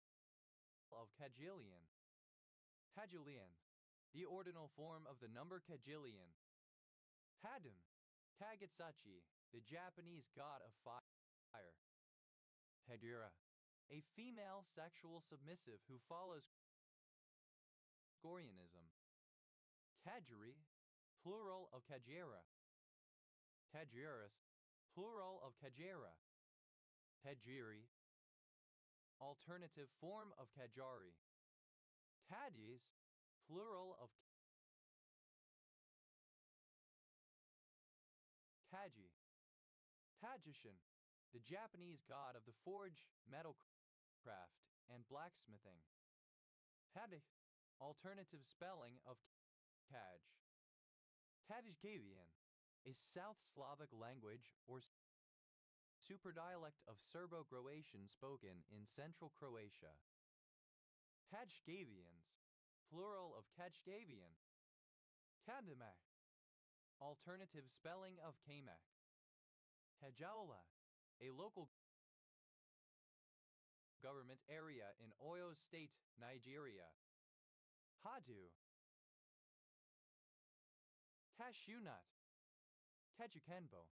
[SPEAKER 1] of kajillion. Kajillion, the ordinal form of the number kajillion. Hadun, Kagetsuchi, the Japanese god of fire. Hedira, a female sexual submissive who follows Gregorianism. Kajiri, plural of Kajira. Kajiris, plural of Kajira. Kajiri, alternative form of Kajari. Kadis, plural of Kaji. Kajishin, the Japanese god of the forge, metalcraft, and blacksmithing. Kadi, alternative spelling of Kaj. Kavijkavian, a South Slavic language or superdialect of Serbo-Croatian spoken in central Croatia. Kajgavians, plural of Kajgavian. Kadimak, alternative spelling of Kamak. Kajaola, a local government area in Oyo State, Nigeria. Hadu, Cashew nut. Kejukenbo,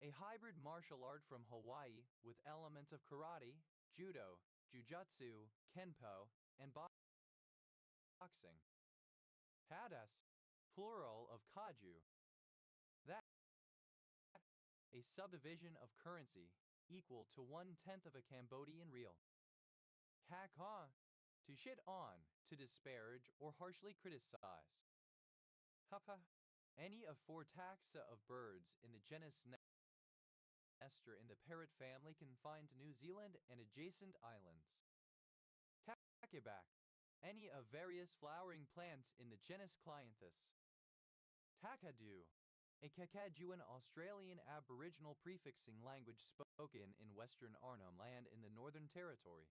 [SPEAKER 1] a hybrid martial art from Hawaii with elements of karate, judo, jujutsu, kenpo, and boxing. Hadas, plural of kaju. That, a subdivision of currency equal to 1/10 of a Cambodian riel. Haka, to shit on, to disparage or harshly criticize. Hapa, any of 4 taxa of birds in the genus Nestor in the parrot family confined to New Zealand and adjacent islands. Kakebak, any of various flowering plants in the genus Clyanthus. Kakadu, a Kakaduan Australian Aboriginal prefixing language spoken in Western Arnhem Land in the Northern Territory.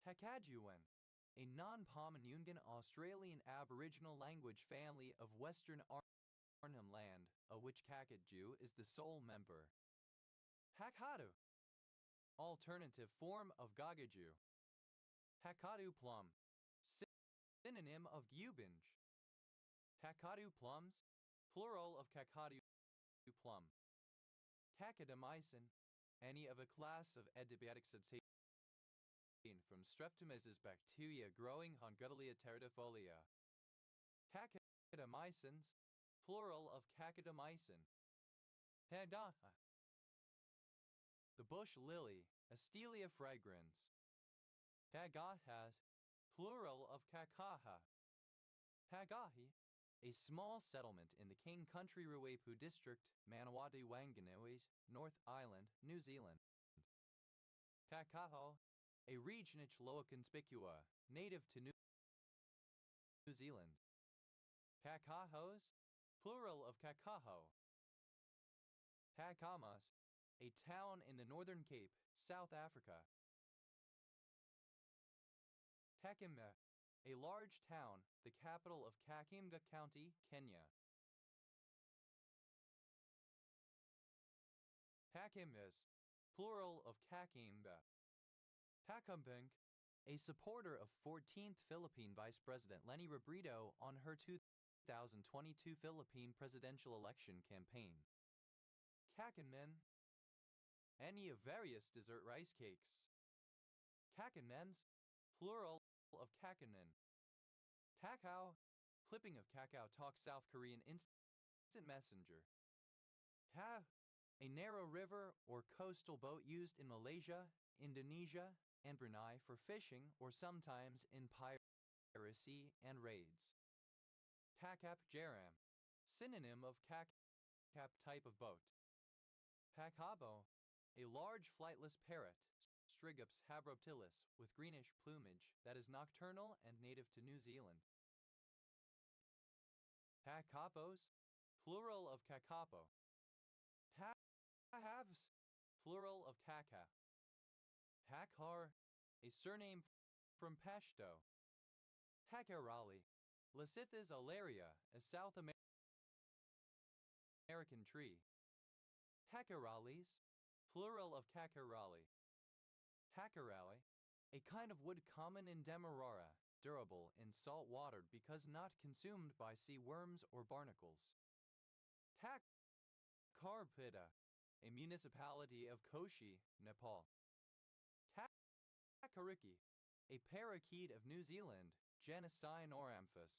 [SPEAKER 1] Kakaduan, a non-Pominungan Australian Aboriginal language family of Western Arnhem Land, of which Kakadu is the sole member. Hakadu, alternative form of Gagaju. Hakadu plum, synonym of Gubinge. Kakadu plums, plural of Kakadu plum. Cacodamycin, any of a class of adiabatic substance from Streptomyces bacteria growing on Guttalia teratifolia. Cacodamycins, plural of Cacodamycin. Pagata, the bush lily, Astelia fragrans. Pagatas, plural of Kakaha. Pagahi, a small settlement in the King Country Ruapu district, Manawatu Wanganui, North Island, New Zealand. Kakaho, a region loa conspicua, native to New Zealand. Kakahos, plural of Kakaho. Kakamas, a town in the Northern Cape, South Africa. Kakimga, a large town, the capital of Kakimga County, Kenya. Kakimgas, plural of Kakimga. Kakumbink, a supporter of 14th Philippine Vice President Leni Robredo on her 2022 Philippine presidential election campaign. Kakanmen, any of various dessert rice cakes. Kakanmens, plural of Kakanen. Kakao, clipping of Kakao Talk South Korean instant messenger. Ka, a narrow river or coastal boat used in Malaysia, Indonesia, and Brunei for fishing or sometimes in piracy and raids. Kakap Jaram, synonym of Kakap type of boat. Kakabo, a large flightless parrot, Strigops habroptilis, with greenish plumage that is nocturnal and native to New Zealand. Kakapos, plural of Kakapo. Kahavs, plural of Kaka. Hakhar, a surname from Pashto. Hakarali, Lacithis olaria, a South American tree. Hakaralis, plural of Kakarali. Hakarali, a kind of wood common in Demerara, durable in salt water because not consumed by sea worms or barnacles. Karpita, a municipality of Koshi, Nepal. Takariki, a parakeet of New Zealand, genus Cyanophamphus.